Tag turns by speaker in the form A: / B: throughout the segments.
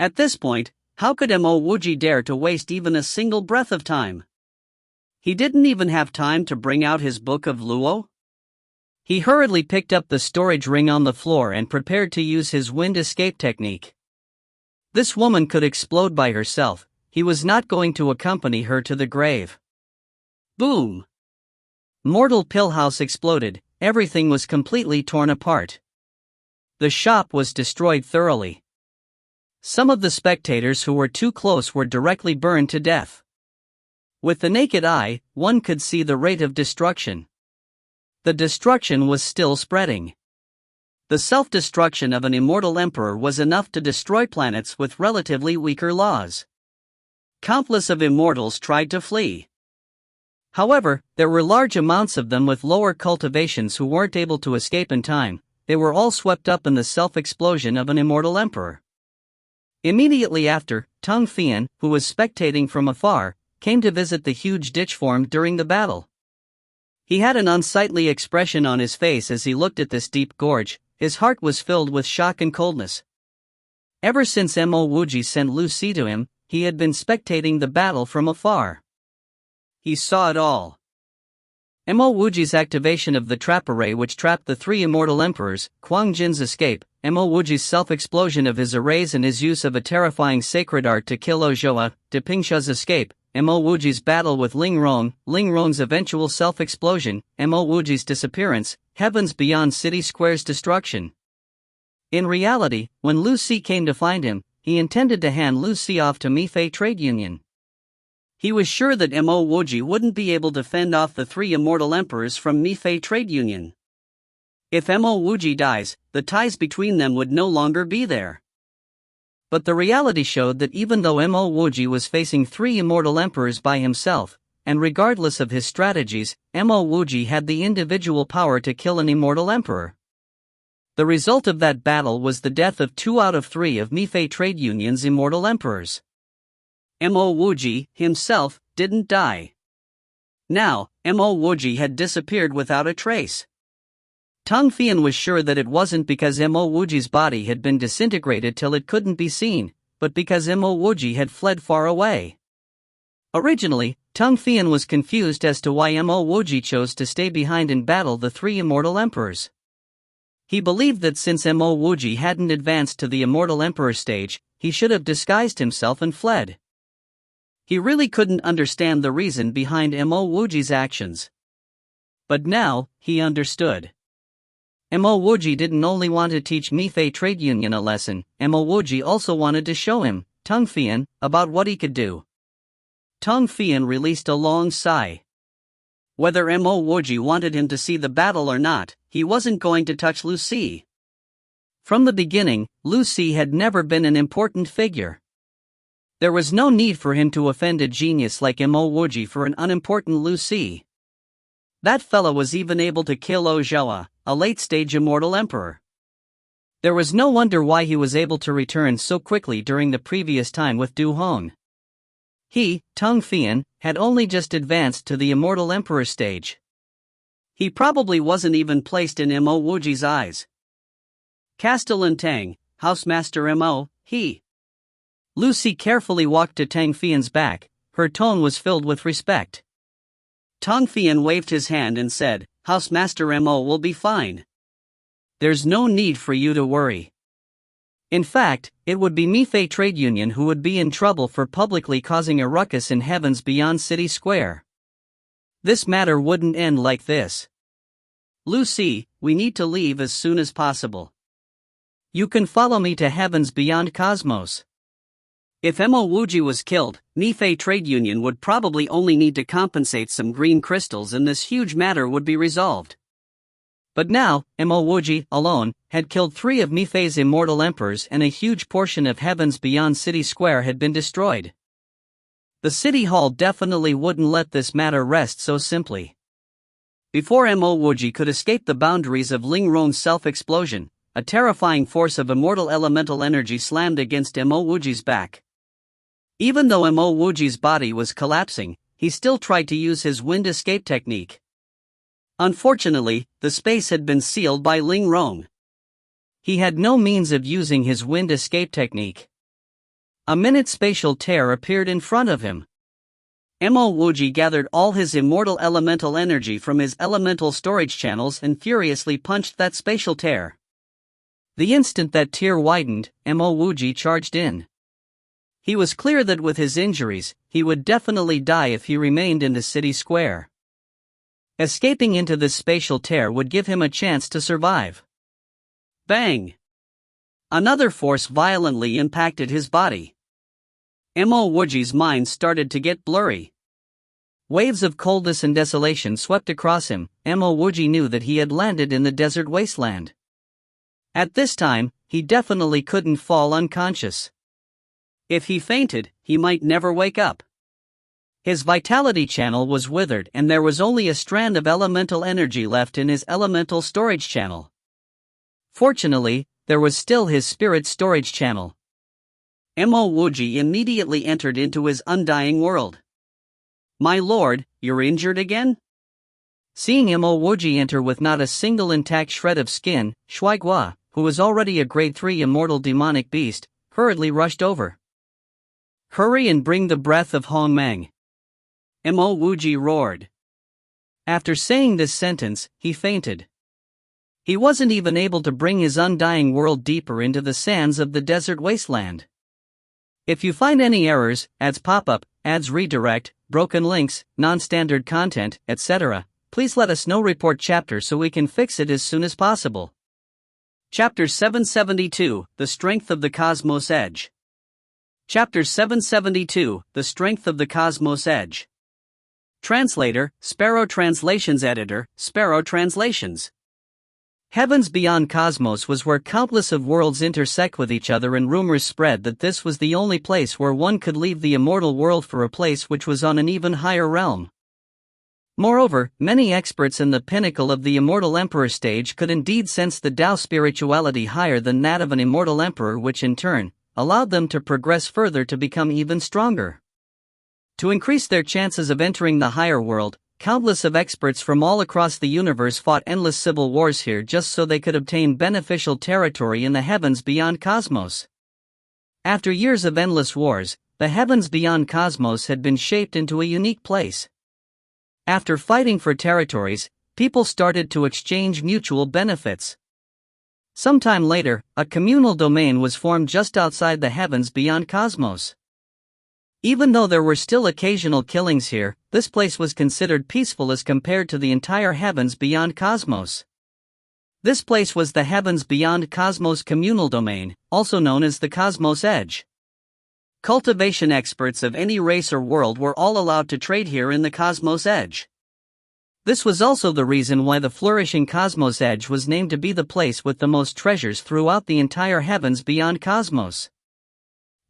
A: At this point, how could Mo Wuji dare to waste even a single breath of time? He didn't even have time to bring out his book of Luo. He hurriedly picked up the storage ring on the floor and prepared to use his wind escape technique. This woman could explode by herself. He was not going to accompany her to the grave. Boom! Mortal Pillhouse exploded. Everything was completely torn apart. The shop was destroyed thoroughly. Some of the spectators who were too close were directly burned to death. With the naked eye, one could see the rate of destruction. The destruction was still spreading. The self-destruction of an immortal emperor was enough to destroy planets with relatively weaker laws. Countless of immortals tried to flee. However, there were large amounts of them with lower cultivations who weren't able to escape in time. They were all swept up in the self-explosion of an immortal emperor. Immediately after, Tung Fian, who was spectating from afar, came to visit the huge ditch formed during the battle. He had an unsightly expression on his face as he looked at this deep gorge. His heart was filled with shock and coldness. Ever since Mo Wuji sent Lu Si to him, he had been spectating the battle from afar. He saw it all. Mo Wuji's activation of the trap array which trapped the three immortal emperors, Quang Jin's escape, Mo Wuji's self-explosion of his arrays and his use of a terrifying sacred art to kill Ozhua, De Pingsha's escape, Mo Wuji's battle with Ling Rong's eventual self-explosion, Mo Wuji's disappearance, Heavens Beyond City Square's destruction. In reality, when Lu Si came to find him, he intended to hand Lu Si off to Mifei Trade Union. He was sure that Mo Wuji wouldn't be able to fend off the three immortal emperors from Mifei Trade Union. If Mo Wuji dies, the ties between them would no longer be there. But the reality showed that even though Mo Wuji was facing three immortal emperors by himself, and regardless of his strategies, Mo Wuji had the individual power to kill an immortal emperor. The result of that battle was the death of 2 out of 3 of Mifei Trade Union's immortal emperors. Mo Wuji, himself, didn't die. Now, Mo Wuji had disappeared without a trace. Tung Fian was sure that it wasn't because Mo Wuji's body had been disintegrated till it couldn't be seen, but because Mo Wuji had fled far away. Originally, Tung Fian was confused as to why Mo Wuji chose to stay behind and battle the three immortal emperors. He believed that since Mo Wuji hadn't advanced to the immortal emperor stage, he should have disguised himself and fled. He really couldn't understand the reason behind Mo Wuji's actions. But now, he understood. Mo Wuji didn't only want to teach Mifei Trade Union a lesson, Mo Wuji also wanted to show him, Tung Fian, about what he could do. Tung Fian released a long sigh. Whether Mo Wuji wanted him to see the battle or not, he wasn't going to touch Lu Si. From the beginning, Lu Si had never been an important figure. There was no need for him to offend a genius like Mo Wuji for an unimportant Lu Si. That fellow was even able to kill Ozhua, a late-stage immortal emperor. There was no wonder why he was able to return so quickly during the previous time with Du Hong. He, Tung Fian, had only just advanced to the immortal emperor stage. He probably wasn't even placed in Mo Wuji's eyes. Castellan Tang, Housemaster Mo, he. Lu Si carefully walked to Tang Fian's back. Her tone was filled with respect. Tung Fian waved his hand and said, Housemaster Mo will be fine. There's no need for you to worry. In fact, it would be Mifei Trade Union who would be in trouble for publicly causing a ruckus in Heavens Beyond City Square. This matter wouldn't end like this. Lu Si, we need to leave as soon as possible. You can follow me to Heavens Beyond Cosmos. If Mo Wuji was killed, Mifei Trade Union would probably only need to compensate some green crystals and this huge matter would be resolved. But now, Mo Wuji, alone, had killed 3 of Mifei's immortal emperors and a huge portion of Heavens Beyond City Square had been destroyed. The City Hall definitely wouldn't let this matter rest so simply. Before Mo Wuji could escape the boundaries of Ling Rong's self-explosion, a terrifying force of immortal elemental energy slammed against Mo Wuji's back. Even though Mo Wuji's body was collapsing, he still tried to use his wind escape technique. Unfortunately, the space had been sealed by Ling Rong. He had no means of using his wind escape technique. A minute spatial tear appeared in front of him. Mo Wuji gathered all his immortal elemental energy from his elemental storage channels and furiously punched that spatial tear. The instant that tear widened, Mo Wuji charged in. He was clear that with his injuries, he would definitely die if he remained in the city square. Escaping into this spatial tear would give him a chance to survive. Bang! Another force violently impacted his body. Mo Wuji's mind started to get blurry. Waves of coldness and desolation swept across him. Mo Wuji knew that he had landed in the desert wasteland. At this time, he definitely couldn't fall unconscious. If he fainted, he might never wake up. His vitality channel was withered and there was only a strand of elemental energy left in his elemental storage channel. Fortunately, there was still his spirit storage channel. Mo Wuji immediately entered into his undying world. "My lord, you're injured again?" Seeing Mo Wuji enter with not a single intact shred of skin, Shui Gua, who was already a grade 3 immortal demonic beast, hurriedly rushed over. "Hurry and bring the breath of Hong Meng," Mo Wuji roared. After saying this sentence, he fainted. He wasn't even able to bring his undying world deeper into the sands of the desert wasteland. If you find any errors, ads pop up, ads redirect, broken links, non-standard content, etc., please let us know. Report chapter so we can fix it as soon as possible. Chapter 772, The Strength of the Cosmos Edge. Chapter 772, The Strength of the Cosmos Edge. Translator, Sparrow Translations. Editor, Sparrow Translations. Heavens beyond cosmos was where countless of worlds intersect with each other, and rumors spread that this was the only place where one could leave the immortal world for a place which was on an even higher realm. Moreover, many experts in the pinnacle of the immortal emperor stage could indeed sense the Tao spirituality higher than that of an immortal emperor, which in turn allowed them to progress further to become even stronger. To increase their chances of entering the higher world, countless of experts from all across the universe fought endless civil wars here just so they could obtain beneficial territory in the heavens beyond cosmos. After years of endless wars, the heavens beyond cosmos had been shaped into a unique place. After fighting for territories, people started to exchange mutual benefits. Sometime later, a communal domain was formed just outside the heavens beyond cosmos. Even though there were still occasional killings here, this place was considered peaceful as compared to the entire heavens beyond cosmos. This place was the heavens beyond cosmos communal domain, also known as the Cosmos Edge. Cultivation experts of any race or world were all allowed to trade here in the Cosmos Edge. This was also the reason why the flourishing Cosmos Edge was named to be the place with the most treasures throughout the entire heavens beyond cosmos.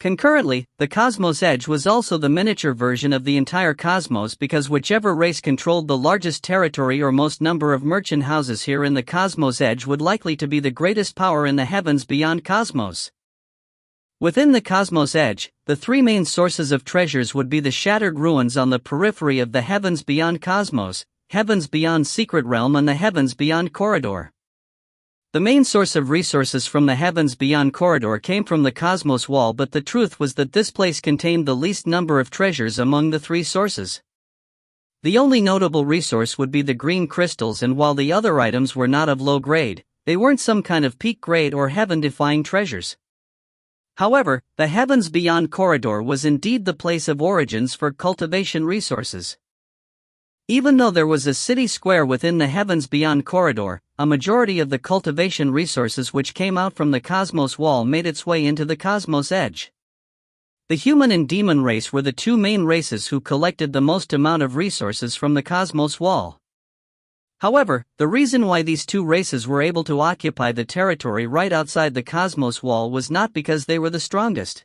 A: Concurrently, the Cosmos Edge was also the miniature version of the entire cosmos, because whichever race controlled the largest territory or most number of merchant houses here in the Cosmos Edge would likely to be the greatest power in the heavens beyond cosmos. Within the Cosmos Edge, the three main sources of treasures would be the shattered ruins on the periphery of the heavens beyond cosmos, heavens beyond secret realm, and the heavens beyond corridor. The main source of resources from the heavens beyond corridor came from the cosmos wall, but the truth was that this place contained the least number of treasures among the three sources. The only notable resource would be the green crystals, and while the other items were not of low grade, they weren't some kind of peak grade or heaven-defying treasures. However, the heavens beyond corridor was indeed the place of origins for cultivation resources. Even though there was a city square within the heavens beyond corridor, a majority of the cultivation resources which came out from the cosmos wall made its way into the Cosmos Edge. The human and demon race were the two main races who collected the most amount of resources from the cosmos wall. However, the reason why these two races were able to occupy the territory right outside the cosmos wall was not because they were the strongest.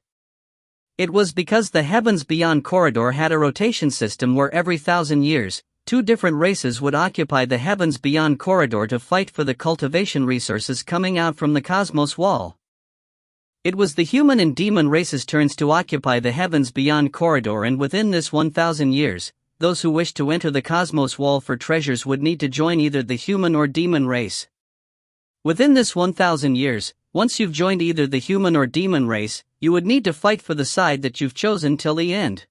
A: It was because the heavens beyond corridor had a rotation system where every 1,000 years, two different races would occupy the heavens beyond corridor to fight for the cultivation resources coming out from the cosmos wall. It was the human and demon races' turns to occupy the heavens beyond corridor, and within this 1,000 years, those who wished to enter the cosmos wall for treasures would need to join either the human or demon race. Within this 1,000 years, once you've joined either the human or demon race, you would need to fight for the side that you've chosen till the end.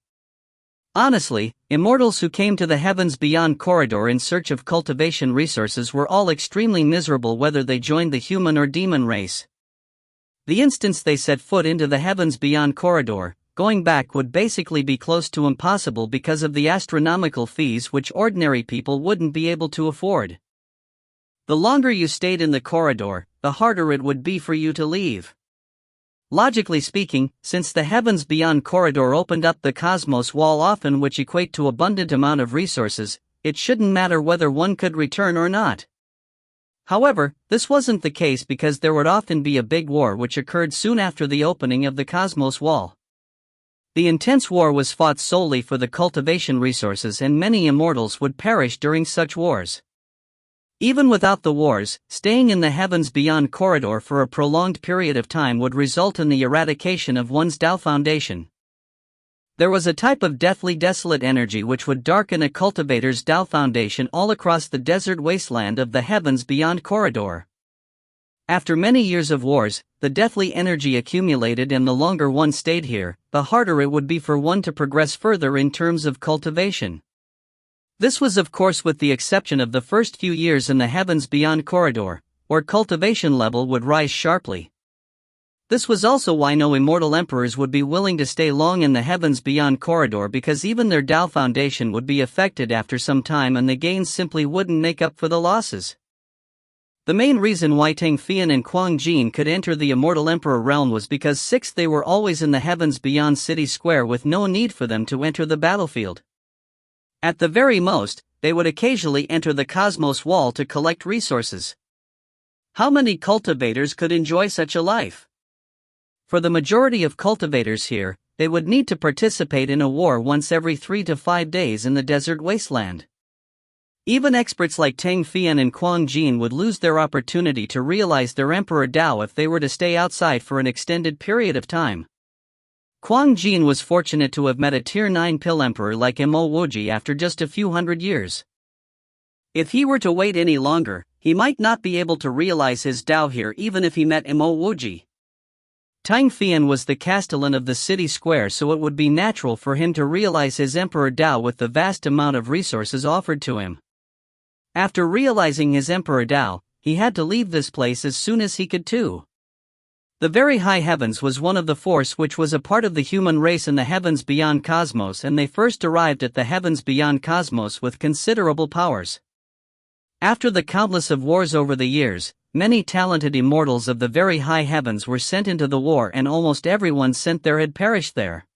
A: Honestly, immortals who came to the heavens beyond corridor in search of cultivation resources were all extremely miserable whether they joined the human or demon race. The instant they set foot into the heavens beyond corridor, going back would basically be close to impossible because of the astronomical fees which ordinary people wouldn't be able to afford. The longer you stayed in the corridor, the harder it would be for you to leave. Logically speaking, since the heavens beyond corridor opened up the cosmos wall often which equate to abundant amount of resources, it shouldn't matter whether one could return or not. However, this wasn't the case because there would often be a big war which occurred soon after the opening of the cosmos wall. The intense war was fought solely for the cultivation resources and many immortals would perish during such wars. Even without the wars, staying in the heavens beyond corridor for a prolonged period of time would result in the eradication of one's Tao foundation. There was a type of deathly desolate energy which would darken a cultivator's Tao foundation all across the desert wasteland of the heavens beyond corridor. After many years of wars, the deathly energy accumulated and the longer one stayed here, the harder it would be for one to progress further in terms of cultivation. This was of course with the exception of the first few years in the heavens beyond corridor, where cultivation level would rise sharply. This was also why no immortal emperors would be willing to stay long in the heavens beyond corridor because even their Tao foundation would be affected after some time and the gains simply wouldn't make up for the losses. The main reason why Tang Fian and Quang Jin could enter the immortal emperor realm was because 6 they were always in the heavens beyond city square with no need for them to enter the battlefield. At the very most, they would occasionally enter the cosmos wall to collect resources. How many cultivators could enjoy such a life? For the majority of cultivators here, they would need to participate in a war once every 3 to 5 days in the desert wasteland. Even experts like Tang Fian and Quang Jin would lose their opportunity to realize their Emperor Tao if they were to stay outside for an extended period of time. Quang Jin was fortunate to have met a Tier 9 pill emperor like Mo Wuji after just a few hundred years. If he were to wait any longer, he might not be able to realize his Tao here even if he met Mo Wuji. Tang Fian was the castellan of the city square, so it would be natural for him to realize his Emperor Tao with the vast amount of resources offered to him. After realizing his Emperor Tao, he had to leave this place as soon as he could too. The very high heavens was one of the force which was a part of the human race in the heavens beyond cosmos, and they first arrived at the heavens beyond cosmos with considerable powers. After the countless of wars over the years, many talented immortals of the very high heavens were sent into the war and almost everyone sent there had perished there.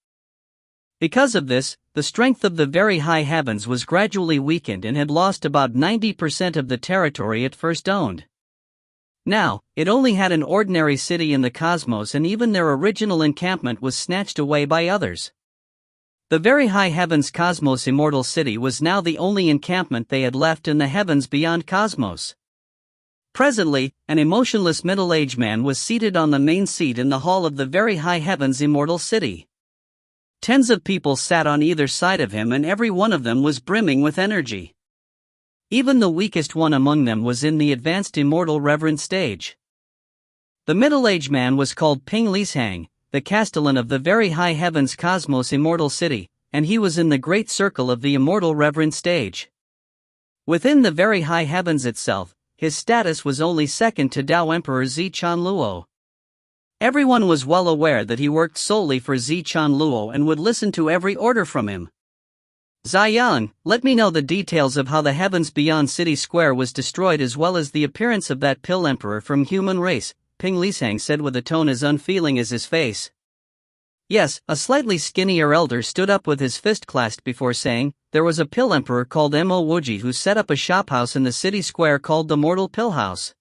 A: Because of this, the strength of the very high heavens was gradually weakened and had lost about 90% of the territory it first owned. Now, it only had an ordinary city in the cosmos and even their original encampment was snatched away by others. The very high heavens cosmos immortal city was now the only encampment they had left in the heavens beyond cosmos. Presently, an emotionless middle-aged man was seated on the main seat in the hall of the very high heavens immortal city. Tens of people sat on either side of him and every one of them was brimming with energy. Even the weakest one among them was in the advanced immortal reverent stage. The middle-aged man was called Ping Lishang, the castellan of the very high heavens cosmos immortal city, and he was in the great circle of the immortal reverent stage. Within the very high heavens itself, his status was only second to Tao Emperor Zi Chanluo. Everyone was well aware that he worked solely for Zi Chanluo and would listen to every order from him. Ziyan, let me know the details of how the heavens beyond city square was destroyed as well as the appearance of that pill emperor from human race, Ping Lishang said with a tone as unfeeling as his face. Yes, a slightly skinnier elder stood up with his fist clasped before saying, there was a pill emperor called Mo Wuji who set up a shophouse in the city square called the Mortal Pill House.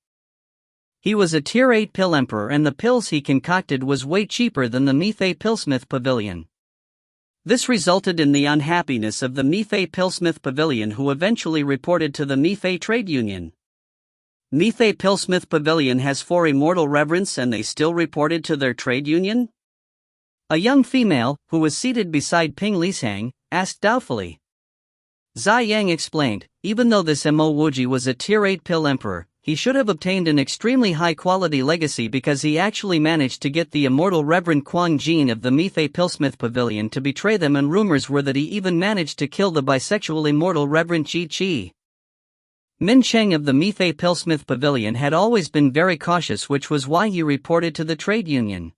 A: He was a Tier 8 pill emperor and the pills he concocted was way cheaper than the Mifei Pillsmith Pavilion. This resulted in the unhappiness of the Mifei Pillsmith Pavilion, who eventually reported to the Mifei Trade Union. Mifei Pillsmith Pavilion has 4 immortal reverends and they still reported to their trade union? A young female, who was seated beside Ping Lishang, asked doubtfully. Zai Yang explained, even though this Mo Wuji was a Tier 8 pill emperor, he should have obtained an extremely high-quality legacy because he actually managed to get the immortal Reverend Quang Jin of the Mifei Pillsmith Pavilion to betray them, and rumors were that he even managed to kill the bisexual immortal Reverend Chi Chi. Min Cheng of the Mifei Pillsmith Pavilion had always been very cautious, which was why he reported to the trade union.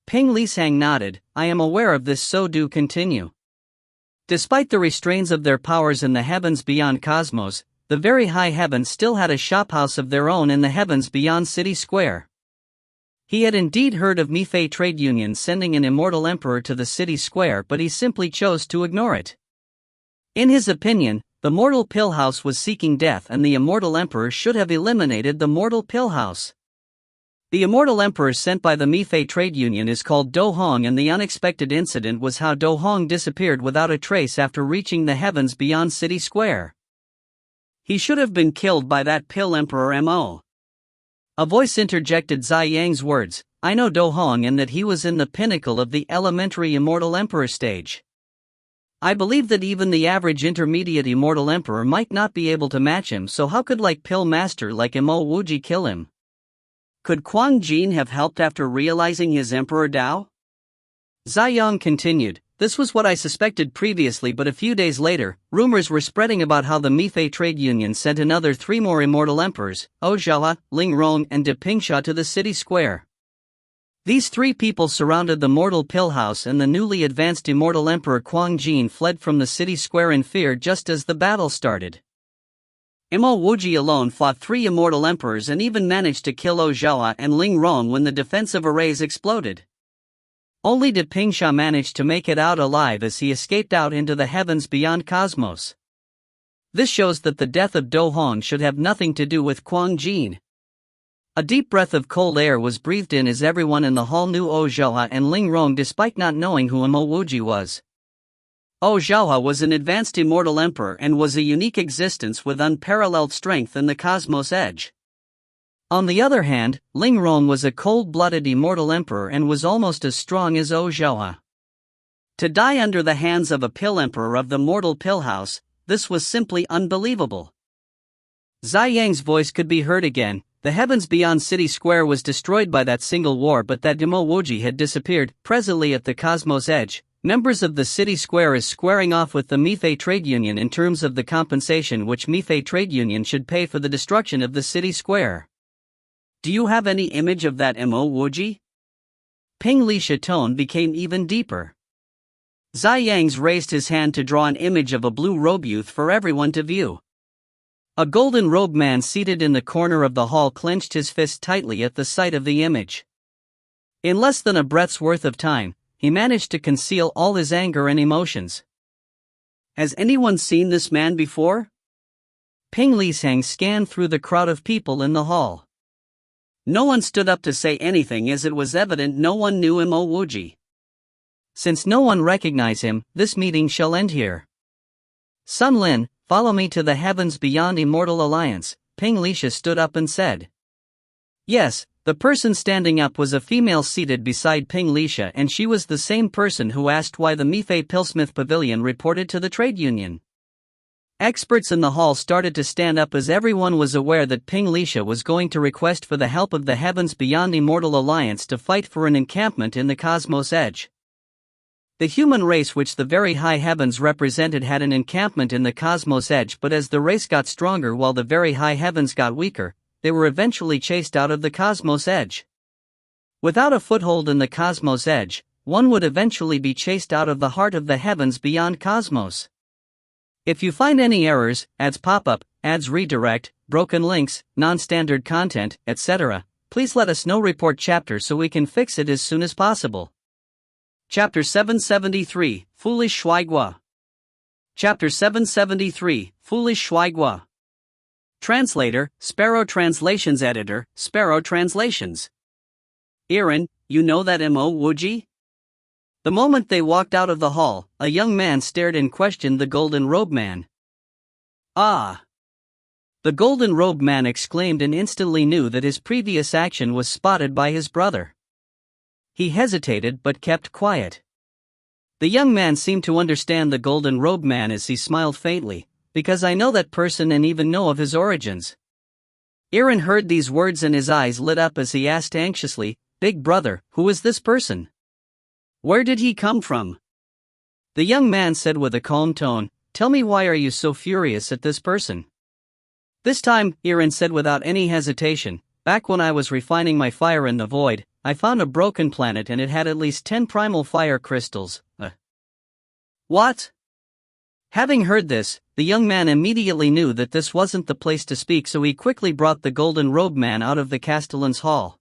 A: Ping Lisang nodded. I am aware of this, so do continue. Despite the restraints of their powers in the heavens beyond cosmos, the very high heavens still had a shophouse of their own in the heavens beyond City Square. He had indeed heard of Mifei Trade Union sending an immortal emperor to the City Square, but he simply chose to ignore it. In his opinion, the mortal pill house was seeking death, and the immortal emperor should have eliminated the mortal pill house. The immortal emperor sent by the Mifei Trade Union is called Do Hong, and the unexpected incident was how Do Hong disappeared without a trace after reaching the heavens beyond City Square. He should have been killed by that pill emperor Mo. A voice interjected Zai Yang's words. I know Do Hong, and that he was in the pinnacle of the elementary immortal emperor stage. I believe that even the average intermediate immortal emperor might not be able to match him, so how could pill master like Mo Wuji kill him? Could Quang Jin have helped after realizing his emperor Dao? Zai Yang continued. This was what I suspected previously, but a few days later, rumors were spreading about how the Mifei Trade Union sent another 3 more immortal emperors, Ozhao, Ling Rong and De Pingsha, to the City Square. These 3 people surrounded the mortal pill house, and the newly advanced immortal emperor Quang Jin fled from the City Square in fear just as the battle started. Mo Wuji alone fought 3 immortal emperors and even managed to kill Ozhao and Ling Rong when the defensive arrays exploded. Only De Pingsha managed to make it out alive as he escaped out into the heavens beyond cosmos. This shows that the death of Do Hong should have nothing to do with Quang Jin. A deep breath of cold air was breathed in as everyone in the hall knew Ozhao and Ling Rong despite not knowing who Mo Wuji was. Ozhao was an advanced immortal emperor and was a unique existence with unparalleled strength in the cosmos edge. On the other hand, Ling Rong was a cold-blooded immortal emperor and was almost as strong as Ozhao. To die under the hands of a pill emperor of the mortal pill house, this was simply unbelievable. Zai Yang's voice could be heard again. The heavens beyond City Square was destroyed by that single war, but that Mo Wuji had disappeared. Presently at the cosmos edge, members of the City Square is squaring off with the Mifei Trade Union in terms of the compensation which Mifei Trade Union should pay for the destruction of the City Square. Do you have any image of that Mo Wuji? Ping Li's tone became even deeper. Zai Yang's raised his hand to draw an image of a blue-robed youth for everyone to view. A golden-robed man seated in the corner of the hall clenched his fist tightly at the sight of the image. In less than a breath's worth of time, he managed to conceal all his anger and emotions. Has anyone seen this man before? Ping Lisang scanned through the crowd of people in the hall. No one stood up to say anything, as it was evident no one knew Mo Wuji. Since no one recognized him, this meeting shall end here. Sun Lin, follow me to the heavens beyond Immortal Alliance. Ping Lisha stood up and said. Yes, the person standing up was a female seated beside Ping Lisha, and she was the same person who asked why the Mifei Pillsmith Pavilion reported to the trade union. Experts in the hall started to stand up as everyone was aware that Ping Lisha was going to request for the help of the Heavens Beyond Immortal Alliance to fight for an encampment in the cosmos edge. The human race which the very high heavens represented had an encampment in the cosmos edge, but as the race got stronger while the very high heavens got weaker, they were eventually chased out of the cosmos edge. Without a foothold in the cosmos edge, one would eventually be chased out of the heart of the heavens beyond cosmos. If you find any errors, ads pop up, ads redirect, broken links, non-standard content, etc., please let us know. Report chapter so we can fix it as soon as possible. Chapter 773, Foolish Shuaigua. Chapter 773, Foolish Shuaigua. Translator, Sparrow Translations. Editor, Sparrow Translations. Aaron, you know that Mo Wuji? The moment they walked out of the hall, a young man stared and questioned the golden-robed man. Ah! The golden-robed man exclaimed and instantly knew that his previous action was spotted by his brother. He hesitated but kept quiet. The young man seemed to understand the golden-robed man as he smiled faintly, because I know that person and even know of his origins. Aaron heard these words and his eyes lit up as he asked anxiously, "Big brother, who is this person? Where did he come from?" The young man said with a calm tone, "Tell me, why are you so furious at this person?" This time, Aaron said without any hesitation, "Back when I was refining my fire in the void, I found a broken planet and it had at least 10 primal fire crystals." What? Having heard this, the young man immediately knew that this wasn't the place to speak, so he quickly brought the golden robe man out of the castellan's hall.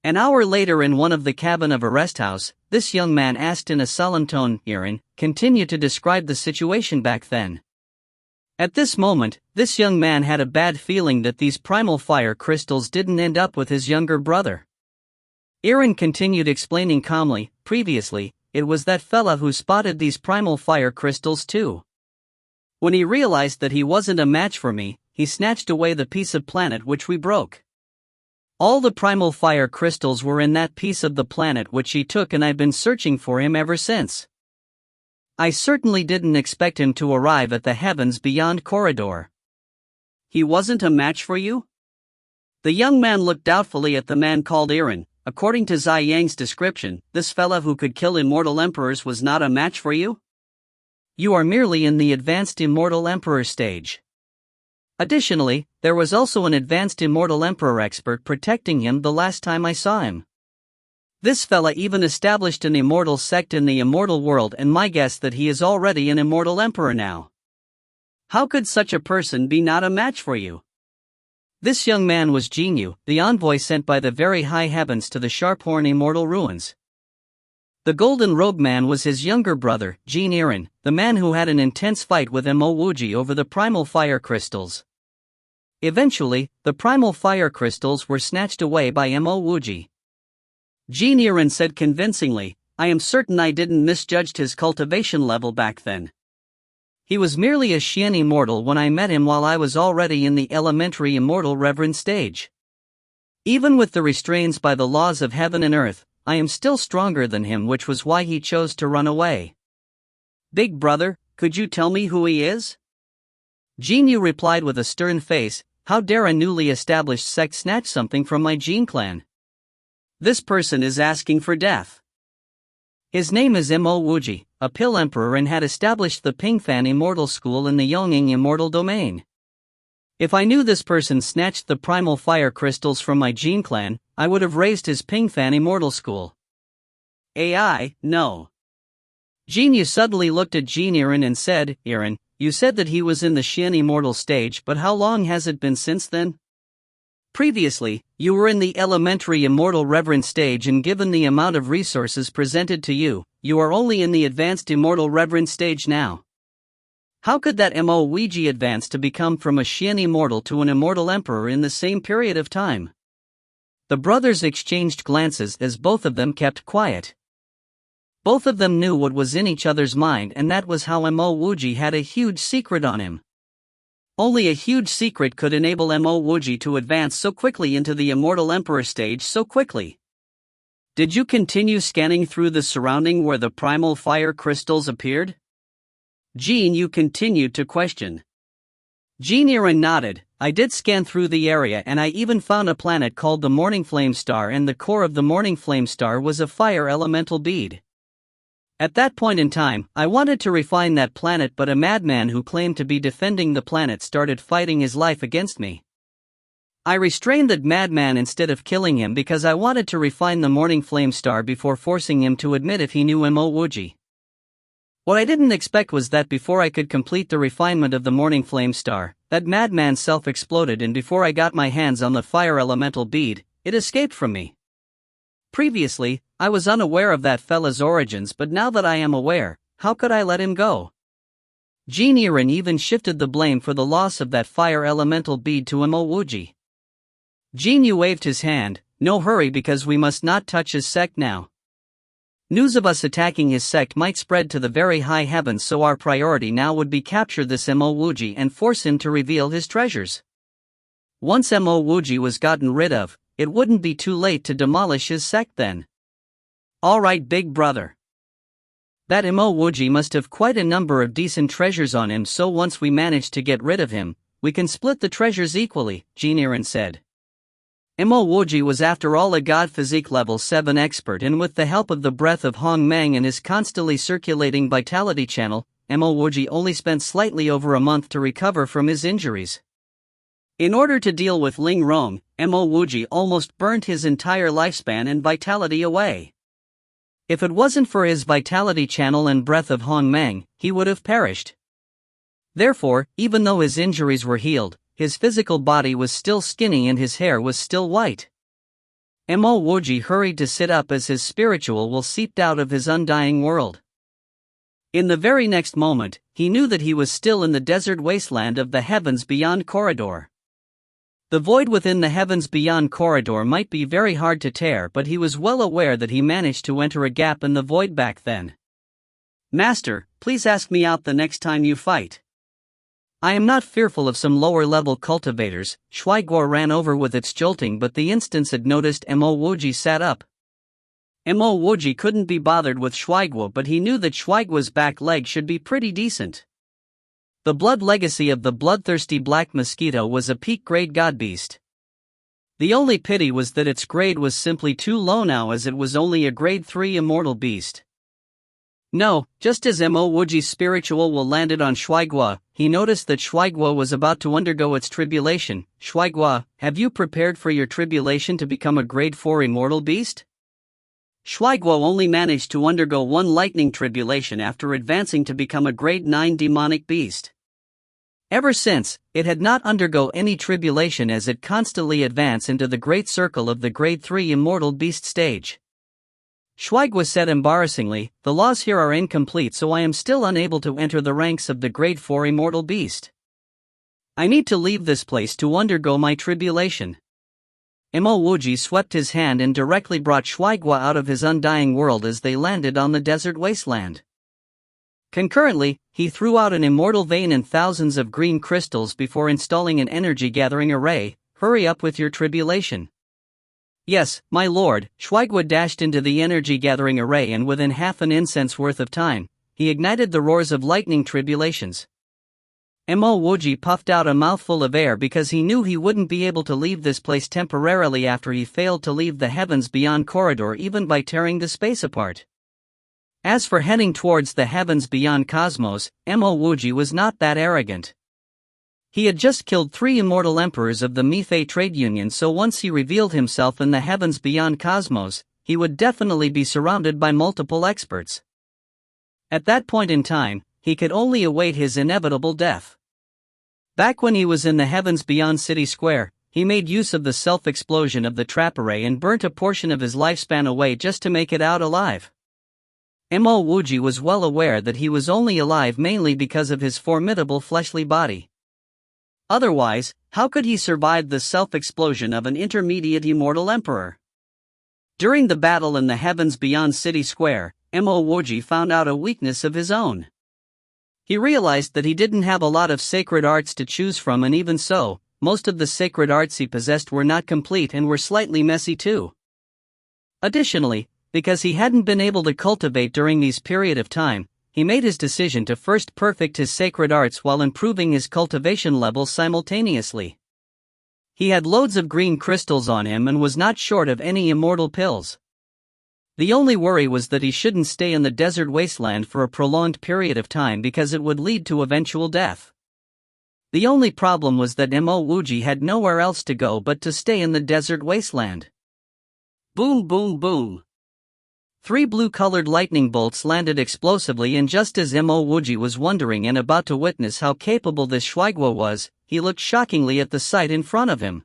A: An hour later, in one of the cabin of a rest house, this young man asked in a sullen tone, "Aaron, continue to describe the situation back then." At this moment, this young man had a bad feeling that these primal fire crystals didn't end up with his younger brother. Aaron continued explaining calmly, "Previously, it was that fella who spotted these primal fire crystals too. When he realized that he wasn't a match for me, he snatched away the piece of planet which we broke. All the primal fire crystals were in that piece of the planet which he took, and I've been searching for him ever since. I certainly didn't expect him to arrive at the heavens beyond corridor." "He wasn't a match for you?" The young man looked doubtfully at the man called Aaron. "According to Zai Yang's description, this fella who could kill immortal emperors was not a match for you? You are merely in the advanced immortal emperor stage. Additionally, there was also an advanced immortal emperor expert protecting him the last time I saw him. This fella even established an immortal sect in the immortal world, and my guess that he is already an immortal emperor now. How could such a person be not a match for you?" This young man was Jinyu, the envoy sent by the very high heavens to the Sharphorn immortal ruins. The golden robe man was his younger brother, Jin Aaron, the man who had an intense fight with Mo Wuji over the primal fire crystals. Eventually, the primal fire crystals were snatched away by Mo Wuji. Jin Aaron said convincingly, "I am certain I didn't misjudge his cultivation level back then. He was merely a Xian immortal when I met him, while I was already in the elementary immortal reverend stage. Even with the restraints by the laws of heaven and earth, I am still stronger than him, which was why he chose to run away." "Big brother, could you tell me who he is?" Jinyu replied with a stern face, "How dare a newly established sect snatch something from my Jin clan? This person is asking for death. His name is Mo Wuji, a pill emperor, and had established the Pingfan Immortal School in the Yongning Immortal Domain. If I knew this person snatched the primal fire crystals from my Jin clan, I would have raised his Pingfan Immortal School." "AI, no." Jinyu suddenly looked at Jin Aaron and said, "Aaron, you said that he was in the Xian immortal stage, but how long has it been since then? Previously, you were in the elementary immortal reverend stage, and given the amount of resources presented to you, you are only in the advanced immortal reverend stage now. How could that Mo Wuji advance to become from a Xian immortal to an immortal emperor in the same period of time?" The brothers exchanged glances as both of them kept quiet. Both of them knew what was in each other's mind, and that was how Mo Wuji had a huge secret on him. Only a huge secret could enable Mo Wuji to advance so quickly into the immortal emperor stage so quickly. "Did you continue scanning through the surrounding where the primal fire crystals appeared?" Jin Yu continued to question. Jin Aaron nodded. "I did scan through the area, and I even found a planet called the Morning Flame Star, and the core of the Morning Flame Star was a fire elemental bead. At that point in time, I wanted to refine that planet, but a madman who claimed to be defending the planet started fighting his life against me. I restrained the madman instead of killing him because I wanted to refine the Morning Flame Star before forcing him to admit if he knew Mo Wuji. What I didn't expect was that before I could complete the refinement of the Morning Flame Star, that madman self-exploded, and before I got my hands on the fire elemental bead, it escaped from me. Previously, I was unaware of that fella's origins, but now that I am aware, how could I let him go?" Jin Aaron even shifted the blame for the loss of that fire elemental bead to Mo Wuji. Jinyu waved his hand, "No hurry, because we must not touch his sect now. News of us attacking his sect might spread to the very high heavens, so our priority now would be capture this Mo Wuji and force him to reveal his treasures. Once Mo Wuji was gotten rid of, it wouldn't be too late to demolish his sect then." "Alright, big brother. That Mo Wuji must have quite a number of decent treasures on him, so once we manage to get rid of him, we can split the treasures equally, Jiniran said. Mo Wuji was after all a god physique level 7 expert, and with the help of the breath of Hong Mang and his constantly circulating vitality channel, Mo Wuji only spent slightly over a month to recover from his injuries. In order to deal with Ling Rong, Mo Wuji almost burnt his entire lifespan and vitality away. If it wasn't for his vitality channel and breath of Hong Mang, he would have perished. Therefore, even though his injuries were healed, his physical body was still skinny and his hair was still white. Mo Wuji hurried to sit up as his spiritual will seeped out of his undying world. In the very next moment, he knew that he was still in the desert wasteland of the Heavens Beyond corridor. The void within the Heavens Beyond corridor might be very hard to tear, but he was well aware that he managed to enter a gap in the void back then. Master, please ask me out the next time you fight. I am not fearful of some lower-level cultivators. Shuaiguo ran over with its jolting, but the instance had noticed Mo Wuji sat up. Mo Wuji couldn't be bothered with Shuaiguo, but he knew that Shuaiguo's back leg should be pretty decent. The blood legacy of the bloodthirsty black mosquito was a peak-grade godbeast. The only pity was that its grade was simply too low now, as it was only a grade 3 immortal beast. No, just as Mo Wuji's spiritual will landed on Shuaiguo, he noticed that Shuaiguo was about to undergo its tribulation. Shuaiguo, have you prepared for your tribulation to become a grade 4 immortal beast? Shuaiguo only managed to undergo one lightning tribulation after advancing to become a grade 9 demonic beast. Ever since, it had not undergo any tribulation as it constantly advanced into the great circle of the grade 3 immortal beast stage. Shuaiguo said embarrassingly, the laws here are incomplete, so I am still unable to enter the ranks of the grade 4 immortal beast. I need to leave this place to undergo my tribulation. Mo Wuji swept his hand and directly brought Shuaiguo out of his undying world as they landed on the desert wasteland. Concurrently, he threw out an immortal vein and thousands of green crystals before installing an energy-gathering array. Hurry up with your tribulation. Yes, my lord. Shuaiguo dashed into the energy-gathering array, and within half an incense worth of time, he ignited the roars of lightning tribulations. Mo Wuji puffed out a mouthful of air because he knew he wouldn't be able to leave this place temporarily after he failed to leave the Heavens Beyond corridor even by tearing the space apart. As for heading towards the Heavens Beyond cosmos, Mo Wuji was not that arrogant. He had just killed 3 immortal emperors of the Mifei trade union, so once he revealed himself in the Heavens Beyond cosmos, he would definitely be surrounded by multiple experts. At that point in time, he could only await his inevitable death. Back when he was in the Heavens Beyond City Square, he made use of the self-explosion of the trap array and burnt a portion of his lifespan away just to make it out alive. Mo Wuji was well aware that he was only alive mainly because of his formidable fleshly body. Otherwise, how could he survive the self-explosion of an intermediate immortal emperor? During the battle in the Heavens Beyond City Square, Mo Wuji found out a weakness of his own. He realized that he didn't have a lot of sacred arts to choose from, and even so, most of the sacred arts he possessed were not complete and were slightly messy too. Additionally, because he hadn't been able to cultivate during this period of time, he made his decision to first perfect his sacred arts while improving his cultivation levels simultaneously. He had loads of green crystals on him and was not short of any immortal pills. The only worry was that he shouldn't stay in the desert wasteland for a prolonged period of time because it would lead to eventual death. The only problem was that Mo Wuji had nowhere else to go but to stay in the desert wasteland. Boom, boom, boom. 3 blue-colored lightning bolts landed explosively, and just as Mo Wuji was wondering and about to witness how capable this Shuaiguo was, he looked shockingly at the sight in front of him.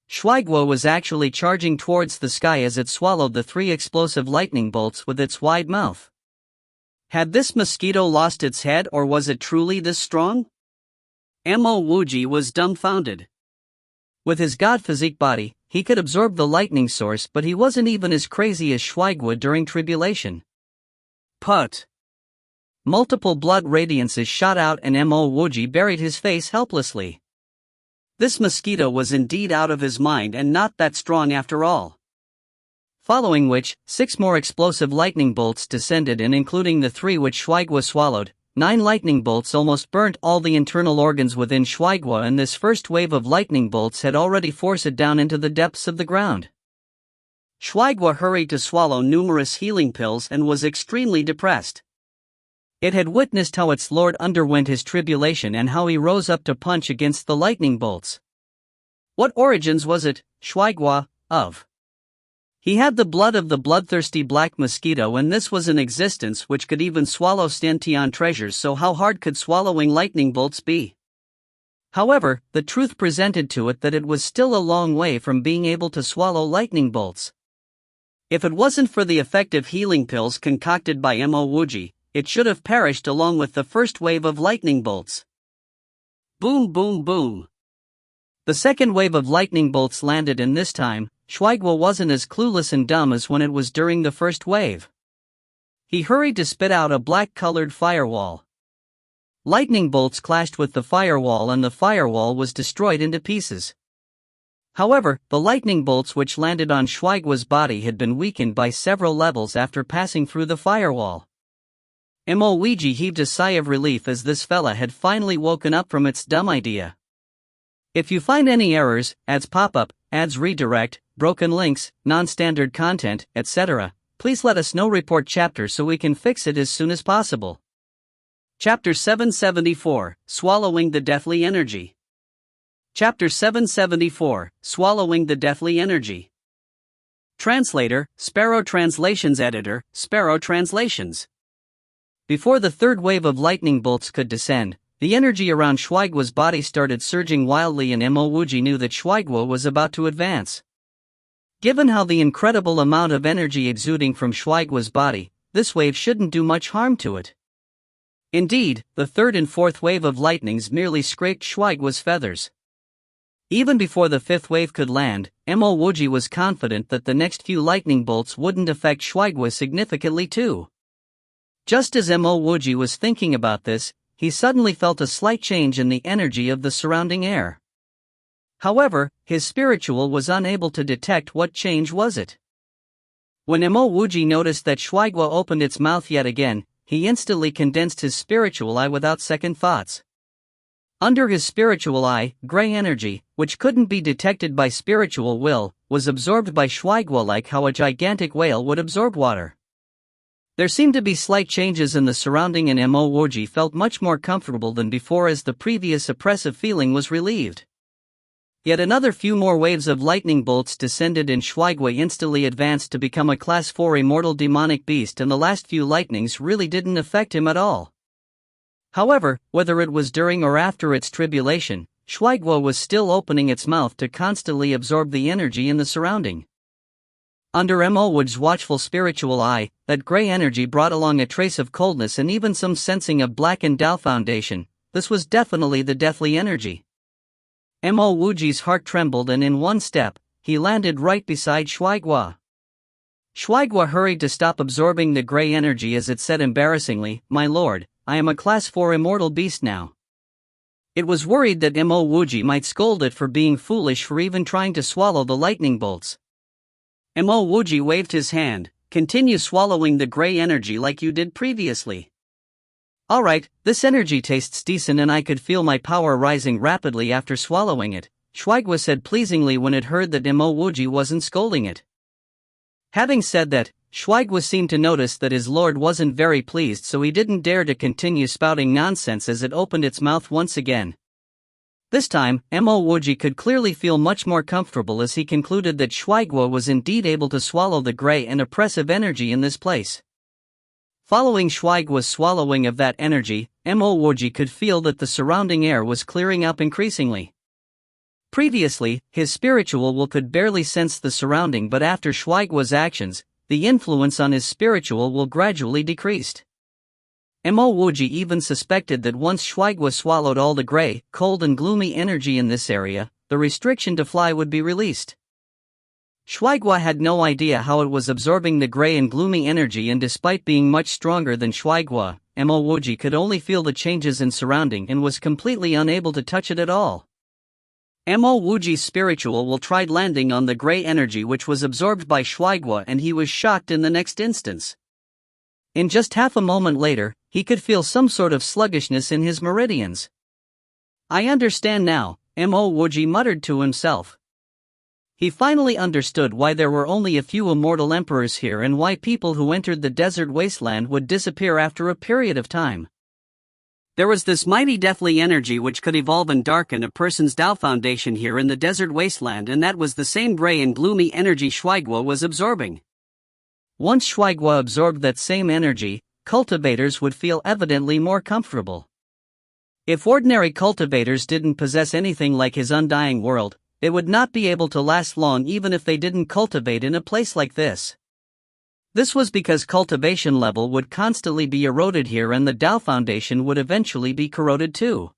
A: Shuaiguo was actually charging towards the sky as it swallowed the 3 explosive lightning bolts with its wide mouth. Had this mosquito lost its head, or was it truly this strong? Mo Wuji was dumbfounded. With his god physique body, he could absorb the lightning source, but he wasn't even as crazy as Shuaiguo during tribulation. Put! Multiple blood radiances shot out and Mo Wuji buried his face helplessly. This mosquito was indeed out of his mind and not that strong after all. Following which, 6 more explosive lightning bolts descended, and including the 3 which Shuaiguo swallowed, 9 lightning bolts almost burnt all the internal organs within Shuaigua, and this first wave of lightning bolts had already forced it down into the depths of the ground. Shuaigua hurried to swallow numerous healing pills and was extremely depressed. It had witnessed how its lord underwent his tribulation and how he rose up to punch against the lightning bolts. What origins was it, Shuaigua, of? He had the blood of the bloodthirsty black mosquito, and this was an existence which could even swallow Stantian treasures, so how hard could swallowing lightning bolts be? However, the truth presented to it that it was still a long way from being able to swallow lightning bolts. If it wasn't for the effective healing pills concocted by Mo Wuji, it should have perished along with the first wave of lightning bolts. Boom, boom, boom. The second wave of lightning bolts landed, and this time, Shuaigua wasn't as clueless and dumb as when it was during the first wave. He hurried to spit out a black-colored firewall. Lightning bolts clashed with the firewall, and the firewall was destroyed into pieces. However, the lightning bolts which landed on Shuaigua's body had been weakened by several levels after passing through the firewall. Mo Wuji heaved a sigh of relief as this fella had finally woken up from its dumb idea. If you find any errors, ads pop up, ads redirect, broken links, non-standard content, etc., please let us know. Report chapter so we can fix it as soon as possible. Chapter 774, Swallowing the Deathly Energy. Chapter 774, Swallowing the Deathly Energy. Translator, Sparrow Translations. Editor, Sparrow Translations. Before the third wave of lightning bolts could descend, the energy around Shuaigua's body started surging wildly, and Mo Wuji knew that Shuaigua was about to advance. Given how the incredible amount of energy exuding from Shuaigua's body, this wave shouldn't do much harm to it. Indeed, the third and fourth wave of lightnings merely scraped Shuaigua's feathers. Even before the fifth wave could land, Mo Wuji was confident that the next few lightning bolts wouldn't affect Shuaigua significantly too. Just as Mo Wuji was thinking about this, he suddenly felt a slight change in the energy of the surrounding air. However, his spiritual was unable to detect what change was it. When Mo Wuji noticed that Shuaigua opened its mouth yet again, he instantly condensed his spiritual eye without second thoughts. Under his spiritual eye, gray energy, which couldn't be detected by spiritual will, was absorbed by Shuaigua like how a gigantic whale would absorb water. There seemed to be slight changes in the surrounding, and Mo Wuji felt much more comfortable than before as the previous oppressive feeling was relieved. Yet another few more waves of lightning bolts descended, and Shuaigua instantly advanced to become a Class 4 immortal demonic beast, and the last few lightnings really didn't affect him at all. However, whether it was during or after its tribulation, Shuaigua was still opening its mouth to constantly absorb the energy in the surrounding. Under Mo Wuji's watchful spiritual eye, that gray energy brought along a trace of coldness and even some sensing of blackened Tao foundation. This was definitely the deathly energy. Mo Wuji's heart trembled, and in one step, he landed right beside Shuaigua. Shuaigua hurried to stop absorbing the gray energy as it said embarrassingly, "My lord, I am a Class 4 immortal beast now." It was worried that Mo Wuji might scold it for being foolish for even trying to swallow the lightning bolts. Mo Wuji waved his hand. "Continue swallowing the gray energy like you did previously." "Alright, this energy tastes decent and I could feel my power rising rapidly after swallowing it," Shuaigua said pleasingly when it heard that Mo Wuji wasn't scolding it. Having said that, Shuaigua seemed to notice that his lord wasn't very pleased, so he didn't dare to continue spouting nonsense as it opened its mouth once again. This time, Mo Wuji could clearly feel much more comfortable as he concluded that Shuaigua was indeed able to swallow the gray and oppressive energy in this place. Following Shuaigua's swallowing of that energy, Mo Wuji could feel that the surrounding air was clearing up increasingly. Previously, his spiritual will could barely sense the surrounding, but after Shuaigua's actions, the influence on his spiritual will gradually decreased. Mo Wuji even suspected that once Shuaigua swallowed all the gray, cold and gloomy energy in this area, the restriction to fly would be released. Shuaigua had no idea how it was absorbing the gray and gloomy energy, and despite being much stronger than Shuaigua, Mo Wuji could only feel the changes in surrounding and was completely unable to touch it at all. Mo Wuji's spiritual will tried landing on the gray energy which was absorbed by Shuaigua, and he was shocked in the next instance. In just half a moment later, he could feel some sort of sluggishness in his meridians. I understand now, Mo Wuji muttered to himself. He finally understood why there were only a few immortal emperors here and why people who entered the desert wasteland would disappear after a period of time. There was this mighty deathly energy which could evolve and darken a person's Tao foundation here in the desert wasteland, and that was the same gray and gloomy energy Shuaiguo was absorbing. Once Shuaiguo absorbed that same energy, cultivators would feel evidently more comfortable. If ordinary cultivators didn't possess anything like his undying world, they would not be able to last long even if they didn't cultivate in a place like this. This was because cultivation level would constantly be eroded here and the Tao foundation would eventually be corroded too.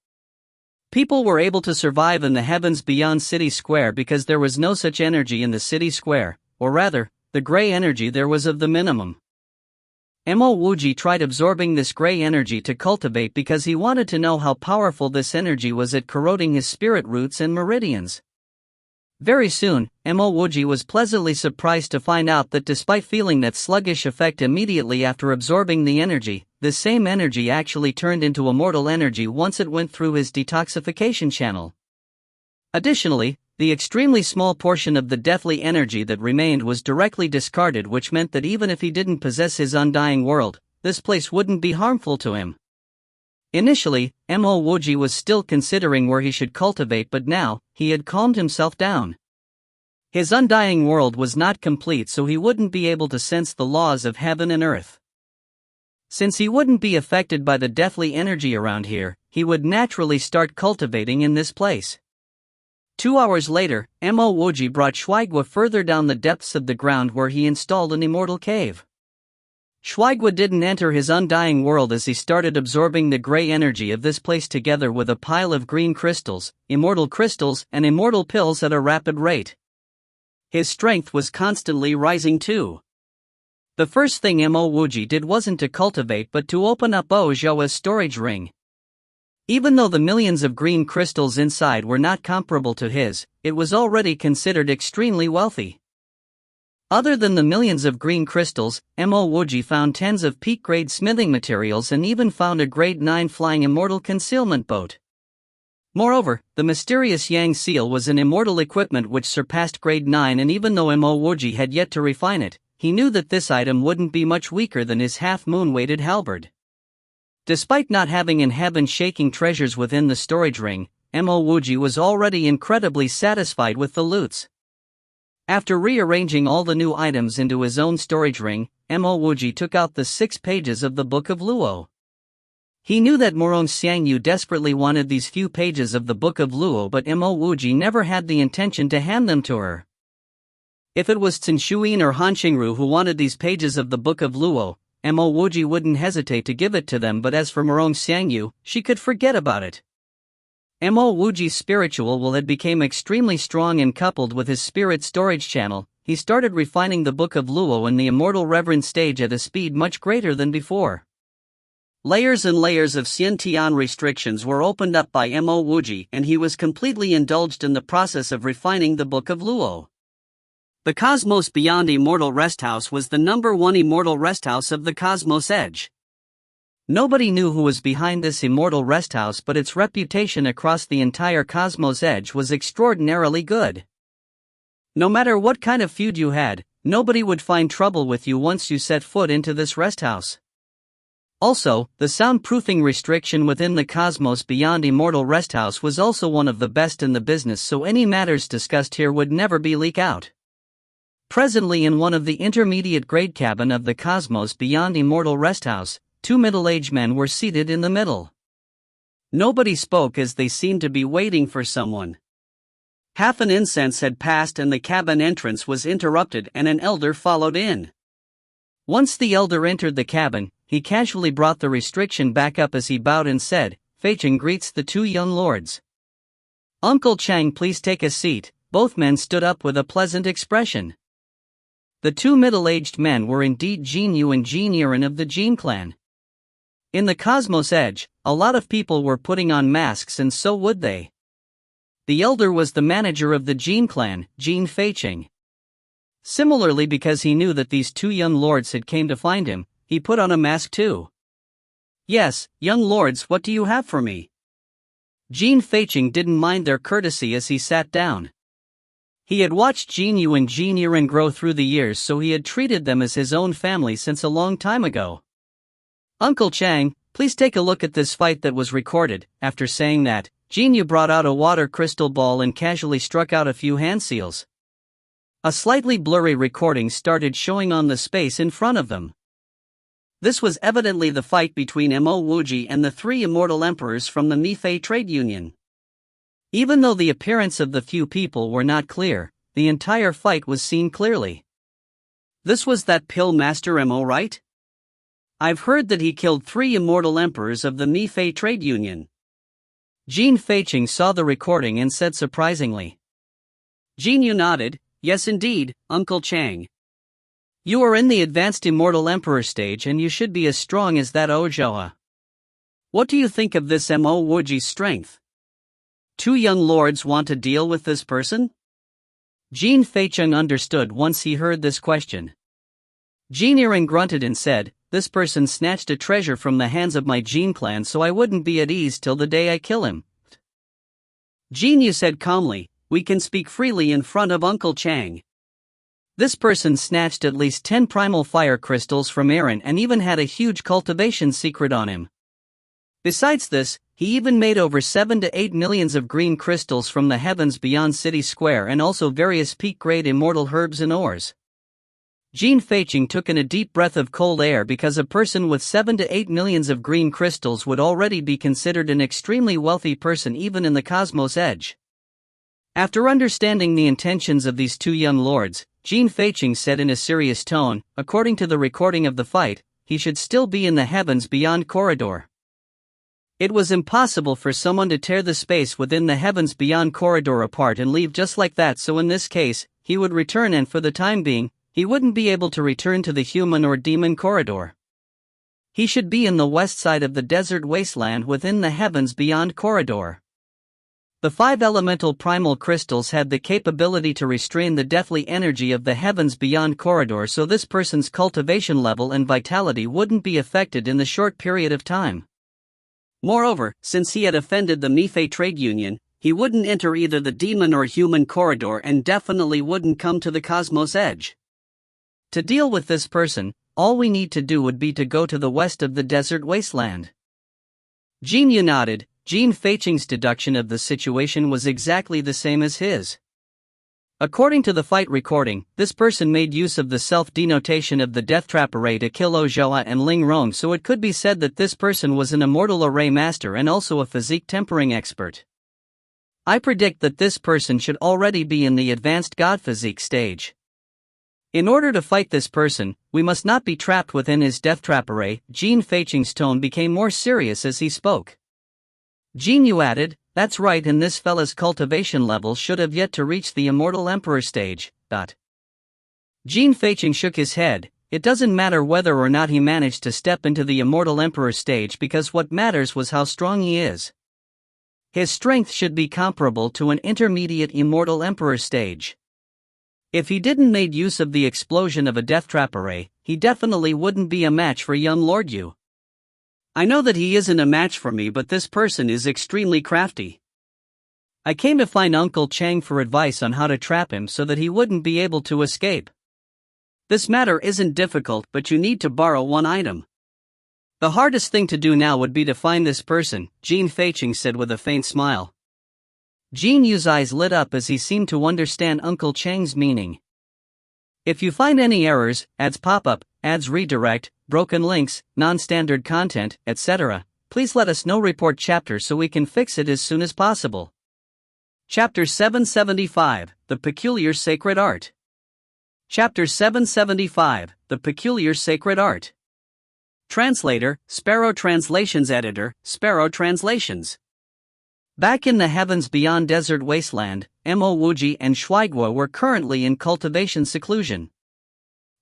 A: People were able to survive in the heavens beyond City Square because there was no such energy in the City Square, or rather, the gray energy there was of the minimum. Mo Wuji tried absorbing this gray energy to cultivate because he wanted to know how powerful this energy was at corroding his spirit roots and meridians. Very soon, Mo Wuji was pleasantly surprised to find out that despite feeling that sluggish effect immediately after absorbing the energy, this same energy actually turned into immortal energy once it went through his detoxification channel. Additionally, the extremely small portion of the deathly energy that remained was directly discarded, which meant that even if he didn't possess his undying world, this place wouldn't be harmful to him. Initially, Mo Wuji was still considering where he should cultivate, but now, he had calmed himself down. His undying world was not complete, so he wouldn't be able to sense the laws of heaven and earth. Since he wouldn't be affected by the deathly energy around here, he would naturally start cultivating in this place. 2 hours later, Mo Wuji brought Shuaiguo further down the depths of the ground where he installed an immortal cave. Shuaiguo didn't enter his undying world as he started absorbing the gray energy of this place together with a pile of green crystals, immortal crystals, and immortal pills at a rapid rate. His strength was constantly rising too. The first thing Mo Wuji did wasn't to cultivate but to open up Bo Zhou's storage ring. Even though the millions of green crystals inside were not comparable to his, it was already considered extremely wealthy. Other than the millions of green crystals, Mo Wuji found tens of peak-grade smithing materials and even found a grade 9 flying immortal concealment boat. Moreover, the mysterious Yang seal was an immortal equipment which surpassed grade 9, and even though Mo Wuji had yet to refine it, he knew that this item wouldn't be much weaker than his half-moon-weighted halberd. Despite not having in heaven-shaking treasures within the storage ring, Mo Wuji was already incredibly satisfied with the loots. After rearranging all the new items into his own storage ring, Mo Wuji took out the 6 pages of the Book of Luo. He knew that Morong Xiangyu desperately wanted these few pages of the Book of Luo, but Mo Wuji never had the intention to hand them to her. If it was Cin Shuyin or Han Qingru who wanted these pages of the Book of Luo, Mo Wuji wouldn't hesitate to give it to them, but as for Morong Xiangyu, she could forget about it. Mo Wuji's spiritual will had become extremely strong, and coupled with his spirit storage channel, he started refining the Book of Luo in the immortal reverend stage at a speed much greater than before. Layers and layers of Xiantian restrictions were opened up by Mo Wuji, and he was completely indulged in the process of refining the Book of Luo. The Cosmos Beyond Immortal Resthouse was the #1 immortal resthouse of the Cosmos Edge. Nobody knew who was behind this immortal resthouse, but its reputation across the entire Cosmos Edge was extraordinarily good. No matter what kind of feud you had, nobody would find trouble with you once you set foot into this resthouse. Also, the soundproofing restriction within the Cosmos Beyond Immortal Resthouse was also one of the best in the business, so any matters discussed here would never be leaked out. Presently in one of the intermediate grade cabin of the Cosmos Beyond Immortal Resthouse, 2 middle-aged men were seated in the middle. Nobody spoke as they seemed to be waiting for someone. Half an incense had passed and the cabin entrance was interrupted, and an elder followed in. Once the elder entered the cabin, he casually brought the restriction back up as he bowed and said, "Feicheng greets the 2 young lords." "Uncle Chang, please take a seat." Both men stood up with a pleasant expression. The 2 middle-aged men were indeed Jin Yu and Jin Yiren of the Jin clan. In the Cosmos Edge, a lot of people were putting on masks, and so would they. The elder was the manager of the Jin clan, Jin Feicheng. Similarly, because he knew that these 2 young lords had came to find him, he put on a mask too. "Yes, young lords, what do you have for me?" Jin Feiqing didn't mind their courtesy as he sat down. He had watched Jin Yu and Jin Yiren grow through the years, so he had treated them as his own family since a long time ago. "Uncle Chang, please take a look at this fight that was recorded." After saying that, Jin Yu brought out a water crystal ball and casually struck out a few hand seals. A slightly blurry recording started showing on the space in front of them. This was evidently the fight between Mo Wuji and the three immortal emperors from the Mifei trade union. Even though the appearance of the few people were not clear, the entire fight was seen clearly. This was that pill master Mo, right? I've heard that he killed 3 immortal emperors of the Mifei trade union. Jin Feiqing saw the recording and said surprisingly. Jin Yu nodded. "Yes indeed, Uncle Chang. You are in the advanced immortal emperor stage and you should be as strong as that Ozhua. What do you think of this Mo Wuji's strength? 2 young lords want to deal with this person?" Jin Feiqing understood once he heard this question. Jin Yiren grunted and said, "This person snatched a treasure from the hands of my Jin clan, so I wouldn't be at ease till the day I kill him." Jin Yu said calmly, "We can speak freely in front of Uncle Chang. This person snatched at least 10 primal fire crystals from Aaron and even had a huge cultivation secret on him. Besides this, he even made over 7 to 8 millions of green crystals from the heavens beyond City Square and also various peak-grade immortal herbs and ores." Jin Feiqing took in a deep breath of cold air because a person with 7 to 8 millions of green crystals would already be considered an extremely wealthy person even in the Cosmos Edge. After understanding the intentions of these 2 young lords, Jin Feiqing said in a serious tone, according to the recording of the fight, he should still be in the heavens beyond corridor. It was impossible for someone to tear the space within the heavens beyond corridor apart and leave just like that, so in this case, he would return, and for the time being, he wouldn't be able to return to the human or demon corridor. He should be in the west side of the desert wasteland within the heavens beyond corridor. The 5 elemental primal crystals had the capability to restrain the deathly energy of the heavens beyond corridor, so this person's cultivation level and vitality wouldn't be affected in the short period of time. Moreover, since he had offended the Mifei trade union, he wouldn't enter either the demon or human corridor and definitely wouldn't come to the Cosmos Edge. To deal with this person, all we need to do would be to go to the west of the desert wasteland. Jin Yu nodded. Jin Feiqing's deduction of the situation was exactly the same as his. According to the fight recording, this person made use of the self-denotation of the death trap array to kill Ozhua and Ling Rong, so it could be said that this person was an immortal array master and also a physique tempering expert. I predict that this person should already be in the advanced god physique stage. In order to fight this person, we must not be trapped within his death trap array. Jin Feiqing's tone became more serious as he spoke. Jin Yu added, "That's right, and this fella's cultivation level should have yet to reach the immortal emperor stage." Jin Feiqing shook his head. It doesn't matter whether or not he managed to step into the immortal emperor stage, because what matters was how strong he is. His strength should be comparable to an intermediate immortal emperor stage. If he didn't make use of the explosion of a death trap array, he definitely wouldn't be a match for young Lord Yu. I know that he isn't a match for me, but this person is extremely crafty. I came to find Uncle Chang for advice on how to trap him so that he wouldn't be able to escape. This matter isn't difficult, but you need to borrow 1 item. The hardest thing to do now would be to find this person, Jin Feiqing said with a faint smile. Jin Yu's eyes lit up as he seemed to understand Uncle Chang's meaning. If you find any errors, ads pop up, ads redirect, broken links, non-standard content, etc., please let us know. Report chapter so we can fix it as soon as possible. Chapter 775, The Peculiar Sacred Art. Chapter 775, The Peculiar Sacred Art. Translator, Sparrow Translations. Editor, Sparrow Translations. Back in the heavens beyond desert wasteland, Mo Wuji and Shuaiguo were currently in cultivation seclusion.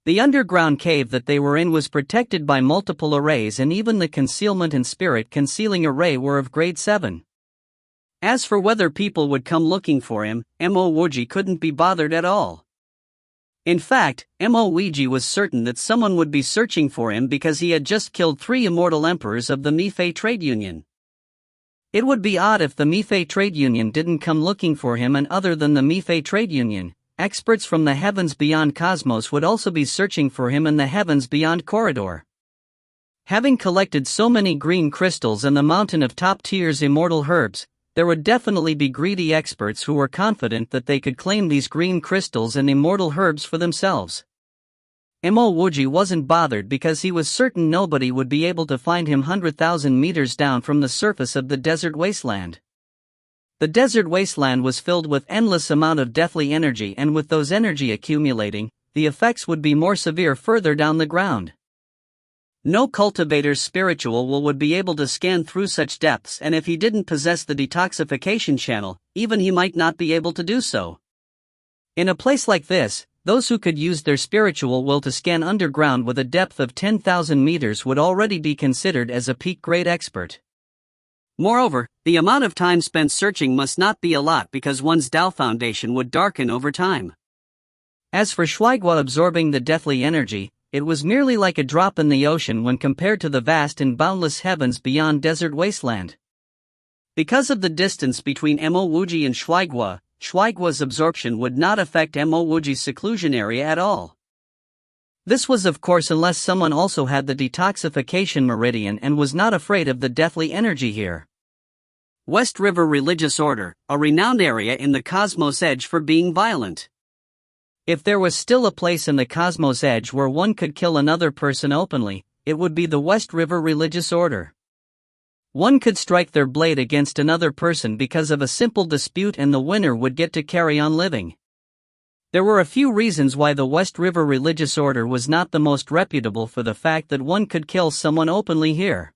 A: The underground cave that they were in was protected by multiple arrays, and even the concealment and spirit concealing array were of grade 7. As for whether people would come looking for him, Mo Wuji couldn't be bothered at all. In fact, Mo Wuji was certain that someone would be searching for him because he had just killed 3 immortal emperors of the Mifei trade union. It would be odd if the Mifei trade union didn't come looking for him, and other than the Mifei trade union, experts from the heavens beyond cosmos would also be searching for him in the heavens beyond corridor. Having collected so many green crystals and the mountain of top-tier's immortal herbs, there would definitely be greedy experts who were confident that they could claim these green crystals and immortal herbs for themselves. Mo Wuji wasn't bothered because he was certain nobody would be able to find him 100,000 meters down from the surface of the desert wasteland. The desert wasteland was filled with endless amount of deathly energy, and with those energy accumulating, the effects would be more severe further down the ground. No cultivator's spiritual will would be able to scan through such depths, and if he didn't possess the detoxification channel, even he might not be able to do so. In a place like this, those who could use their spiritual will to scan underground with a depth of 10,000 meters would already be considered as a peak-grade expert. Moreover, the amount of time spent searching must not be a lot because one's Tao foundation would darken over time. As for Shuaigua absorbing the deathly energy, it was merely like a drop in the ocean when compared to the vast and boundless heavens beyond desert wasteland. Because of the distance between Mo Wuji and Shuaigua's absorption would not affect Mo Wuji's seclusion area at all. This was of course unless someone also had the detoxification meridian and was not afraid of the deathly energy here. West River Religious Order, a renowned area in the Cosmos Edge for being violent. If there was still a place in the Cosmos Edge where one could kill another person openly, it would be the West River Religious Order. One could strike their blade against another person because of a simple dispute, and the winner would get to carry on living. There were a few reasons why the West River Religious Order was not the most reputable for the fact that one could kill someone openly here.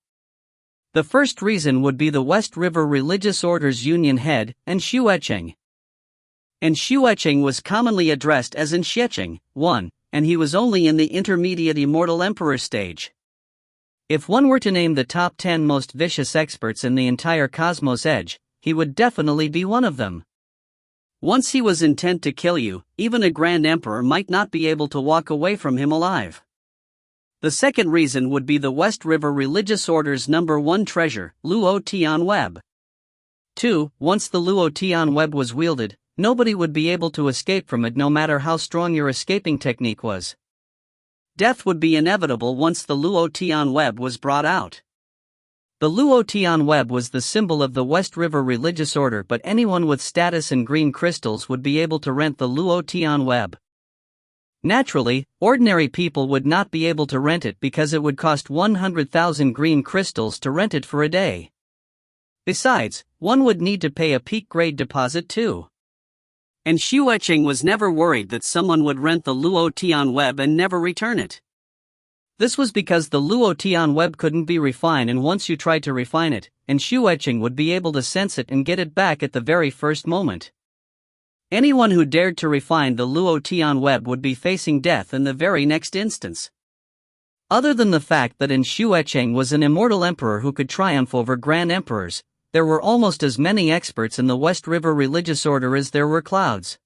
A: The first reason would be the West River Religious Order's union head, Enshuecheng. Enshuecheng was commonly addressed as Enshuecheng, 1, and he was only in the intermediate immortal emperor stage. If one were to name the top 10 most vicious experts in the entire Cosmos Edge, he would definitely be one of them. Once he was intent to kill you, even a grand emperor might not be able to walk away from him alive. The second reason would be the West River Religious Order's number 1 treasure, Luo Tian Web. 2. Once the Luo Tian Web was wielded, nobody would be able to escape from it no matter how strong your escaping technique was. Death would be inevitable once the Luo Tian Web was brought out. The Luo Tian Web was the symbol of the West River Religious Order, but anyone with status and green crystals would be able to rent the Luo Tian Web. Naturally, ordinary people would not be able to rent it because it would cost 100,000 green crystals to rent it for a day. Besides, one would need to pay a peak-grade deposit too. And Enshuecheng was never worried that someone would rent the Luo Tian Web and never return it. This was because the Luo Tian Web couldn't be refined, and once you tried to refine it, Enshuecheng would be able to sense it and get it back at the very first moment. Anyone who dared to refine the Luo Tian Web would be facing death in the very next instance. Other than the fact that Enshuecheng was an immortal emperor who could triumph over grand emperors, there were almost as many experts in the West River Religious Order as there were clouds.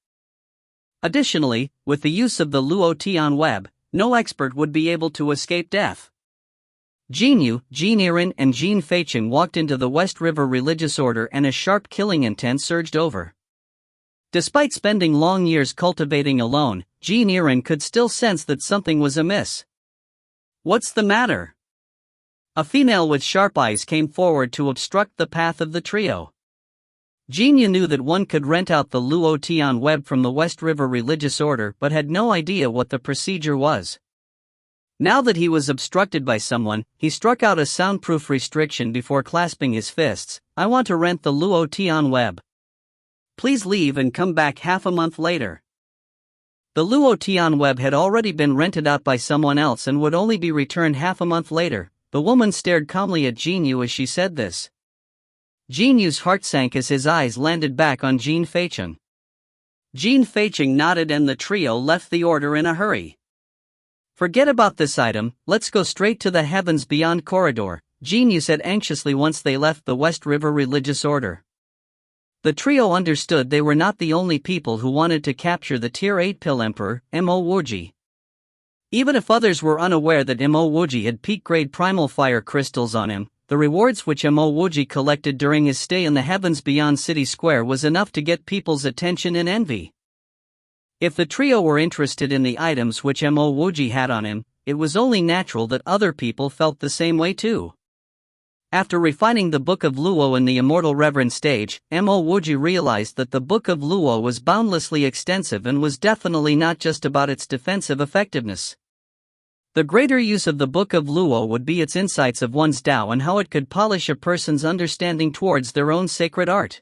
A: Additionally, with the use of the Luo Tian Web, no expert would be able to escape death. Jinyu, Jin Irin, and Jin Feicheng walked into the West River Religious Order, and a sharp killing intent surged over. Despite spending long years cultivating alone, Jin Irin could still sense that something was amiss. "What's the matter?" A female with sharp eyes came forward to obstruct the path of the trio. Jinyu knew that one could rent out the Luo Tian Web from the West River Religious Order, but had no idea what the procedure was. Now that he was obstructed by someone, he struck out a soundproof restriction before clasping his fists. "I want to rent the Luo Tian Web. Please leave and come back half a month later." The Luo Tian Web had already been rented out by someone else and would only be returned half a month later. The woman stared calmly at Jinyu as she said this. Jinyu's heart sank as his eyes landed back on Jin Feicheng. Jin Feicheng nodded and the trio left the order in a hurry. "Forget about this item, let's go straight to the heavens beyond corridor," Jinyu said anxiously once they left the West River Religious Order. The trio understood they were not the only people who wanted to capture the Tier 8 Pill Emperor, Mo Wuji. Even if others were unaware that Mo Wuji had peak-grade primal fire crystals on him, the rewards which Mo Wuji collected during his stay in the heavens beyond City Square was enough to get people's attention and envy. If the trio were interested in the items which Mo Wuji had on him, it was only natural that other people felt the same way too. After refining the Book of Luo in the Immortal Reverend stage, Mo Wuji realized that the Book of Luo was boundlessly extensive and was definitely not just about its defensive effectiveness. The greater use of the Book of Luo would be its insights of one's Tao and how it could polish a person's understanding towards their own sacred art.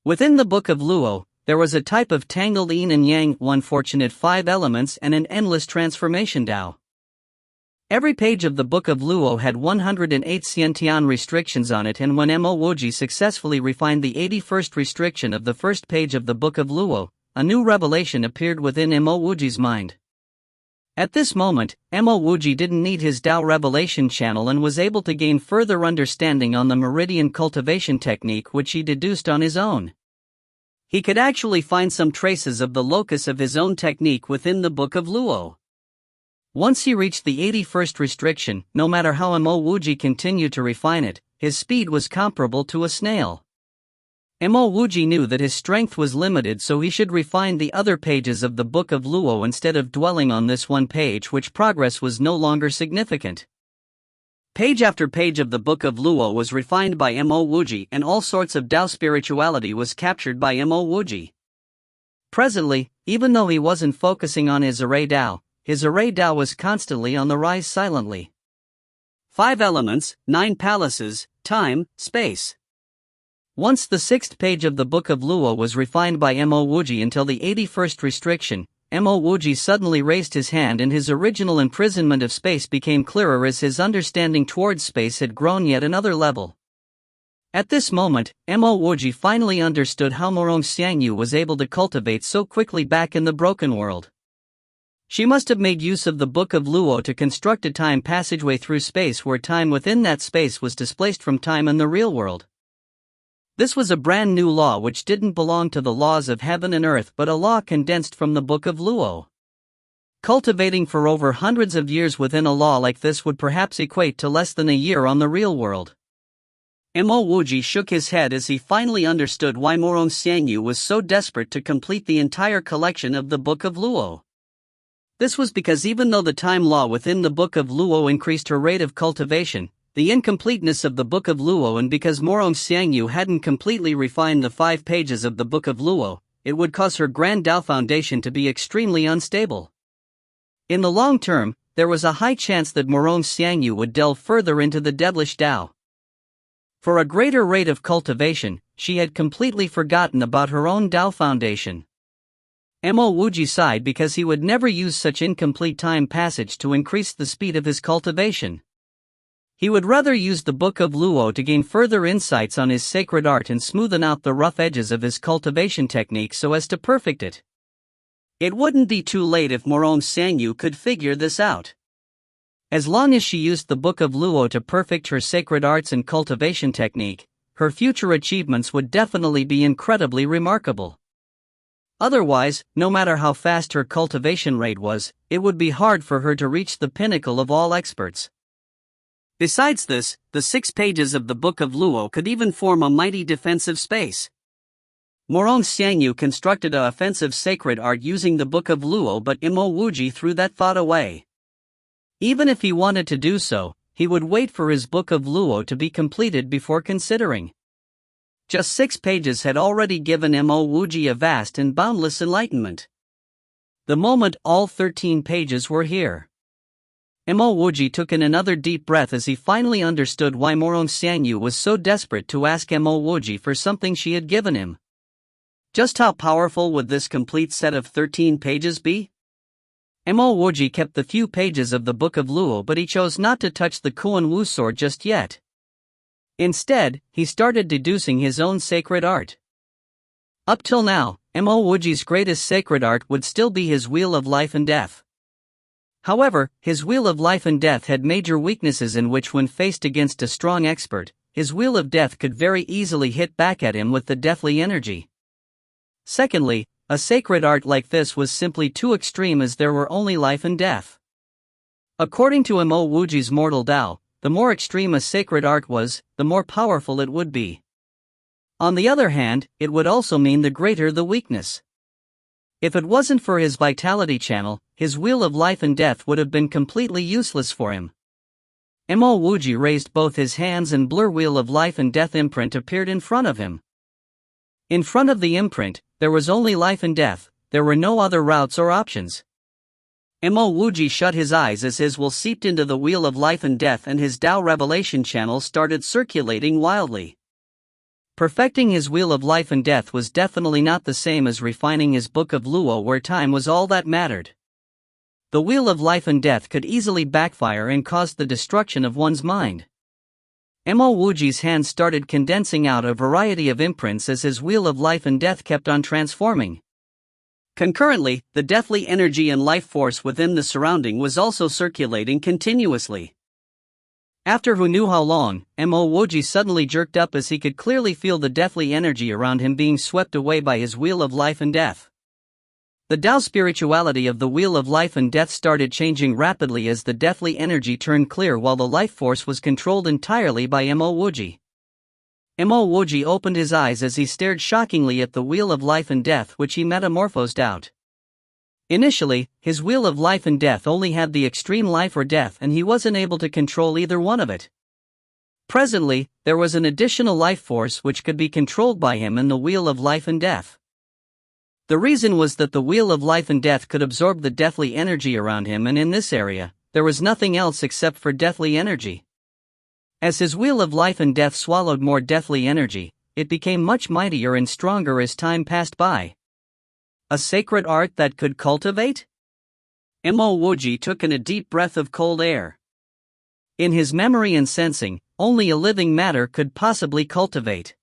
A: Within the Book of Luo, there was a type of tangled yin and yang, one fortunate 5 elements and an endless transformation Tao. Every page of the Book of Luo had 108 Xiantian restrictions on it, and when Mo Wuji successfully refined the 81st restriction of the first page of the Book of Luo, a new revelation appeared within Mo Wuji's mind. At this moment, Mo Wuji didn't need his Tao revelation channel and was able to gain further understanding on the meridian cultivation technique which he deduced on his own. He could actually find some traces of the locus of his own technique within the Book of Luo. Once he reached the 81st restriction, no matter how Mo Wuji continued to refine it, his speed was comparable to a snail. Mo Wuji knew that his strength was limited, so he should refine the other pages of the Book of Luo instead of dwelling on this one page, which progress was no longer significant. Page after page of the Book of Luo was refined by Mo Wuji, and all sorts of Tao spirituality was captured by Mo Wuji. Presently, even though he wasn't focusing on his array Tao, his array Tao was constantly on the rise silently. 5 elements, 9 palaces, time, space. Once the 6th page of the Book of Luo was refined by Mo Wuji until the 81st restriction, Mo Wuji suddenly raised his hand and his original imprisonment of space became clearer as his understanding towards space had grown yet another level. At this moment, Mo Wuji finally understood how Morong Xiangyu was able to cultivate so quickly back in the broken world. She must have made use of the Book of Luo to construct a time passageway through space where time within that space was displaced from time in the real world. This was a brand new law which didn't belong to the laws of heaven and earth but a law condensed from the Book of Luo. Cultivating for over hundreds of years within a law like this would perhaps equate to less than a year on the real world. Mo Wuji shook his head as he finally understood why Morong Xiangyu was so desperate to complete the entire collection of the Book of Luo. This was because even though the time law within the Book of Luo increased her rate of cultivation, the incompleteness of the Book of Luo, and because Morong Xiangyu hadn't completely refined the 5 pages of the Book of Luo, it would cause her Grand Tao foundation to be extremely unstable. In the long term, there was a high chance that Morong Xiangyu would delve further into the devilish Tao. For a greater rate of cultivation, she had completely forgotten about her own Tao foundation. Mo Wuji sighed because he would never use such incomplete time passage to increase the speed of his cultivation. He would rather use the Book of Luo to gain further insights on his sacred art and smoothen out the rough edges of his cultivation technique so as to perfect it. It wouldn't be too late if Morong Xiangyu could figure this out. As long as she used the Book of Luo to perfect her sacred arts and cultivation technique, her future achievements would definitely be incredibly remarkable. Otherwise, no matter how fast her cultivation rate was, it would be hard for her to reach the pinnacle of all experts. Besides this, the 6 pages of the Book of Luo could even form a mighty defensive space. Morong Xiangyu constructed a offensive sacred art using the Book of Luo, but Mo Wuji threw that thought away. Even if he wanted to do so, he would wait for his Book of Luo to be completed before considering. Just 6 pages had already given Mo Wuji a vast and boundless enlightenment. The moment all 13 pages were here, Mo Wuji took in another deep breath as he finally understood why Morong Xiangyu was so desperate to ask Mo Wuji for something she had given him. Just how powerful would this complete set of 13 pages be? Mo Wuji kept the few pages of the Book of Luo, but he chose not to touch the Kuan Wu sword just yet. Instead, he started deducing his own sacred art. Up till now, Mo Wuji's greatest sacred art would still be his Wheel of Life and Death. However, his Wheel of Life and Death had major weaknesses in which, when faced against a strong expert, his wheel of death could very easily hit back at him with the deathly energy. Secondly, a sacred art like this was simply too extreme as there were only life and death. According to Mo Wuji's Mortal Tao, the more extreme a sacred art was, the more powerful it would be. On the other hand, it would also mean the greater the weakness. If it wasn't for his vitality channel, his wheel of life and death would have been completely useless for him. Mo Wuji raised both his hands and blur wheel of life and death imprint appeared in front of him. In front of the imprint, there was only life and death, there were no other routes or options. Mo Wuji shut his eyes as his will seeped into the wheel of life and death and his Tao revelation channel started circulating wildly. Perfecting his wheel of life and death was definitely not the same as refining his book of Luo, where time was all that mattered. The wheel of life and death could easily backfire and cause the destruction of one's mind. Mo Wuji's hands started condensing out a variety of imprints as his wheel of life and death kept on transforming. Concurrently, the deathly energy and life force within the surrounding was also circulating continuously. After who knew how long, Mo Wuji suddenly jerked up as he could clearly feel the deathly energy around him being swept away by his wheel of life and death. The Tao spirituality of the wheel of life and death started changing rapidly as the deathly energy turned clear while the life force was controlled entirely by Mo Wuji. Mo Wuji opened his eyes as he stared shockingly at the wheel of life and death which he metamorphosed out. Initially, his wheel of life and death only had the extreme life or death and he wasn't able to control either one of it. Presently, there was an additional life force which could be controlled by him in the wheel of life and death. The reason was that the wheel of life and death could absorb the deathly energy around him, and in this area, there was nothing else except for deathly energy. As his wheel of life and death swallowed more deathly energy, it became much mightier and stronger as time passed by. A sacred art that could cultivate? Mo Wuji took in a deep breath of cold air. In his memory and sensing, only a living matter could possibly cultivate.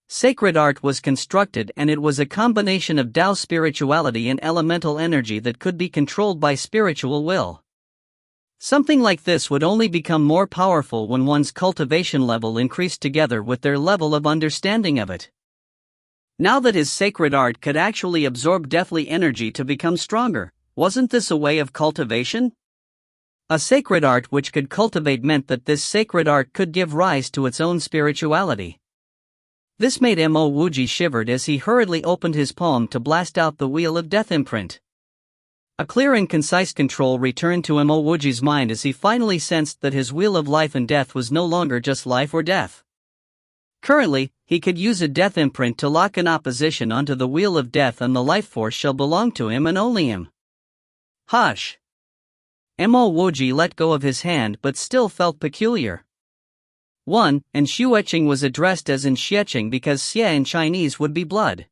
A: Sacred art was constructed and it was a combination of Tao spirituality and elemental energy that could be controlled by spiritual will. Something like this would only become more powerful when one's cultivation level increased together with their level of understanding of it. Now that his sacred art could actually absorb deathly energy to become stronger, wasn't this a way of cultivation? A sacred art which could cultivate meant that this sacred art could give rise to its own spirituality. This made Mo Wuji shivered as he hurriedly opened his palm to blast out the wheel of death imprint. A clear and concise control returned to Mo Wuji's mind as he finally sensed that his wheel of life and death was no longer just life or death. Currently, he could use a death imprint to lock an opposition onto the wheel of death and the life force shall belong to him and only him. Hush! Mo Wuji let go of his hand but still felt peculiar. 1. And Xueqing was addressed as in Xieching because Xie in Chinese would be blood.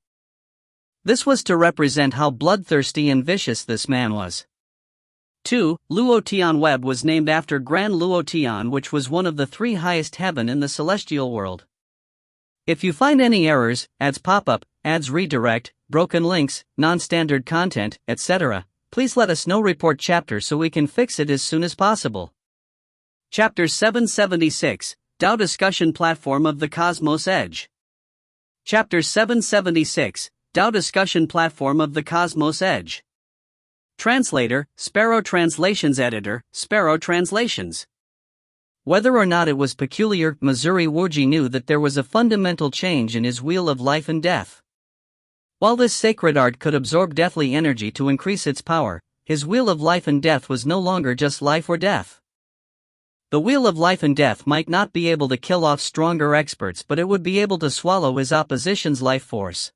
A: This was to represent how bloodthirsty and vicious this man was. 2. Luo Tian Web was named after Grand Luo Tian, which was one of the 3 highest heaven in the celestial world. If you find any errors, ads pop-up, ads redirect, broken links, non-standard content, etc., please let us know. Report chapter so we can fix it as soon as possible. Chapter 776, Tao Discussion Platform of the Cosmos Edge. Chapter 776, Tao Discussion Platform of the Cosmos Edge. Translator, Sparrow Translations. Editor, Sparrow Translations. Whether or not it was peculiar, Missouri Wuji knew that there was a fundamental change in his wheel of life and death. While this sacred art could absorb deathly energy to increase its power, his wheel of life and death was no longer just life or death. The wheel of life and death might not be able to kill off stronger experts, but it would be able to swallow his opposition's life force.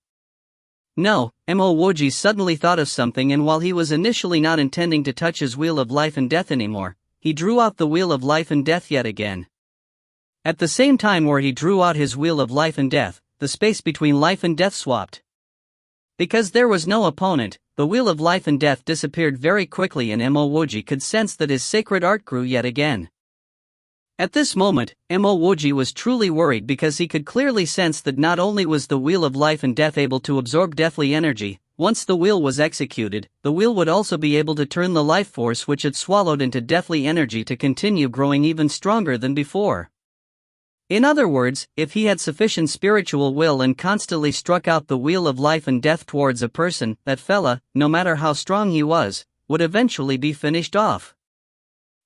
A: No, Mo Wuji suddenly thought of something, and while he was initially not intending to touch his wheel of life and death anymore, he drew out the wheel of life and death yet again. At the same time where he drew out his wheel of life and death, the space between life and death swapped. Because there was no opponent, the wheel of life and death disappeared very quickly, and Mo Wuji could sense that his sacred art grew yet again. At this moment, Mo Wuji was truly worried because he could clearly sense that not only was the wheel of life and death able to absorb deathly energy, once the wheel was executed, the wheel would also be able to turn the life force which it swallowed into deathly energy to continue growing even stronger than before. In other words, if he had sufficient spiritual will and constantly struck out the wheel of life and death towards a person, that fella, no matter how strong he was, would eventually be finished off.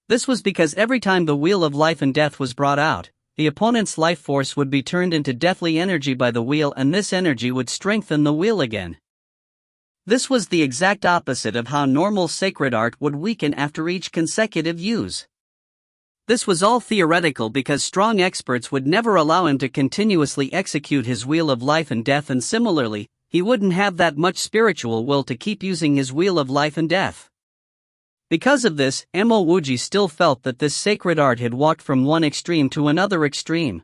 A: This was because every time the wheel of life and death was brought out, the opponent's life force would be turned into deathly energy by the wheel, and this energy would strengthen the wheel again. This was the exact opposite of how normal sacred art would weaken after each consecutive use. This was all theoretical because strong experts would never allow him to continuously execute his wheel of life and death, and similarly, he wouldn't have that much spiritual will to keep using his wheel of life and death. Because of this, Mo Wuji still felt that this sacred art had walked from one extreme to another extreme.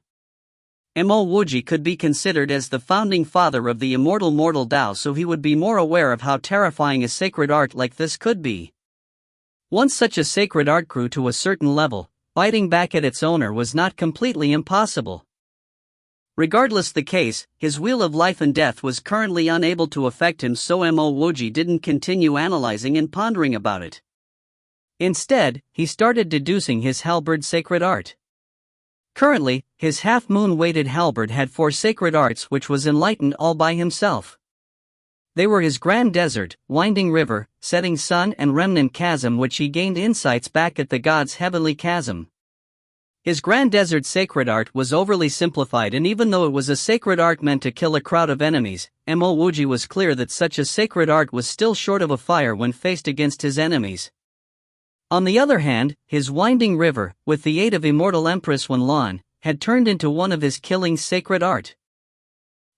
A: Mo Wuji could be considered as the founding father of the immortal mortal Tao, so he would be more aware of how terrifying a sacred art like this could be. Once such a sacred art grew to a certain level, fighting back at its owner was not completely impossible. Regardless the case, his wheel of life and death was currently unable to affect him, so Mo Wuji didn't continue analyzing and pondering about it. Instead, he started deducing his halberd sacred art. Currently, his half-moon-weighted halberd had 4 sacred arts which was enlightened all by himself. They were his Grand Desert, Winding River, Setting Sun and Remnant Chasm, which he gained insights back at the God's Heavenly Chasm. His Grand Desert sacred art was overly simplified, and even though it was a sacred art meant to kill a crowd of enemies, Mo Wuji was clear that such a sacred art was still short of a fire when faced against his enemies. On the other hand, his Winding River, with the aid of Immortal Empress Wanlan, had turned into one of his killing sacred art.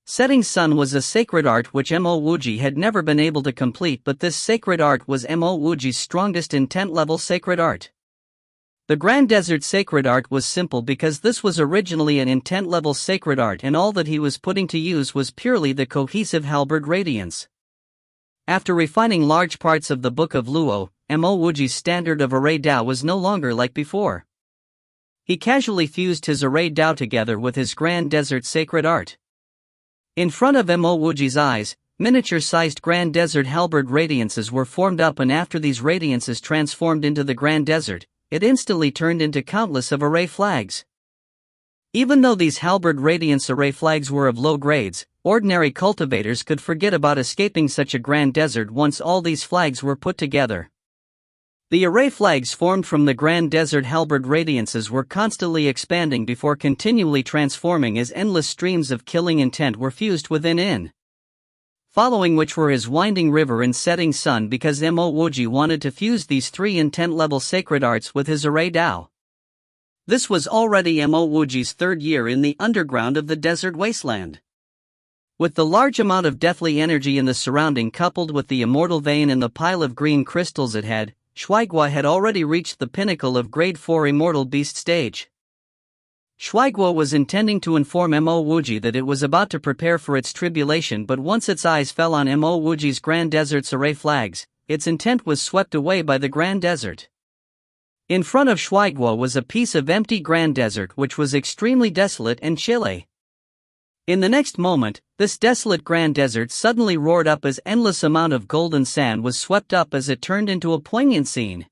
A: Setting Sun was a sacred art which Mo Wuji had never been able to complete, but this sacred art was Mo Wuji's strongest intent-level sacred art. The Grand Desert sacred art was simple because this was originally an intent-level sacred art, and all that he was putting to use was purely the cohesive halberd radiance. After refining large parts of the Book of Luo, Mo Wuji's standard of array Dao was no longer like before. He casually fused his array Dao together with his Grand Desert sacred art. In front of Mo Wuji's eyes, miniature-sized Grand Desert halberd radiances were formed up, and after these radiances transformed into the Grand Desert, it instantly turned into countless of array flags. Even though these halberd radiance array flags were of low grades, ordinary cultivators could forget about escaping such a Grand Desert once all these flags were put together. The array flags formed from the Grand Desert halberd radiances were constantly expanding before continually transforming as endless streams of killing intent were fused within. Following which were his Winding River and Setting Sun, because Mo Wuji wanted to fuse these 3 intent-level sacred arts with his array Dao. This was already Mo Wuji's 3rd year in the underground of the desert wasteland. With the large amount of deathly energy in the surrounding coupled with the immortal vein and the pile of green crystals it had, Shuaiguo had already reached the pinnacle of Grade 4 Immortal Beast stage. Shuaiguo was intending to inform Mo Wuji that it was about to prepare for its tribulation, but once its eyes fell on Mo Wuji's Grand Desert's array flags, its intent was swept away by the Grand Desert. In front of Shuaiguo was a piece of empty Grand Desert which was extremely desolate and chilly. In the next moment, this desolate Grand Desert suddenly roared up as endless amount of golden sand was swept up as it turned into a poignant scene.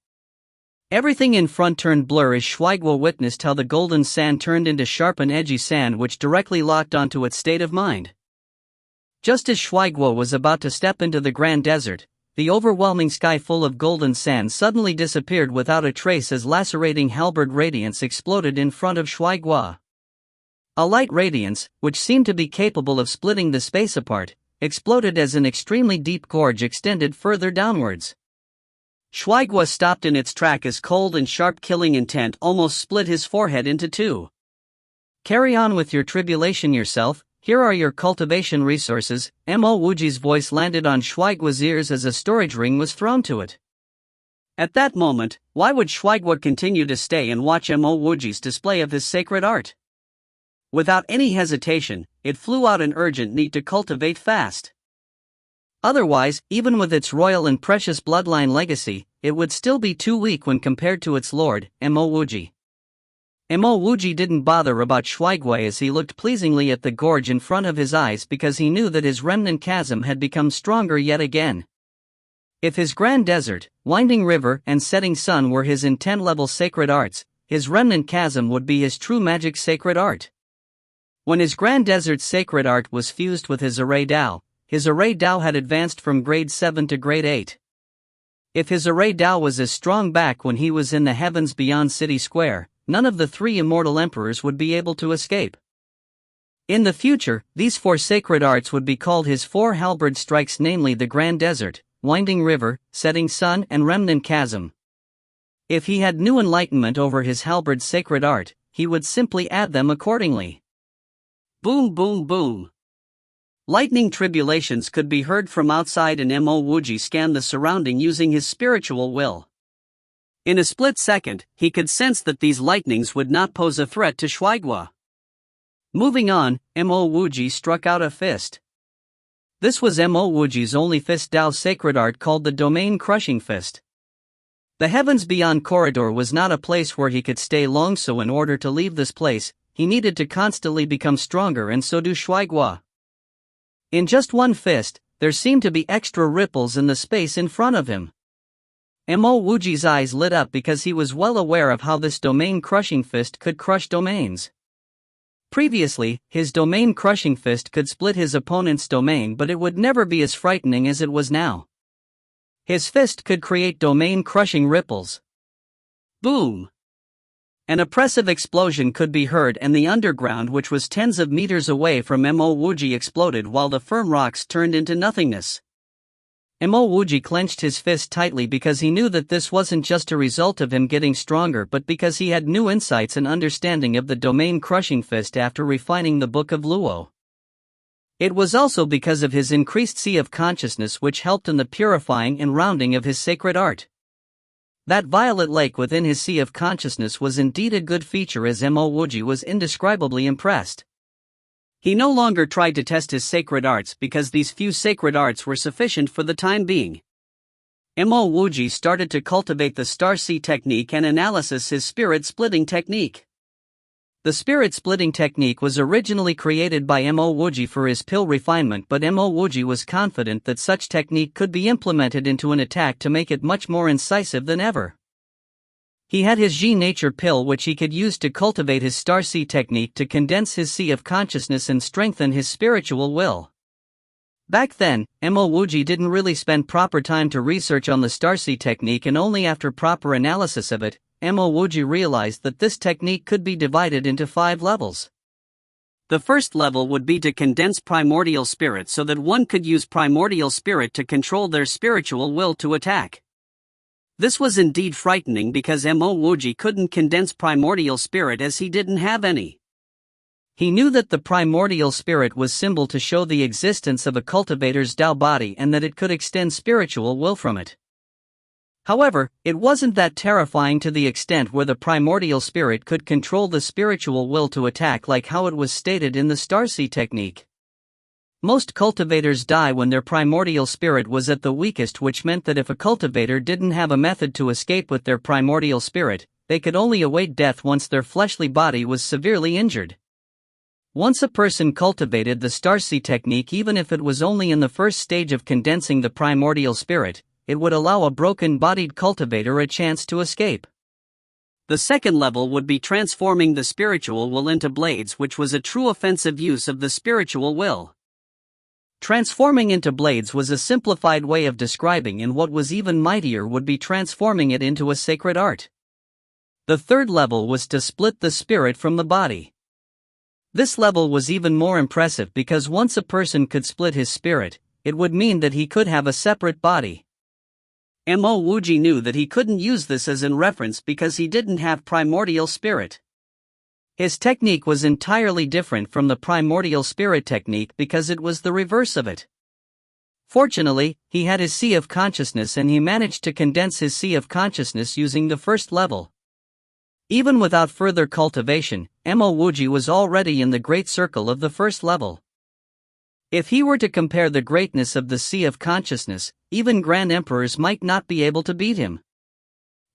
A: Everything in front turned blur as Shuaiguo witnessed how the golden sand turned into sharp and edgy sand which directly locked onto its state of mind. Just as Shuaiguo was about to step into the Grand Desert, the overwhelming sky full of golden sand suddenly disappeared without a trace as lacerating halberd radiance exploded in front of Shuaiguo. A light radiance, which seemed to be capable of splitting the space apart, exploded as an extremely deep gorge extended further downwards. Shuaiguo stopped in its track as cold and sharp killing intent almost split his forehead into 2. Carry on with your tribulation yourself, here are your cultivation resources. Mo Wuji's voice landed on Shuaiguo's ears as a storage ring was thrown to it. At that moment, why would Shuaiguo continue to stay and watch Mo Wuji's display of his sacred art? Without any hesitation, it flew out an urgent need to cultivate fast. Otherwise, even with its royal and precious bloodline legacy, it would still be too weak when compared to its lord, Mo Wuji. Mo Wuji didn't bother about Shuaiguo as he looked pleasingly at the gorge in front of his eyes because he knew that his remnant chasm had become stronger yet again. If his Grand Desert, Winding River and Setting Sun were his intent-level sacred arts, his remnant chasm would be his true magic sacred art. When his Grand Desert's sacred art was fused with his Array Dao, his Array Dao had advanced from grade 7 to grade 8. If his Array Dao was as strong back when he was in the heavens beyond City Square, none of the 3 immortal emperors would be able to escape. In the future, these 4 sacred arts would be called his 4 halberd strikes, namely the Grand Desert, Winding River, Setting Sun, and Remnant Chasm. If he had new enlightenment over his halberd sacred art, he would simply add them accordingly. Boom boom boom. Lightning tribulations could be heard from outside, and Mo Wuji scanned the surrounding using his spiritual will. In a split second, he could sense that these lightnings would not pose a threat to Shuaigua. Moving on, Mo Wuji struck out a fist. This was Mo Wuji's only fist Dao sacred art, called the Domain Crushing Fist. The Heavens Beyond corridor was not a place where he could stay long, so in order to leave this place, he needed to constantly become stronger, and so do Shuaigua. In just one fist, there seemed to be extra ripples in the space in front of him. Mo Wuji's eyes lit up because he was well aware of how this Domain Crushing Fist could crush domains. Previously, his Domain Crushing Fist could split his opponent's domain, but it would never be as frightening as it was now. His fist could create domain-crushing ripples. Boom! An oppressive explosion could be heard, and the underground, which was tens of meters away from Mo Wuji, exploded while the firm rocks turned into nothingness. Mo Wuji clenched his fist tightly because he knew that this wasn't just a result of him getting stronger, but because he had new insights and understanding of the Domain-Crushing Fist after refining the Book of Luo. It was also because of his increased sea of consciousness, which helped in the purifying and rounding of his sacred art. That violet lake within his sea of consciousness was indeed a good feature, as Mo Wuji was indescribably impressed. He no longer tried to test his sacred arts because these few sacred arts were sufficient for the time being. Mo Wuji started to cultivate the Starseed technique and analysis his spirit-splitting technique. The spirit-splitting technique was originally created by Mo Wuji for his pill refinement, but Mo Wuji was confident that such technique could be implemented into an attack to make it much more incisive than ever. He had his G-Nature pill, which he could use to cultivate his Starseed technique to condense his sea of consciousness and strengthen his spiritual will. Back then, Mo Wuji didn't really spend proper time to research on the Starseed technique, and only after proper analysis of it, Mo Wuji realized that this technique could be divided into 5 levels. The first level would be to condense primordial spirit so that one could use primordial spirit to control their spiritual will to attack. This was indeed frightening because Mo Wuji couldn't condense primordial spirit as he didn't have any. He knew that the primordial spirit was symbol to show the existence of a cultivator's Dao body and that it could extend spiritual will from it. However, it wasn't that terrifying to the extent where the primordial spirit could control the spiritual will to attack, like how it was stated in the Starseed technique. Most cultivators die when their primordial spirit was at the weakest, which meant that if a cultivator didn't have a method to escape with their primordial spirit, they could only await death once their fleshly body was severely injured. Once a person cultivated the Starseed technique, even if it was only in the first stage of condensing the primordial spirit, it would allow a broken-bodied cultivator a chance to escape. The second level would be transforming the spiritual will into blades, which was a true offensive use of the spiritual will. Transforming into blades was a simplified way of describing, and what was even mightier would be transforming it into a sacred art. The third level was to split the spirit from the body. This level was even more impressive because once a person could split his spirit, it would mean that he could have a separate body. Mo Wuji knew that he couldn't use this as in reference because he didn't have primordial spirit. His technique was entirely different from the primordial spirit technique because it was the reverse of it. Fortunately, he had his sea of consciousness, and he managed to condense his sea of consciousness using the first level. Even without further cultivation, Mo Wuji was already in the great circle of the first level. If he were to compare the greatness of the sea of consciousness, even grand emperors might not be able to beat him.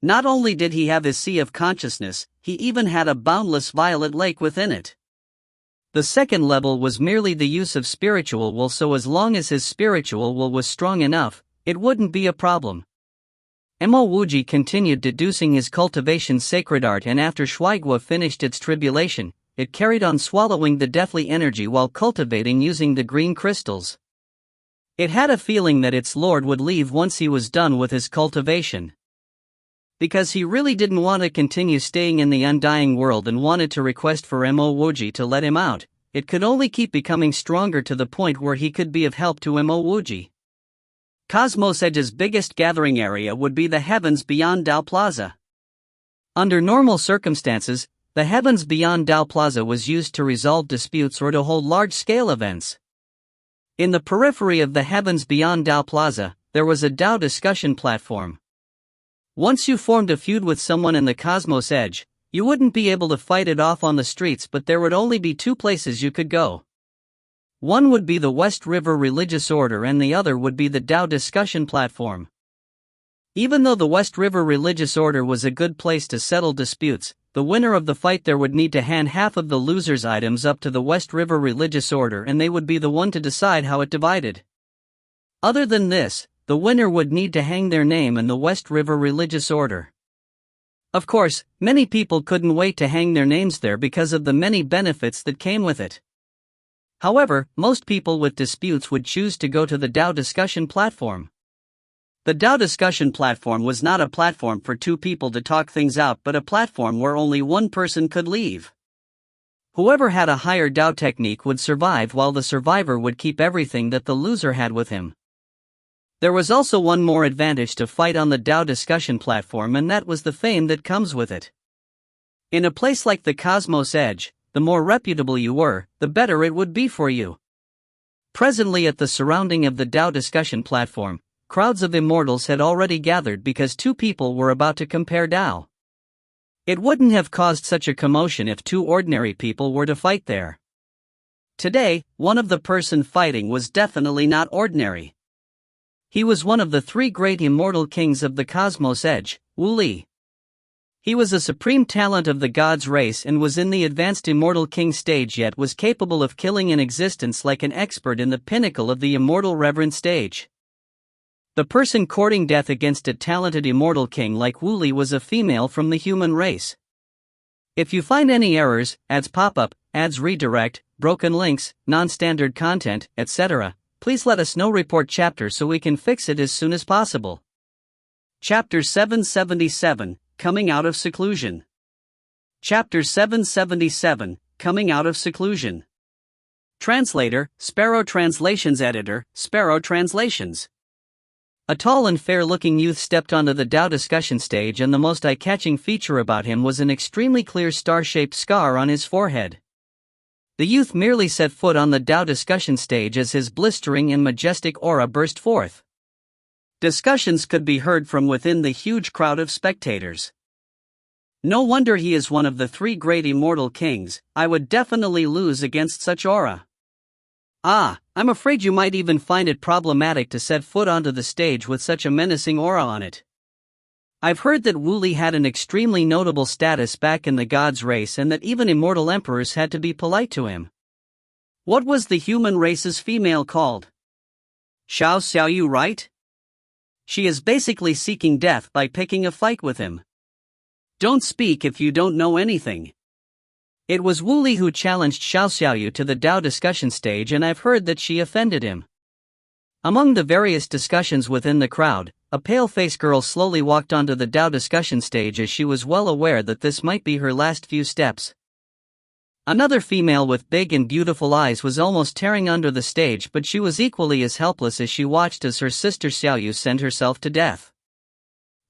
A: Not only did he have his sea of consciousness, he even had a boundless violet lake within it. The second level was merely the use of spiritual will, so as long as his spiritual will was strong enough, it wouldn't be a problem. Mo Wuji continued deducing his cultivation sacred art, and after Shuaigua finished its tribulation, it carried on swallowing the deathly energy while cultivating using the green crystals. It had a feeling that its lord would leave once he was done with his cultivation. Because he really didn't want to continue staying in the undying world and wanted to request for Mo Wuji to let him out, it could only keep becoming stronger to the point where he could be of help to Mo Wuji. Cosmos Edge's biggest gathering area would be the Heavens Beyond Dao Plaza. Under normal circumstances, the Heavens Beyond Dao Plaza was used to resolve disputes or to hold large-scale events. In the periphery of the Heavens Beyond Dao Plaza, there was a Dao discussion platform. Once you formed a feud with someone in the Cosmos Edge, you wouldn't be able to fight it off on the streets, but there would only be two places you could go. One would be the West River Religious Order and the other would be the Dao discussion platform. Even though the West River Religious Order was a good place to settle disputes, the winner of the fight there would need to hand half of the loser's items up to the West River Religious Order and they would be the one to decide how it divided. Other than this, the winner would need to hang their name in the West River Religious Order. Of course, many people couldn't wait to hang their names there because of the many benefits that came with it. However, most people with disputes would choose to go to the Dao discussion platform. The Dao discussion platform was not a platform for two people to talk things out but a platform where only one person could leave. Whoever had a higher Dao technique would survive while the survivor would keep everything that the loser had with him. There was also one more advantage to fight on the Dao discussion platform and that was the fame that comes with it. In a place like the Cosmos Edge, the more reputable you were, the better it would be for you. Presently at the surrounding of the Dao discussion platform, crowds of immortals had already gathered because two people were about to compare Dao. It wouldn't have caused such a commotion if two ordinary people were to fight there. Today, one of the person fighting was definitely not ordinary. He was one of the three great immortal kings of the Cosmos Edge, Wuji. He was a supreme talent of the god's race and was in the advanced immortal king stage yet was capable of killing an existence like an expert in the pinnacle of the immortal reverend stage. The person courting death against a talented immortal king like Wuji was a female from the human race. If you find any errors, ads pop up, ads redirect, broken links, non-standard content, etc., please let us know. Report chapter so we can fix it as soon as possible. Chapter 777, Coming Out of Seclusion. Chapter 777, Coming Out of Seclusion. Translator, Sparrow Translations. Editor, Sparrow Translations. A tall and fair-looking youth stepped onto the Dao discussion stage and the most eye-catching feature about him was an extremely clear star-shaped scar on his forehead. The youth merely set foot on the Dao discussion stage as his blistering and majestic aura burst forth. Discussions could be heard from within the huge crowd of spectators. No wonder he is one of the three great immortal kings. I would definitely lose against such aura. I'm afraid you might even find it problematic to set foot onto the stage with such a menacing aura on it. I've heard that Wuji had an extremely notable status back in the god's race and that even immortal emperors had to be polite to him. What was the human race's female called? Xiao Xiaoyu, right? She is basically seeking death by picking a fight with him. Don't speak if you don't know anything. It was Wuji who challenged Xiao Xiaoyu to the Dao discussion stage and I've heard that she offended him. Among the various discussions within the crowd, a pale-faced girl slowly walked onto the Dao discussion stage as she was well aware that this might be her last few steps. Another female with big and beautiful eyes was almost tearing under the stage but she was equally as helpless as she watched as her sister Xiaoyu sent herself to death.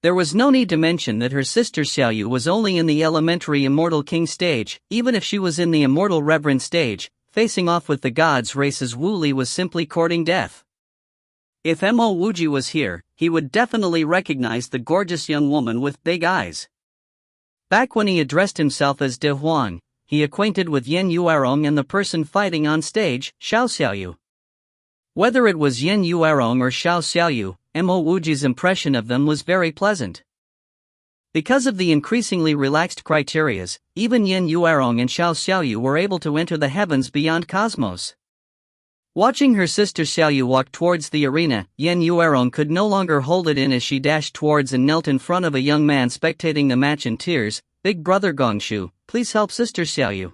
A: There was no need to mention that her sister Xiaoyu was only in the elementary immortal king stage. Even if she was in the immortal reverend stage, facing off with the god's race's Wuji was simply courting death. If Mo Wuji was here, he would definitely recognize the gorgeous young woman with big eyes. Back when he addressed himself as De Huang, he acquainted with Yen Yuerong and the person fighting on stage, Xiao Xiaoyu. Whether it was Yen Yuerong or Xiao Xiaoyu, Mo Wuji's impression of them was very pleasant. Because of the increasingly relaxed criterias, even Yen Yuerong and Xiao Xiaoyu were able to enter the heavens beyond cosmos. Watching her sister Xiaoyu walk towards the arena, Yen Yuerong could no longer hold it in as she dashed towards and knelt in front of a young man spectating the match in tears. Big brother Gongshu, please help sister Xiaoyu.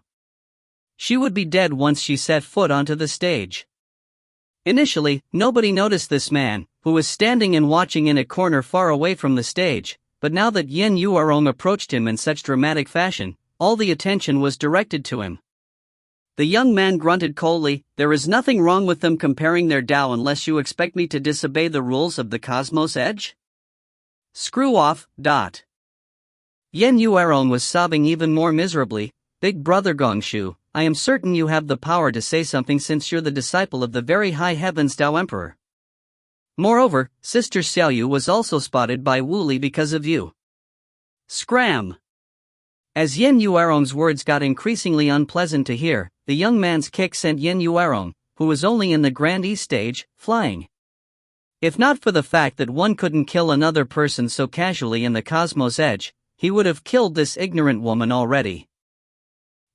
A: She would be dead once she set foot onto the stage. Initially, nobody noticed this man, who was standing and watching in a corner far away from the stage, but now that Yin Yuerong approached him in such dramatic fashion, all the attention was directed to him. The young man grunted coldly, "There is nothing wrong with them comparing their Tao unless you expect me to disobey the rules of the cosmos edge? Screw off, dot." Yin Yuerong was sobbing even more miserably. "Big brother Gongshu, I am certain you have the power to say something since you're the disciple of the very high heavens Tao Emperor. Moreover, Sister Xiaoyu was also spotted by Wu Li because of you." Scram! As Yin Yuerong's words got increasingly unpleasant to hear, the young man's kick sent Yin Yuerong, who was only in the Grand East stage, flying. If not for the fact that one couldn't kill another person so casually in the Cosmos Edge, he would have killed this ignorant woman already.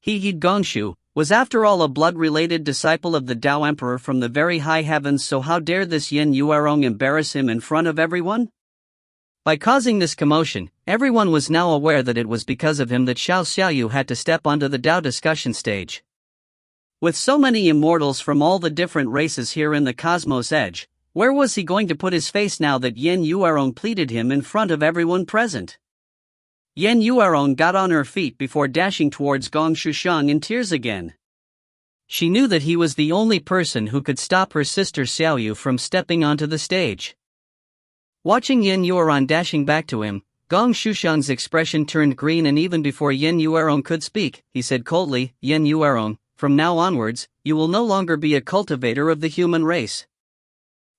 A: He Gongshu was after all a blood-related disciple of the Tao Emperor from the very high heavens, so how dare this Yin Yuerong embarrass him in front of everyone? By causing this commotion, everyone was now aware that it was because of him that Xiao Xiaoyu had to step onto the Tao discussion stage. With so many immortals from all the different races here in the Cosmos Edge, where was he going to put his face now that Yin Yuerong pleaded him in front of everyone present? Yin Yuerong got on her feet before dashing towards Gong Shushang in tears again. She knew that he was the only person who could stop her sister Xiaoyu from stepping onto the stage. Watching Yin Yuerong dashing back to him, Gong Shushang's expression turned green, and even before Yin Yuerong could speak, he said coldly, "Yin Yuerong, from now onwards, you will no longer be a cultivator of the human race.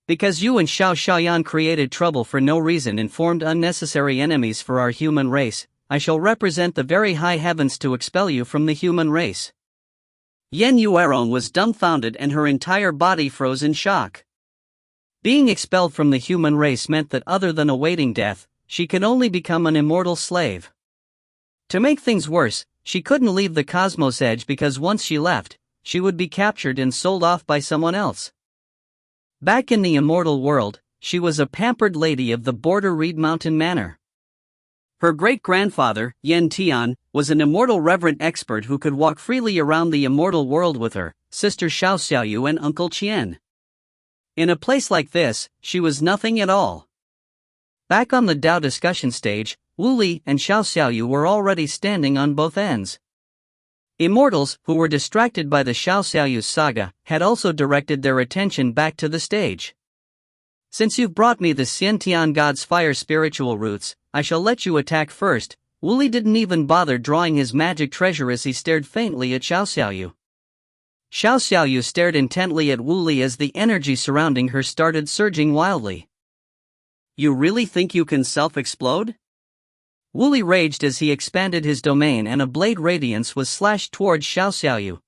A: Because you and Xiao Xiaoyan created trouble for no reason and formed unnecessary enemies for our human race, I shall represent the very high heavens to expel you from the human race." Yin Yuerong was dumbfounded and her entire body froze in shock. Being expelled from the human race meant that other than awaiting death, she could only become an immortal slave. To make things worse, she couldn't leave the Cosmos Edge because once she left, she would be captured and sold off by someone else. Back in the immortal world, she was a pampered lady of the border Reed Mountain Manor. Her great-grandfather, Yen Tian, was an immortal reverent expert who could walk freely around the immortal world with her sister Xiao Xiaoyu and Uncle Qian. In a place like this, she was nothing at all. Back on the Tao discussion stage, Wu Li and Xiao Xiaoyu were already standing on both ends. Immortals, who were distracted by the Xiao Xiaoyu saga, had also directed their attention back to the stage. "Since you've brought me the Xiantian God's fire spiritual roots, I shall let you attack first." Wu Li didn't even bother drawing his magic treasure as he stared faintly at Xiao Xiaoyu. Xiao Xiaoyu stared intently at Wu Li as the energy surrounding her started surging wildly. "You really think you can self-explode?" Wu Li raged as he expanded his domain, and a blade radiance was slashed towards Xiao Xiaoyu.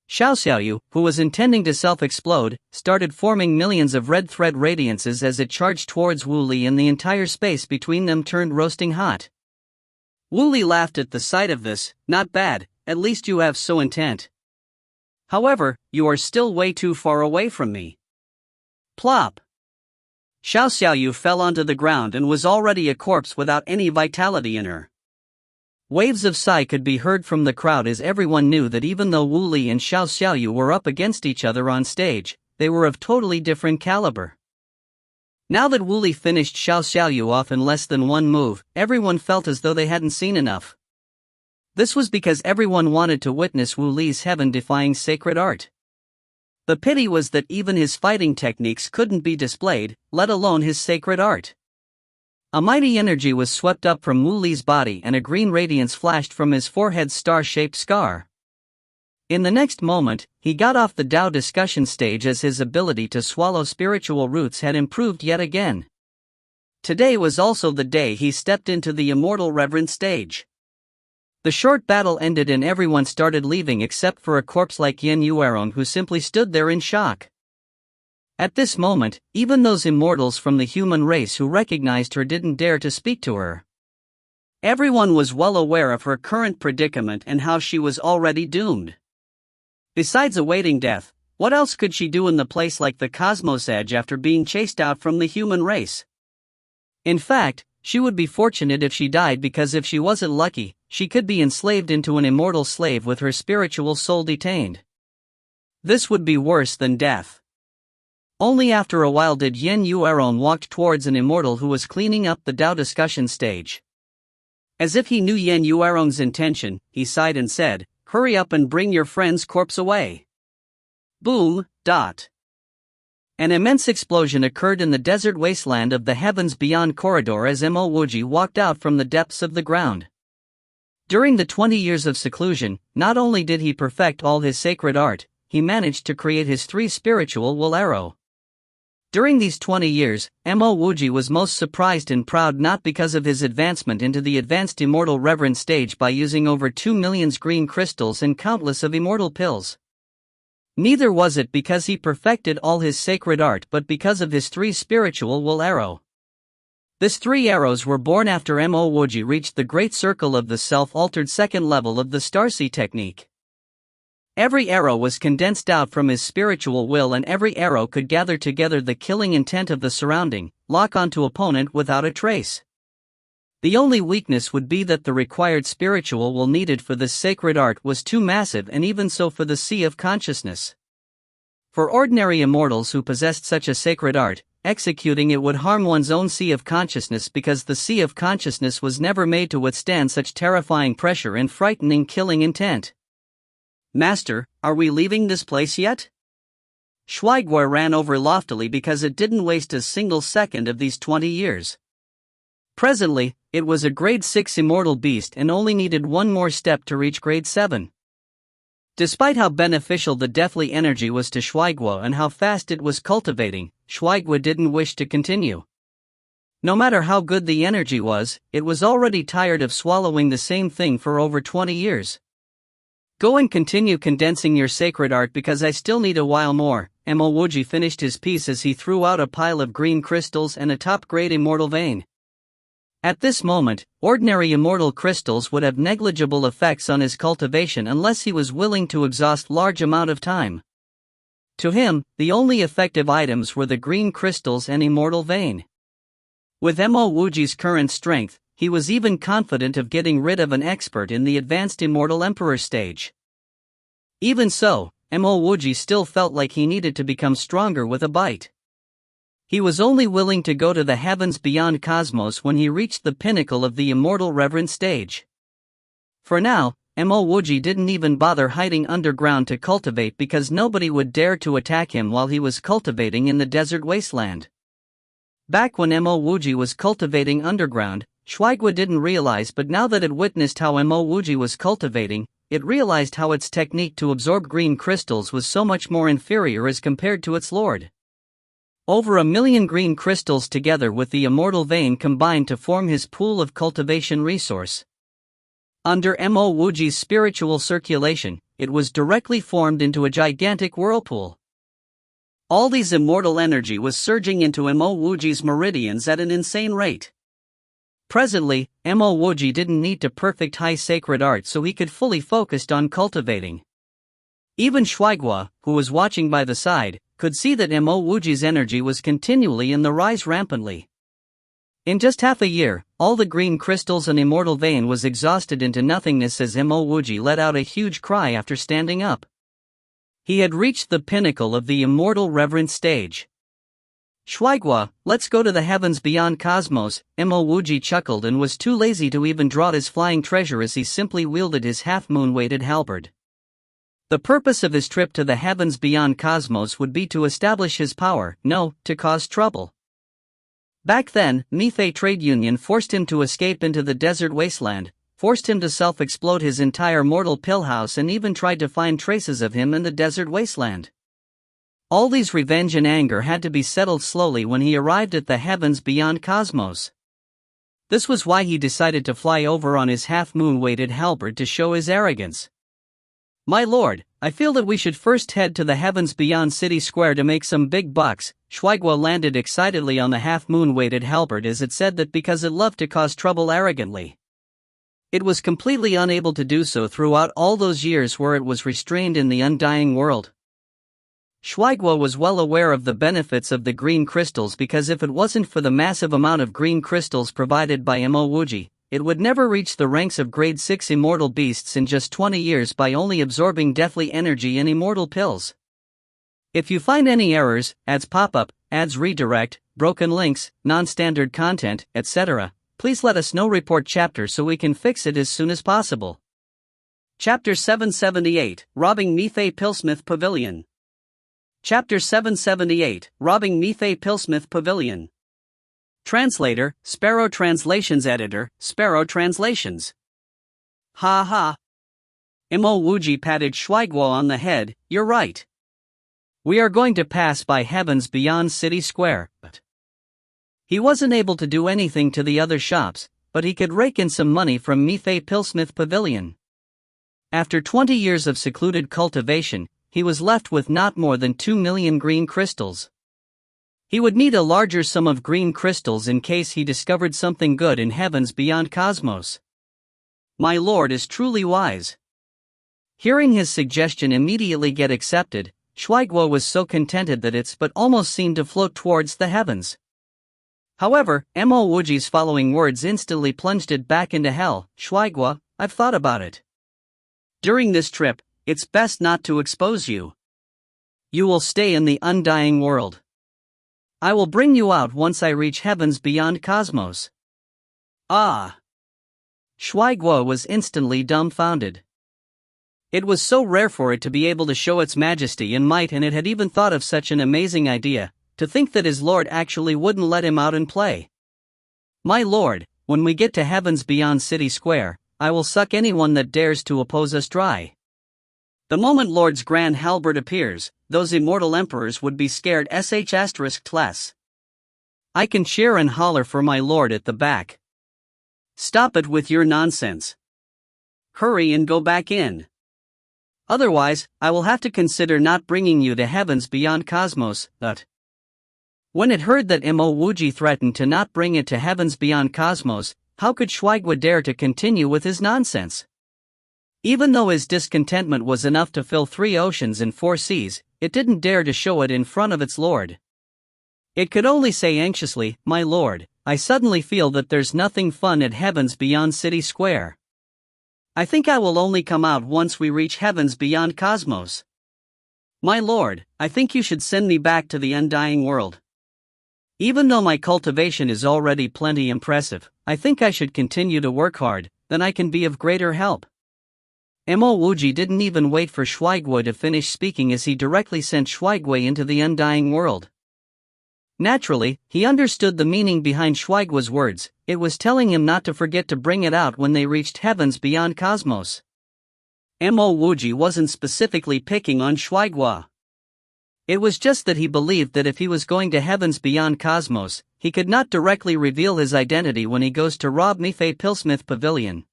A: Xiao Xiaoyu, who was intending to self-explode, started forming millions of red thread radiances as it charged towards Wu Li, and the entire space between them turned roasting hot. Wu Li laughed at the sight of this. "Not bad, at least you have so intent. However, you are still way too far away from me." Plop! Xiao Xiaoyu fell onto the ground and was already a corpse without any vitality in her. Waves of sigh could be heard from the crowd as everyone knew that even though Wu Li and Xiao Xiaoyu were up against each other on stage, they were of totally different caliber. Now that Wu Li finished Xiao Xiaoyu off in less than one move, everyone felt as though they hadn't seen enough. This was because everyone wanted to witness Wu Li's heaven-defying sacred art. The pity was that even his fighting techniques couldn't be displayed, let alone his sacred art. A mighty energy was swept up from Wu Li's body, and a green radiance flashed from his forehead's star-shaped scar. In the next moment, he got off the Tao discussion stage as his ability to swallow spiritual roots had improved yet again. Today was also the day he stepped into the immortal reverend stage. The short battle ended and everyone started leaving except for a corpse like Yin Yuerong, who simply stood there in shock. At this moment, even those immortals from the human race who recognized her didn't dare to speak to her. Everyone was well aware of her current predicament and how she was already doomed. Besides awaiting death, what else could she do in the place like the Cosmos Edge after being chased out from the human race? In fact, she would be fortunate if she died, because if she wasn't lucky, she could be enslaved into an immortal slave with her spiritual soul detained. This would be worse than death. Only after a while did Yen Yueron walk towards an immortal who was cleaning up the Tao discussion stage. As if he knew Yen Yueron's intention, he sighed and said, "Hurry up and bring your friend's corpse away." Boom. An immense explosion occurred in the desert wasteland of the Heavens Beyond corridor as Mo Wuji walked out from the depths of the ground. During the 20 years of seclusion, not only did he perfect all his sacred art, he managed to create his 3 spiritual will arrow. During these 20 years, Mo Wuji was most surprised and proud not because of his advancement into the advanced immortal reverend stage by using over 2 million green crystals and countless of immortal pills. Neither was it because he perfected all his sacred art but because of his 3 spiritual will arrow. These 3 arrows were born after Mo Wuji reached the great circle of the self-altered second level of the Starcy technique. Every arrow was condensed out from his spiritual will, and every arrow could gather together the killing intent of the surrounding, lock onto opponent without a trace. The only weakness would be that the required spiritual will needed for this sacred art was too massive, and even so for the sea of consciousness. For ordinary immortals who possessed such a sacred art, executing it would harm one's own sea of consciousness, because the sea of consciousness was never made to withstand such terrifying pressure and frightening killing intent. "Master, are we leaving this place yet?" Shuaiguo ran over loftily because it didn't waste a single second of these 20 years. Presently, it was a grade 6 immortal beast and only needed one more step to reach grade 7. Despite how beneficial the deathly energy was to Shuaiguo and how fast it was cultivating, Shuaiguo didn't wish to continue. No matter how good the energy was, it was already tired of swallowing the same thing for over 20 years. "Go and continue condensing your sacred art because I still need a while more." Mo Wuji finished his piece as he threw out a pile of green crystals and a top-grade immortal vein. At this moment, ordinary immortal crystals would have negligible effects on his cultivation unless he was willing to exhaust large amount of time. To him, the only effective items were the green crystals and immortal vein. With Mo Wuji's current strength, he was even confident of getting rid of an expert in the advanced immortal emperor stage. Even so, Mo Wuji still felt like he needed to become stronger with a bite. He was only willing to go to the heavens beyond cosmos when he reached the pinnacle of the immortal reverend stage. For now, Mo Wuji didn't even bother hiding underground to cultivate because nobody would dare to attack him while he was cultivating in the desert wasteland. Back when Mo Wuji was cultivating underground, Shuaiguo didn't realize, but now that it witnessed how Mo Wuji was cultivating, it realized how its technique to absorb green crystals was so much more inferior as compared to its lord. Over 1 million green crystals together with the immortal vein combined to form his pool of cultivation resource. Under Mo Wuji's spiritual circulation, it was directly formed into a gigantic whirlpool. All these immortal energy was surging into Mo Wuji's meridians at an insane rate. Presently, Mo Wuji didn't need to perfect high sacred art so he could fully focus on cultivating. Even Shuaiguo, who was watching by the side, could see that Mo Wuji's energy was continually in the rise rampantly. In just half a year, all the green crystals and immortal vein was exhausted into nothingness as Mo Wuji let out a huge cry after standing up. He had reached the pinnacle of the immortal reverend stage. "Shuaiguo, let's go to the heavens beyond cosmos." Mo Wuji chuckled and was too lazy to even draw his flying treasure as he simply wielded his half-moon-weighted halberd. The purpose of his trip to the heavens beyond cosmos would be to establish his power, no, to cause trouble. Back then, Mifei Trade Union forced him to escape into the desert wasteland, forced him to self-explode his entire mortal pill house, and even tried to find traces of him in the desert wasteland. All these revenge and anger had to be settled slowly when he arrived at the heavens beyond cosmos. This was why he decided to fly over on his half-moon-weighted halberd to show his arrogance. "My lord, I feel that we should first head to the heavens beyond City Square to make some big bucks." Shuaiguo landed excitedly on the half-moon-weighted halberd as it said that because it loved to cause trouble arrogantly. It was completely unable to do so throughout all those years where it was restrained in the undying world. Shuaiguo was well aware of the benefits of the green crystals because if it wasn't for the massive amount of green crystals provided by Mo Wuji, it would never reach the ranks of grade 6 immortal beasts in just 20 years by only absorbing deathly energy in immortal pills. If you find any errors, ads pop up, ads redirect, broken links, non-standard content, etc., please let us know. Report chapter so we can fix it as soon as possible. Chapter 778, Robbing Mephay Pillsmith Pavilion. Chapter 778, Robbing Mephay Pillsmith Pavilion. Translator, Sparrow Translations. Editor, Sparrow Translations. Ha ha. Mo Wuji patted Shuaiguo on the head. You're right. We are going to pass by heavens beyond City Square. But he wasn't able to do anything to the other shops, but he could rake in some money from Mephay Pillsmith Pavilion. After 20 years of secluded cultivation, he was left with not more than 2 million green crystals. He would need a larger sum of green crystals in case he discovered something good in heavens beyond cosmos. My lord is truly wise. Hearing his suggestion immediately get accepted, Shuaiguo was so contented that its but almost seemed to float towards the heavens. However, Mo Wuji's following words instantly plunged it back into hell. Shuaiguo, I've thought about it. During this trip, it's best not to expose you. You will stay in the undying world. I will bring you out once I reach heavens beyond cosmos. Ah! Shuaiguo was instantly dumbfounded. It was so rare for it to be able to show its majesty and might, and it had even thought of such an amazing idea, to think that his lord actually wouldn't let him out and play. My lord, when we get to heavens beyond City Square, I will suck anyone that dares to oppose us dry. The moment Lord's Grand Halberd appears, those immortal emperors would be scared **less. I can cheer and holler for my lord at the back. Stop it with your nonsense. Hurry and go back in. Otherwise, I will have to consider not bringing you to heavens beyond cosmos. When it heard that Mo Wuji threatened to not bring it to heavens beyond cosmos, how could Shuaiguo dare to continue with his nonsense? Even though his discontentment was enough to fill 3 oceans and 4 seas, it didn't dare to show it in front of its lord. It could only say anxiously, my lord, I suddenly feel that there's nothing fun at heavens beyond City Square. I think I will only come out once we reach heavens beyond cosmos. My lord, I think you should send me back to the undying world. Even though my cultivation is already plenty impressive, I think I should continue to work hard, then I can be of greater help. Mo Wuji didn't even wait for Shuaiguo to finish speaking as he directly sent Shuaiguo into the undying world. Naturally, he understood the meaning behind Shuaiguo's words. It was telling him not to forget to bring it out when they reached heavens beyond cosmos. Mo Wuji wasn't specifically picking on Shuaiguo. It was just that he believed that if he was going to heavens beyond cosmos, he could not directly reveal his identity when he goes to rob Mephay Pillsmith Pavilion.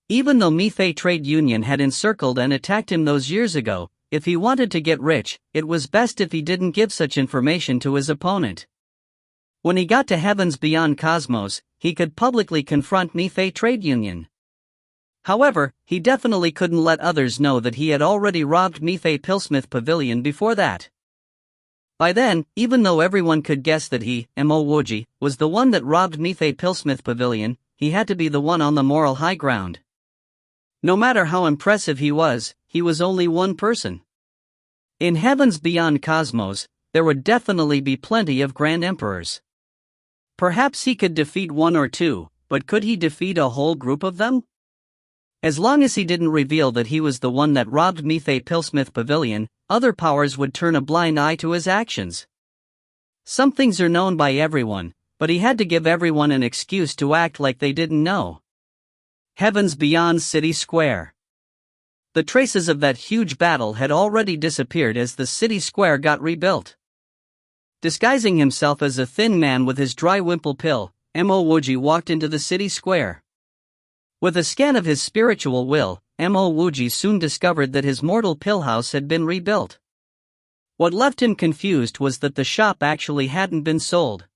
A: Even though Mephay Trade Union had encircled and attacked him those years ago, if he wanted to get rich, it was best if he didn't give such information to his opponent. When he got to heavens beyond cosmos, he could publicly confront Mephay Trade Union. However, he definitely couldn't let others know that he had already robbed Mephay Pillsmith Pavilion before that. By then, even though everyone could guess that he, Mo Wuji, was the one that robbed Mephay Pillsmith Pavilion, he had to be the one on the moral high ground. No matter how impressive he was only one person. In heavens beyond cosmos, there would definitely be plenty of grand emperors. Perhaps he could defeat 1 or 2, but could he defeat a whole group of them? As long as he didn't reveal that he was the one that robbed Mephay Pillsmith Pavilion, other powers would turn a blind eye to his actions. Some things are known by everyone, but he had to give everyone an excuse to act like they didn't know. Heavens beyond City Square. The traces of that huge battle had already disappeared as the city square got rebuilt. Disguising himself as a thin man with his dry wimple pill, Mo Wuji walked into the city square. With a scan of his spiritual will, Mo Wuji soon discovered that his mortal pill house had been rebuilt. What left him confused was that the shop actually hadn't been sold.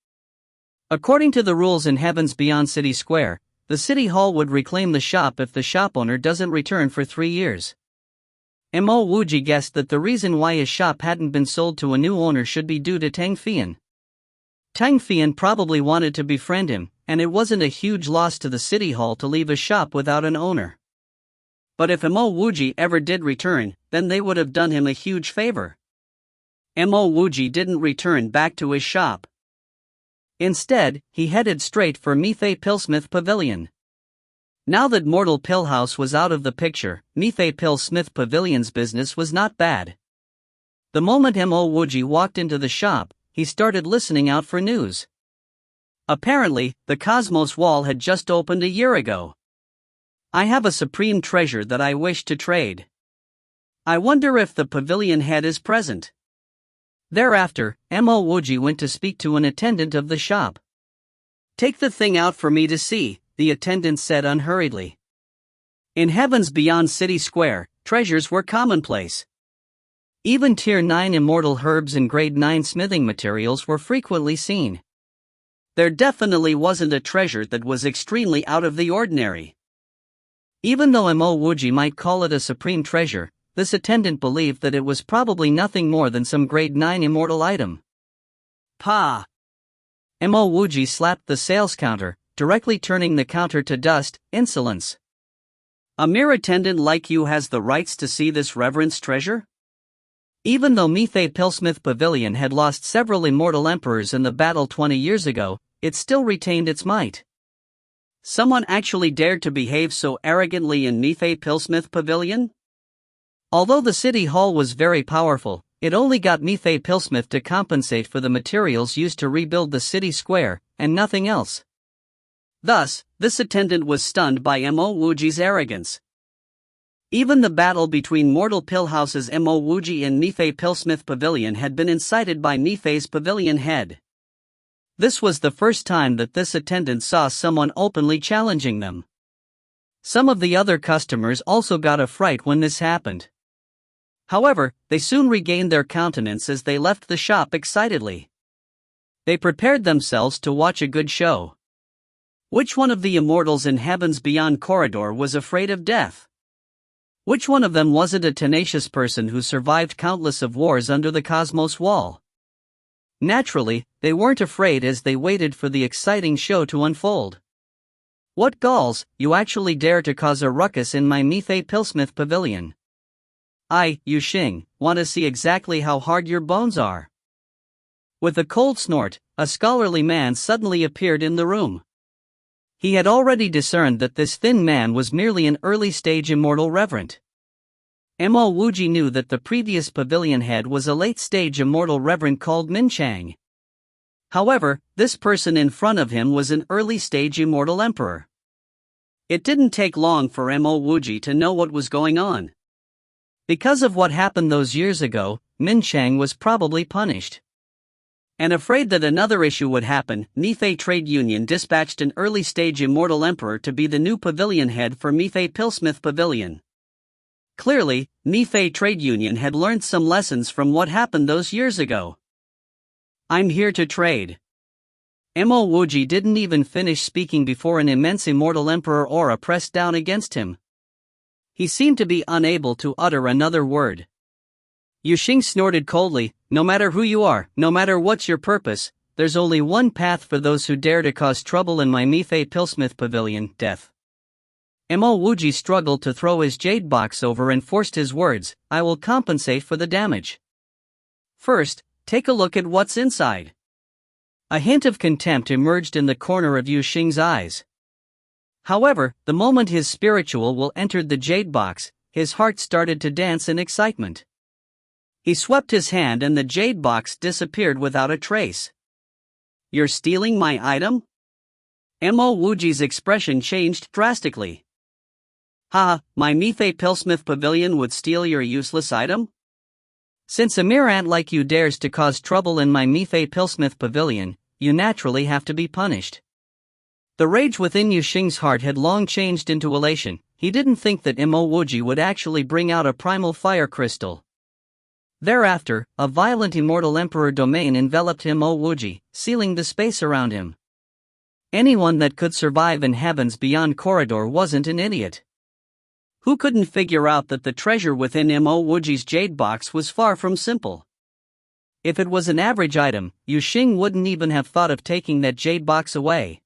A: According to the rules in Heavens Beyond City Square, the city hall would reclaim the shop if the shop owner doesn't return for 3 years. Mo Wuji guessed that the reason why his shop hadn't been sold to a new owner should be due to Tang Fian. Tang Fian probably wanted to befriend him, and it wasn't a huge loss to the city hall to leave a shop without an owner. But if Mo Wuji ever did return, then they would have done him a huge favor. Mo Wuji didn't return back to his shop. Instead, he headed straight for Mifei Pillsmith Pavilion. Now that Mortal Pillhouse was out of the picture, Mifei Pillsmith Pavilion's business was not bad. The moment Mo Wuji walked into the shop, he started listening out for news. Apparently, the Cosmos Wall had just opened a year ago. I have a supreme treasure that I wish to trade. I wonder if the pavilion head is present. Thereafter, Mo Wuji went to speak to an attendant of the shop. Take the thing out for me to see, the attendant said unhurriedly. In heavens beyond City Square, treasures were commonplace. Even Tier 9 immortal herbs and Grade 9 smithing materials were frequently seen. There definitely wasn't a treasure that was extremely out of the ordinary. Even though Mo Wuji might call it a supreme treasure, this attendant believed that it was probably nothing more than some Grade 9 immortal item. Pa! Mo Wuji slapped the sales counter, directly turning the counter to dust. Insolence. A mere attendant like you has the rights to see this reverenced treasure? Even though Mifei Pillsmith Pavilion had lost several immortal emperors in the battle 20 years ago, it still retained its might. Someone actually dared to behave so arrogantly in Mifei Pillsmith Pavilion? Although the city hall was very powerful, it only got Mifei Pillsmith to compensate for the materials used to rebuild the city square, and nothing else. Thus, this attendant was stunned by Mo Wuji's arrogance. Even the battle between Mortal Pillhouse's Mo Wuji and Mifei Pillsmith Pavilion had been incited by Mifei's pavilion head. This was the first time that this attendant saw someone openly challenging them. Some of the other customers also got a fright when this happened. However, they soon regained their countenance as they left the shop excitedly. They prepared themselves to watch a good show. Which one of the immortals in Heaven's Beyond corridor was afraid of death? Which one of them wasn't a tenacious person who survived countless of wars under the Cosmos Wall? Naturally, they weren't afraid as they waited for the exciting show to unfold. What galls, you actually dare to cause a ruckus in my Mifei Pillsmith Pavilion. I, Yu Xing, want to see exactly how hard your bones are. With a cold snort, a scholarly man suddenly appeared in the room. He had already discerned that this thin man was merely an early-stage immortal reverend. Mo Wuji knew that the previous pavilion head was a late-stage immortal reverend called Min Chang. However, this person in front of him was an early-stage immortal emperor. It didn't take long for Mo Wuji to know what was going on. Because of what happened those years ago, Min Chang was probably punished. And afraid that another issue would happen, Mifei Trade Union dispatched an early-stage immortal emperor to be the new pavilion head for Mifei Pillsmith Pavilion. Clearly, Mifei Trade Union had learned some lessons from what happened those years ago. I'm here to trade. Mo Wuji didn't even finish speaking before an immense immortal emperor aura pressed down against him. He seemed to be unable to utter another word. Yu Xing snorted coldly, no matter who you are, no matter what's your purpose, there's only one path for those who dare to cause trouble in my Mifei Pillsmith Pavilion, death. Mo Wuji struggled to throw his jade box over and forced his words, I will compensate for the damage. First, take a look at what's inside. A hint of contempt emerged in the corner of Yu Xing's eyes. However, the moment his spiritual will entered the jade box, his heart started to dance in excitement. He swept his hand and the jade box disappeared without a trace. You're stealing my item? Mo Wuji's expression changed drastically. Ha, my Mifei Pillsmith Pavilion would steal your useless item? Since a mere ant like you dares to cause trouble in my Mifei Pillsmith Pavilion, you naturally have to be punished. The rage within Yu Xing's heart had long changed into elation. He didn't think that Mo Wuji would actually bring out a primal fire crystal. Thereafter, a violent immortal emperor domain enveloped Mo Wuji, sealing the space around him. Anyone that could survive in Heaven's Beyond corridor wasn't an idiot. Who couldn't figure out that the treasure within Mo Wuji's jade box was far from simple? If it was an average item, Yu Xing wouldn't even have thought of taking that jade box away.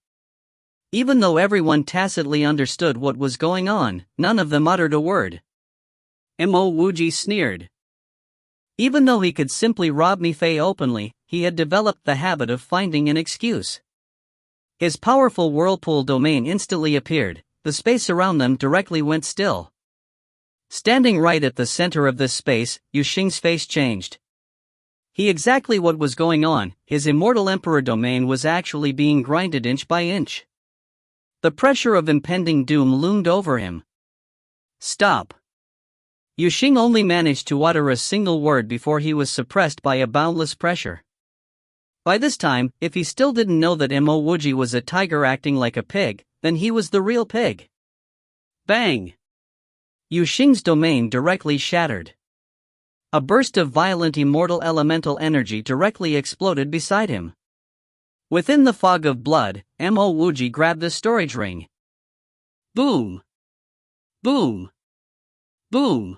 A: Even though everyone tacitly understood what was going on, none of them uttered a word. Mo Wuji sneered. Even though he could simply rob Mifei openly, he had developed the habit of finding an excuse. His powerful whirlpool domain instantly appeared, the space around them directly went still. Standing right at the center of this space, Yu Xing's face changed. He exactly what was going on, his immortal emperor domain was actually being grinded inch by inch. The pressure of impending doom loomed over him. Stop. Yu Xing only managed to utter a single word before he was suppressed by a boundless pressure. By this time, if he still didn't know that Mo Wuji was a tiger acting like a pig, then he was the real pig. Bang! Yu Xing's domain directly shattered. A burst of violent immortal elemental energy directly exploded beside him. Within the fog of blood, Mo Wuji grabbed the storage ring. Boom! Boom! Boom!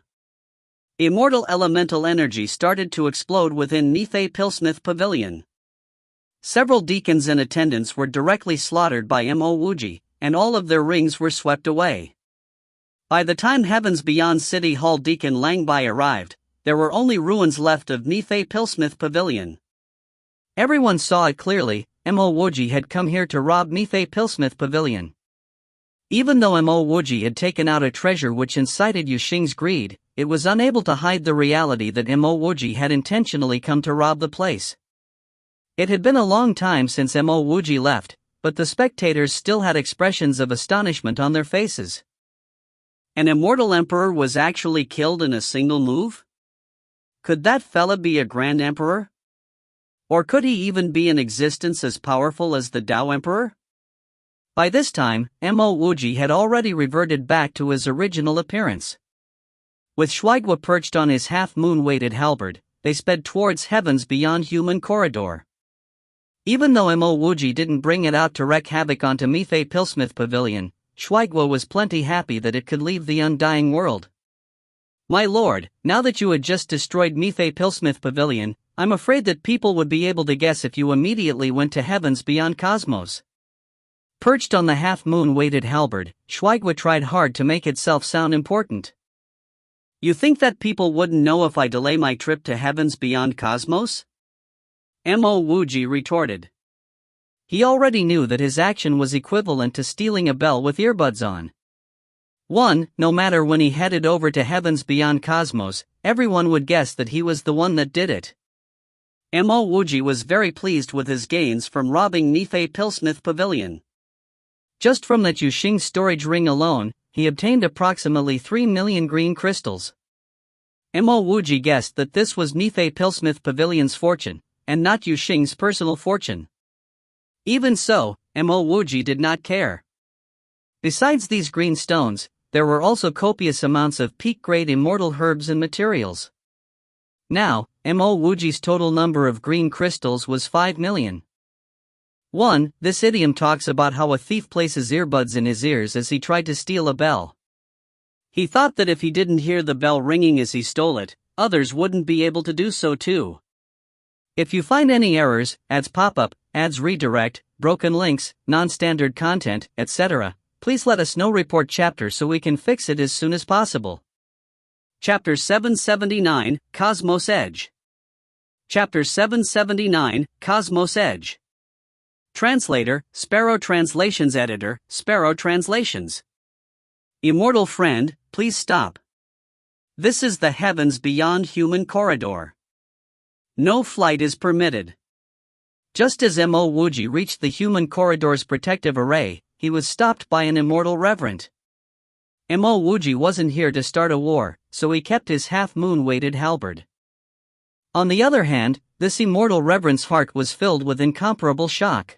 A: Immortal elemental energy started to explode within Nifei Pilsmith Pavilion. Several deacons and attendants were directly slaughtered by Mo Wuji, and all of their rings were swept away. By the time Heavens Beyond City Hall Deacon Lang Bai arrived, there were only ruins left of Nifei Pilsmith Pavilion. Everyone saw it clearly, Mo Wuji had come here to rob Nifei Pilsmith Pavilion. Even though Mo Wuji had taken out a treasure which incited Yu Xing's greed, it was unable to hide the reality that Mo Wuji had intentionally come to rob the place. It had been a long time since Mo Wuji left, but the spectators still had expressions of astonishment on their faces. An immortal emperor was actually killed in a single move? Could that fella be a grand emperor? Or could he even be in existence as powerful as the Tao Emperor? By this time, Mo Wuji had already reverted back to his original appearance. With Shuaigua perched on his half-moon-weighted halberd, they sped towards Heaven's Beyond Human corridor. Even though Mo Wuji didn't bring it out to wreak havoc onto Nifei Pilsmith Pavilion, Shuaigua was plenty happy that it could leave the undying world. My lord, now that you had just destroyed Nifei Pilsmith Pavilion, I'm afraid that people would be able to guess if you immediately went to Heavens Beyond Cosmos. Perched on the half-moon-weighted halberd, Shuaigua tried hard to make itself sound important. You think that people wouldn't know if I delay my trip to Heavens Beyond Cosmos? Mo Wuji retorted. He already knew that his action was equivalent to stealing a bell with earbuds on. No matter when he headed over to Heavens Beyond Cosmos, everyone would guess that he was the one that did it. Mo Wuji was very pleased with his gains from robbing Nifei Pilsmith Pavilion. Just from that Yu Xing storage ring alone, he obtained approximately 3 million green crystals. Mo Wuji guessed that this was Nifei Pilsmith Pavilion's fortune, and not Yu Xing's personal fortune. Even so, Mo Wuji did not care. Besides these green stones, there were also copious amounts of peak-grade immortal herbs and materials. Now, Mo Wuji's total number of green crystals was 5 million. This idiom talks about how a thief places earbuds in his ears as he tried to steal a bell. He thought that if he didn't hear the bell ringing as he stole it, others wouldn't be able to do so too. If you find any errors, ads pop-up, ads redirect, broken links, non-standard content, etc., please let us know. Report chapter so we can fix it as soon as possible. Chapter 779, Cosmos Edge. Chapter 779, Cosmos Edge. Translator, Sparrow Translations. Editor, Sparrow Translations. Immortal friend, please stop. This is the Heavens Beyond Human corridor. No flight is permitted. Just as Mo Wuji reached the human corridor's protective array, he was stopped by an immortal reverend. Mo Wuji wasn't here to start a war, so he kept his half-moon-weighted halberd. On the other hand, this immortal reverend's heart was filled with incomparable shock.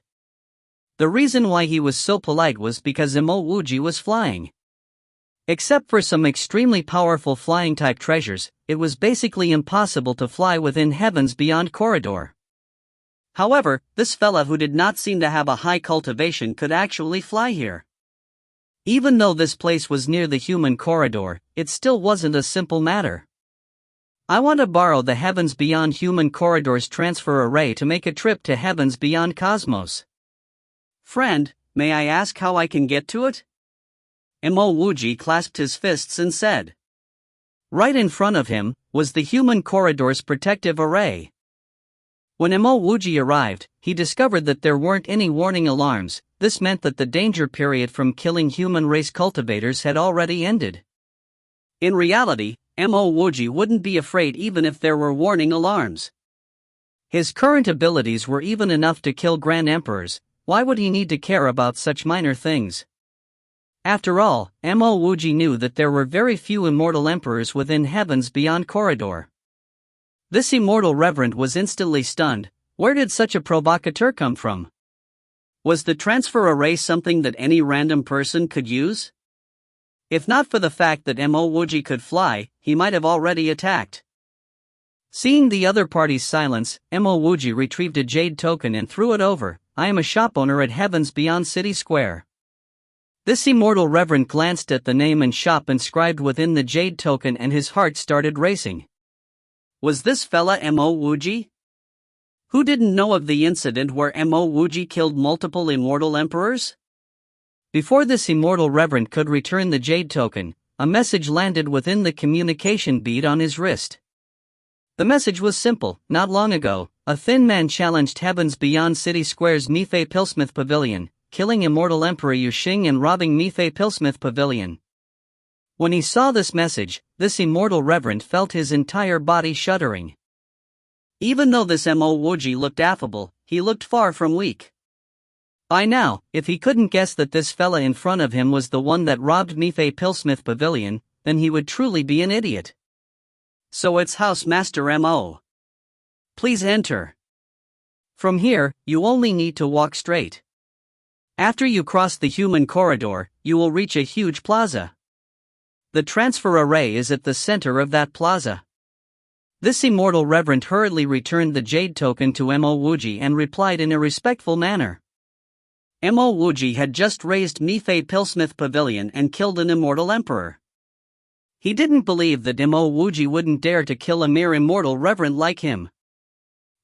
A: The reason why he was so polite was because Mo Wuji was flying. Except for some extremely powerful flying-type treasures, it was basically impossible to fly within Heavens Beyond corridor. However, this fella who did not seem to have a high cultivation could actually fly here. Even though this place was near the human corridor, it still wasn't a simple matter. I want to borrow the Heavens Beyond Human corridor's transfer array to make a trip to Heavens Beyond Cosmos. Friend, May I ask how I can get to it? Mo Wuji clasped his fists and said. Right in front of him was the human corridor's protective array. When Mo Wuji arrived, he discovered that there weren't any warning alarms. This meant that the danger period from killing human race cultivators had already ended. In reality, Mo Wuji wouldn't be afraid even if there were warning alarms. His current abilities were even enough to kill Grand Emperors. Why would he need to care about such minor things? After all, Mo Wuji knew that there were very few immortal emperors within Heaven's Beyond corridor. This immortal reverend was instantly stunned. Where did such a provocateur come from? Was the transfer array something that any random person could use? If not for the fact that Mo Wuji could fly, he might have already attacked. Seeing the other party's silence, Mo Wuji retrieved a jade token and threw it over. I am a shop owner at Heaven's Beyond City Square. This immortal reverend glanced at the name and shop inscribed within the jade token and his heart started racing. Was this fella Mo Wuji? Who didn't know of the incident where Mo Wuji killed multiple immortal emperors? Before this immortal reverend could return the jade token, a message landed within the communication bead on his wrist. The message was simple. Not long ago, a thin man challenged Heaven's Beyond City Square's Mifei Pillsmith Pavilion, killing immortal Emperor Yu Xing and robbing Mifei Pillsmith Pavilion. When he saw this message, this immortal reverend felt his entire body shuddering. Even though this Mo Wuji looked affable, he looked far from weak. By now, if he couldn't guess that this fella in front of him was the one that robbed Mifei Pillsmith Pavilion, then he would truly be an idiot. So it's House Master Mo. Please enter. From here, you only need to walk straight. After you cross the human corridor, you will reach a huge plaza. The transfer array is at the center of that plaza. This immortal reverend hurriedly returned the jade token to Mo Wuji and replied in a respectful manner. Mo Wuji had just razed Mifei Pillsmith Pavilion and killed an immortal emperor. He didn't believe that Mo Wuji wouldn't dare to kill a mere immortal reverend like him.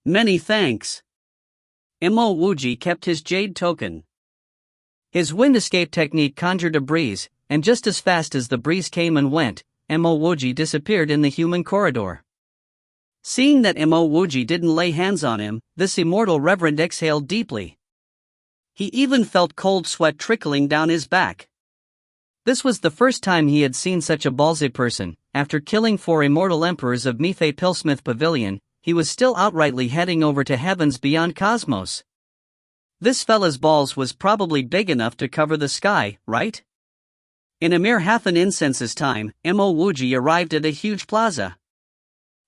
A: Many thanks. Mo Wuji kept his jade token. His wind escape technique conjured a breeze, and just as fast as the breeze came and went, Mo Wuji disappeared in the human corridor. Seeing that Mo Wuji didn't lay hands on him, this immortal reverend exhaled deeply. He even felt cold sweat trickling down his back. This was the first time he had seen such a ballsy person. After killing 4 immortal emperors of Mifei Pillsmith Pavilion, he was still outrightly heading over to Heaven's Beyond Cosmos. This fella's balls was probably big enough to cover the sky, right? In a mere half an incense's time, Mo Wuji arrived at a huge plaza.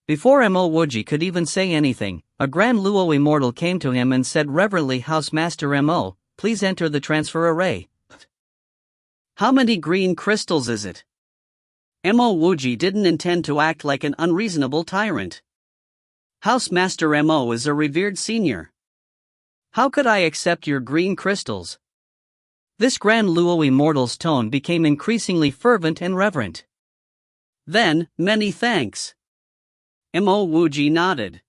A: Before Mo Wuji could even say anything, a Grand Luo immortal came to him and said reverently, House Master Mo, please enter the transfer array. How many green crystals is it? Mo Wuji didn't intend to act like an unreasonable tyrant. House Master Mo is a revered senior. How could I accept your green crystals? This Grand Luo immortal's tone became increasingly fervent and reverent. Then, many thanks. Mo Wuji nodded.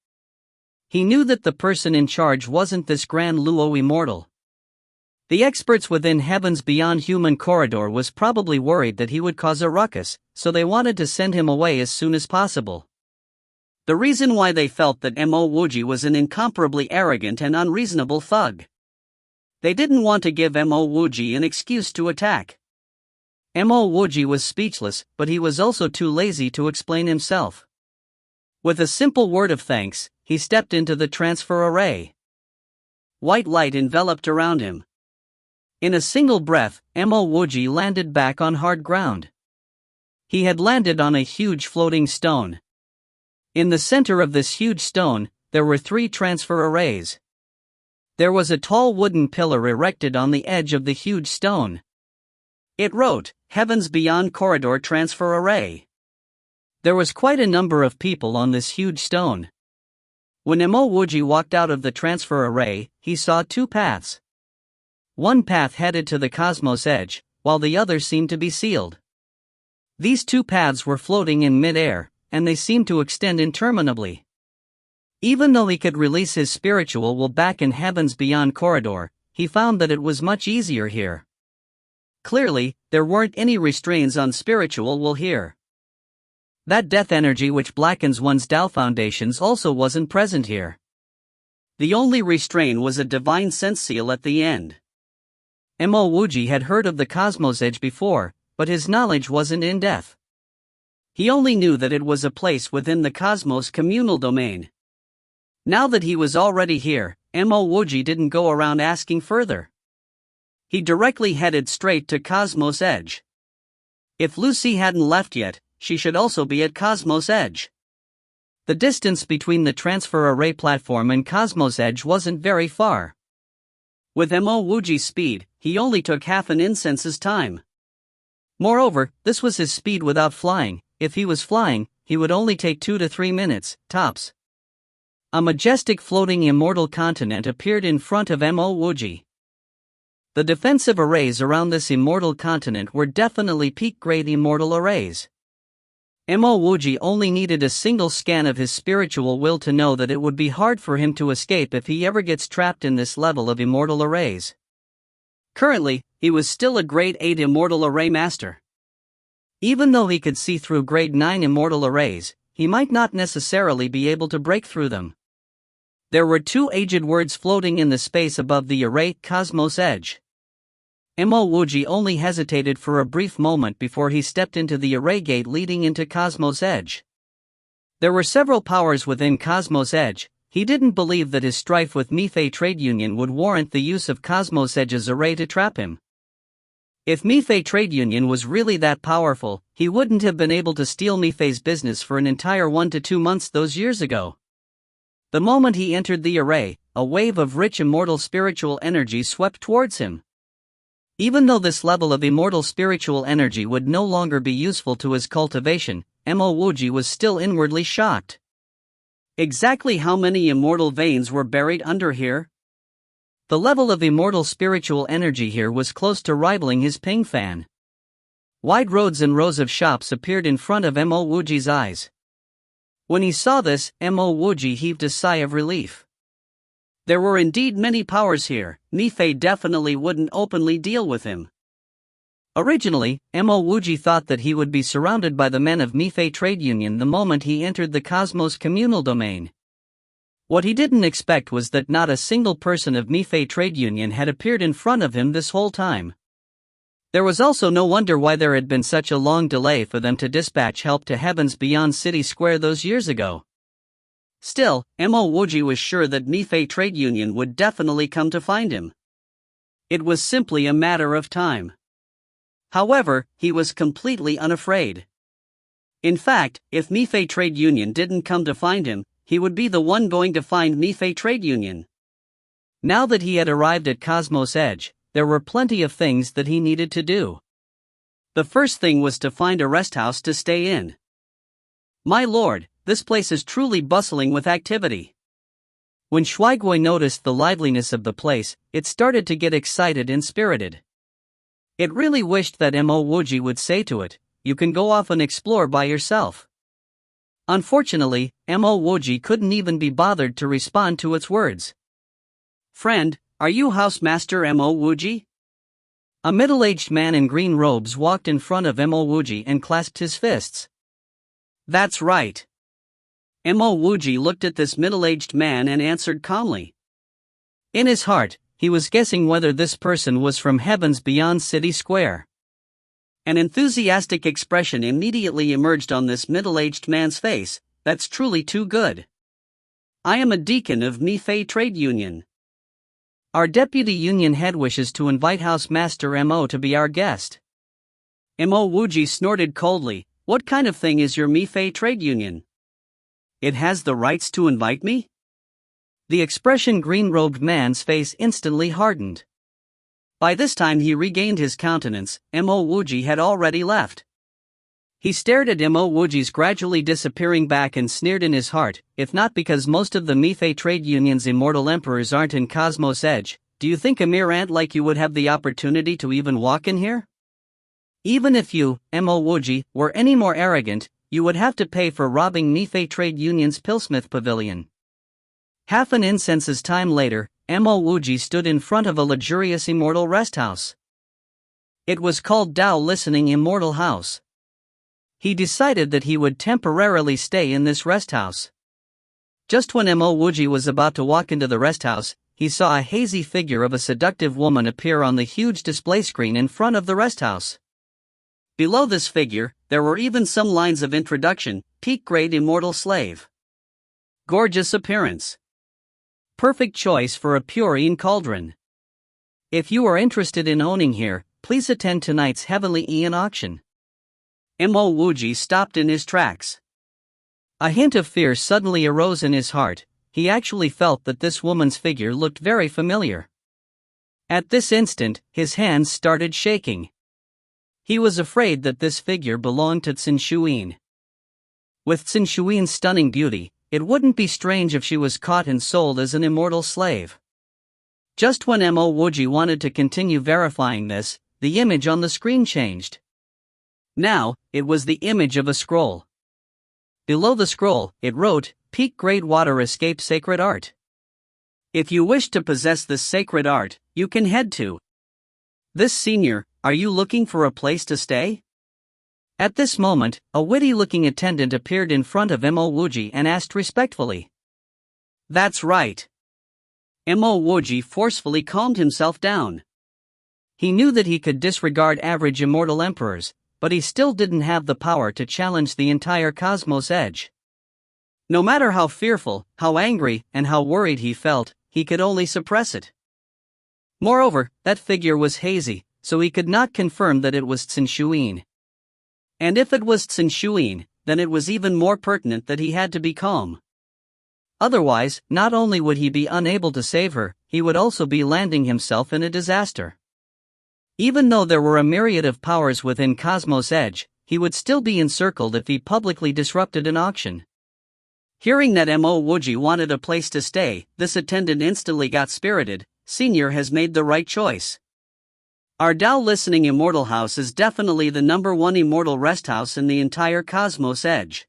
A: He knew that the person in charge wasn't this Grand Luo immortal. The experts within Heaven's Beyond Human Corridor was probably worried that he would cause a ruckus, so they wanted to send him away as soon as possible. The reason why they felt that Mo Wuji was an incomparably arrogant and unreasonable thug. They didn't want to give Mo Wuji an excuse to attack. Mo Wuji was speechless, but he was also too lazy to explain himself. With a simple word of thanks, he stepped into the transfer array. White light enveloped around him. In a single breath, Mo Wuji landed back on hard ground. He had landed on a huge floating stone. In the center of this huge stone, there were 3 transfer arrays. There was a tall wooden pillar erected on the edge of the huge stone. It wrote, Heaven's Beyond Corridor Transfer Array. There was quite a number of people on this huge stone. When Mo Wuji walked out of the transfer array, he saw 2 paths. One path headed to the cosmos edge, while the other seemed to be sealed. These 2 paths were floating in mid-air, and they seemed to extend interminably. Even though he could release his spiritual will back in Heaven's Beyond Corridor, he found that it was much easier here. Clearly, there weren't any restraints on spiritual will here. That death energy which blackens one's Tao foundations also wasn't present here. The only restraint was a divine sense seal at the end. Mo Wuji had heard of the cosmos edge before, but his knowledge wasn't in depth. He only knew that it was a place within the cosmos communal domain. Now that he was already here, Mo Wuji didn't go around asking further. He directly headed straight to Cosmos Edge. If Lucy hadn't left yet, she should also be at Cosmos Edge. The distance between the transfer array platform and Cosmos Edge wasn't very far. With Mo Wuji's speed, he only took half an incense's time. Moreover, this was his speed without flying. If he was flying, he would only take 2 to 3 minutes, tops. A majestic floating immortal continent appeared in front of Mo Wuji. The defensive arrays around this immortal continent were definitely peak-grade immortal arrays. Mo Wuji only needed a single scan of his spiritual will to know that it would be hard for him to escape if he ever gets trapped in this level of immortal arrays. Currently, he was still a grade 8 immortal array master. Even though he could see through grade 9 immortal arrays, he might not necessarily be able to break through them. There were 2 aged words floating in the space above the array Cosmos Edge. Mo Wuji only hesitated for a brief moment before he stepped into the array gate leading into Cosmos Edge. There were several powers within Cosmos Edge. He didn't believe that his strife with Mifei Trade Union would warrant the use of Cosmos Edge's array to trap him. If Mifei Trade Union was really that powerful, he wouldn't have been able to steal Mifei's business for an entire 1 to 2 months those years ago. The moment he entered the array, a wave of rich immortal spiritual energy swept towards him. Even though this level of immortal spiritual energy would no longer be useful to his cultivation, Mo Wuji was still inwardly shocked. Exactly how many immortal veins were buried under here? The level of immortal spiritual energy here was close to rivaling his ping fan. Wide roads and rows of shops appeared in front of Mo Wuji's eyes. When he saw this, Mo Wuji heaved a sigh of relief. There were indeed many powers here. Mifei definitely wouldn't openly deal with him. Originally, Mo Wuji thought that he would be surrounded by the men of Mifei Trade Union the moment he entered the Cosmos communal domain. What he didn't expect was that not a single person of Mifei Trade Union had appeared in front of him this whole time. There was also no wonder why there had been such a long delay for them to dispatch help to Heavens Beyond City Square those years ago. Still, Mo Wuji was sure that Mifei Trade Union would definitely come to find him. It was simply a matter of time. However, he was completely unafraid. In fact, if Mifei Trade Union didn't come to find him, he would be the one going to find Mifei Trade Union. Now that he had arrived at Cosmos Edge, there were plenty of things that he needed to do. The first thing was to find a rest house to stay in. My lord, this place is truly bustling with activity. When Shuaigui noticed the liveliness of the place, it started to get excited and spirited. It really wished that Mo Wuji would say to it, "You can go off and explore by yourself." Unfortunately, Mo Wuji couldn't even be bothered to respond to its words. "Friend, are you Housemaster Mo Wuji?" A middle-aged man in green robes walked in front of Mo Wuji and clasped his fists. "That's right." Mo Wuji looked at this middle-aged man and answered calmly. In his heart, he was guessing whether this person was from Heavens Beyond City Square. An enthusiastic expression immediately emerged on this middle-aged man's face. "That's truly too good. I am a deacon of Mifei Trade Union. Our deputy union head wishes to invite Housemaster Mo to be our guest." Mo Wuji snorted coldly. "What kind of thing is your Mifei Trade Union? It has the rights to invite me?" The expression green-robed man's face instantly hardened. By this time he regained his countenance. Mo Wuji had already left. He stared at Mo Wuji's gradually disappearing back and sneered in his heart, "If not because most of the Mifei Trade Union's immortal emperors aren't in Cosmos Edge, do you think a mere ant like you would have the opportunity to even walk in here? Even if you, Mo Wuji, were any more arrogant, you would have to pay for robbing Mifei Trade Union's Pillsmith Pavilion." Half an incense's time later, Mo Wuji stood in front of a luxurious immortal rest house. It was called Tao Listening Immortal House. He decided that he would temporarily stay in this rest house. Just when Mo Wuji was about to walk into the rest house, he saw a hazy figure of a seductive woman appear on the huge display screen in front of the rest house. Below this figure, there were even some lines of introduction: peak grade immortal slave. Gorgeous appearance. Perfect choice for a Purine cauldron. If you are interested in owning here, please attend tonight's Heavenly Ian auction. Mo Wuji stopped in his tracks. A hint of fear suddenly arose in his heart. He actually felt that this woman's figure looked very familiar. At this instant, his hands started shaking. He was afraid that this figure belonged to Cin Shuyin. With Cin Shuyin's stunning beauty, it wouldn't be strange if she was caught and sold as an immortal slave. Just when Mo Wuji wanted to continue verifying this, the image on the screen changed. Now, it was the image of a scroll. Below the scroll, it wrote, Peak Grade Water Escape Sacred Art. If you wish to possess this sacred art, you can head to this senior. Are you looking for a place to stay? At this moment, a witty-looking attendant appeared in front of Mo Wuji and asked respectfully. That's right. Mo Wuji forcefully calmed himself down. He knew that he could disregard average immortal emperors, but he still didn't have the power to challenge the entire cosmos edge. No matter how fearful, how angry, and how worried he felt, he could only suppress it. Moreover, that figure was hazy, so he could not confirm that it was Cin Shuyin. And if it was Cin Shuyin, then it was even more pertinent that he had to be calm. Otherwise, not only would he be unable to save her, he would also be landing himself in a disaster. Even though there were a myriad of powers within Cosmos Edge, he would still be encircled if he publicly disrupted an auction. Hearing that Mo Wuji wanted a place to stay, this attendant instantly got spirited. Senior has made the right choice. Our Tao Listening Immortal House is definitely the #1 immortal rest house in the entire Cosmos Edge.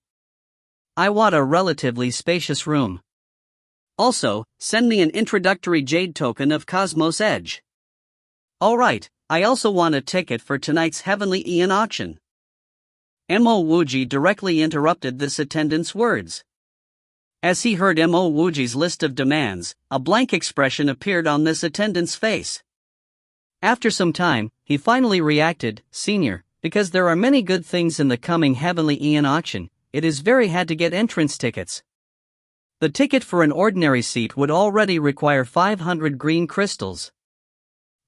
A: I want a relatively spacious room. Also, send me an introductory jade token of Cosmos Edge. Alright, I also want a ticket for tonight's Heavenly Ian auction. Mo Wuji directly interrupted this attendant's words. As he heard Mo Wuji's list of demands, a blank expression appeared on this attendant's face. After some time, he finally reacted, Senior, because there are many good things in the coming Heavenly Ian auction, it is very hard to get entrance tickets. The ticket for an ordinary seat would already require 500 green crystals.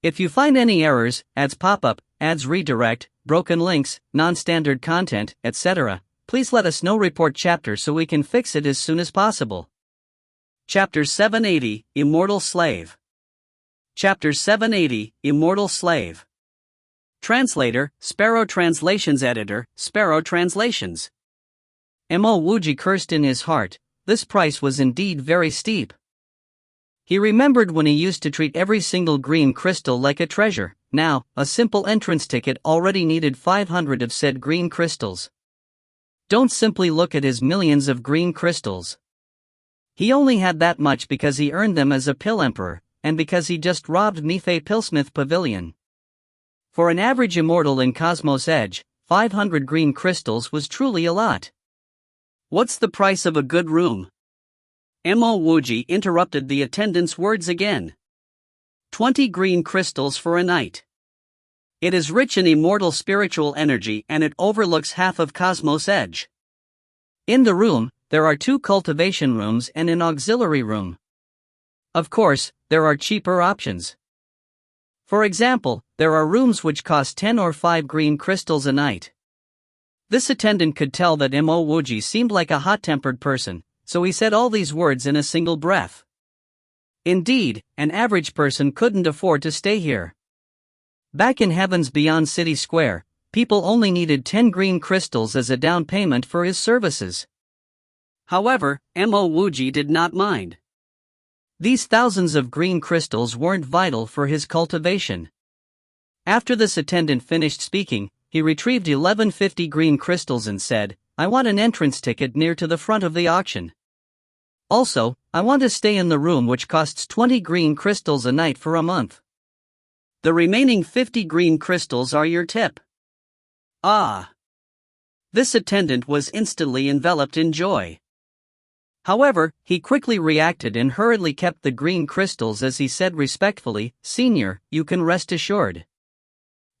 A: If you find any errors, ads pop up, ads redirect, broken links, non-standard content, etc., please let us know. Report chapter so we can fix it as soon as possible. Chapter 780, Immortal Slave. Chapter 780, Immortal Slave. Translator, Sparrow Translations. Editor, Sparrow Translations. Mo Wuji cursed in his heart. This price was indeed very steep. He remembered when he used to treat every single green crystal like a treasure. Now, a simple entrance ticket already needed 500 of said green crystals. Don't simply look at his millions of green crystals. He only had that much because he earned them as a pill emperor, and because he just robbed Mifei Pillsmith Pavilion. For an average immortal in Cosmos Edge, 500 green crystals was truly a lot. What's the price of a good room? Mo Wuji interrupted the attendant's words again. 20 green crystals for a night. It is rich in immortal spiritual energy and it overlooks half of Cosmos Edge. In the room, there are 2 cultivation rooms and an auxiliary room. Of course, there are cheaper options. For example, there are rooms which cost 10 or 5 green crystals a night. This attendant could tell that Mo Wuji seemed like a hot-tempered person, so he said all these words in a single breath. Indeed, an average person couldn't afford to stay here. Back in Heaven's Beyond City Square, people only needed 10 green crystals as a down payment for his services. However, Mo Wuji did not mind. These thousands of green crystals weren't vital for his cultivation. After this attendant finished speaking, he retrieved 1150 green crystals and said, I want an entrance ticket near to the front of the auction. Also, I want to stay in the room which costs 20 green crystals a night for a month. The remaining 50 green crystals are your tip. Ah! This attendant was instantly enveloped in joy. However, he quickly reacted and hurriedly kept the green crystals as he said respectfully, "Senior, you can rest assured.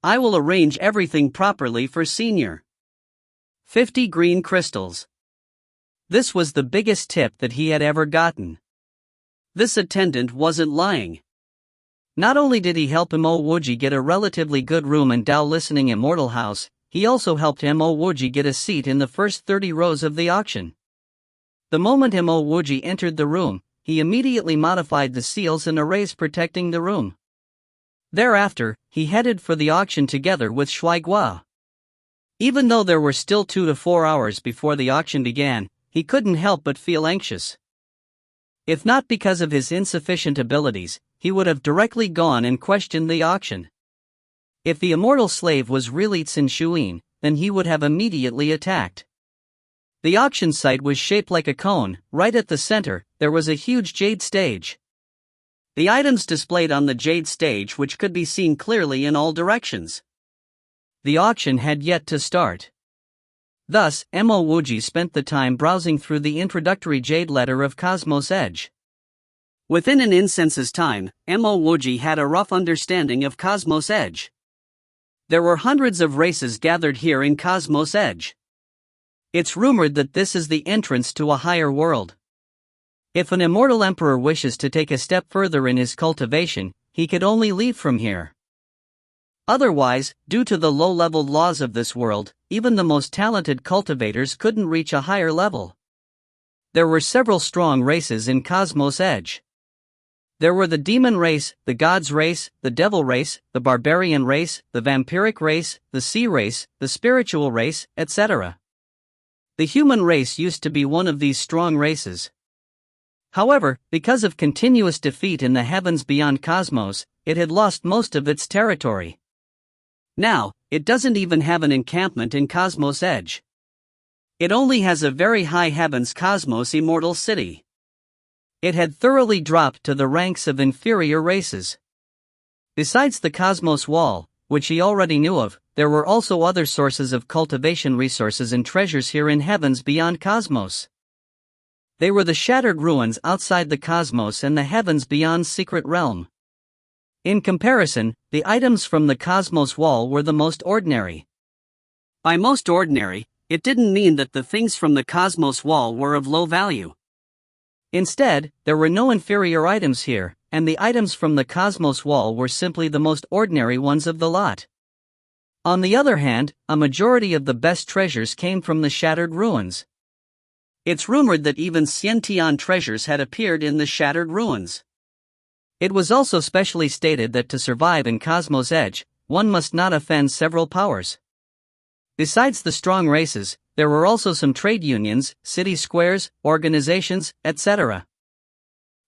A: I will arrange everything properly for Senior." 50 green crystals. This was the biggest tip that he had ever gotten. This attendant wasn't lying. Not only did he help Mo Wuji get a relatively good room in Dao Listening Immortal House, he also helped Mo Wuji get a seat in the first 30 rows of the auction. The moment Mo Wuji entered the room, he immediately modified the seals and arrays protecting the room. Thereafter, he headed for the auction together with Shui Gua. Even though there were still 2 to 4 hours before the auction began, he couldn't help but feel anxious. If not because of his insufficient abilities, he would have directly gone and questioned the auction. If the immortal slave was really Tsin Shuin, then he would have immediately attacked. The auction site was shaped like a cone. Right at the center, there was a huge jade stage. The items displayed on the jade stage which could be seen clearly in all directions. The auction had yet to start. Thus, Mo Wuji spent the time browsing through the introductory jade letter of Cosmos Edge. Within an incense's time, Mo Wuji had a rough understanding of Cosmos Edge. There were hundreds of races gathered here in Cosmos Edge. It's rumored that this is the entrance to a higher world. If an immortal emperor wishes to take a step further in his cultivation, he could only leave from here. Otherwise, due to the low-leveled laws of this world, even the most talented cultivators couldn't reach a higher level. There were several strong races in Cosmos Edge. There were the demon race, the gods race, the devil race, the barbarian race, the vampiric race, the sea race, the spiritual race, etc. The human race used to be one of these strong races. However, because of continuous defeat in the heavens beyond Cosmos, it had lost most of its territory. Now, it doesn't even have an encampment in Cosmos Edge. It only has a very high heavens Cosmos Immortal City. It had thoroughly dropped to the ranks of inferior races. Besides the Cosmos Wall, which he already knew of, there were also other sources of cultivation resources and treasures here in heavens beyond Cosmos. They were the shattered ruins outside the Cosmos and the heavens beyond's secret realm. In comparison, the items from the Cosmos Wall were the most ordinary. By most ordinary, it didn't mean that the things from the Cosmos Wall were of low value. Instead, there were no inferior items here, and the items from the Cosmos Wall were simply the most ordinary ones of the lot. On the other hand, a majority of the best treasures came from the shattered ruins. It's rumored that even Xiantian treasures had appeared in the shattered ruins. It was also specially stated that to survive in Cosmos Edge, one must not offend several powers. Besides the strong races, there were also some trade unions, city squares, organizations, etc.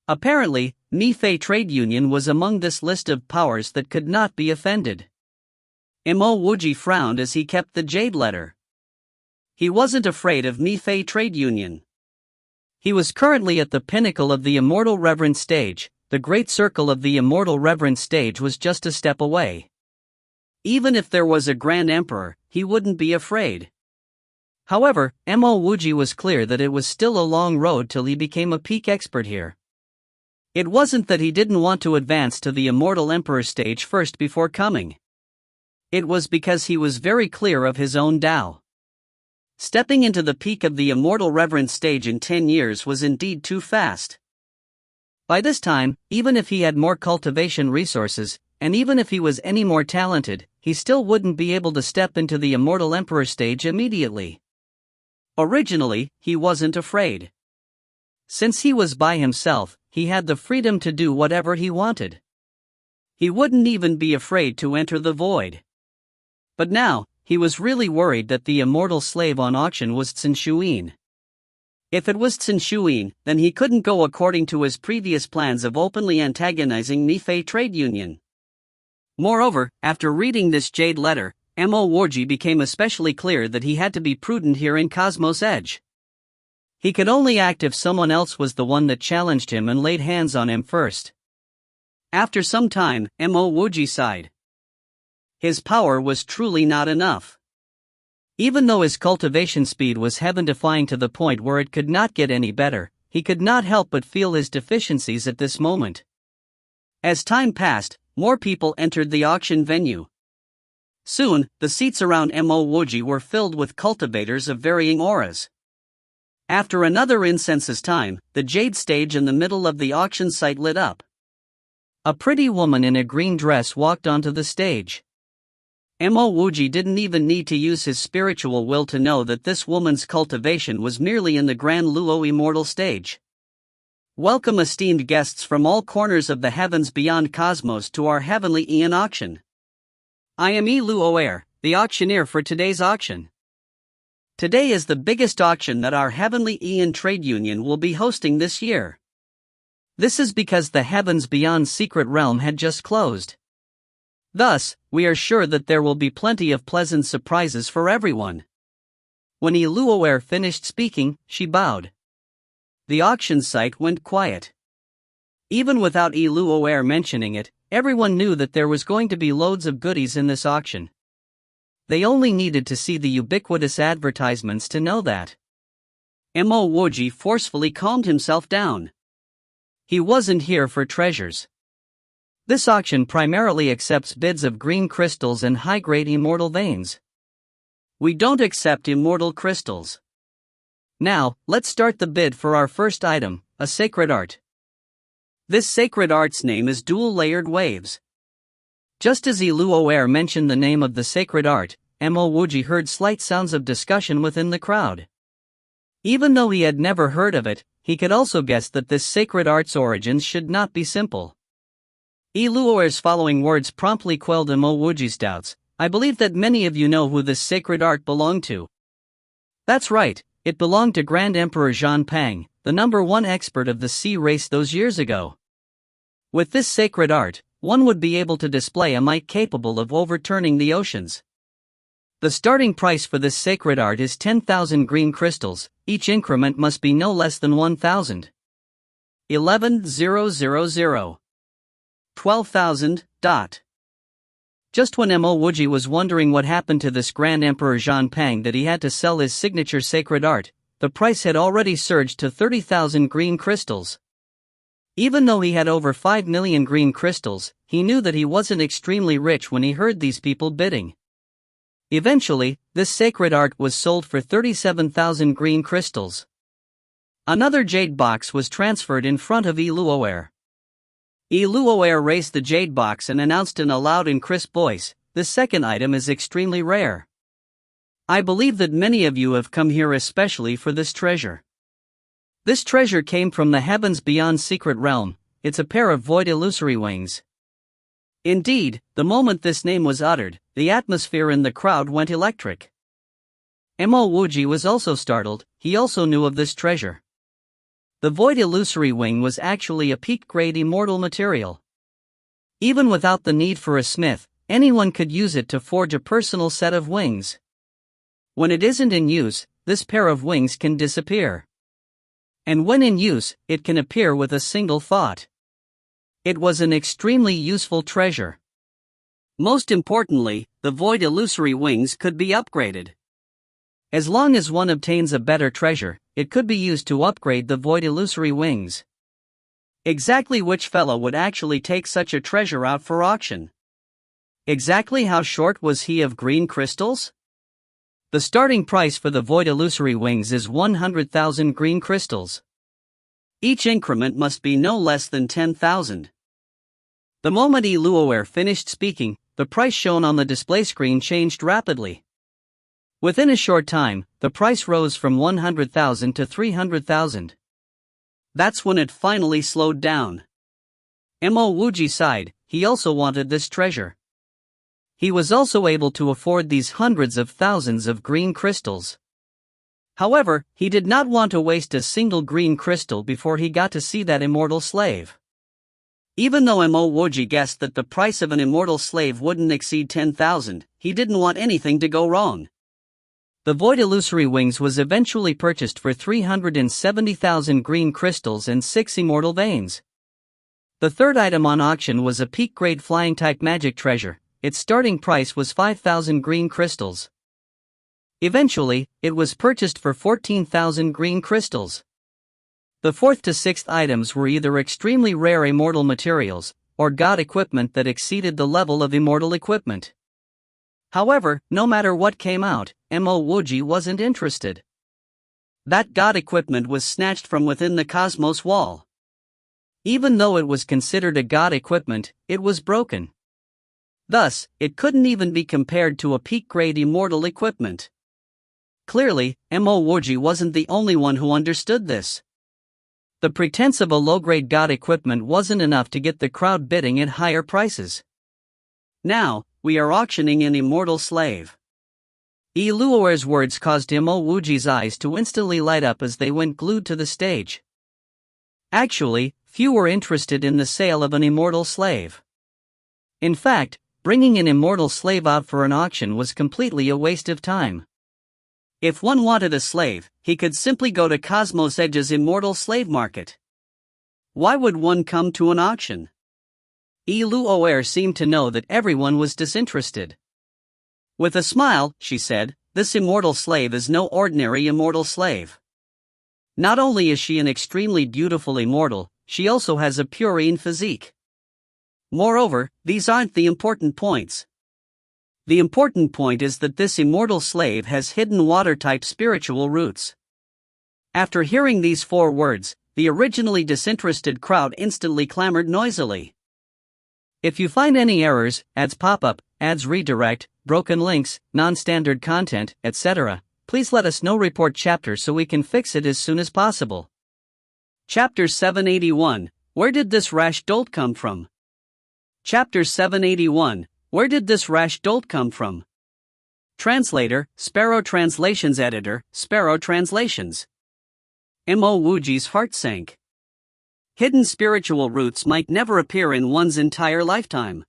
A: Apparently, Nifei Trade Union was among this list of powers that could not be offended. Mo Wuji frowned as he kept the jade letter. He wasn't afraid of Nifei Trade Union. He was currently at the pinnacle of the Immortal Reverence stage. The great circle of the Immortal Reverence stage was just a step away. Even if there was a Grand Emperor, he wouldn't be afraid. However, Mo Wuji was clear that it was still a long road till he became a peak expert here. It wasn't that he didn't want to advance to the Immortal Emperor stage first before coming. It was because he was very clear of his own Tao. Stepping into the peak of the Immortal Reverence stage in 10 years was indeed too fast. By this time, even if he had more cultivation resources, and even if he was any more talented, he still wouldn't be able to step into the Immortal Emperor stage immediately. Originally, he wasn't afraid. Since he was by himself, he had the freedom to do whatever he wanted. He wouldn't even be afraid to enter the void. But now, he was really worried that the immortal slave on auction was Tsin Shuin. If it was Tsin Shuin, then he couldn't go according to his previous plans of openly antagonizing Nifei Trade Union. Moreover, after reading this jade letter, Mo Wuji became especially clear that he had to be prudent here in Cosmos Edge. He could only act if someone else was the one that challenged him and laid hands on him first. After some time, Mo Wuji sighed. His power was truly not enough. Even though his cultivation speed was heaven-defying to the point where it could not get any better, he could not help but feel his deficiencies at this moment. As time passed, more people entered the auction venue. Soon, the seats around Mo Wuji were filled with cultivators of varying auras. After another incense's time, the jade stage in the middle of the auction site lit up. A pretty woman in a green dress walked onto the stage. Mo Wuji didn't even need to use his spiritual will to know that this woman's cultivation was merely in the Grand Luo Immortal stage. Welcome esteemed guests from all corners of the heavens beyond cosmos to our heavenly Aeon auction. I am Luo Air, the auctioneer for today's auction. Today is the biggest auction that our heavenly Aeon trade union will be hosting this year. This is because the heavens beyond secret realm had just closed. Thus, we are sure that there will be plenty of pleasant surprises for everyone. When Luoer finished speaking, she bowed. The auction site went quiet. Even without Luoer mentioning it, everyone knew that there was going to be loads of goodies in this auction. They only needed to see the ubiquitous advertisements to know that. Mo Wuji forcefully calmed himself down. He wasn't here for treasures. This auction primarily accepts bids of green crystals and high-grade immortal veins. We don't accept immortal crystals. Now, let's start the bid for our first item, a sacred art. This sacred art's name is Dual-Layered Waves. Just as Luoer mentioned the name of the sacred art, Mo Wuji heard slight sounds of discussion within the crowd. Even though he had never heard of it, he could also guess that this sacred art's origins should not be simple. Luoer's following words promptly quelled Mo Wuji's doubts. I believe that many of you know who this sacred art belonged to. That's right, it belonged to Grand Emperor Zhan Pang, the #1 expert of the sea race those years ago. With this sacred art, one would be able to display a might capable of overturning the oceans. The starting price for this sacred art is 10,000 green crystals, each increment must be no less than 1,000. 11,000. 12,000. Just when Mo Wuji was wondering what happened to this Grand Emperor Zhan Pang that he had to sell his signature sacred art, the price had already surged to 30,000 green crystals. Even though he had over 5 million green crystals, he knew that he wasn't extremely rich when he heard these people bidding. Eventually, this sacred art was sold for 37,000 green crystals. Another jade box was transferred in front of Luoer. Luoer raised the jade box and announced in a loud and crisp voice, "The second item is extremely rare. I believe that many of you have come here especially for this treasure. This treasure came from the heavens beyond secret realm, it's a pair of void illusory wings." Indeed, the moment this name was uttered, the atmosphere in the crowd went electric. Mo Wuji was also startled, he also knew of this treasure. The void illusory wing was actually a peak-grade immortal material. Even without the need for a smith, anyone could use it to forge a personal set of wings. When it isn't in use, this pair of wings can disappear. And when in use, it can appear with a single thought. It was an extremely useful treasure. Most importantly, the void illusory wings could be upgraded. As long as one obtains a better treasure, it could be used to upgrade the void illusory wings. Exactly which fellow would actually take such a treasure out for auction? Exactly how short was he of green crystals? The starting price for the void illusory wings is 100,000 green crystals. Each increment must be no less than 10,000. The moment Luoer finished speaking, the price shown on the display screen changed rapidly. Within a short time, the price rose from 100,000 to 300,000. That's when it finally slowed down. Mo Wuji sighed, he also wanted this treasure. He was also able to afford these hundreds of thousands of green crystals. However, he did not want to waste a single green crystal before he got to see that immortal slave. Even though Mo Wuji guessed that the price of an immortal slave wouldn't exceed 10,000, he didn't want anything to go wrong. The void illusory wings was eventually purchased for 370,000 green crystals and 6 immortal veins. The third item on auction was a peak-grade flying-type magic treasure. Its starting price was 5,000 green crystals. Eventually, it was purchased for 14,000 green crystals. The fourth to sixth items were either extremely rare immortal materials, or god equipment that exceeded the level of immortal equipment. However, no matter what came out, Mo Wuji wasn't interested. That god equipment was snatched from within the cosmos wall. Even though it was considered a god equipment, it was broken. Thus, it couldn't even be compared to a peak-grade immortal equipment. Clearly, Mo Wuji wasn't the only one who understood this. The pretense of a low-grade god equipment wasn't enough to get the crowd bidding at higher prices. Now, we are auctioning an immortal slave. Luoer's words caused Mo Wuji's eyes to instantly light up as they went glued to the stage. Actually, few were interested in the sale of an immortal slave. In fact, bringing an immortal slave out for an auction was completely a waste of time. If one wanted a slave, he could simply go to Cosmos Edge's immortal slave market. Why would one come to an auction? Luoer seemed to know that everyone was disinterested. With a smile, she said, "This immortal slave is no ordinary immortal slave. Not only is she an extremely beautiful immortal, she also has a purine physique. Moreover, these aren't the important points. The important point is that this immortal slave has hidden water-type spiritual roots." After hearing these 4 words, the originally disinterested crowd instantly clamored noisily. If you find any errors, ads pop up, ads redirect, broken links, non-standard content, etc., please let us know. Report chapter so we can fix it as soon as possible. Chapter 781, Where did this rash dolt come from? Chapter 781, Where did this rash dolt come from? Translator, Sparrow Translations Editor, Sparrow Translations. Mo Wuji's heart sank. Hidden spiritual roots might never appear in one's entire lifetime.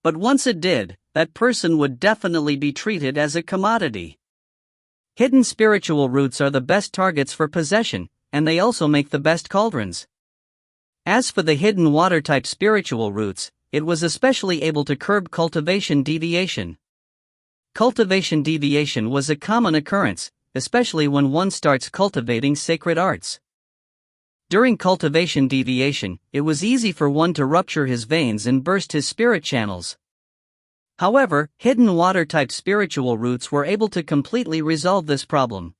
A: But once it did, that person would definitely be treated as a commodity. Hidden spiritual roots are the best targets for possession, and they also make the best cauldrons. As for the hidden water-type spiritual roots, it was especially able to curb cultivation deviation. Cultivation deviation was a common occurrence, especially when one starts cultivating sacred arts. During cultivation deviation, it was easy for one to rupture his veins and burst his spirit channels. However, hidden water-type spiritual roots were able to completely resolve this problem.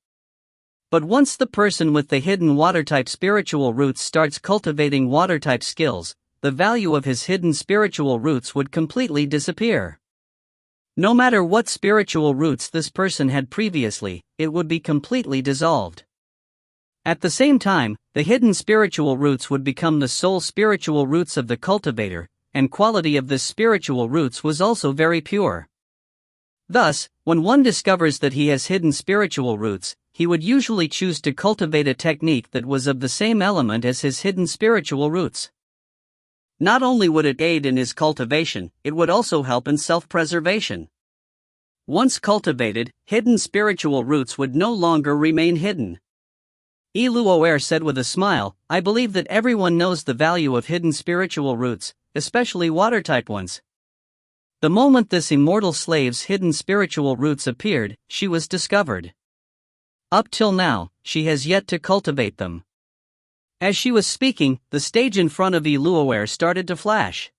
A: But once the person with the hidden water-type spiritual roots starts cultivating water-type skills, the value of his hidden spiritual roots would completely disappear. No matter what spiritual roots this person had previously, it would be completely dissolved. At the same time, the hidden spiritual roots would become the sole spiritual roots of the cultivator, and quality of this spiritual roots was also very pure. Thus, when one discovers that he has hidden spiritual roots, he would usually choose to cultivate a technique that was of the same element as his hidden spiritual roots. Not only would it aid in his cultivation, it would also help in self-preservation. Once cultivated, hidden spiritual roots would no longer remain hidden. Luoer said with a smile, "I believe that everyone knows the value of hidden spiritual roots, especially water-type ones." The moment this immortal slave's hidden spiritual roots appeared, she was discovered. Up till now, she has yet to cultivate them. As she was speaking, the stage in front of Luoer started to flash.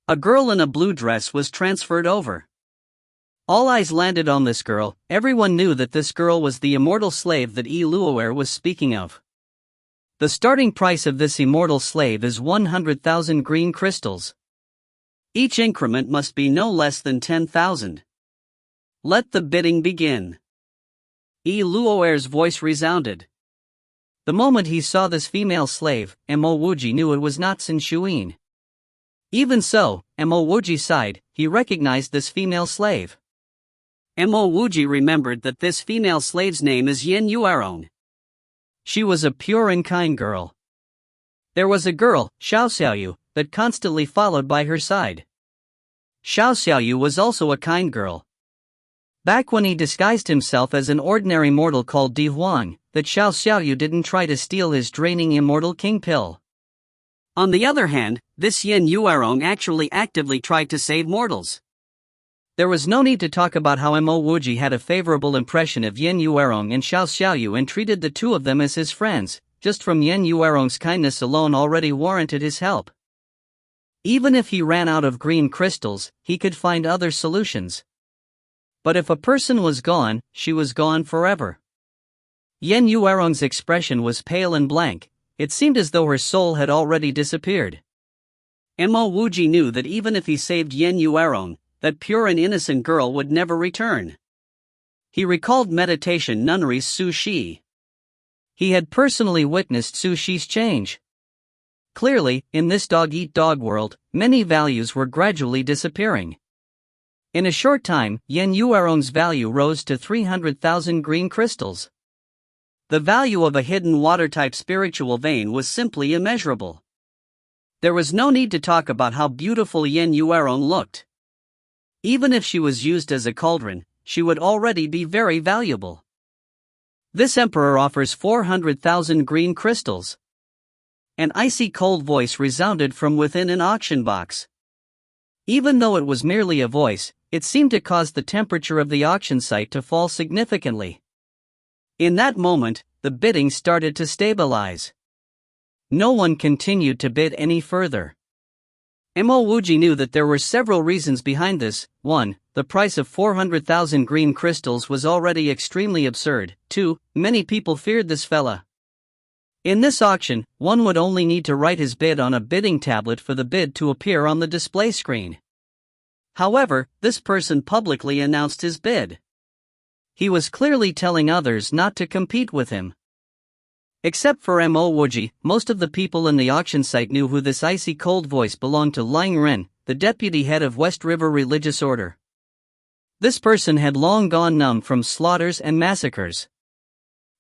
A: A girl in a blue dress was transferred over. All eyes landed on this girl. Everyone knew that this girl was the immortal slave that Luoer was speaking of. The starting price of this immortal slave is 100,000 green crystals. Each increment must be no less than 10,000. Let the bidding begin. Luoer's voice resounded. The moment he saw this female slave, Mo Wuji knew it was not Sin Shuin. Even so, Mo Wuji sighed. He recognized this female slave. Mo Wuji remembered that this female slave's name is Yin Yuaron. She was a pure and kind girl. There was a girl, Xiao Xiaoyu, that constantly followed by her side. Xiao Xiaoyu was also a kind girl. Back when he disguised himself as an ordinary mortal called Di Huang, that Xiao Xiaoyu didn't try to steal his draining immortal king pill. On the other hand, this Yin Yuerong actually actively tried to save mortals. There was no need to talk about how Mo Wuji had a favorable impression of Yin Yuerong and Xiao Xiaoyu and treated the two of them as his friends. Just from Yin Yuerong's kindness alone already warranted his help. Even if he ran out of green crystals, he could find other solutions. But if a person was gone, she was gone forever. Yin Yuerong's expression was pale and blank. It seemed as though her soul had already disappeared. Mo Wuji knew that even if he saved Yin Yuerong, that pure and innocent girl would never return. He recalled meditation nunnery's Su Shi. He had personally witnessed Su Shi's change. Clearly, in this dog-eat-dog world, many values were gradually disappearing. In a short time, Yin Yuerong's value rose to 300,000 green crystals. The value of a hidden water-type spiritual vein was simply immeasurable. There was no need to talk about how beautiful Yin Yuerong looked. Even if she was used as a cauldron, she would already be very valuable. This emperor offers 400,000 green crystals. An icy cold voice resounded from within an auction box. Even though it was merely a voice, it seemed to cause the temperature of the auction site to fall significantly. In that moment, the bidding started to stabilize. No one continued to bid any further. Mo Wuji knew that there were several reasons behind this. 1. The price of 400,000 green crystals was already extremely absurd. 2. Many people feared this fella. In this auction, one would only need to write his bid on a bidding tablet for the bid to appear on the display screen. However, this person publicly announced his bid. He was clearly telling others not to compete with him. Except for Mo Wuji, most of the people in the auction site knew who this icy cold voice belonged to. Lang Ren, the deputy head of West River Religious Order. This person had long gone numb from slaughters and massacres.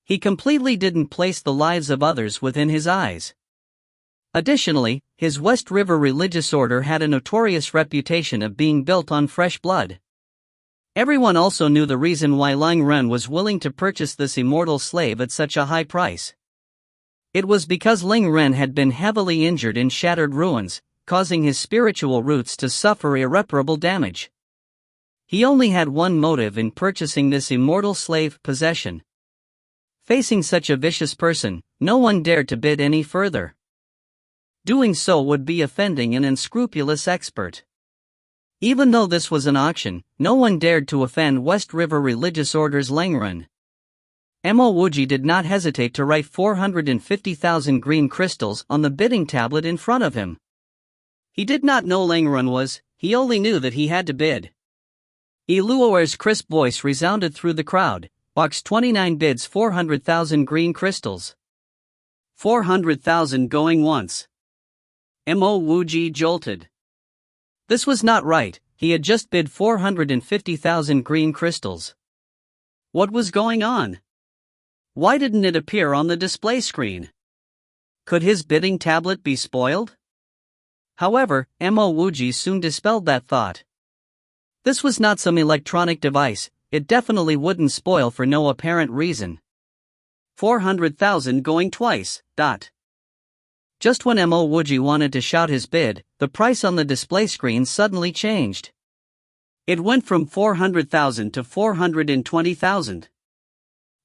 A: He completely didn't place the lives of others within his eyes. Additionally, his West River Religious Order had a notorious reputation of being built on fresh blood. Everyone also knew the reason why Lang Ren was willing to purchase this immortal slave at such a high price. It was because Lang Ren had been heavily injured in shattered ruins, causing his spiritual roots to suffer irreparable damage. He only had one motive in purchasing this immortal slave possession. Facing such a vicious person, no one dared to bid any further. Doing so would be offending an unscrupulous expert. Even though this was an auction, no one dared to offend West River Religious Order's Lang Ren. Mo Wuji did not hesitate to write 450,000 green crystals on the bidding tablet in front of him. He did not know Lang Ren was, he only knew that he had to bid. Luoer's crisp voice resounded through the crowd. Box 29 bids 400,000 green crystals. 400,000 going once. Mo Wuji jolted. This was not right, he had just bid 450,000 green crystals. What was going on? Why didn't it appear on the display screen? Could his bidding tablet be spoiled? However, Mo Wuji soon dispelled that thought. This was not some electronic device, it definitely wouldn't spoil for no apparent reason. 400,000 going twice. Just when Mo Wuji wanted to shout his bid, the price on the display screen suddenly changed. It went from 400,000 to 420,000.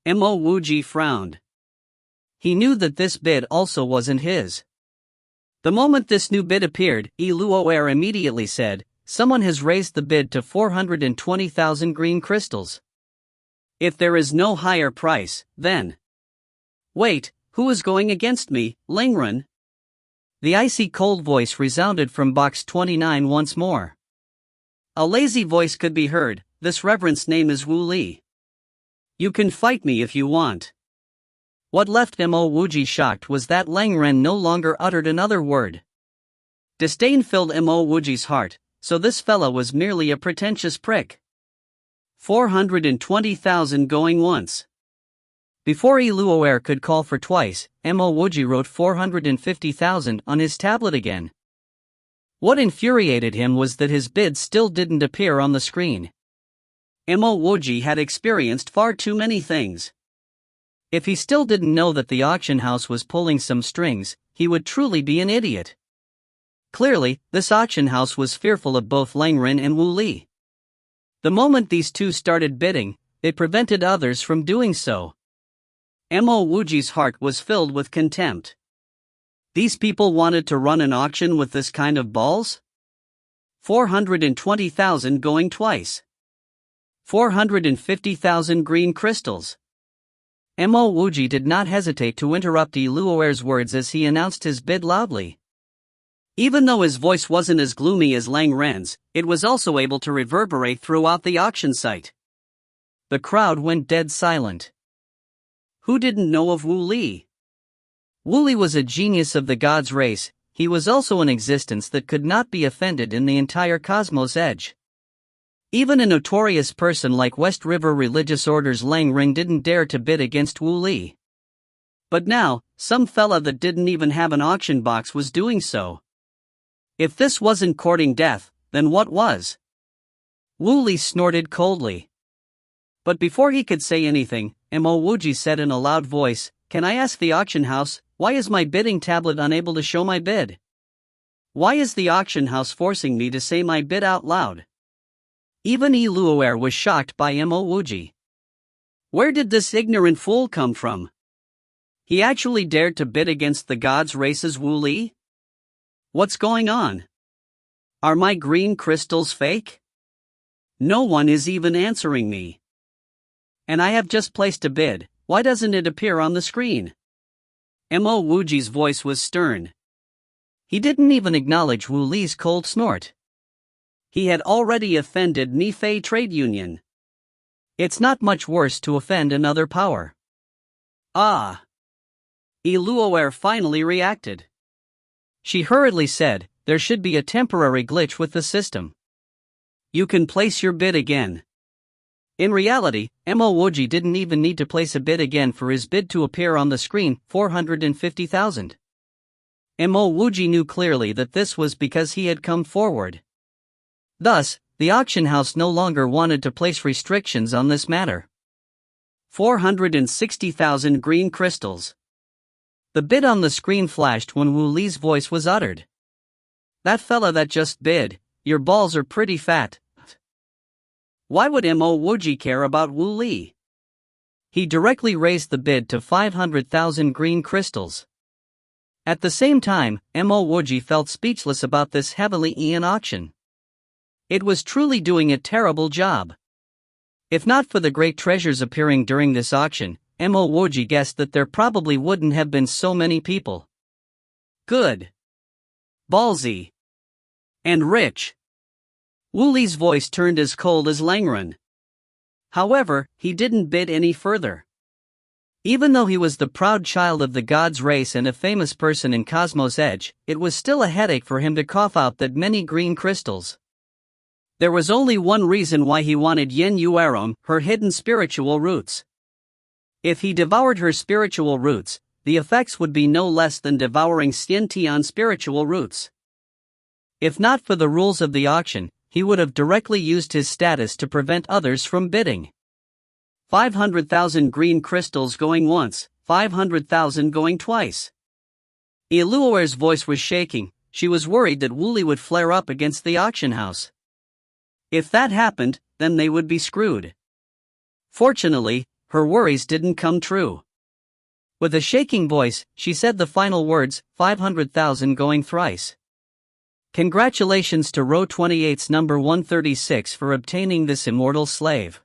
A: Mo Wuji frowned. He knew that this bid also wasn't his. The moment this new bid appeared, Luoer immediately said, "Someone has raised the bid to 420,000 green crystals. If there is no higher price, then..." "Wait, who is going against me, Lang Ren?" The icy cold voice resounded from box 29 once more. A lazy voice could be heard, "This reverend's name is Wu Li. You can fight me if you want." What left Mo Wuji shocked was that Lang Ren no longer uttered another word. Disdain filled Mo Wuji's heart, so this fella was merely a pretentious prick. 420,000 going once. Before Luoer could call for twice, Mo Wuji wrote 450,000 on his tablet again. What infuriated him was that his bid still didn't appear on the screen. Mo Wuji had experienced far too many things. If he still didn't know that the auction house was pulling some strings, he would truly be an idiot. Clearly, this auction house was fearful of both Lang Ren and Wu Li. The moment these two started bidding, it prevented others from doing so. Mo Wuji's heart was filled with contempt. These people wanted to run an auction with this kind of balls? 420,000 going twice. 450,000 green crystals. Mo Wuji did not hesitate to interrupt Yi Luoer's words as he announced his bid loudly. Even though his voice wasn't as gloomy as Lang Ren's, it was also able to reverberate throughout the auction site. The crowd went dead silent. Who didn't know of Wu Li? Wu Li was a genius of the gods' race. He was also an existence that could not be offended in the entire cosmos edge. Even a notorious person like West River Religious Order's Lang Ren didn't dare to bid against Wu Li. But now, some fella that didn't even have an auction box was doing so. If this wasn't courting death, then what was? Wu Li snorted coldly. But before he could say anything, Mo Wuji said in a loud voice, "Can I ask the auction house, why is my bidding tablet unable to show my bid? Why is the auction house forcing me to say my bid out loud?" Even Yi Luoer was shocked by Mo Wuji. Where did this ignorant fool come from? He actually dared to bid against the gods' race's Wu Li? What's going on? Are my green crystals fake? No one is even answering me. And I have just placed a bid, why doesn't it appear on the screen? Mo Wuji's voice was stern. He didn't even acknowledge Wu Li's cold snort. He had already offended Nifei Trade Union. It's not much worse to offend another power. Ah! Yi Luoer finally reacted. She hurriedly said, "There should be a temporary glitch with the system. You can place your bid again." In reality, Mo Wuji didn't even need to place a bid again for his bid to appear on the screen, 450,000. Mo Wuji knew clearly that this was because he had come forward. Thus, the auction house no longer wanted to place restrictions on this matter. 460,000 green crystals. The bid on the screen flashed when Wu Li's voice was uttered. "That fella that just bid, your balls are pretty fat." Why would Mo Wuji care about Wu Li? He directly raised the bid to 500,000 green crystals. At the same time, Mo Wuji felt speechless about this heavily Ian auction. It was truly doing a terrible job. If not for the great treasures appearing during this auction, Mo Wuji guessed that there probably wouldn't have been so many people. Good. Ballsy. And rich. Wu Li's voice turned as cold as Lang Ren. However, he didn't bid any further. Even though he was the proud child of the gods' race and a famous person in Cosmos Edge, it was still a headache for him to cough out that many green crystals. There was only one reason why he wanted Yen Yueron, her hidden spiritual roots. If he devoured her spiritual roots, the effects would be no less than devouring Xian Tian's spiritual roots. If not for the rules of the auction, he would have directly used his status to prevent others from bidding. 500,000 green crystals going once, 500,000 going twice. Yi Luoer's voice was shaking. She was worried that Wu Li would flare up against the auction house. If that happened, then they would be screwed. Fortunately, her worries didn't come true. With a shaking voice, she said the final words, 500,000 going thrice. Congratulations to Re32-Vol's number 136 for obtaining this immortal slave.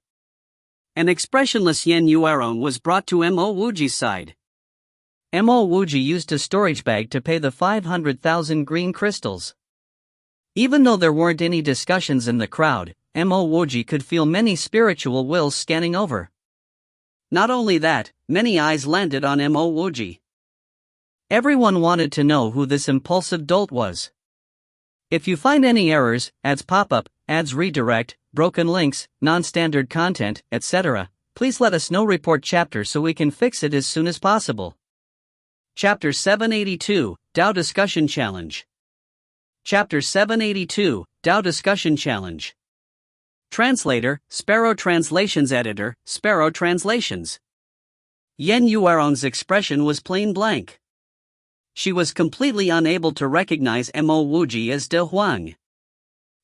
A: An expressionless Yen Yueron was brought to Mo Wuji's side. Mo Wuji used a storage bag to pay the 500,000 green crystals. Even though there weren't any discussions in the crowd, Mo Wuji could feel many spiritual wills scanning over. Not only that, many eyes landed on Mo Wuji. Everyone wanted to know who this impulsive dolt was. If you find any errors, ads pop up, ads redirect, broken links, non-standard content, etc., please let us know. Report chapter so we can fix it as soon as possible. Chapter 782, Dao Discussion Challenge. Chapter 782, Dao Discussion Challenge. Translator, Sparrow Translations Editor, Sparrow Translations. Yen Yuerong's expression was plain blank. She was completely unable to recognize Mo Wuji as De Huang.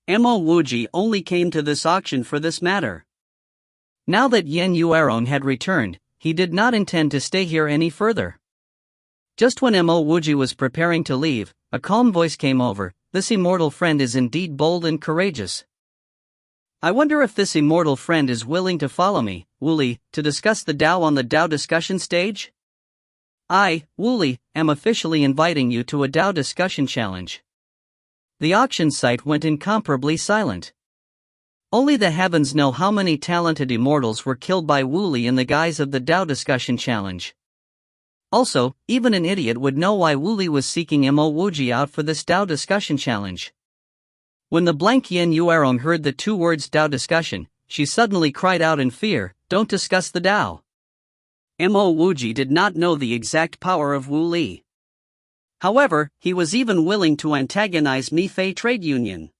A: Mo Wuji only came to this auction for this matter. Now that Yen Yuerong had returned, he did not intend to stay here any further. Just when Mo Wuji was preparing to leave, a calm voice came over. This immortal friend is indeed bold and courageous. I wonder if this immortal friend is willing to follow me, Wuli, to discuss the Tao on the Tao discussion stage? I, Wuli, am officially inviting you to a Tao discussion challenge. The auction site went incomparably silent. Only the heavens know how many talented immortals were killed by Wuli in the guise of the Tao discussion challenge. Also, even an idiot would know why Wuli was seeking Mo Wuji out for this Tao discussion challenge. When the blank Yen Yuerong heard the two words Tao discussion, she suddenly cried out in fear, "Don't discuss the Tao." Mo Wuji did not know the exact power of Wu Li. However, he was even willing to antagonize Mi Fei Trade Union.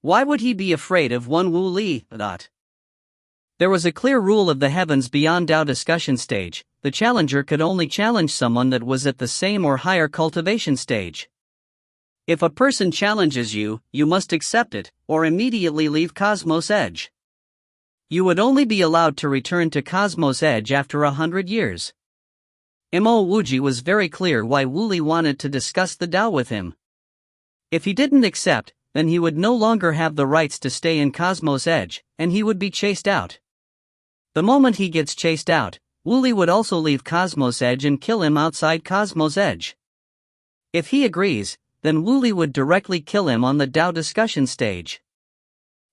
A: Why would he be afraid of one Wu Li? There was a clear rule of the heavens beyond Tao discussion stage: the challenger could only challenge someone that was at the same or higher cultivation stage. If a person challenges you, you must accept it, or immediately leave Cosmos Edge. You would only be allowed to return to Cosmos Edge after 100 years. Mo Wuji was very clear why Wuli wanted to discuss the Tao with him. If he didn't accept, then he would no longer have the rights to stay in Cosmos Edge, and he would be chased out. The moment he gets chased out, Wuli would also leave Cosmos Edge and kill him outside Cosmos Edge. If he agrees, then Wuli would directly kill him on the Tao discussion stage.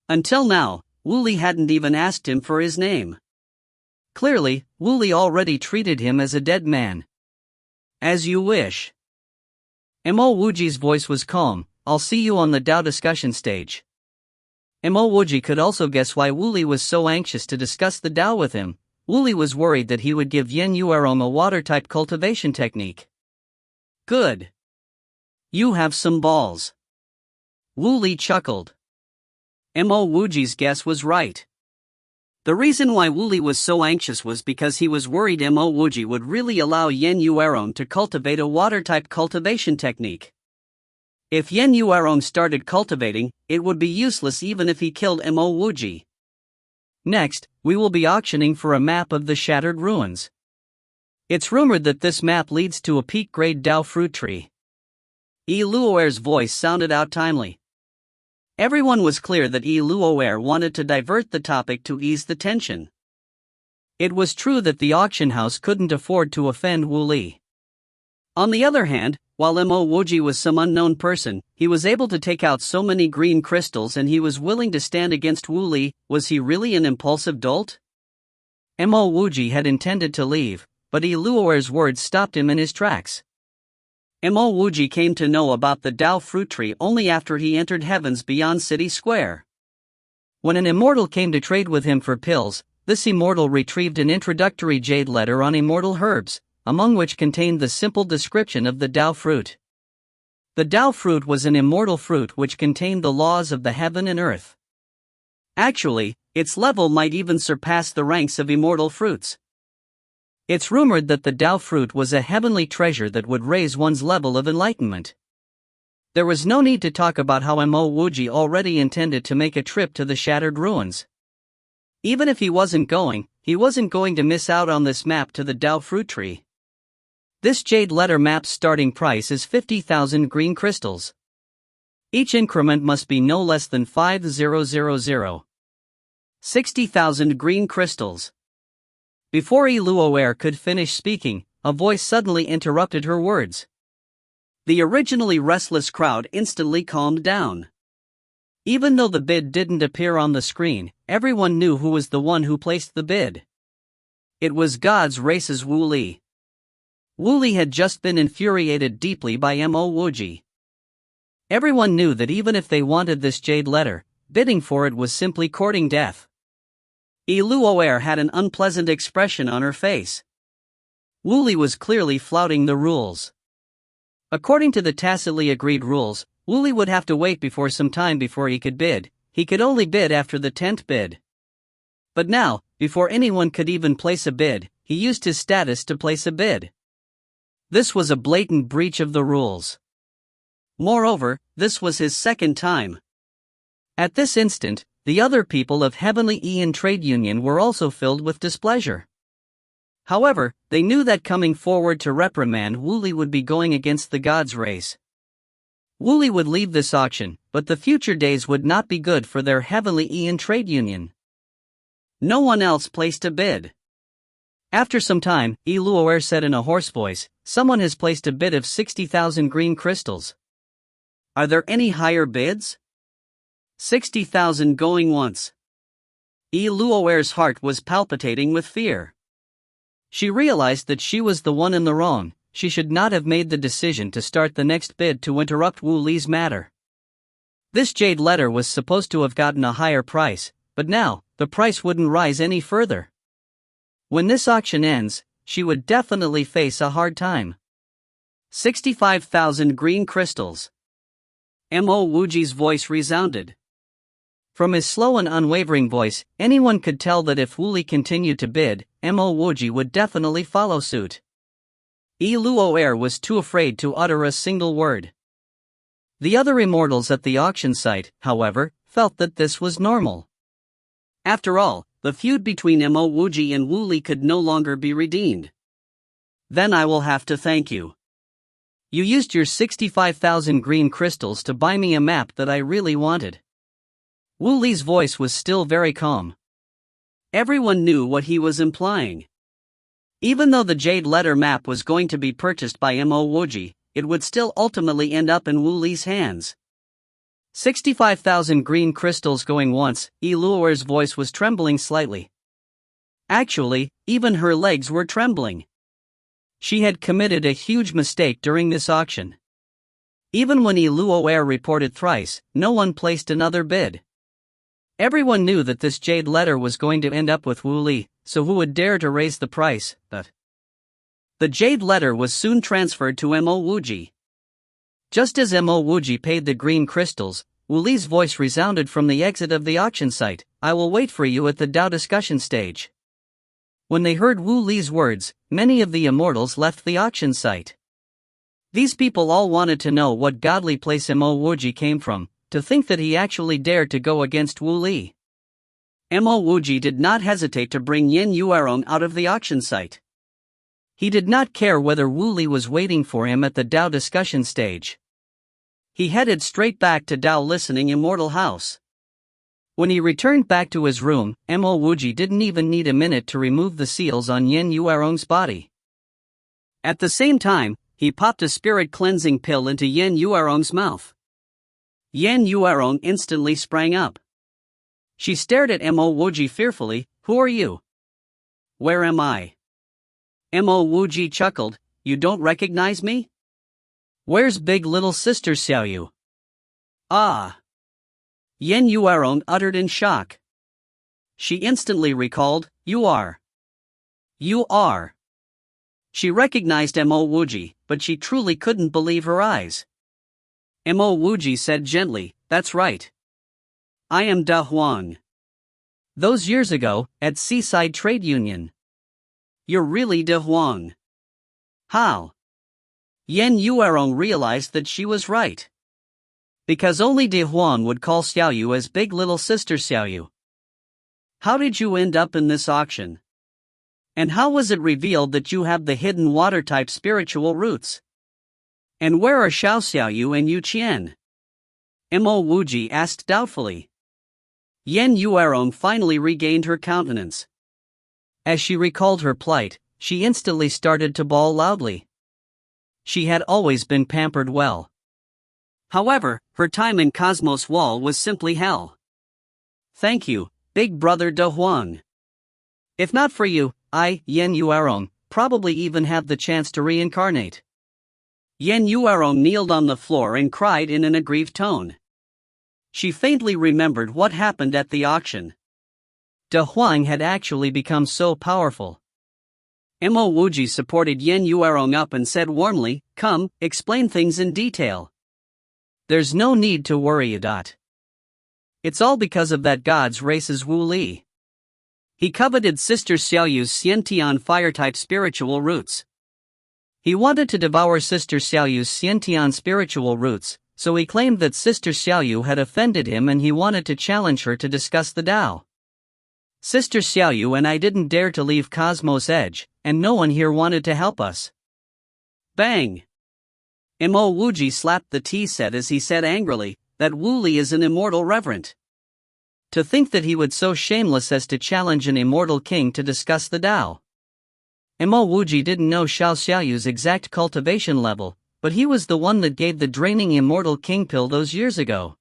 A: Until now, Wuli hadn't even asked him for his name. Clearly, Wuli already treated him as a dead man. As you wish. Mo Wuji's voice was calm. I'll see you on the Tao discussion stage. Mo Wuji could also guess why Wuli was so anxious to discuss the Tao with him. Wuli was worried that he would give Yen Yuerong a water-type cultivation technique. Good. You have some balls. Wuli chuckled. Mo Wuji's guess was right. The reason why Wuli was so anxious was because he was worried Mo Wuji would really allow Yen Yuerong to cultivate a water-type cultivation technique. If Yen Yuerong started cultivating, it would be useless even if he killed Mo Wuji. Next, we will be auctioning for a map of the shattered ruins. It's rumored that this map leads to a peak-grade Tao fruit tree. Luoer's voice sounded out timely. Everyone was clear that Luoer wanted to divert the topic to ease the tension. It was true that the auction house couldn't afford to offend Wu Li. On the other hand, while Mo Wuji was some unknown person, he was able to take out so many green crystals and he was willing to stand against Wu Li. Was he really an impulsive dolt? Mo Wuji had intended to leave, but Luoer's words stopped him in his tracks. Mo Wuji came to know about the Tao fruit tree only after he entered heavens beyond City Square. When an immortal came to trade with him for pills, this immortal retrieved an introductory jade letter on immortal herbs, among which contained the simple description of the Tao fruit. The Tao fruit was an immortal fruit which contained the laws of the heaven and earth. Actually, its level might even surpass the ranks of immortal fruits. It's rumored that the Tao fruit was a heavenly treasure that would raise one's level of enlightenment. There was no need to talk about how Mo Wuji already intended to make a trip to the shattered ruins. Even if he wasn't going to miss out on this map to the Tao fruit tree. This jade letter map's starting price is 50,000 green crystals. Each increment must be no less than 5000. 60,000 green crystals. Before Luoer could finish speaking, a voice suddenly interrupted her words. The originally restless crowd instantly calmed down. Even though the bid didn't appear on the screen, everyone knew who was the one who placed the bid. It was God's Race's Wu Li. Wu Li had just been infuriated deeply by Mo Wuji. Everyone knew that even if they wanted this jade letter, bidding for it was simply courting death. Luoer had an unpleasant expression on her face. Wu Li was clearly flouting the rules. According to the tacitly agreed rules, Wu Li would have to wait some time before he could bid. he could only bid after the 10th bid. But now, before anyone could even place a bid, he used his status to place a bid. This was a blatant breach of the rules. Moreover, this was his second time. At this instant, the other people of Heavenly Aeon Trade Union were also filled with displeasure. However, they knew that coming forward to reprimand Wuji would be going against the gods' race. Wuji would leave this auction, but the future days would not be good for their Heavenly Aeon Trade Union. No one else placed a bid. After some time, Luoer said in a hoarse voice, "Someone has placed a bid of 60,000 green crystals. Are there any higher bids?" 60,000 going once. Luoer's heart was palpitating with fear. She realized that she was the one in the wrong. She should not have made the decision to start the next bid to interrupt Wu Li's matter. This jade letter was supposed to have gotten a higher price, but now, the price wouldn't rise any further. When this auction ends, she would definitely face a hard time. 65,000 green crystals. Mo Wuji's voice resounded. From his slow and unwavering voice, anyone could tell that if Wu Li continued to bid, Mo Wuji would definitely follow suit. Luoer was too afraid to utter a single word. The other immortals at the auction site, however, felt that this was normal. After all, the feud between Mo Wuji and Wu Li could no longer be redeemed. Then I will have to thank you. You used your 65,000 green crystals to buy me a map that I really wanted. Wu Li's voice was still very calm. Everyone knew what he was implying. Even though the Jade Letter map was going to be purchased by Mo Wuji, it would still ultimately end up in Wu Li's hands. 65,000 green crystals going once, Luoer's voice was trembling slightly. Actually, even her legs were trembling. She had committed a huge mistake during this auction. Even when Luoer reported thrice, no one placed another bid. Everyone knew that this Jade Letter was going to end up with Wu Li, so who would dare to raise the price? But the Jade Letter was soon transferred to Mo Wuji. Just as Mo Wuji paid the green crystals, Wu Li's voice resounded from the exit of the auction site, "I will wait for you at the Dao discussion stage." When they heard Wu Li's words, many of the immortals left the auction site. These people all wanted to know what godly place Mo Wuji came from, to think that he actually dared to go against Wu Li. Mo Wuji did not hesitate to bring Yin Yuerong out of the auction site. He did not care whether Wu Li was waiting for him at the Dao discussion stage. He headed straight back to Dao Listening Immortal House. When he returned back to his room, Mo Wuji didn't even need a minute to remove the seals on Yin Yuerong's body. At the same time, he popped a spirit cleansing pill into Yin Yuerong's mouth. Yin Yuerong instantly sprang up. She stared at Mo Wuji fearfully. "Who are you? Where am I?" Mo Wuji chuckled. "You don't recognize me? Where's big little sister Xiaoyu?" "Ah!" Yin Yuerong uttered in shock. She instantly recalled, You are. She recognized Mo Wuji, but she truly couldn't believe her eyes. Mo Wuji said gently, "That's right. I am Da Huang. Those years ago, at Seaside Trade Union. You're really Da Huang." "How?" Yin Yuerong realized that she was right. Because only De Huang would call Xiaoyu as big little sister Xiaoyu. "How did you end up in this auction? And how was it revealed that you have the hidden water-type spiritual roots? And where are Xiao Xiaoyu and Yu Qian?" Mo Wuji asked doubtfully. Yin Yuerong finally regained her countenance. As she recalled her plight, she instantly started to bawl loudly. She had always been pampered well. However, her time in Cosmos Wall was simply hell. "Thank you, big brother Da Huang. If not for you, I, Yin Yuerong, probably even have the chance to reincarnate." Yin Yuerong kneeled on the floor and cried in an aggrieved tone. She faintly remembered what happened at the auction. Da Huang had actually become so powerful. Mo Wuji supported Yin Yuerong up and said warmly, "Come, explain things in detail. There's no need to worry. It's all because of that god's race's Wu Li. He coveted Sister Xiaoyu's Xiantian fire-type spiritual roots. He wanted to devour Sister Xiaoyu's Xiantian spiritual roots, so he claimed that Sister Xiaoyu had offended him and he wanted to challenge her to discuss the Tao. Sister Xiaoyu and I didn't dare to leave Cosmos Edge, and no one here wanted to help us. Bang! Mo Wuji slapped the tea set as he said angrily, that Wu Li is an immortal reverend. To think that he would so shameless as to challenge an immortal king to discuss the Tao. Mo Wuji didn't know Xiao Xiaoyu's exact cultivation level, but he was the one that gave the draining immortal king pill those years ago.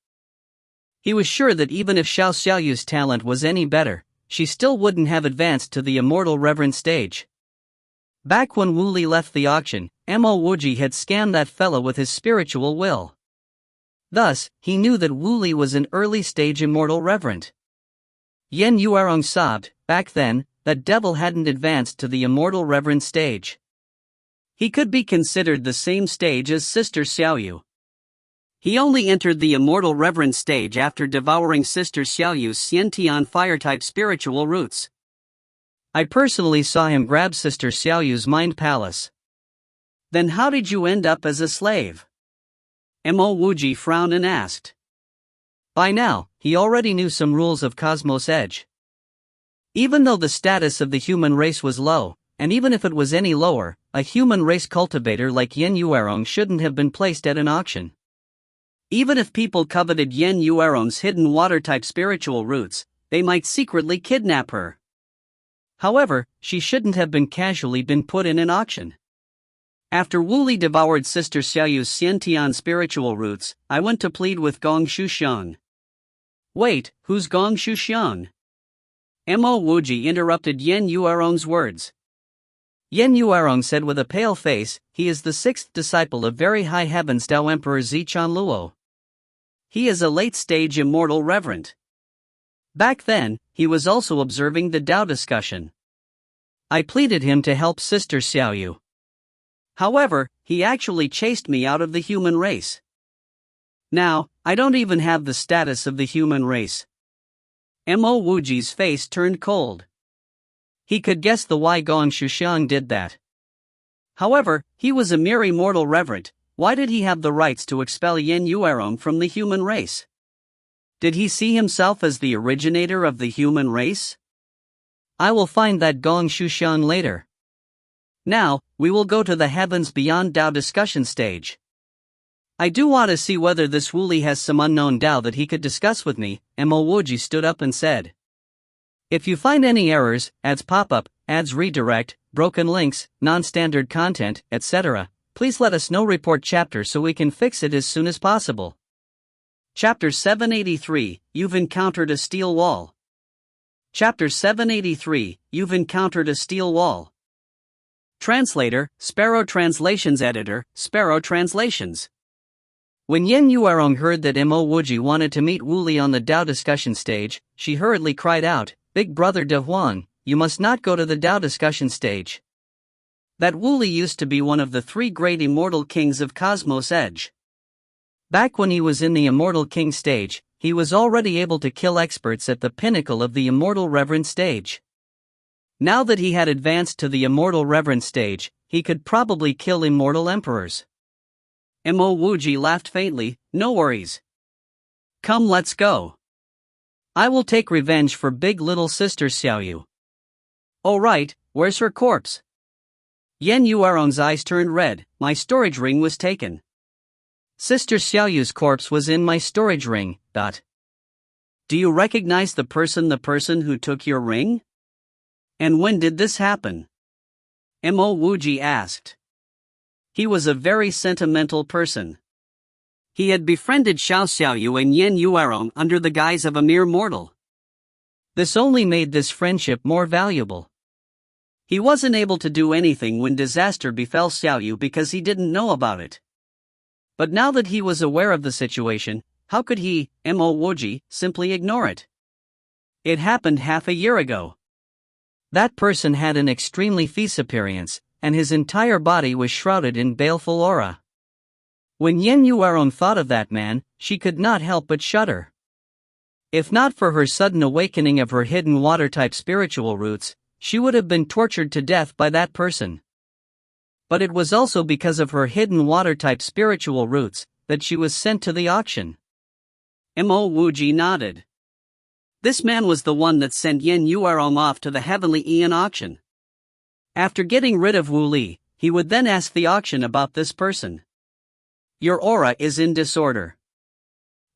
A: He was sure that even if Xiao Xiaoyu's talent was any better, she still wouldn't have advanced to the immortal reverend stage. Back when Wu Li left the auction, Mo Wuji had scammed that fella with his spiritual will. Thus, he knew that Wu Li was an early-stage immortal reverend. Yen Yuerong sobbed, back then, that devil hadn't advanced to the immortal reverend stage. He could be considered the same stage as Sister Xiaoyu. He only entered the immortal reverend stage after devouring Sister Xiaoyu's Xiantian fire-type spiritual roots. I personally saw him grab Sister Xiaoyu's mind palace. Then how did you end up as a slave? Mo Wuji frowned and asked. By now, he already knew some rules of Cosmos Edge. Even though the status of the human race was low, and even if it was any lower, a human race cultivator like Yen Yuerong shouldn't have been placed at an auction. Even if people coveted Yen Yuerong's hidden water-type spiritual roots, they might secretly kidnap her. However, she shouldn't have been casually put in an auction. After Wu Li devoured Sister Xiaoyu's Xiantian spiritual roots, I went to plead with Gong Shuxiang. Wait, who's Gong Shuxiang? Mo Wuji interrupted Yen Yuerong's words. Yen Yuerong said with a pale face, he is the sixth disciple of very high heavens Tao Emperor Zichan Luo. He is a late-stage immortal reverend. Back then, he was also observing the Tao discussion. I pleaded him to help Sister Xiaoyu. However, he actually chased me out of the human race. Now, I don't even have the status of the human race. Mo Wuji's face turned cold. He could guess the why Gong Shuxiang did that. However, he was a mere immortal reverend. Why did he have the rights to expel Yen Yuerong from the human race? Did he see himself as the originator of the human race? I will find that Gong Shuxiang later. Now, we will go to the heavens beyond Tao discussion stage. I do want to see whether this Wu Li has some unknown Tao that he could discuss with me. Mo Wuji stood up and said. If you find any errors, ads pop up, ads redirect, broken links, non-standard content, etc., please let us know. Report chapter so we can fix it as soon as possible. Chapter 783, You've encountered a steel wall. Chapter 783, You've encountered a steel wall. Translator, Sparrow Translations. Editor, Sparrow Translations. When Yen Yuerong heard that Mo Wuji wanted to meet Wu Li on the Tao discussion stage, she hurriedly cried out, Big Brother De Huang, you must not go to the Tao discussion stage. That Wu Li used to be one of the three great immortal kings of Cosmos Edge. Back when he was in the immortal king stage, he was already able to kill experts at the pinnacle of the immortal reverend stage. Now that he had advanced to the immortal reverend stage, he could probably kill immortal emperors. Mo Wuji laughed faintly, no worries. Come, let's go. I will take revenge for big little Sister Xiaoyu. Oh right, where's her corpse? Yen Yuerong's eyes turned red. My storage ring was taken. Sister Xiaoyu's corpse was in my storage ring. Do you recognize the person who took your ring? And when did this happen? Mo Wuji asked. He was a very sentimental person. He had befriended Xiao Xiaoyu and Yen Yuerong under the guise of a mere mortal. This only made this friendship more valuable. He wasn't able to do anything when disaster befell Xiaoyu because he didn't know about it. But now that he was aware of the situation, how could he, Mo Wuji, simply ignore it? It happened half a year ago. That person had an extremely fierce appearance, and his entire body was shrouded in baleful aura. When Yen Yuerong thought of that man, she could not help but shudder. If not for her sudden awakening of her hidden water-type spiritual roots, she would have been tortured to death by that person. But it was also because of her hidden water-type spiritual roots that she was sent to the auction. Mo Wuji nodded. This man was the one that sent Yen Yuerong off to the Heavenly Aeon auction. After getting rid of Wu Li, he would then ask the auction about this person. Your aura is in disorder.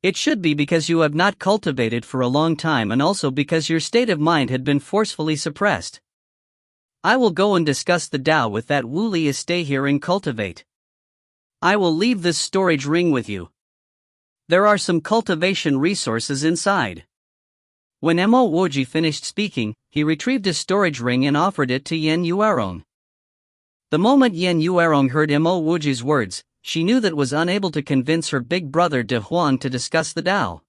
A: It should be because you have not cultivated for a long time and also because your state of mind had been forcefully suppressed. I will go and discuss the Tao with that Wu Li. Stay here and cultivate. I will leave this storage ring with you. There are some cultivation resources inside. When Mo Wuji finished speaking, he retrieved his storage ring and offered it to Yen Yuerong. The moment Yen Yuerong heard Mo Wuji's words, she knew that was unable to convince her big brother De Huang to discuss the Tao.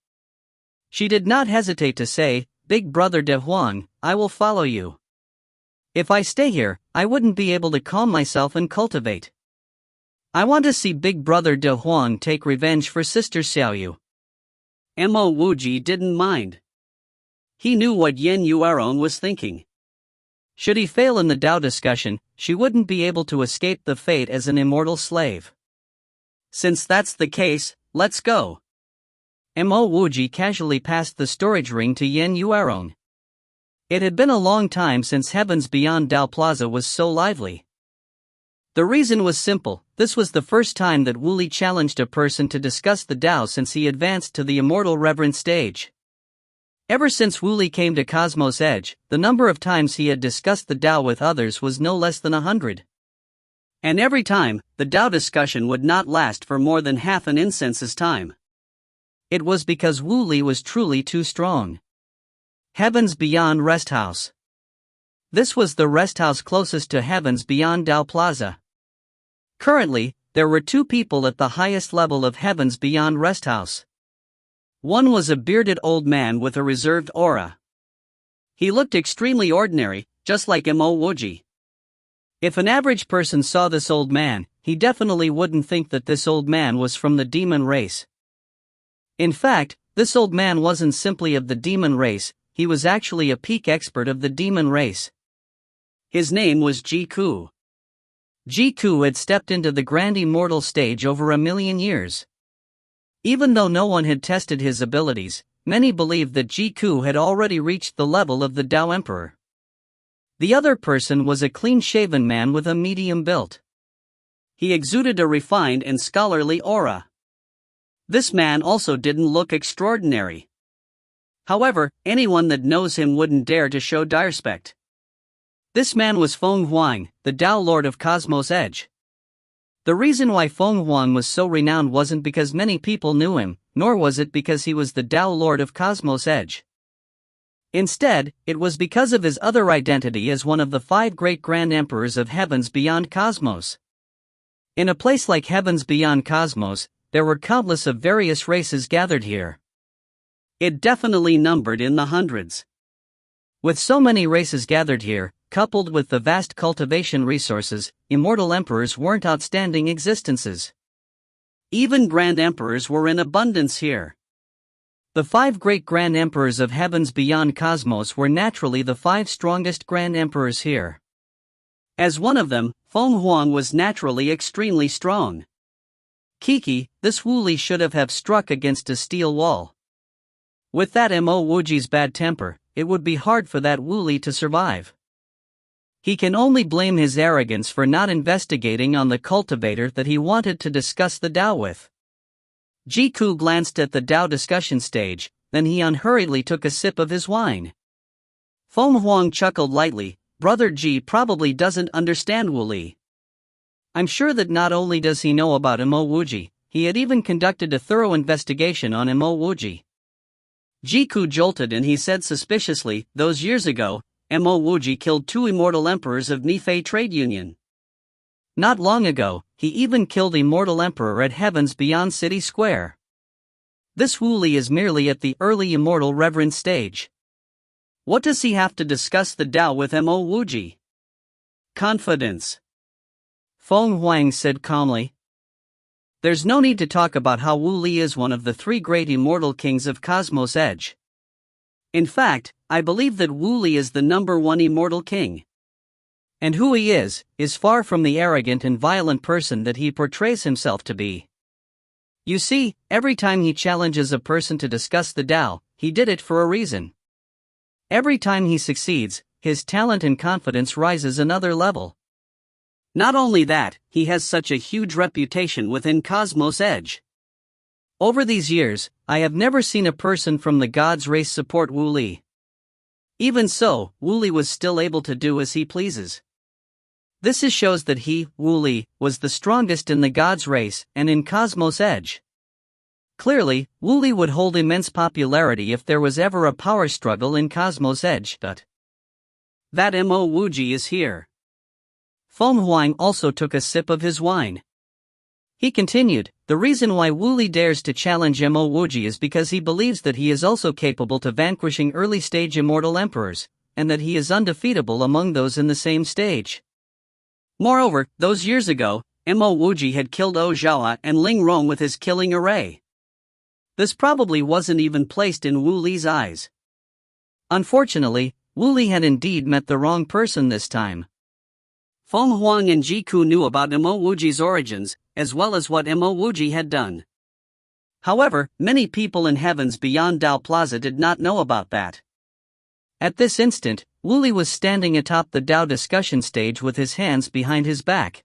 A: She did not hesitate to say, "Big brother De Huang, I will follow you. If I stay here, I wouldn't be able to calm myself and cultivate. I want to see big brother De Huang take revenge for sister Xiaoyu." Mo Wuji didn't mind. He knew what Yen Yuerong was thinking. Should he fail in the Tao discussion, she wouldn't be able to escape the fate as an immortal slave. Since that's the case, let's go. Mo Wuji casually passed the storage ring to Yen Yuerong. It had been a long time since Heavens Beyond Tao Plaza was so lively. The reason was simple: this was the first time that Wu Li challenged a person to discuss the Tao since he advanced to the immortal reverend stage. Ever since Wu Li came to Cosmos Edge, the number of times he had discussed the Tao with others was no less than 100. And every time, the Tao discussion would not last for more than half an incense's time. It was because Wu Li was truly too strong. Heavens Beyond Rest House. This was the rest house closest to Heavens Beyond Tao Plaza. Currently, there were two people at the highest level of Heavens Beyond Rest House. One was a bearded old man with a reserved aura. He looked extremely ordinary, just like Mo Wuji. If an average person saw this old man, he definitely wouldn't think that this old man was from the demon race. In fact, this old man wasn't simply of the demon race, he was actually a peak expert of the demon race. His name was Jiku. Jiku had stepped into the grand immortal stage over 1,000,000 years. Even though no one had tested his abilities, many believed that Jiku had already reached the level of the Tao Emperor. The other person was a clean-shaven man with a medium build. He exuded a refined and scholarly aura. This man also didn't look extraordinary. However, anyone that knows him wouldn't dare to show disrespect. This man was Feng Huang, the Tao Lord of Cosmos Edge. The reason why Feng Huang was so renowned wasn't because many people knew him, nor was it because he was the Tao Lord of Cosmos Edge. Instead, it was because of his other identity as one of the 5 great Grand Emperors of Heavens Beyond Cosmos. In a place like Heavens Beyond Cosmos, there were countless of various races gathered here. It definitely numbered in the hundreds. With so many races gathered here, coupled with the vast cultivation resources, immortal emperors weren't outstanding existences. Even Grand Emperors were in abundance here. The 5 great Grand Emperors of Heavens Beyond Cosmos were naturally the 5 strongest Grand Emperors here. As one of them, Feng Huang was naturally extremely strong. Kiki, this Wu Li should have struck against a steel wall. With that Mo Wuji's bad temper, it would be hard for that Wu Li to survive. He can only blame his arrogance for not investigating on the cultivator that he wanted to discuss the Tao with. Jiku glanced at the Tao discussion stage, then he unhurriedly took a sip of his wine. Feng Huang chuckled lightly. Brother Ji probably doesn't understand Wu Li. I'm sure that not only does he know about Mo Wuji, he had even conducted a thorough investigation on Mo Wuji. Jiku jolted and he said suspiciously, those years ago, Mo Wuji killed 2 immortal emperors of Nifei Trade Union. Not long ago, he even killed Immortal Emperor at Heavens Beyond City Square. This Wu Li is merely at the early Immortal Reverend stage. What does he have to discuss the Tao with Mo Wuji? Confidence. Feng Huang said calmly. There's no need to talk about how Wu Li is one of the 3 great immortal kings of Cosmos Edge. In fact, I believe that Wuji is the #1 immortal king. And who he is far from the arrogant and violent person that he portrays himself to be. You see, every time he challenges a person to discuss the Tao, he did it for a reason. Every time he succeeds, his talent and confidence rises another level. Not only that, he has such a huge reputation within Cosmos Edge. Over these years, I have never seen a person from the God's race support Wuji. Even so, Wuji was still able to do as he pleases. This shows that he, Wuji, was the strongest in the God's race and in Cosmos Edge. Clearly, Wuji would hold immense popularity if there was ever a power struggle in Cosmos Edge. But that Mo Wuji is here. Feng Huang also took a sip of his wine. He continued, the reason why Wuji dares to challenge Mo Wuji is because he believes that he is also capable to vanquishing early-stage immortal emperors, and that he is undefeatable among those in the same stage. Moreover, those years ago, Mo Wuji had killed O Zhaoa and Ling Rong with his killing array. This probably wasn't even placed in Wu Li's eyes. Unfortunately, Wu Li had indeed met the wrong person this time. Feng Huang and Jiku knew about Mo Wuji's origins, as well as what Mo Wuji had done. However, many people in heavens beyond Dao Plaza did not know about that. At this instant, Wu Li was standing atop the Dao discussion stage with his hands behind his back.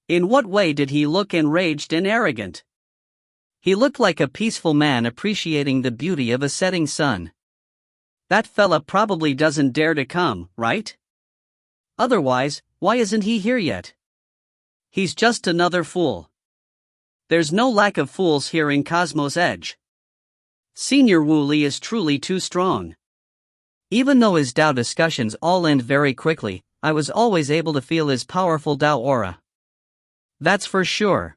A: In what way did he look enraged and arrogant? He looked like a peaceful man appreciating the beauty of a setting sun. That fella probably doesn't dare to come, right? Otherwise, why isn't he here yet? He's just another fool. There's no lack of fools here in Cosmos Edge. Senior Wu Li is truly too strong. Even though his Dao discussions all end very quickly, I was always able to feel his powerful Dao aura. That's for sure.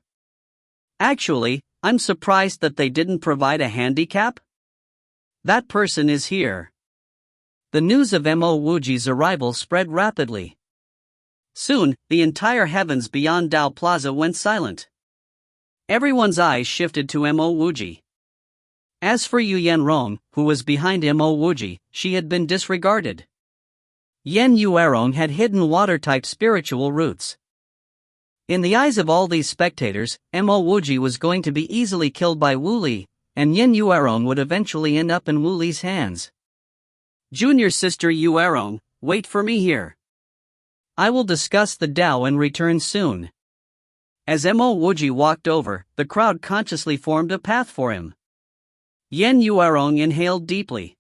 A: Actually, I'm surprised that they didn't provide a handicap. That person is here. The news of Mo Wuji's arrival spread rapidly. Soon, the entire heavens beyond Dao Plaza went silent. Everyone's eyes shifted to Mo Wuji. As for Yu Yanrong, who was behind Mo Wuji, she had been disregarded. Yan Yuerong had hidden water-type spiritual roots. In the eyes of all these spectators, Mo Wuji was going to be easily killed by Wu Li, and Yan Yuerong would eventually end up in Wu Li's hands. Junior sister Yuerong, wait for me here. I will discuss the Dao and return soon. As Mo Wuji walked over, the crowd consciously formed a path for him. Yan Yuerong inhaled deeply.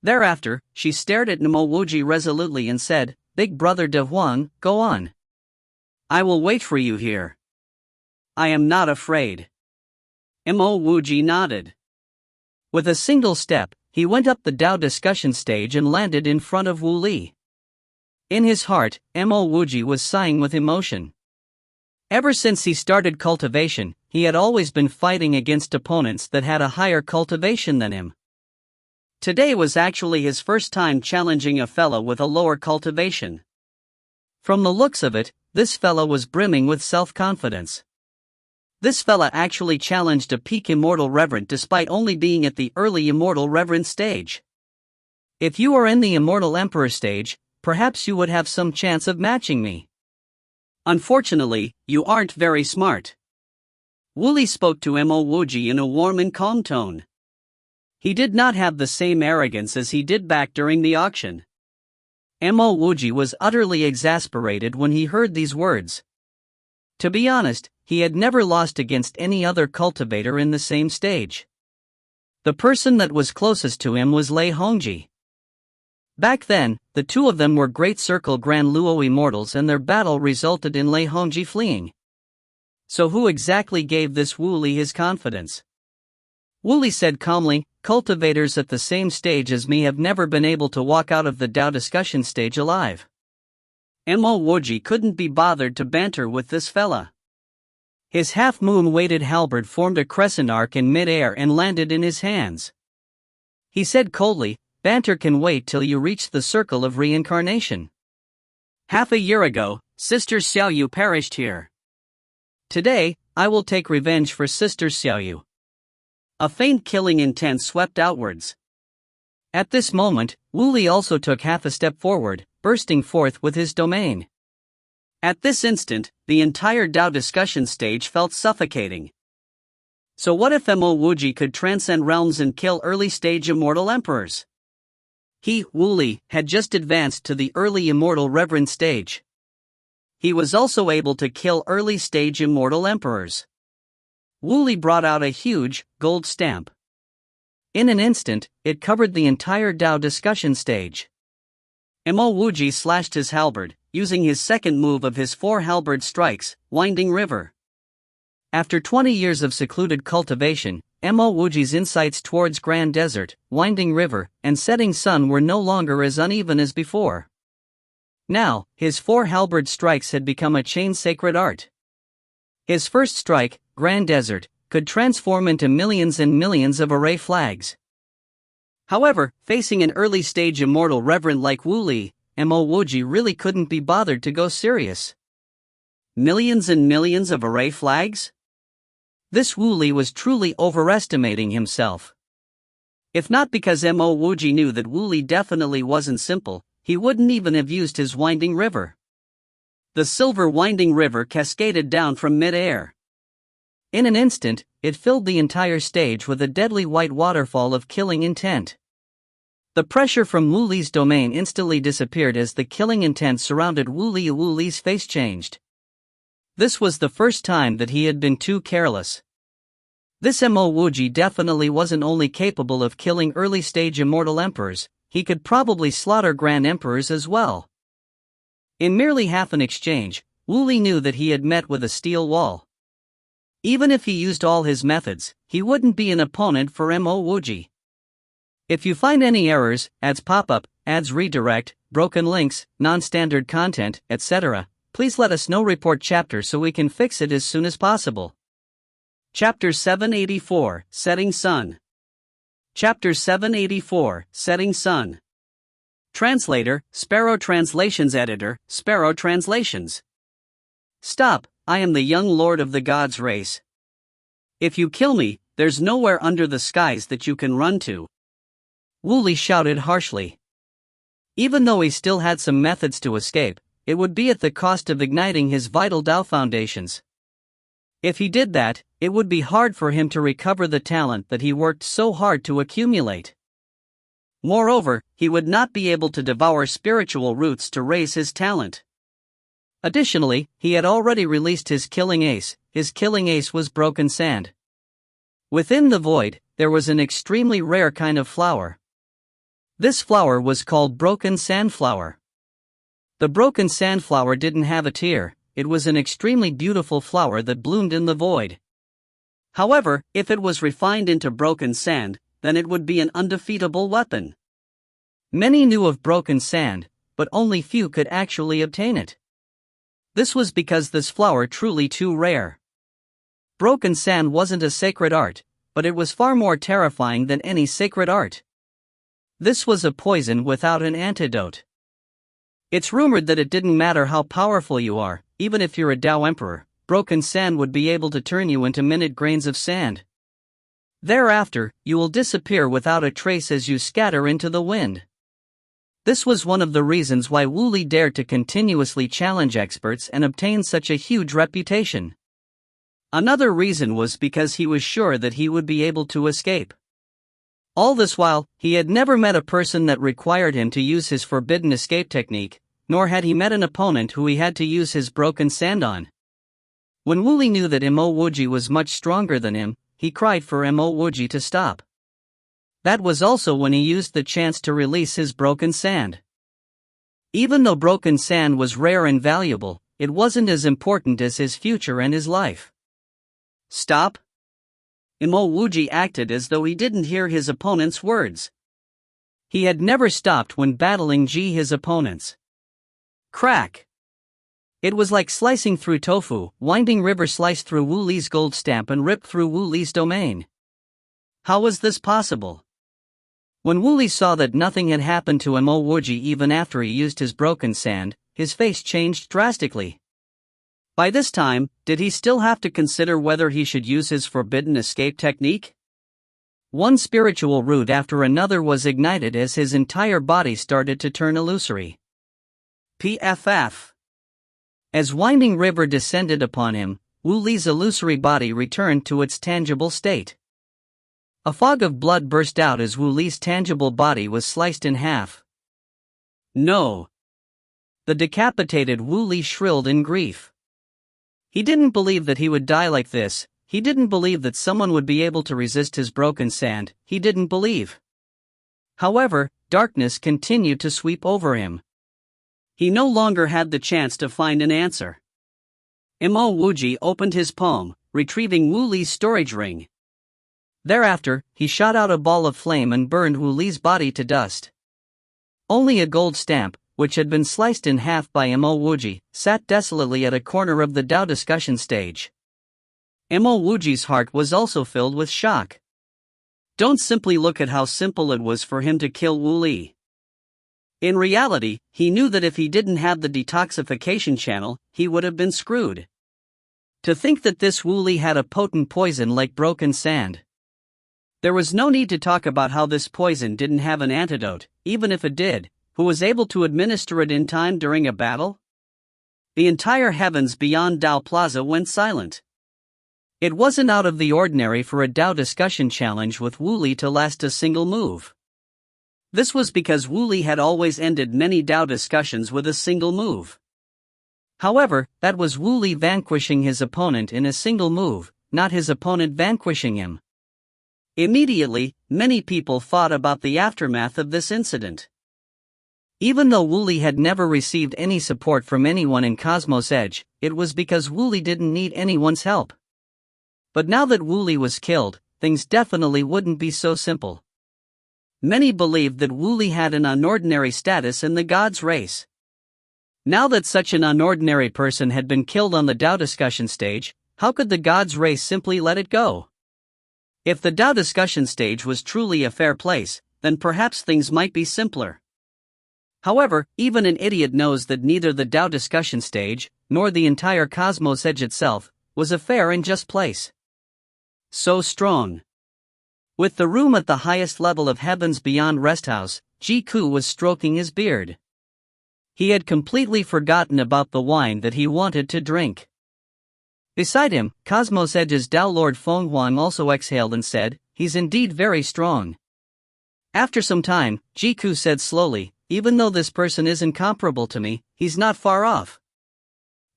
A: Thereafter, she stared at Mo Wuji resolutely and said, Big brother De Huang, go on. I will wait for you here. I am not afraid. Mo Wuji nodded. With a single step, he went up the Dao discussion stage and landed in front of Wu Li. In his heart, Mo Wuji was sighing with emotion. Ever since he started cultivation, he had always been fighting against opponents that had a higher cultivation than him. Today was actually his first time challenging a fellow with a lower cultivation. From the looks of it, this fella was brimming with self-confidence. This fella actually challenged a peak Immortal Reverend despite only being at the early Immortal Reverend stage. If you are in the Immortal Emperor stage, perhaps you would have some chance of matching me. Unfortunately, you aren't very smart. Wu Li spoke to Mo Wuji in a warm and calm tone. He did not have the same arrogance as he did back during the auction. Mo Wuji was utterly exasperated when he heard these words. To be honest, he had never lost against any other cultivator in the same stage. The person that was closest to him was Lei Hongji. Back then, the two of them were Great Circle Grand Luo immortals and their battle resulted in Lei Hongji fleeing. So who exactly gave this Wu Li his confidence? Wu Li said calmly, cultivators at the same stage as me have never been able to walk out of the Dao discussion stage alive. Mo Wuji couldn't be bothered to banter with this fella. His half-moon weighted halberd formed a crescent arc in mid-air and landed in his hands. He said coldly, banter can wait till you reach the circle of reincarnation. Half a year ago, Sister Xiaoyu perished here. Today, I will take revenge for Sister Xiaoyu. A faint killing intent swept outwards. At this moment, Wuji also took half a step forward, bursting forth with his domain. At this instant, the entire Dao discussion stage felt suffocating. So what if Mo Wuji could transcend realms and kill early-stage immortal emperors? He, Wuji, had just advanced to the early immortal reverend stage. He was also able to kill early-stage immortal emperors. Wuji brought out a huge, gold stamp. In an instant, it covered the entire Dao discussion stage. Mo Wuji slashed his halberd, using his second move of his 4 halberd strikes, Winding River. After 20 years of secluded cultivation, Mo Wuji's insights towards Grand Desert, Winding River, and Setting Sun were no longer as uneven as before. Now, his 4 halberd strikes had become a chain sacred art. His first strike, Grand Desert, could transform into millions and millions of array flags. However, facing an early-stage immortal reverend like Wuji, Mo Wuji really couldn't be bothered to go serious. Millions and millions of array flags? This Wuji was truly overestimating himself. If not because Mo Wuji knew that Wuji definitely wasn't simple, he wouldn't even have used his Winding River. The silver Winding River cascaded down from mid-air. In an instant, it filled the entire stage with a deadly white waterfall of killing intent. The pressure from Wuji's domain instantly disappeared as the killing intent surrounded Wuji. Wuji's face changed. This was the first time that he had been too careless. This Mo Wuji definitely wasn't only capable of killing early-stage immortal emperors, he could probably slaughter grand emperors as well. In merely half an exchange, Wuji knew that he had met with a steel wall. Even if he used all his methods, he wouldn't be an opponent for Mo Wuji. If you find any errors, ads pop up, ads redirect, broken links, non-standard content, etc., please let us know. Report chapter so we can fix it as soon as possible. Chapter 784, Setting Sun. Chapter 784, Setting Sun. Translator, Sparrow Translations. Editor, Sparrow Translations. Stop, I am the young lord of the gods' race. If you kill me, there's nowhere under the skies that you can run to. Wuji shouted harshly. Even though he still had some methods to escape, it would be at the cost of igniting his vital Dao foundations. If he did that, it would be hard for him to recover the talent that he worked so hard to accumulate. Moreover, he would not be able to devour spiritual roots to raise his talent. Additionally, he had already released his killing ace. His killing ace was broken sand. Within the void, there was an extremely rare kind of flower. This flower was called broken sandflower. The broken sandflower didn't have a tear, it was an extremely beautiful flower that bloomed in the void. However, if it was refined into broken sand, then it would be an undefeatable weapon. Many knew of broken sand, but only few could actually obtain it. This was because this flower truly too rare. Broken sand wasn't a sacred art, but it was far more terrifying than any sacred art. This was a poison without an antidote. It's rumored that it didn't matter how powerful you are, even if you're a Dao Emperor, broken sand would be able to turn you into minute grains of sand. Thereafter, you will disappear without a trace as you scatter into the wind. This was one of the reasons why Wuji dared to continuously challenge experts and obtain such a huge reputation. Another reason was because he was sure that he would be able to escape. All this while, he had never met a person that required him to use his forbidden escape technique, nor had he met an opponent who he had to use his broken sand on. When Wuji knew that Mo Wuji was much stronger than him, he cried for Mo Wuji to stop. That was also when he used the chance to release his broken sand. Even though broken sand was rare and valuable, it wasn't as important as his future and his life. Stop? Mo Wuji acted as though he didn't hear his opponent's words. He had never stopped when battling his opponents. Crack! It was like slicing through tofu. Winding River sliced through Wuji's gold stamp and ripped through Wuji's domain. How was this possible? When Wuji saw that nothing had happened to Mo Wuji even after he used his broken sand, his face changed drastically. By this time, did he still have to consider whether he should use his forbidden escape technique? One spiritual root after another was ignited as his entire body started to turn illusory. PFF. As winding river descended upon him, Wu Li's illusory body returned to its tangible state. A fog of blood burst out as Wu Li's tangible body was sliced in half. No! The decapitated Wu Li shrilled in grief. He didn't believe that he would die like this, he didn't believe that someone would be able to resist his broken sand, he didn't believe. However, darkness continued to sweep over him. He no longer had the chance to find an answer. Mo Wuji opened his palm, retrieving Wu Li's storage ring. Thereafter, he shot out a ball of flame and burned Wu Li's body to dust. Only a gold stamp, which had been sliced in half by Mo Wuji, sat desolately at a corner of the Dao discussion stage. Mo Wuji's heart was also filled with shock. Don't simply look at how simple it was for him to kill Wu Li. In reality, he knew that if he didn't have the detoxification channel, he would have been screwed. To think that this Wu Li had a potent poison like broken sand. There was no need to talk about how this poison didn't have an antidote, even if it did, who was able to administer it in time during a battle? The entire heavens beyond Dao Plaza went silent. It wasn't out of the ordinary for a Dao discussion challenge with Wu Li to last a single move. This was because Wu Li had always ended many Dao discussions with a single move. However, that was Wu Li vanquishing his opponent in a single move, not his opponent vanquishing him. Immediately, many people thought about the aftermath of this incident. Even though Wu Li had never received any support from anyone in Cosmos Edge, it was because Wu Li didn't need anyone's help. But now that Wu Li was killed, things definitely wouldn't be so simple. Many believed that Wu Li had an unordinary status in the gods' race. Now that such an unordinary person had been killed on the Dao discussion stage, how could the gods' race simply let it go? If the Dao discussion stage was truly a fair place, then perhaps things might be simpler. However, even an idiot knows that neither the Dao discussion stage, nor the entire Cosmos Edge itself, was a fair and just place. So strong. With the room at the highest level of Heavens Beyond Rest House, Jiku was stroking his beard. He had completely forgotten about the wine that he wanted to drink. Beside him, Cosmos Edge's Dao Lord Feng Huang also exhaled and said, "He's indeed very strong." After some time, Jiku said slowly, "Even though this person isn't comparable to me, he's not far off."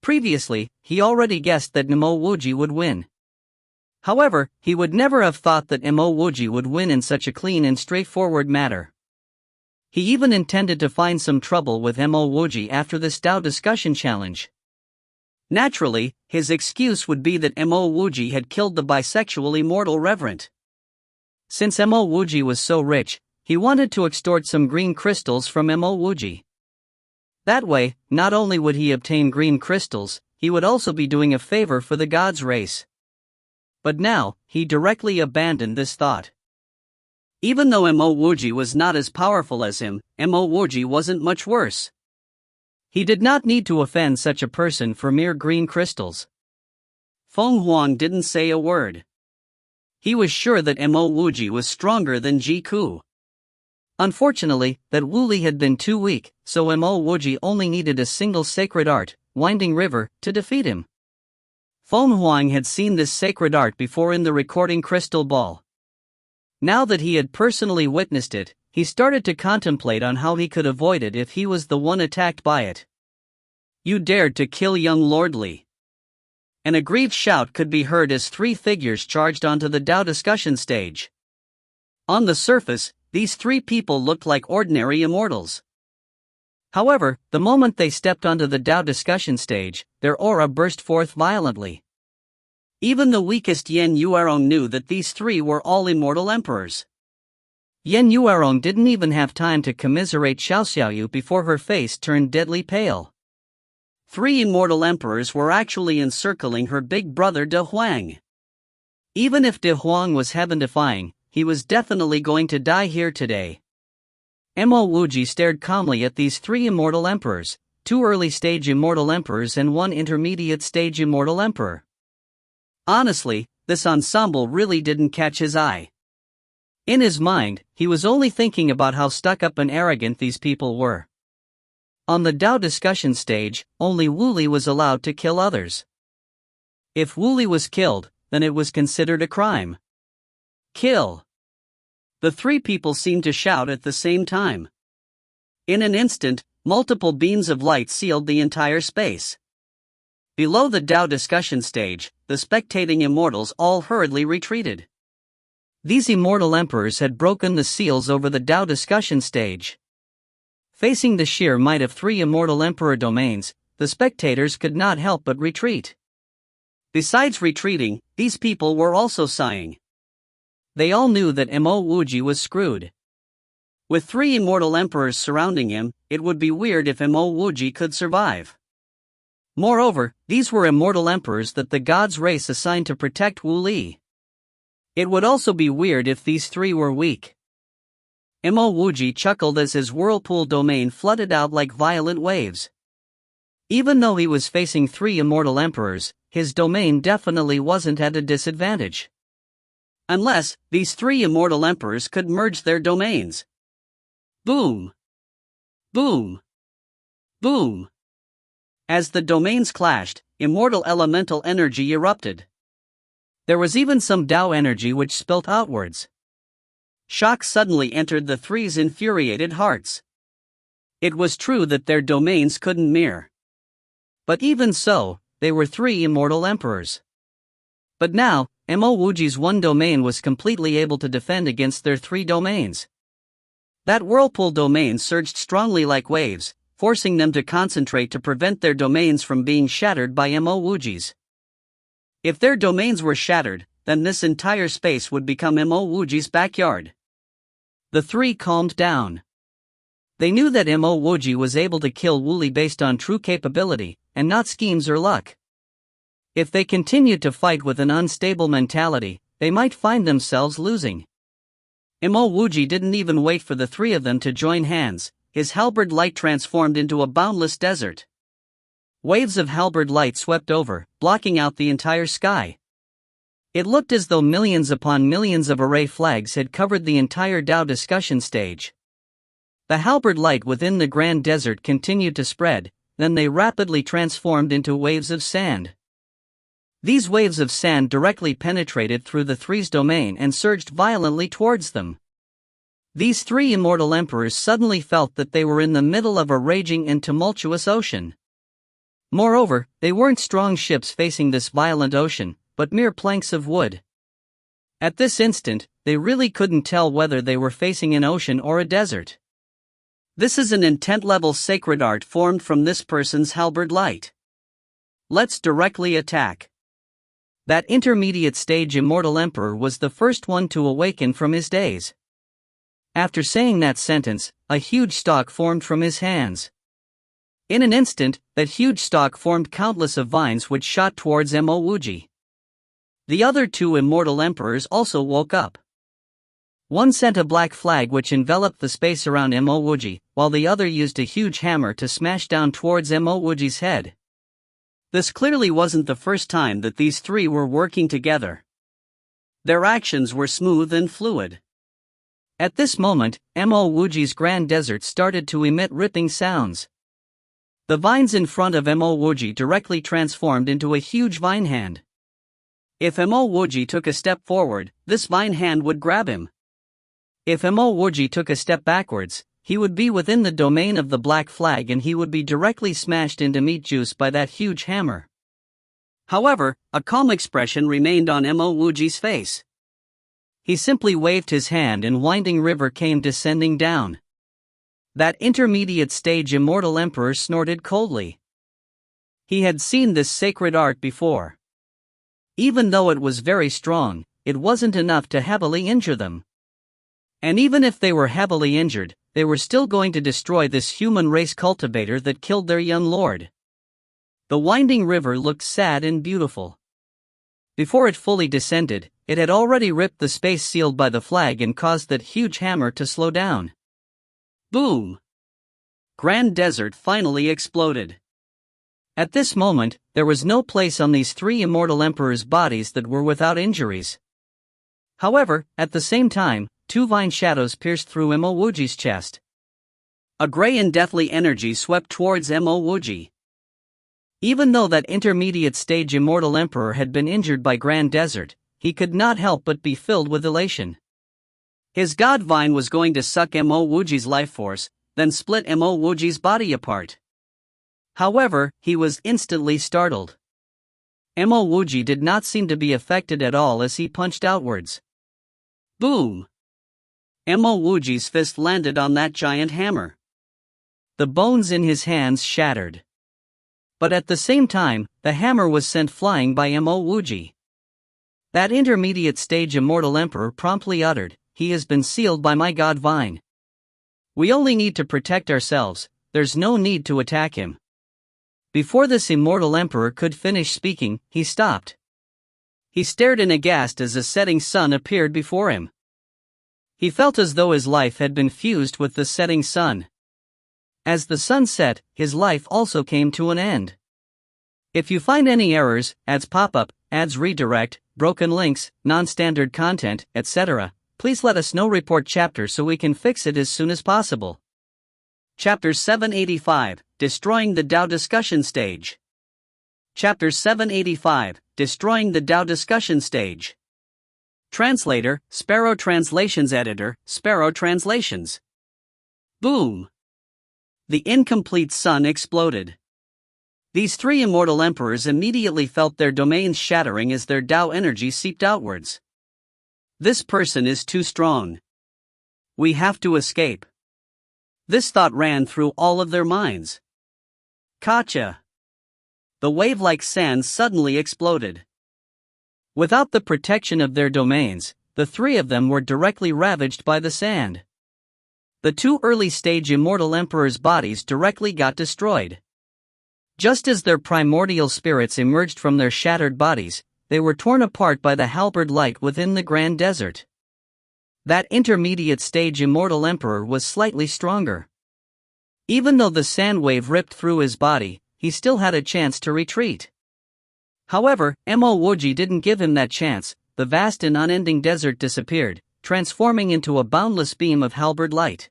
A: Previously, he already guessed that Mo Wuji would win. However, he would never have thought that Mo Wuji would win in such a clean and straightforward matter. He even intended to find some trouble with Mo Wuji after this Dao discussion challenge. Naturally, his excuse would be that Mo Wuji had killed the bisexual immortal reverend. Since Mo Wuji was so rich, he wanted to extort some green crystals from Mo Wuji. That way, not only would he obtain green crystals, he would also be doing a favor for the gods' race. But now, he directly abandoned this thought. Even though Mo Wuji was not as powerful as him, Mo Wuji wasn't much worse. He did not need to offend such a person for mere green crystals. Feng Huang didn't say a word. He was sure that Mo Wuji was stronger than Jiku. Unfortunately, that Wu Li had been too weak, so Mo Wuji only needed a single sacred art, Winding River, to defeat him. Feng Huang had seen this sacred art before in the recording crystal ball. Now that he had personally witnessed it, he started to contemplate on how he could avoid it if he was the one attacked by it. "You dared to kill young Lord Li." An aggrieved shout could be heard as three figures charged onto the Dao discussion stage. On the surface, these three people looked like ordinary immortals. However, the moment they stepped onto the Dao discussion stage, their aura burst forth violently. Even the weakest Yen Yuerong knew that these three were all immortal emperors. Yen Yuerong didn't even have time to commiserate Xiaoxiaoyu before her face turned deadly pale. Three immortal emperors were actually encircling her big brother De Huang. Even if De Huang was heaven-defying, he was definitely going to die here today. Mo Wuji stared calmly at these three immortal emperors, two early-stage immortal emperors and one intermediate-stage immortal emperor. Honestly, this ensemble really didn't catch his eye. In his mind, he was only thinking about how stuck up and arrogant these people were. On the Dao discussion stage, only Wuli was allowed to kill others. If Wuli was killed, then it was considered a crime. Kill! The three people seemed to shout at the same time. In an instant, multiple beams of light sealed the entire space. Below the Dao discussion stage, the spectating immortals all hurriedly retreated. These immortal emperors had broken the seals over the Dao discussion stage. Facing the sheer might of three immortal emperor domains, the spectators could not help but retreat. Besides retreating, these people were also sighing. They all knew that Mo Wuji was screwed. With three immortal emperors surrounding him, it would be weird if Mo Wuji could survive. Moreover, these were immortal emperors that the gods' race assigned to protect Wu Li. It would also be weird if these three were weak. Mo Wuji chuckled as his whirlpool domain flooded out like violent waves. Even though he was facing three immortal emperors, his domain definitely wasn't at a disadvantage. Unless, these three immortal emperors could merge their domains. Boom! Boom! Boom! As the domains clashed, immortal elemental energy erupted. There was even some Dao energy which spilt outwards. Shock suddenly entered the three's infuriated hearts. It was true that their domains couldn't mirror. But even so, they were three immortal emperors. But now, Mo Wuji's one domain was completely able to defend against their three domains. That whirlpool domain surged strongly like waves, forcing them to concentrate to prevent their domains from being shattered by Mo Wuji's. If their domains were shattered, then this entire space would become Mo Wuji's backyard. The three calmed down. They knew that Mo Wuji was able to kill Wuli based on true capability, and not schemes or luck. If they continued to fight with an unstable mentality, they might find themselves losing. Mo Wuji didn't even wait for the three of them to join hands. His halberd light transformed into a boundless desert. Waves of halberd light swept over, blocking out the entire sky. It looked as though millions upon millions of array flags had covered the entire Dao discussion stage. The halberd light within the grand desert continued to spread, then they rapidly transformed into waves of sand. These waves of sand directly penetrated through the three's domain and surged violently towards them. These three immortal emperors suddenly felt that they were in the middle of a raging and tumultuous ocean. Moreover, they weren't strong ships facing this violent ocean, but mere planks of wood. At this instant, they really couldn't tell whether they were facing an ocean or a desert. This is an intent-level sacred art formed from this person's halberd light. Let's directly attack. That intermediate stage immortal emperor was the first one to awaken from his daze. After saying that sentence, a huge stalk formed from his hands. In an instant, that huge stalk formed countless of vines which shot towards Mo Wuji. The other two immortal emperors also woke up. One sent a black flag which enveloped the space around Mo Wuji, while the other used a huge hammer to smash down towards Mo Wuji's head. This clearly wasn't the first time that these three were working together. Their actions were smooth and fluid. At this moment, Mo Wuji's grand desert started to emit ripping sounds. The vines in front of Mo Wuji directly transformed into a huge vine hand. If Mo Wuji took a step forward, this vine hand would grab him. If Mo Wuji took a step backwards, he would be within the domain of the black flag and he would be directly smashed into meat juice by that huge hammer. However, a calm expression remained on Mo Wuji's face. He simply waved his hand and winding river came descending down. That intermediate stage immortal emperor snorted coldly. He had seen this sacred art before. Even though it was very strong, it wasn't enough to heavily injure them. And even if they were heavily injured, they were still going to destroy this human race cultivator that killed their young lord. The winding river looked sad and beautiful. Before it fully descended, it had already ripped the space sealed by the flag and caused that huge hammer to slow down. Boom! Grand Desert finally exploded. At this moment, there was no place on these three immortal emperors' bodies that were without injuries. However, at the same time, two vine shadows pierced through Mo Wuji's chest. A gray and deathly energy swept towards Mo Wuji. Even though that intermediate stage immortal emperor had been injured by Grand Desert, he could not help but be filled with elation. His god vine was going to suck Mo Wuji's life force, then split Mo Wuji's body apart. However, he was instantly startled. Mo Wuji did not seem to be affected at all as he punched outwards. Boom! Mo Wuji's fist landed on that giant hammer. The bones in his hands shattered. But at the same time, the hammer was sent flying by Mo Wuji. That intermediate stage immortal emperor promptly uttered, "He has been sealed by my god vine. We only need to protect ourselves, there's no need to attack him." Before this immortal emperor could finish speaking, he stopped. He stared in aghast as a setting sun appeared before him. He felt as though his life had been fused with the setting sun. As the sun set, his life also came to an end. If you find any errors, ads pop up, ads redirect, broken links, non-standard content, etc., please let us know. Report chapter so we can fix it as soon as possible. Chapter 785, Destroying the Tao Discussion Stage. Chapter 785, Destroying the Tao Discussion Stage. Translator, Sparrow Translations. Editor, Sparrow Translations. Boom! The incomplete sun exploded. These three immortal emperors immediately felt their domains shattering as their Tao energy seeped outwards. This person is too strong. We have to escape. This thought ran through all of their minds. Gotcha! The wave-like sand suddenly exploded. Without the protection of their domains, the three of them were directly ravaged by the sand. The two early-stage immortal emperors' bodies directly got destroyed. Just as their primordial spirits emerged from their shattered bodies, they were torn apart by the halberd light within the Grand Desert. That intermediate stage immortal emperor was slightly stronger. Even though the sand wave ripped through his body, he still had a chance to retreat. However, Mo Wuji didn't give him that chance. The vast and unending desert disappeared, transforming into a boundless beam of halberd light.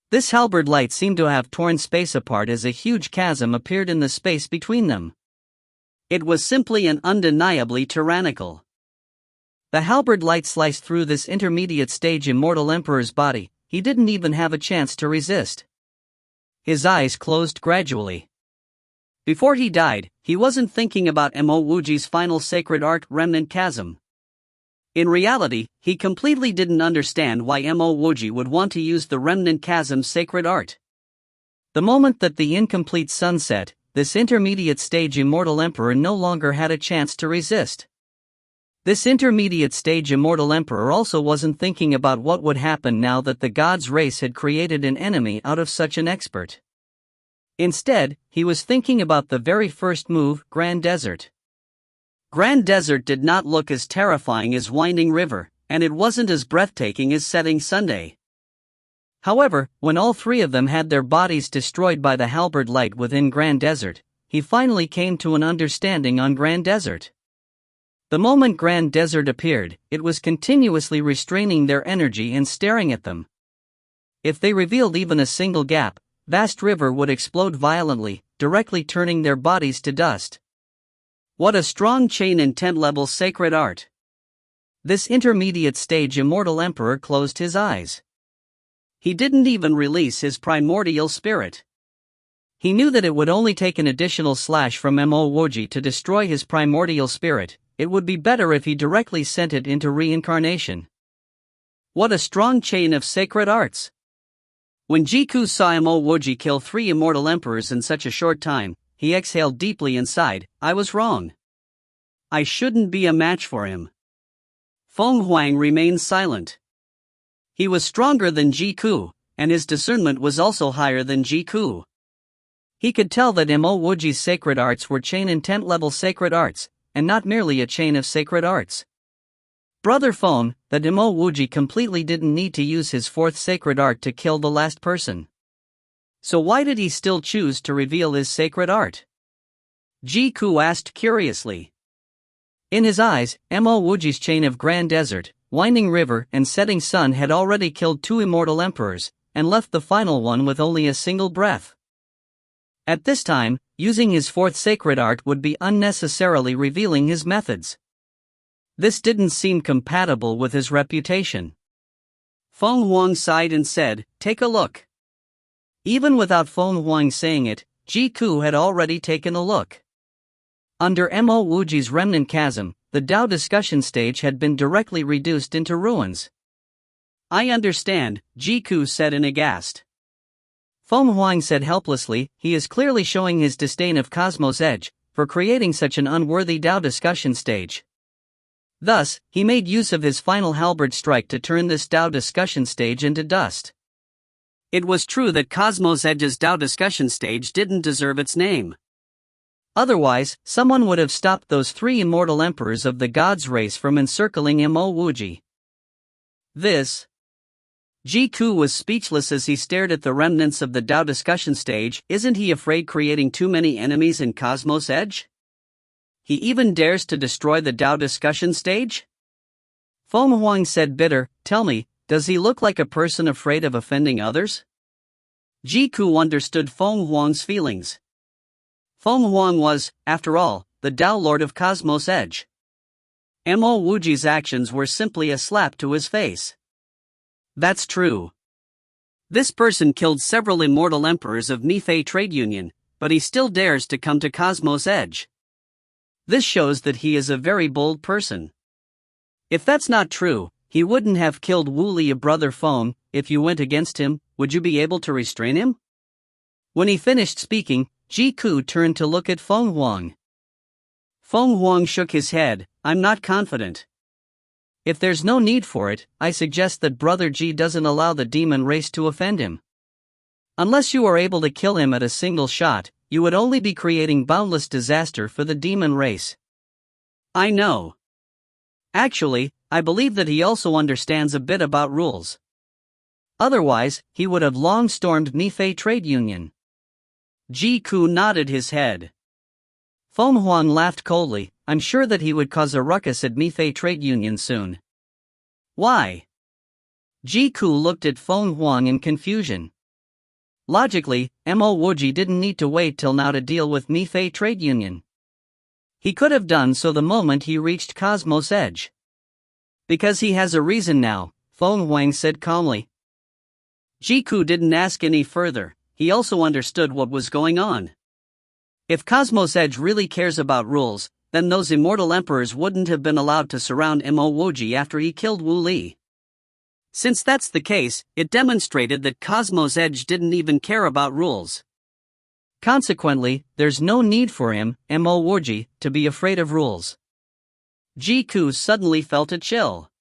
A: This halberd light seemed to have torn space apart as a huge chasm appeared in the space between them. It was simply and undeniably tyrannical. The halberd light sliced through this intermediate stage immortal emperor's body. He didn't even have a chance to resist. His eyes closed gradually. Before he died, he wasn't thinking about Mo Wuji's final sacred art, Remnant Chasm. In reality, he completely didn't understand why Mo Wuji would want to use the Remnant Chasm's sacred art. The moment that the incomplete sun set, this intermediate stage immortal emperor no longer had a chance to resist. This intermediate stage immortal emperor also wasn't thinking about what would happen now that the god's race had created an enemy out of such an expert. Instead, he was thinking about the very first move, Grand Desert. Grand Desert did not look as terrifying as Winding River, and it wasn't as breathtaking as Setting Sunday. However, when all three of them had their bodies destroyed by the halberd light within Grand Desert, he finally came to an understanding on Grand Desert. The moment Grand Desert appeared, it was continuously restraining their energy and staring at them. If they revealed even a single gap, Vast River would explode violently, directly turning their bodies to dust. What a strong chain and 10th-level sacred art! This intermediate stage immortal emperor closed his eyes. He didn't even release his primordial spirit. He knew that it would only take an additional slash from Mo Wuji to destroy his primordial spirit. It would be better if he directly sent it into reincarnation. What a strong chain of sacred arts! When Jiku saw Mo Wuji kill three immortal emperors in such a short time, he exhaled deeply and sighed, "I was wrong. I shouldn't be a match for him." Feng Huang remained silent. He was stronger than Jiku, and his discernment was also higher than Jiku. He could tell that Mo Wuji's sacred arts were chain and 10th-level sacred arts, and not merely a chain of sacred arts. Brother Feng, that Mo Wuji completely didn't need to use his fourth sacred art to kill the last person. So why did he still choose to reveal his sacred art? Jiku asked curiously. In his eyes, Mo Wuji's chain of Grand Desert, winding river, and setting sun had already killed 2 immortal emperors, and left the final one with only a single breath. At this time, using his 4th sacred art would be unnecessarily revealing his methods. This didn't seem compatible with his reputation. Feng Huang sighed and said, "Take a look." Even without Feng Huang saying it, Ji Ku had already taken a look. Under Mo Wuji's remnant chasm, the Dao discussion stage had been directly reduced into ruins. "I understand," Ji Ku said in aghast. Feng Huang said helplessly, "He is clearly showing his disdain of Cosmos Edge for creating such an unworthy Dao discussion stage. Thus, he made use of his final halberd strike to turn this Dao discussion stage into dust." It was true that Cosmos Edge's Dao discussion stage didn't deserve its name. Otherwise, someone would have stopped those 3 immortal emperors of the gods' race from encircling Mo Wuji. Ji Ku was speechless as he stared at the remnants of the Dao discussion stage. Isn't he afraid creating too many enemies in Cosmos Edge? He even dares to destroy the Dao discussion stage? Feng Huang said bitter, "Tell me, does he look like a person afraid of offending others?" Ji Ku understood Feng Huang's feelings. Feng Huang was, after all, the Dao Lord of Cosmos Edge. Mo Wuji's actions were simply a slap to his face. That's true. This person killed several immortal emperors of Mifei Trade Union, but he still dares to come to Cosmos Edge. This shows that he is a very bold person. If that's not true, he wouldn't have killed Wu Li, a brother Feng. If you went against him, would you be able to restrain him? When he finished speaking, Ji Ku turned to look at Feng Huang. Feng Huang shook his head, "I'm not confident. If there's no need for it, I suggest that Brother Ji doesn't allow the demon race to offend him. Unless you are able to kill him at a single shot, you would only be creating boundless disaster for the demon race." "I know. Actually, I believe that he also understands a bit about rules. Otherwise, he would have long stormed Mifei Trade Union." Ji Ku nodded his head. Feng Huang laughed coldly, "I'm sure that he would cause a ruckus at Mifei Trade Union soon." "Why?" Ji Ku looked at Feng Huang in confusion. Logically, Mo Wuji didn't need to wait till now to deal with Mifei Trade Union. He could have done so the moment he reached Cosmos Edge. "Because he has a reason now," Feng Huang said calmly. Ji Ku didn't ask any further. He also understood what was going on. If Cosmos Edge really cares about rules, then those immortal emperors wouldn't have been allowed to surround Mo Wuji after he killed Wu Li. Since that's the case, it demonstrated that Cosmos Edge didn't even care about rules. Consequently, there's no need for him, Mo Wuji, to be afraid of rules. Ji Ku suddenly felt a chill.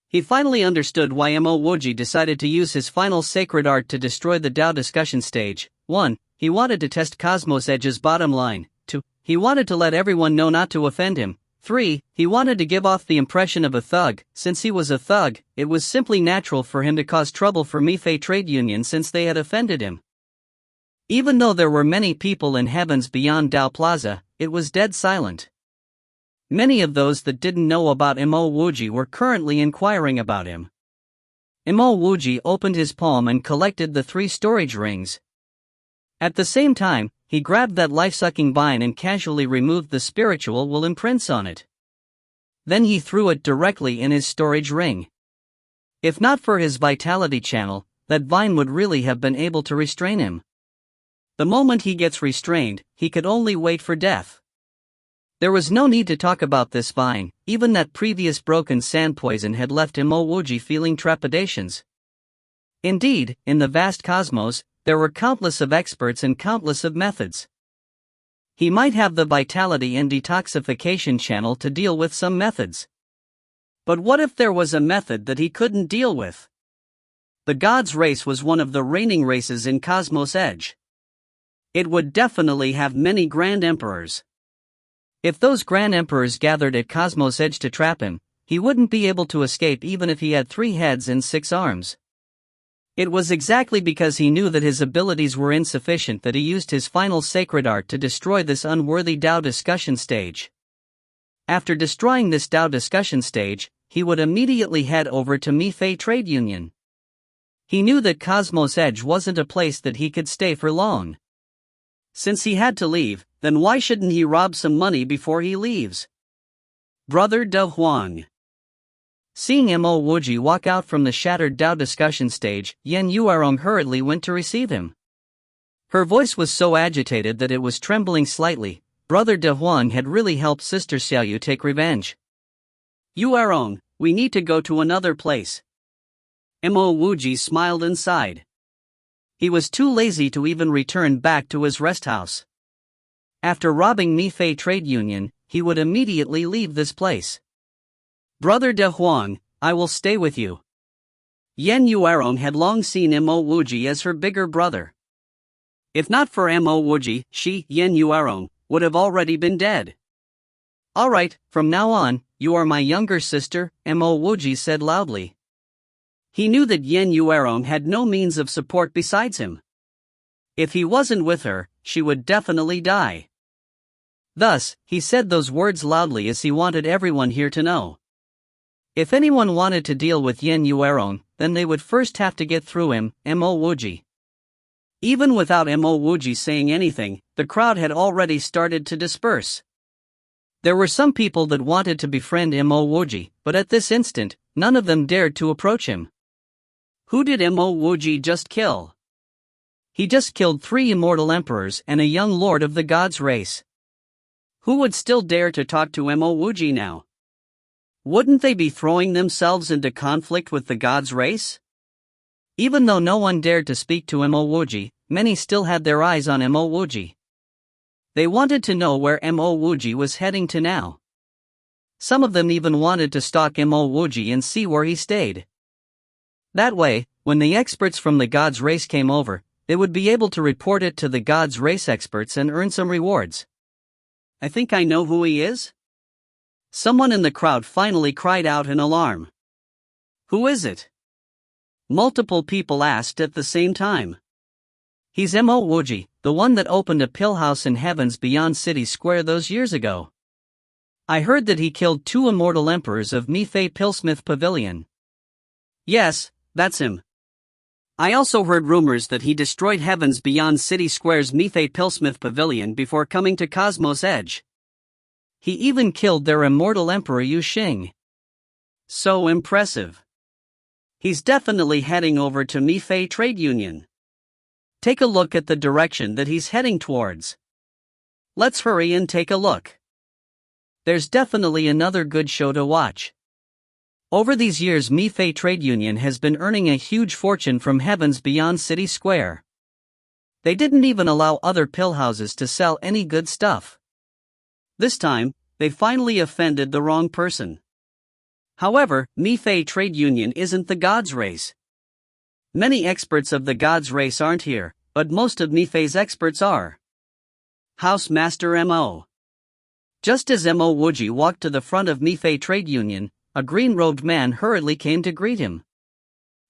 A: He finally understood why Mo Wuji decided to use his final sacred art to destroy the Dao discussion stage. 1. He wanted to test Cosmos Edge's bottom line. 2. He wanted to let everyone know not to offend him. 3. He wanted to give off the impression of a thug. Since he was a thug, it was simply natural for him to cause trouble for Mifei Trade Union since they had offended him. Even though there were many people in heavens beyond Dao Plaza, it was dead silent. Many of those that didn't know about Mo Wuji were currently inquiring about him. Mo Wuji opened his palm and collected the 3 storage rings. At the same time, he grabbed that life-sucking vine and casually removed the spiritual will imprints on it. Then he threw it directly in his storage ring. If not for his vitality channel, that vine would really have been able to restrain him. The moment he gets restrained, he could only wait for death. There was no need to talk about this vine. Even that previous broken sand poison had left Mo Wuji feeling trepidations. Indeed, in the vast cosmos, there were countless of experts and countless of methods. He might have the vitality and detoxification channel to deal with some methods. But what if there was a method that he couldn't deal with? The gods' race was one of the reigning races in Cosmos Edge. It would definitely have many grand emperors. If those grand emperors gathered at Cosmos Edge to trap him, he wouldn't be able to escape even if he had 3 heads and 6 arms. It was exactly because he knew that his abilities were insufficient that he used his final sacred art to destroy this unworthy Dao discussion stage. After destroying this Dao discussion stage, he would immediately head over to Mifei Trade Union. He knew that Cosmos Edge wasn't a place that he could stay for long. Since he had to leave, then why shouldn't he rob some money before he leaves? Brother De Huang. Seeing Mo Wuji walk out from the shattered Dao discussion stage, Yen Yuerong hurriedly went to receive him. Her voice was so agitated that it was trembling slightly. Brother De Huang had really helped Sister Xiaoyu take revenge. Yuerong, we need to go to another place. Mo Wuji smiled and sighed. He was too lazy to even return back to his rest house. After robbing Mifei Trade Union, he would immediately leave this place. Brother De Huang, I will stay with you. Yen Yuerong had long seen Mo Wuji as her bigger brother. If not for Mo Wuji, she, Yen Yuerong, would have already been dead. Alright, from now on, you are my younger sister, Mo Wuji said loudly. He knew that Yen Yuerong had no means of support besides him. If he wasn't with her, she would definitely die. Thus, he said those words loudly as he wanted everyone here to know. If anyone wanted to deal with Yen Yuerong, then they would first have to get through him, Mo Wuji. Even without Mo Wuji saying anything, the crowd had already started to disperse. There were some people that wanted to befriend Mo Wuji, but at this instant, none of them dared to approach him. Who did Mo Wuji just kill? He just killed 3 immortal emperors and a young lord of the gods' race. Who would still dare to talk to Mo Wuji now? Wouldn't they be throwing themselves into conflict with the gods' race? Even though no one dared to speak to Mo Wuji, many still had their eyes on Mo Wuji. They wanted to know where Mo Wuji was heading to now. Some of them even wanted to stalk Mo Wuji and see where he stayed. That way, when the experts from the gods' race came over, they would be able to report it to the gods' race experts and earn some rewards. I think I know who he is? Someone in the crowd finally cried out in alarm. Who is it? Multiple people asked at the same time. He's Mo Wuji, the one that opened a pill house in Heavens Beyond City Square those years ago. I heard that he killed 2 immortal emperors of Mifei Pillsmith Pavilion. Yes, that's him. I also heard rumors that he destroyed Heavens Beyond City Square's Mifei Pillsmith Pavilion before coming to Cosmos Edge. He even killed their immortal emperor Yu Xing. So impressive. He's definitely heading over to Mifei Trade Union. Take a look at the direction that he's heading towards. Let's hurry and take a look. There's definitely another good show to watch. Over these years, Mifei Trade Union has been earning a huge fortune from Heavens Beyond City Square. They didn't even allow other pill houses to sell any good stuff. This time, they finally offended the wrong person. However, Mifei Trade Union isn't the gods' race. Many experts of the gods' race aren't here, but most of Mifei's experts are. House Master Mo. Just as Mo Wuji walked to the front of Mifei Trade Union, a green-robed man hurriedly came to greet him.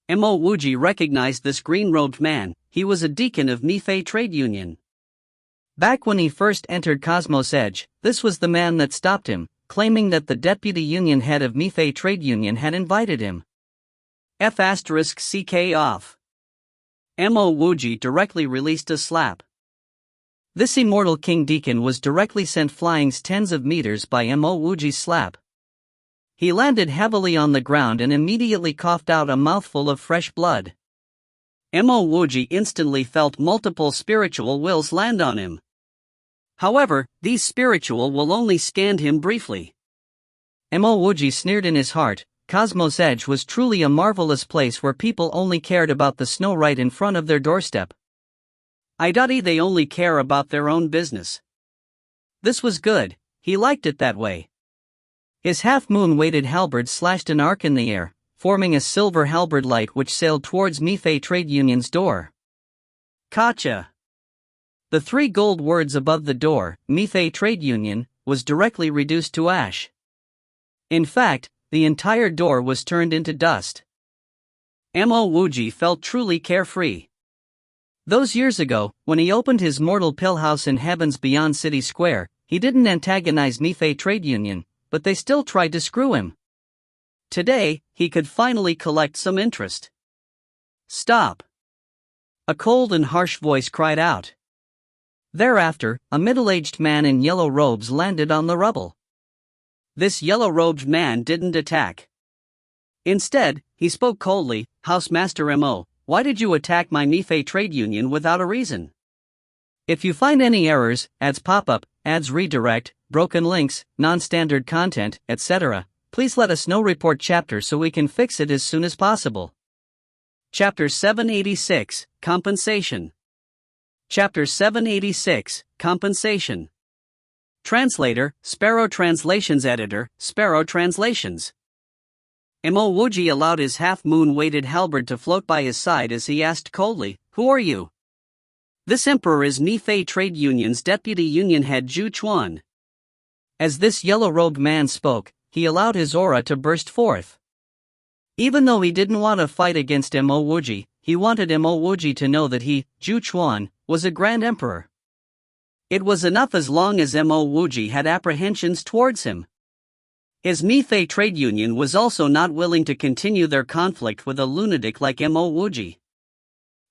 A: Mo Wuji recognized this green-robed man. He was a deacon of Mifei Trade Union. Back when he first entered Cosmos Edge, this was the man that stopped him, claiming that the deputy union head of Mifei Trade Union had invited him. F***CK off. Mo Wuji directly released a slap. This immortal king deacon was directly sent flying tens of meters by Mo Wuji's slap. He landed heavily on the ground and immediately coughed out a mouthful of fresh blood. Mo Wuji instantly felt multiple spiritual wills land on him. However, these spiritual will only scanned him briefly. Mo Wuji sneered in his heart. Cosmos Edge was truly a marvelous place where people only cared about the snow right in front of their doorstep. They only care about their own business. This was good, he liked it that way. His half-moon weighted halberd slashed an arc in the air, forming a silver halberd light which sailed towards Mifei Trade Union's door. Gotcha. The 3 gold words above the door, Mifei Trade Union, was directly reduced to ash. In fact, the entire door was turned into dust. Mo Wuji felt truly carefree. Those years ago, when he opened his mortal pill house in Heavens Beyond City Square, he didn't antagonize Mifei Trade Union, but they still tried to screw him. Today, he could finally collect some interest. Stop! A cold and harsh voice cried out. Thereafter, a middle-aged man in yellow robes landed on the rubble. This yellow-robed man didn't attack. Instead, he spoke coldly, Housemaster Mo, why did you attack my Nifei trade union without a reason? If you find any errors, ads pop-up, ads redirect, broken links, non-standard content, etc., please let us know. Report chapter so we can fix it as soon as possible. Chapter 786, Compensation. Chapter 786, Compensation. Translator, Sparrow Translations. Editor, Sparrow Translations. Mo Wuji allowed his half-moon-weighted halberd to float by his side as he asked coldly, Who are you? This emperor is Nifei Trade Union's deputy union head Zhu Chuan. As this yellow-robed man spoke, he allowed his aura to burst forth. Even though he didn't want to fight against Mo Wuji, he wanted Mo Wuji to know that he, Zhu Chuan, was a grand emperor. It was enough as long as Mo Wuji had apprehensions towards him. His Nifei trade union was also not willing to continue their conflict with a lunatic like Mo Wuji.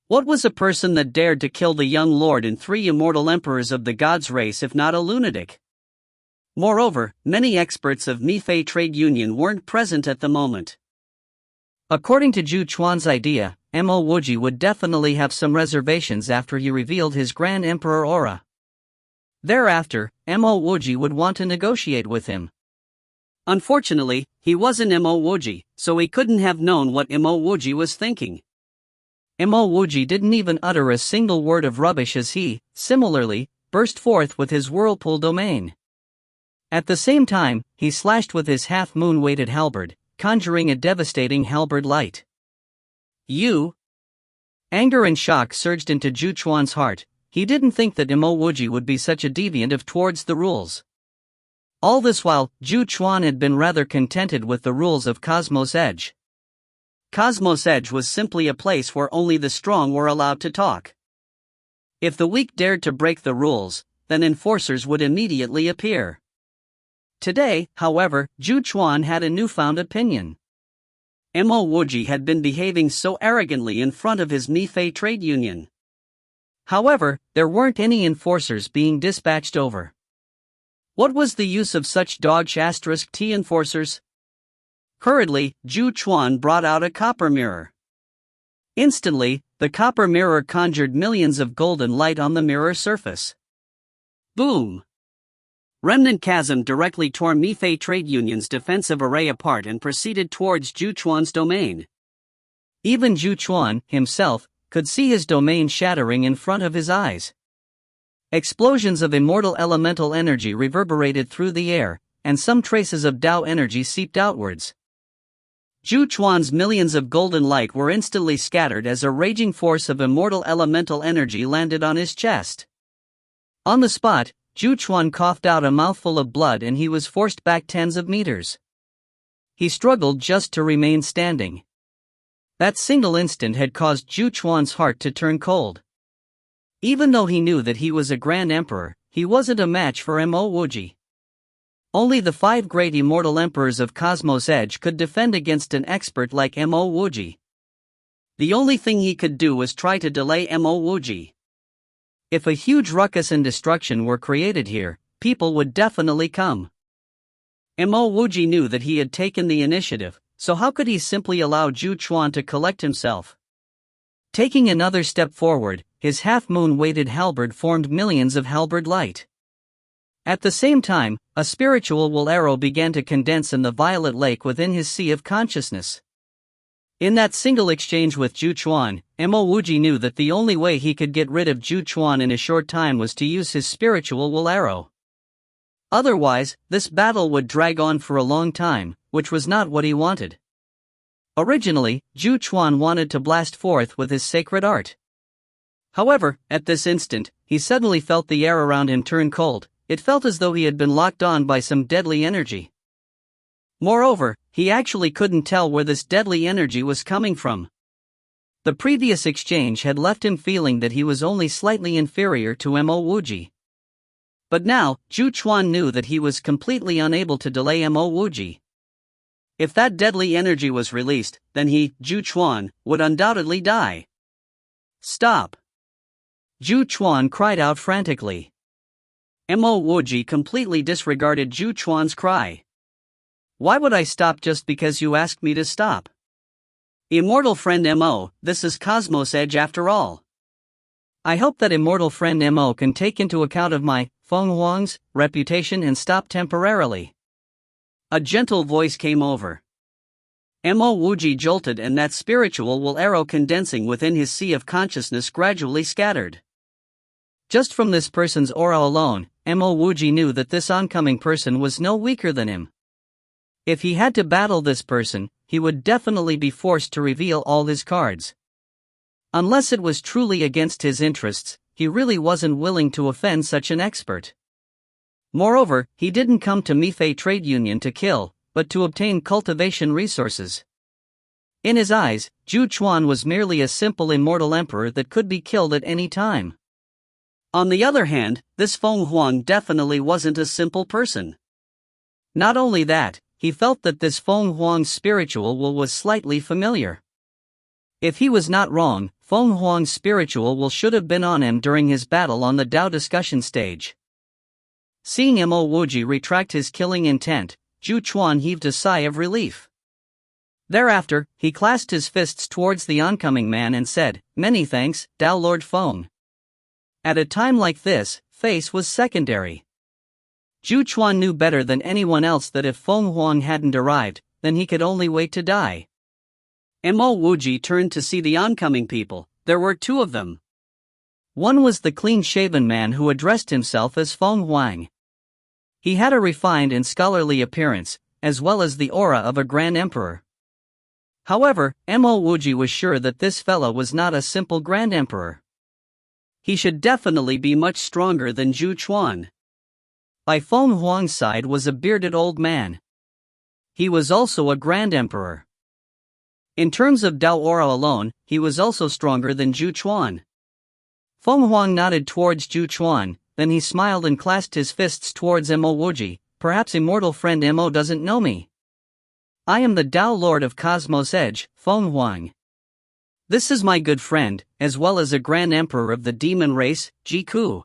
A: What was a person that dared to kill the young lord and 3 immortal emperors of the gods' race if not a lunatic? Moreover, many experts of Nifei trade union weren't present at the moment. According to Zhu Chuan's idea, Mo Wuji would definitely have some reservations after he revealed his Grand Emperor aura. Thereafter, Mo Wuji would want to negotiate with him. Unfortunately, he wasn't Mo Wuji, so he couldn't have known what Mo Wuji was thinking. Mo Wuji didn't even utter a single word of rubbish as he, similarly, burst forth with his whirlpool domain. At the same time, he slashed with his half-moon-weighted halberd, conjuring a devastating halberd light. You? Anger and shock surged into Zhu Chuan's heart. He didn't think that Mo Wuji would be such a deviant of towards the rules. All this while, Zhu Chuan had been rather contented with the rules of Cosmos Edge. Cosmos Edge was simply a place where only the strong were allowed to talk. If the weak dared to break the rules, then enforcers would immediately appear. Today, however, Zhu Chuan had a newfound opinion. Mo Wuji had been behaving so arrogantly in front of his Nifei trade union. However, there weren't any enforcers being dispatched over. What was the use of such dog-T enforcers? Hurriedly, Zhu Chuan brought out a copper mirror. Instantly, the copper mirror conjured millions of golden light on the mirror surface. Boom! Remnant Chasm directly tore Nifei Trade Union's defensive array apart and proceeded towards Zhu Chuan's domain. Even Zhu Chuan, himself, could see his domain shattering in front of his eyes. Explosions of immortal elemental energy reverberated through the air, and some traces of Tao energy seeped outwards. Zhu Chuan's millions of golden light were instantly scattered as a raging force of immortal elemental energy landed on his chest. On the spot, Zhu Chuan coughed out a mouthful of blood and he was forced back tens of meters. He struggled just to remain standing. That single instant had caused Zhu Chuan's heart to turn cold. Even though he knew that he was a Grand Emperor, he wasn't a match for Mo Wuji. Only the 5 great immortal emperors of Cosmos Edge could defend against an expert like Mo Wuji. The only thing he could do was try to delay Mo Wuji. If a huge ruckus and destruction were created here, people would definitely come. Mo Wuji knew that he had taken the initiative, so how could he simply allow Zhu Chuan to collect himself? Taking another step forward, his half-moon-weighted halberd formed millions of halberd light. At the same time, a spiritual wool arrow began to condense in the violet lake within his sea of consciousness. In that single exchange with Zhu Chuan, Mo Wuji knew that the only way he could get rid of Zhu Chuan in a short time was to use his spiritual wool arrow. Otherwise, this battle would drag on for a long time, which was not what he wanted. Originally, Zhu Chuan wanted to blast forth with his sacred art. However, at this instant, he suddenly felt the air around him turn cold. It felt as though he had been locked on by some deadly energy. Moreover, he actually couldn't tell where this deadly energy was coming from. The previous exchange had left him feeling that he was only slightly inferior to Mo Wuji. But now, Zhu Chuan knew that he was completely unable to delay Mo Wuji. If that deadly energy was released, then he, Zhu Chuan, would undoubtedly die. Stop! Zhu Chuan cried out frantically. Mo Wuji completely disregarded Zhu Chuan's cry. Why would I stop just because you asked me to stop? Immortal friend Mo, this is Cosmos Edge after all. I hope that immortal friend Mo can take into account of my, Feng Huang's, reputation and stop temporarily. A gentle voice came over. Mo Wuji jolted and that spiritual will arrow condensing within his sea of consciousness gradually scattered. Just from this person's aura alone, Mo Wuji knew that this oncoming person was no weaker than him. If he had to battle this person, he would definitely be forced to reveal all his cards. Unless it was truly against his interests, he really wasn't willing to offend such an expert. Moreover, he didn't come to Mifei Trade Union to kill, but to obtain cultivation resources. In his eyes, Zhu Chuan was merely a simple immortal emperor that could be killed at any time. On the other hand, this Feng Huang definitely wasn't a simple person. Not only that, he felt that this Feng Huang's spiritual will was slightly familiar. If he was not wrong, Feng Huang's spiritual will should have been on him during his battle on the Dao discussion stage. Seeing Mo Wuji retract his killing intent, Zhu Chuan heaved a sigh of relief. Thereafter, he clasped his fists towards the oncoming man and said, "Many thanks, Dao Lord Feng." At a time like this, face was secondary. Zhu Chuan knew better than anyone else that if Feng Huang hadn't arrived, then he could only wait to die. Mo Wuji turned to see the oncoming people. There were two of them. One was the clean-shaven man who addressed himself as Feng Huang. He had a refined and scholarly appearance, as well as the aura of a grand emperor. However, Mo Wuji was sure that this fellow was not a simple grand emperor. He should definitely be much stronger than Zhu Chuan. By Feng Huang's side was a bearded old man. He was also a grand emperor. In terms of Dao aura alone, he was also stronger than Zhu Chuan. Feng Huang nodded towards Zhu Chuan, then he smiled and clasped his fists towards Mo Wuji. Perhaps immortal friend Mo doesn't know me. I am the Dao Lord of Cosmos Edge, Feng Huang. This is my good friend, as well as a grand emperor of the demon race, Jiku.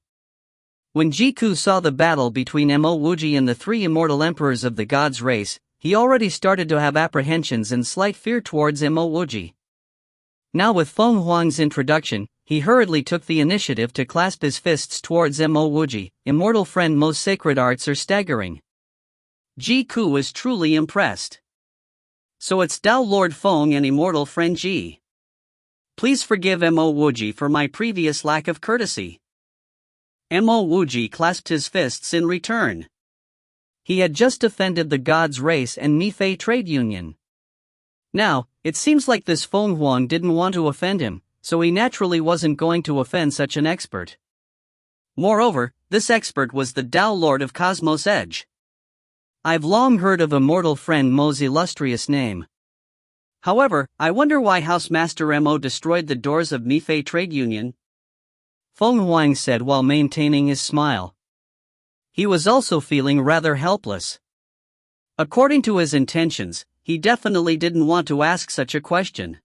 A: When Jiku saw the battle between Mo Wuji and the three immortal emperors of the gods race, he already started to have apprehensions and slight fear towards Mo Wuji. Now with Feng Huang's introduction, he hurriedly took the initiative to clasp his fists towards Mo Wuji. Immortal friend Mo's sacred arts are staggering. Jiku was truly impressed. So it's Dao Lord Feng and immortal friend Ji. Please forgive Mo Wuji for my previous lack of courtesy. Mo Wuji clasped his fists in return. He had just offended the gods race and Mifei Trade Union. Now, it seems like this Feng Huang didn't want to offend him, so he naturally wasn't going to offend such an expert. Moreover, this expert was the Dao Lord of Cosmos Edge. I've long heard of immortal friend Mo's illustrious name. However, I wonder why Housemaster Mo destroyed the doors of Mifei Trade Union? Feng Huang said while maintaining his smile. He was also feeling rather helpless. According to his intentions, he definitely didn't want to ask such a question.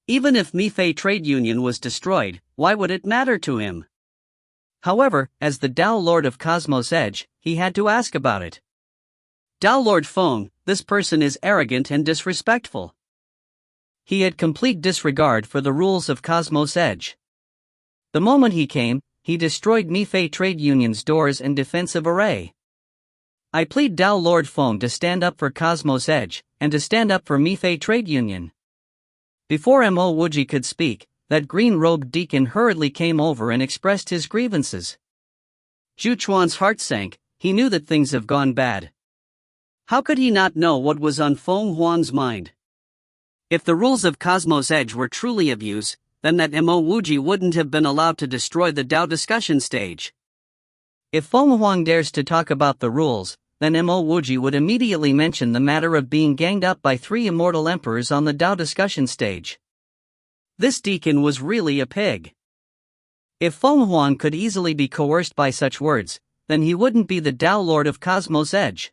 A: Even if Mifei Trade Union was destroyed, why would it matter to him? However, as the Dao Lord of Cosmos Edge, he had to ask about it. Dao Lord Feng, this person is arrogant and disrespectful. He had complete disregard for the rules of Cosmos Edge. The moment he came, he destroyed Mifei Trade Union's doors and defensive array. I plead Dao Lord Feng to stand up for Cosmos Edge, and to stand up for Mifei Trade Union. Before Mo Wuji could speak, that green-robed deacon hurriedly came over and expressed his grievances. Zhu Chuan's heart sank. He knew that things have gone bad. How could he not know what was on Feng Huang's mind? If the rules of Cosmos Edge were truly of use, then that Mo Wuji wouldn't have been allowed to destroy the Dao discussion stage. If Feng Huang dares to talk about the rules, then Mo Wuji would immediately mention the matter of being ganged up by three immortal emperors on the Dao discussion stage. This deacon was really a pig. If Feng Huang could easily be coerced by such words, then he wouldn't be the Dao Lord of Cosmos Edge.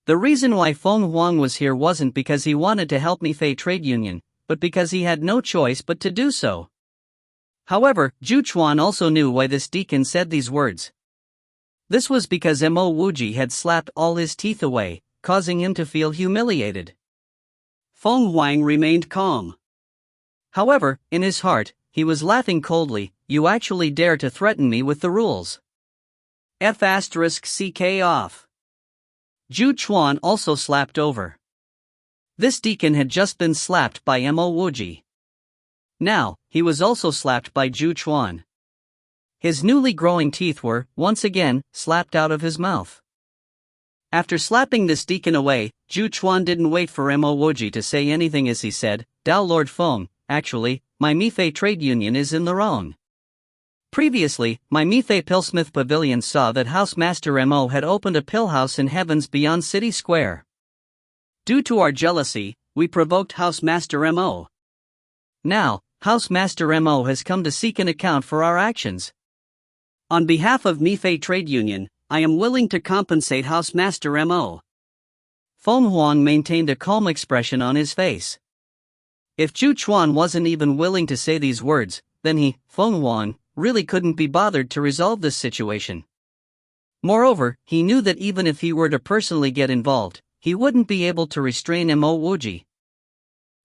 A: The reason why Feng Huang was here wasn't because he wanted to help Mi-Fei Trade Union, but because he had no choice but to do so. However, Zhu Chuan also knew why this deacon said these words. This was because Mo Wuji had slapped all his teeth away, causing him to feel humiliated. Feng Huang remained calm. However, in his heart, he was laughing coldly. You actually dare to threaten me with the rules. F***ck off. Zhu Chuan also slapped over. This deacon had just been slapped by Mo Wuji. Now, he was also slapped by Zhu Chuan. His newly growing teeth were, once again, slapped out of his mouth. After slapping this deacon away, Zhu Chuan didn't wait for Mo Wuji to say anything as he said, Dao Lord Feng, actually, my Mi-Fei Trade Union is in the wrong. Previously, my Mi-Fei Pillsmith Pavilion saw that Housemaster Mo had opened a pill house in heavens beyond City Square. Due to our jealousy, we provoked Housemaster Mo. Now, Housemaster Mo has come to seek an account for our actions. On behalf of Mi-Fei Trade Union, I am willing to compensate Housemaster Mo. Feng Huang maintained a calm expression on his face. If Zhu Chuan wasn't even willing to say these words, then he, Feng Huang, really couldn't be bothered to resolve this situation. Moreover, he knew that even if he were to personally get involved, he wouldn't be able to restrain Mo Wuji.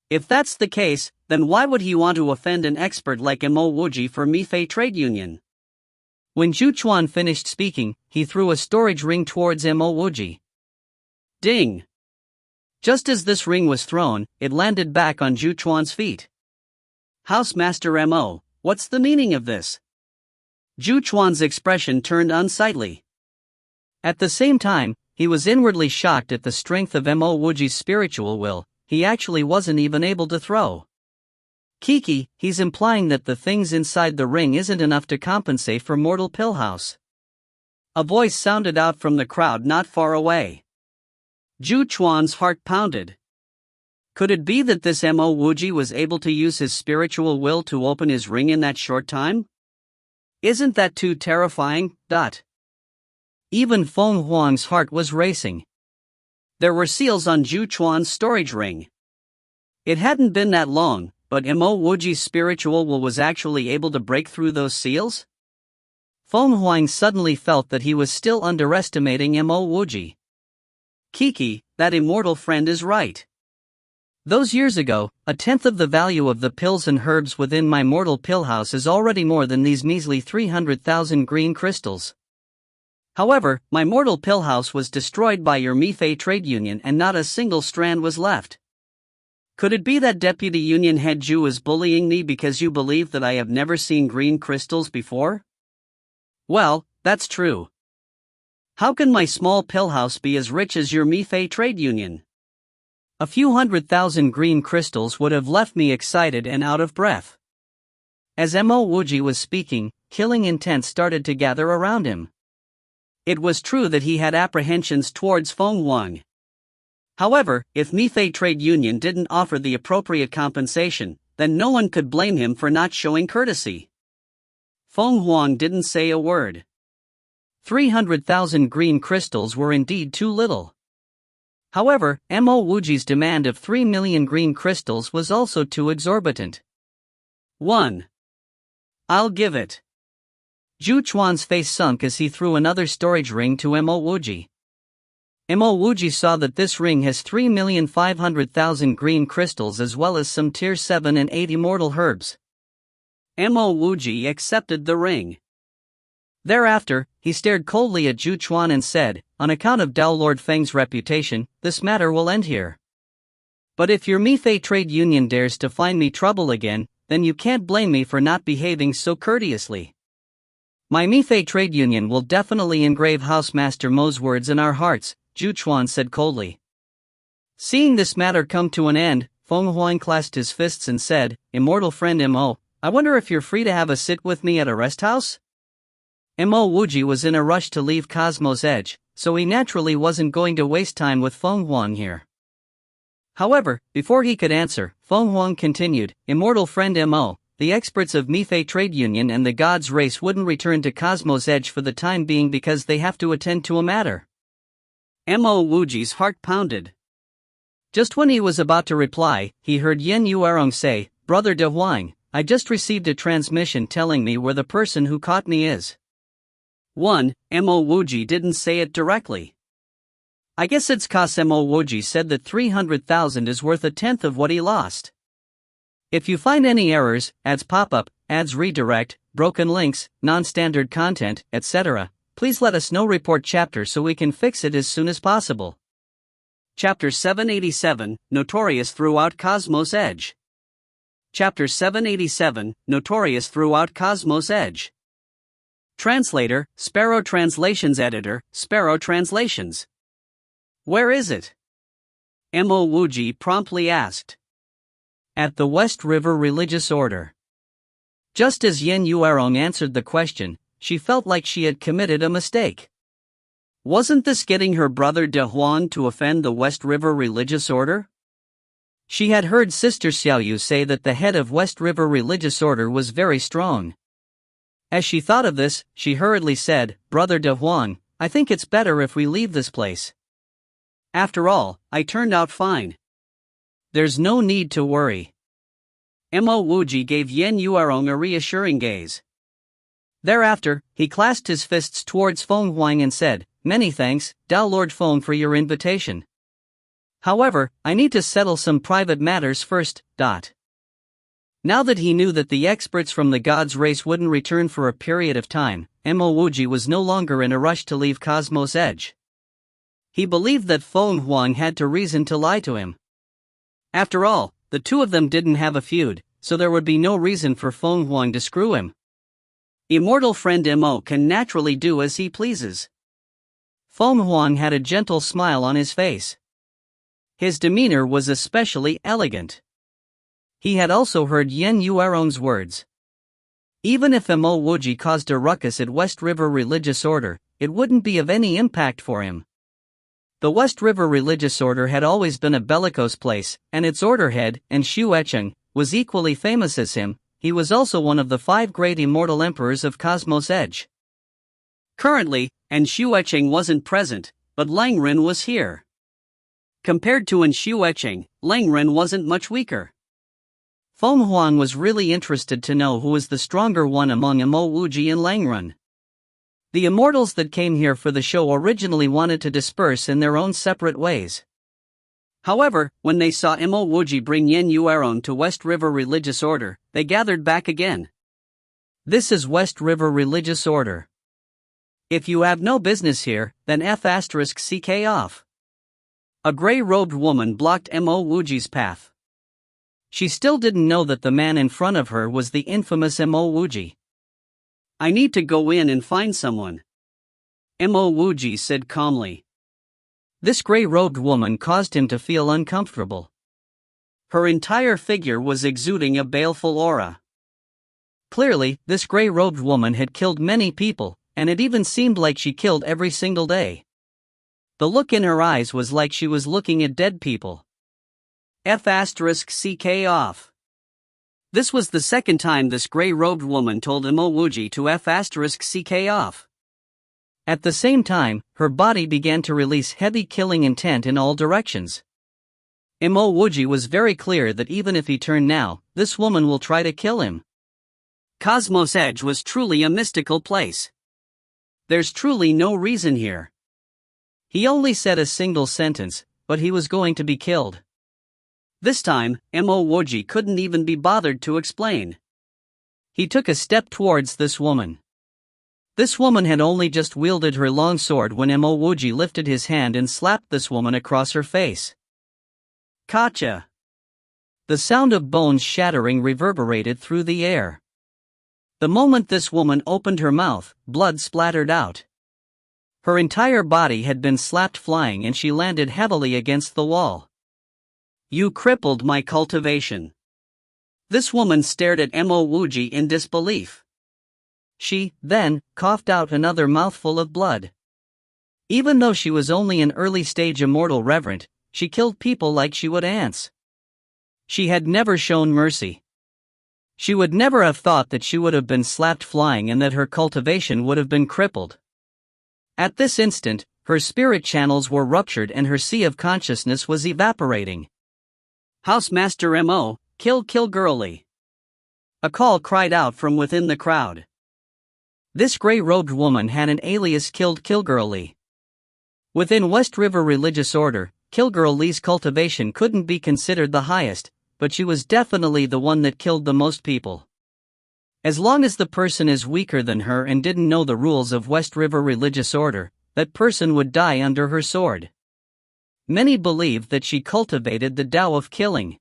A: If that's the case, then why would he want to offend an expert like Mo Wuji for Mi-Fei Trade Union? When Zhu Chuan finished speaking, he threw a storage ring towards Mo Wuji. Ding! Just as this ring was thrown, it landed back on Zhu Chuan's feet. Housemaster Mo, what's the meaning of this? Zhu Chuan's expression turned unsightly. At the same time, he was inwardly shocked at the strength of Mo Wuji's spiritual will. He actually wasn't even able to throw. Kiki, he's implying that the things inside the ring isn't enough to compensate for mortal Pillhouse. A voice sounded out from the crowd not far away. Zhu Chuan's heart pounded. Could it be that this Mo Wuji was able to use his spiritual will to open his ring in that short time? Isn't that too terrifying? Even Feng Huang's heart was racing. There were seals on Zhu Chuan's storage ring. It hadn't been that long, but Mo Wuji's spiritual will was actually able to break through those seals? Feng Huang suddenly felt that he was still underestimating Mo Wuji. Kiki, that immortal friend is right. Those years ago, 1/10 of the value of the pills and herbs within my mortal pill house is already more than these measly 300,000 green crystals. However, my mortal pill house was destroyed by your Mi-Fei Trade Union and not a single strand was left. Could it be that Deputy Union Head Zhu is bullying me because you believe that I have never seen green crystals before? Well, that's true. How can my small pill house be as rich as your Mi-Fei Trade Union? A few 100,000 green crystals would have left me excited and out of breath. As Mo Wuji was speaking, killing intent started to gather around him. It was true that he had apprehensions towards Feng Huang. However, if Mi-Fei Trade Union didn't offer the appropriate compensation, then no one could blame him for not showing courtesy. Feng Huang didn't say a word. 300,000 green crystals were indeed too little. However, Mo Wuji's demand of 3 million green crystals was also too exorbitant. 1. I'll give it. Zhu Chuan's face sunk as he threw another storage ring to Mo Wuji. Mo Wuji saw that this ring has 3,500,000 green crystals as well as some tier 7 and 8 immortal herbs. Mo Wuji accepted the ring. Thereafter, he stared coldly at Zhu Chuan and said, on account of Dao Lord Feng's reputation, this matter will end here. But if your Mi-Fei Trade Union dares to find me trouble again, then you can't blame me for not behaving so courteously. My Mi-Fei Trade Union will definitely engrave Housemaster Mo's words in our hearts, Zhu Chuan said coldly. Seeing this matter come to an end, Feng Huang clasped his fists and said, Immortal friend Mo, I wonder if you're free to have a sit with me at a rest house? Mo Wuji was in a rush to leave Cosmo's Edge, so he naturally wasn't going to waste time with Feng Huang here. However, before he could answer, Feng Huang continued, Immortal friend Mo, the experts of Mi-Fei Trade Union and the God's Race wouldn't return to Cosmo's Edge for the time being because they have to attend to a matter. Mo Wuji's heart pounded. Just when he was about to reply, he heard Yen Yuerong say, "Brother De Huang, I just received a transmission telling me where the person who caught me is." 1. Mo Wuji didn't say it directly. I guess it's 'cause Mo Wuji said that 300,000 is worth a tenth of what he lost. If you find any errors, ads pop up, ads redirect, broken links, non-standard content, etc., please let us know. Report chapter so we can fix it as soon as possible. Chapter 787, Notorious Throughout Cosmos Edge. Chapter 787, Notorious Throughout Cosmos Edge. Translator, Sparrow Translations. Editor, Sparrow Translations. Where is it? Mo Wuji promptly asked. At the West River Religious Order. Just as Yen Yuerong answered the question, she felt like she had committed a mistake. Wasn't this getting her brother De Huan to offend the West River Religious Order? She had heard Sister Xiaoyu say that the head of West River Religious Order was very strong. As she thought of this, she hurriedly said, "Brother De Huan, I think it's better if we leave this place. After all, I turned out fine. There's no need to worry." Mo Wuji gave Yen Yuerong a reassuring gaze. Thereafter, he clasped his fists towards Feng Huang and said, "Many thanks, Tao Lord Feng, for your invitation. However, I need to settle some private matters first." Now that he knew that the experts from the God's race wouldn't return for a period of time, Mo Wuji was no longer in a rush to leave Cosmos Edge. He believed that Feng Huang had to reason to lie to him. After all, the two of them didn't have a feud, so there would be no reason for Feng Huang to screw him. Immortal friend Mo can naturally do as he pleases. Feng Huang had a gentle smile on his face. His demeanor was especially elegant. He had also heard Yen Yuerong's words. Even if Mo Wuji caused a ruckus at West River Religious Order, it wouldn't be of any impact for him. The West River Religious Order had always been a bellicose place, and its order head, and Xuecheng, was equally famous as him. He was also one of the 5 great immortal emperors of Cosmos Edge. Currently, and Xuecheng wasn't present, but Lang Ren was here. Compared to Xuecheng, Lang Ren wasn't much weaker. Feng Huang was really interested to know who was the stronger one among Mo Wuji and Lang Ren. The immortals that came here for the show originally wanted to disperse in their own separate ways. However, when they saw Mo Wuji bring Yen Yuerong to West River Religious Order, they gathered back again. This is West River Religious Order. If you have no business here, then F***ck off. A gray-robed woman blocked Mo Wuji's path. She still didn't know that the man in front of her was the infamous Mo Wuji. "I need to go in and find someone," Mo Wuji said calmly. This gray-robed woman caused him to feel uncomfortable. Her entire figure was exuding a baleful aura. Clearly, this gray-robed woman had killed many people, and it even seemed like she killed every single day. The look in her eyes was like she was looking at dead people. F***ck off. This was the second time this gray-robed woman told Mo Wuji to F***ck off. At the same time, her body began to release heavy killing intent in all directions. Mo Wuji was very clear that even if he turned now, this woman will try to kill him. Cosmos Edge was truly a mystical place. There's truly no reason here. He only said a single sentence, but he was going to be killed. This time, Mo Wuji couldn't even be bothered to explain. He took a step towards this woman. This woman had only just wielded her long sword when Mo Wuji lifted his hand and slapped this woman across her face. Kacha! The sound of bones shattering reverberated through the air. The moment this woman opened her mouth, blood splattered out. Her entire body had been slapped flying and she landed heavily against the wall. "You crippled my cultivation." This woman stared at Mo Wuji in disbelief. She, then, coughed out another mouthful of blood. Even though she was only an early-stage immortal reverend, she killed people like she would ants. She had never shown mercy. She would never have thought that she would have been slapped flying and that her cultivation would have been crippled. At this instant, Her spirit channels were ruptured and her sea of consciousness was evaporating. Housemaster Mo, kill girly. A call cried out from within the crowd. This gray-robed woman had an alias killed Kilgirly. Within West River religious order, Kilgirly's cultivation couldn't be considered the highest, but she was definitely the one that killed the most people. As long as the person is weaker than her and didn't know the rules of West River religious order, that person would die under her sword. Many believe that she cultivated the Tao of killing.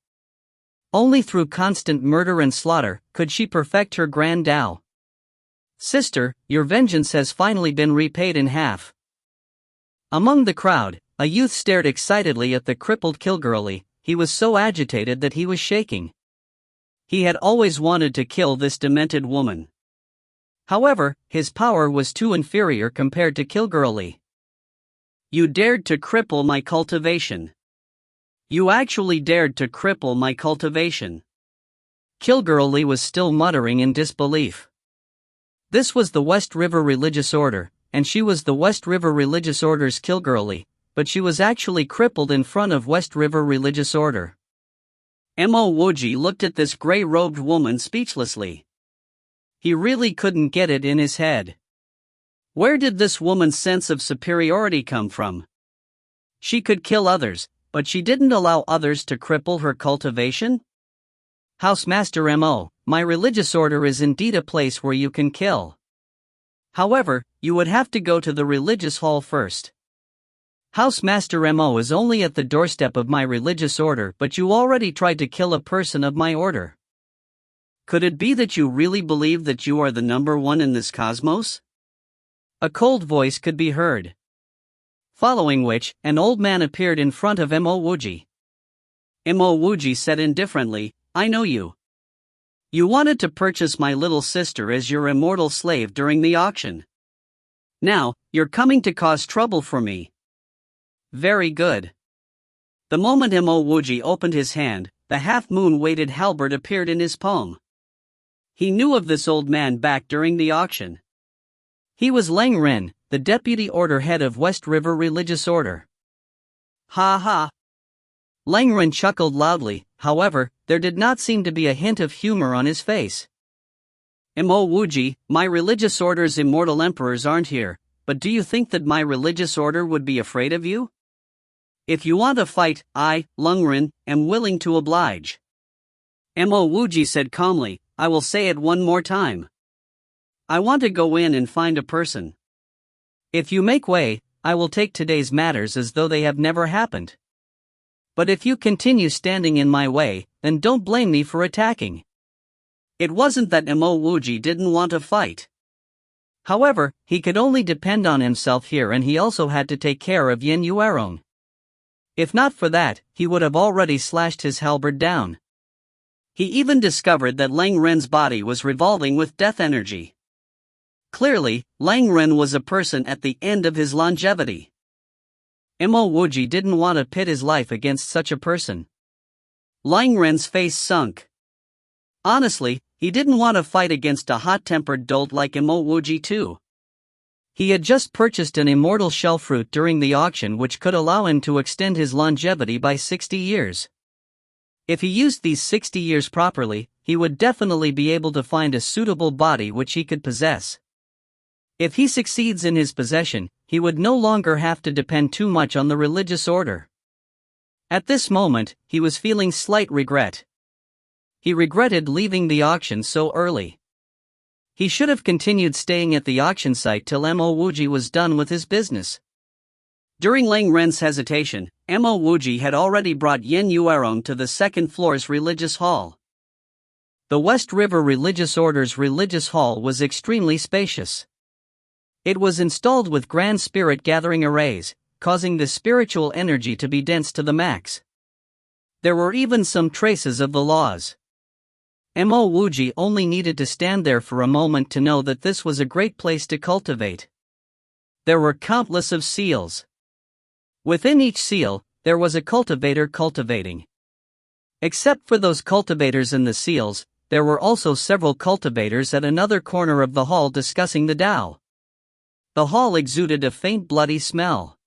A: Only through constant murder and slaughter could she perfect her grand Tao. Sister, your vengeance has finally been repaid in half. Among the crowd, a youth stared excitedly at the crippled Kilgirly. He was so agitated that he was shaking. He had always wanted to kill this demented woman. However, his power was too inferior compared to Kilgirly. You dared to cripple my cultivation. You actually dared to cripple my cultivation. Kilgirly was still muttering in disbelief. This was the West River religious order, and she was the West River religious order's Kilgirly, but she was actually crippled in front of West River religious order. Mo Wuji looked at this gray-robed woman speechlessly. He really couldn't get it in his head. Where did this woman's sense of superiority come from? She could kill others, but she didn't allow others to cripple her cultivation? Housemaster Mo, my religious order is indeed a place where you can kill. However, you would have to go to the religious hall first. Housemaster Mo is only at the doorstep of my religious order, but you already tried to kill a person of my order. Could it be that you really believe that you are the number one in this cosmos? A cold voice could be heard. Following which, an old man appeared in front of Mo Wuji. Mo Wuji said indifferently, I know you. You wanted to purchase my little sister as your immortal slave during the auction. Now, you're coming to cause trouble for me. Very good. The moment Mo Wuji opened his hand, the half-moon-weighted halberd appeared in his palm. He knew of this old man back during the auction. He was Lang Ren, the deputy order head of West River religious order. Ha ha. Lang Ren chuckled loudly, however, there did not seem to be a hint of humor on his face. Mo Wuji, my religious order's immortal emperors aren't here, but do you think that my religious order would be afraid of you? If you want a fight, I, Lang Ren, am willing to oblige. Mo Wuji said calmly, I will say it one more time. I want to go in and find a person. If you make way, I will take today's matters as though they have never happened. But if you continue standing in my way, then don't blame me for attacking. It wasn't that Mo Wuji didn't want to fight. However, he could only depend on himself here, and he also had to take care of Yin Yuerong. If not for that, he would have already slashed his halberd down. He even discovered that Lang Ren's body was revolving with death energy. Clearly, Lang Ren was a person at the end of his longevity. Mo Wuji didn't want to pit his life against such a person. Lang Ren's face sunk. Honestly, he didn't want to fight against a hot-tempered dolt like Mo Wuji too. He had just purchased an immortal shellfruit during the auction which could allow him to extend his longevity by 60 years. If he used these 60 years properly, he would definitely be able to find a suitable body which he could possess. If he succeeds in his possession, he would no longer have to depend too much on the religious order. At this moment, he was feeling slight regret. He regretted leaving the auction so early. He should have continued staying at the auction site till Mo Wuji was done with his business. During Lang Ren's hesitation, Mo Wuji had already brought Yin Yuerong to the second floor's religious hall. The West River Religious Order's religious hall was extremely spacious. It was installed with grand spirit gathering arrays, causing the spiritual energy to be dense to the max. There were even some traces of the laws. Mo Wuji only needed to stand there for a moment to know that this was a great place to cultivate. There were countless of seals. Within each seal, there was a cultivator cultivating. Except for those cultivators and the seals, there were also several cultivators at another corner of the hall discussing the Tao. The hall exuded a faint bloody smell.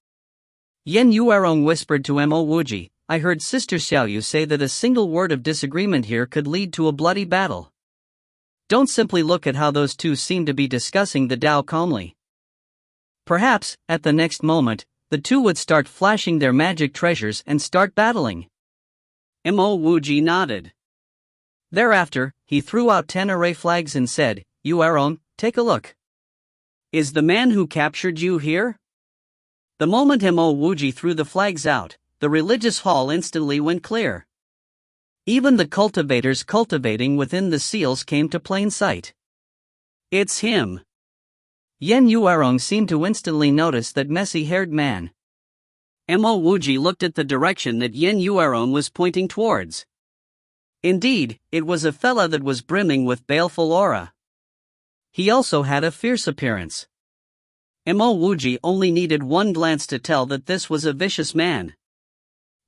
A: Yen Yuerong whispered to Mo Wuji, I heard Sister Xiaoyu say that a single word of disagreement here could lead to a bloody battle. Don't simply look at how those two seem to be discussing the Tao calmly. Perhaps, at the next moment, the two would start flashing their magic treasures and start battling. Mo Wuji nodded. Thereafter, he threw out 10 array flags and said, Yuerong, take a look. Is the man who captured you here? The moment Mo Wuji threw the flags out, the religious hall instantly went clear. Even the cultivators cultivating within the seals came to plain sight. It's him. Yen Yuerong seemed to instantly notice that messy-haired man. Mo Wuji looked at the direction that Yen Yuerong was pointing towards. Indeed, it was a fella that was brimming with baleful aura. He also had a fierce appearance. Mo Wuji only needed one glance to tell that this was a vicious man.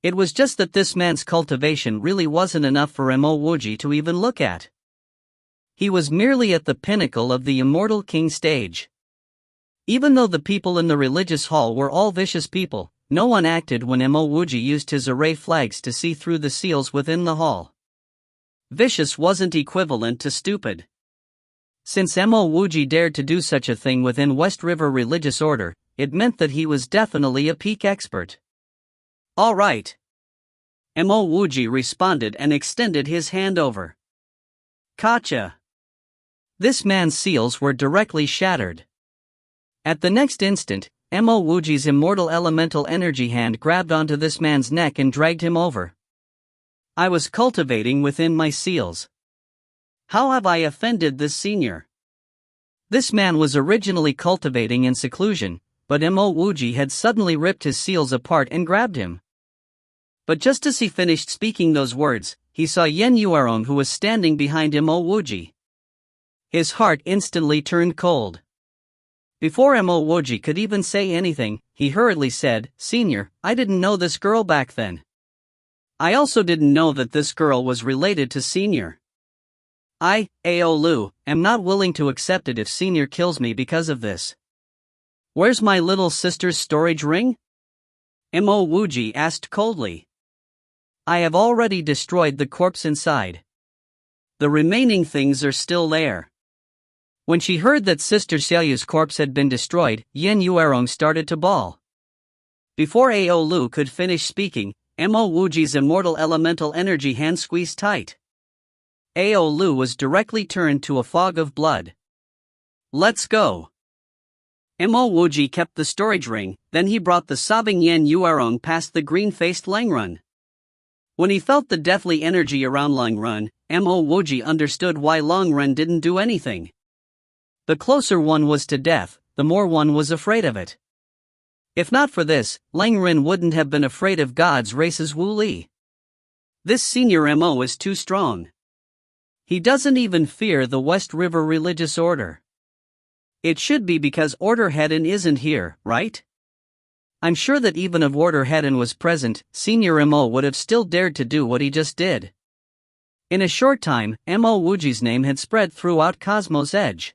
A: It was just that this man's cultivation really wasn't enough for Mo Wuji to even look at. He was merely at the pinnacle of the immortal king stage. Even though the people in the religious hall were all vicious people, no one acted when Mo Wuji used his array flags to see through the seals within the hall. Vicious wasn't equivalent to stupid. Since Mo Wuji dared to do such a thing within West River Religious Order, it meant that he was definitely a peak expert. All right. Mo Wuji responded and extended his hand over. Gotcha. This man's seals were directly shattered. At the next instant, Mo Wuji's immortal elemental energy hand grabbed onto this man's neck and dragged him over. I was cultivating within my seals. How have I offended this senior? This man was originally cultivating in seclusion, but Mo Wuji had suddenly ripped his seals apart and grabbed him. But just as he finished speaking those words, he saw Yen Yuerong who was standing behind Mo Wuji. His heart instantly turned cold. Before Mo Wuji could even say anything, he hurriedly said, Senior, I didn't know this girl back then. I also didn't know that this girl was related to Senior. I, Ao Lu, am not willing to accept it if Senior kills me because of this. Where's my little sister's storage ring? Mo Wuji asked coldly. I have already destroyed the corpse inside. The remaining things are still there. When she heard that Sister Xiaoyu's corpse had been destroyed, Yen Yuerong started to bawl. Before Ao Lu could finish speaking, Mo Wuji's immortal elemental energy hand squeezed tight. Ao Lu was directly turned to a fog of blood. Let's go. Mo Wuji kept the storage ring, then he brought the sobbing Yen Yuerong past the green-faced Langrun. When he felt the deathly energy around Langrun, Mo Wuji understood why Langrun didn't do anything. The closer one was to death, the more one was afraid of it. If not for this, Langrun wouldn't have been afraid of God's race's Wu Li. This senior Mo is too strong. He doesn't even fear the West River Religious Order. It should be because Order Hedon isn't here, right? I'm sure that even if Order Hedon was present, Senior Mo would have still dared to do what he just did. In a short time, Mo Wuji's name had spread throughout Cosmos Edge.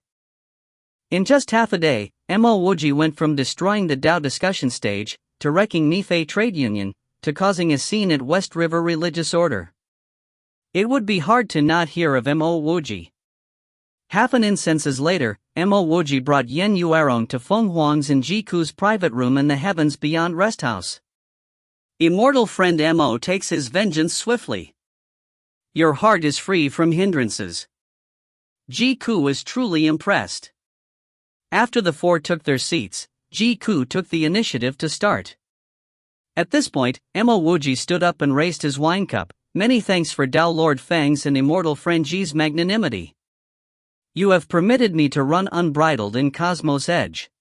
A: In just half a day, Mo Wuji went from destroying the Tao discussion stage, to wrecking Nifei Trade Union, to causing a scene at West River Religious Order. It would be hard to not hear of Mo Wuji. Half an incenses later, Mo Wuji brought Yen Yuerong to Feng Huang's and Jiku's private room in the Heavens Beyond rest house. Immortal friend Mo takes his vengeance swiftly. Your heart is free from hindrances. Jiku was truly impressed. After the four took their seats, Jiku took the initiative to start. At this point, Mo Wuji stood up and raised his wine cup. Many thanks for Tao Lord Fang's and immortal friend Ji's magnanimity. You have permitted me to run unbridled in Cosmos Edge.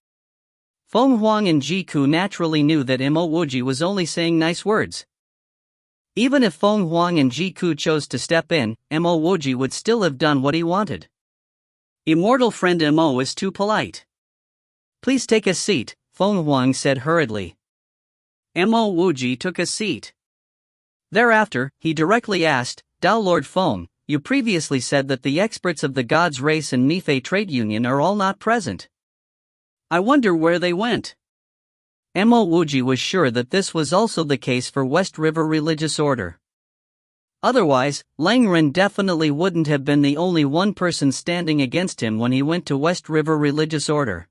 A: Feng Huang and Jiku naturally knew that Mo Wuji was only saying nice words. Even if Feng Huang and Jiku chose to step in, Mo Wuji would still have done what he wanted. Immortal friend Mo is too polite. Please take a seat, Feng Huang said hurriedly. Mo Wuji took a seat. Thereafter, he directly asked, Tao Lord Feng, you previously said that the experts of the God's race and Nifei Trade Union are all not present. I wonder where they went. Mo Wuji was sure that this was also the case for West River Religious Order. Otherwise, Lang Ren definitely wouldn't have been the only one person standing against him when he went to West River Religious Order.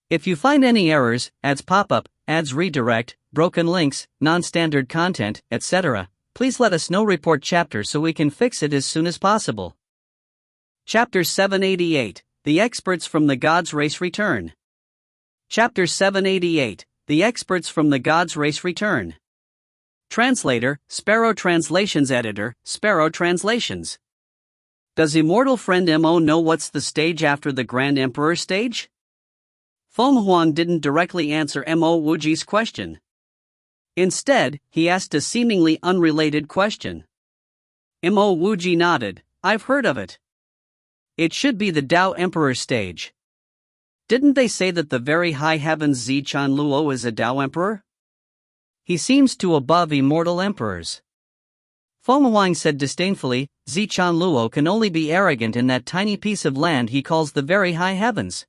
A: If you find any errors, ads pop up, ads redirect, broken links, non-standard content, etc., please let us know. Report chapter so we can fix it as soon as possible. Chapter 788, The Experts from the God's Race Return. Chapter 788, The Experts from the God's Race Return. Translator, Sparrow Translations. Editor, Sparrow Translations. Does immortal friend Mo know what's the stage after the Grand Emperor stage? Feng Huang didn't directly answer Mo Wuji's question. Instead, he asked a seemingly unrelated question. Mo Wuji nodded. I've heard of it. It should be the Tao Emperor stage. Didn't they say that the very high heavens Zichan Luo is a Tao Emperor? He seems too above immortal emperors. Feng Huang said disdainfully, Zichan Luo can only be arrogant in that tiny piece of land he calls the very high heavens.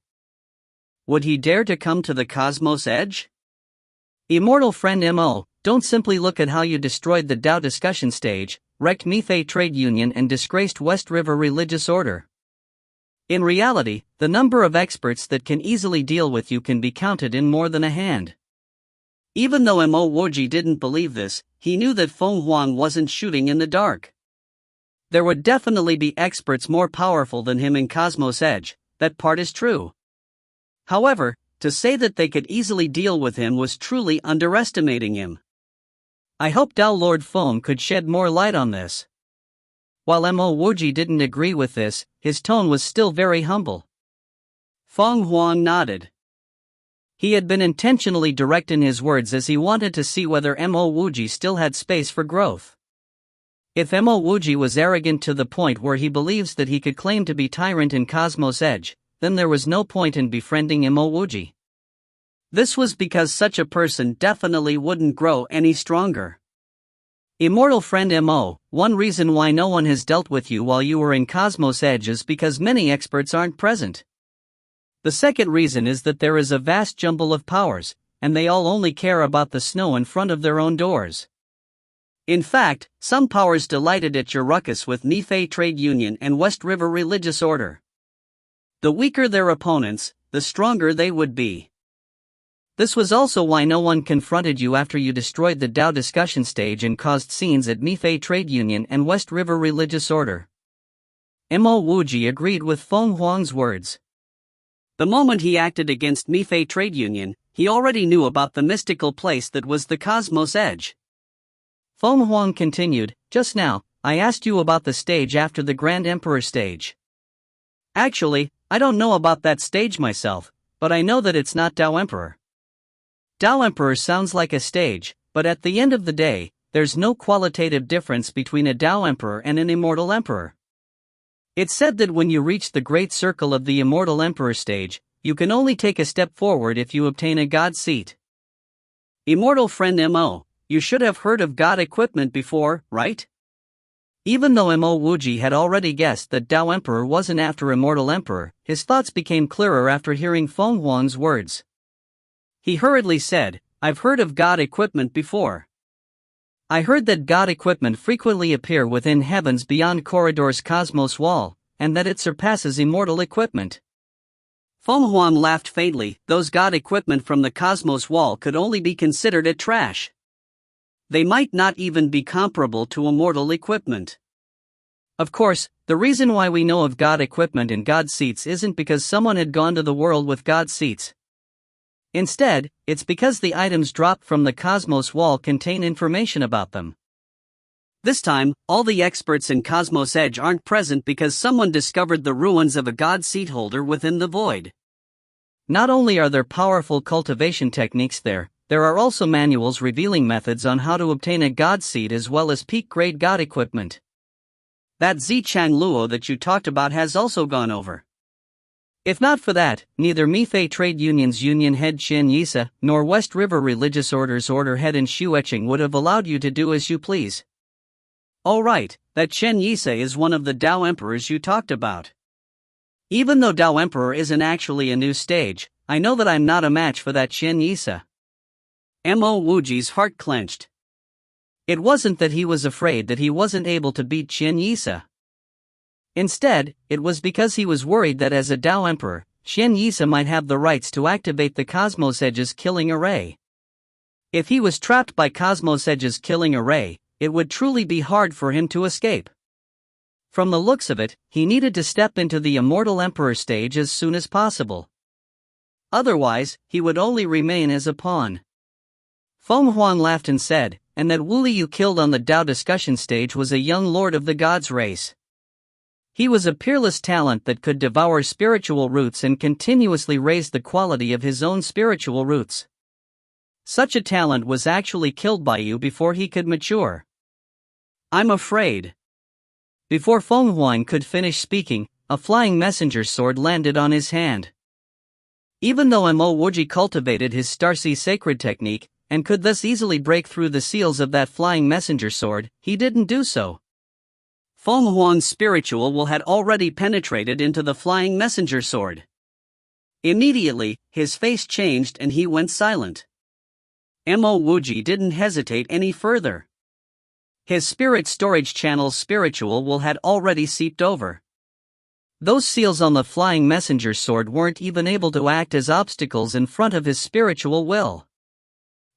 A: Would he dare to come to the cosmos edge? Immortal friend Mo, don't simply look at how you destroyed the Tao discussion stage, wrecked Mifei Trade Union and disgraced West River Religious Order. In reality, the number of experts that can easily deal with you can be counted in more than a hand. Even though Mo Wuji didn't believe this, he knew that Feng Huang wasn't shooting in the dark. There would definitely be experts more powerful than him in Cosmos Edge, that part is true. However, to say that they could easily deal with him was truly underestimating him. I hope Tao Lord Feng could shed more light on this. While Mo Wuji didn't agree with this, his tone was still very humble. Feng Huang nodded. He had been intentionally direct in his words as he wanted to see whether Mo Wuji still had space for growth. If Mo Wuji was arrogant to the point where he believes that he could claim to be tyrant in Cosmos Edge, then there was no point in befriending Mo Wuji. This was because such a person definitely wouldn't grow any stronger. Immortal friend Mo, one reason why no one has dealt with you while you were in Cosmos Edge is because many experts aren't present. The second reason is that there is a vast jumble of powers, and they all only care about the snow in front of their own doors. In fact, some powers delighted at your ruckus with Mifei Trade Union and West River Religious Order. The weaker their opponents, the stronger they would be. This was also why no one confronted you after you destroyed the Tao discussion stage and caused scenes at Mifei Trade Union and West River Religious Order. Mo Wuji agreed with Feng Huang's words. The moment he acted against Mifei Trade Union, he already knew about the mystical place that was the Cosmos Edge. Feng Huang continued, just now, I asked you about the stage after the Grand Emperor stage. Actually, I don't know about that stage myself, but I know that it's not Tao Emperor. Tao Emperor sounds like a stage, but at the end of the day, there's no qualitative difference between a Tao Emperor and an Immortal Emperor. It's said that when you reach the Great Circle of the Immortal Emperor stage, you can only take a step forward if you obtain a God seat. Immortal friend Mo, you should have heard of God equipment before, right? Even though Mo Wuji had already guessed that Tao Emperor wasn't after Immortal Emperor, his thoughts became clearer after hearing Feng Huang's words. He hurriedly said, I've heard of God equipment before. I heard that God equipment frequently appear within heavens beyond Corridor's cosmos wall, and that it surpasses immortal equipment. Feng Huang laughed faintly. Those God equipment from the cosmos wall could only be considered a trash. They might not even be comparable to immortal equipment. Of course, the reason why we know of God equipment and God seats isn't because someone had gone to the world with God seats. Instead, it's because the items dropped from the cosmos wall contain information about them. This time, all the experts in Cosmos Edge aren't present because someone discovered the ruins of a God seat holder within the void. Not only are there powerful cultivation techniques there are also manuals revealing methods on how to obtain a God seat as well as peak-grade God equipment. That Zichang Luo that you talked about has also gone over. If not for that, neither Mifei Trade Union's union head Chen Yisa, nor West River Religious Order's order head in Shueching would have allowed you to do as you please. Oh right, that Chen Yisa is one of the Tao Emperors you talked about. Even though Tao Emperor isn't actually a new stage, I know that I'm not a match for that Chen Yisa. Mo Wuji's heart clenched. It wasn't that he was afraid that he wasn't able to beat Qian Yisa. Instead, it was because he was worried that as a Dao Emperor, Qian Yisa might have the rights to activate the Cosmos Edge's killing array. If he was trapped by Cosmos Edge's killing array, it would truly be hard for him to escape. From the looks of it, he needed to step into the Immortal Emperor stage as soon as possible. Otherwise, he would only remain as a pawn. Feng Huang laughed and said, "And that Wu Li you killed on the Dao discussion stage was a young lord of the gods race. He was a peerless talent that could devour spiritual roots and continuously raise the quality of his own spiritual roots. Such a talent was actually killed by you before he could mature." "I'm afraid." Before Feng Huang could finish speaking, a flying messenger sword landed on his hand. Even though Mo Wuji cultivated his Starcy sacred technique, and could thus easily break through the seals of that flying messenger sword, he didn't do so. Feng Huang's spiritual will had already penetrated into the flying messenger sword. Immediately, his face changed and he went silent. Mo Wuji didn't hesitate any further. His spirit storage channel's spiritual will had already seeped over. Those seals on the flying messenger sword weren't even able to act as obstacles in front of his spiritual will.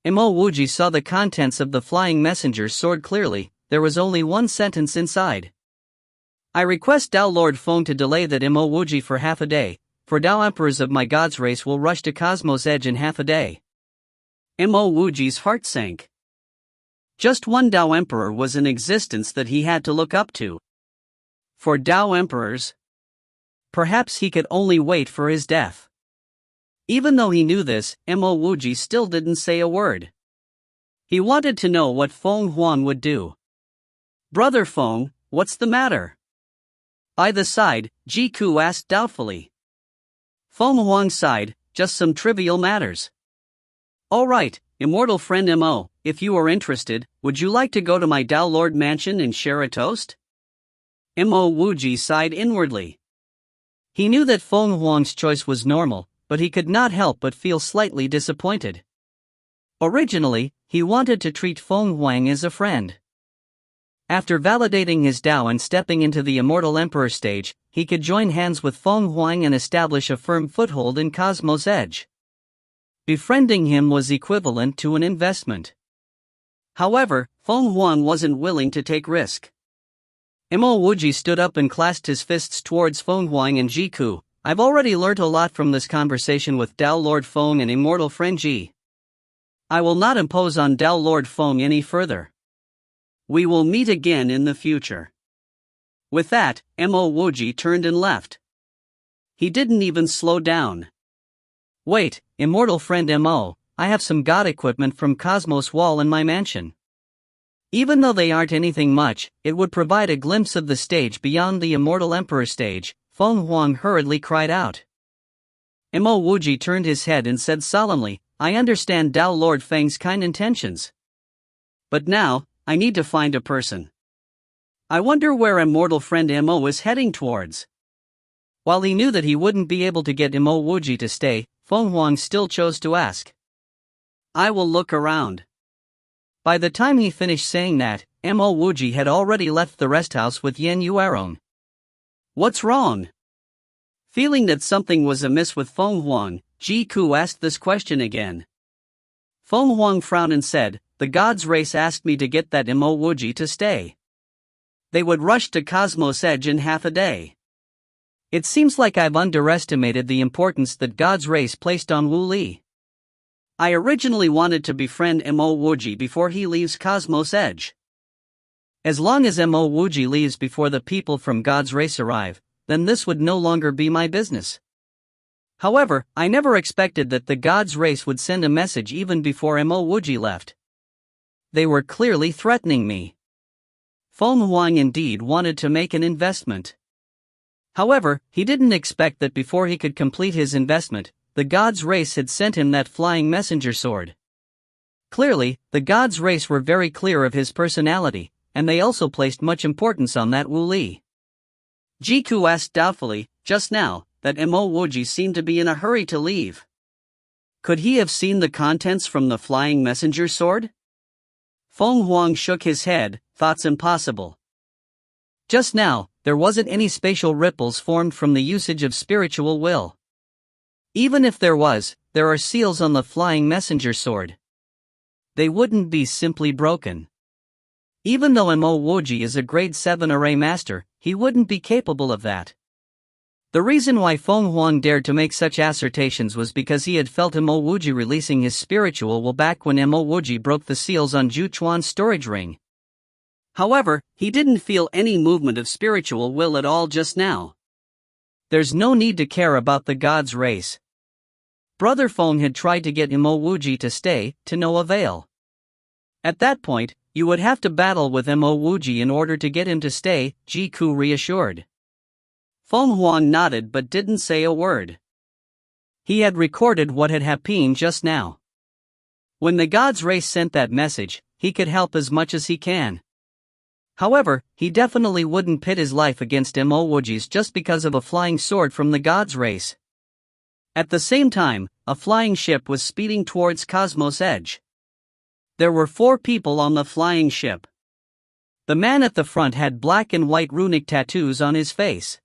A: Mo Wuji saw the contents of the flying messenger sword clearly. There was only one sentence inside. "I request Dao Lord Feng to delay that Mo Wuji for half a day, for Dao Emperors of my God's race will rush to Cosmos Edge in half a day." Mo Wuji's heart sank. Just one Dao Emperor was in existence that he had to look up to. For Dao Emperors, perhaps he could only wait for his death. Even though he knew this, Mo Wuji still didn't say a word. He wanted to know what Feng Huang would do. "Brother Feng, what's the matter?" By the side, Jiku asked doubtfully. Feng Huang sighed, "Just some trivial matters." "All right, immortal friend Mo, if you are interested, would you like to go to my Dao Lord mansion and share a toast?" Mo Wuji sighed inwardly. He knew that Feng Huang's choice was normal, but he could not help but feel slightly disappointed. Originally, he wanted to treat Feng Huang as a friend. After validating his Dao and stepping into the Immortal Emperor stage, he could join hands with Feng Huang and establish a firm foothold in Cosmos Edge. Befriending him was equivalent to an investment. However, Feng Huang wasn't willing to take risk. Mo Wuji stood up and clasped his fists towards Feng Huang and Jiku. "I've already learnt a lot from this conversation with Dao Lord Feng and immortal friend Ji. I will not impose on Dao Lord Feng any further. We will meet again in the future." With that, Mo Wuji turned and left. He didn't even slow down. "Wait, immortal friend Mo, I have some god equipment from Cosmos Wall in my mansion." Even though they aren't anything much, it would provide a glimpse of the stage beyond the Immortal Emperor stage, Feng Huang hurriedly cried out. Mo Wuji turned his head and said solemnly, "I understand Dao Lord Feng's kind intentions. But now, I need to find a person. I wonder where immortal friend Mo is heading towards." While he knew that he wouldn't be able to get Mo Wuji to stay, Feng Huang still chose to ask. "I will look around." By the time he finished saying that, Mo Wuji had already left the rest house with Yen Yuerong. "What's wrong?" Feeling that something was amiss with Feng Huang, Ji Ku asked this question again. Feng Huang frowned and said, "The gods' race asked me to get that Mo Wuji to stay. They would rush to Cosmos Edge in half a day. It seems like I've underestimated the importance that God's race placed on Wu Li. I originally wanted to befriend Mo Wuji before he leaves Cosmos Edge. As long as Mo Wuji leaves before the people from God's race arrive, then this would no longer be my business. However, I never expected that the God's race would send a message even before Mo Wuji left. They were clearly threatening me." Feng Huang indeed wanted to make an investment. However, he didn't expect that before he could complete his investment, the God's race had sent him that flying messenger sword. Clearly, the God's race were very clear of his personality, and they also placed much importance on that Wu Li. Jiku asked doubtfully, just now, that Mo Wuji seemed to be in a hurry to leave. Could he have seen the contents from the flying messenger sword? Feng Huang shook his head, thoughts impossible. Just now, there wasn't any spatial ripples formed from the usage of spiritual will. Even if there was, there are seals on the flying messenger sword. They wouldn't be simply broken. Even though Mo Wuji is a grade 7 array master, he wouldn't be capable of that. The reason why Feng Huang dared to make such assertions was because he had felt Mo Wuji releasing his spiritual will back when Mo Wuji broke the seals on Zhu Chuan's storage ring. However, he didn't feel any movement of spiritual will at all just now. There's no need to care about the god's race. Brother Feng had tried to get Mo Wuji to stay, to no avail. At that point, you would have to battle with Mo Wuji in order to get him to stay, Ji Ku reassured. Feng Huang nodded but didn't say a word. He had recorded what had happened just now. When the god's race sent that message, he could help as much as he can. However, he definitely wouldn't pit his life against Mo Wuji's just because of a flying sword from the god's race. At the same time, a flying ship was speeding towards Cosmos Edge. There were 4 people on the flying ship. The man at the front had black and white runic tattoos on his face.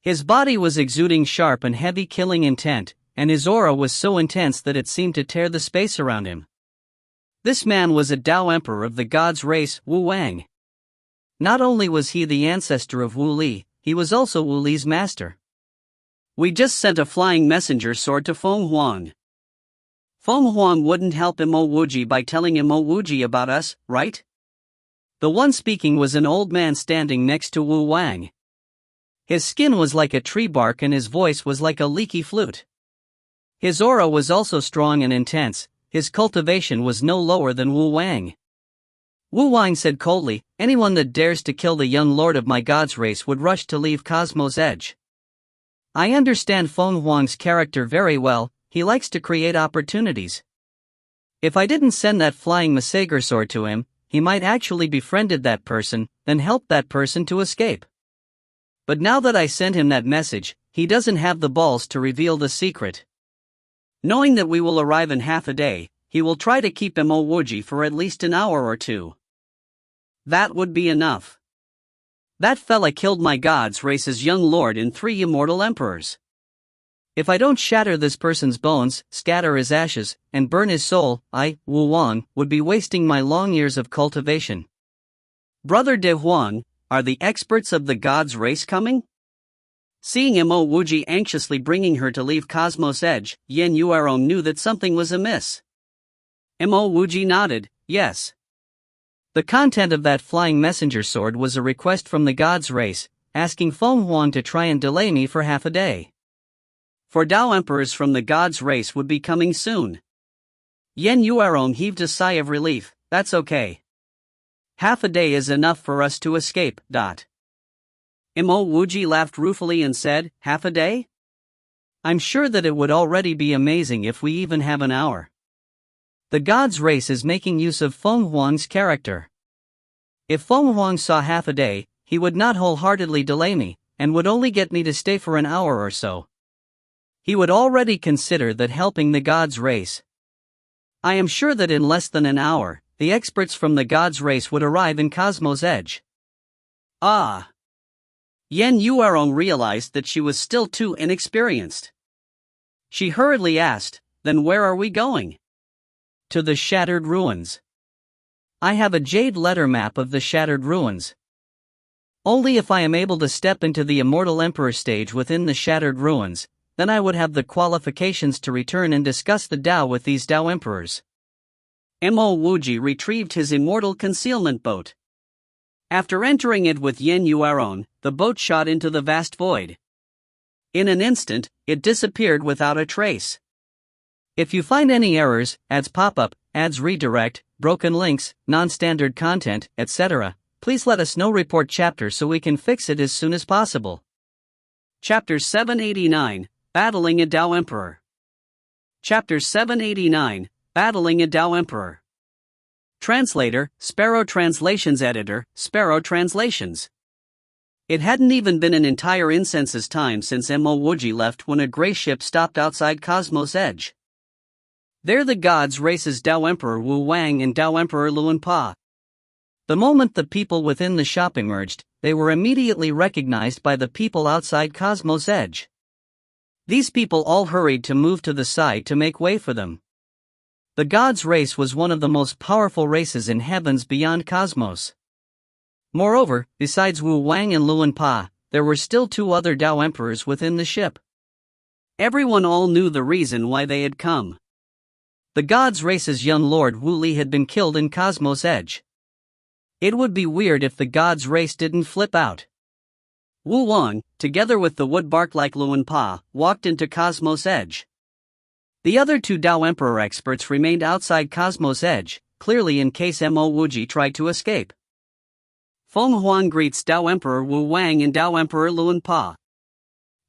A: His body was exuding sharp and heavy killing intent, and his aura was so intense that it seemed to tear the space around him. This man was a Dao Emperor of the god's race, Wu Wang. Not only was he the ancestor of Wu Li, he was also Wu Li's master. We just sent a flying messenger sword to Feng Huang. Feng Huang wouldn't help Mo Wuji by telling Mo Wuji about us, right? The one speaking was an old man standing next to Wu Wang. His skin was like a tree bark and his voice was like a leaky flute. His aura was also strong and intense, his cultivation was no lower than Wu Wang. Wu Wang said coldly, anyone that dares to kill the young lord of my god's race would rush to leave Cosmos Edge. I understand Feng Huang's character very well, he likes to create opportunities. If I didn't send that flying messenger sword to him, he might actually befriended that person, then help that person to escape. But now that I sent him that message, he doesn't have the balls to reveal the secret. Knowing that we will arrive in half a day, he will try to keep Mo Wuji for at least an hour or 2. That would be enough. That fella killed my god's race's young lord and 3 immortal emperors. If I don't shatter this person's bones, scatter his ashes, and burn his soul, I, Wu Wang, would be wasting my long years of cultivation. Brother De Huang, are the experts of the god's race coming? Seeing Mo Wuji anxiously bringing her to leave Cosmos Edge, Yen Yuerong knew that something was amiss. Mo Wuji nodded, yes. The content of that flying messenger sword was a request from the god's race, asking Feng Huang to try and delay me for half a day. For Dao emperors from the god's race would be coming soon. Yen Yuerong heaved a sigh of relief, that's okay. Half a day is enough for us to escape. Mo Wuji laughed ruefully and said, half a day? I'm sure that it would already be amazing if we even have an hour. The god's race is making use of Feng Huang's character. If Feng Huang saw half a day, he would not wholeheartedly delay me, and would only get me to stay for an hour or so. He would already consider that helping the god's race. I am sure that in less than an hour, the experts from the god's race would arrive in Cosmos Edge. Ah! Yen Yuerong realized that she was still too inexperienced. She hurriedly asked, then where are we going? To the shattered ruins. I have a jade letter map of the shattered ruins. Only if I am able to step into the Immortal Emperor stage within the shattered ruins, then I would have the qualifications to return and discuss the Dao with these Dao Emperors. Mo Wuji retrieved his immortal concealment boat. After entering it with Yen Yuerong, the boat shot into the vast void. In an instant, it disappeared without a trace. If you find any errors, ads pop-up, ads redirect, broken links, non-standard content, etc., please let us know. Report chapter so we can fix it as soon as possible. Chapter 789, Battling a Dao Emperor. Chapter 789, Battling a Dao Emperor. Translator, Sparrow Translations. Editor, Sparrow Translations. It hadn't even been an entire incense's time since Mo Wuji left when a gray ship stopped outside Cosmos Edge. There the gods races Tao Emperor Wu Wang and Tao Emperor Luan Pa. The moment the people within the shop emerged, they were immediately recognized by the people outside Cosmos Edge. These people all hurried to move to the side to make way for them. The gods' race was one of the most powerful races in heavens beyond Cosmos. Moreover, besides Wu Wang and Luan Pa, there were still 2 other Tao Emperors within the ship. Everyone all knew the reason why they had come. The gods' race's young lord Wu Li had been killed in Cosmos Edge. It would be weird if the gods' race didn't flip out. Wu Wang, together with the woodbark-like Luan Pa, walked into Cosmos Edge. The other 2 Tao Emperor experts remained outside Cosmos Edge, clearly in case Mo Wuji tried to escape. Feng Huang greets Tao Emperor Wu Wang and Tao Emperor Luan Pa.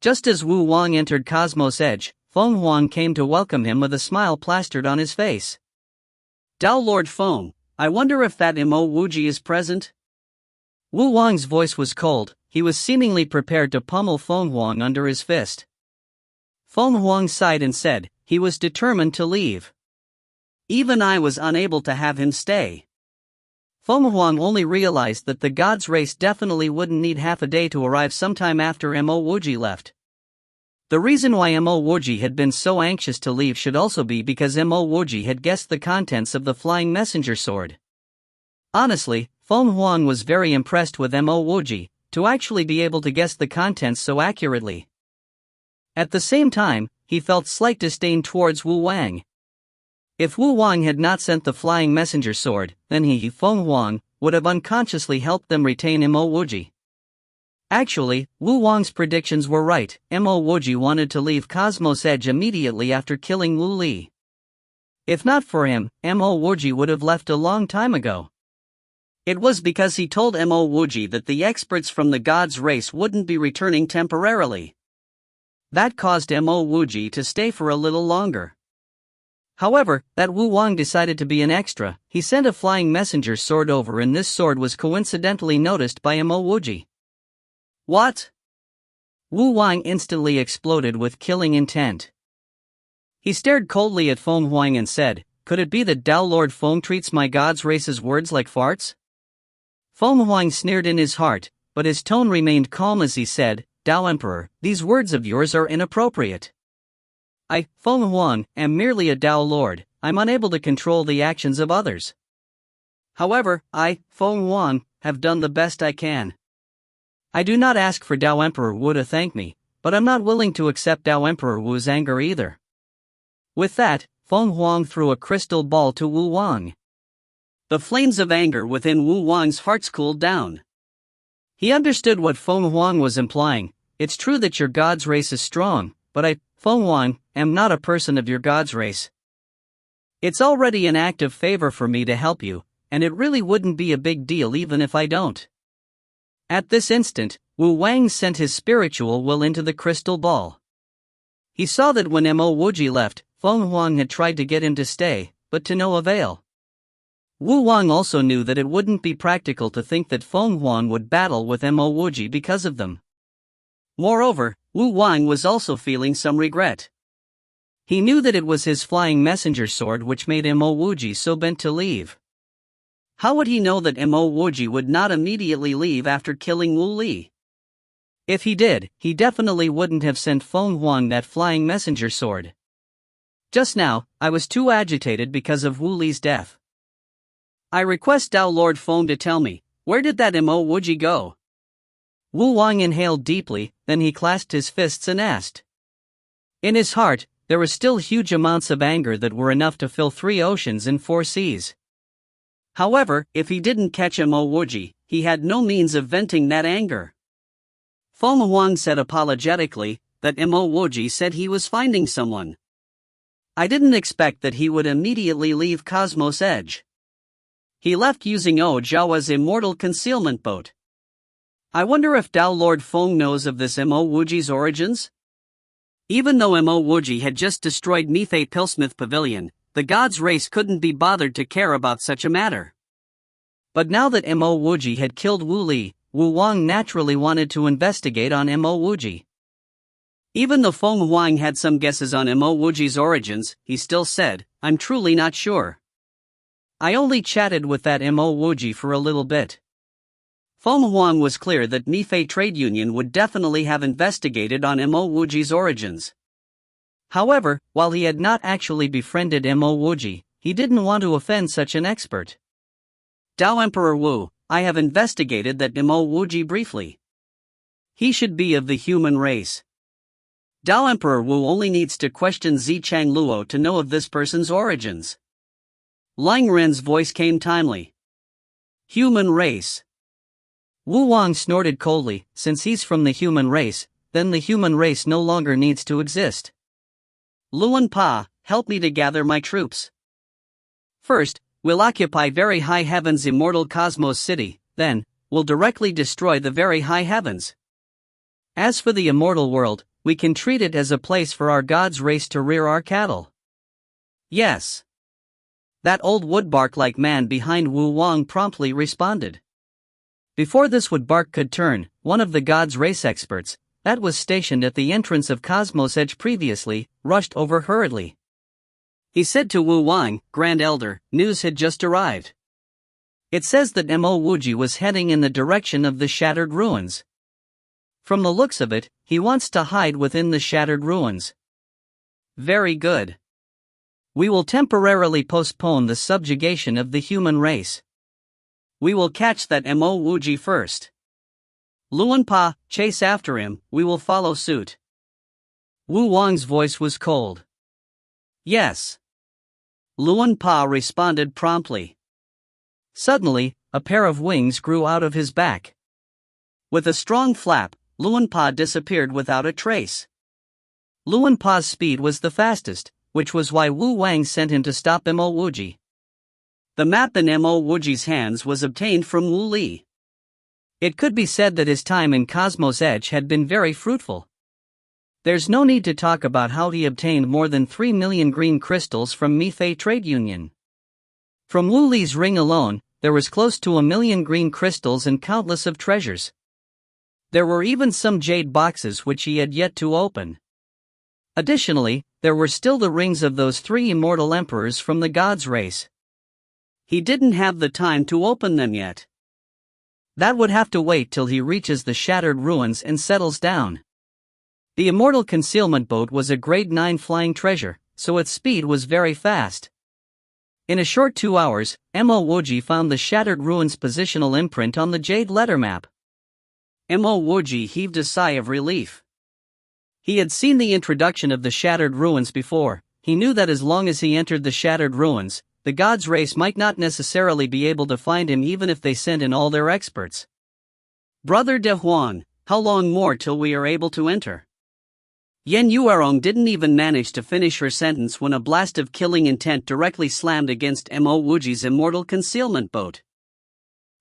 A: Just as Wu Wang entered Cosmos Edge, Feng Huang came to welcome him with a smile plastered on his face. Tao Lord Feng, I wonder if that Mo Wuji is present? Wu Wang's voice was cold, he was seemingly prepared to pummel Feng Huang under his fist. Feng Huang sighed and said, he was determined to leave. Even I was unable to have him stay. Feng Huang only realized that the gods' race definitely wouldn't need half a day to arrive sometime after Mo Wuji left. The reason why Mo Wuji had been so anxious to leave should also be because Mo Wuji had guessed the contents of the flying messenger sword. Honestly, Feng Huang was very impressed with Mo Wuji, to actually be able to guess the contents so accurately. At the same time, he felt slight disdain towards Wu Wang. If Wu Wang had not sent the flying messenger sword, then he, Feng Huang, would have unconsciously helped them retain Mo Wuji. Actually, Wu Wang's predictions were right. Mo Wuji wanted to leave Cosmos Edge immediately after killing Wu Li. If not for him, Mo Wuji would have left a long time ago. It was because he told Mo Wuji that the experts from the gods' race wouldn't be returning temporarily. That caused Mo Wuji to stay for a little longer. However, that Wu Wang decided to be an extra, he sent a flying messenger sword over, and this sword was coincidentally noticed by Mo Wuji. What? Wu Wang instantly exploded with killing intent. He stared coldly at Feng Huang and said, could it be that Tao Lord Feng treats my god's race's words like farts? Feng Huang sneered in his heart, but his tone remained calm as he said, Tao Emperor, these words of yours are inappropriate. I, Feng Huang, am merely a Tao Lord, I'm unable to control the actions of others. However, I, Feng Huang, have done the best I can. I do not ask for Tao Emperor Wu to thank me, but I'm not willing to accept Tao Emperor Wu's anger either. With that, Feng Huang threw a crystal ball to Wu Wang. The flames of anger within Wu Wang's heart cooled down. He understood what Feng Huang was implying. It's true that your god's race is strong, but I, Feng Huang, am not a person of your god's race. It's already an act of favor for me to help you, and it really wouldn't be a big deal even if I don't. At this instant, Wu Wang sent his spiritual will into the crystal ball. He saw that when Mo Wuji left, Feng Huang had tried to get him to stay, but to no avail. Wu Wang also knew that it wouldn't be practical to think that Feng Huang would battle with Mo Wuji because of them. Moreover, Wu Wang was also feeling some regret. He knew that it was his flying messenger sword which made Mo Wuji so bent to leave. How would he know that Mo Wuji would not immediately leave after killing Wu Li? If he did, he definitely wouldn't have sent Feng Huang that flying messenger sword. Just now, I was too agitated because of Wu Li's death. I request Tao Lord Feng to tell me, where did that Mo Wuji go? Wu Wang inhaled deeply, then he clasped his fists and asked. In his heart, there were still huge amounts of anger that were enough to fill 3 oceans and 4 seas. However, if he didn't catch Mo Wuji, he had no means of venting that anger. Feng Huang said apologetically that Mo Wuji said he was finding someone. I didn't expect that he would immediately leave Cosmos Edge. He left using O Jawa's immortal concealment boat. I wonder if Tao Lord Feng knows of this Mo Wuji's origins? Even though Mo Wuji had just destroyed Methane Pillsmith Pavilion, the gods' race couldn't be bothered to care about such a matter. But now that Mo Wuji had killed Wu Li, Wu Wang naturally wanted to investigate on Mo Wuji. Even though Feng Huang had some guesses on Mo Wuji's origins, he still said, "I'm truly not sure. I only chatted with that Mo Wuji for a little bit." Feng Huang was clear that Mifei Trade Union would definitely have investigated on Mo Wuji's origins. However, while he had not actually befriended Mo Wuji, he didn't want to offend such an expert. "Dao Emperor Wu, I have investigated that Mo Wuji briefly. He should be of the human race. Dao Emperor Wu only needs to question Zichang Luo to know of this person's origins." Lang Ren's voice came timely. "Human race." Wu Wang snorted coldly. "Since he's from the human race, then the human race no longer needs to exist. Luan Pa, help me to gather my troops. First, we'll occupy very high heavens immortal cosmos city, then, we'll directly destroy the very high heavens. As for the immortal world, we can treat it as a place for our god's race to rear our cattle." "Yes." That old woodbark-like man behind Wu Wang promptly responded. Before this woodbark could turn, one of the god's race experts, that was stationed at the entrance of Cosmos Edge previously, rushed over hurriedly. He said to Wu Wang, "Grand Elder, news had just arrived. It says that Mo Wuji was heading in the direction of the Shattered Ruins. From the looks of it, he wants to hide within the Shattered Ruins." "Very good. We will temporarily postpone the subjugation of the human race. We will catch that Mo Wuji first. Luan Pa, chase after him, we will follow suit." Wu Wang's voice was cold. "Yes." Luan Pa responded promptly. Suddenly, a pair of wings grew out of his back. With a strong flap, Luan Pa disappeared without a trace. Luan Pa's speed was the fastest, which was why Wu Wang sent him to stop Mo Wuji. The map in Mo Wuji's hands was obtained from Wu Li. It could be said that his time in Cosmos Edge had been very fruitful. There's no need to talk about how he obtained more than 3 million green crystals from Mifei Trade Union. From Wu Li's ring alone, there was close to 1 million green crystals and countless of treasures. There were even some jade boxes which he had yet to open. Additionally, there were still the rings of those 3 immortal emperors from the gods' race. He didn't have the time to open them yet. That would have to wait till he reaches the Shattered Ruins and settles down. The immortal concealment boat was a grade 9 flying treasure, so its speed was very fast. In a short 2 hours, Mo Wuji found the Shattered Ruins positional imprint on the jade letter map. Mo Wuji heaved a sigh of relief. He had seen the introduction of the Shattered Ruins before. He knew that as long as he entered the Shattered Ruins, the gods' race might not necessarily be able to find him even if they sent in all their experts. "Brother De Huan, how long more till we are able to enter?" Yen Yuerong didn't even manage to finish her sentence when a blast of killing intent directly slammed against Mo Wuji's immortal concealment boat.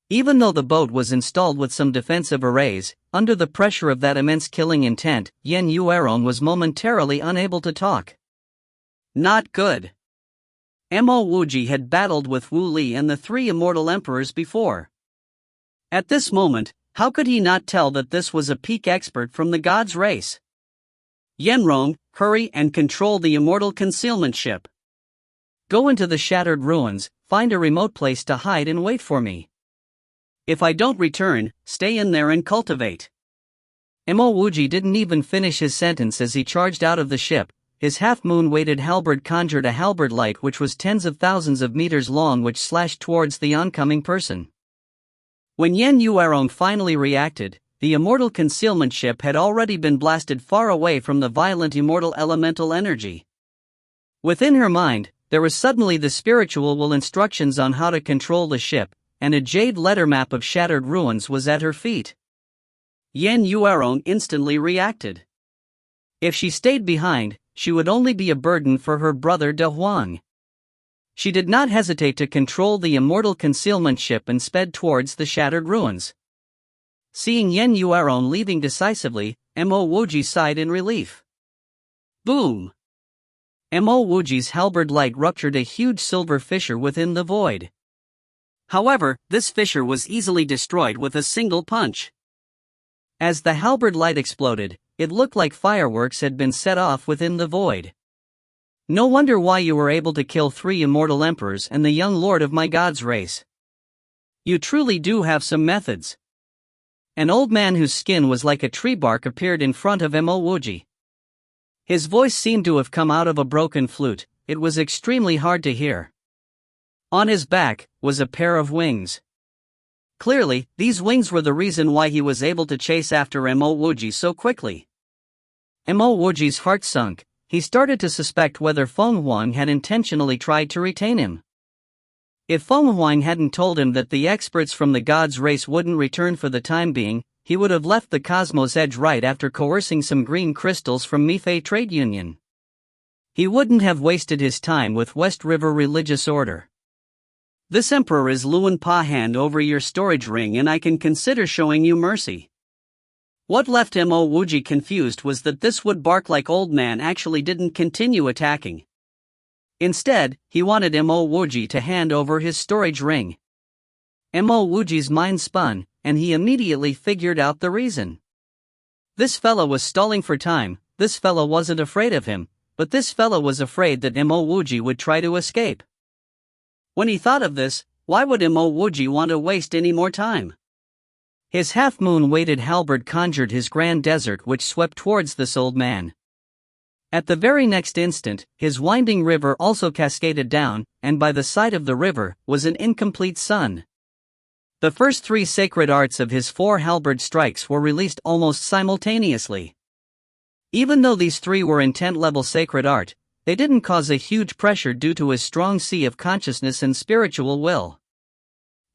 A: Even though the boat was installed with some defensive arrays, under the pressure of that immense killing intent, Yen Yuerong was momentarily unable to talk. Not good. Mo Wuji had battled with Wu Li and the 3 immortal emperors before. At this moment, how could he not tell that this was a peak expert from the gods' race? "Yenrong, hurry and control the immortal concealment ship. Go into the Shattered Ruins, find a remote place to hide and wait for me. If I don't return, stay in there and cultivate." Mo Wuji didn't even finish his sentence as he charged out of the ship. His half-moon-weighted halberd conjured a halberd light which was tens of thousands of meters long which slashed towards the oncoming person. When Yen Yuerong finally reacted, the immortal concealment ship had already been blasted far away from the violent immortal elemental energy. Within her mind, there was suddenly the spiritual will instructions on how to control the ship, and a jade letter map of Shattered Ruins was at her feet. Yen Yuerong instantly reacted. If she stayed behind, she would only be a burden for her brother De Huang. She did not hesitate to control the immortal concealment ship and sped towards the Shattered Ruins. Seeing Yen Yuerong leaving decisively, Mo Wuji sighed in relief. Boom! Mo Wuji's halberd light ruptured a huge silver fissure within the void. However, this fissure was easily destroyed with a single punch. As the halberd light exploded, it looked like fireworks had been set off within the void. No wonder why you were able to kill 3 immortal emperors and the young lord of my god's race. You truly do have some methods. An old man whose skin was like a tree bark appeared in front of Mo Wuji. His voice seemed to have come out of a broken flute. It was extremely hard to hear. On his back was a pair of wings. Clearly, these wings were the reason why he was able to chase after Mo Wuji so quickly. Mo Wuji's heart sunk. He started to suspect whether Feng Huang had intentionally tried to retain him. If Feng Huang hadn't told him that the experts from the god's race wouldn't return for the time being, he would have left the Cosmos Edge right after coercing some green crystals from Mifei Trade Union. He wouldn't have wasted his time with West River Religious Order. This emperor is Luan Pa. Hand over your storage ring and I can consider showing you mercy. What left Mo Wuji confused was that this would bark like old man actually didn't continue attacking. Instead, he wanted Mo Wuji to hand over his storage ring. Mo Wuji's mind spun, and he immediately figured out the reason. This fellow was stalling for time. This fellow wasn't afraid of him, but this fellow was afraid that Mo Wuji would try to escape. When he thought of this, why would Mo Wuji want to waste any more time? His half-moon-weighted halberd conjured his grand desert which swept towards this old man. At the very next instant, his winding river also cascaded down, and by the side of the river was an incomplete sun. The first 3 sacred arts of his 4 halberd strikes were released almost simultaneously. Even though these 3 were intent-level sacred art, they didn't cause a huge pressure due to his strong sea of consciousness and spiritual will.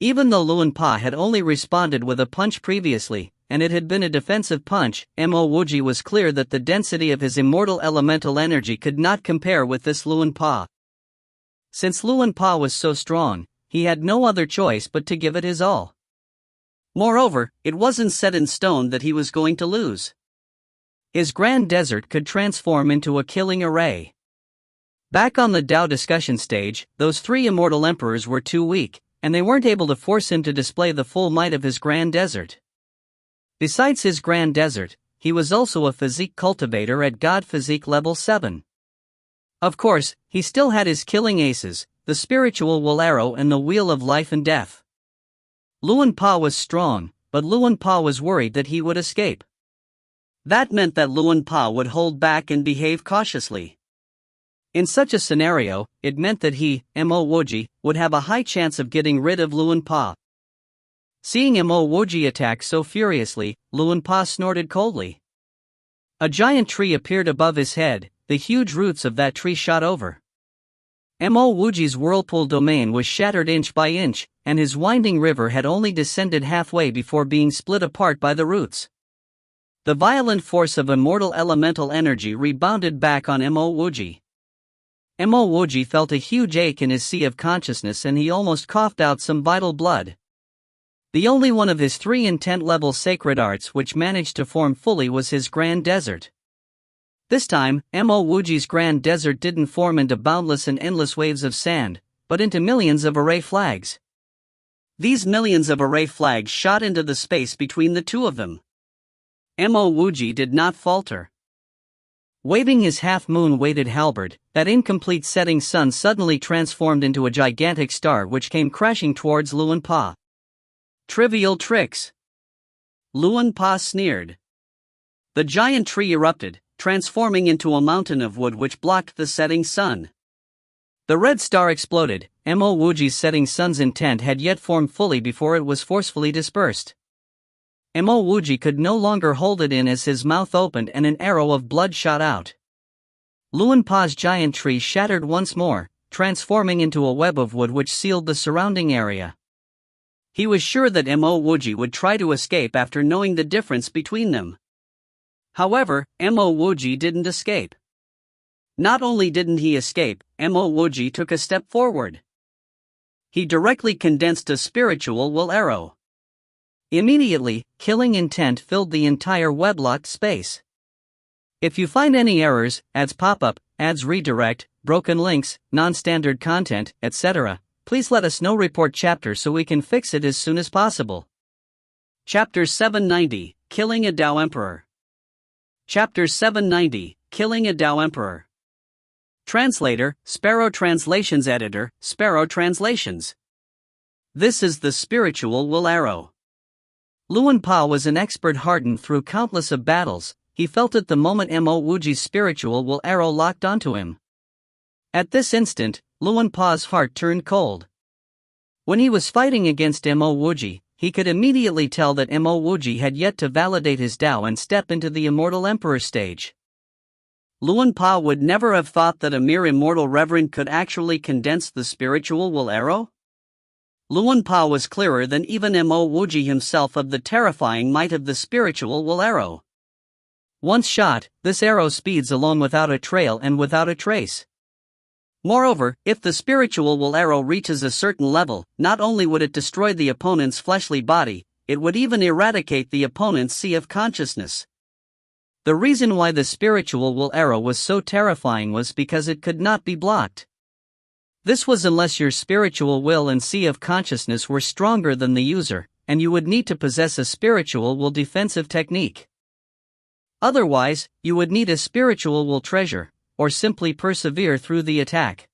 A: Even though Luan Pa had only responded with a punch previously, and it had been a defensive punch, Mo Wuji was clear that the density of his immortal elemental energy could not compare with this Luan Pa. Since Luan Pa was so strong, he had no other choice but to give it his all. Moreover, it wasn't set in stone that he was going to lose. His grand desert could transform into a killing array. Back on the Dao discussion stage, those 3 immortal emperors were too weak, and they weren't able to force him to display the full might of his grand desert. Besides his grand desert, he was also a physique cultivator at God Physique level 7. Of course, he still had his killing aces, the spiritual will arrow and the wheel of life and death. Luan Pa was strong, but Luan Pa was worried that he would escape. That meant that Luan Pa would hold back and behave cautiously. In such a scenario, it meant that he, Mo Wuji, would have a high chance of getting rid of Luan Pa. Seeing Mo Wuji attack so furiously, Luan Pa snorted coldly. A giant tree appeared above his head. The huge roots of that tree shot over. Mo Wuji's whirlpool domain was shattered inch by inch, and his winding river had only descended halfway before being split apart by the roots. The violent force of immortal elemental energy rebounded back on Mo Wuji. Mo Wuji felt a huge ache in his sea of consciousness and he almost coughed out some vital blood. The only one of his 3 intent-level sacred arts which managed to form fully was his grand desert. This time, Mo Wuji's grand desert didn't form into boundless and endless waves of sand, but into millions of array flags. These millions of array flags shot into the space between the 2 of them. Mo Wuji did not falter. Waving his half-moon-weighted halberd, that incomplete setting sun suddenly transformed into a gigantic star which came crashing towards Luan Pa. Trivial tricks. Luan Pa sneered. The giant tree erupted, transforming into a mountain of wood which blocked the setting sun. The red star exploded. Mo Wuji's setting sun's intent had yet formed fully before it was forcefully dispersed. Mo Wuji could no longer hold it in as his mouth opened and an arrow of blood shot out. Luan Pa's giant tree shattered once more, transforming into a web of wood which sealed the surrounding area. He was sure that Mo Wuji would try to escape after knowing the difference between them. However, Mo Wuji didn't escape. Not only didn't he escape, Mo Wuji took a step forward. He directly condensed a spiritual will arrow. Immediately, killing intent filled the entire web-locked space. If you find any errors, ads pop up, ads redirect, broken links, non-standard content, etc., please let us know. Report chapter so we can fix it as soon as possible. Chapter 790, Killing a Dao Emperor. Chapter 790, Killing a Dao Emperor. Translator, Sparrow Translations. Editor, Sparrow Translations. This is the spiritual will arrow. Luan Pa was an expert hardened through countless of battles. He felt it the moment Mo Wuji's spiritual will arrow locked onto him. At this instant, Luan Pa's heart turned cold. When he was fighting against Mo Wuji, he could immediately tell that Mo Wuji had yet to validate his Dao and step into the immortal emperor stage. Luan Pa would never have thought that a mere immortal reverend could actually condense the spiritual will arrow. Luan Pa was clearer than even Mo Wuji himself of the terrifying might of the spiritual will arrow. Once shot, this arrow speeds along without a trail and without a trace. Moreover, if the spiritual will arrow reaches a certain level, not only would it destroy the opponent's fleshly body, it would even eradicate the opponent's sea of consciousness. The reason why the spiritual will arrow was so terrifying was because it could not be blocked. This was unless your spiritual will and sea of consciousness were stronger than the user, and you would need to possess a spiritual will defensive technique. Otherwise, you would need a spiritual will treasure, or simply persevere through the attack.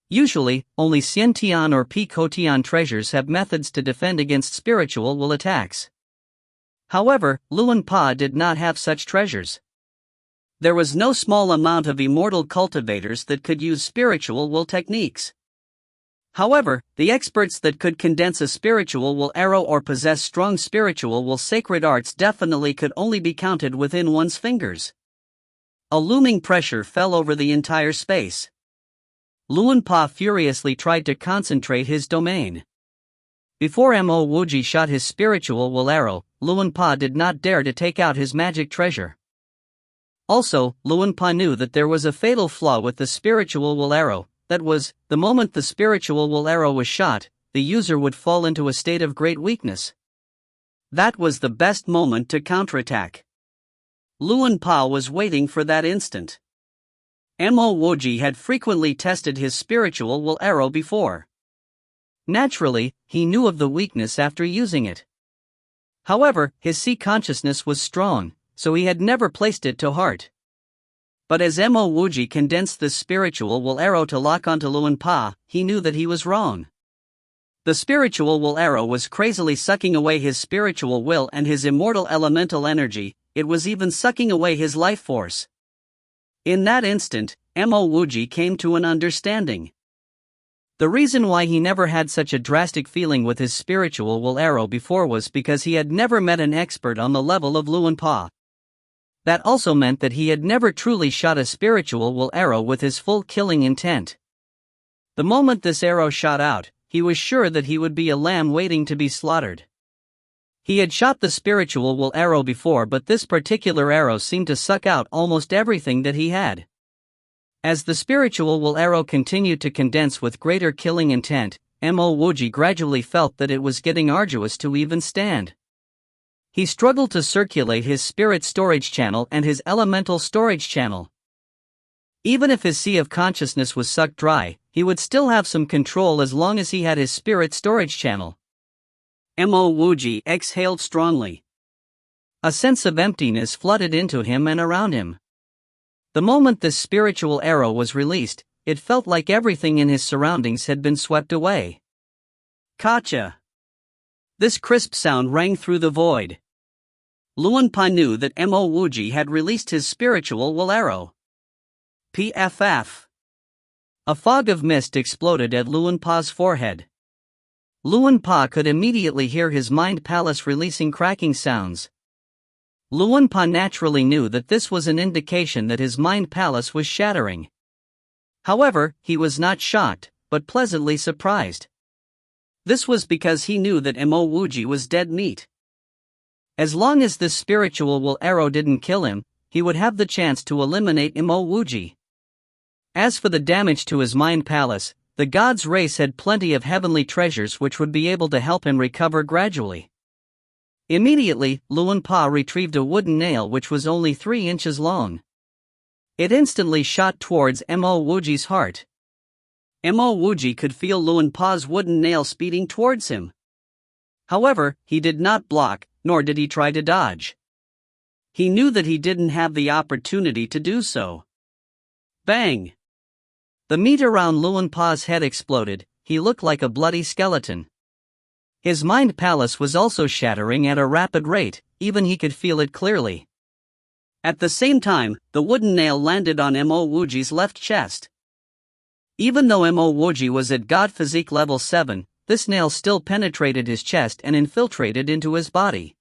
A: Usually, only Xiantian or Picotian treasures have methods to defend against spiritual will attacks. However, Luan Pa did not have such treasures. There was no small amount of immortal cultivators that could use spiritual will techniques. However, the experts that could condense a spiritual will arrow or possess strong spiritual will sacred arts definitely could only be counted within one's fingers. A looming pressure fell over the entire space. Luan Pa furiously tried to concentrate his domain. Before Mo Wuji shot his spiritual will arrow, Luan Pa did not dare to take out his magic treasure. Also, Luan Pa knew that there was a fatal flaw with the spiritual will arrow, that was, the moment the spiritual will arrow was shot, the user would fall into a state of great weakness. That was the best moment to counterattack. Luan Pa was waiting for that instant. Mo Wuji had frequently tested his spiritual will arrow before. Naturally, he knew of the weakness after using it. However, his sea consciousness was strong, so he had never placed it to heart. But as Mo Wuji condensed this spiritual will arrow to lock onto Luan Pa, he knew that he was wrong. The spiritual will arrow was crazily sucking away his spiritual will and his immortal elemental energy. It was even sucking away his life force. In that instant, Mo Wuji came to an understanding. The reason why he never had such a drastic feeling with his spiritual will arrow before was because he had never met an expert on the level of Luan Pa. That also meant that he had never truly shot a spiritual will arrow with his full killing intent. The moment this arrow shot out, he was sure that he would be a lamb waiting to be slaughtered. He had shot the spiritual will arrow before, but this particular arrow seemed to suck out almost everything that he had. As the spiritual will arrow continued to condense with greater killing intent, Mo Wuji gradually felt that it was getting arduous to even stand. He struggled to circulate his spirit storage channel and his elemental storage channel. Even if his sea of consciousness was sucked dry, he would still have some control as long as he had his spirit storage channel. Mo Wuji exhaled strongly. A sense of emptiness flooded into him and around him. The moment this spiritual arrow was released, it felt like everything in his surroundings had been swept away. Kacha! This crisp sound rang through the void. Luan Pa knew that Mo Wuji had released his spiritual will arrow. PFF. A fog of mist exploded at Luan Pa's forehead. Luan Pa could immediately hear his mind palace releasing cracking sounds. Luan Pa naturally knew that this was an indication that his mind palace was shattering. However, he was not shocked, but pleasantly surprised. This was because he knew that Mo Wuji was dead meat. As long as this spiritual will arrow didn't kill him, he would have the chance to eliminate Mo Wuji. As for the damage to his mind palace, the god's race had plenty of heavenly treasures which would be able to help him recover gradually. Immediately, Luan Pa retrieved a wooden nail which was only 3 inches long. It instantly shot towards Mo Wuji's heart. Mo Wuji could feel Luan Pa's wooden nail speeding towards him. However, he did not block, nor did he try to dodge. He knew that he didn't have the opportunity to do so. Bang! The meat around Luan Pa's head exploded. He looked like a bloody skeleton. His mind palace was also shattering at a rapid rate, even he could feel it clearly. At the same time, the wooden nail landed on Mo Wuji's left chest. Even though Mo Wuji was at God Physique level 7, this nail still penetrated his chest and infiltrated into his body.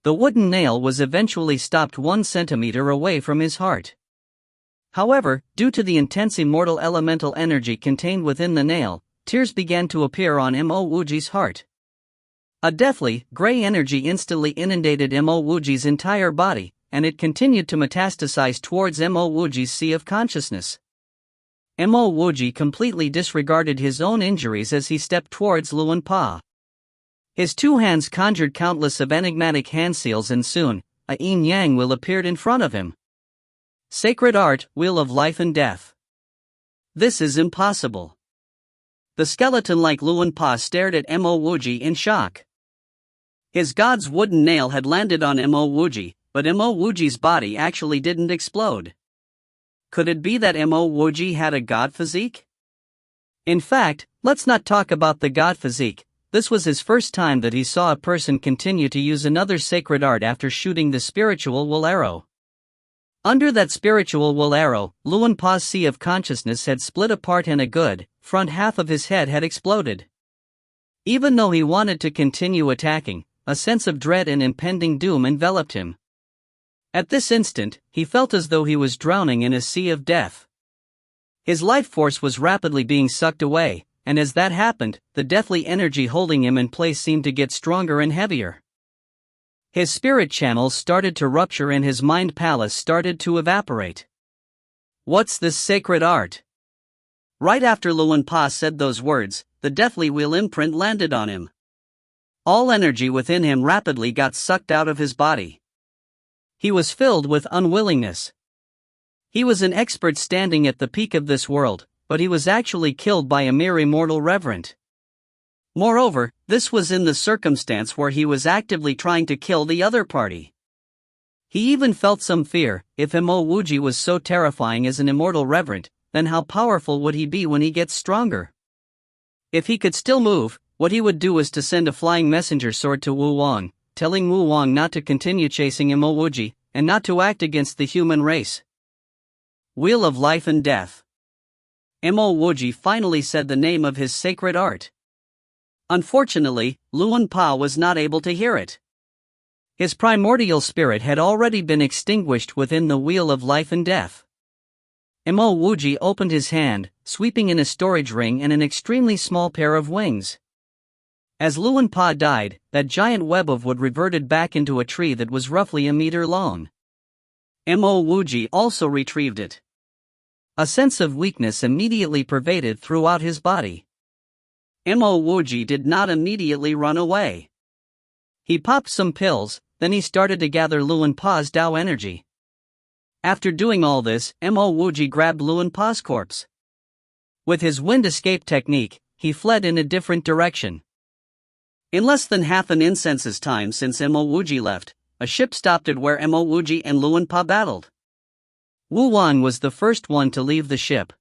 A: The wooden nail was eventually stopped 1 centimeter away from his heart. However, due to the intense immortal elemental energy contained within the nail, tears began to appear on Mo Wuji's heart. A deathly, gray energy instantly inundated Mo Wuji's entire body, and it continued to metastasize towards Mo Wuji's sea of consciousness. Mo Wuji completely disregarded his own injuries as he stepped towards Luan Pa. His 2 hands conjured countless of enigmatic hand seals, and soon, a yin-yang wheel appeared in front of him. Sacred art, wheel of life and death. This is impossible. The skeleton-like Luan Pa stared at Mo Wuji in shock. His god's wooden nail had landed on Mo Wuji, but Mo Wuji's body actually didn't explode. Could it be that Mo Wuji had a god physique? In fact, let's not talk about the god physique. This was his first time that he saw a person continue to use another sacred art after shooting the spiritual wool arrow. Under that spiritual wool arrow, Luan Pa's sea of consciousness had split apart and a good, front half of his head had exploded. Even though he wanted to continue attacking, a sense of dread and impending doom enveloped him. At this instant, he felt as though he was drowning in a sea of death. His life force was rapidly being sucked away, and as that happened, the deathly energy holding him in place seemed to get stronger and heavier. His spirit channels started to rupture and his mind palace started to evaporate. What's this sacred art? Right after Luan Pa said those words, the deathly wheel imprint landed on him. All energy within him rapidly got sucked out of his body. He was filled with unwillingness. He was an expert standing at the peak of this world, but he was actually killed by a mere immortal reverent. Moreover, this was in the circumstance where he was actively trying to kill the other party. He even felt some fear. If Mo Wuji was so terrifying as an immortal reverent, then how powerful would he be when he gets stronger? If he could still move, what he would do is to send a flying messenger sword to Wu Wang, telling Wu Wang not to continue chasing Mo Wuji, and not to act against the human race. Wheel of life and death. Mo Wuji finally said the name of his sacred art. Unfortunately, Luan Pa was not able to hear it. His primordial spirit had already been extinguished within the wheel of life and death. Mo Wuji opened his hand, sweeping in a storage ring and an extremely small pair of wings. As Luan Pa died, that giant web of wood reverted back into a tree that was roughly a meter long. Mo Wuji also retrieved it. A sense of weakness immediately pervaded throughout his body. Mo Wuji did not immediately run away. He popped some pills, then he started to gather Luan Pa's Tao energy. After doing all this, Mo Wuji grabbed Luan Pa's corpse. With his wind escape technique, he fled in a different direction. In less than half an incense's time since Mo Wuji left, a ship stopped at where Mo Wuji and Luan Pa battled. Wu Wang was the first one to leave the ship.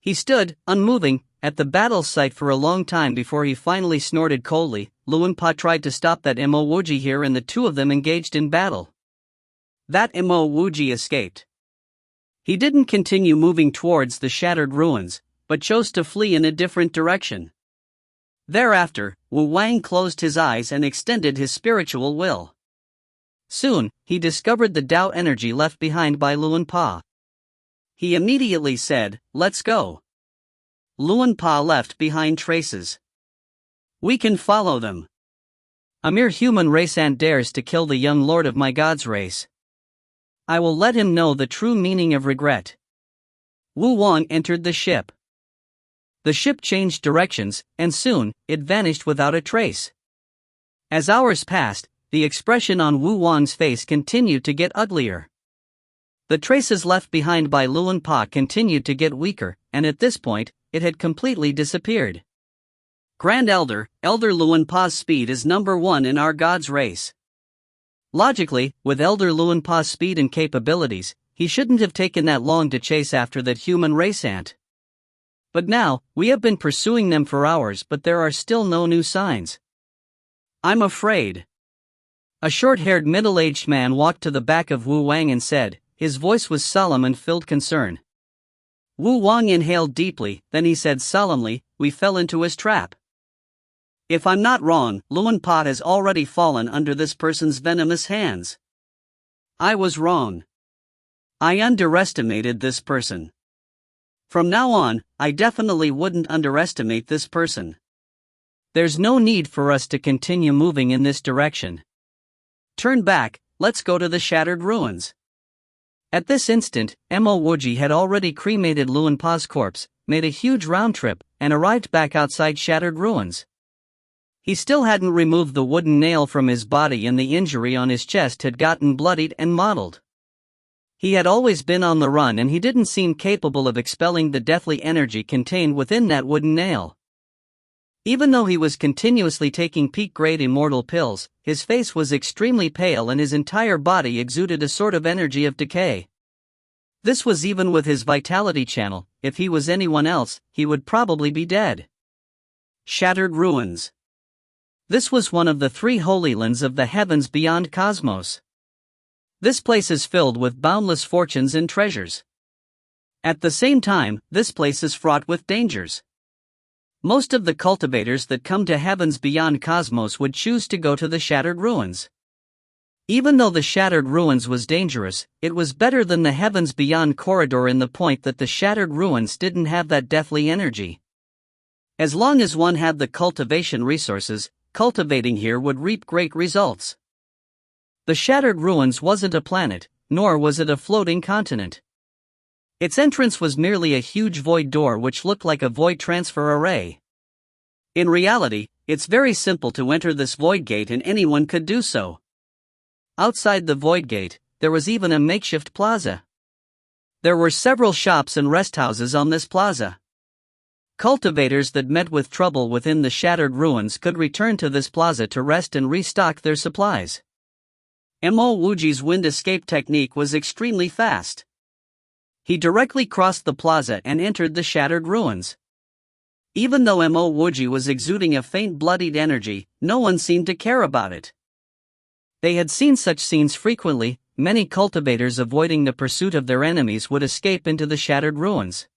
A: He stood, unmoving, at the battle site for a long time before he finally snorted coldly. Luan Pa tried to stop that Mo Wuji here and the two of them engaged in battle. That Mo Wuji escaped. He didn't continue moving towards the shattered ruins, but chose to flee in a different direction. Thereafter, Wu Wang closed his eyes and extended his spiritual will. Soon, he discovered the Tao energy left behind by Luan Pa. He immediately said, "Let's go." Luan Pa left behind traces. We can follow them. A mere human race ant dares to kill the young lord of my god's race. I will let him know the true meaning of regret. Wu Wang entered the ship. The ship changed directions, and soon, it vanished without a trace. As hours passed, the expression on Wu Wang's face continued to get uglier. The traces left behind by Luan Pa continued to get weaker, and at this point, it had completely disappeared. Grand Elder, Elder Luan Pa's speed is number 1 in our god's race. Logically, with Elder Luan Pa's speed and capabilities, he shouldn't have taken that long to chase after that human race ant. But now, we have been pursuing them for hours, but there are still no new signs. I'm afraid. A short-haired middle-aged man walked to the back of Wu Wang and said, his voice was solemn and filled concern. Wu Wang inhaled deeply, then he said solemnly, we fell into his trap. If I'm not wrong, Luan Pa has already fallen under this person's venomous hands. I was wrong. I underestimated this person. From now on, I definitely wouldn't underestimate this person. There's no need for us to continue moving in this direction. Turn back, let's go to the shattered ruins. At this instant, Mo Wuji had already cremated Luan Pa's corpse, made a huge round trip, and arrived back outside shattered ruins. He still hadn't removed the wooden nail from his body, and the injury on his chest had gotten bloodied and mottled. He had always been on the run, and he didn't seem capable of expelling the deathly energy contained within that wooden nail. Even though he was continuously taking peak-grade immortal pills, his face was extremely pale and his entire body exuded a sort of energy of decay. This was even with his vitality channel. If he was anyone else, he would probably be dead. Shattered ruins. This was one of the 3 holy lands of the heavens beyond cosmos. This place is filled with boundless fortunes and treasures. At the same time, this place is fraught with dangers. Most of the cultivators that come to heavens beyond cosmos would choose to go to the shattered ruins. Even though the shattered ruins was dangerous, it was better than the heavens beyond corridor in the point that the shattered ruins didn't have that deathly energy. As long as one had the cultivation resources, cultivating here would reap great results. The shattered ruins wasn't a planet, nor was it a floating continent. Its entrance was merely a huge void door which looked like a void transfer array. In reality, it's very simple to enter this void gate and anyone could do so. Outside the void gate, there was even a makeshift plaza. There were several shops and rest houses on this plaza. Cultivators that met with trouble within the shattered ruins could return to this plaza to rest and restock their supplies. Mo Wuji's wind escape technique was extremely fast. He directly crossed the plaza and entered the shattered ruins. Even though Mo Wuji was exuding a faint bloodied energy, no one seemed to care about it. They had seen such scenes frequently. Many cultivators avoiding the pursuit of their enemies would escape into the shattered ruins.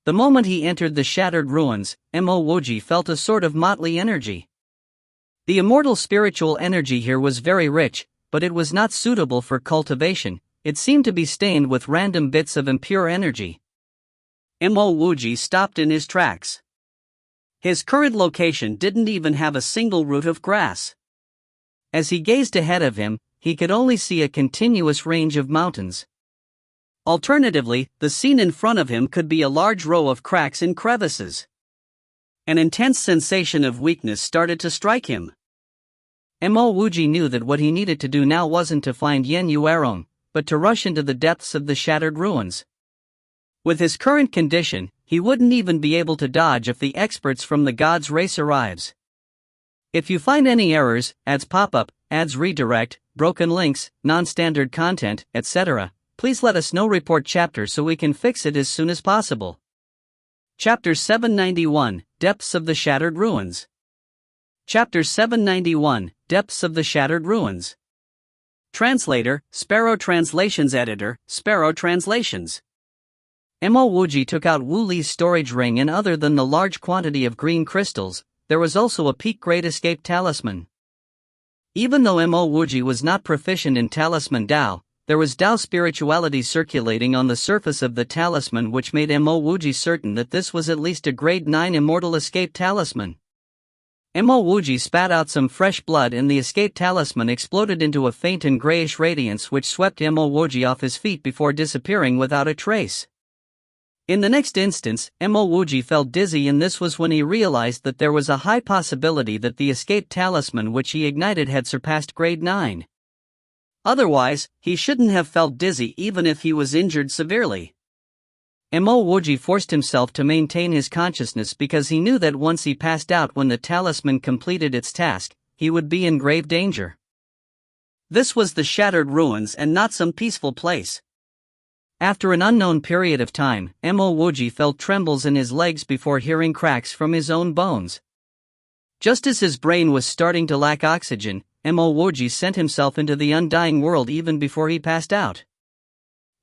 A: The moment he entered the shattered ruins, Mo Wuji felt a sort of motley energy. The immortal spiritual energy here was very rich, but it was not suitable for cultivation. It seemed to be stained with random bits of impure energy. Mo Wuji stopped in his tracks. His current location didn't even have a single root of grass. As he gazed ahead of him, he could only see a continuous range of mountains. Alternatively, the scene in front of him could be a large row of cracks and crevices. An intense sensation of weakness started to strike him. Mo Wuji knew that what he needed to do now wasn't to find Yen Yuerong, but to rush into the depths of the shattered ruins. With his current condition, he wouldn't even be able to dodge if the experts from the God's race arrives. If you find any errors, ads pop up, ads redirect, broken links, non-standard content, etc., please let us know. Report chapter so we can fix it as soon as possible. Chapter 791, Depths of the Shattered Ruins. Chapter 791, Depths of the Shattered Ruins. Translator, Sparrow Translations. Editor, Sparrow Translations. Mo Wuji took out Wu Li's storage ring, and other than the large quantity of green crystals, there was also a peak-grade escape talisman. Even though Mo Wuji was not proficient in talisman Dao, there was Dao spirituality circulating on the surface of the talisman, which made Mo Wuji certain that this was at least a grade 9 immortal escape talisman. Mo Wuji spat out some fresh blood, and the escape talisman exploded into a faint and grayish radiance which swept Mo Wuji off his feet before disappearing without a trace. In the next instance, Mo Wuji felt dizzy, and this was when he realized that there was a high possibility that the escape talisman which he ignited had surpassed grade 9. Otherwise, he shouldn't have felt dizzy even if he was injured severely. Mo Wuji forced himself to maintain his consciousness because he knew that once he passed out when the talisman completed its task, he would be in grave danger. This was the shattered ruins and not some peaceful place. After an unknown period of time, Mo Wuji felt trembles in his legs before hearing cracks from his own bones. Just as his brain was starting to lack oxygen, Mo Wuji sent himself into the undying world even before he passed out.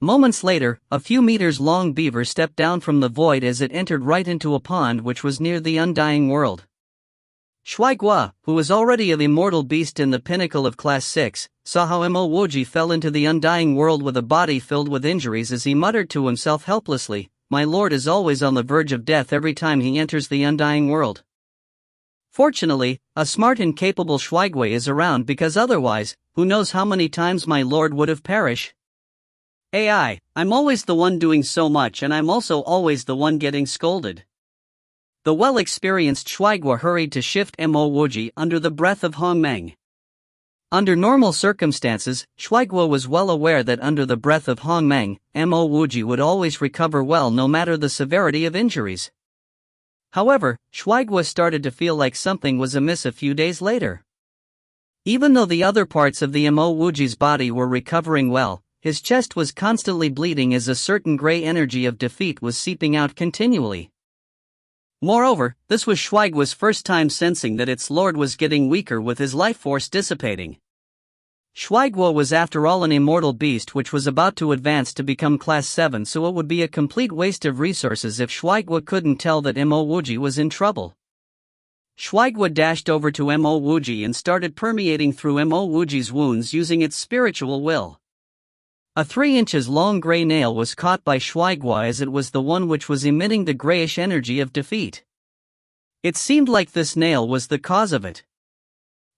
A: Moments later, a few meters-long beaver stepped down from the void as it entered right into a pond which was near the undying world. Shuaiguo, who was already an immortal beast in the pinnacle of Class 6, saw how Mo Wuji fell into the undying world with a body filled with injuries as he muttered to himself helplessly, "My lord is always on the verge of death every time he enters the undying world." Fortunately, a smart and capable Shuaiguo is around because otherwise, who knows how many times my lord would have perished. I'm always the one doing so much and I'm also always the one getting scolded. The well-experienced Shuaiguo hurried to shift Mo Wuji under the breath of Hongmeng. Under normal circumstances, Shuaiguo was well aware that under the breath of Hongmeng, Mo Wuji would always recover well no matter the severity of injuries. However, Shuaiguo started to feel like something was amiss a few days later. Even though the other parts of the Mo Wuji's body were recovering well, his chest was constantly bleeding as a certain gray energy of defeat was seeping out continually. Moreover, this was Shuaiguo's first time sensing that its lord was getting weaker with his life force dissipating. Shuaiguo was after all an immortal beast which was about to advance to become Class 7, so it would be a complete waste of resources if Shuaiguo couldn't tell that Mo Wuji was in trouble. Shuaiguo dashed over to Mo Wuji and started permeating through Mo Wuji's wounds using its spiritual will. A 3 inches long gray nail was caught by Shuaiguo as it was the one which was emitting the grayish energy of defeat. It seemed like this nail was the cause of it.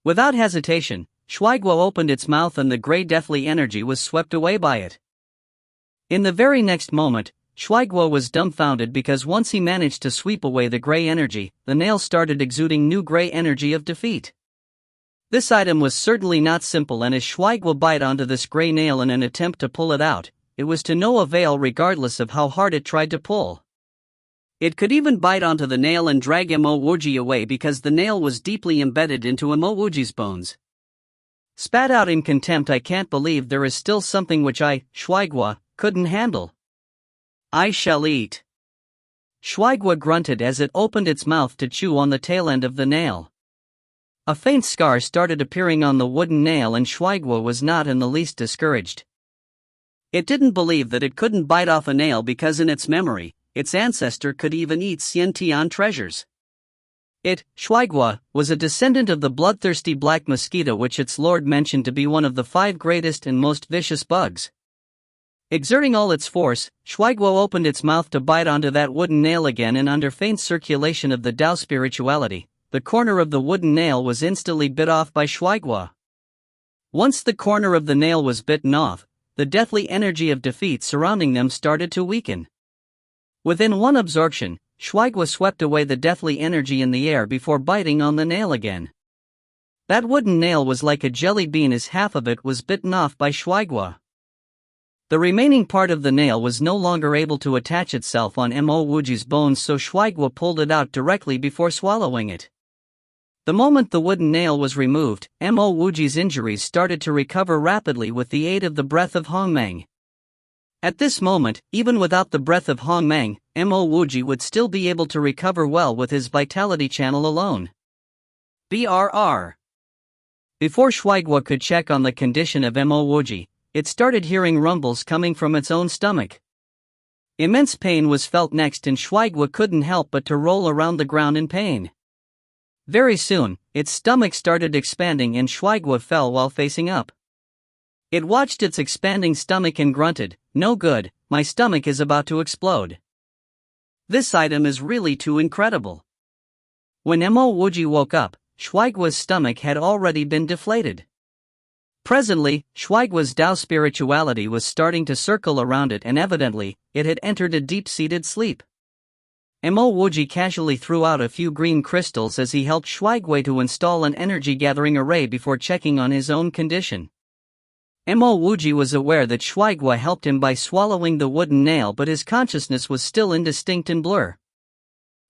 A: Without hesitation, Shuaiguo opened its mouth and the gray deathly energy was swept away by it. In the very next moment, Shuaiguo was dumbfounded because once he managed to sweep away the gray energy, the nail started exuding new gray energy of defeat. This item was certainly not simple, and as Shuaiguo bit onto this gray nail in an attempt to pull it out, it was to no avail regardless of how hard it tried to pull. It could even bite onto the nail and drag Mo Wuji away because the nail was deeply embedded into Mo Wuji's bones. Spat out in contempt, "I can't believe there is still something which I, Shuaiguo, couldn't handle. I shall eat." Shuaiguo grunted as it opened its mouth to chew on the tail end of the nail. A faint scar started appearing on the wooden nail and Shuaiguo was not in the least discouraged. It didn't believe that it couldn't bite off a nail because in its memory, its ancestor could even eat Xiantian treasures. It, Shuaiguo, was a descendant of the bloodthirsty black mosquito which its lord mentioned to be one of the 5 greatest and most vicious bugs. Exerting all its force, Shuaiguo opened its mouth to bite onto that wooden nail again, and under faint circulation of the Tao spirituality, the corner of the wooden nail was instantly bit off by Shuaiguo. Once the corner of the nail was bitten off, the deathly energy of defeat surrounding them started to weaken. Within one absorption, Shuaiguo swept away the deathly energy in the air before biting on the nail again. That wooden nail was like a jelly bean as half of it was bitten off by Shuaiguo. The remaining part of the nail was no longer able to attach itself on Mo Wuji's bones, so Shuaiguo pulled it out directly before swallowing it. The moment the wooden nail was removed, Mo Wuji's injuries started to recover rapidly with the aid of the breath of Hongmeng. At this moment, even without the breath of Hongmeng, Mo Wuji would still be able to recover well with his vitality channel alone. Before Shuaiguo could check on the condition of Mo Wuji, it started hearing rumbles coming from its own stomach. Immense pain was felt next, and Shuaiguo couldn't help but to roll around the ground in pain. Very soon, its stomach started expanding and Shuaiguo fell while facing up. It watched its expanding stomach and grunted, "No good, my stomach is about to explode. This item is really too incredible." When Mo Wuji woke up, Shuaiguo's stomach had already been deflated. Presently, Shuaiguo's Tao spirituality was starting to circle around it, and evidently, it had entered a deep-seated sleep. Mo Wuji casually threw out a few green crystals as he helped Shuaiguo to install an energy-gathering array before checking on his own condition. Mo Wuji was aware that Shuaiguo helped him by swallowing the wooden nail, but his consciousness was still indistinct and blur.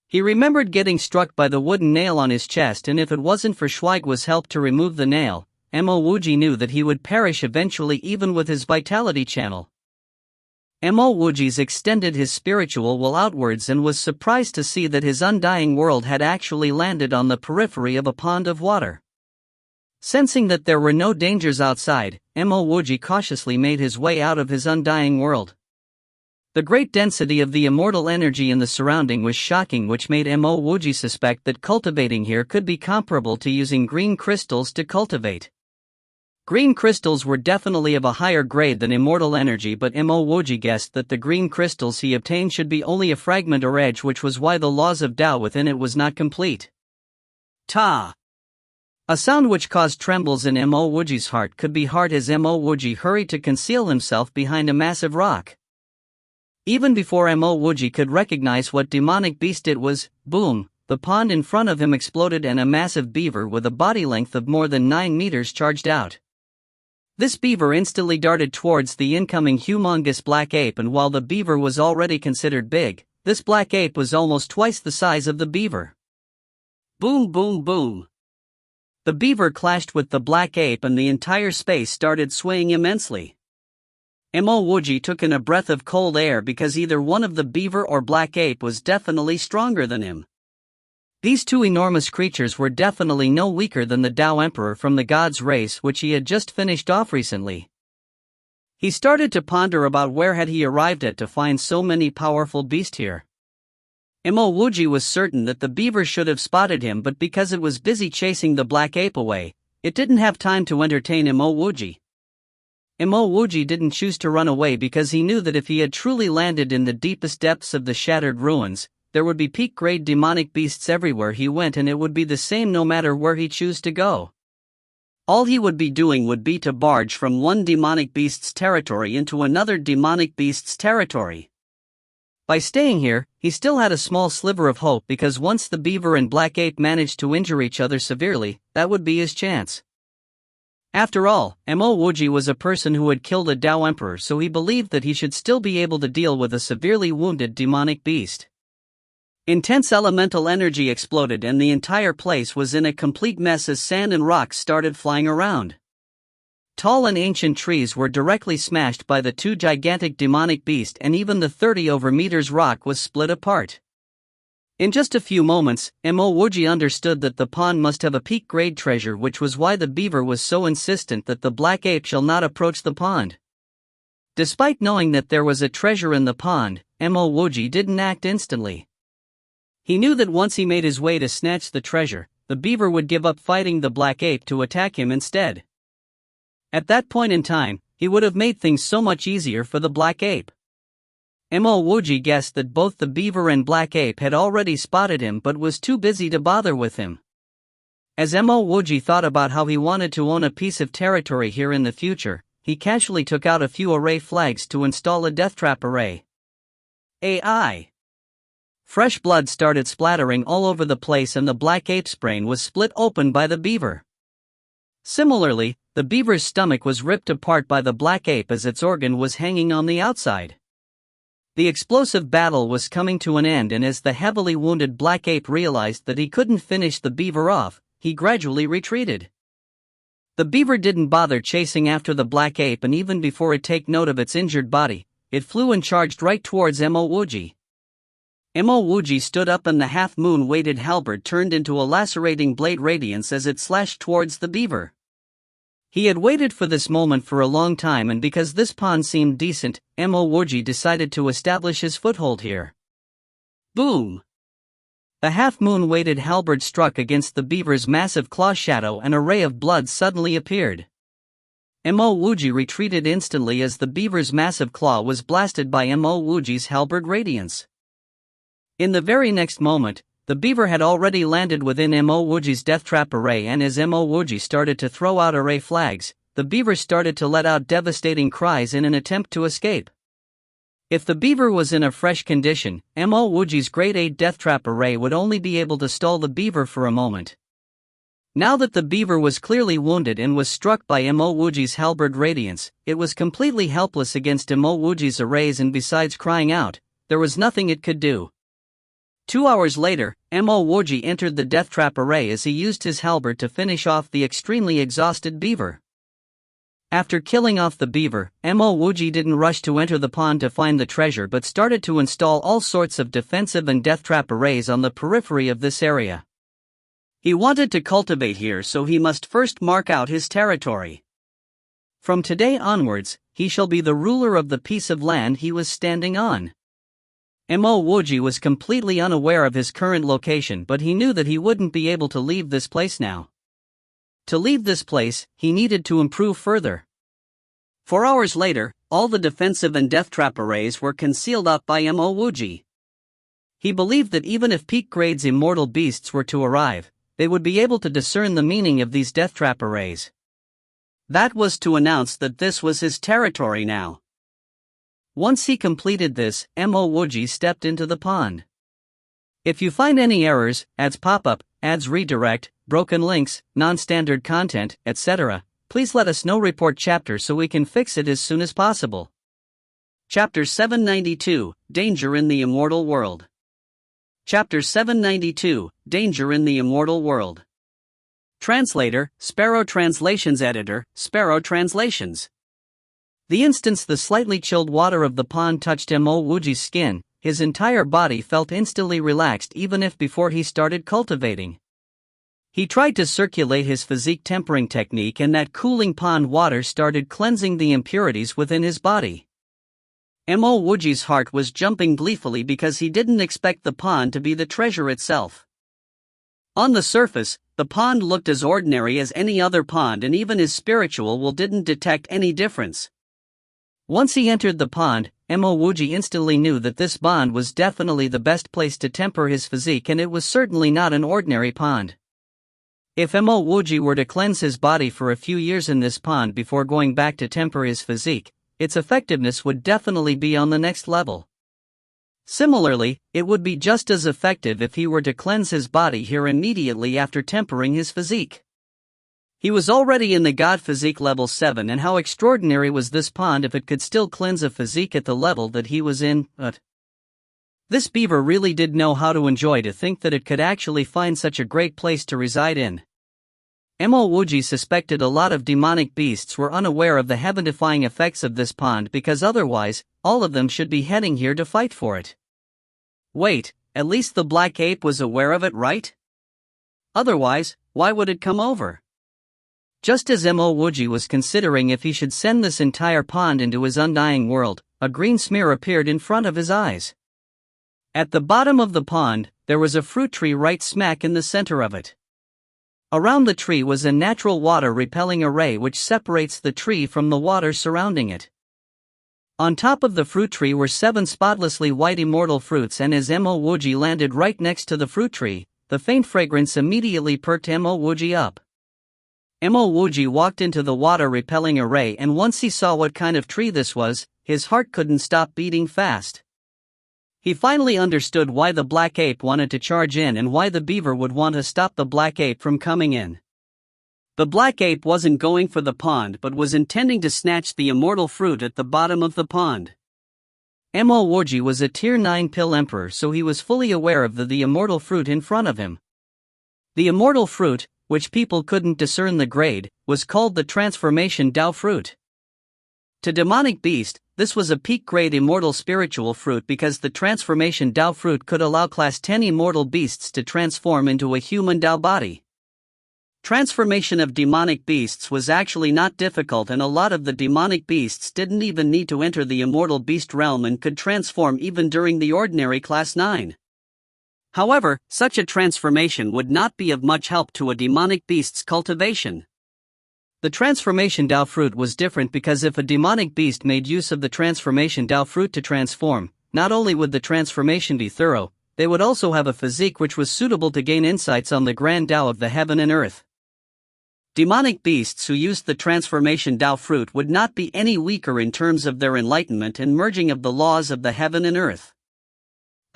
A: He remembered getting struck by the wooden nail on his chest, and if it wasn't for Shuaiguo's help to remove the nail, Mo Wuji knew that he would perish eventually even with his vitality channel. Mo Wuji's extended his spiritual will outwards and was surprised to see that his undying world had actually landed on the periphery of a pond of water. Sensing that there were no dangers outside, Mo Wuji cautiously made his way out of his undying world. The great density of the immortal energy in the surrounding was shocking, which made Mo Wuji suspect that cultivating here could be comparable to using green crystals to cultivate. Green crystals were definitely of a higher grade than immortal energy, but Mo Wuji guessed that the green crystals he obtained should be only a fragment or edge, which was why the laws of Tao within it was not complete. Ta! A sound which caused trembles in Mo Wuji's heart could be heard as Mo Wuji hurried to conceal himself behind a massive rock. Even before Mo Wuji could recognize what demonic beast it was, boom, the pond in front of him exploded and a massive beaver with a body length of more than 9 meters charged out. This beaver instantly darted towards the incoming humongous black ape, and while the beaver was already considered big, this black ape was almost twice the size of the beaver. Boom, boom, boom. The beaver clashed with the black ape and the entire space started swaying immensely. Mo Wuji took in a breath of cold air because either one of the beaver or black ape was definitely stronger than him. These two enormous creatures were definitely no weaker than the Tao Emperor from the God's race, which he had just finished off recently. He started to ponder about where had he arrived at to find so many powerful beasts here. Mo Wuji was certain that the beaver should have spotted him, but because it was busy chasing the black ape away, it didn't have time to entertain Mo Wuji. Mo Wuji didn't choose to run away because he knew that if he had truly landed in the deepest depths of the shattered ruins, there would be peak-grade demonic beasts everywhere he went, and it would be the same no matter where he chose to go. All he would be doing would be to barge from one demonic beast's territory into another demonic beast's territory. By staying here, he still had a small sliver of hope, because once the beaver and black ape managed to injure each other severely, that would be his chance. After all, Mo Wuji was a person who had killed a Tao Emperor, so he believed that he should still be able to deal with a severely wounded demonic beast. Intense elemental energy exploded and the entire place was in a complete mess as sand and rocks started flying around. Tall and ancient trees were directly smashed by the two gigantic demonic beasts, and even the 30 meters rock was split apart. In just a few moments, Mo Wuji understood that the pond must have a peak-grade treasure, which was why the beaver was so insistent that the black ape shall not approach the pond. Despite knowing that there was a treasure in the pond, Mo Wuji didn't act instantly. He knew that once he made his way to snatch the treasure, the beaver would give up fighting the black ape to attack him instead. At that point in time, he would have made things so much easier for the black ape. Mo Wuji guessed that both the beaver and black ape had already spotted him but was too busy to bother with him. As Mo Wuji thought about how he wanted to own a piece of territory here in the future, he casually took out a few array flags to install a death trap array. AI. Fresh blood started splattering all over the place and the black ape's brain was split open by the beaver. Similarly, the beaver's stomach was ripped apart by the black ape as its organ was hanging on the outside. The explosive battle was coming to an end, and as the heavily wounded black ape realized that he couldn't finish the beaver off, he gradually retreated. The beaver didn't bother chasing after the black ape, and even before it took note of its injured body, it flew and charged right towards Mo Wuji. Mo Wuji stood up and the half-moon weighted halberd turned into a lacerating blade radiance as it slashed towards the beaver. He had waited for this moment for a long time, and because this pond seemed decent, Mo Wuji decided to establish his foothold here. Boom! The half-moon weighted halberd struck against the beaver's massive claw shadow and a ray of blood suddenly appeared. Mo Wuji retreated instantly as the beaver's massive claw was blasted by Mo Wuji's halberd radiance. In the very next moment, the beaver had already landed within Mo Wuji's death trap array, and as Mo Wuji started to throw out array flags, the beaver started to let out devastating cries in an attempt to escape. If the beaver was in a fresh condition, Mo Wuji's grade 8 death trap array would only be able to stall the beaver for a moment. Now that the beaver was clearly wounded and was struck by Mo Wuji's halberd radiance, it was completely helpless against Mo Wuji's arrays, and besides crying out, there was nothing it could do. 2 hours later, Mo Wuji entered the death trap array as he used his halberd to finish off the extremely exhausted beaver. After killing off the beaver, Mo Wuji didn't rush to enter the pond to find the treasure but started to install all sorts of defensive and death trap arrays on the periphery of this area. He wanted to cultivate here, so he must first mark out his territory. From today onwards, he shall be the ruler of the piece of land he was standing on. Mo Wuji was completely unaware of his current location, but he knew that he wouldn't be able to leave this place now. To leave this place, he needed to improve further. 4 hours later, all the defensive and death trap arrays were concealed up by Mo Wuji. He believed that even if peak grades immortal beasts were to arrive, they would be able to discern the meaning of these death trap arrays. That was to announce that this was his territory now. Once he completed this, Mo Wuji stepped into the pond. If you find any errors, ads pop up, ads redirect, broken links, non-standard content, etc., please let us know. Report chapter so we can fix it as soon as possible. Chapter 792, Danger in the Immortal World. Chapter 792, Danger in the Immortal World. Translator, Sparrow Translations. Editor, Sparrow Translations. The instant the slightly chilled water of the pond touched Mo Wuji's skin, his entire body felt instantly relaxed, even if before he started cultivating. He tried to circulate his physique tempering technique, and that cooling pond water started cleansing the impurities within his body. Mo Wuji's heart was jumping gleefully because he didn't expect the pond to be the treasure itself. On the surface, the pond looked as ordinary as any other pond, and even his spiritual will didn't detect any difference. Once he entered the pond, Mo Wuji instantly knew that this pond was definitely the best place to temper his physique, and it was certainly not an ordinary pond. If Mo Wuji were to cleanse his body for a few years in this pond before going back to temper his physique, its effectiveness would definitely be on the next level. Similarly, it would be just as effective if he were to cleanse his body here immediately after tempering his physique. He was already in the God Physique level 7, and how extraordinary was this pond if it could still cleanse a physique at the level that he was in. But this beaver really did know how to enjoy, to think that it could actually find such a great place to reside in. Mo Wuji suspected a lot of demonic beasts were unaware of the heaven-defying effects of this pond, because otherwise, all of them should be heading here to fight for it. Wait, at least the black ape was aware of it, right? Otherwise, why would it come over? Just as Mo Wuji was considering if he should send this entire pond into his undying world, a green smear appeared in front of his eyes. At the bottom of the pond, there was a fruit tree right smack in the center of it. Around the tree was a natural water-repelling array which separates the tree from the water surrounding it. On top of the fruit tree were 7 spotlessly white immortal fruits, and as Mo Wuji landed right next to the fruit tree, the faint fragrance immediately perked Mo Wuji up. Mo Wuji walked into the water-repelling array, and once he saw what kind of tree this was, his heart couldn't stop beating fast. He finally understood why the black ape wanted to charge in and why the beaver would want to stop the black ape from coming in. The black ape wasn't going for the pond but was intending to snatch the immortal fruit at the bottom of the pond. Mo Wuji was a tier 9 pill emperor, so he was fully aware of the immortal fruit in front of him. The immortal fruit, which people couldn't discern the grade, was called the transformation Dao fruit. To demonic beast, this was a peak grade immortal spiritual fruit because the transformation Dao fruit could allow class 10 immortal beasts to transform into a human Dao body. Transformation of demonic beasts was actually not difficult, and a lot of the demonic beasts didn't even need to enter the immortal beast realm and could transform even during the ordinary class 9. However, such a transformation would not be of much help to a demonic beast's cultivation. The transformation Dao fruit was different because if a demonic beast made use of the transformation Dao fruit to transform, not only would the transformation be thorough, they would also have a physique which was suitable to gain insights on the grand Dao of the heaven and earth. Demonic beasts who used the transformation Dao fruit would not be any weaker in terms of their enlightenment and merging of the laws of the heaven and earth.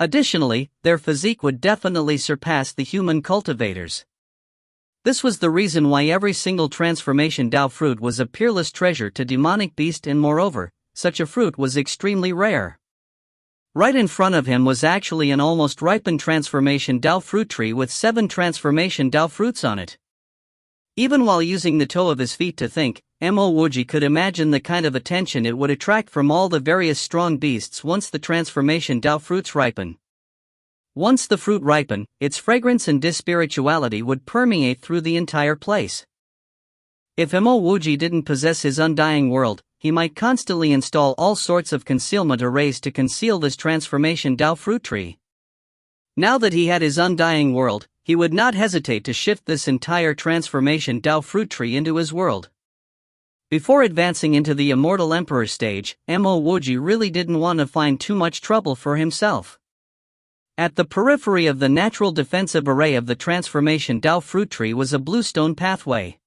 A: Additionally, their physique would definitely surpass the human cultivators. This was the reason why every single transformation Dao fruit was a peerless treasure to demonic beast, and moreover, such a fruit was extremely rare. Right in front of him was actually an almost ripened transformation Dao fruit tree with 7 transformation Dao fruits on it. Even while using the toe of his feet to think, Mo Wuji could imagine the kind of attention it would attract from all the various strong beasts once the transformation Dao fruits ripen. Once the fruit ripen, its fragrance and dispirituality would permeate through the entire place. If Mo Wuji didn't possess his undying world, he might constantly install all sorts of concealment arrays to conceal this transformation Dao fruit tree. Now that he had his undying world, he would not hesitate to shift this entire transformation Dao fruit tree into his world. Before advancing into the Immortal Emperor stage, Mo Wuji really didn't want to find too much trouble for himself. At the periphery of the natural defensive array of the transformation Dao fruit tree was a bluestone pathway.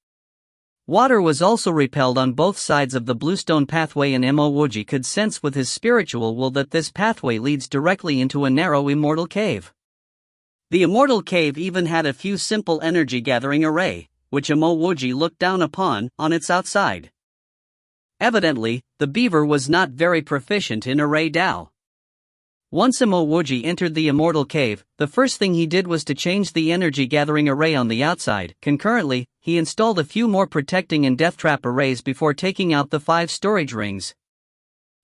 A: Water was also repelled on both sides of the bluestone pathway, and Mo Wuji could sense with his spiritual will that this pathway leads directly into a narrow immortal cave. The immortal cave even had a few simple energy gathering array, which Mo Wuji looked down upon, on its outside. Evidently, the beaver was not very proficient in array Dao. Once Mo Wuji entered the immortal cave, the first thing he did was to change the energy gathering array on the outside. Concurrently, he installed a few more protecting and death trap arrays before taking out the 5 storage rings.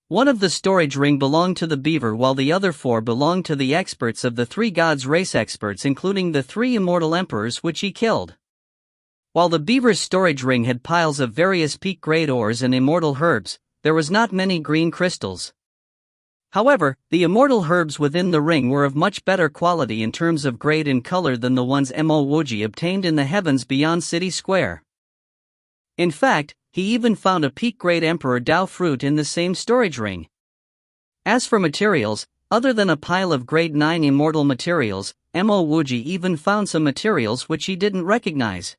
A: One of the storage ring belonged to the beaver, while the other 4 belonged to the experts of the 3 gods race experts, including the 3 immortal emperors which he killed. While the beaver's storage ring had piles of various peak-grade ores and immortal herbs, there was not many green crystals. However, the immortal herbs within the ring were of much better quality in terms of grade and color than the ones Mo Wuji obtained in the heavens beyond City Square. In fact, he even found a peak-grade Emperor Dao fruit in the same storage ring. As for materials, other than a pile of grade 9 immortal materials, Mo Wuji even found some materials which he didn't recognize.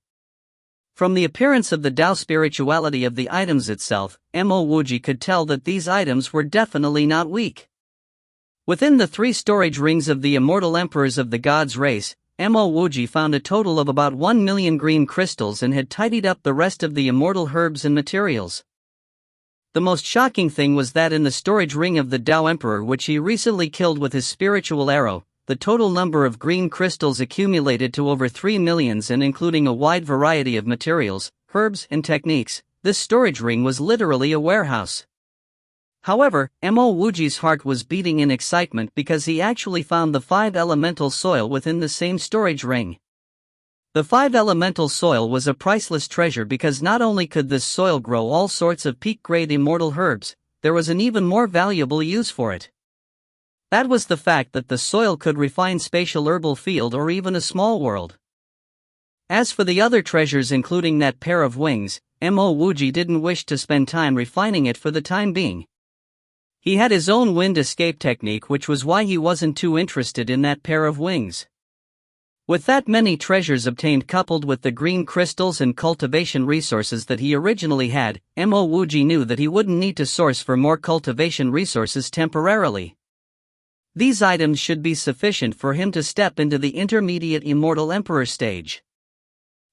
A: From the appearance of the Dao spirituality of the items itself, Mo Wuji could tell that these items were definitely not weak. Within the 3 storage rings of the immortal emperors of the gods race, Mo Wuji found a total of about 1 million green crystals and had tidied up the rest of the immortal herbs and materials. The most shocking thing was that in the storage ring of the Dao Emperor, which he recently killed with his spiritual arrow, the total number of green crystals accumulated to over 3 million, and including a wide variety of materials, herbs, and techniques, this storage ring was literally a warehouse. However, Mo Wuji's heart was beating in excitement because he actually found the 5 elemental soil within the same storage ring. The 5 elemental soil was a priceless treasure because not only could this soil grow all sorts of peak-grade immortal herbs, there was an even more valuable use for it. That was the fact that the soil could refine spatial herbal field or even a small world. As for the other treasures, including that pair of wings, Mo Wuji didn't wish to spend time refining it for the time being. He had his own wind escape technique, which was why he wasn't too interested in that pair of wings. With that many treasures obtained coupled with the green crystals and cultivation resources that he originally had, Mo Wuji knew that he wouldn't need to source for more cultivation resources temporarily. These items should be sufficient for him to step into the intermediate Immortal Emperor stage.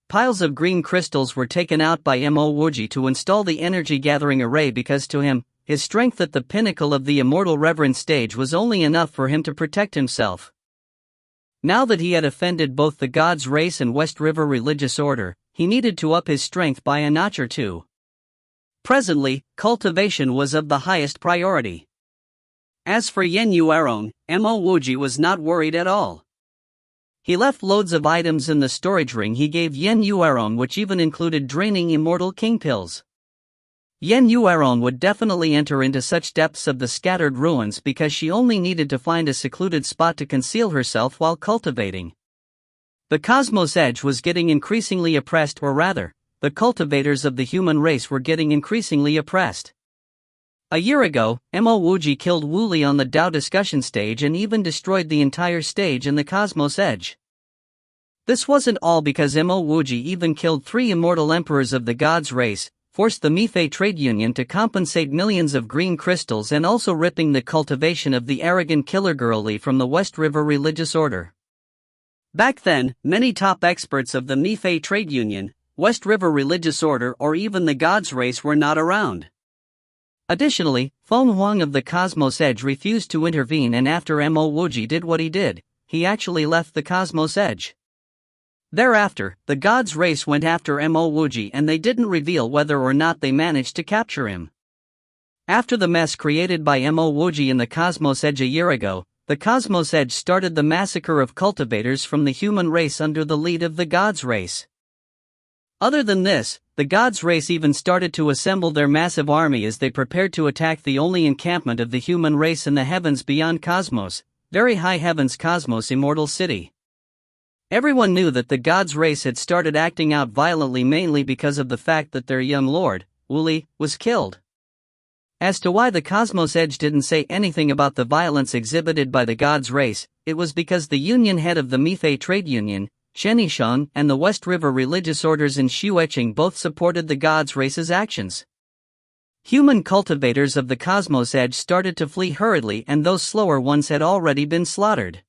A: Piles of green crystals were taken out by Mo Wuji to install the energy gathering array because to him, his strength at the pinnacle of the Immortal Reverend stage was only enough for him to protect himself. Now that he had offended both the God's race and West River religious order, he needed to up his strength by a notch or two. Presently, cultivation was of the highest priority. As for Yen Yuerong, Mo Wuji was not worried at all. He left loads of items in the storage ring he gave Yen Yuerong, which even included draining immortal king pills. Yen Yuerong would definitely enter into such depths of the scattered ruins because she only needed to find a secluded spot to conceal herself while cultivating. The cosmos edge was getting increasingly oppressed, or rather, the cultivators of the human race were getting increasingly oppressed. A year ago, Mo Wuji killed Wu Li on the Dao discussion stage and even destroyed the entire stage in the cosmos edge. This wasn't all because Mo Wuji even killed 3 immortal emperors of the gods race, forced the Mifei trade union to compensate millions of green crystals, and also ripping the cultivation of the arrogant killer girl Li from the West River religious order. Back then, many top experts of the Mifei trade union, West River religious order, or even the gods race were not around. Additionally, Feng Huang of the Cosmos Edge refused to intervene, and after Mo Wuji did what he did, he actually left the Cosmos Edge. Thereafter, the God's race went after Mo Wuji, and they didn't reveal whether or not they managed to capture him. After the mess created by Mo Wuji in the Cosmos Edge a year ago, the Cosmos Edge started the massacre of cultivators from the human race under the lead of the God's race. Other than this, the God's race even started to assemble their massive army as they prepared to attack the only encampment of the human race in the heavens beyond Cosmos, very high heavens Cosmos Immortal City. Everyone knew that the God's race had started acting out violently, mainly because of the fact that their young lord, Wuji, was killed. As to why the Cosmos Edge didn't say anything about the violence exhibited by the God's race, it was because the union head of the Mifei Trade Union, Chen Yisheng, and the West River religious orders in Xueqing both supported the God's race's actions. Human cultivators of the Cosmos Edge started to flee hurriedly, and those slower ones had already been slaughtered.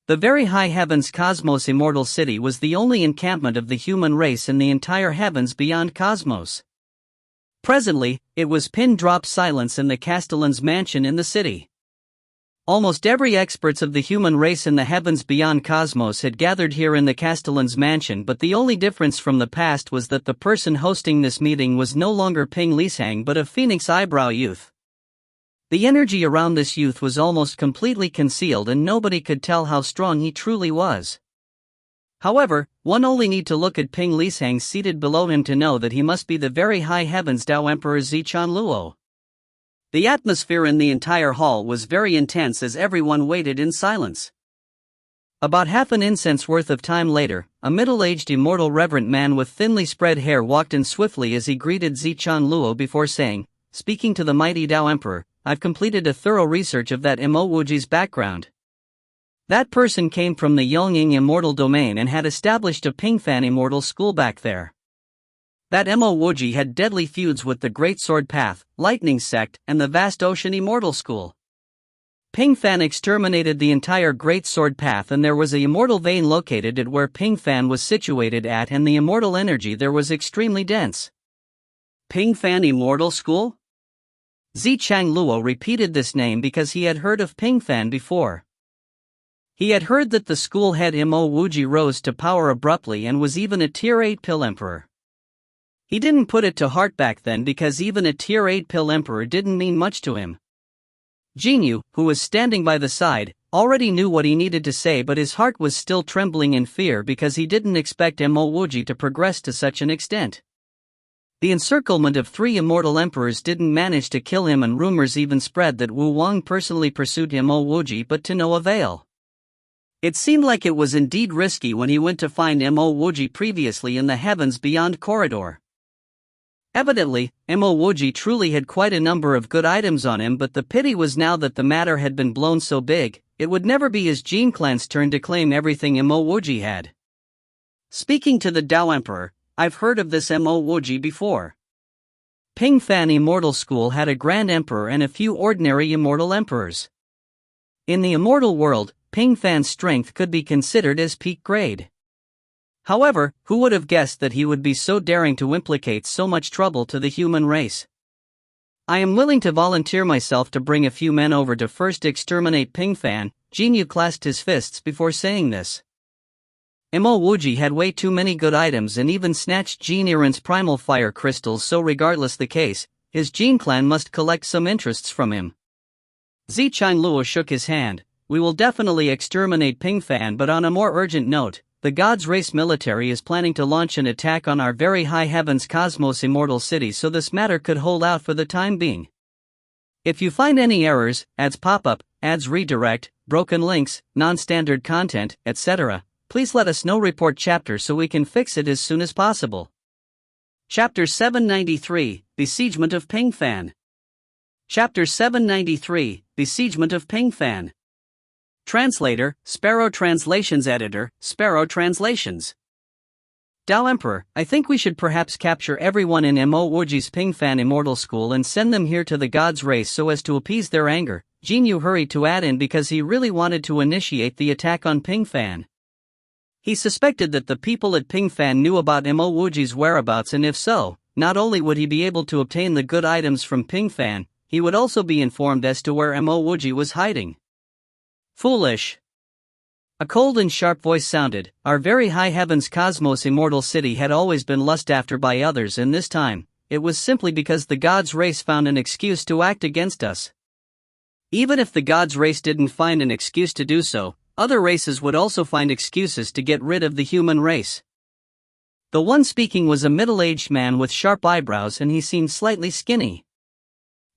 A: The very high heavens Cosmos Immortal City was the only encampment of the human race in the entire heavens beyond Cosmos. Presently, it was pin-drop silence in the Castellan's mansion in the city. Almost every experts of the human race in the heavens beyond Cosmos had gathered here in the Castellan's mansion, but the only difference from the past was that the person hosting this meeting was no longer Ping Lisang but a phoenix eyebrow youth. The energy around this youth was almost completely concealed, and nobody could tell how strong he truly was. However, one only need to look at Ping Lisang seated below him to know that he must be the very high heavens Dao Emperor Zichan Luo. The atmosphere in the entire hall was very intense as everyone waited in silence. About half an incense worth of time later, a middle-aged immortal reverent man with thinly spread hair walked in swiftly as he greeted Zichan Luo before saying, speaking to the mighty Dao Emperor, "I've completed a thorough research of that Mo Wuji's background. That person came from the Yongying Immortal Domain and had established a Pingfan Immortal School back there. That Mo Wuji had deadly feuds with the Great Sword Path, Lightning Sect, and the Vast Ocean Immortal School. Pingfan exterminated the entire Great Sword Path, and there was a immortal vein located at where Pingfan was situated at, and the immortal energy there was extremely dense." Pingfan Immortal School? Zichang Luo repeated this name because he had heard of Pingfan before. He had heard that the school head Mo Wuji rose to power abruptly and was even a Tier 8 Pill Emperor. He didn't put it to heart back then because even a Tier 8 Pill Emperor didn't mean much to him. Jinyu, who was standing by the side, already knew what he needed to say, but his heart was still trembling in fear because he didn't expect Mo Wuji to progress to such an extent. The encirclement of 3 immortal emperors didn't manage to kill him, and rumors even spread that Wu Wang personally pursued Mo Wuji, but to no avail. It seemed like it was indeed risky when he went to find Mo Wuji previously in the heavens beyond corridor. Evidently, Mo Wuji truly had quite a number of good items on him, but the pity was now that the matter had been blown so big, it would never be his Jin clan's turn to claim everything Mo Wuji had. Speaking to the Dao Emperor, "I've heard of this Mo Wuji before. Pingfan Immortal School had a Grand Emperor and a few ordinary immortal emperors. In the immortal world, Pingfan's strength could be considered as peak grade. However, who would have guessed that he would be so daring to implicate so much trouble to the human race? I am willing to volunteer myself to bring a few men over to first exterminate Pingfan." Jinyu clasped his fists before saying this. Mo Wuji had way too many good items and even snatched Jin Iran's primal fire crystals, so regardless the case, his Jin clan must collect some interests from him. Zichang Luo shook his hand. "We will definitely exterminate Pingfan, but on a more urgent note, the God's Race military is planning to launch an attack on our very high heavens Cosmos Immortal City, so this matter could hold out for the time being. If you find any errors, ads pop-up, ads redirect, broken links, non-standard content, etc., please let us know. Report chapter so we can fix it as soon as possible." Chapter 793, Besiegement of Pingfan. Chapter 793, Besiegement of Pingfan. Translator, Sparrow Translations. Editor, Sparrow Translations. Dao Emperor, I think we should perhaps capture everyone in Mo Wuji's Pingfan Immortal School and send them here to the God's Race so as to appease their anger. Jinyu hurried to add in because he really wanted to initiate the attack on Pingfan. He suspected that the people at Pingfan knew about Mo Wuji's whereabouts, and if so, not only would he be able to obtain the good items from Ping Fan, he would also be informed as to where Mo Wuji was hiding. Foolish. A cold and sharp voice sounded. Our very high heavens cosmos immortal city had always been lusted after by others, and this time, it was simply because the gods' race found an excuse to act against us. Even if the gods' race didn't find an excuse to do so, other races would also find excuses to get rid of the human race. The one speaking was a middle-aged man with sharp eyebrows, and he seemed slightly skinny.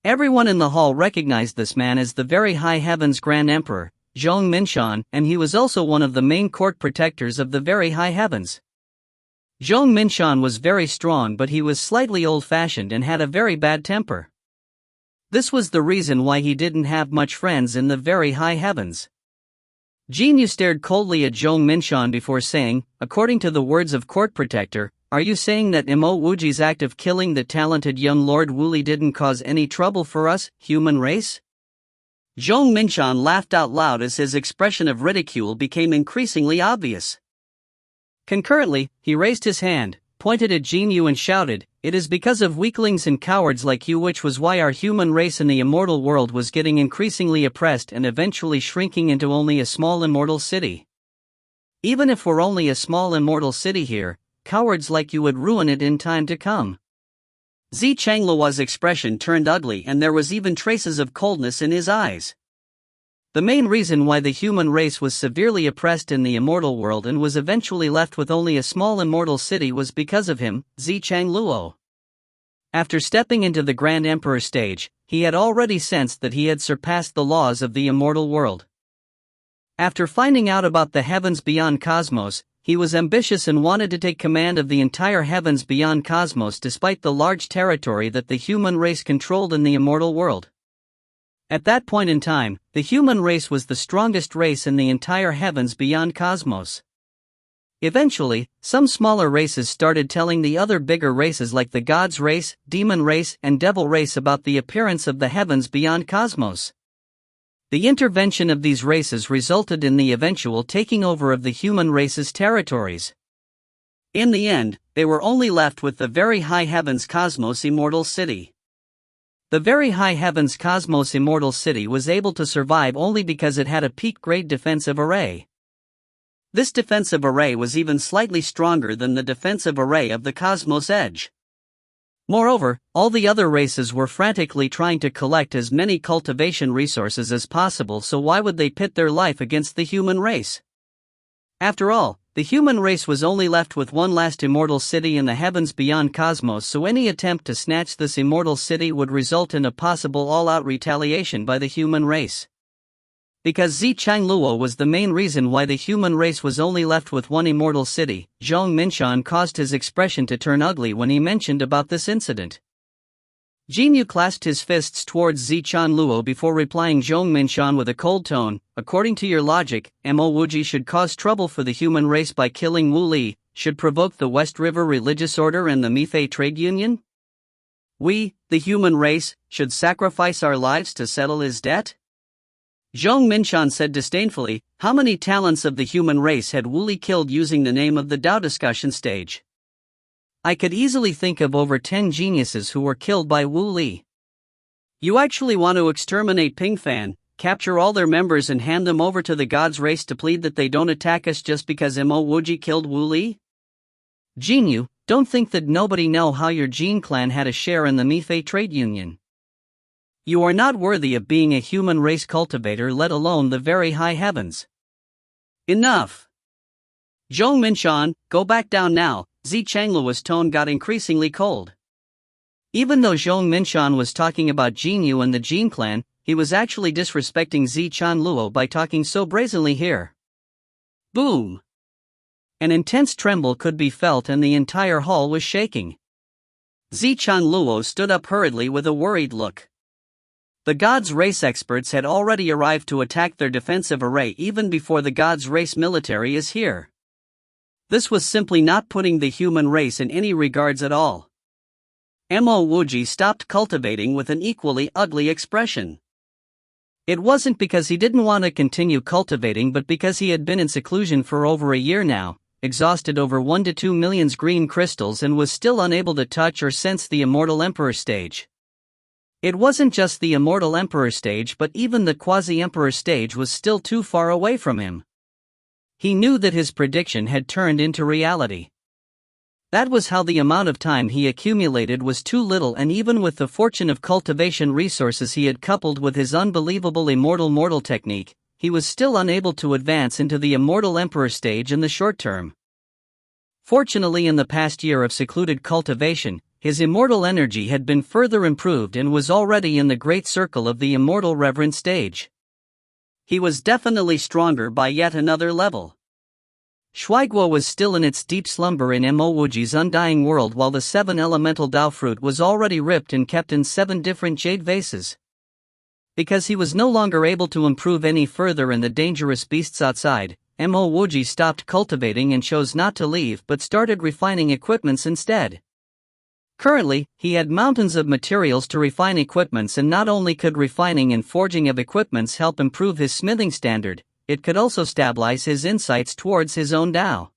A: Everyone in the hall recognized this man as the very high heavens Grand Emperor, Zhong Minshan, and he was also one of the main court protectors of the very high heavens. Zhong Minshan was very strong, but he was slightly old-fashioned and had a very bad temper. This was the reason why he didn't have much friends in the very high heavens. Jinyu stared coldly at Zhong Minshan before saying, according to the words of court protector, are you saying that Mo Wuji's act of killing the talented young Lord Wuli didn't cause any trouble for us, human race? Zhong Minshan laughed out loud as his expression of ridicule became increasingly obvious. Concurrently, he raised his hand, pointed at Jinyu and shouted, it is because of weaklings and cowards like you which was why our human race in the immortal world was getting increasingly oppressed and eventually shrinking into only a small immortal city. Even if we're only a small immortal city here, cowards like you would ruin it in time to come. Zi Changluo's expression turned ugly and there was even traces of coldness in his eyes. The main reason why the human race was severely oppressed in the immortal world and was eventually left with only a small immortal city was because of him, Zi Changluo. After stepping into the Grand Emperor stage, he had already sensed that he had surpassed the laws of the immortal world. After finding out about the heavens beyond cosmos, he was ambitious and wanted to take command of the entire heavens beyond cosmos despite the large territory that the human race controlled in the immortal world. At that point in time, the human race was the strongest race in the entire heavens beyond cosmos. Eventually, some smaller races started telling the other bigger races like the gods race, demon race, and devil race about the appearance of the heavens beyond cosmos. The intervention of these races resulted in the eventual taking over of the human race's territories. In the end, they were only left with the very high heavens cosmos immortal city. The very high heavens cosmos immortal city was able to survive only because it had a peak-grade defensive array. This defensive array was even slightly stronger than the defensive array of the cosmos edge. Moreover, all the other races were frantically trying to collect as many cultivation resources as possible, so why would they pit their life against the human race? After all, the human race was only left with one last immortal city in the heavens beyond cosmos, so any attempt to snatch this immortal city would result in a possible all-out retaliation by the human race. Because Zi Changluo was the main reason why the human race was only left with one immortal city, Zhong Minshan caused his expression to turn ugly when he mentioned about this incident. Jinyu clasped his fists towards Zi Changluo before replying Zhong Minshan with a cold tone, according to your logic, Mo Wuji should cause trouble for the human race by killing Wu Li, should provoke the West River Religious Order and the Mifei Trade Union? We, the human race, should sacrifice our lives to settle his debt? Zhong Minshan said disdainfully, how many talents of the human race had Wu Li killed using the name of the Dao discussion stage? I could easily think of over 10 geniuses who were killed by Wu Li. You actually want to exterminate Ping Fan, capture all their members and hand them over to the gods race to plead that they don't attack us just because Mo Wuji killed Wu Li? Jinyu, don't think that nobody know how your Jin clan had a share in the Mifei trade union. You are not worthy of being a human race cultivator, let alone the very high heavens. Enough! Zhong Minshan, go back down now. Zi Changluo's tone got increasingly cold. Even though Zhong Minshan was talking about Jinyu and the Jin clan, he was actually disrespecting Zi Changluo by talking so brazenly here. Boom! An intense tremble could be felt and the entire hall was shaking. Zi Changluo stood up hurriedly with a worried look. The gods race experts had already arrived to attack their defensive array even before the gods race military is here. This was simply not putting the human race in any regards at all. Mo Wuji stopped cultivating with an equally ugly expression. It wasn't because he didn't want to continue cultivating but because he had been in seclusion for over a year now. exhausted over 1 to 2 million green crystals and was still unable to touch or sense the Immortal Emperor stage. It wasn't just the Immortal Emperor stage, but even the Quasi-Emperor stage was still too far away from him. He knew that his prediction had turned into reality. That was how the amount of time he accumulated was too little, and even with the fortune of cultivation resources he had coupled with his unbelievable immortal mortal technique, he was still unable to advance into the Immortal Emperor stage in the short term. Fortunately, in the past year of secluded cultivation, his immortal energy had been further improved and was already in the great circle of the Immortal Reverend stage. He was definitely stronger by yet another level. Shuiguo was still in its deep slumber in Mo Wuji's undying world, while the 7 elemental Dao fruit was already ripped and kept in 7 different jade vases. Because he was no longer able to improve any further in the dangerous beasts outside, Mo Wuji stopped cultivating and chose not to leave but started refining equipments instead. Currently, he had mountains of materials to refine equipments, and not only could refining and forging of equipments help improve his smithing standard, it could also stabilize his insights towards his own Tao.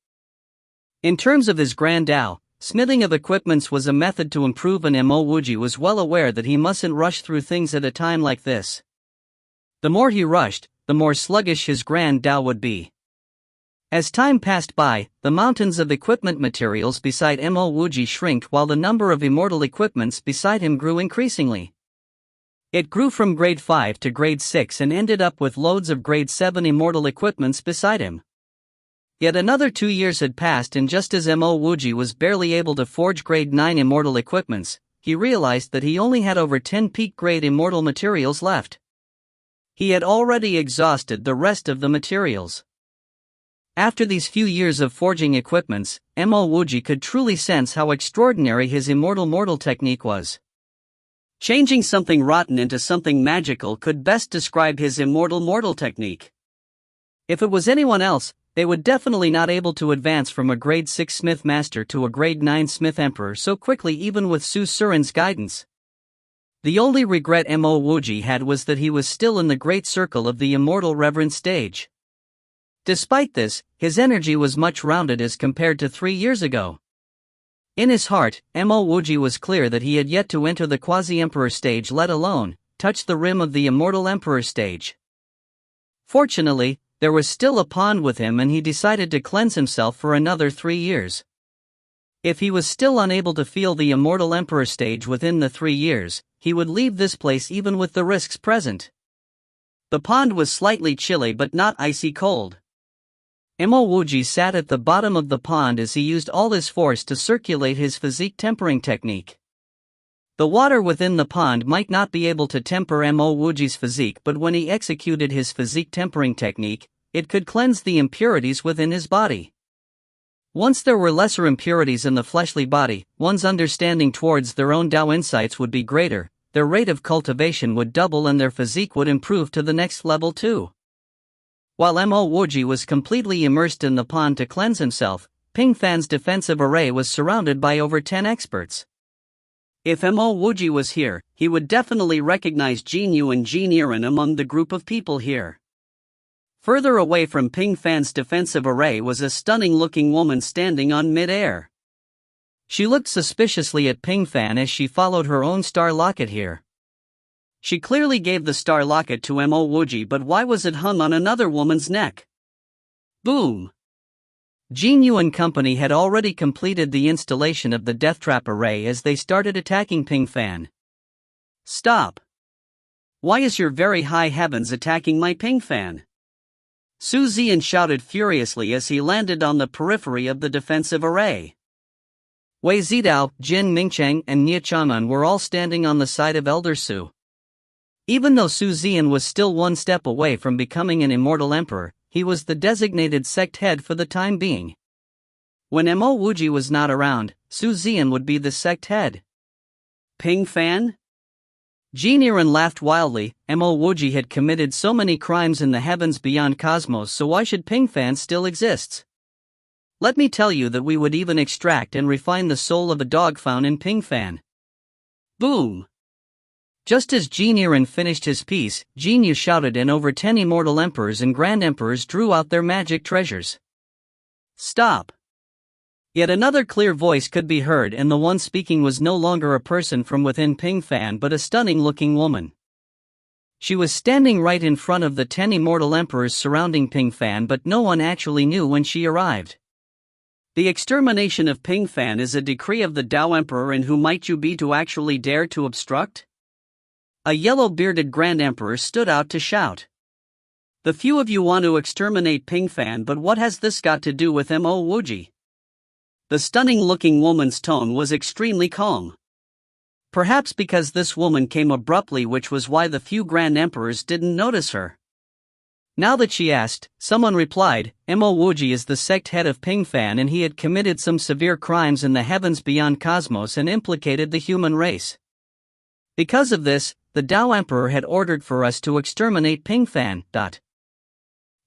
A: In terms of his grand Tao, smithing of equipments was a method to improve, and Mo Wuji was well aware that he mustn't rush through things at a time like this. The more he rushed, the more sluggish his grand Tao would be. As time passed by, the mountains of equipment materials beside Mo Wuji shrinked, while the number of immortal equipments beside him grew increasingly. It grew from grade 5 to grade 6 and ended up with loads of grade 7 immortal equipments beside him. Yet another 2 years had passed, and just as Mo Wuji was barely able to forge grade 9 immortal equipments, he realized that he only had over 10 peak grade immortal materials left. He had already exhausted the rest of the materials. After these few years of forging equipments, Mo Wuji could truly sense how extraordinary his immortal mortal technique was. Changing something rotten into something magical could best describe his immortal mortal technique. If it was anyone else, they would definitely not able to advance from a grade 6 smith master to a grade 9 smith emperor so quickly, even with Su Surin's guidance. The only regret Mo Wuji had was that he was still in the great circle of the Immortal Reverend stage. Despite this, his energy was much rounded as compared to 3 years ago. In his heart, Mo Wuji was clear that he had yet to enter the Quasi-Emperor stage, let alone touch the rim of the Immortal Emperor stage. Fortunately, there was still a pond with him, and he decided to cleanse himself for another 3 years. If he was still unable to feel the Immortal Emperor stage within the 3 years, he would leave this place even with the risks present. The pond was slightly chilly but not icy cold. Mo Wuji sat at the bottom of the pond as he used all his force to circulate his physique tempering technique. The water within the pond might not be able to temper Mo Wuji's physique, but when he executed his physique tempering technique, it could cleanse the impurities within his body. Once there were lesser impurities in the fleshly body, one's understanding towards their own Tao insights would be greater, their rate of cultivation would double, and their physique would improve to the next level too. While Mo Wuji was completely immersed in the pond to cleanse himself, Ping Fan's defensive array was surrounded by over 10 experts. If Mo Wuji was here, he would definitely recognize Jin Yu and Jin Yiren among the group of people here. Further away from Ping Fan's defensive array was a stunning-looking woman standing on mid-air. She looked suspiciously at Ping Fan as she followed her own star locket here. She clearly gave the star locket to Mo Wuji, but why was it hung on another woman's neck? Boom! Jin Yu and company had already completed the installation of the death trap array as they started attacking Ping Fan. Stop! Why is your very high heavens attacking my Ping Fan? Su Ziyan shouted furiously as he landed on the periphery of the defensive array. Wei Zidao, Jin Mingcheng, and Nie Chang'an were all standing on the side of Elder Su. Even though Su Ziyan was still one step away from becoming an immortal emperor, he was the designated sect head for the time being. When Mo Wuji was not around, Su Ziyan would be the sect head. Ping Fan? Jin Yiren laughed wildly. Mo Wuji had committed so many crimes in the heavens beyond cosmos, so why should Ping Fan still exist? Let me tell you that we would even extract and refine the soul of a dog found in Ping Fan. Boom! Just as Jin Yiren finished his piece, Jin Yu shouted, and over 10 immortal emperors and grand emperors drew out their magic treasures. Stop! Yet another clear voice could be heard, and the one speaking was no longer a person from within Ping Fan but a stunning-looking woman. She was standing right in front of the 10 immortal emperors surrounding Ping Fan, but no one actually knew when she arrived. The extermination of Ping Fan is a decree of the Tao Emperor, and who might you be to actually dare to obstruct? A yellow-bearded Grand Emperor stood out to shout. The few of you want to exterminate Ping Fan, but what has this got to do with Mo Wuji? The stunning-looking woman's tone was extremely calm. Perhaps because this woman came abruptly, which was why the few Grand Emperors didn't notice her. Now that she asked, someone replied, Mo Wuji is the sect head of Ping Fan, and he had committed some severe crimes in the heavens beyond cosmos and implicated the human race. Because of this, the Tao Emperor had ordered for us to exterminate Ping Fan.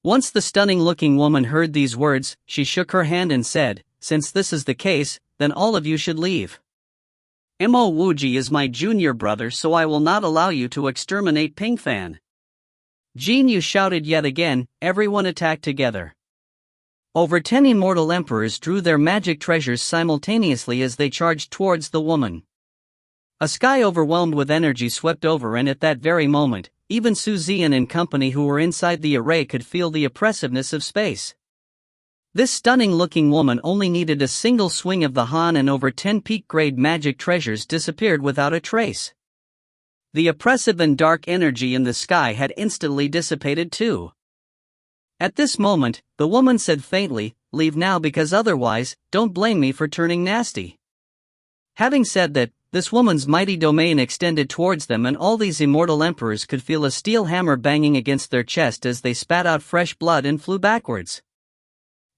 A: Once the stunning-looking woman heard these words, she shook her hand and said, since this is the case, then all of you should leave. Mo Wuji is my junior brother, so I will not allow you to exterminate Ping Fan. Jin Yu shouted yet again. Everyone attacked together. Over 10 immortal emperors drew their magic treasures simultaneously as they charged towards the woman. A sky overwhelmed with energy swept over, and at that very moment, even Su Zian and company who were inside the array could feel the oppressiveness of space. This stunning-looking woman only needed a single swing of the Han, and over 10 peak-grade magic treasures disappeared without a trace. The oppressive and dark energy in the sky had instantly dissipated too. At this moment, the woman said faintly, leave now, because otherwise, don't blame me for turning nasty. Having said that, this woman's mighty domain extended towards them, and all these immortal emperors could feel a steel hammer banging against their chest as they spat out fresh blood and flew backwards.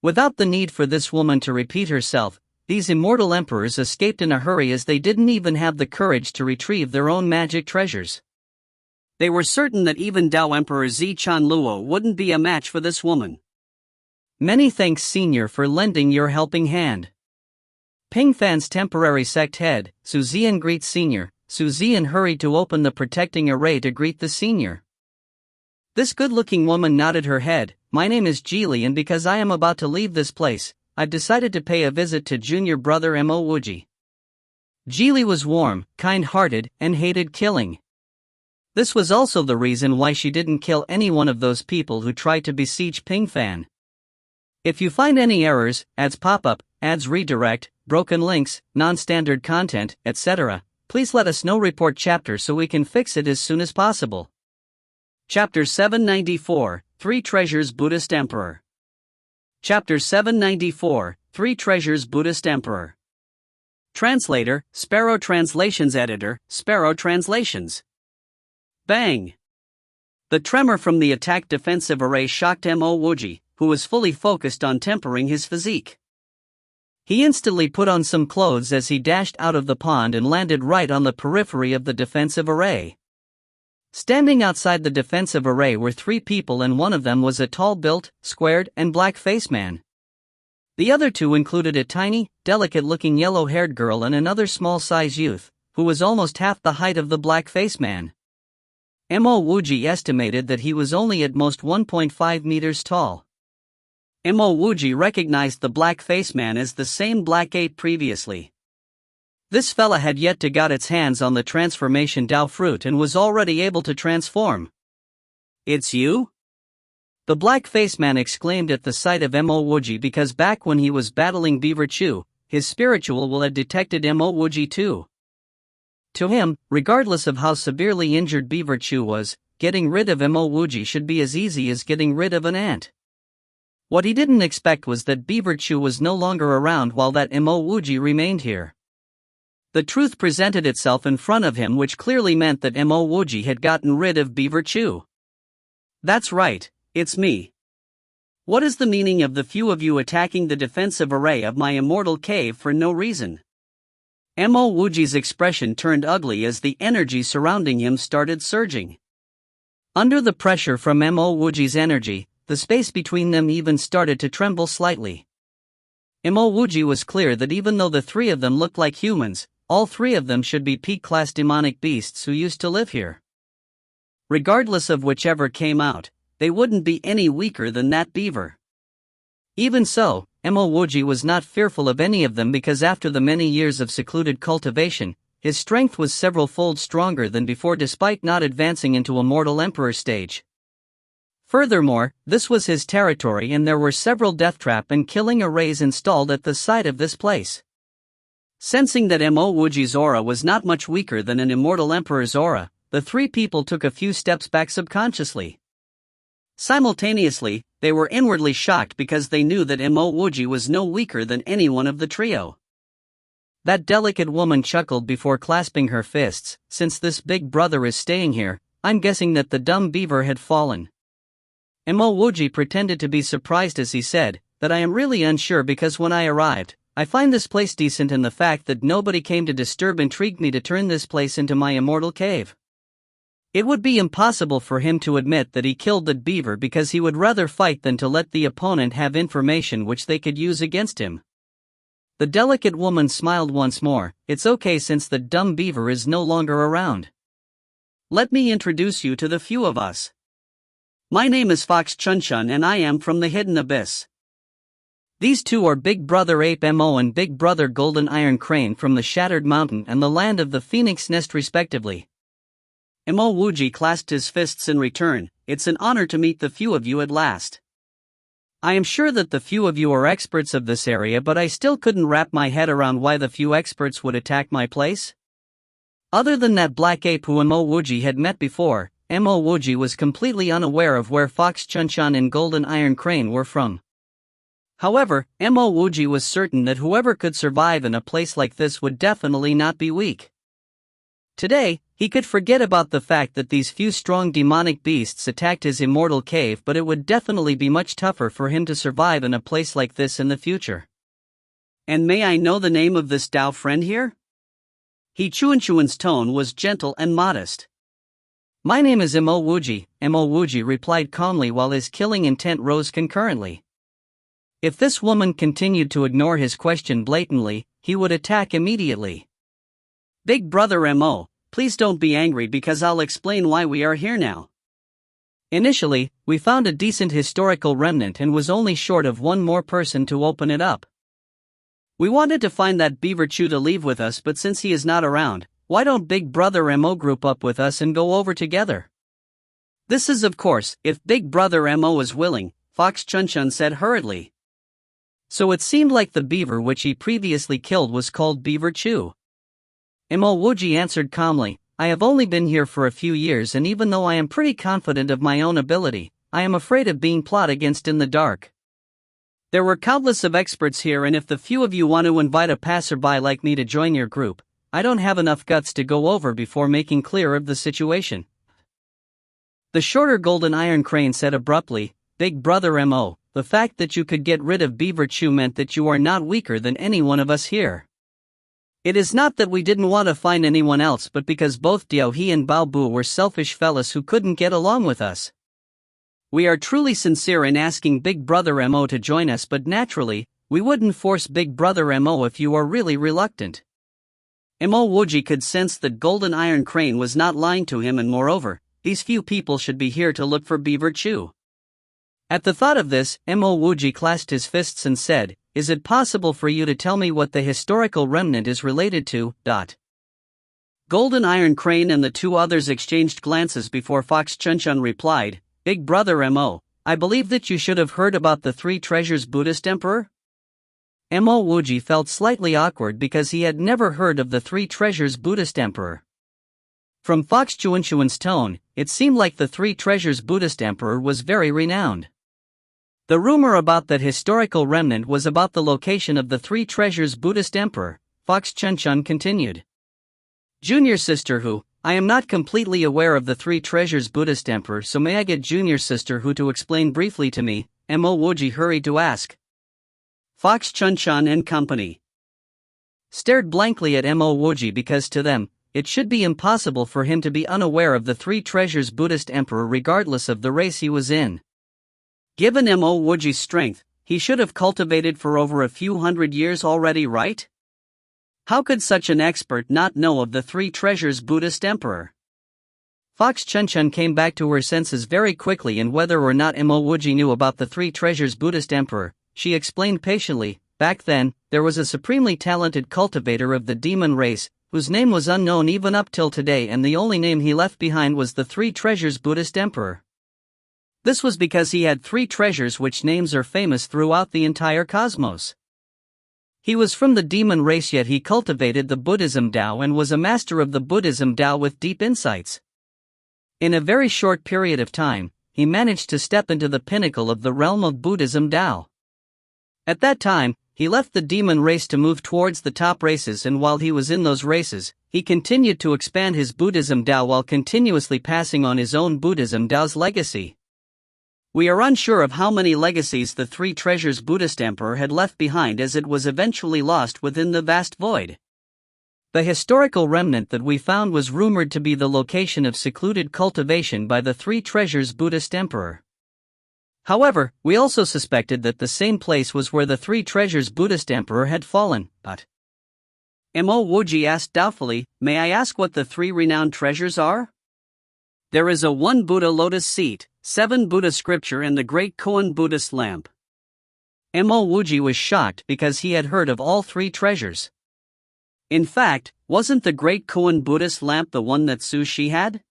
A: Without the need for this woman to repeat herself, these immortal emperors escaped in a hurry, as they didn't even have the courage to retrieve their own magic treasures. They were certain that even Tao Emperor Zi Chanluo wouldn't be a match for this woman. Many thanks, Senior, for lending your helping hand. Ping Fan's temporary sect head, Su Zian, greets Senior. Su Zian hurried to open the protecting array to greet the Senior. This good-looking woman nodded her head. My name is Jili, and because I am about to leave this place, I've decided to pay a visit to junior brother Mo Wuji. Jili was warm, kind-hearted, and hated killing. This was also the reason why she didn't kill any one of those people who tried to besiege Ping Fan. If you find any errors, ads pop up, ads redirect, broken links, non-standard content, etc., please let us know. Report chapter so we can fix it as soon as possible. Chapter 794, 3 Treasures Buddhist Emperor. Chapter 794, 3 Treasures Buddhist Emperor. Translator, Sparrow Translations. Editor, Sparrow Translations. Bang! The tremor from the attack defensive array shocked Mo Wuji, who was fully focused on tempering his physique. He instantly put on some clothes as he dashed out of the pond and landed right on the periphery of the defensive array. Standing outside the defensive array were 3 people, and one of them was a tall-built, squared, and black-faced man. The other 2 included a tiny, delicate-looking yellow-haired girl and another small-size youth, who was almost half the height of the black-faced man. Mo Wuji estimated that he was only at most 1.5 meters tall. Mo Wuji recognized the black-faced man as the same Black Ape previously. This fella had yet to got its hands on the transformation Dao fruit and was already able to transform. It's you? The black-faced man exclaimed at the sight of Mo Wuji, because back when he was battling Beaver Chew, his spiritual will had detected Mo Wuji too. To him, regardless of how severely injured Beaver Chew was, getting rid of Mo Wuji should be as easy as getting rid of an ant. What he didn't expect was that Beaver Chew was no longer around while that Mo Wuji remained here. The truth presented itself in front of him, which clearly meant that Mo Wuji had gotten rid of Beaver Chew. That's right, it's me. What is the meaning of the few of you attacking the defensive array of my immortal cave for no reason? Mo Wuji's expression turned ugly as the energy surrounding him started surging. Under the pressure from Mo Wuji's energy, the space between them even started to tremble slightly. Mo Wuji was clear that even though the 3 of them looked like humans, all 3 of them should be peak-class demonic beasts who used to live here. Regardless of whichever came out, they wouldn't be any weaker than that beaver. Even so, Mo Wuji was not fearful of any of them because after the many years of secluded cultivation, his strength was several-fold stronger than before despite not advancing into a mortal emperor stage. Furthermore, this was his territory and there were several death trap and killing arrays installed at the side of this place. Sensing that Mo Wuji's aura was not much weaker than an immortal emperor's aura, the three people took a few steps back subconsciously. Simultaneously, they were inwardly shocked because they knew that Mo Wuji was no weaker than any one of the trio. That delicate woman chuckled before clasping her fists. Since this big brother is staying here, I'm guessing that the dumb beaver had fallen. Mo Wuji pretended to be surprised as he said, that I am really unsure because when I arrived, I find this place decent and the fact that nobody came to disturb intrigued me to turn this place into my immortal cave. It would be impossible for him to admit that he killed that beaver because he would rather fight than to let the opponent have information which they could use against him. The delicate woman smiled once more. It's okay since the dumb beaver is no longer around. Let me introduce you to the few of us. My name is Fox Chunchun and I am from the Hidden Abyss. These two are Big Brother Ape Mo and Big Brother Golden Iron Crane from the Shattered Mountain and the Land of the Phoenix Nest respectively. Mo Wuji clasped his fists in return. It's an honor to meet the few of you at last. I am sure that the few of you are experts of this area but I still couldn't wrap my head around why the few experts would attack my place. Other than that black ape who Mo Wuji had met before, Mo Wuji was completely unaware of where Fox Chunchun and Golden Iron Crane were from. However, Mo Wuji was certain that whoever could survive in a place like this would definitely not be weak. Today, he could forget about the fact that these few strong demonic beasts attacked his immortal cave, but it would definitely be much tougher for him to survive in a place like this in the future. And may I know the name of this Dao friend here? Chuan's tone was gentle and modest. My name is Mo Wuji, Mo Wuji replied calmly while his killing intent rose concurrently. If this woman continued to ignore his question blatantly, he would attack immediately. Big Brother Mo, please don't be angry because I'll explain why we are here now. Initially, we found a decent historical remnant and was only short of one more person to open it up. We wanted to find that Beaver Chew to leave with us, but since he is not around, why don't Big Brother Mo group up with us and go over together? This is of course, if Big Brother Mo is willing, Fox Chunchun said hurriedly. So it seemed like the beaver which he previously killed was called Beaver Chew. Mo Wuji answered calmly, I have only been here for a few years and even though I am pretty confident of my own ability, I am afraid of being plot against in the dark. There were countless of experts here and if the few of you want to invite a passerby like me to join your group, I don't have enough guts to go over before making clear of the situation. The shorter Golden Iron Crane said abruptly, Big Brother Mo, the fact that you could get rid of Beaver Chew meant that you are not weaker than any one of us here. It is not that we didn't want to find anyone else but because both Diao He and Bao Bu were selfish fellas who couldn't get along with us. We are truly sincere in asking Big Brother Mo to join us but naturally, we wouldn't force Big Brother Mo if you are really reluctant. Mo Wuji could sense that Golden Iron Crane was not lying to him and moreover, these few people should be here to look for Beaver Chew. At the thought of this, Mo Wuji clasped his fists and said, Is it possible for you to tell me what the historical remnant is related to? Golden Iron Crane and the two others exchanged glances before Fox Chunchun replied, Big Brother Mo, I believe that you should have heard about the Three Treasures Buddhist Emperor? Mo Wuji felt slightly awkward because he had never heard of the Three Treasures Buddhist Emperor. From Fox Chunchun's tone, it seemed like the Three Treasures Buddhist Emperor was very renowned. The rumor about that historical remnant was about the location of the Three Treasures Buddhist Emperor, Fox Chunchun continued. Junior Sister Who, I am not completely aware of the Three Treasures Buddhist Emperor, so may I get Junior Sister Who to explain briefly to me? Mo Wuji hurried to ask. Fox Chunchun and company stared blankly at Mo Wuji because to them, it should be impossible for him to be unaware of the Three Treasures Buddhist Emperor regardless of the race he was in. Given Mo Wuji's strength, he should have cultivated for over a few hundred years already, right? How could such an expert not know of the Three Treasures Buddhist Emperor? Fox Chunchun came back to her senses very quickly, and whether or not Mo Wuji knew about the Three Treasures Buddhist Emperor, she explained patiently. Back then, there was a supremely talented cultivator of the demon race, whose name was unknown even up till today, and the only name he left behind was the Three Treasures Buddhist Emperor. This was because he had 3 treasures which names are famous throughout the entire cosmos. He was from the demon race, yet he cultivated the Buddhism Tao and was a master of the Buddhism Tao with deep insights. In a very short period of time, he managed to step into the pinnacle of the realm of Buddhism Tao. At that time, he left the demon race to move towards the top races, and while he was in those races, he continued to expand his Buddhism Tao while continuously passing on his own Buddhism Tao's legacy. We are unsure of how many legacies the Three Treasures Buddhist Emperor had left behind, as it was eventually lost within the vast void. The historical remnant that we found was rumored to be the location of secluded cultivation by the Three Treasures Buddhist Emperor. However, we also suspected that the same place was where the Three Treasures Buddhist Emperor had fallen, but Mo Wuji asked doubtfully, "May I ask what the 3 renowned treasures are?" "There is a 1 Buddha lotus seat, 7 Buddha scripture, and the great koan Buddhist lamp." Mo Wuji was shocked because he had heard of all 3 treasures. In fact, wasn't the great koan Buddhist lamp the one that Su Shi had?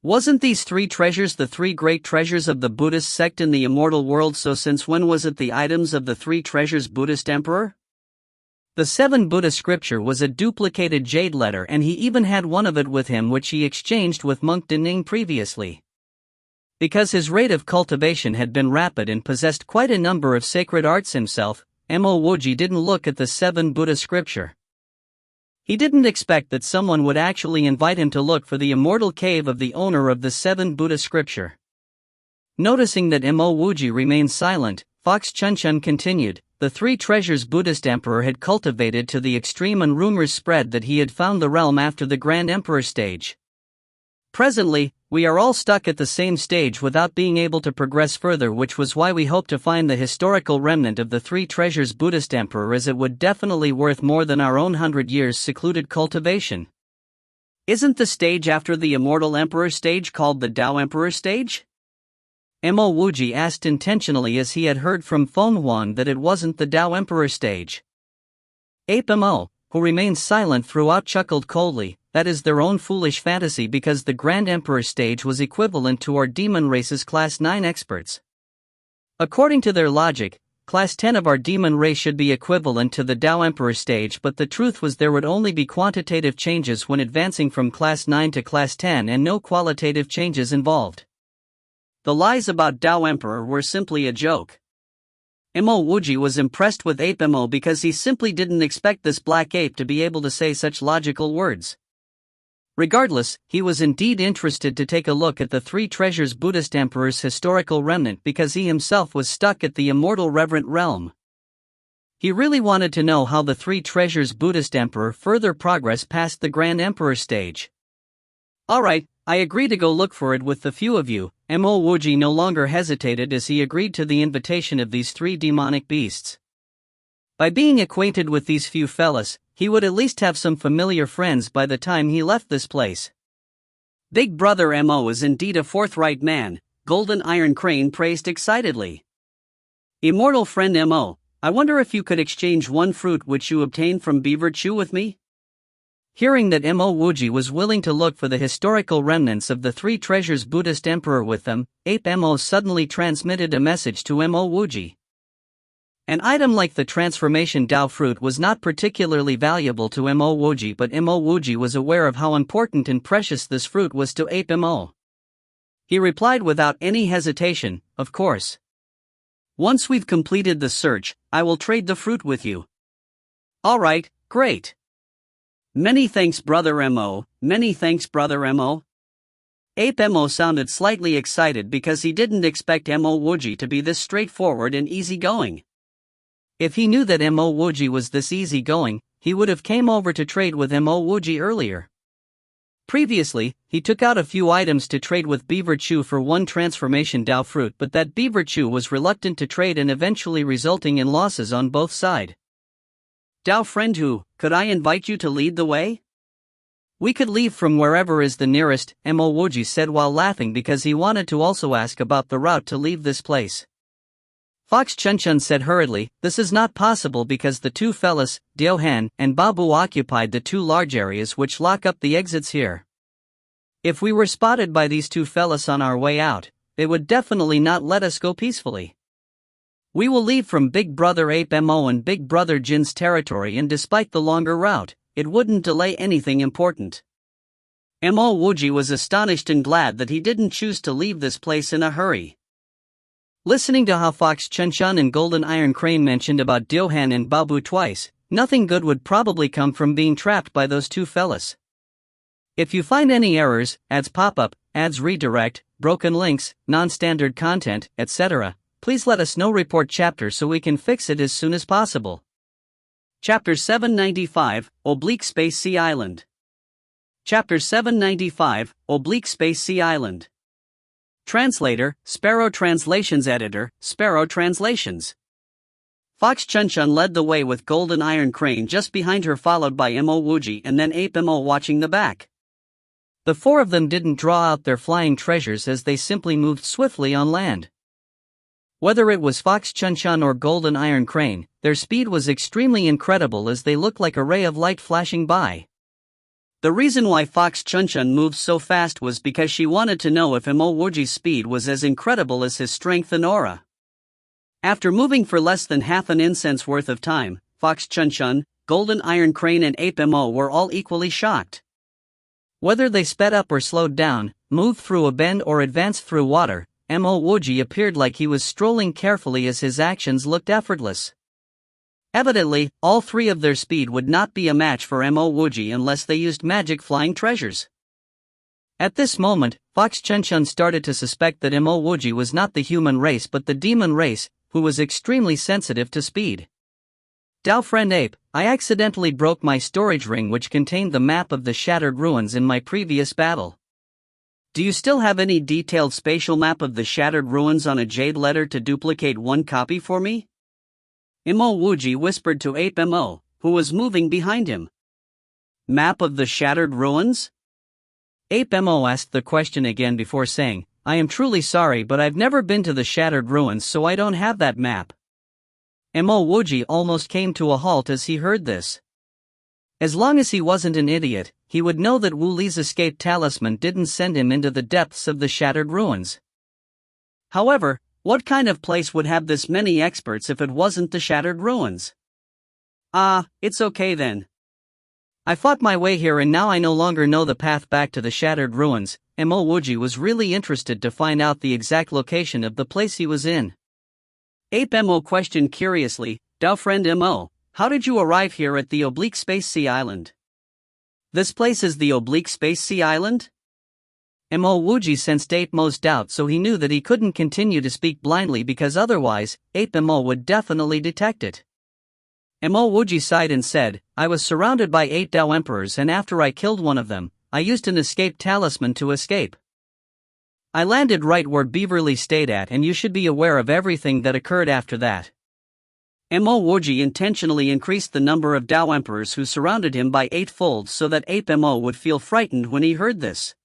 A: Wasn't these 3 treasures the 3 great treasures of the Buddhist sect in the immortal world? So since when was it the items of the 3 treasures Buddhist emperor? The 7 Buddha scripture was a duplicated jade letter, and he even had one of it with him which he exchanged with monk Dining previously. Because his rate of cultivation had been rapid and possessed quite a number of sacred arts himself, Mo Wuji didn't look at the 7 Buddha scripture. He didn't expect that someone would actually invite him to look for the immortal cave of the owner of the 7 Buddha scripture. Noticing that Mo Wuji remained silent, Fox Chunchun continued, "The 3 treasures Buddhist emperor had cultivated to the extreme, and rumors spread that he had found the realm after the Grand Emperor stage. Presently, we are all stuck at the same stage without being able to progress further, which was why we hope to find the historical remnant of the 3 treasures Buddhist emperor, as it would definitely worth more than our own 100 years secluded cultivation." "Isn't the stage after the immortal emperor stage called the Tao Emperor stage?" Mo Wuji asked intentionally, as he had heard from Feng Huan that it wasn't the Tao Emperor stage. Ape Mo, who remained silent throughout, chuckled coldly. "That is their own foolish fantasy, because the Grand Emperor stage was equivalent to our demon race's Class 9 experts. According to their logic, Class 10 of our demon race should be equivalent to the Tao Emperor stage, but the truth was there would only be quantitative changes when advancing from Class 9 to Class 10 and no qualitative changes involved. The lies about Tao Emperor were simply a joke." Mo Wuji was impressed with Ape Mo because he simply didn't expect this black ape to be able to say such logical words. Regardless, he was indeed interested to take a look at the 3 treasures Buddhist emperor's historical remnant, because he himself was stuck at the immortal reverent realm. He really wanted to know how the 3 treasures Buddhist emperor further progressed past the Grand Emperor stage. "Alright, I agree to go look for it with the few of you." Mo Wuji no longer hesitated as he agreed to the invitation of these 3 demonic beasts. By being acquainted with these few fellas, he would at least have some familiar friends by the time he left this place. "Big brother Mo is indeed a forthright man," Golden Iron Crane praised excitedly. "Immortal friend Mo, I wonder if you could exchange 1 fruit which you obtained from Beaver Chew with me?" Hearing that Mo Wuji was willing to look for the historical remnants of the 3 treasures Buddhist emperor with them, Ape Mo suddenly transmitted a message to Mo Wuji. An item like the transformation Tao fruit was not particularly valuable to Mo Wuji, but Mo Wuji was aware of how important and precious this fruit was to Ape Mo. He replied without any hesitation, "Of course. Once we've completed the search, I will trade the fruit with you." "Alright, great. Many thanks brother Mo, many thanks brother Mo." Ape Mo sounded slightly excited because he didn't expect Mo Wuji to be this straightforward and easygoing. If he knew that Mo Wuji was this easygoing, he would have came over to trade with Mo Wuji earlier. Previously, he took out a few items to trade with Beaver Chew for 1 transformation Tao fruit, but that Beaver Chew was reluctant to trade, and eventually resulting in losses on both sides. "Tao friend Hu, could I invite you to lead the way? We could leave from wherever is the nearest," Mo Wuji said while laughing because he wanted to also ask about the route to leave this place. Fox Chunchun said hurriedly, this is not possible because the two fellas, Diohan and Babu, occupied the two large areas which lock up the exits here. If we were spotted by these two fellas on our way out, they would definitely not let us go peacefully. We will leave from Big Brother Ape Mo and Big Brother Jin's territory, and despite the longer route, it wouldn't delay anything important. Mo Wuji was astonished and glad that he didn't choose to leave this place in a hurry. Listening to how Fox Chunchun and Golden Iron Crane mentioned about Diohan and Babu twice, nothing good would probably come from being trapped by those two fellas. If you find any errors, ads pop up, ads redirect, broken links, non-standard content, etc., please let us know. Report chapter so we can fix it as soon as possible. Chapter 795, Space Sea Island. Chapter 795, Space Sea Island. Translator, Sparrow Translations. Editor, Sparrow Translations. Fox Chunchun led the way with Golden Iron Crane just behind her, followed by Mo Wuji and then Ape Mo watching the back. The four of them didn't draw out their flying treasures as they simply moved swiftly on land. Whether it was Fox Chunchun or Golden Iron Crane, their speed was extremely incredible as they looked like a ray of light flashing by. The reason why Fox Chunchun moved so fast was because she wanted to know if Mo Wuji's speed was as incredible as his strength and aura. After moving for less than half an incense worth of time, Fox Chunchun, Golden Iron Crane and Ape Mo were all equally shocked. Whether they sped up or slowed down, moved through a bend or advanced through water, Mo Wuji appeared like he was strolling carefully as his actions looked effortless. Evidently, all three of their speed would not be a match for Mo Wuji unless they used magic flying treasures. At this moment, Fox Chunchun started to suspect that Mo Wuji was not the human race but the demon race, who was extremely sensitive to speed. Dao friend Ape, I accidentally broke my storage ring which contained the map of the shattered ruins in my previous battle. Do you still have any detailed spatial map of the shattered ruins on a jade letter to duplicate one copy for me? Mo Wuji whispered to Ape Mo, who was moving behind him. Map of the shattered ruins? Ape Mo asked the question again before saying, I am truly sorry but I've never been to the shattered ruins so I don't have that map. Mo Wuji almost came to a halt as he heard this. As long as he wasn't an idiot, he would know that Wu Li's escape talisman didn't send him into the depths of the shattered ruins. However, what kind of place would have this many experts if it wasn't the shattered ruins? It's okay then. I fought my way here and now I no longer know the path back to the shattered ruins. Mo Wuji was really interested to find out the exact location of the place he was in. Ape Mo questioned curiously, Dao friend Mo, how did you arrive here at the Space Sea Island? This place is the Space Sea Island? Mo Wuji sensed Ape Mo's doubt so he knew that he couldn't continue to speak blindly because otherwise, Ape Mo would definitely detect it. Mo Wuji sighed and said, I was surrounded by 8 Dao Emperors and after I killed one of them, I used an escape talisman to escape. I landed right where Beaverly stayed at and you should be aware of everything that occurred after that. Mo Wuji intentionally increased the number of Dao Emperors who surrounded him by 8-fold so that Ape Mo would feel frightened when he heard this.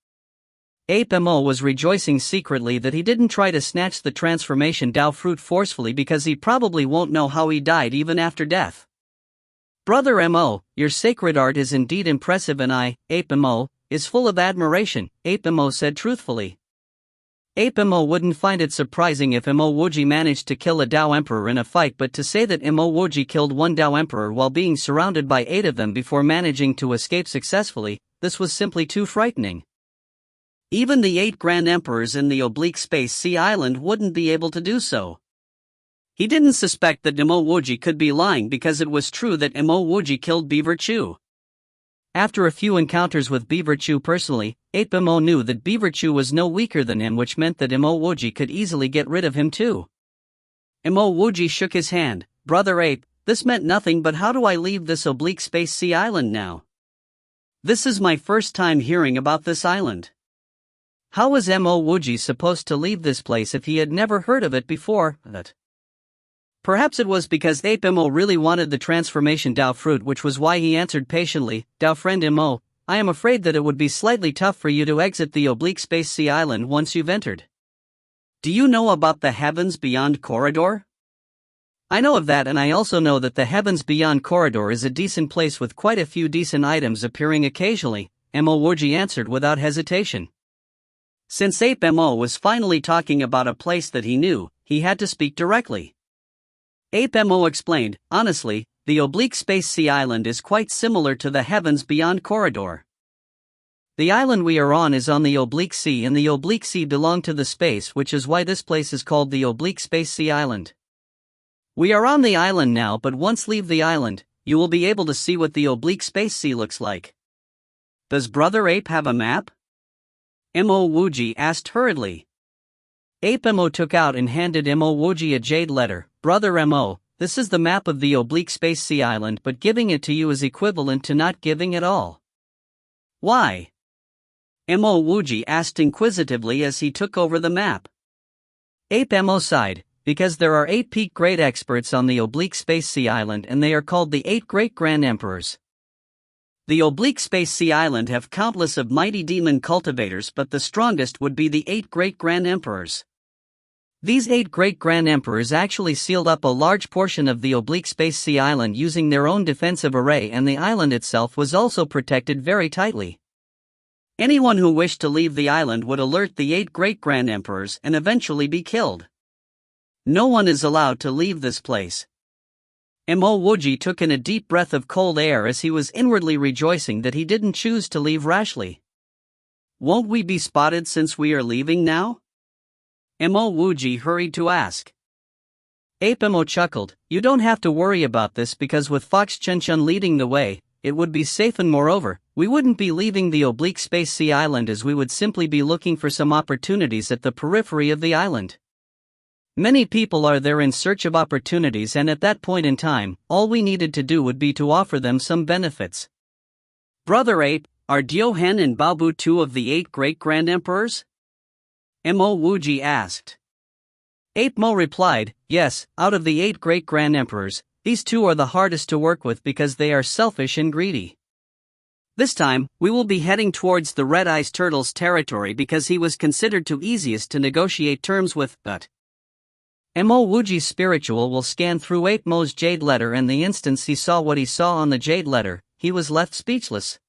A: Ape Mo was rejoicing secretly that he didn't try to snatch the transformation Dao fruit forcefully because he probably won't know how he died even after death. Brother Mo, your sacred art is indeed impressive and I, Ape Mo, is full of admiration, Ape Mo said truthfully. Ape Mo wouldn't find it surprising if Mo Wuji managed to kill a Dao Emperor in a fight, but to say that Mo Wuji killed one Dao Emperor while being surrounded by 8 of them before managing to escape successfully, this was simply too frightening. Even the 8 Grand Emperors in the Space Sea Island wouldn't be able to do so. He didn't suspect that Mo Wuji could be lying because it was true that Mo Wuji killed Beaver Chew. After a few encounters with Beaver Chew personally, Ape Mo knew that Beaver Chew was no weaker than him, which meant that Mo Wuji could easily get rid of him too. Mo Wuji shook his hand, Brother Ape, this meant nothing but how do I leave this Space Sea Island now? This is my first time hearing about this island. How was Mo Wuji supposed to leave this place if he had never heard of it before? Perhaps it was because Ape Mo really wanted the transformation Dao fruit, which was why he answered patiently, Dao friend Mo, I am afraid that it would be slightly tough for you to exit the Space Sea Island once you've entered. Do you know about the Heavens Beyond corridor? I know of that, and I also know that the Heavens Beyond corridor is a decent place with quite a few decent items appearing occasionally, Mo Wuji answered without hesitation. Since Ape Mo was finally talking about a place that he knew, he had to speak directly. Ape Mo explained, honestly, the oblique space sea island is quite similar to the Heavens Beyond corridor. The island we are on is on the oblique sea, and the oblique sea belonged to the space, which is why this place is called the oblique space sea island. We are on the island now, but once leave the island, you will be able to see what the oblique space sea looks like. Does Brother Ape have a map? Mo Wuji asked hurriedly. Ape Mo took out and handed Mo Wuji a jade letter. Brother Mo, this is the map of the oblique space sea island, but giving it to you is equivalent to not giving at all. Why? Mo Wuji asked inquisitively as he took over the map. Ape Mo sighed, because there are 8 peak great experts on the oblique space sea island, and they are called the 8 great grand emperors. The oblique space sea island have countless of mighty demon cultivators, but the strongest would be the 8 great grand emperors. These 8 great grand emperors actually sealed up a large portion of the oblique space sea island using their own defensive array, and the island itself was also protected very tightly. Anyone who wished to leave the island would alert the 8 great grand emperors and eventually be killed. No one is allowed to leave this place. Mo Wuji took in a deep breath of cold air as he was inwardly rejoicing that he didn't choose to leave rashly. Won't we be spotted since we are leaving now? Mo Wuji hurried to ask. Ape Mo chuckled, you don't have to worry about this, because with Fox Chunchun leading the way, it would be safe, and moreover, we wouldn't be leaving the oblique space sea island, as we would simply be looking for some opportunities at the periphery of the island. Many people are there in search of opportunities, and at that point in time, all we needed to do would be to offer them some benefits. Brother Ape, are Diohen and Baobu 2 of the 8 great grand emperors? Mo Wuji asked. Ape Mo replied, yes, out of the 8 great grand emperors, these 2 are the hardest to work with because they are selfish and greedy. This time, we will be heading towards the Red Eyes Turtle's territory because he was considered too easiest to negotiate terms with, but Mo Wuji's spiritual will scan through Ape Mo's jade letter, and the instant he saw what he saw on the jade letter, he was left speechless.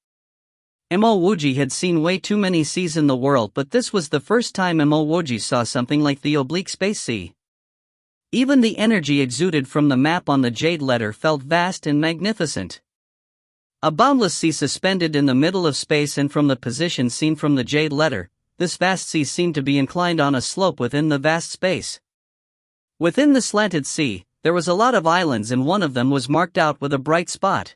A: Mo Wuji had seen way too many seas in the world, but this was the first time Mo Wuji saw something like the oblique space sea. Even the energy exuded from the map on the jade letter felt vast and magnificent. A boundless sea suspended in the middle of space, and from the position seen from the jade letter, this vast sea seemed to be inclined on a slope within the vast space. Within the slanted sea, there was a lot of islands, and one of them was marked out with a bright spot.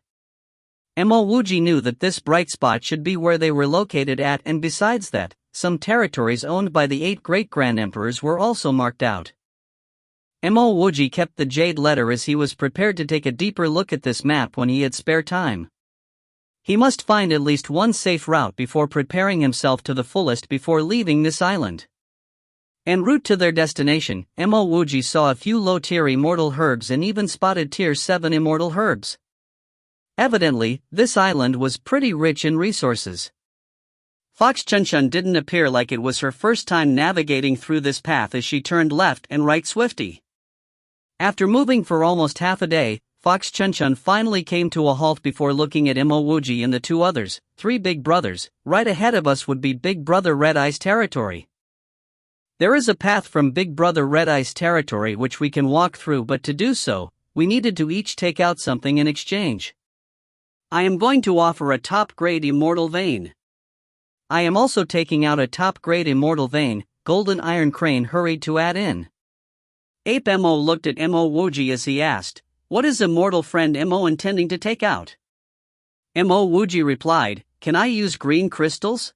A: Mo Wuji knew that this bright spot should be where they were located at, and besides that, some territories owned by the 8 great grand emperors were also marked out. Mo Wuji kept the jade letter as he was prepared to take a deeper look at this map when he had spare time. He must find at least one safe route before preparing himself to the fullest before leaving this island. En route to their destination, Mo Wuji saw a few low-tier immortal herbs and even spotted tier 7 immortal herbs. Evidently, this island was pretty rich in resources. Fox Chunchun didn't appear like it was her first time navigating through this path as she turned left and right swiftly. After moving for almost half a day, Fox Chunchun finally came to a halt before looking at Mo Wuji and the 2 others, 3 big brothers. Right ahead of us would be Big Brother Red Eye's territory. There is a path from Big Brother Red Eye's territory which we can walk through, but to do so, we needed to each take out something in exchange. I am going to offer a top-grade immortal vein. I am also taking out a top-grade immortal vein, Golden Iron Crane hurried to add in. Ape Mo looked at Mo Wuji as he asked, what is immortal friend Mo intending to take out? Mo Wuji replied, can I use green crystals?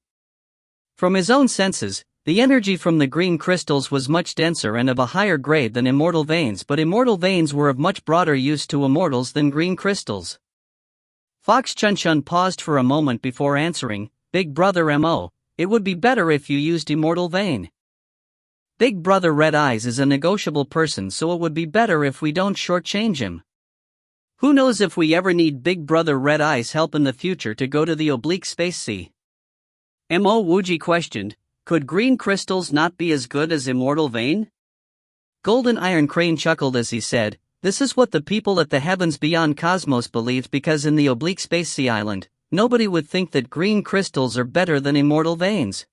A: From his own senses, the energy from the green crystals was much denser and of a higher grade than immortal veins, but immortal veins were of much broader use to immortals than green crystals. Fox Chunchun paused for a moment before answering, Big Brother Mo, it would be better if you used immortal vein. Big Brother Red Eyes is a negotiable person, so it would be better if we don't shortchange him. Who knows if we ever need Big Brother Red Eyes' help in the future to go to the oblique space sea? Mo Wuji questioned, could green crystals not be as good as immortal vein? Golden Iron Crane chuckled as he said, This is what the people at the heavens beyond cosmos believed, because in the oblique space sea island, nobody would think that green crystals are better than immortal veins.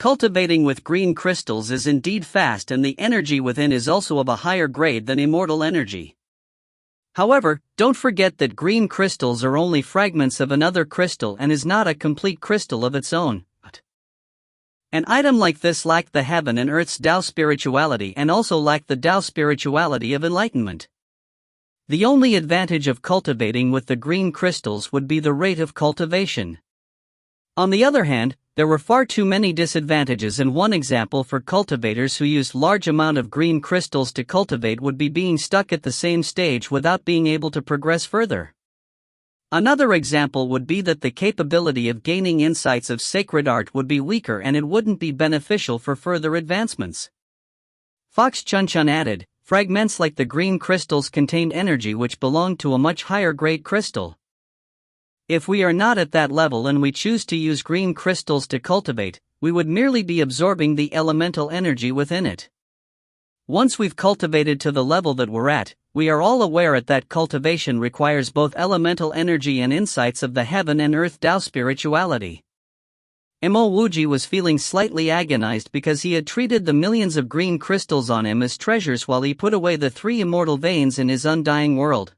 A: Cultivating with green crystals is indeed fast, and the energy within is also of a higher grade than immortal energy. However, don't forget that green crystals are only fragments of another crystal and is not a complete crystal of its own. An item like this lacked the heaven and earth's Tao spirituality, and also lacked the Tao spirituality of enlightenment. The only advantage of cultivating with the green crystals would be the rate of cultivation. On the other hand, there were far too many disadvantages, and one example for cultivators who used large amount of green crystals to cultivate would be being stuck at the same stage without being able to progress further. Another example would be that the capability of gaining insights of sacred art would be weaker, and it wouldn't be beneficial for further advancements. Fox Chun added, fragments like the green crystals contained energy which belonged to a much higher grade crystal. If we are not at that level and we choose to use green crystals to cultivate, we would merely be absorbing the elemental energy within it. Once we've cultivated to the level that we're at, we are all aware that cultivation requires both elemental energy and insights of the heaven and earth Tao spirituality. Mo Wuji was feeling slightly agonized because he had treated the millions of green crystals on him as treasures while he put away the 3 immortal veins in his undying world.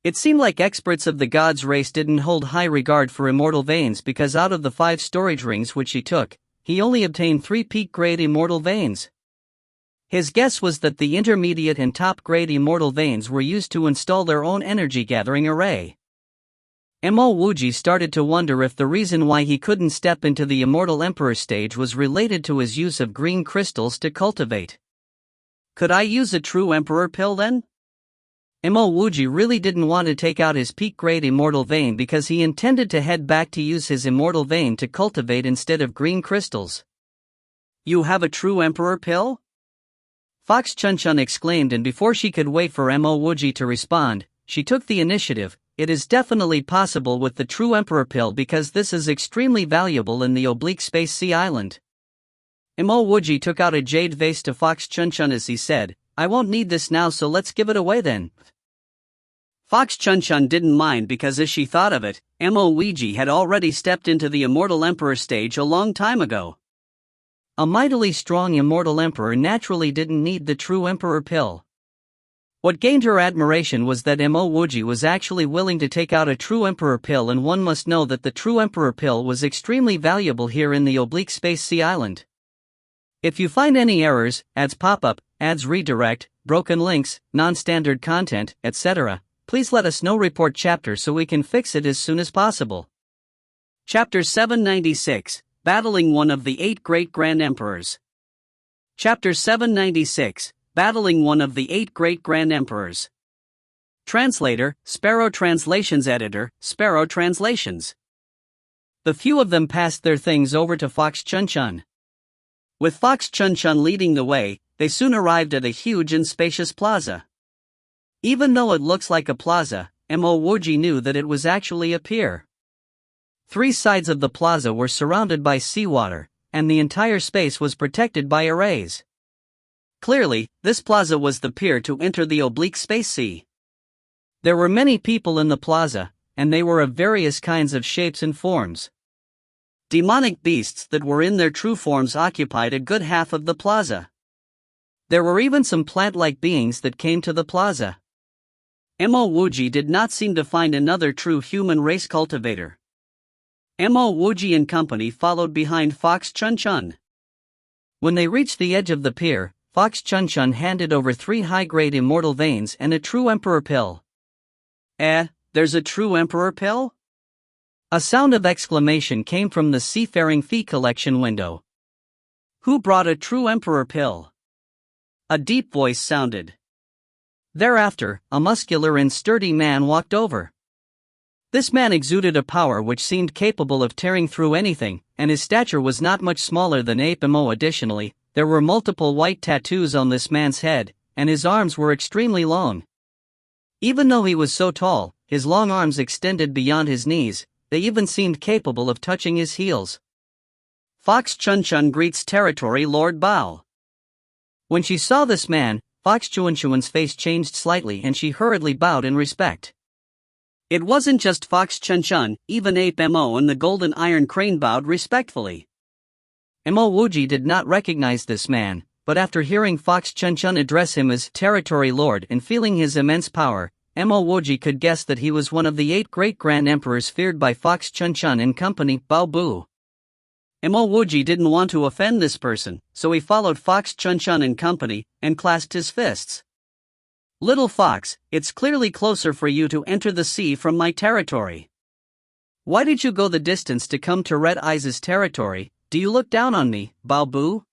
A: It seemed like experts of the gods race didn't hold high regard for immortal veins, because out of the 5 storage rings which he took, he only obtained 3 peak-grade immortal veins. His guess was that the intermediate and top-grade immortal veins were used to install their own energy-gathering array. Mo Wuji started to wonder if the reason why he couldn't step into the immortal emperor stage was related to his use of green crystals to cultivate. Could I use a true emperor pill then? Mo Wuji really didn't want to take out his peak-grade immortal vein because he intended to head back to use his immortal vein to cultivate instead of green crystals. You have a true emperor pill? Fox Chun exclaimed, and before she could wait for Mo Wuji to respond, she took the initiative. It is definitely possible with the true emperor pill, because this is extremely valuable in the oblique space sea island. Mo Wuji took out a jade vase to Fox Chun as he said, I won't need this now, so let's give it away then. Fox Chun didn't mind, because as she thought of it, Mo Wuji had already stepped into the immortal emperor stage a long time ago. A mightily strong immortal emperor naturally didn't need the true emperor pill. What gained her admiration was that Mo Wuji was actually willing to take out a true emperor pill, and one must know that the true emperor pill was extremely valuable here in the oblique space sea island. If you find any errors, ads pop up, ads redirect, broken links, non-standard content, etc., please let us know. Report chapter so we can fix it as soon as possible. Chapter 796, Battling one of the 8 Great Grand Emperors. Chapter 796, Battling one of the 8 Great Grand Emperors. Translator, Sparrow Translations. Editor, Sparrow Translations. The few of them passed their things over to Fox Chun. With Fox Chun leading the way, they soon arrived at a huge and spacious plaza. Even though it looks like a plaza, Mo Wuji knew that it was actually a pier. 3 sides of the plaza were surrounded by seawater, and the entire space was protected by arrays. Clearly, this plaza was the pier to enter the oblique space sea. There were many people in the plaza, and they were of various kinds of shapes and forms. Demonic beasts that were in their true forms occupied a good half of the plaza. There were even some plant-like beings that came to the plaza. Mo Wuji did not seem to find another true human race cultivator. Mo Wuji and company followed behind Fox Chun. When they reached the edge of the pier, Fox Chun handed over 3 high-grade immortal veins and a true emperor pill. There's a true emperor pill? A sound of exclamation came from the seafaring fee collection window. Who brought a true emperor pill? A deep voice sounded. Thereafter, a muscular and sturdy man walked over. This man exuded a power which seemed capable of tearing through anything, and his stature was not much smaller than Mo. Additionally, there were multiple white tattoos on this man's head, and his arms were extremely long. Even though he was so tall, his long arms extended beyond his knees. They even seemed capable of touching his heels. Fox Chun greets Territory Lord Bao. When she saw this man, Fox Chuanchuan's face changed slightly and she hurriedly bowed in respect. It wasn't just Fox Chunchun, even Ape Mo and the Golden Iron Crane bowed respectfully. Mo Wuji did not recognize this man, but after hearing Fox Chunchun address him as Territory Lord and feeling his immense power, Mo Wuji could guess that he was one of the 8 great Grand Emperors feared by Fox Chunchun and company, Bao Bu. Mo Wuji didn't want to offend this person, so he followed Fox Chunchun and company, and clasped his fists. Little Fox, it's clearly closer for you to enter the sea from my territory. Why did you go the distance to come to Red Eyes' territory? Do you look down on me, Bao Bu?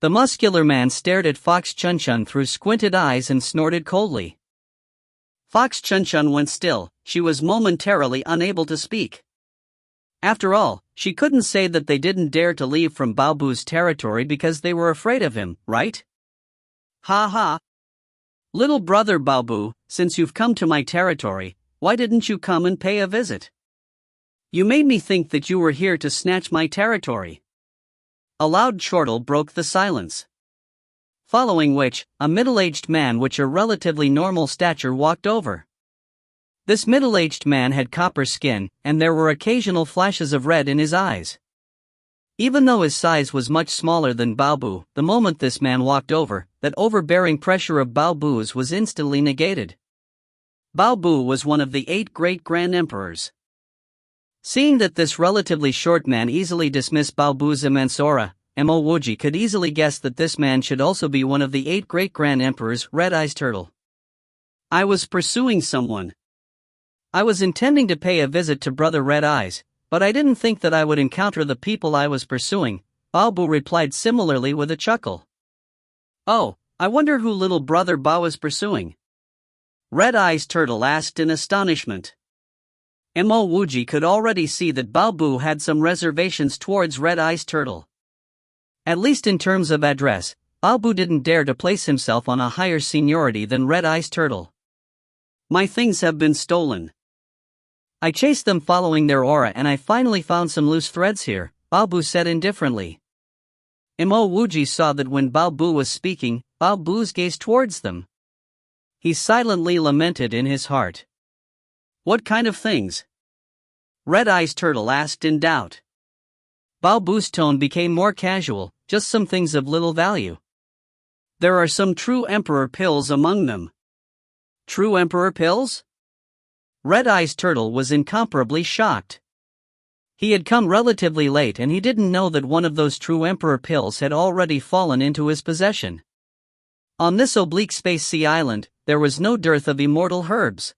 A: The muscular man stared at Fox Chunchun through squinted eyes and snorted coldly. Fox Chunchun went still, she was momentarily unable to speak. After all, she couldn't say that they didn't dare to leave from Bao Bu's territory because they were afraid of him, right? Ha ha! Little brother Bao Bu, since you've come to my territory, why didn't you come and pay a visit? You made me think that you were here to snatch my territory. A loud chortle broke the silence. Following which, a middle-aged man with a relatively normal stature walked over. This middle-aged man had copper skin, and there were occasional flashes of red in his eyes. Even though his size was much smaller than Bao Bu, the moment this man walked over, that overbearing pressure of Bao Bu's was instantly negated. Bao Bu was one of the 8 great Grand Emperors. Seeing that this relatively short man easily dismissed Bao Bu's immense aura, Mo Wuji could easily guess that this man should also be one of the 8 great Grand Emperors, Red Eyes Turtle. I was pursuing someone. I was intending to pay a visit to Brother Red Eyes, but I didn't think that I would encounter the people I was pursuing, Bao Bu replied similarly with a chuckle. Oh, I wonder who little brother Bao is pursuing? Red Eyes Turtle asked in astonishment. Mo Wuji could already see that Bao Bu had some reservations towards Red Eyes Turtle. At least in terms of address, Bao Bu didn't dare to place himself on a higher seniority than Red Eyes Turtle. My things have been stolen. I chased them following their aura and I finally found some loose threads here, Bao Bu said indifferently. Mo Wuji saw that when Bao Bu was speaking, Bao Bu's gazed towards them. He silently lamented in his heart. What kind of things? Red Eyes Turtle asked in doubt. Bao Bu's tone became more casual, just some things of little value. There are some true Emperor pills among them. True Emperor pills? Red Eyes Turtle was incomparably shocked. He had come relatively late and he didn't know that one of those true Emperor pills had already fallen into his possession. On this oblique space sea island, there was no dearth of immortal herbs.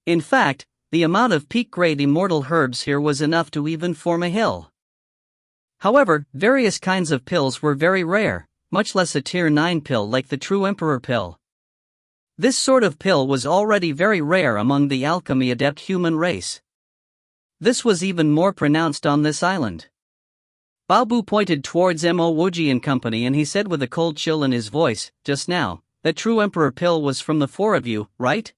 A: In fact, the amount of peak-grade immortal herbs here was enough to even form a hill. However, various kinds of pills were very rare, much less a tier 9 pill like the true Emperor pill. This sort of pill was already very rare among the alchemy adept human race. This was even more pronounced on this island. Bao Bu pointed towards Mo Wuji and company and he said with a cold chill in his voice, just now, that true Emperor pill was from the 4 of you, right?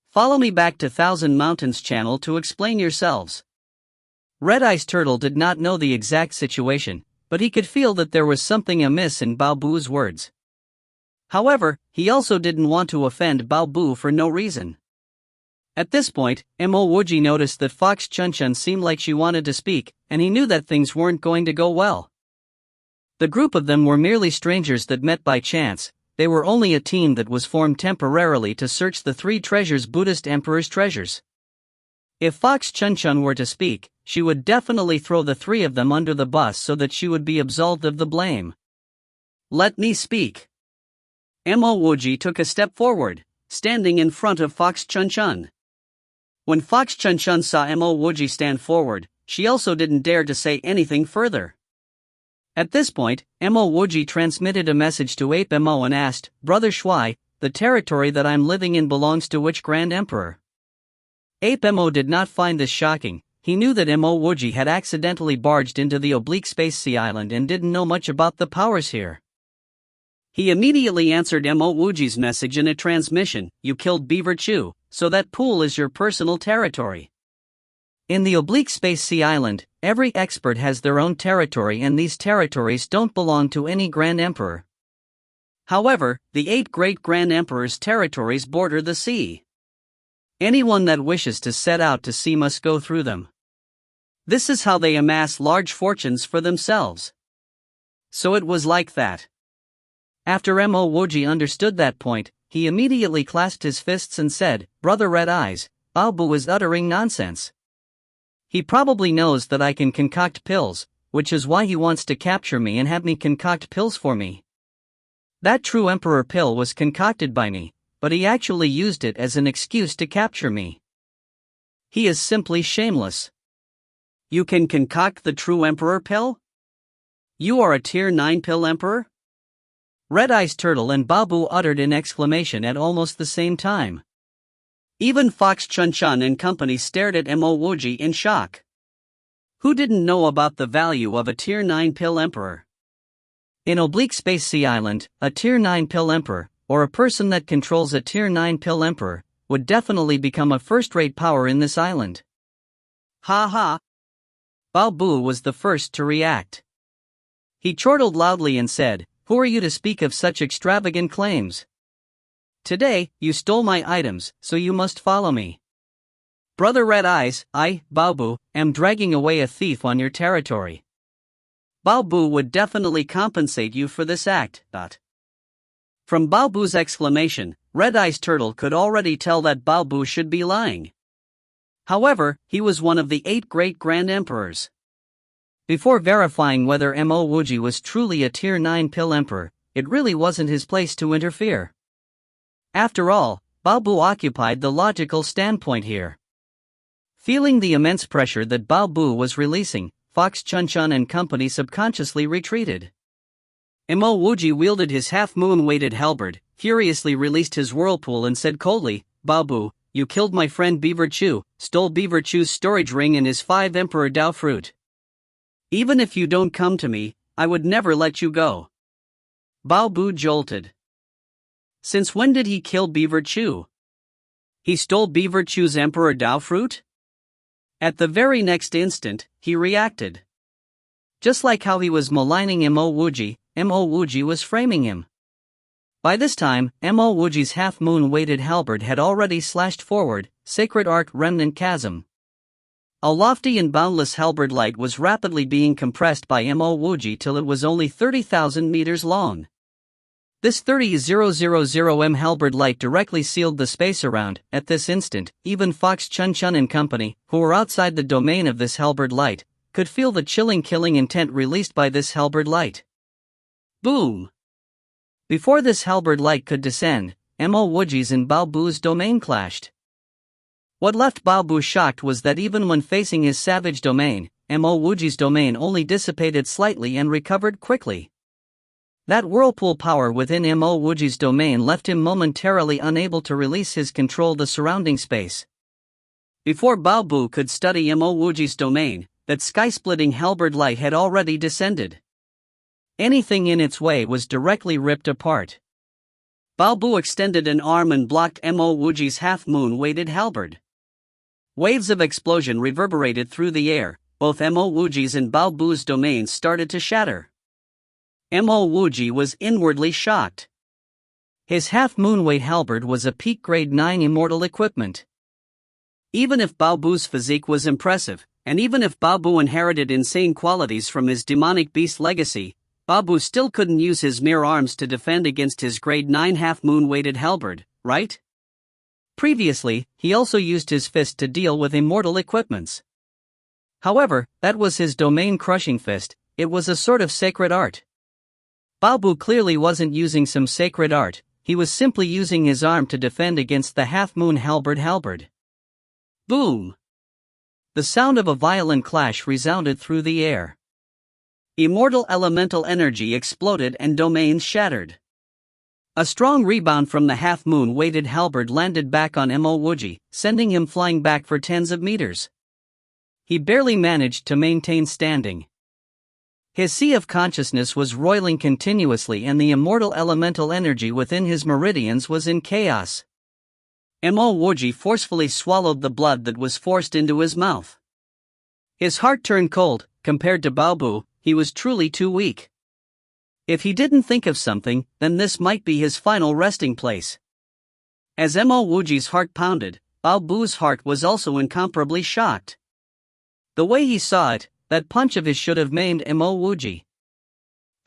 A: Follow me back to Thousand Mountains channel to explain yourselves. Red Eyes Turtle did not know the exact situation, but he could feel that there was something amiss in Bao Bu's words. However, he also didn't want to offend Bao Bu for no reason. At this point, Mo Wuji noticed that Fox Chunchun seemed like she wanted to speak, and he knew that things weren't going to go well. The group of them were merely strangers that met by chance. They were only a team that was formed temporarily to search the 3 treasures Buddhist Emperor's treasures. If Fox Chunchun were to speak, she would definitely throw the 3 of them under the bus so that she would be absolved of the blame. Let me speak. Mo Wuji took a step forward, standing in front of Fox Chunchun. When Fox Chunchun saw Mo Wuji stand forward, she also didn't dare to say anything further. At this point, Mo Wuji transmitted a message to Ape Mo and asked, Brother Shuai, the territory that I'm living in belongs to which Grand Emperor? Ape Mo did not find this shocking. He knew that Mo Wuji had accidentally barged into the oblique space sea island and didn't know much about the powers here. He immediately answered Mo Wuji's message in a transmission, you killed Beaver Chew, so that pool is your personal territory. In the oblique space sea island, every expert has their own territory and these territories don't belong to any Grand Emperor. However, the 8 great Grand Emperor's territories border the sea. Anyone that wishes to set out to sea must go through them. This is how they amass large fortunes for themselves. So it was like that. After Mo Wuji understood that point, he immediately clasped his fists and said, "Brother Red Eyes, Baobu is uttering nonsense. He probably knows that I can concoct pills, which is why he wants to capture me and have me concoct pills for me. That true emperor pill was concocted by me, but he actually used it as an excuse to capture me. He is simply shameless." "You can concoct the true emperor pill? You are a tier 9 pill emperor?" Red Eyes Turtle and Baobu uttered an exclamation at almost the same time. Even Fox Chun-Chun and company stared at Mo Wuji in shock. Who didn't know about the value of a tier 9 pill emperor? In Oblique Space Sea Island, a tier 9 pill emperor, or a person that controls a tier 9 pill emperor, would definitely become a first-rate power in this island. Ha ha! Baobu was the first to react. He chortled loudly and said, "Who are you to speak of such extravagant claims? Today, you stole my items, so you must follow me. Brother Red Eyes, I, Baobu, am dragging away a thief on your territory. Baobu would definitely compensate you for this act." From Baobu's exclamation, Red Eyes Turtle could already tell that Baobu should be lying. However, he was one of the 8 great Grand Emperors. Before verifying whether Mo Wuji was truly a tier 9 pill emperor, it really wasn't his place to interfere. After all, Baobu occupied the logical standpoint here. Feeling the immense pressure that Baobu was releasing, Fox Chun-Chun and company subconsciously retreated. Mo Wuji wielded his half-moon-weighted halberd, furiously released his whirlpool and said coldly, "Baobu, you killed my friend Beaver Chew, stole Beaver Chew's storage ring and his 5 Emperor Dao fruit. Even if you don't come to me, I would never let you go." Baobu jolted. Since when did he kill Beaver Chew? He stole Beaver Chew's Emperor Dao fruit? At the very next instant, he reacted. Just like how he was maligning Mo Wuji was framing him. By this time, Mo Wuji's half-moon-weighted halberd had already slashed forward, Sacred Arc Remnant Chasm. A lofty and boundless halberd light was rapidly being compressed by Mo Wuji till it was only 30,000 meters long. This 30,000 halberd light directly sealed the space around. At this instant, even Fox Chun-Chun and company, who were outside the domain of this halberd light, could feel the chilling killing intent released by this halberd light. Boom! Before this halberd light could descend, Mo Wuji's and Baobu's domain clashed. What left Baobu shocked was that even when facing his savage domain, Mo Wuji's domain only dissipated slightly and recovered quickly. That whirlpool power within Mo Wuji's domain left him momentarily unable to release his control the surrounding space. Before Baobu could study Mo Wuji's domain, that sky-splitting halberd light had already descended. Anything in its way was directly ripped apart. Baobu extended an arm and blocked Mo Wuji's half-moon-weighted halberd. Waves of explosion reverberated through the air. Both Mo Wuji's and Baobu's domains started to shatter. Mo Wuji was inwardly shocked. His half-moon-weight halberd was a peak grade 9 immortal equipment. Even if Baobu's physique was impressive, and even if Baobu inherited insane qualities from his demonic beast legacy, Baobu still couldn't use his mere arms to defend against his grade 9 half-moon-weighted halberd, right? Previously, he also used his fist to deal with immortal equipments. However, that was his domain-crushing fist. It was a sort of sacred art. Baobu clearly wasn't using some sacred art, he was simply using his arm to defend against the half-moon halberd. Boom! The sound of a violent clash resounded through the air. Immortal elemental energy exploded and domains shattered. A strong rebound from the half-moon-weighted halberd landed back on Mo Wuji, sending him flying back for tens of meters. He barely managed to maintain standing. His sea of consciousness was roiling continuously and the immortal elemental energy within his meridians was in chaos. Mo Wuji forcefully swallowed the blood that was forced into his mouth. His heart turned cold. Compared to Baobu, he was truly too weak. If he didn't think of something, then this might be his final resting place. As Mo Wuji's heart pounded, Bao Bu's heart was also incomparably shocked. The way he saw it, that punch of his should have maimed Mo Wuji.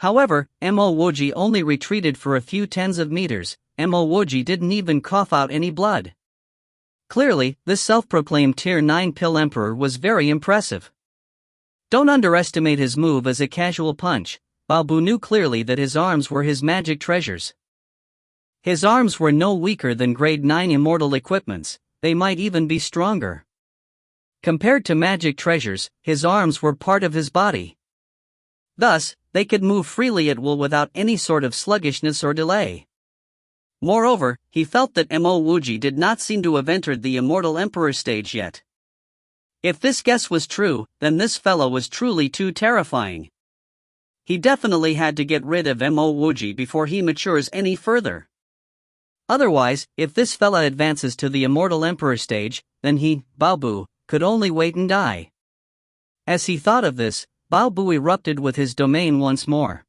A: However, Mo Wuji only retreated for a few tens of meters. Mo Wuji didn't even cough out any blood. Clearly, this self-proclaimed Tier 9 Pill Emperor was very impressive. Don't underestimate his move as a casual punch. Bao Bu knew clearly that his arms were his magic treasures. His arms were no weaker than grade 9 immortal equipments, they might even be stronger. Compared to magic treasures, his arms were part of his body. Thus, they could move freely at will without any sort of sluggishness or delay. Moreover, he felt that Mo Wuji did not seem to have entered the Immortal Emperor stage yet. If this guess was true, then this fellow was truly too terrifying. He definitely had to get rid of Mo Wuji before he matures any further. Otherwise, if this fella advances to the Immortal Emperor stage, then he, Bao Bu, could only wait and die. As he thought of this, Bao Bu erupted with his domain once more.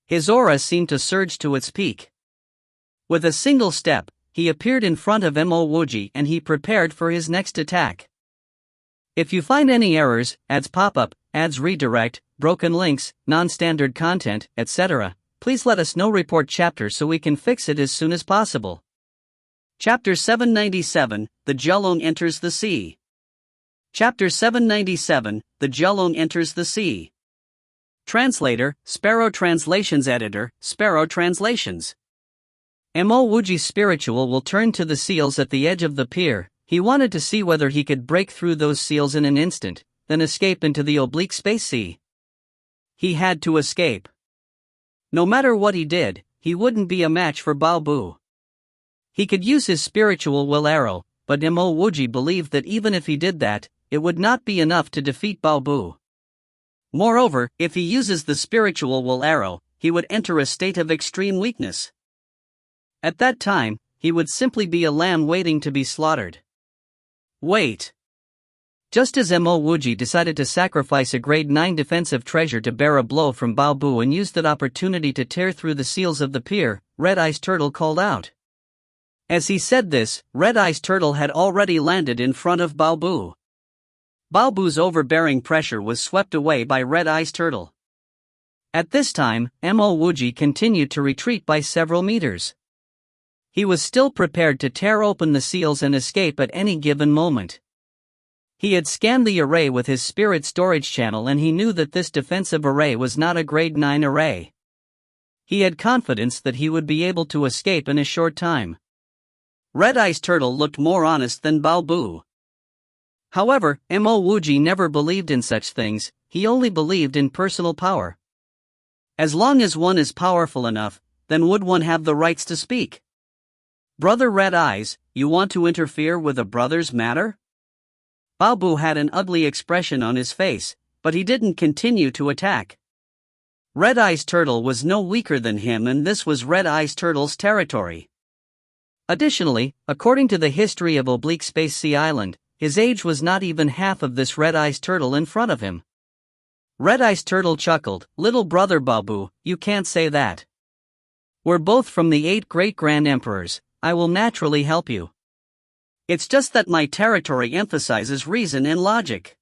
A: His aura seemed to surge to its peak. With a single step, he appeared in front of Mo Wuji and he prepared for his next attack. If you find any errors, ads pop-up, ads redirect, broken links, non-standard content, etc., please let us know. Report chapter so we can fix it as soon as possible. Chapter 797, The Gelong Enters the Sea. Chapter 797, The Gelong Enters the Sea. Translator, Sparrow Translations. Editor, Sparrow Translations. Mo Wuji's spiritual will turn to the seals at the edge of the pier. He wanted to see whether he could break through those seals in an instant, then escape into the oblique space sea. He had to escape. No matter what he did, he wouldn't be a match for Bao Bu. He could use his spiritual will arrow, but Mo Wuji believed that even if he did that, it would not be enough to defeat Bao Bu. Moreover, if he uses the spiritual will arrow, he would enter a state of extreme weakness. At that time, he would simply be a lamb waiting to be slaughtered. Wait. Just as Mo Wuji decided to sacrifice a grade 9 defensive treasure to bear a blow from Bao Bu and used that opportunity to tear through the seals of the pier, Red Eyes Turtle called out. As he said this, Red Eyes Turtle had already landed in front of Bao Bu. Bao Bu's overbearing pressure was swept away by Red Eyes Turtle. At this time, Mo Wuji continued to retreat by several meters. He was still prepared to tear open the seals and escape at any given moment. He had scanned the array with his spirit storage channel and he knew that this defensive array was not a grade 9 array. He had confidence that he would be able to escape in a short time. Red Eyes Turtle looked more honest than Bao Bu. However, Mo Wuji never believed in such things, he only believed in personal power. As long as one is powerful enough, then would one have the rights to speak? Brother Red Eyes, you want to interfere with a brother's matter? Bao Bu had an ugly expression on his face, but he didn't continue to attack. Red Eyes Turtle was no weaker than him and this was Red Eyes Turtle's territory. Additionally, according to the history of Oblique Space Sea Island, his age was not even half of this Red Eyes Turtle in front of him. Red Eyes Turtle chuckled, "Little brother Bao Bu, you can't say that. We're both from the 8 great grand emperors, I will naturally help you. It's just that my territory emphasizes reason and logic.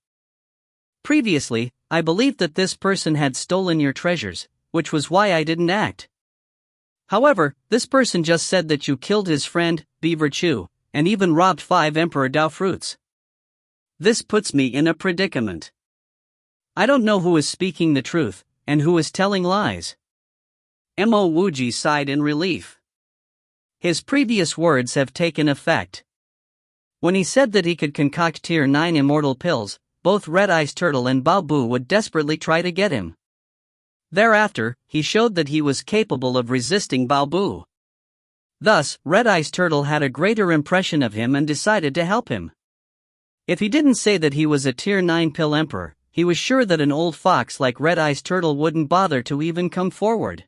A: Previously, I believed that this person had stolen your treasures, which was why I didn't act. However, this person just said that you killed his friend, Beaver Chew, and even robbed 5 Emperor Dao fruits. This puts me in a predicament. I don't know who is speaking the truth, and who is telling lies." Mo Wuji sighed in relief. His previous words have taken effect. When he said that he could concoct Tier 9 immortal pills, both Red Eyes Turtle and Bao Bu would desperately try to get him. Thereafter, he showed that he was capable of resisting Bao Bu. Thus, Red Eyes Turtle had a greater impression of him and decided to help him. If he didn't say that he was a Tier 9 Pill Emperor, he was sure that an old fox like Red Eyes Turtle wouldn't bother to even come forward.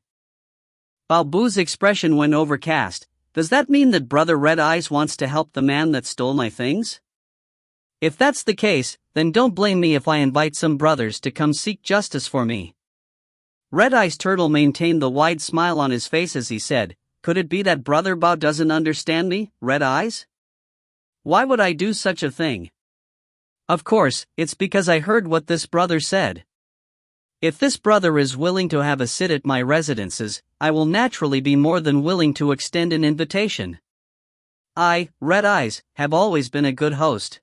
A: Bao Bu's expression went overcast. Does that mean that Brother Red Eyes wants to help the man that stole my things? If that's the case, then don't blame me if I invite some brothers to come seek justice for me. Red Eyes Turtle maintained the wide smile on his face as he said, "Could it be that Brother Bao doesn't understand me, Red Eyes? Why would I do such a thing? Of course, it's because I heard what this brother said. If this brother is willing to have a sit at my residences, I will naturally be more than willing to extend an invitation. I, Red Eyes, have always been a good host.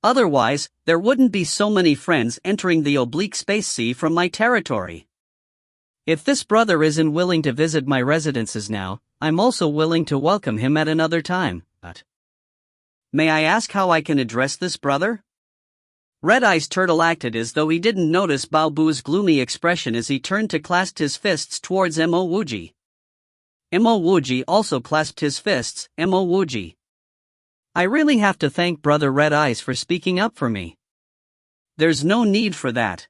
A: Otherwise, there wouldn't be so many friends entering the oblique space sea from my territory. If this brother isn't willing to visit my residences now, I'm also willing to welcome him at another time. But may I ask how I can address this brother?" Red Eyes Turtle acted as though he didn't notice Bao Bu's gloomy expression as he turned to clasp his fists towards Mo Wuji. Mo Wuji also clasped his fists. Mo Wuji, I really have to thank Brother Red Eyes for speaking up for me. There's no need for that.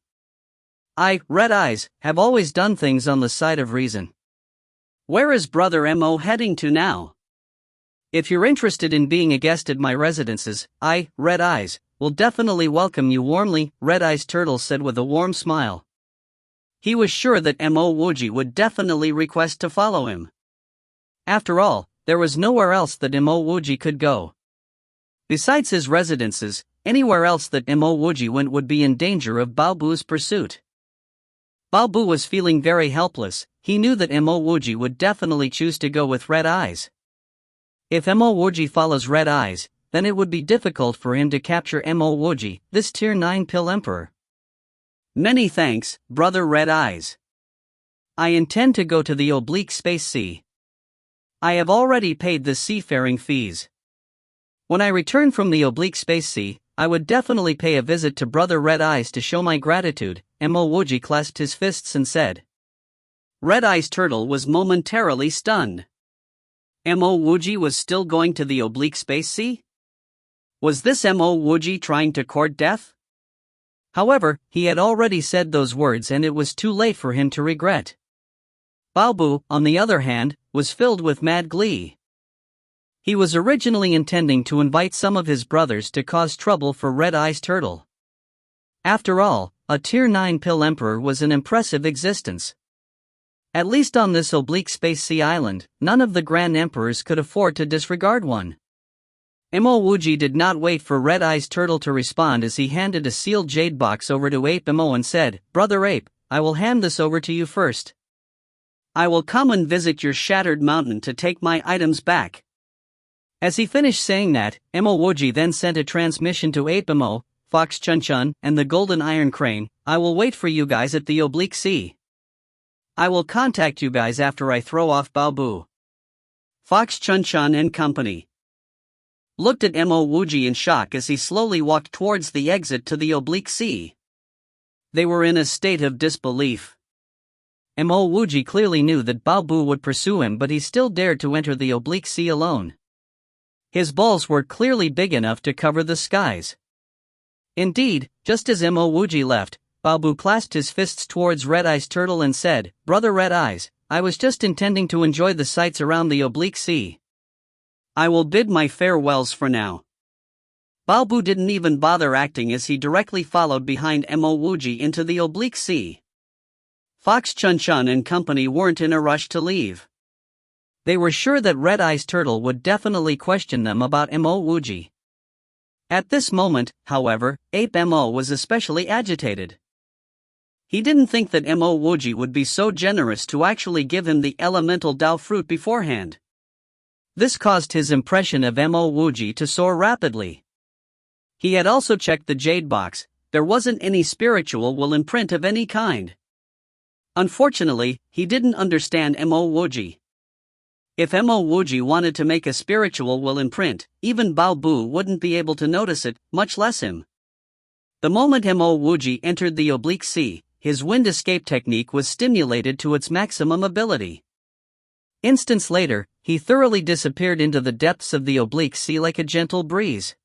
A: I, Red Eyes, have always done things on the side of reason. Where is Brother Mo heading to now? If you're interested in being a guest at my residences, I, Red Eyes, will definitely welcome you warmly, Red Eyes Turtle said with a warm smile. He was sure that Mo Wuji would definitely request to follow him. After all, there was nowhere else that Mo Wuji could go. Besides his residences, anywhere else that Mo Wuji went would be in danger of Bao Bu's pursuit. Bao Bu was feeling very helpless. He knew that Mo Wuji would definitely choose to go with Red Eyes. If Mo Wuji follows Red Eyes, then it would be difficult for him to capture Mo Wuji, this Tier 9 Pill Emperor. Many thanks, Brother Red Eyes. I intend to go to the oblique space sea. I have already paid the seafaring fees. When I return from the oblique space sea, I would definitely pay a visit to Brother Red Eyes to show my gratitude, Mo Wuji clasped his fists and said. Red Eyes Turtle was momentarily stunned. Mo Wuji was still going to the oblique space sea? Was this Mo Wuji trying to court death? However, he had already said those words and it was too late for him to regret. Bao Bu, on the other hand, was filled with mad glee. He was originally intending to invite some of his brothers to cause trouble for Red Eyes Turtle. After all, a Tier 9 Pill Emperor was an impressive existence. At least on this oblique space sea island, none of the Grand Emperors could afford to disregard one. Mo Wuji did not wait for Red Eyes Turtle to respond as he handed a sealed jade box over to Ape Mo and said, Brother Ape, I will hand this over to you first. I will come and visit your shattered mountain to take my items back. As he finished saying that, Mo Wuji then sent a transmission to Ape Mo, Fox Chun Chun, and the Golden Iron Crane. I will wait for you guys at the oblique sea. I will contact you guys after I throw off Bao Bu. Fox Chun Chun and company looked at Mo Wuji in shock as he slowly walked towards the exit to the oblique sea. They were in a state of disbelief. Mo Wuji clearly knew that Bao Bu would pursue him, but he still dared to enter the oblique sea alone. His balls were clearly big enough to cover the skies. Indeed, just as Mo Wuji left, Bao Bu clasped his fists towards Red Eyes Turtle and said, Brother Red Eyes, I was just intending to enjoy the sights around the oblique sea. I will bid my farewells for now. Bao Bu didn't even bother acting as he directly followed behind Mo Wuji into the oblique sea. Fox Chun Chun and company weren't in a rush to leave. They were sure that Red Eyes Turtle would definitely question them about Mo Wuji. At this moment, however, Ape Mo was especially agitated. He didn't think that Mo Wuji would be so generous to actually give him the elemental Dao fruit beforehand. This caused his impression of Mo Wuji to soar rapidly. He had also checked the jade box. There wasn't any spiritual will imprint of any kind. Unfortunately, he didn't understand Mo Wuji. If Mo Wuji wanted to make a spiritual will imprint, even Bao Bu wouldn't be able to notice it, much less him. The moment Mo Wuji entered the oblique sea, his wind escape technique was stimulated to its maximum ability. Instants later, he thoroughly disappeared into the depths of the oblique sea like a gentle breeze.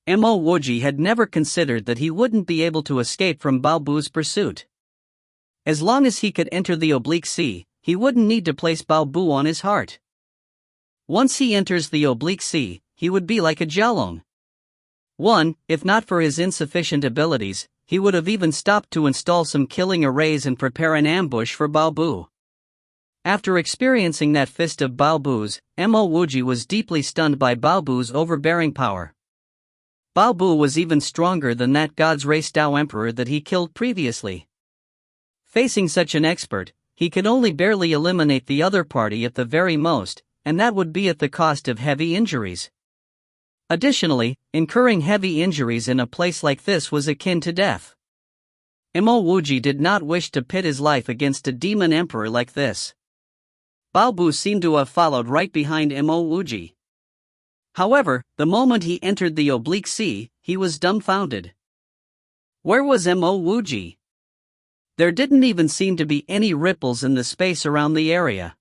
A: Mo Wuji had never considered that he wouldn't be able to escape from Bao Bu's pursuit. As long as he could enter the oblique sea, he wouldn't need to place Bao Bu on his heart. Once he enters the oblique sea, he would be like a Jiaolong. If not for his insufficient abilities, he would have even stopped to install some killing arrays and prepare an ambush for Bao Bu. After experiencing that fist of Bao Bu's, Mo Wuji was deeply stunned by Bao Bu's overbearing power. Bao Bu was even stronger than that God's race Dao emperor that he killed previously. Facing such an expert, he could only barely eliminate the other party at the very most, and that would be at the cost of heavy injuries. Additionally, incurring heavy injuries in a place like this was akin to death. Mo Wuji did not wish to pit his life against a demon emperor like this. Bao Bu seemed to have followed right behind Mo Wuji. However, the moment he entered the oblique sea, he was dumbfounded. Where was Mo Wuji? There didn't even seem to be any ripples in the space around the area.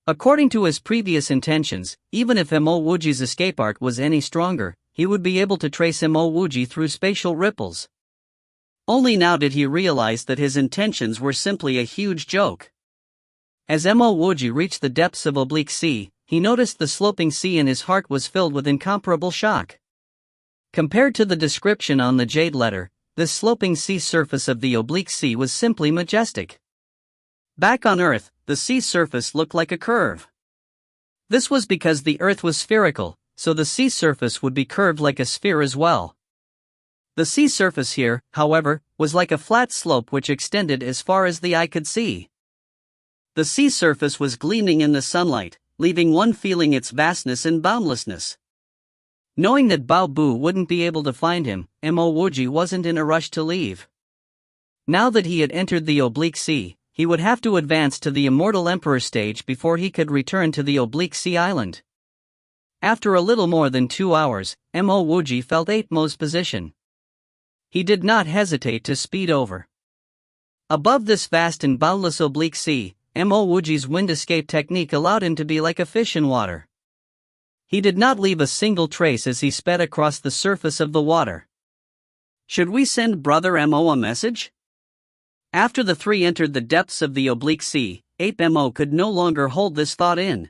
A: According to his previous intentions, even if Mo Wuji's escape arc was any stronger, he would be able to trace Mo Wuji through spatial ripples. Only now did he realize that his intentions were simply a huge joke. As Mo Wuji reached the depths of oblique sea, he noticed the sloping sea and his heart was filled with incomparable shock. Compared to the description on the jade letter, this sloping sea surface of the oblique sea was simply majestic. Back on Earth, the sea surface looked like a curve. This was because the Earth was spherical, so the sea surface would be curved like a sphere as well. The sea surface here, however, was like a flat slope which extended as far as the eye could see. The sea surface was gleaming in the sunlight, leaving one feeling its vastness and boundlessness. Knowing that Bao Bu wouldn't be able to find him, Mo Wuji wasn't in a rush to leave. Now that he had entered the oblique sea, he would have to advance to the Immortal Emperor stage before he could return to the oblique sea island. After a little more than 2 hours, Mo Wuji felt Mo's position. He did not hesitate to speed over. Above this vast and boundless oblique sea, Mo Wuji's wind escape technique allowed him to be like a fish in water. He did not leave a single trace as he sped across the surface of the water. Should we send Brother Mo a message? After the three entered the depths of the oblique sea, Mo could no longer hold this thought in.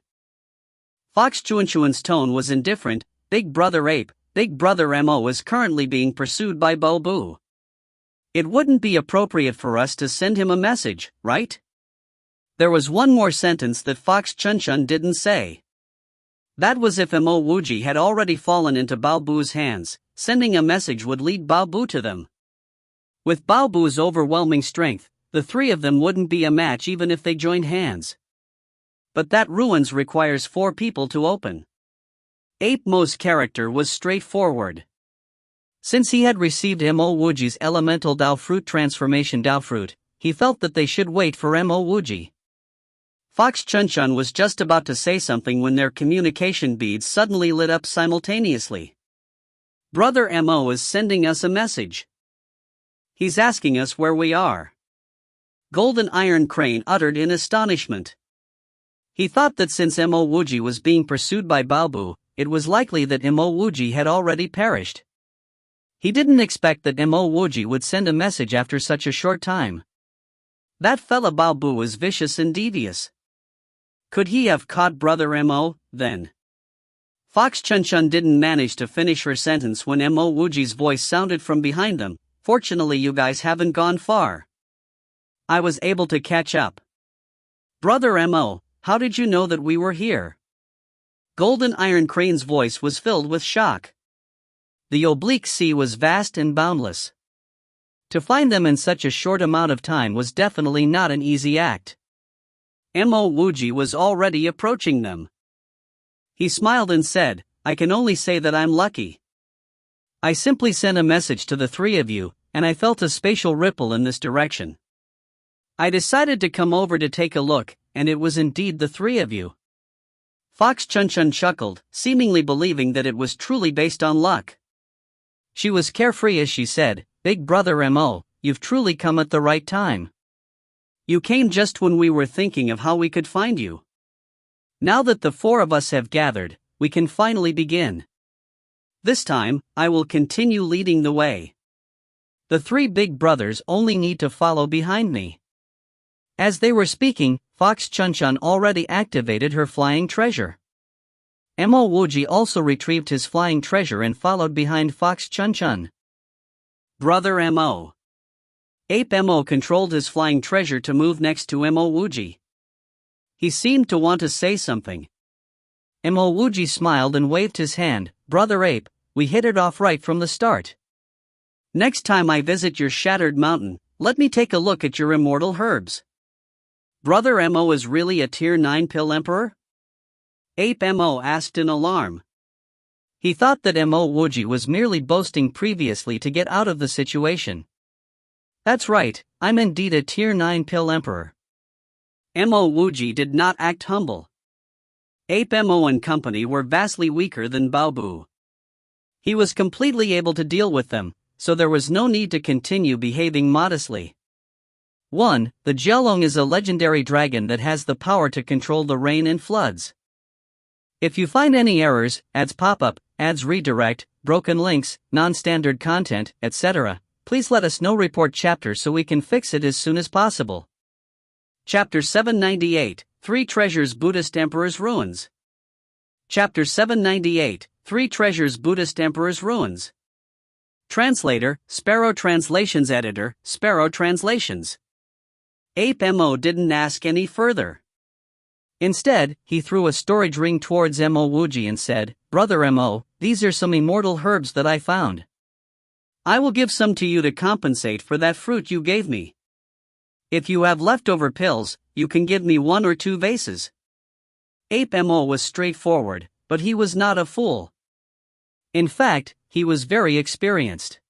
A: Fox Chuanchuan's tone was indifferent. Big Brother Mo is currently being pursued by Bao Bu. It wouldn't be appropriate for us to send him a message, right? There was one more sentence that Fox Chunchun didn't say. That was if Mo Wuji had already fallen into Bao Bu's hands, sending a message would lead Bao Bu to them. With Bao Bu's overwhelming strength, the three of them wouldn't be a match even if they joined hands. But that ruins requires 4 people to open. Mo's character was straightforward. Since he had received Mo Wuji's elemental Dao fruit transformation Dao fruit, he felt that they should wait for Mo Wuji. Fox Chunchun was just about to say something when their communication beads suddenly lit up simultaneously. Brother Mo is sending us a message. He's asking us where we are. Golden Iron Crane uttered in astonishment. He thought that since Mo Wuji was being pursued by Bao Bu, it was likely that Mo Wuji had already perished. He didn't expect that Mo Wuji would send a message after such a short time. That fella Bao Bu was vicious and devious. Could he have caught Brother Mo, then? Fox Chunchun didn't manage to finish her sentence when Mo Wuji's voice sounded from behind them. Fortunately, you guys haven't gone far. I was able to catch up. Brother Mo, how did you know that we were here? Golden Iron Crane's voice was filled with shock. The oblique sea was vast and boundless. To find them in such a short amount of time was definitely not an easy act. Mo Wuji was already approaching them. He smiled and said, I can only say that I'm lucky. I simply sent a message to the three of you, and I felt a spatial ripple in this direction. I decided to come over to take a look, and it was indeed the three of you. Fox Chunchun chuckled, seemingly believing that it was truly based on luck. She was carefree as she said, Big Brother Mo, you've truly come at the right time. You came just when we were thinking of how we could find you. Now that the 4 of us have gathered, we can finally begin. This time, I will continue leading the way. The 3 big brothers only need to follow behind me. As they were speaking, Fox Chunchun already activated her flying treasure. Mo Wuji also retrieved his flying treasure and followed behind Fox Chunchun. Brother Mo. Ape Mo controlled his flying treasure to move next to Mo Wuji. He seemed to want to say something. Mo Wuji smiled and waved his hand. Brother Ape, we hit it off right from the start. Next time I visit your shattered mountain, let me take a look at your immortal herbs. Brother Mo is really a tier 9 pill emperor? Ape Mo asked in alarm. He thought that Mo Wuji was merely boasting previously to get out of the situation. That's right, I'm indeed a tier 9 pill emperor. Mo Wuji did not act humble. Ape Mo and company were vastly weaker than Baobu. He was completely able to deal with them, so there was no need to continue behaving modestly. 1. The Jialong is a legendary dragon that has the power to control the rain and floods. If you find any errors, ads pop up, ads redirect, broken links, non-standard content, etc., please let us know. Report chapter so we can fix it as soon as possible. Chapter 798, 3 Treasures Buddhist Emperor's Ruins. Chapter 798, 3 Treasures Buddhist Emperor's Ruins. Translator, Sparrow Translations. Editor, Sparrow Translations. Ape Mo didn't ask any further. Instead, he threw a storage ring towards Mo Wuji and said, Brother Mo, these are some immortal herbs that I found. I will give some to you to compensate for that fruit you gave me. If you have leftover pills, you can give me 1 or 2 vases. Ape Mo was straightforward, but he was not a fool. In fact, he was very experienced.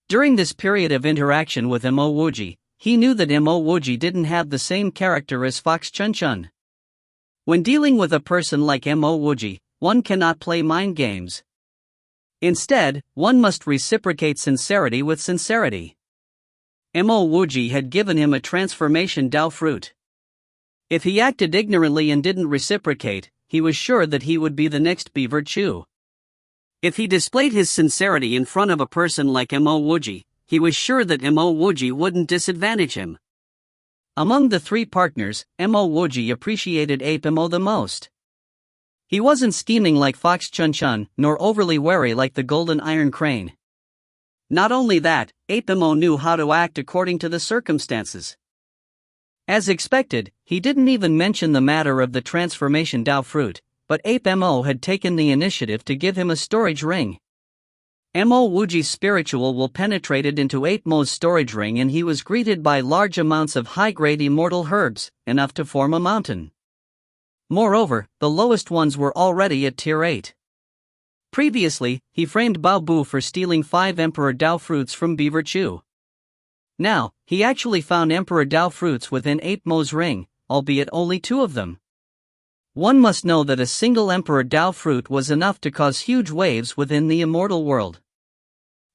A: During this period of interaction with Mo Wuji, he knew that Mo Wuji didn't have the same character as Fox Chun Chun. When dealing with a person like Mo Wuji, one cannot play mind games. Instead, one must reciprocate sincerity with sincerity. Mo Wuji had given him a transformation Dao fruit. If he acted ignorantly and didn't reciprocate, he was sure that he would be the next Beaver Chew. If he displayed his sincerity in front of a person like Mo Wuji, he was sure that Mo Wuji wouldn't disadvantage him. Among the 3 partners, Mo Wuji appreciated Ape Mo the most. He wasn't scheming like Fox Chun Chun, nor overly wary like the Golden Iron Crane. Not only that, Ape Mo knew how to act according to the circumstances. As expected, he didn't even mention the matter of the transformation Dao fruit, but Ape Mo had taken the initiative to give him a storage ring. Mo Wuji's spiritual will penetrated into Ape Mo's storage ring and he was greeted by large amounts of high-grade immortal herbs, enough to form a mountain. Moreover, the lowest ones were already at tier 8. Previously, he framed Baobu for stealing 5 Emperor Dao fruits from Beaver Chew. Now, he actually found Emperor Dao fruits within Ape Mo's ring, albeit only 2 of them. One must know that a single Emperor Dao fruit was enough to cause huge waves within the immortal world.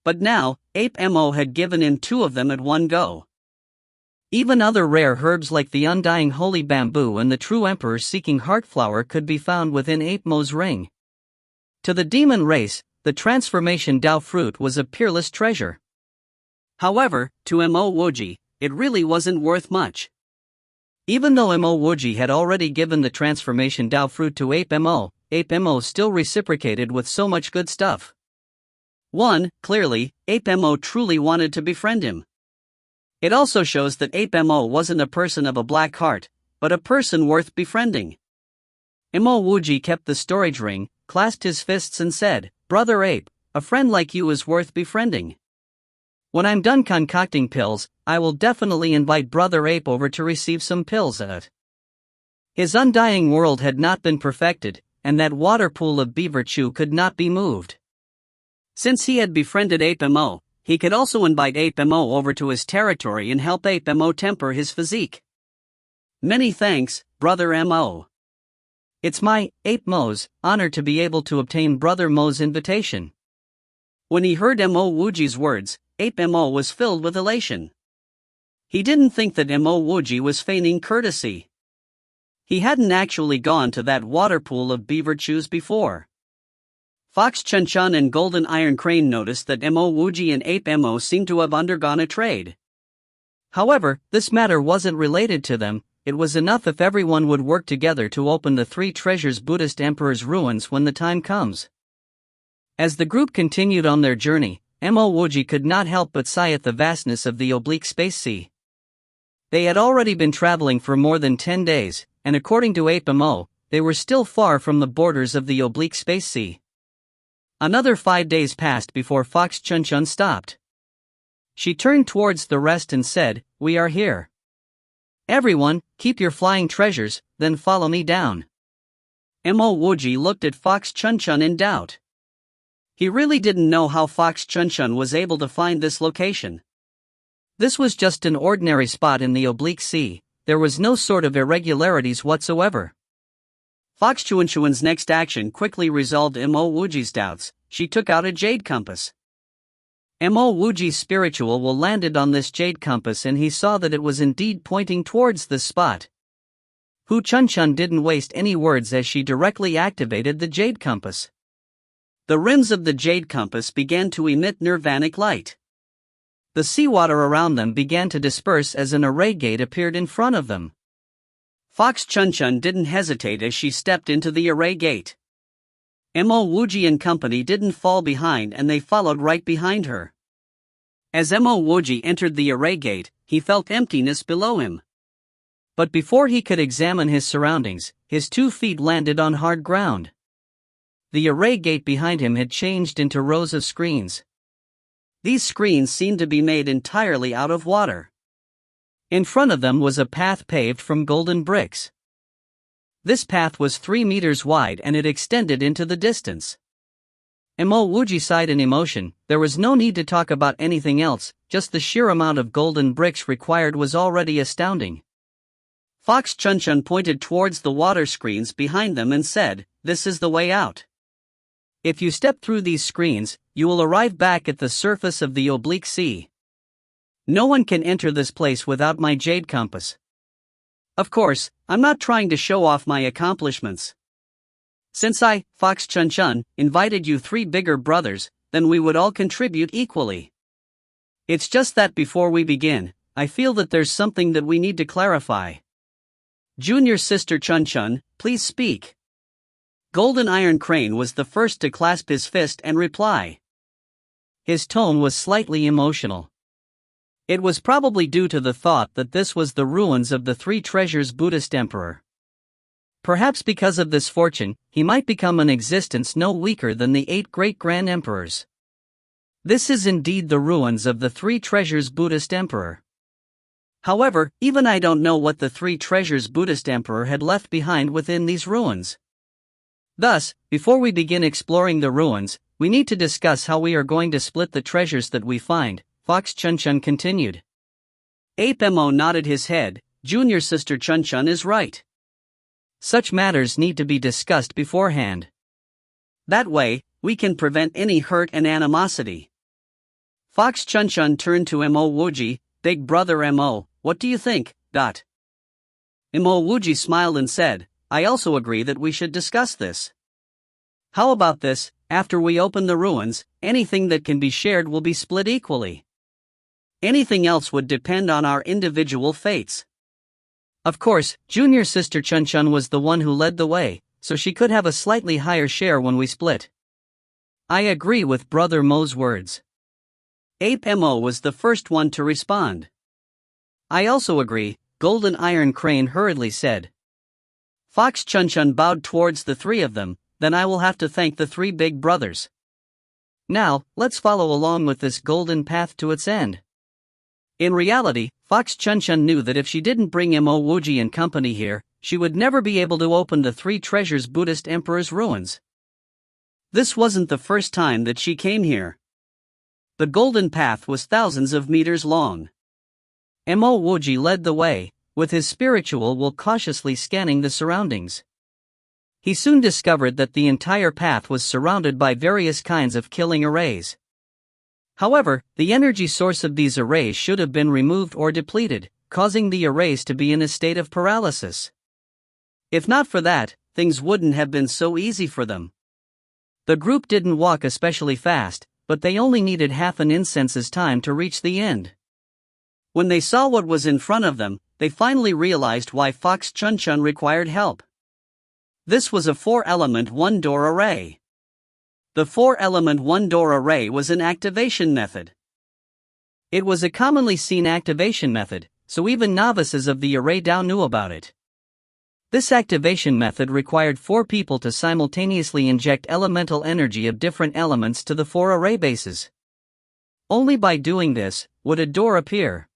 A: But now, Ape Mo had given him 2 of them at one go. Even other rare herbs like the Undying Holy Bamboo and the True Emperor Seeking Heartflower could be found within Ape Mo's ring. To the demon race, the transformation Dao fruit was a peerless treasure. However, to Mo Wuji, it really wasn't worth much. Even though Mo Wuji had already given the transformation Dao fruit to Ape Mo still reciprocated with so much good stuff. 1. Clearly, Ape Mo truly wanted to befriend him. It also shows that Ape Mo wasn't a person of a black heart, but a person worth befriending. Mo Wuji kept the storage ring, clasped his fists and said, Brother Ape, a friend like you is worth befriending. When I'm done concocting pills, I will definitely invite Brother Ape over to receive some pills at it. His undying world had not been perfected, and that water pool of Beaver Chew could not be moved. Since he had befriended Ape Mo, he could also invite Ape Mo over to his territory and help Ape Mo temper his physique. Many thanks, Brother Mo. It's my, Ape Mo's, honor to be able to obtain Brother Mo's invitation. When he heard Mo Wuji's words, Ape Mo was filled with elation. He didn't think that Mo Wuji was feigning courtesy. He hadn't actually gone to that water pool of Beaver Chews before. Fox Chun Chun and Golden Iron Crane noticed that Mo Wuji and Ape Mo seemed to have undergone a trade. However, this matter wasn't related to them. It was enough if everyone would work together to open the 3 treasures Buddhist Emperor's ruins when the time comes. As the group continued on their journey, Mo Wuji could not help but sigh at the vastness of the oblique space sea. They had already been traveling for more than 10 days, and according to Ape Mo, they were still far from the borders of the oblique space sea. Another 5 days passed before Fox Chun stopped. She turned towards the rest and said, "We are here. Everyone, keep your flying treasures, then follow me down." Mo Wuji looked at Fox Chun in doubt. He really didn't know how Fox Chun was able to find this location. This was just an ordinary spot in the oblique sea, there was no sort of irregularities whatsoever. Fox Chun's next action quickly resolved Mo Wuji's doubts. She took out a jade compass. Mo Wuji's spiritual will landed on this jade compass and he saw that it was indeed pointing towards this spot. Hu Chun didn't waste any words as she directly activated the jade compass. The rims of the jade compass began to emit nirvanic light. The seawater around them began to disperse as an array gate appeared in front of them. Fox Chun didn't hesitate as she stepped into the array gate. Mo Wuji and company didn't fall behind and they followed right behind her. As Mo Wuji entered the array gate, he felt emptiness below him. But before he could examine his surroundings, his 2 feet landed on hard ground. The array gate behind him had changed into rows of screens. These screens seemed to be made entirely out of water. In front of them was a path paved from golden bricks. This path was 3 meters wide and it extended into the distance. Mo Wuji sighed in emotion. There was no need to talk about anything else, just the sheer amount of golden bricks required was already astounding. Fox Chun pointed towards the water screens behind them and said, "This is the way out. If you step through these screens, you will arrive back at the surface of the oblique sea. No one can enter this place without my jade compass. Of course, I'm not trying to show off my accomplishments. Since I, Fox Chun, invited you 3 bigger brothers, then we would all contribute equally. It's just that before we begin, I feel that there's something that we need to clarify. Junior sister Chun, please speak." Golden Iron Crane was the first to clasp his fist and reply. His tone was slightly emotional. It was probably due to the thought that this was the ruins of the 3 treasures Buddhist emperor. Perhaps because of this fortune, he might become an existence no weaker than the 8 great grand emperors. This is indeed the ruins of the 3 treasures Buddhist emperor. However, even I don't know what the 3 treasures Buddhist emperor had left behind within these ruins. Thus, before we begin exploring the ruins, we need to discuss how we are going to split the treasures that we find, Fox Chun continued. Ape Mo nodded his head. Junior sister Chun is right. Such matters need to be discussed beforehand. That way, we can prevent any hurt and animosity. Fox Chun turned to Mo Wuji. "Big brother Mo, what do you think?" Mo Wuji smiled and said, "I also agree that we should discuss this. How about this, after we open the ruins, anything that can be shared will be split equally. Anything else would depend on our individual fates." Of course, junior sister Chun was the one who led the way, so she could have a slightly higher share when we split. I agree with brother Mo's words. Ape Mo was the first one to respond. I also agree, Golden Iron Crane hurriedly said. Fox Chun bowed towards the 3 of them. Then I will have to thank the 3 big brothers. Now, let's follow along with this golden path to its end. In reality, Fox Chun knew that if she didn't bring Mo Wuji and company here, she would never be able to open the 3 treasures Buddhist emperor's ruins. This wasn't the first time that she came here. The golden path was thousands of meters long. Mo Wuji led the way, with his spiritual will cautiously scanning the surroundings. He soon discovered that the entire path was surrounded by various kinds of killing arrays. However, the energy source of these arrays should have been removed or depleted, causing the arrays to be in a state of paralysis. If not for that, things wouldn't have been so easy for them. The group didn't walk especially fast, but they only needed half an incense's time to reach the end. When they saw what was in front of them, they finally realized why Fox Chun required help. This was a 4-element 1-door array. The 4-element one-door array was an activation method. It was a commonly seen activation method, so even novices of the array Dao knew about it. This activation method required 4 people to simultaneously inject elemental energy of different elements to the 4 array bases. Only by doing this would a door appear.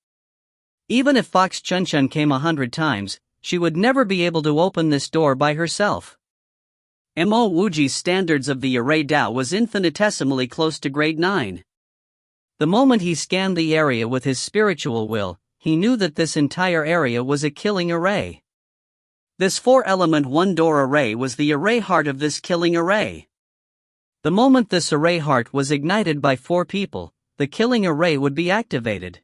A: Even if Fox Chunchun came 100 times, she would never be able to open this door by herself. Mo Wuji's standards of the array Dao was infinitesimally close to grade 9. The moment he scanned the area with his spiritual will, he knew that this entire area was a killing array. This 4-element one-door array was the array heart of this killing array. The moment this array heart was ignited by 4 people, the killing array would be activated.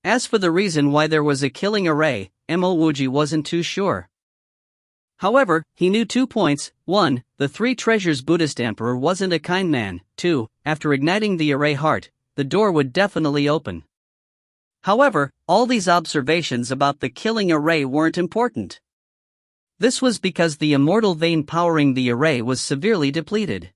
A: As for the reason why there was a killing array, Mo Wuji wasn't too sure. However, he knew 2 points. 1. The 3 treasures Buddhist emperor wasn't a kind man. 2. After igniting the array heart, the door would definitely open. However, all these observations about the killing array weren't important. This was because the immortal vein powering the array was severely depleted.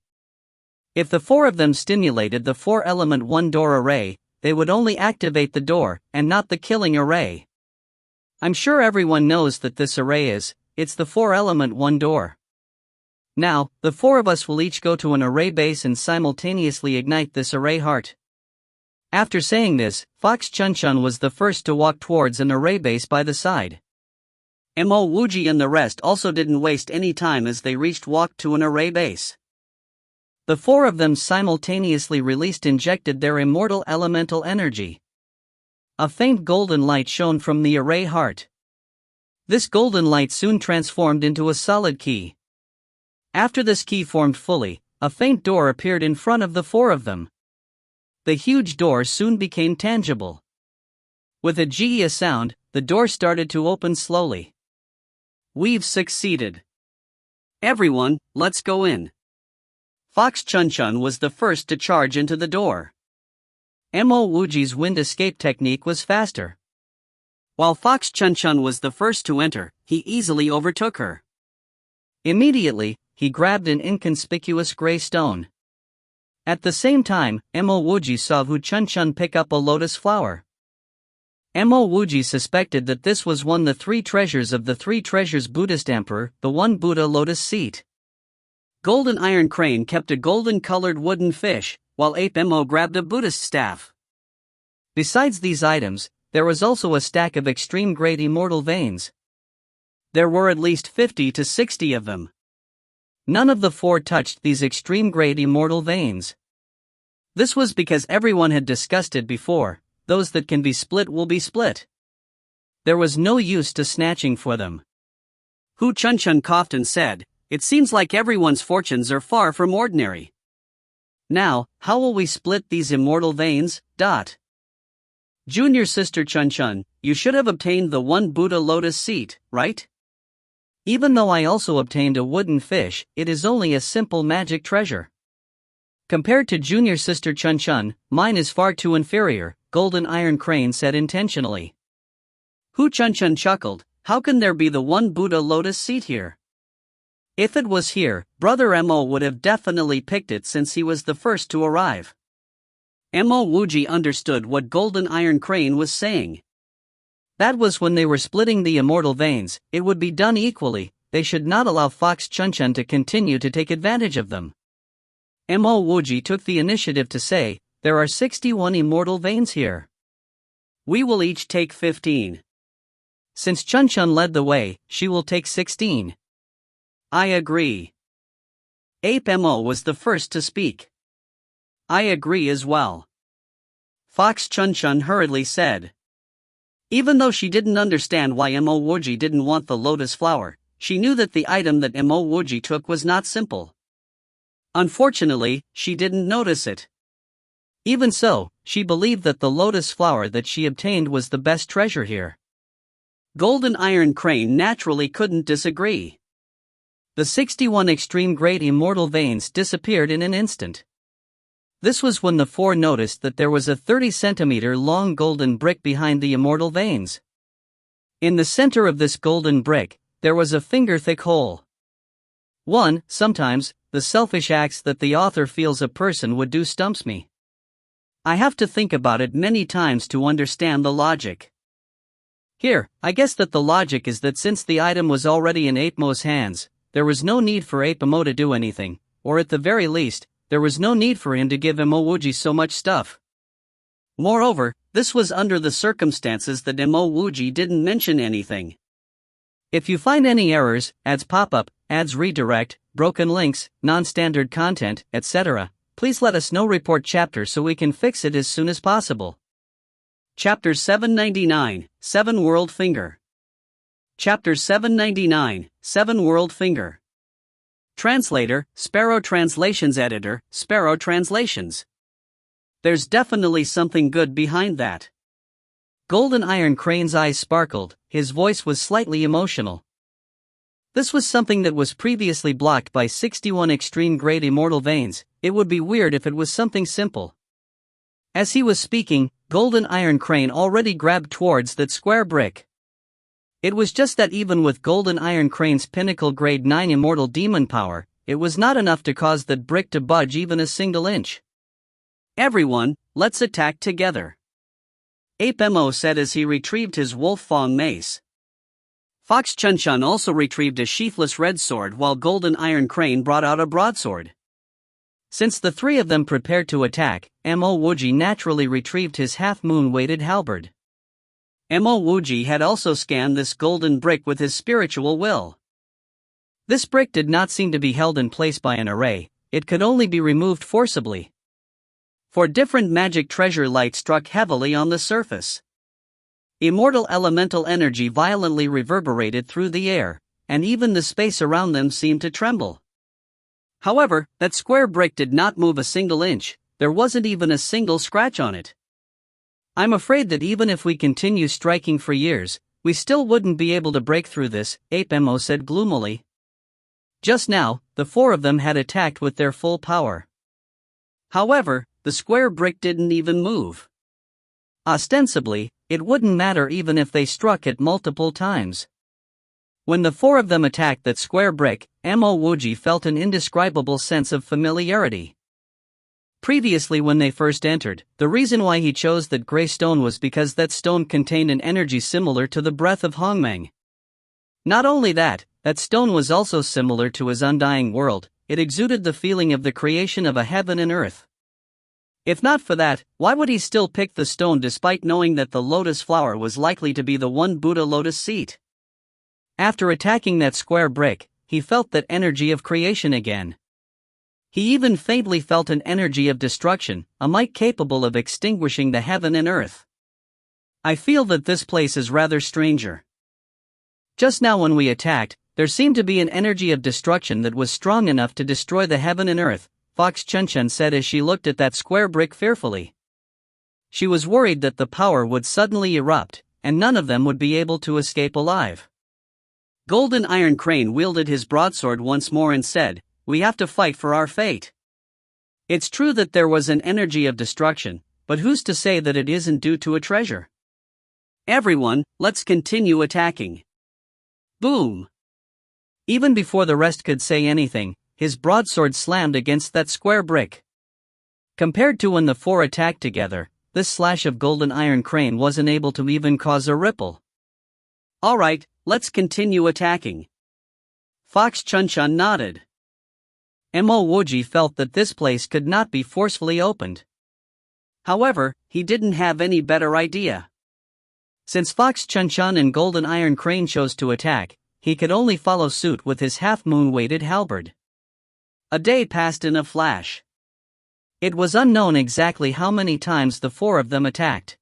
A: If the 4 of them stimulated the 4-element one-door array, they would only activate the door, and not the killing array. I'm sure everyone knows that this array it's the 4-element one-door. Now, the 4 of us will each go to an array base and simultaneously ignite this array heart. After saying this, Fox Chunchun was the first to walk towards an array base by the side. Mo Wuji and the rest also didn't waste any time as they walked to an array base. The 4 of them simultaneously injected their immortal elemental energy. A faint golden light shone from the array heart. This golden light soon transformed into a solid key. After this key formed fully, a faint door appeared in front of the 4 of them. The huge door soon became tangible. With a Jia sound, the door started to open slowly. We've succeeded. Everyone, let's go in. Fox Chunchun was the first to charge into the door. Mo Wuji's wind escape technique was faster. While Fox Chunchun was the first to enter, he easily overtook her. Immediately, he grabbed an inconspicuous gray stone. At the same time, Mo Wuji saw Wu Chunchun pick up a lotus flower. Mo Wuji suspected that this was one of the 3 treasures of the 3 treasures Buddhist emperor, the one Buddha lotus seat. Golden Iron Crane kept a golden-colored wooden fish, while Ape Mo grabbed a Buddhist staff. Besides these items, there was also a stack of extreme-grade immortal veins. There were at least 50 to 60 of them. None of the 4 touched these extreme-grade immortal veins. This was because everyone had discussed it before. Those that can be split will be split. There was no use to snatching for them. Wu Chunchun coughed and said, "It seems like everyone's fortunes are far from ordinary. Now, how will we split these immortal veins? Junior sister Chunchun, you should have obtained the one Buddha lotus seat, right? Even though I also obtained a wooden fish, it is only a simple magic treasure. Compared to junior sister Chunchun, mine is far too inferior," Golden Iron Crane said intentionally. Wu Chunchun chuckled, "How can there be the one Buddha lotus seat here? If it was here, Brother Mo would have definitely picked it since he was the first to arrive." Mo Wuji understood what Golden Iron Crane was saying. That was when they were splitting the immortal veins, it would be done equally, they should not allow Fox Chunchun to continue to take advantage of them. Mo Wuji took the initiative to say, "There are 61 immortal veins here. We will each take 15. Since Chunchun led the way, she will take 16. I agree." Ape Mo was the first to speak. "I agree as well," Fox Chunchun hurriedly said. Even though she didn't understand why Mo Wuji didn't want the lotus flower, she knew that the item that Mo Wuji took was not simple. Unfortunately, she didn't notice it. Even so, she believed that the lotus flower that she obtained was the best treasure here. Golden Iron Crane naturally couldn't disagree. The 61 extreme-grade immortal veins disappeared in an instant. This was when the 4 noticed that there was a 30-centimeter long golden brick behind the immortal veins. In the center of this golden brick, there was a finger-thick hole. Sometimes, the selfish acts that the author feels a person would do stumps me. I have to think about it many times to understand the logic. Here, I guess that the logic is that since the item was already in Ape Mo's hands, there was no need for Ape Mo to do anything, or at the very least, there was no need for him to give Mo Wuji so much stuff. Moreover, this was under the circumstances that Mo Wuji didn't mention anything. If you find any errors, ads pop up, ads redirect, broken links, non-standard content, etc., please let us know. Report chapter so we can fix it as soon as possible. Chapter 799, 7 World Finger. Chapter 799, 7 World Finger. Translator, Sparrow Translations. Editor, Sparrow Translations. There's definitely something good behind that. Golden Iron Crane's eyes sparkled, his voice was slightly emotional. This was something that was previously blocked by 61 extreme grade immortal veins. It would be weird if it was something simple. As he was speaking, Golden Iron Crane already grabbed towards that square brick. It was just that even with Golden Iron Crane's pinnacle grade 9 immortal demon power, it was not enough to cause that brick to budge even a single inch. Everyone, let's attack together, Ape Mo said as he retrieved his wolf fang mace. Fox Chunshan also retrieved a sheathless red sword while Golden Iron Crane brought out a broadsword. Since the three of them prepared to attack, Mo Wuji naturally retrieved his half-moon weighted halberd. Mo Wuji had also scanned this golden brick with his spiritual will. This brick did not seem to be held in place by an array, it could only be removed forcibly. For different magic treasure light struck heavily on the surface. Immortal elemental energy violently reverberated through the air, and even the space around them seemed to tremble. However, that square brick did not move a single inch, there wasn't even a single scratch on it. I'm afraid that even if we continue striking for years, we still wouldn't be able to break through this, Ape Mo said gloomily. Just now, the four of them had attacked with their full power. However, the square brick didn't even move. Ostensibly, it wouldn't matter even if they struck it multiple times. When the four of them attacked that square brick, Mo Wuji felt an indescribable sense of familiarity. Previously when they first entered, the reason why he chose that gray stone was because that stone contained an energy similar to the breath of Hongmeng. Not only that, that stone was also similar to his undying world, it exuded the feeling of the creation of a heaven and earth. If not for that, why would he still pick the stone despite knowing that the lotus flower was likely to be the one Buddha lotus seat? After attacking that square brick, he felt that energy of creation again. He even faintly felt an energy of destruction, a might capable of extinguishing the heaven and earth. I feel that this place is rather stranger. Just now when we attacked, there seemed to be an energy of destruction that was strong enough to destroy the heaven and earth, Fox Chunshan said as she looked at that square brick fearfully. She was worried that the power would suddenly erupt, and none of them would be able to escape alive. Golden Iron Crane wielded his broadsword once more and said, "We have to fight for our fate." It's true that there was an energy of destruction, but who's to say that it isn't due to a treasure? Everyone, let's continue attacking. Boom! Even before the rest could say anything, his broadsword slammed against that square brick. Compared to when the four attacked together, this slash of Golden Iron Crane wasn't able to even cause a ripple. Alright, let's continue attacking. Fox Chunshan nodded. Mo Wuji felt that this place could not be forcefully opened. However, he didn't have any better idea. Since Fox Chunshan and Golden Iron Crane chose to attack, he could only follow suit with his half-moon weighted halberd. A day passed in a flash. It was unknown exactly how many times the four of them attacked.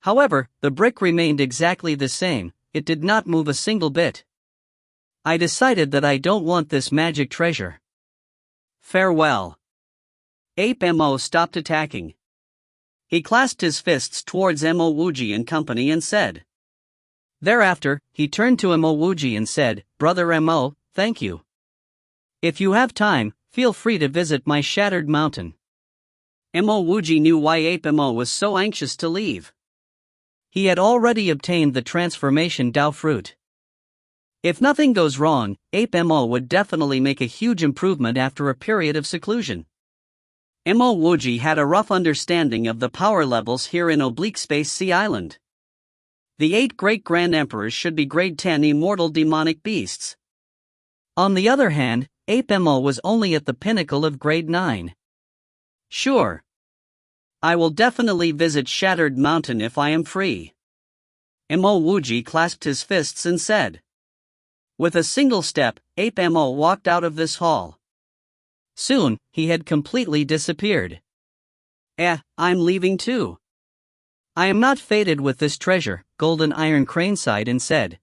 A: However, the brick remained exactly the same, it did not move a single bit. I decided that I don't want this magic treasure. Farewell. Ape Mo stopped attacking. He clasped his fists towards Mo Wuji and company and said. Thereafter, he turned to Mo Wuji and said, "Brother Mo, thank you. If you have time, feel free to visit my shattered mountain." Mo Wuji knew why Ape Mo was so anxious to leave. He had already obtained the transformation Dao fruit. If nothing goes wrong, Ape Mo would definitely make a huge improvement after a period of seclusion. Mo Wuji had a rough understanding of the power levels here in Oblique Space Sea Island. The 8 great Grand Emperors should be grade 10 immortal demonic beasts. On the other hand, Ape Mo was only at the pinnacle of grade 9. Sure. I will definitely visit Shattered Mountain if I am free. Mo Wuji clasped his fists and said. With a single step, Ape Mo walked out of this hall. Soon, he had completely disappeared. I'm leaving too. I am not fated with this treasure, Golden Iron Crane sighed and said.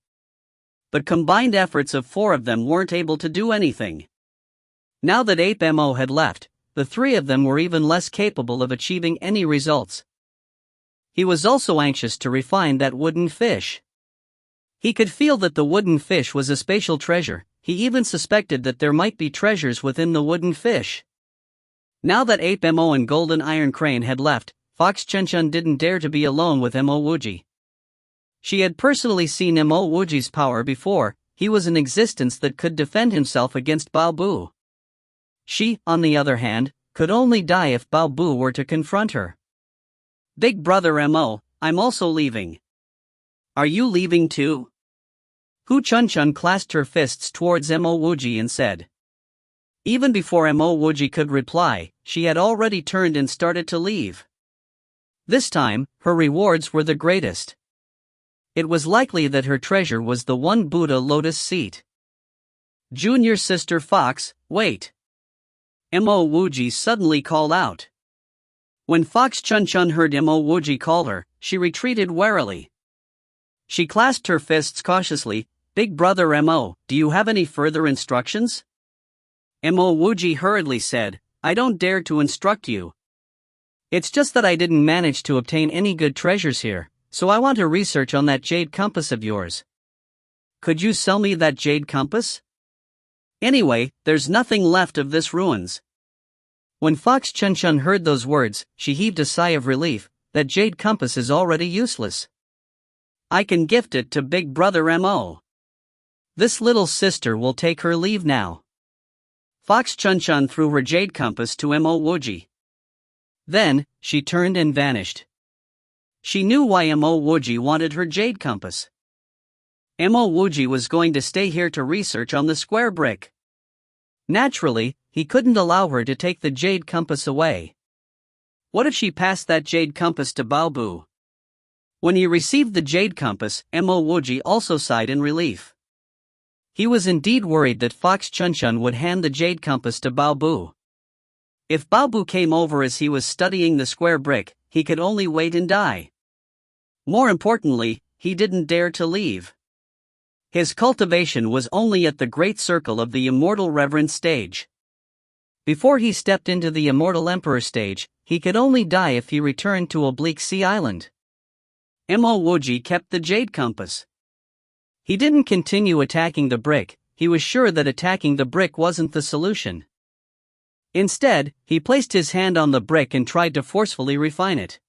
A: But combined efforts of 4 of them weren't able to do anything. Now that Ape Mo had left, the 3 of them were even less capable of achieving any results. He was also anxious to refine that wooden fish. He could feel that the wooden fish was a spatial treasure. He even suspected that there might be treasures within the wooden fish. Now that Ape Mo and Golden Iron Crane had left, Fox Chunchun didn't dare to be alone with Mo Wuji. She had personally seen Mo Wuji's power before. He was an existence that could defend himself against Bao Bu. She, on the other hand, could only die if Bao Bu were to confront her. Big brother Mo, I'm also leaving. Are you leaving too? Hu Chunchun clasped her fists towards Mo Wuji and said. Even before Mo Wuji could reply, she had already turned and started to leave. This time, her rewards were the greatest. It was likely that her treasure was the one Buddha lotus seat. Junior sister Fox, wait. Mo Wuji suddenly called out. When Fox Chunchun heard Mo Wuji call her, she retreated warily. She clasped her fists cautiously. Big brother Mo, do you have any further instructions? Mo Wuji hurriedly said, I don't dare to instruct you. It's just that I didn't manage to obtain any good treasures here, so I want to research on that jade compass of yours. Could you sell me that jade compass? Anyway, there's nothing left of this ruins. When Fox Chunchun heard those words, she heaved a sigh of relief. That jade compass is already useless. I can gift it to Big Brother Mo. This little sister will take her leave now. Fox Chunchun threw her jade compass to Mo Wuji. Then, she turned and vanished. She knew why Mo Wuji wanted her jade compass. Mo Wuji was going to stay here to research on the square brick. Naturally, he couldn't allow her to take the jade compass away. What if she passed that jade compass to Bao Bu? When he received the jade compass, Mo Wuji also sighed in relief. He was indeed worried that Fox Chunchun would hand the jade compass to Bao Bu. If Bao Bu came over as he was studying the square brick, he could only wait and die. More importantly, he didn't dare to leave. His cultivation was only at the great circle of the Immortal Reverend stage. Before he stepped into the Immortal Emperor stage, he could only die if he returned to Oblique Sea Island. Mo Wuji kept the jade compass. He didn't continue attacking the brick. He was sure that attacking the brick wasn't the solution. Instead, he placed his hand on the brick and tried to forcefully refine it.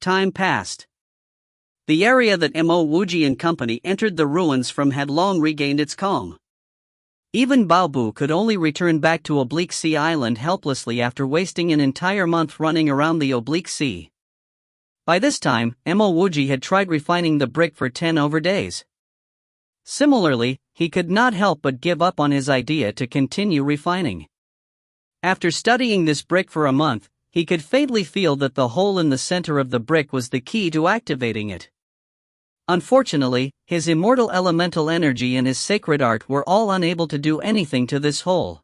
A: Time passed. The area that Mo Wuji and company entered the ruins from had long regained its calm. Even Bao Bu could only return back to Oblique Sea Island helplessly after wasting an entire month running around the Oblique Sea. By this time, Mo Wuji had tried refining the brick for 10 over days. Similarly, he could not help but give up on his idea to continue refining. After studying this brick for a month, he could faintly feel that the hole in the center of the brick was the key to activating it. Unfortunately, his immortal elemental energy and his sacred art were all unable to do anything to this hole.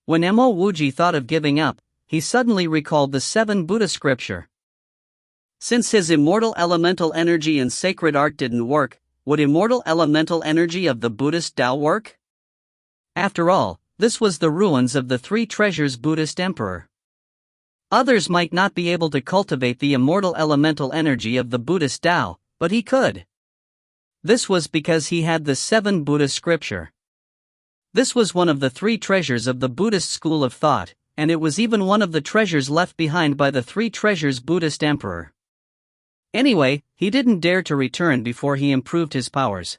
A: When Mo Wuji thought of giving up, he suddenly recalled the 7 Buddha scripture. Since his immortal elemental energy and sacred art didn't work, would immortal elemental energy of the Buddhist Tao work? After all, this was the ruins of the 3 treasures Buddhist emperor. Others might not be able to cultivate the immortal elemental energy of the Buddhist Tao, but he could. This was because he had the 7 Buddha scripture. This was one of the 3 treasures of the Buddhist school of thought, and it was even one of the treasures left behind by the 3 treasures Buddhist emperor. Anyway, he didn't dare to return before he improved his powers.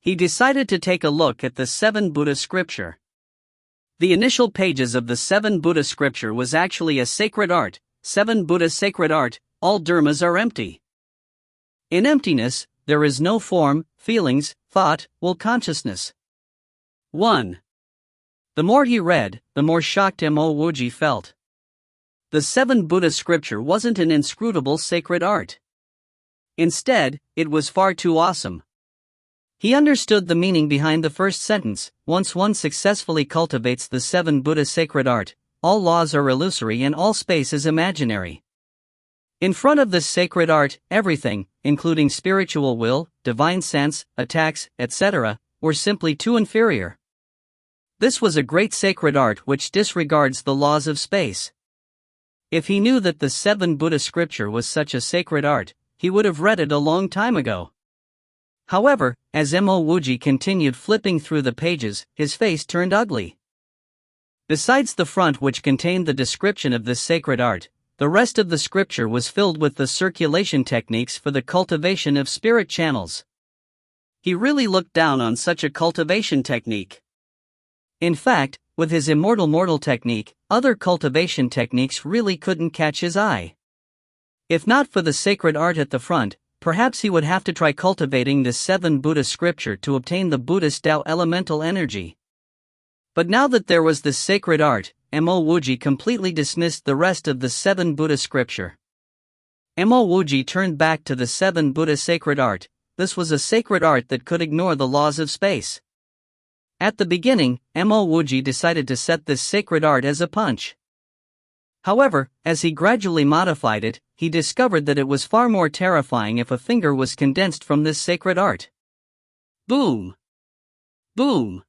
A: he decided to take a look at the 7 Buddha scripture. The initial pages of the 7 Buddha scripture was actually a sacred art, 7 Buddha sacred art, all dharmas are empty. In emptiness, there is no form, feelings, thought, will consciousness. 1. The more he read, the more shocked Mo Wuji felt. The 7 Buddha scripture wasn't an inscrutable sacred art. Instead, it was far too awesome. He understood the meaning behind the first sentence: once one successfully cultivates the 7 Buddha sacred art, all laws are illusory and all space is imaginary. In front of this sacred art, everything, including spiritual will, divine sense, attacks, etc., were simply too inferior. This was a great sacred art which disregards the laws of space. If he knew that the 7 Buddha scripture was such a sacred art, he would have read it a long time ago. However, as Mo Wuji continued flipping through the pages, his face turned ugly. Besides the front, which contained the description of this sacred art, the rest of the scripture was filled with the circulation techniques for the cultivation of spirit channels. He really looked down on such a cultivation technique. In fact, with his immortal mortal technique, other cultivation techniques really couldn't catch his eye. If not for the sacred art at the front, perhaps he would have to try cultivating this 7 Buddha scripture to obtain the Buddhist Tao elemental energy. But now that there was this sacred art, Mo Wuji completely dismissed the rest of the 7 Buddha scripture. Mo Wuji turned back to the 7 Buddha sacred art. This was a sacred art that could ignore the laws of space. At the beginning, Mo Wuji decided to set this sacred art as a punch. However, as he gradually modified it, he discovered that it was far more terrifying if a finger was condensed from this sacred art. Boom! Boom!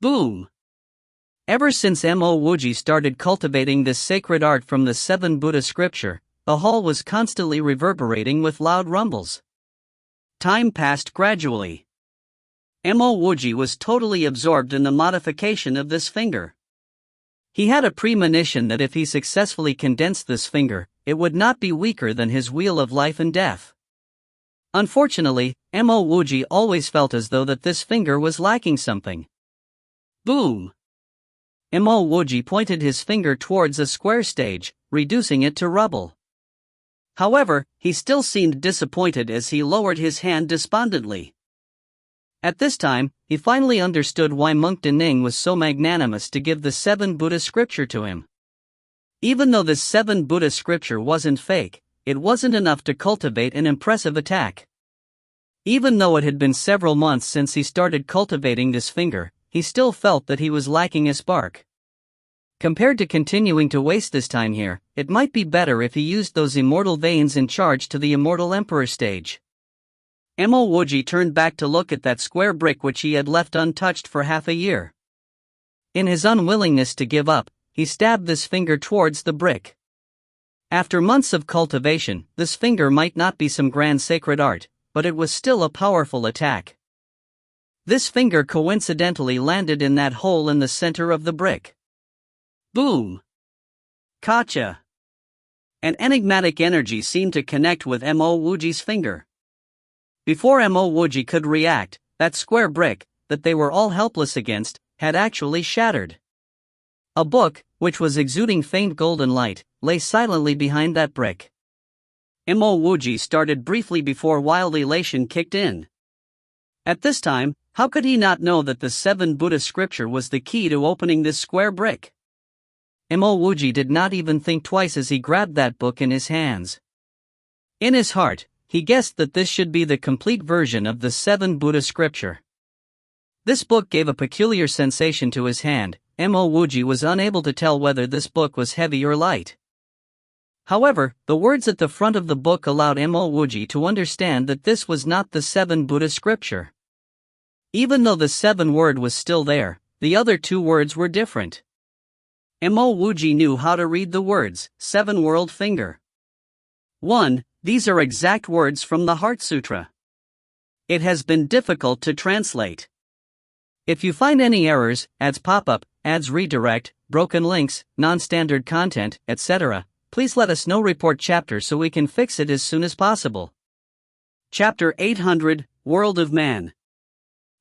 A: Boom! Ever since Mo Wuji started cultivating this sacred art from the 7 Buddha scripture, the hall was constantly reverberating with loud rumbles. Time passed gradually. Mo Wuji was totally absorbed in the modification of this finger. He had a premonition that if he successfully condensed this finger, it would not be weaker than his wheel of life and death. Unfortunately, Mo Wuji always felt as though that this finger was lacking something. Boom! Mo Wuji pointed his finger towards a square stage, reducing it to rubble. However, he still seemed disappointed as he lowered his hand despondently. At this time, he finally understood why Monk Dening was so magnanimous to give the 7 Buddha scripture to him. Even though this 7 Buddha scripture wasn't fake, it wasn't enough to cultivate an impressive attack. Even though it had been several months since he started cultivating this finger, he still felt that he was lacking a spark. Compared to continuing to waste this time here, it might be better if he used those immortal veins in charge to the immortal emperor stage. Mo Wuji turned back to look at that square brick which he had left untouched for half a year. In his unwillingness to give up, he stabbed this finger towards the brick. After months of cultivation, this finger might not be some grand sacred art, but it was still a powerful attack. This finger coincidentally landed in that hole in the center of the brick. Boom! Gotcha! An enigmatic energy seemed to connect with Mo Wuji's finger. Before Mo Wuji could react, that square brick, that they were all helpless against, had actually shattered. A book, which was exuding faint golden light, lay silently behind that brick. Mo Wuji started briefly before wild elation kicked in. At this time, how could he not know that the 7 Buddha scripture was the key to opening this square brick? Mo Wuji did not even think twice as he grabbed that book in his hands. In his heart, he guessed that this should be the complete version of the 7 Buddha scripture. This book gave a peculiar sensation to his hand. Mo Wuji was unable to tell whether this book was heavy or light. However, the words at the front of the book allowed Mo Wuji to understand that this was not the 7 Buddha scripture. Even though the 7 word was still there, the other 2 words were different. Mo Wuji knew how to read the words, 7 world finger. 1. These are exact words from the Heart Sutra. It has been difficult to translate. If you find any errors, ads pop up, ads redirect, broken links, non-standard content, etc., please let us know. Report chapter so we can fix it as soon as possible. Chapter 800, World of Man.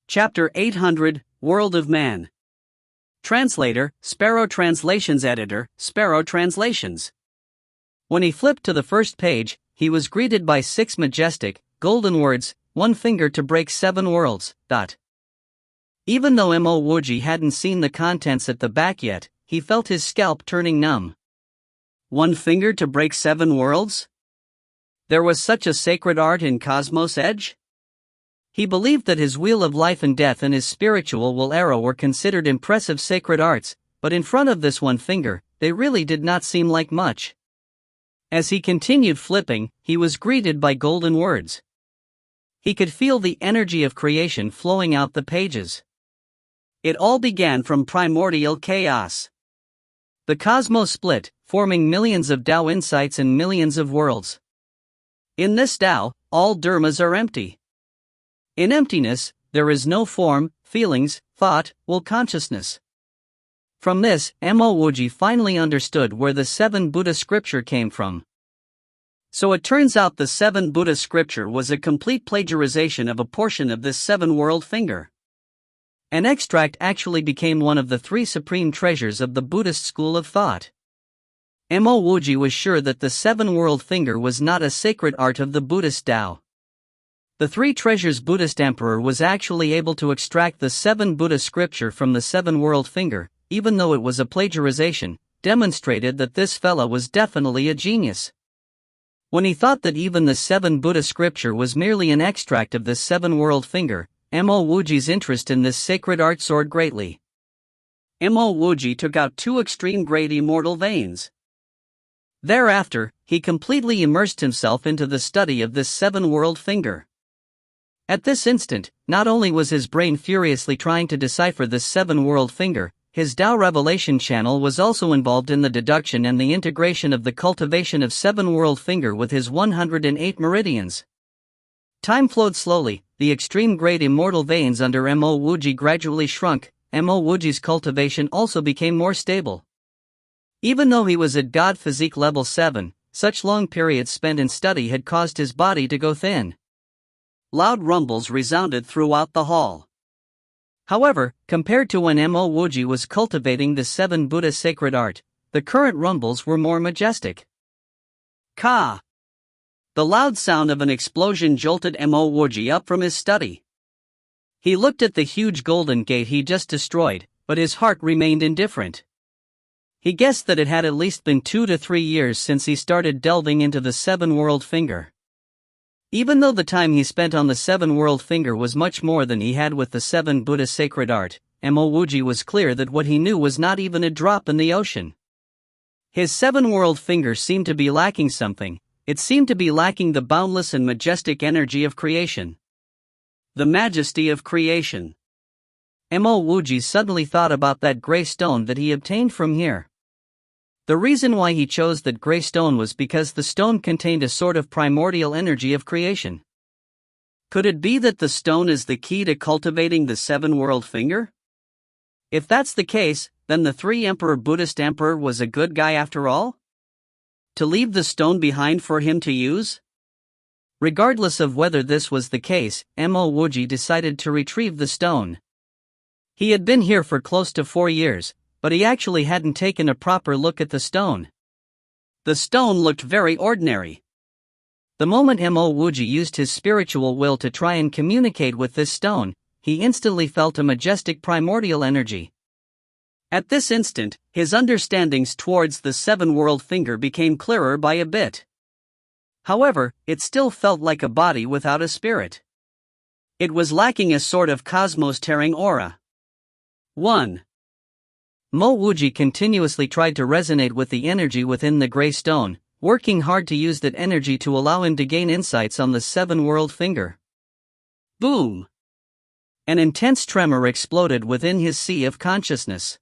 A: Chapter 800, World of Man. Translator, Sparrow Translations. Editor, Sparrow Translations. When he flipped to the first page, he was greeted by 6 majestic, golden words: "One finger to break 7 worlds." Even though Mo Wuji hadn't seen the contents at the back yet, he felt his scalp turning numb. 1 finger to break 7 worlds? There was such a sacred art in Cosmos Edge? He believed that his Wheel of Life and Death and his spiritual will arrow were considered impressive sacred arts, but in front of this 1 finger, they really did not seem like much. As he continued flipping, he was greeted by golden words. He could feel the energy of creation flowing out the pages. It all began from primordial chaos. The cosmos split, forming millions of Tao insights and millions of worlds. In this Tao, all dharmas are empty. In emptiness, there is no form, feelings, thought, will consciousness. From this, Mo Wuji finally understood where the 7 Buddha scripture came from. So it turns out the 7 Buddha scripture was a complete plagiarization of a portion of this 7-world finger. An extract actually became one of the 3 supreme treasures of the Buddhist school of thought. Mo Wuji was sure that the 7-world finger was not a sacred art of the Buddhist Tao. The 3 treasures Buddhist emperor was actually able to extract the 7 Buddha scripture from the 7-world finger, even though it was a plagiarization, demonstrated that this fella was definitely a genius. When he thought that even the 7 Buddha scripture was merely an extract of this 7-world finger, Mo Wuji's interest in this sacred art soared greatly. Mo Wuji took out 2 extreme-grade immortal veins. Thereafter, he completely immersed himself into the study of this 7-world finger. At this instant, not only was his brain furiously trying to decipher this 7-world finger, his Tao revelation channel was also involved in the deduction and the integration of the cultivation of 7-world finger with his 108 meridians. Time flowed slowly, the extreme-grade immortal veins under Mo Wuji gradually shrunk, Mo Wuji's cultivation also became more stable. Even though he was at God Physique level 7, such long periods spent in study had caused his body to go thin. Loud rumbles resounded throughout the hall. However, compared to when Mo Wuji was cultivating the 7 Buddha sacred art, the current rumbles were more majestic. Ka! The loud sound of an explosion jolted Mo Wuji up from his study. He looked at the huge golden gate he just destroyed, but his heart remained indifferent. He guessed that it had at least been 2 to 3 years since he started delving into the 7-world finger. Even though the time he spent on the 7-world finger was much more than he had with the 7 Buddha sacred art, Mo Wuji was clear that what he knew was not even a drop in the ocean. His 7-world finger seemed to be lacking something. It seemed to be lacking the boundless and majestic energy of creation. The majesty of creation. Mo Wuji suddenly thought about that gray stone that he obtained from here. The reason why he chose that gray stone was because the stone contained a sort of primordial energy of creation. Could it be that the stone is the key to cultivating the 7-world finger? If that's the case, then the 3 Emperor Buddhist emperor was a good guy after all? To leave the stone behind for him to use? Regardless of whether this was the case, Mo Wuji decided to retrieve the stone. He had been here for close to 4 years, but he actually hadn't taken a proper look at the stone. The stone looked very ordinary. The moment Mo Wuji used his spiritual will to try and communicate with this stone, he instantly felt a majestic primordial energy. At this instant, his understandings towards the 7-world finger became clearer by a bit. However, it still felt like a body without a spirit. It was lacking a sort of cosmos-tearing aura. 1. Mo Wuji continuously tried to resonate with the energy within the gray stone, working hard to use that energy to allow him to gain insights on the 7-world finger. Boom! An intense tremor exploded within his sea of consciousness.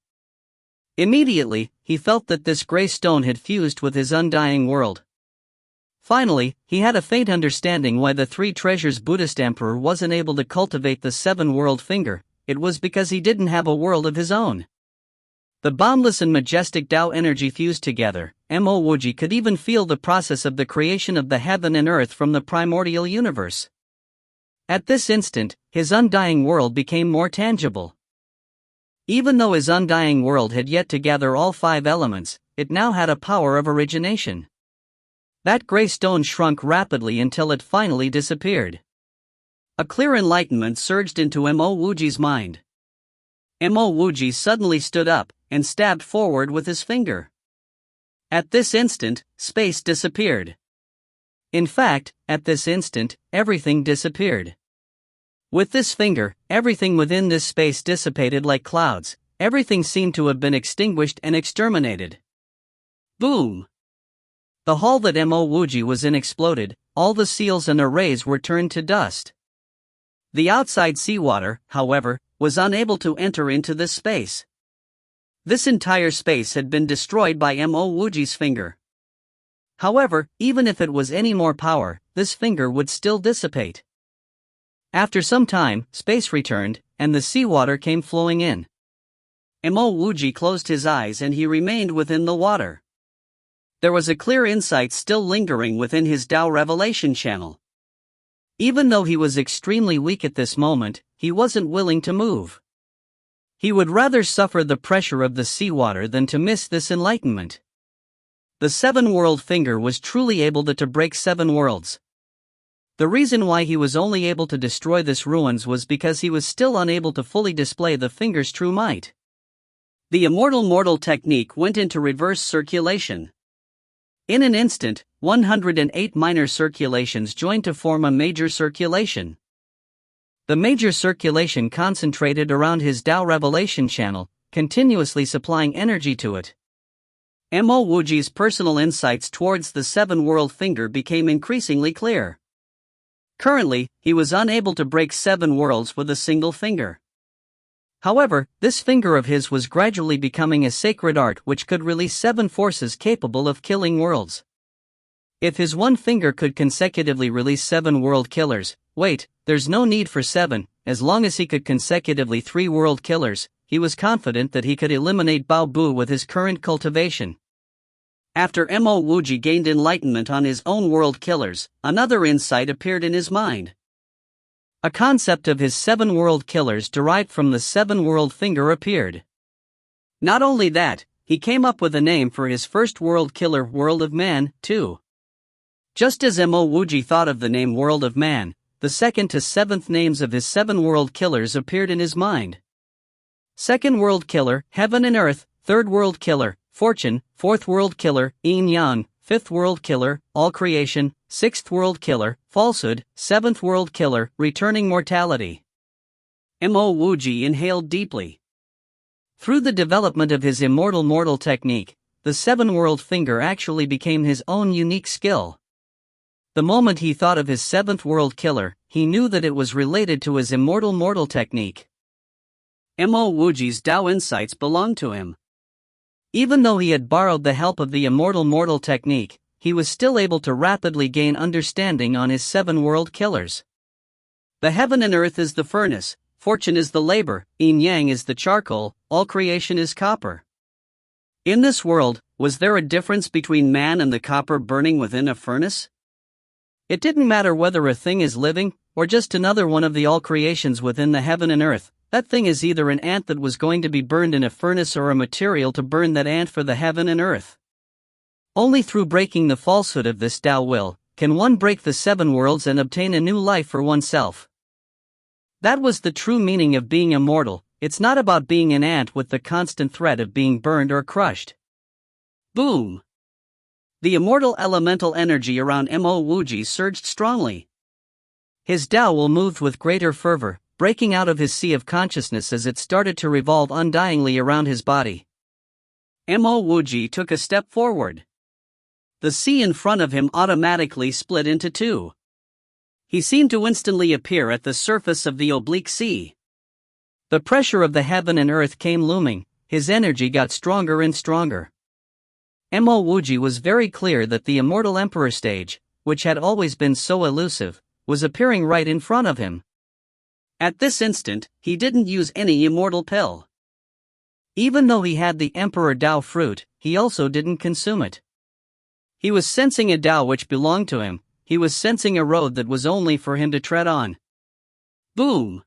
A: Immediately, he felt that this gray stone had fused with his undying world. Finally, he had a faint understanding why the 3 treasures Buddhist emperor wasn't able to cultivate the 7-world finger. It was because he didn't have a world of his own. The boundless and majestic Tao energy fused together. Mo Wuji could even feel the process of the creation of the heaven and earth from the primordial universe. At this instant, his undying world became more tangible. Even though his undying world had yet to gather all 5 elements, it now had a power of origination. That gray stone shrunk rapidly until it finally disappeared. A clear enlightenment surged into Mo Wuji's mind. Mo Wuji suddenly stood up and stabbed forward with his finger. At this instant, space disappeared. In fact, at this instant, everything disappeared. With this finger, everything within this space dissipated like clouds. Everything seemed to have been extinguished and exterminated. Boom! The hall that Mo Wuji was in exploded. All the seals and arrays were turned to dust. The outside seawater, however, was unable to enter into this space. This entire space had been destroyed by Mo Wuji's finger. However, even if it was any more power, this finger would still dissipate. After some time, space returned, and the seawater came flowing in. Mo Wuji closed his eyes and he remained within the water. There was a clear insight still lingering within his Tao revelation channel. Even though he was extremely weak at this moment, he wasn't willing to move. He would rather suffer the pressure of the seawater than to miss this enlightenment. The 7-world finger was truly able to break 7 worlds. The reason why he was only able to destroy this ruins was because he was still unable to fully display the finger's true might. The immortal mortal technique went into reverse circulation. In an instant, 108 minor circulations joined to form a major circulation. The major circulation concentrated around his Tao revelation channel, continuously supplying energy to it. Mo Wuji's personal insights towards the 7-world finger became increasingly clear. Currently, he was unable to break 7 worlds with a single finger. However, this finger of his was gradually becoming a sacred art which could release 7 forces capable of killing worlds. If his one finger could consecutively release 7 world killers, there's no need for 7, as long as he could consecutively 3 world killers, he was confident that he could eliminate Bao Bu with his current cultivation. After Mo Wuji gained enlightenment on his own world killers, another insight appeared in his mind. A concept of his 7 world killers derived from the 7-world finger appeared. Not only that, he came up with a name for his first world killer, World of Man, too. Just as Mo Wuji thought of the name World of Man, the 2nd to 7th names of his 7 world killers appeared in his mind. 2nd world killer, Heaven and Earth; 3rd world killer, Fortune; 4th world killer, Yin Yang; 5th world killer, All Creation; 6th world killer, Falsehood; 7th world killer, Returning Mortality. Mo Wuji inhaled deeply. Through the development of his immortal mortal technique, the 7-world finger actually became his own unique skill. The moment he thought of his 7th world killer, he knew that it was related to his immortal mortal technique. Mo Wuji's Tao insights belonged to him. Even though he had borrowed the help of the immortal mortal technique, he was still able to rapidly gain understanding on his 7 world killers. The heaven and earth is the furnace, fortune is the labor, yin yang is the charcoal, all creation is copper. In this world, was there a difference between man and the copper burning within a furnace? It didn't matter whether a thing is living, or just another one of the all creations within the heaven and earth. That thing is either an ant that was going to be burned in a furnace or a material to burn that ant for the heaven and earth. Only through breaking the falsehood of this Tao will, can one break the 7 worlds and obtain a new life for oneself. That was the true meaning of being immortal. It's not about being an ant with the constant threat of being burned or crushed. Boom! The immortal elemental energy around Mo Wuji surged strongly. His Tao will moved with greater fervor, breaking out of his sea of consciousness as it started to revolve undyingly around his body. Mo Wuji took a step forward. The sea in front of him automatically split into 2. He seemed to instantly appear at the surface of the oblique sea. The pressure of the heaven and earth came looming, his energy got stronger and stronger. Mo Wuji was very clear that the immortal emperor stage, which had always been so elusive, was appearing right in front of him. At this instant, he didn't use any immortal pill. Even though he had the Emperor Tao fruit, he also didn't consume it. He was sensing a Tao which belonged to him, he was sensing a road that was only for him to tread on. Boom!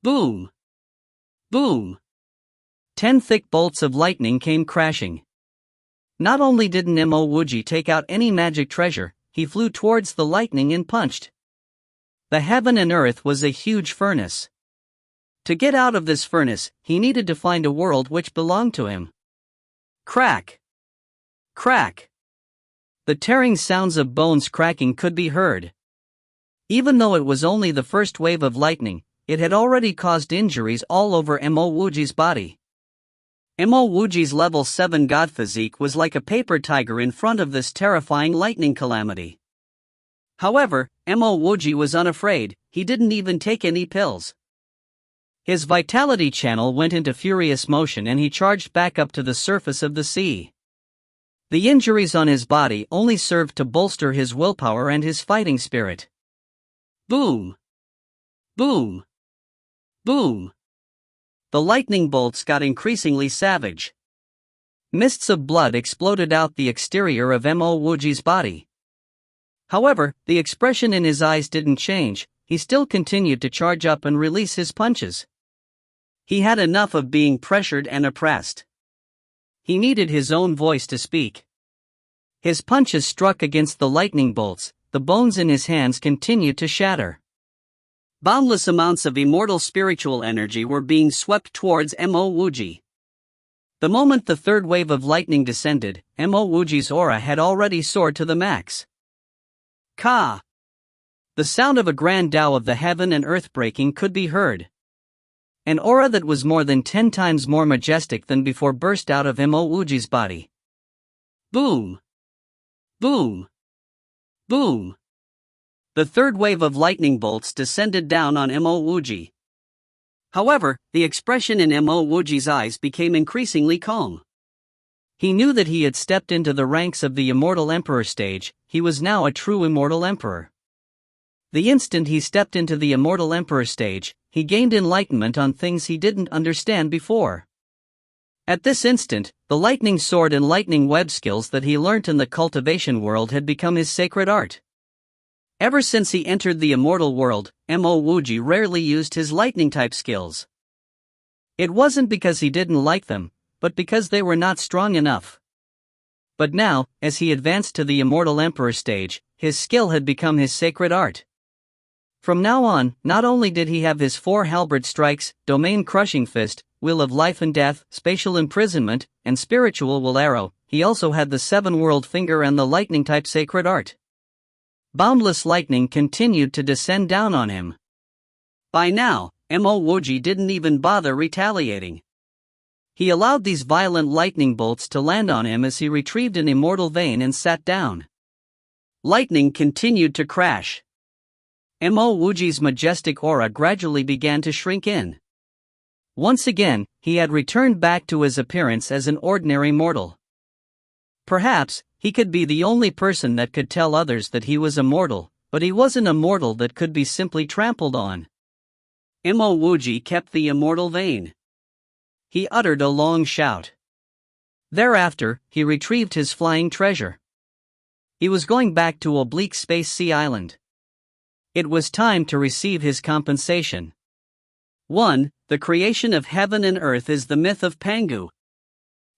A: Boom! Boom! 10 thick bolts of lightning came crashing. Not only didn't Mo Wuji take out any magic treasure, he flew towards the lightning and punched. The heaven and earth was a huge furnace. To get out of this furnace, he needed to find a world which belonged to him. Crack! Crack! The tearing sounds of bones cracking could be heard. Even though it was only the first wave of lightning, it had already caused injuries all over Mo Wuji's body. Mo Wuji's level 7 god physique was like a paper tiger in front of this terrifying lightning calamity. However, Mo Wuji was unafraid. He didn't even take any pills. His vitality channel went into furious motion and he charged back up to the surface of the sea. The injuries on his body only served to bolster his willpower and his fighting spirit. Boom! Boom! Boom! The lightning bolts got increasingly savage. Mists of blood exploded out the exterior of Mo Wuji's body. However, the expression in his eyes didn't change. He still continued to charge up and release his punches. He had enough of being pressured and oppressed. He needed his own voice to speak. His punches struck against the lightning bolts. The bones in his hands continued to shatter. Boundless amounts of immortal spiritual energy were being swept towards Mo Wuji. The moment the third wave of lightning descended, Mo Wuji's aura had already soared to the max. Ka! The sound of a grand Tao of the heaven and earth breaking could be heard. An aura that was more than 10 times more majestic than before burst out of Mo Wuji's body. Boom! Boom! Boom! The third wave of lightning bolts descended down on Mo Wuji. However, the expression in Mo Wuji's eyes became increasingly calm. He knew that he had stepped into the ranks of the immortal emperor stage. He was now a true immortal emperor. The instant he stepped into the immortal emperor stage, he gained enlightenment on things he didn't understand before. At this instant, the lightning sword and lightning web skills that he learnt in the cultivation world had become his sacred art. Ever since he entered the immortal world, Mo Wuji rarely used his lightning-type skills. It wasn't because he didn't like them, but because they were not strong enough. But now, as he advanced to the immortal emperor stage, his skill had become his sacred art. From now on, not only did he have his 4 halberd strikes, domain-crushing fist, will of life and death, spatial imprisonment, and spiritual will arrow, he also had the 7-world finger and the lightning-type sacred art. Boundless lightning continued to descend down on him. By now, Mo Wuji didn't even bother retaliating. He allowed these violent lightning bolts to land on him as he retrieved an immortal vein and sat down. Lightning continued to crash. Mo Wuji's majestic aura gradually began to shrink in. Once again, he had returned back to his appearance as an ordinary mortal. Perhaps, he could be the only person that could tell others that he was immortal, but he wasn't a mortal that could be simply trampled on. Mo Wuji kept the immortal vein. He uttered a long shout. Thereafter, he retrieved his flying treasure. He was going back to Oblique Space Sea Island. It was time to receive his compensation. 1. The creation of heaven and earth is the myth of Pangu.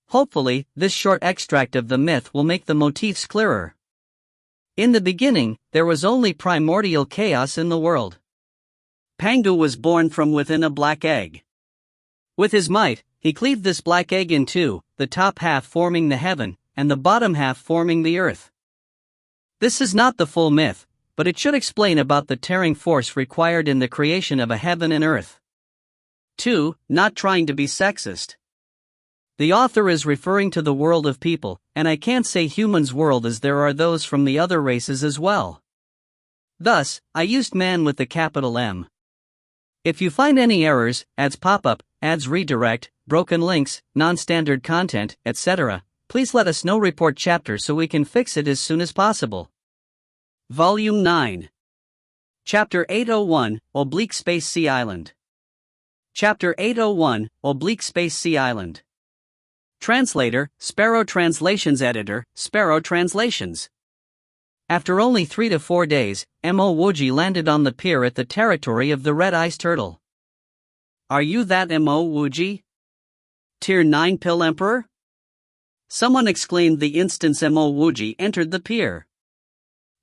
A: Hopefully, this short extract of the myth will make the motifs clearer. In the beginning, there was only primordial chaos in the world. Pangu was born from within a black egg. With his might, he cleaved this black egg in two, the top half forming the heaven, and the bottom half forming the earth. This is not the full myth, but it should explain about the tearing force required in the creation of a heaven and earth. 2. Not trying to be sexist. The author is referring to the world of people, and I can't say humans' world as there are those from the other races as well. Thus, I used man with the capital M. If you find any errors, ads pop up, ads redirect, broken links, non-standard content, etc., please let us know. Report chapter so we can fix it as soon as possible. Volume 9. Chapter 801, Oblique Space Sea Island. Chapter 801, Oblique Space Sea Island. Translator, Sparrow Translations. Editor, Sparrow Translations. After only 3 to 4 days, Mo Wuji landed on the pier at the territory of the red ice turtle. "Are you that Mo Wuji? Tier 9 Pill Emperor?" someone exclaimed the instant Mo Wuji entered the pier.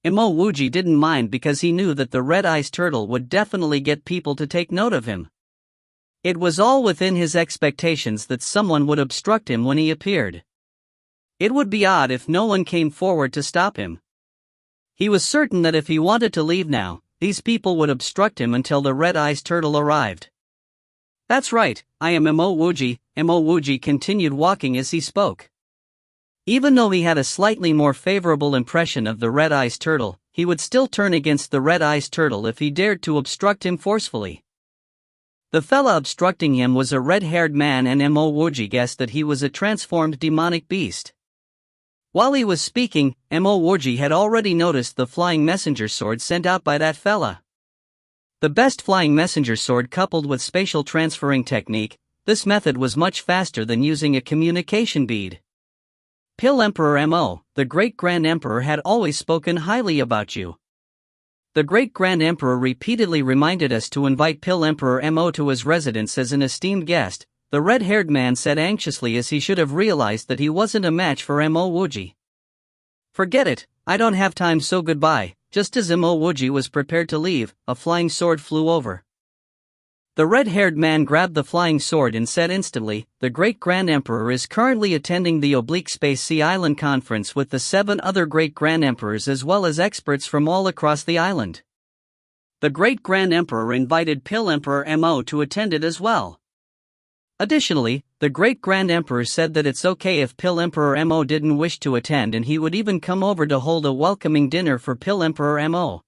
A: Mo Wuji didn't mind because he knew that the red ice turtle would definitely get people to take note of him. It was all within his expectations that someone would obstruct him when he appeared. It would be odd if no one came forward to stop him. He was certain that if he wanted to leave now, these people would obstruct him until the red ice turtle arrived. "That's right, I am Mo Wuji," Mo Wuji continued walking as he spoke. Even though he had a slightly more favorable impression of the red ice turtle, he would still turn against the red ice turtle if he dared to obstruct him forcefully. The fella obstructing him was a red-haired man, and Mo Wuji guessed that he was a transformed demonic beast. While he was speaking, Mo Wuji had already noticed the flying messenger sword sent out by that fella. The best flying messenger sword coupled with spatial transferring technique, this method was much faster than using a communication bead. "Pill Emperor Mo, the Great Grand Emperor had always spoken highly about you. The Great Grand Emperor repeatedly reminded us to invite Pill Emperor Mo to his residence as an esteemed guest," the red-haired man said anxiously, as he should have realized that he wasn't a match for Mo Wuji. "Forget it, I don't have time, so goodbye." Just as Mo Wuji was prepared to leave, a flying sword flew over. The red-haired man grabbed the flying sword and said instantly, "The Great Grand Emperor is currently attending the Oblique Space Sea Island Conference with the 7 other Great Grand Emperors as well as experts from all across the island." The Great Grand Emperor invited Pill Emperor Mo to attend it as well. Additionally, the Great Grand Emperor said that it's okay if Pill Emperor Mo didn't wish to attend, and he would even come over to hold a welcoming dinner for Pill Emperor Mo.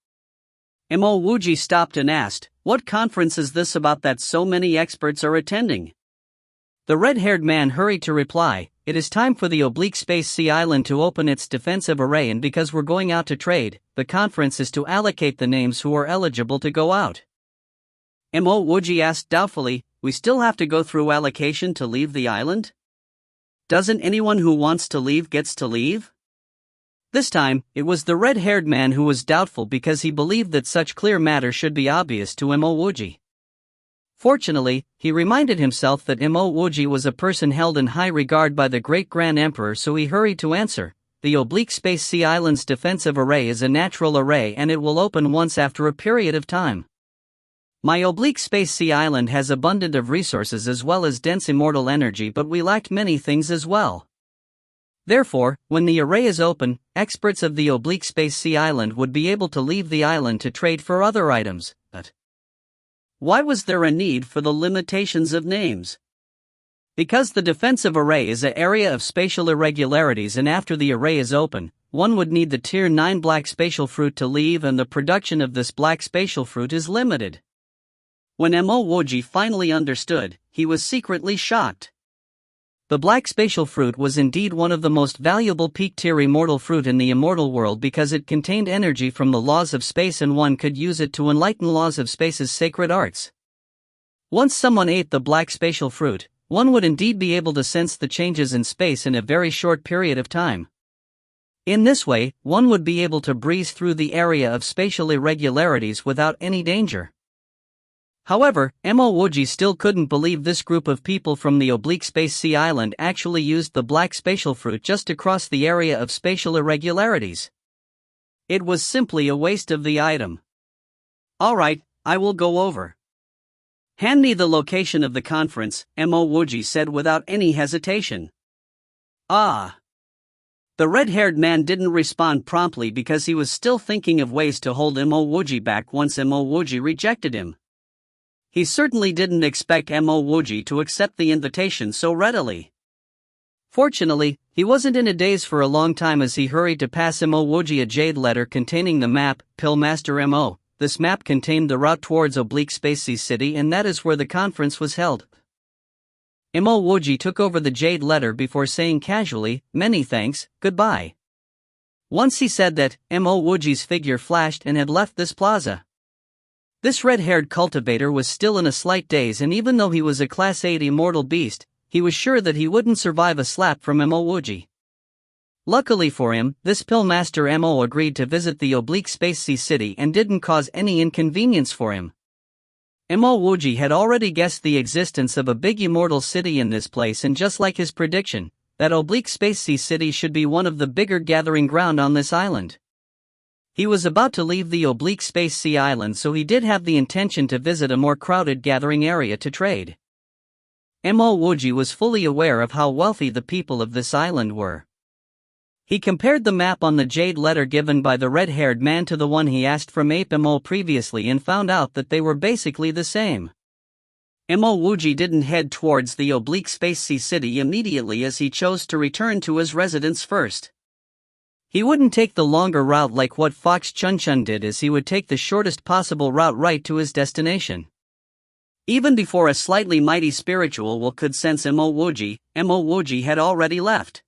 A: Mo Wuji stopped and asked, "What conference is this about that so many experts are attending?" The red-haired man hurried to reply, "It is time for the Oblique Space Sea Island to open its defensive array, and because we're going out to trade, the conference is to allocate the names who are eligible to go out." Mo Wuji asked doubtfully, "We still have to go through allocation to leave the island? Doesn't anyone who wants to leave gets to leave?" This time, it was the red-haired man who was doubtful because he believed that such clear matter should be obvious to Mo Wuji. Fortunately, he reminded himself that Mo Wuji was a person held in high regard by the Great Grand Emperor, so he hurried to answer, "The Oblique Space Sea Island's defensive array is a natural array and it will open once after a period of time. My Oblique Space Sea Island has abundant of resources as well as dense immortal energy, but we lacked many things as well. Therefore, when the array is open, experts of the Oblique Space Sea Island would be able to leave the island to trade for other items." But why was there a need for the limitations of names? Because the defensive array is an area of spatial irregularities, and after the array is open, one would need the Tier 9 black spatial fruit to leave, and the production of this black spatial fruit is limited. When Mo Wuji finally understood, he was secretly shocked. The black spatial fruit was indeed one of the most valuable peak-tier immortal fruit in the immortal world because it contained energy from the laws of space, and one could use it to enlighten laws of space's sacred arts. Once someone ate the black spatial fruit, one would indeed be able to sense the changes in space in a very short period of time. In this way, one would be able to breeze through the area of spatial irregularities without any danger. However, Mo Wuji still couldn't believe this group of people from the Oblique Space Sea Island actually used the black spatial fruit just to cross the area of spatial irregularities. It was simply a waste of the item. "Alright, I will go over. Hand me the location of the conference," Mo Wuji said without any hesitation. "Ah." The red-haired man didn't respond promptly because he was still thinking of ways to hold Mo Wuji back once Mo Wuji rejected him. He certainly didn't expect Mo Wuji to accept the invitation so readily. Fortunately, he wasn't in a daze for a long time as he hurried to pass Mo Wuji a jade letter containing the map, Pillmaster Mo. This map contained the route towards Oblique Space Sea City, and that is where the conference was held. Mo Wuji took over the jade letter before saying casually, "Many thanks, goodbye." Once he said that, Mo Wuji's figure flashed and had left this plaza. This red-haired cultivator was still in a slight daze, and even though he was a Class 8 immortal beast, he was sure that he wouldn't survive a slap from Mo Wuji. Luckily for him, this pillmaster Mo agreed to visit the oblique space sea city and didn't cause any inconvenience for him. Mo Wuji had already guessed the existence of a big immortal city in this place, and just like his prediction, that oblique space sea city should be one of the bigger gathering ground on this island. He was about to leave the oblique space sea island, so he did have the intention to visit a more crowded gathering area to trade. Mo Wuji was fully aware of how wealthy the people of this island were. He compared the map on the jade letter given by the red-haired man to the one he asked from Ape Mo previously and found out that they were basically the same. Mo Wuji didn't head towards the oblique space sea city immediately, as he chose to return to his residence first. He wouldn't take the longer route like what Fox Chunchun did, as he would take the shortest possible route right to his destination. Even before a slightly mighty spiritual will could sense Mo Wuji had already left.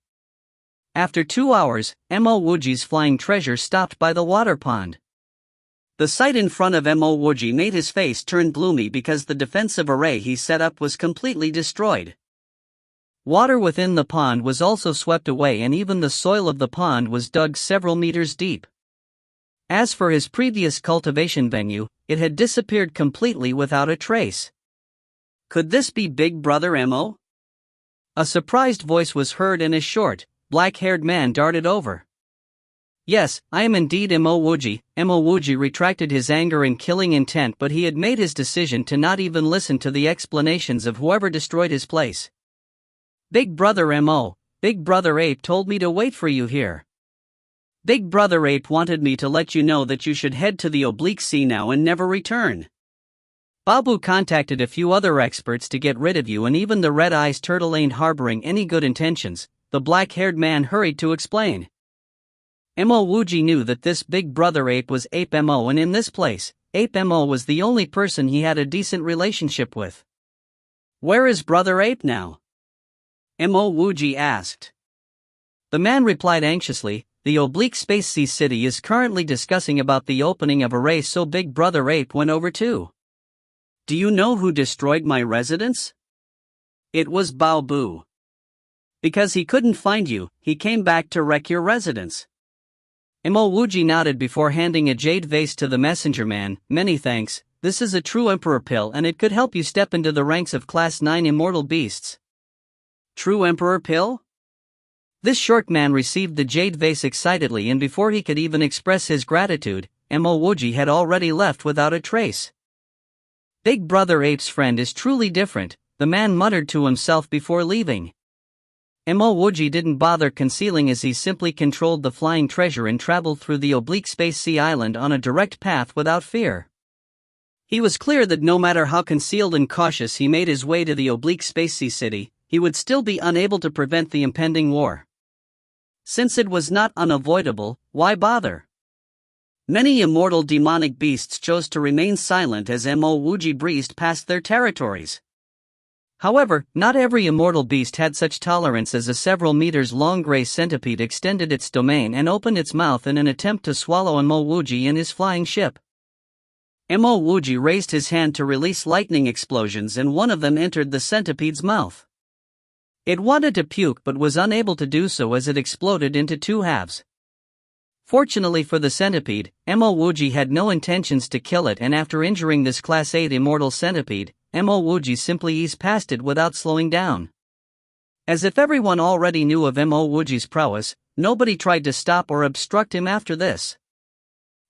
A: After 2 hours, Mo Wuji's flying treasure stopped by the water pond. The sight in front of Mo Wuji made his face turn gloomy because the defensive array he set up was completely destroyed. Water within the pond was also swept away, and even the soil of the pond was dug several meters deep. As for his previous cultivation venue, it had disappeared completely without a trace. Could this be Big Brother Mo? A surprised voice was heard, and a short, black-haired man darted over. Yes, I am indeed Mo Wuji. Mo Wuji retracted his anger and killing intent, but he had made his decision to not even listen to the explanations of whoever destroyed his place. Big Brother Mo, Big Brother Ape told me to wait for you here. Big Brother Ape wanted me to let you know that you should head to the oblique sea now and never return. Babu contacted a few other experts to get rid of you, and even the Red Eyes Turtle ain't harboring any good intentions, the black-haired man hurried to explain. Mo Wuji knew that this Big Brother Ape was Ape Mo, and in this place, Ape Mo was the only person he had a decent relationship with. Where is Brother Ape now? Mo Wuji asked. The man replied anxiously, the oblique space sea city is currently discussing about the opening of a race, so Big Brother Ape went over too. Do you know who destroyed my residence? It was Babu. Because he couldn't find you, he came back to wreck your residence. Mo Wuji nodded before handing a jade vase to the messenger man. Many thanks, this is a true emperor pill and it could help you step into the ranks of Class 9 immortal beasts. True emperor pill? This short man received the jade vase excitedly, and before he could even express his gratitude, Mo Wuji had already left without a trace. Big Brother Ape's friend is truly different, the man muttered to himself before leaving. Mo Wuji didn't bother concealing, as he simply controlled the flying treasure and traveled through the oblique space sea island on a direct path without fear. He was clear that no matter how concealed and cautious he made his way to the oblique space sea city, he would still be unable to prevent the impending war. Since it was not unavoidable, why bother? Many immortal demonic beasts chose to remain silent as Mo Wuji breezed past their territories. However, not every immortal beast had such tolerance, as a several meters long gray centipede extended its domain and opened its mouth in an attempt to swallow Mo Wuji in his flying ship. Mo Wuji raised his hand to release lightning explosions, and one of them entered the centipede's mouth. It wanted to puke but was unable to do so as it exploded into 2 halves. Fortunately for the centipede, Mo Wuji had no intentions to kill it, and after injuring this Class 8 immortal centipede, Mo Wuji simply eased past it without slowing down. As if everyone already knew of Mo Wuji's prowess, nobody tried to stop or obstruct him after this.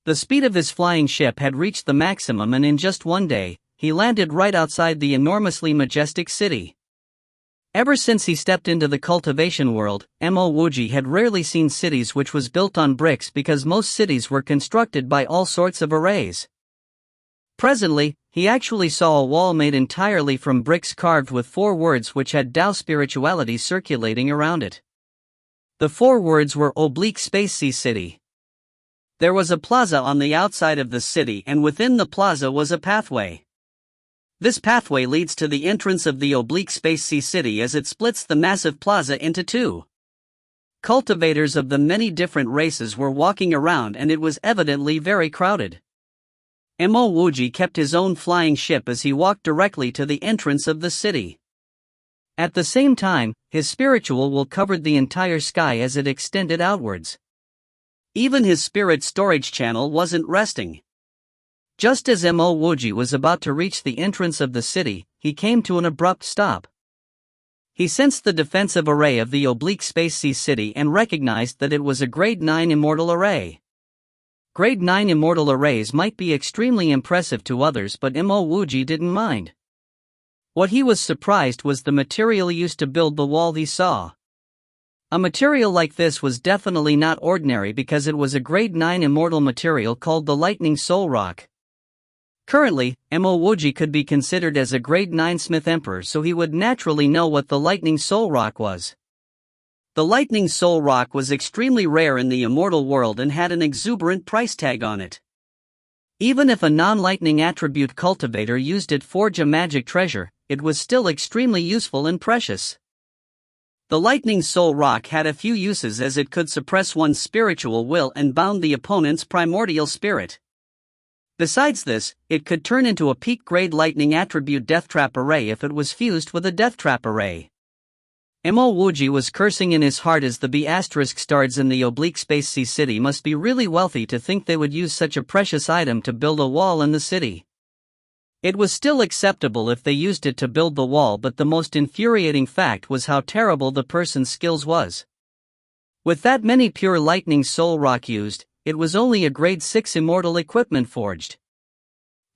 A: The speed of his flying ship had reached the maximum, and in just one day, he landed right outside the enormously majestic city. Ever since he stepped into the cultivation world, Mo Wuji had rarely seen cities which was built on bricks, because most cities were constructed by all sorts of arrays. Presently, he actually saw a wall made entirely from bricks carved with 4 words which had Tao spirituality circulating around it. The 4 words were Oblique Space Sea City. There was a plaza on the outside of the city, and within the plaza was a pathway. This pathway leads to the entrance of the Oblique Space Sea City, as it splits the massive plaza into 2. Cultivators of the many different races were walking around, and it was evidently very crowded. Mo Wuji kept his own flying ship as he walked directly to the entrance of the city. At the same time, his spiritual will covered the entire sky as it extended outwards. Even his spirit storage channel wasn't resting. Just as Mo Wuji was about to reach the entrance of the city, he came to an abrupt stop. He sensed the defensive array of the oblique space C city and recognized that it was a grade 9 immortal array. Grade 9 immortal arrays might be extremely impressive to others, but Mo Wuji didn't mind. What he was surprised was the material used to build the wall he saw. A material like this was definitely not ordinary because it was a grade 9 immortal material called the lightning soul rock. Currently, Mo Wuji could be considered as a grade 9 Smith Emperor, so he would naturally know what the lightning soul rock was. The lightning soul rock was extremely rare in the immortal world and had an exuberant price tag on it. Even if a non-lightning attribute cultivator used it to forge a magic treasure, it was still extremely useful and precious. The lightning soul rock had a few uses, as it could suppress one's spiritual will and bound the opponent's primordial spirit. Besides this, it could turn into a peak-grade lightning attribute death trap array if it was fused with a death trap array. Mo Wuji was cursing in his heart as the B** stards in the oblique space C city must be really wealthy to think they would use such a precious item to build a wall in the city. It was still acceptable if they used it to build the wall, but the most infuriating fact was how terrible the person's skills was. With that many pure lightning soul rock used, it was only a grade 6 immortal equipment forged.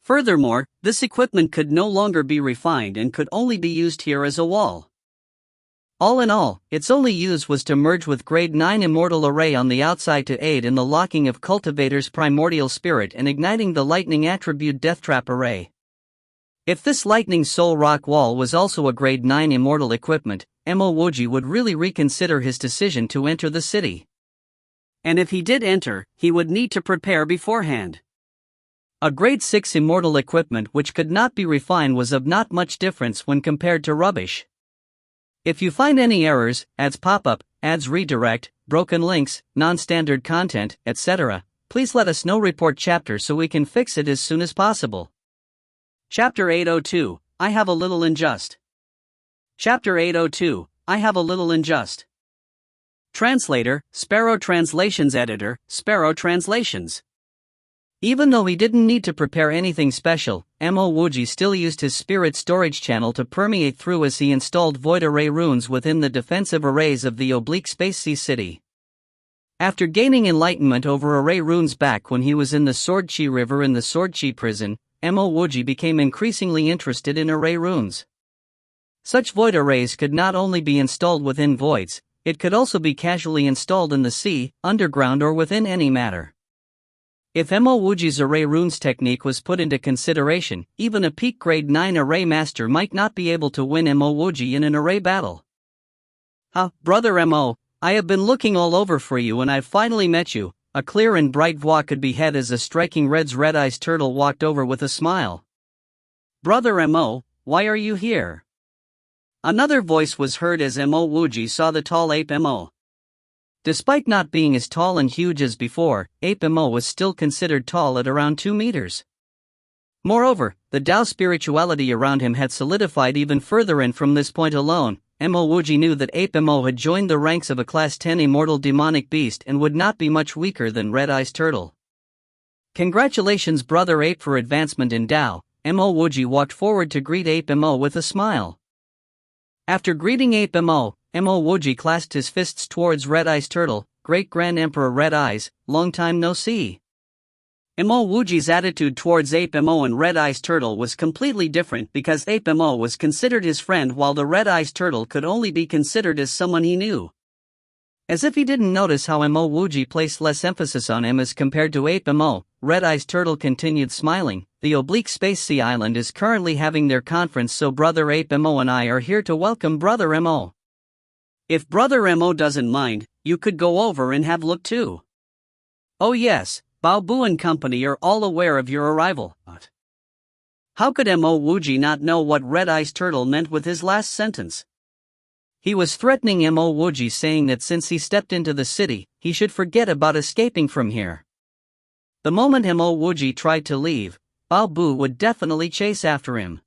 A: Furthermore, this equipment could no longer be refined and could only be used here as a wall. All in all, its only use was to merge with grade 9 immortal array on the outside to aid in the locking of cultivator's primordial spirit and igniting the lightning attribute death trap array. If this lightning soul rock wall was also a grade 9 immortal equipment, Mo Wuji would really reconsider his decision to enter the city. And if he did enter, he would need to prepare beforehand. A grade 6 immortal equipment which could not be refined was of not much difference when compared to rubbish. If you find any errors, ads pop up, ads redirect, broken links, non-standard content, etc., please let us know. Report chapter so we can fix it as soon as possible. Chapter 802, I have a little unjust. Chapter 802, I have a little unjust. Translator, Sparrow Translations. Editor, Sparrow Translations. Even though he didn't need to prepare anything special, Mo Wuji still used his spirit storage channel to permeate through as he installed void array runes within the defensive arrays of the oblique space C city. After gaining enlightenment over array runes back when he was in the Swordchi River in the Swordchi prison, Mo Wuji became increasingly interested in array runes. Such void arrays could not only be installed within voids, it could also be casually installed in the sea, underground, or within any matter. If Mo Wuji's array runes technique was put into consideration, even a peak grade 9 array master might not be able to win Mo Wuji in an array battle. Brother Mo, I have been looking all over for you and I've finally met you. A clear and bright voix could be had as a striking red's red-eyes turtle walked over with a smile. Brother Mo, why are you here? Another voice was heard as Mo Wuji saw the tall ape Mo. Despite not being as tall and huge as before, ape Mo was still considered tall at around 2 meters. Moreover, the Tao spirituality around him had solidified even further, and from this point alone, Mo Wuji knew that ape Mo had joined the ranks of a class 10 immortal demonic beast and would not be much weaker than red-eyes turtle. Congratulations brother ape for advancement in Tao. Mo Wuji walked forward to greet ape Mo with a smile. After greeting ape Mo Wuji clasped his fists towards Red-Eyes Turtle. Great Grand Emperor Red-Eyes, long time no see. Mo Wuji's attitude towards ape Mo and Red-Eyes Turtle was completely different because ape Mo was considered his friend while the Red-Eyes Turtle could only be considered as someone he knew. As if he didn't notice how Mo Wuji placed less emphasis on him as compared to ape Mo, Red-Eyes Turtle continued smiling. The oblique space sea island is currently having their conference, so brother ape Mo and I are here to welcome brother Mo. If brother Mo doesn't mind, you could go over and have a look too. Oh yes, Bao Bu and company are all aware of your arrival. How could Mo Wuji not know what Red-Eyes Turtle meant with his last sentence? He was threatening Mo Wuji, saying that since he stepped into the city, he should forget about escaping from here. The moment Mo Wuji tried to leave, Bao Bu would definitely chase after him.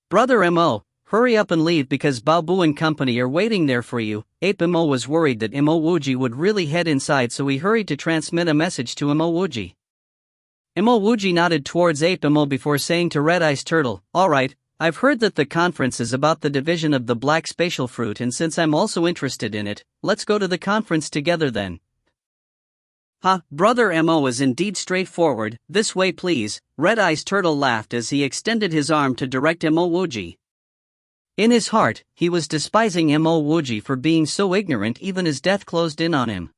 A: Brother Mo, hurry up and leave because Baobu and company are waiting there for you. Ape Mo was worried that Mo Wuji would really head inside, so he hurried to transmit a message to Mo Wuji. Mo Wuji nodded towards Ape Mo before saying to Red Eyes Turtle, "Alright, I've heard that the conference is about the division of the black spatial fruit, and since I'm also interested in it, let's go to the conference together then." Brother Mo is indeed straightforward. This way please. Red Eyes Turtle laughed as he extended his arm to direct Mo Wuji. In his heart, he was despising Mo Wuji for being so ignorant. Even as death closed in on him.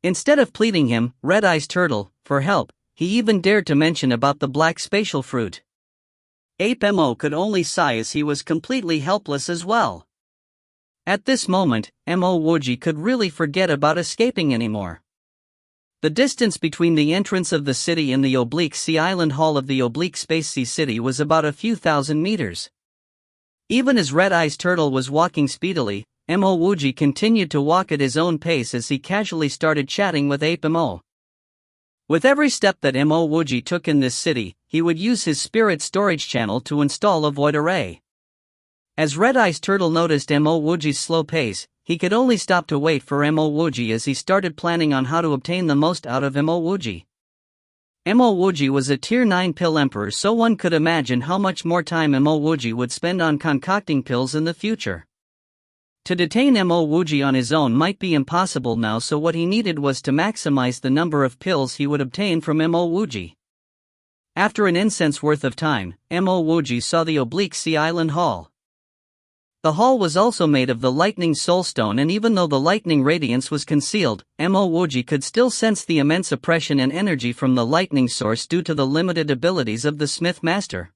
A: Instead of pleading him, Red Eyes Turtle, for help, he even dared to mention about the black spatial fruit. Ape Mo could only sigh as he was completely helpless as well. At this moment, Mo Wuji could really forget about escaping anymore. The distance between the entrance of the city and the Oblique Sea Island Hall of the Oblique Space Sea City was about a few thousand meters. Even as Red Eyes Turtle was walking speedily, Mo Wuji continued to walk at his own pace as he casually started chatting with Ape Mo. With every step that Mo Wuji took in this city, he would use his spirit storage channel to install a void array. As Red Eyes Turtle noticed Mo Wuji's slow pace, he could only stop to wait for Mo Wuji as he started planning on how to obtain the most out of Mo Wuji. Mo Wuji was a Tier 9 pill emperor, so one could imagine how much more time Mo Wuji would spend on concocting pills in the future. To detain Mo Wuji on his own might be impossible now, so what he needed was to maximize the number of pills he would obtain from Mo Wuji. After an incense worth of time, Mo Wuji saw the Oblique Sea Island Hall. The hall was also made of the lightning soulstone, and even though the lightning radiance was concealed, Mo Wuji could still sense the immense oppression and energy from the lightning source due to the limited abilities of the Smith Master.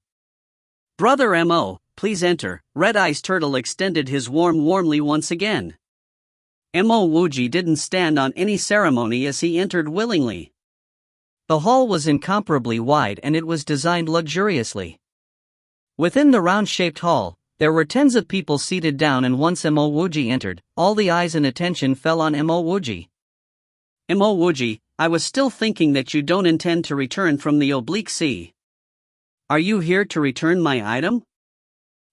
A: "Brother Mo, please enter." Red Eyes Turtle extended his warmly once again. Mo Wuji didn't stand on any ceremony as he entered willingly. The hall was incomparably wide and it was designed luxuriously. Within the round-shaped hall, there were tens of people seated down, and once Mo Wuji entered, all the eyes and attention fell on Mo Wuji. "Mo Wuji, I was still thinking that you don't intend to return from the Oblique Sea. Are you here to return my item?"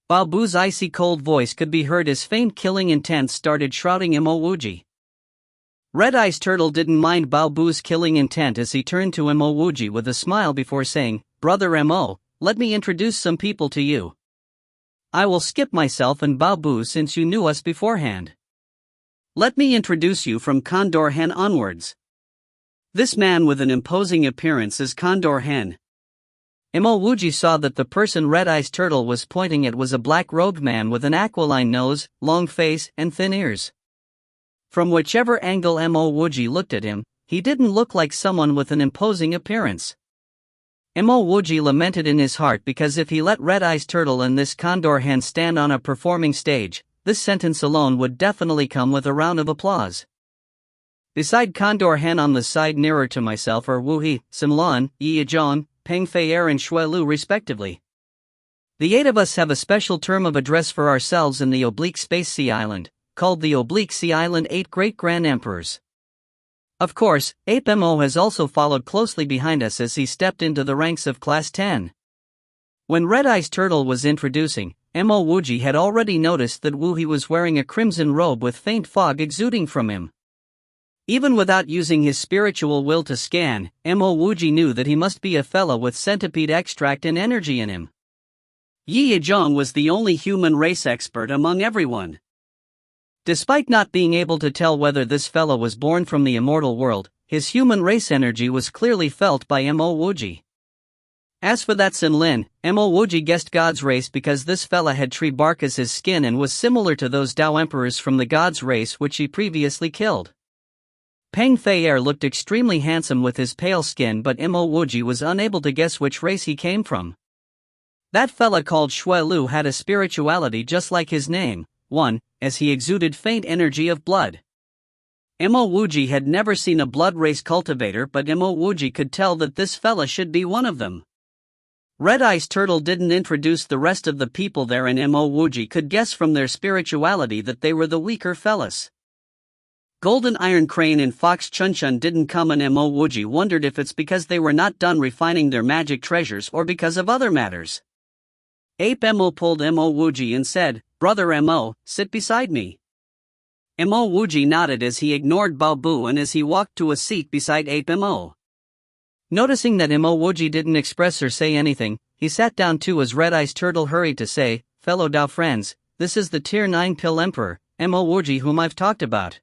A: Baobu's icy cold voice could be heard as faint killing intent started shrouding Mo Wuji. Red Eyes Turtle didn't mind Baobu's killing intent as he turned to Mo Wuji with a smile before saying, "Brother Mo, let me introduce some people to you. I will skip myself and Baobu since you knew us beforehand. Let me introduce you from Condor Hen onwards. This man with an imposing appearance is Condor Hen." Mo Wuji saw that the person Red Eyes Turtle was pointing at was a black-robed man with an aquiline nose, long face, and thin ears. From whichever angle Mo Wuji looked at him, he didn't look like someone with an imposing appearance. Mo Wuji lamented in his heart because if he let Red Eyes Turtle and this Condor Hen stand on a performing stage, this sentence alone would definitely come with a round of applause. Beside Condor Hen on the side nearer to myself are Wu He, Simlan, Yi Zhang, Peng Fei Er and Shui Lu respectively. The 8 of us have a special term of address for ourselves in the Oblique Space Sea Island, called the Oblique Sea Island 8 Great Grand Emperors. Of course, Ape Mo has also followed closely behind us as he stepped into the ranks of Class 10. When Red Eyes Turtle was introducing, Mo Wuji had already noticed that Wu He was wearing a crimson robe with faint fog exuding from him. Even without using his spiritual will to scan, Mo Wuji knew that he must be a fellow with centipede extract and energy in him. Yi Zhang was the only human race expert among everyone. Despite not being able to tell whether this fellow was born from the immortal world, his human race energy was clearly felt by Mo Wuji. As for that Sin Lin, Mo Wuji guessed God's race because this fella had tree bark as his skin and was similar to those Dao emperors from the God's race which he previously killed. Peng Fei Er looked extremely handsome with his pale skin, but Mo Wuji was unable to guess which race he came from. That fella called Shui Lu had a spirituality just like his name, one, as he exuded faint energy of blood. Mo Wuji had never seen a blood race cultivator, but Mo Wuji could tell that this fella should be one of them. Red Eyes Turtle didn't introduce the rest of the people there, and Mo Wuji could guess from their spirituality that they were the weaker fellas. Golden Iron Crane and Fox Chunchun didn't come, and Mo Wuji wondered if it's because they were not done refining their magic treasures or because of other matters. Ape Mo pulled Mo Wuji and said, "Brother Mo, sit beside me." Mo Wuji nodded as he ignored Bao Bu and as he walked to a seat beside Ape Mo. Noticing that Mo Wuji didn't express or say anything, he sat down too as Red Eyes Turtle hurried to say, "Fellow Dao friends, this is the Tier 9 Pill Emperor, Mo Wuji whom I've talked about."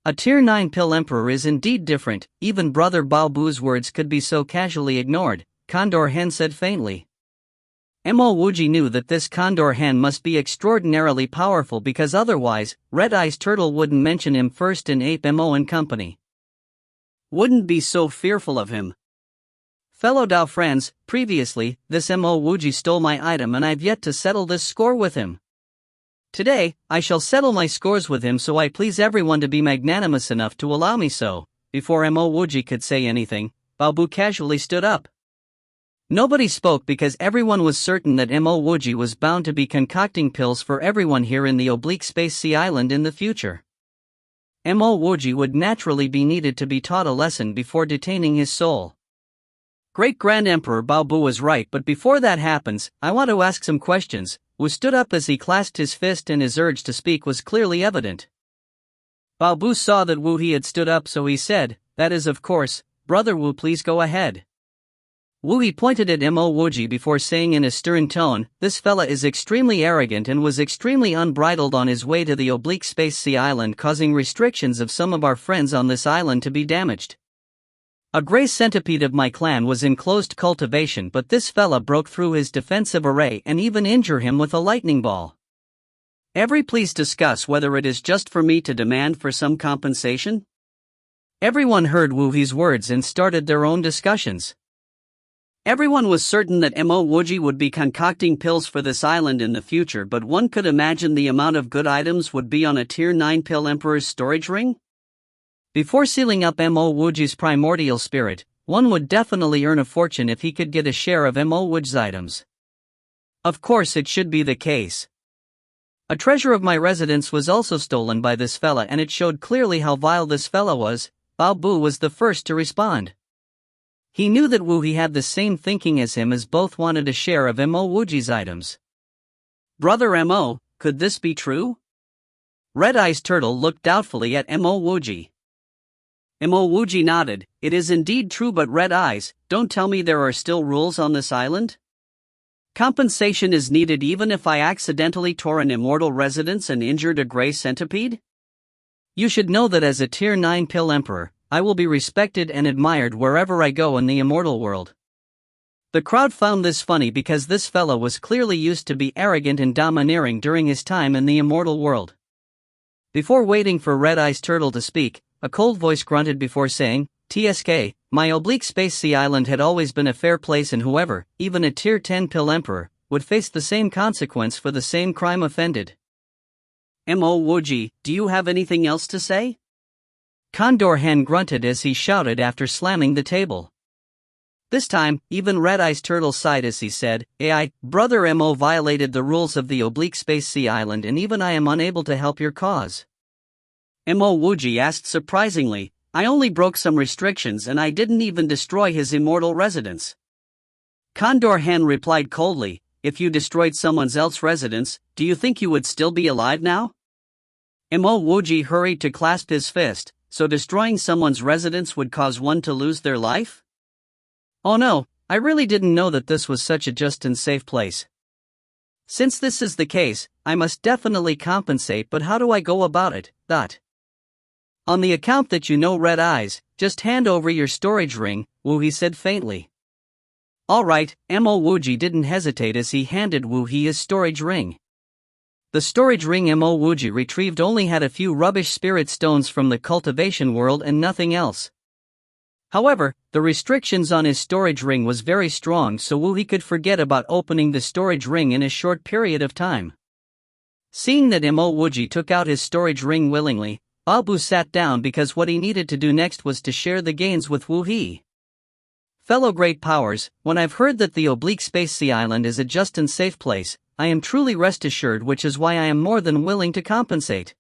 A: A Tier 9 Pill Emperor is indeed different, even Brother Bao Bu's words could be so casually ignored, Condor Hen said faintly. Mo Wuji knew that this Condor Hen must be extraordinarily powerful because otherwise, Red Eyes Turtle wouldn't mention him first in Ape Mo and company. Wouldn't be so fearful of him. Fellow Dao friends, previously, this Mo Wuji stole my item and I've yet to settle this score with him. Today, I shall settle my scores with him, so I please everyone to be magnanimous enough to allow me so. Before Mo Wuji could say anything, Bao Bu casually stood up. Nobody spoke because everyone was certain that Mo Wuji was bound to be concocting pills for everyone here in the oblique space sea island in the future. Mo Wuji would naturally be needed to be taught a lesson before detaining his soul. Great Grand Emperor Bao Bu was right, but before that happens, I want to ask some questions. Wu stood up as he clasped his fist and his urge to speak was clearly evident. Bao Bu saw that Wu he had stood up, so he said, "That is of course, Brother Wu, please go ahead." Wu he pointed at Mo Wuji before saying in a stern tone, "This fella is extremely arrogant and was extremely unbridled on his way to the oblique space sea island, causing restrictions of some of our friends on this island to be damaged. A gray centipede of my clan was in closed cultivation, but this fella broke through his defensive array and even injured him with a lightning ball. Please discuss whether it is just for me to demand for some compensation?" Everyone heard Wu He's words and started their own discussions. Everyone was certain that Mo Wuji would be concocting pills for this island in the future, but one could imagine the amount of good items would be on a Tier 9 Pill Emperor's storage ring? Before sealing up Mo Wuji's primordial spirit, one would definitely earn a fortune if he could get a share of Mo Wuji's items. Of course it should be the case. A treasure of my residence was also stolen by this fella, and it showed clearly how vile this fella was. Bao Bu was the first to respond. He knew that Wu he had the same thinking as him, as both wanted a share of Mo Wuji's items. "Brother Mo, could this be true?" Red Eyes Turtle looked doubtfully at Mo Wuji. Mo Wuji nodded. "It is indeed true, but Red Eyes, don't tell me there are still rules on this island? Compensation is needed even if I accidentally tore an immortal residence and injured a gray centipede? You should know that as a Tier 9 Pill Emperor, I will be respected and admired wherever I go in the immortal world." The crowd found this funny because this fellow was clearly used to be arrogant and domineering during his time in the immortal world. Before waiting for Red Eyes Turtle to speak, a cold voice grunted before saying, "TSK, my oblique space sea island had always been a fair place, and whoever, even a Tier 10 Pill Emperor, would face the same consequence for the same crime offended." Mo Wuji, do you have anything else to say? Condor Hen grunted as he shouted after slamming the table. This time, even Red Eyes Turtle sighed as he said, Brother Mo violated the rules of the oblique space sea island, and even I am unable to help your cause." Mo Wuji asked surprisingly, "I only broke some restrictions and I didn't even destroy his immortal residence." Condor Hen replied coldly, "If you destroyed someone else's residence, do you think you would still be alive now?" Mo Wuji hurried to clasp his fist. "So destroying someone's residence would cause one to lose their life? Oh no, I really didn't know that this was such a just and safe place. Since this is the case, I must definitely compensate, but how do I go about it? On the account that you know Red Eyes, just hand over your storage ring," Wu he said faintly. Alright, Mo Wuji didn't hesitate as he handed Wu he his storage ring. The storage ring Mo Wuji retrieved only had a few rubbish spirit stones from the cultivation world and nothing else. However, the restrictions on his storage ring was very strong, so Wu he could forget about opening the storage ring in a short period of time. Seeing that Mo Wuji took out his storage ring willingly, Bao Bu sat down because what he needed to do next was to share the gains with Wu he. "Fellow great powers, when I've heard that the oblique space sea island is a just and safe place, I am truly rest assured, which is why I am more than willing to compensate.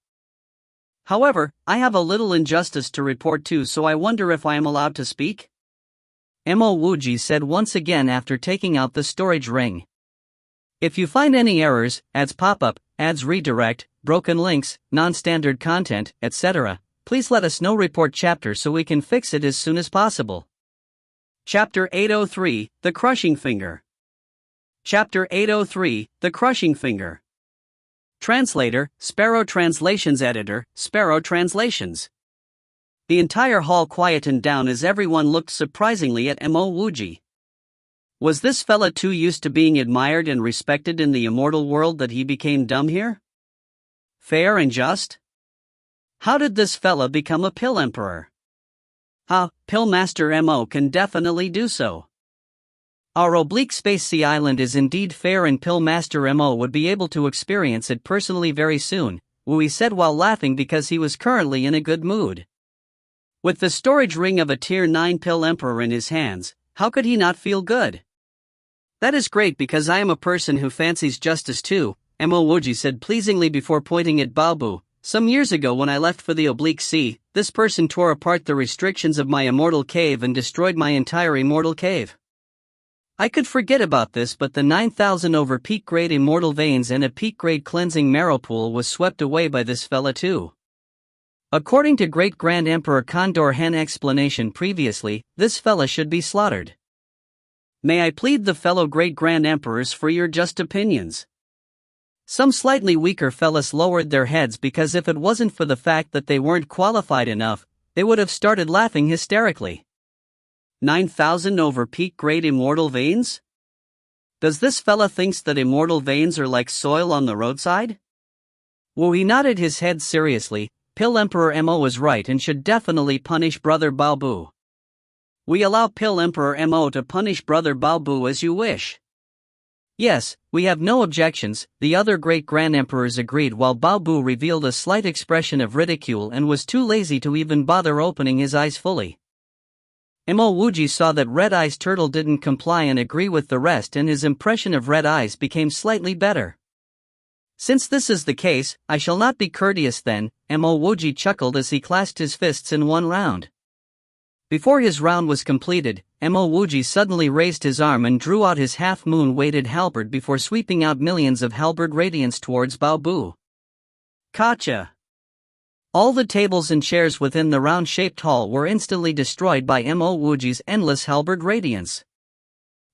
A: However, I have a little injustice to report too, so I wonder if I am allowed to speak?" Mo Wuji said once again after taking out the storage ring. If you find any errors, ads pop up, ads redirect, broken links, non-standard content, etc., please let us know. Report chapter so we can fix it as soon as possible. Chapter 803, The Crushing Finger. Chapter 803, The Crushing Finger. Translator, Sparrow Translations. Editor, Sparrow Translations. The entire hall quietened down as everyone looked surprisingly at Mo Wuji. Was this fella too used to being admired and respected in the immortal world that he became dumb here? Fair and just? How did this fella become a pill emperor? Pill Master Mo can definitely do so. Our oblique space sea island is indeed fair, and Pill Master Mo would be able to experience it personally very soon, Wuji said while laughing because he was currently in a good mood. With the storage ring of a Tier 9 Pill Emperor in his hands, how could he not feel good? That is great because I am a person who fancies justice too, Mo Wuji said pleasingly before pointing at Baobu. Some years ago when I left for the oblique sea, this person tore apart the restrictions of my immortal cave and destroyed my entire immortal cave. I could forget about this, but the 9,000 over peak grade immortal veins and a peak grade cleansing marrow pool was swept away by this fella too. According to Great Grand Emperor Condor Hen explanation previously, this fella should be slaughtered. May I plead the fellow Great Grand Emperors for your just opinions? Some slightly weaker fellas lowered their heads because if it wasn't for the fact that they weren't qualified enough, they would have started laughing hysterically. 9,000 over peak grade immortal veins? Does this fella thinks that immortal veins are like soil on the roadside? Wuji nodded his head seriously. Pill Emperor Mo was right and should definitely punish Brother Baobu. We allow Pill Emperor Mo to punish Brother Baobu as you wish. Yes, we have no objections, the other Great Grand Emperors agreed while Baobu revealed a slight expression of ridicule and was too lazy to even bother opening his eyes fully. Mo Wuji saw that Red Eyes Turtle didn't comply and agree with the rest, and his impression of Red Eyes became slightly better. Since this is the case, I shall not be courteous then, Mo Wuji chuckled as he clasped his fists in one round. Before his round was completed, Mo Wuji suddenly raised his arm and drew out his half-moon weighted halberd before sweeping out millions of halberd radiance towards Baobu. Gotcha! All the tables and chairs within the round-shaped hall were instantly destroyed by Mo Wuji's endless halberd radiance.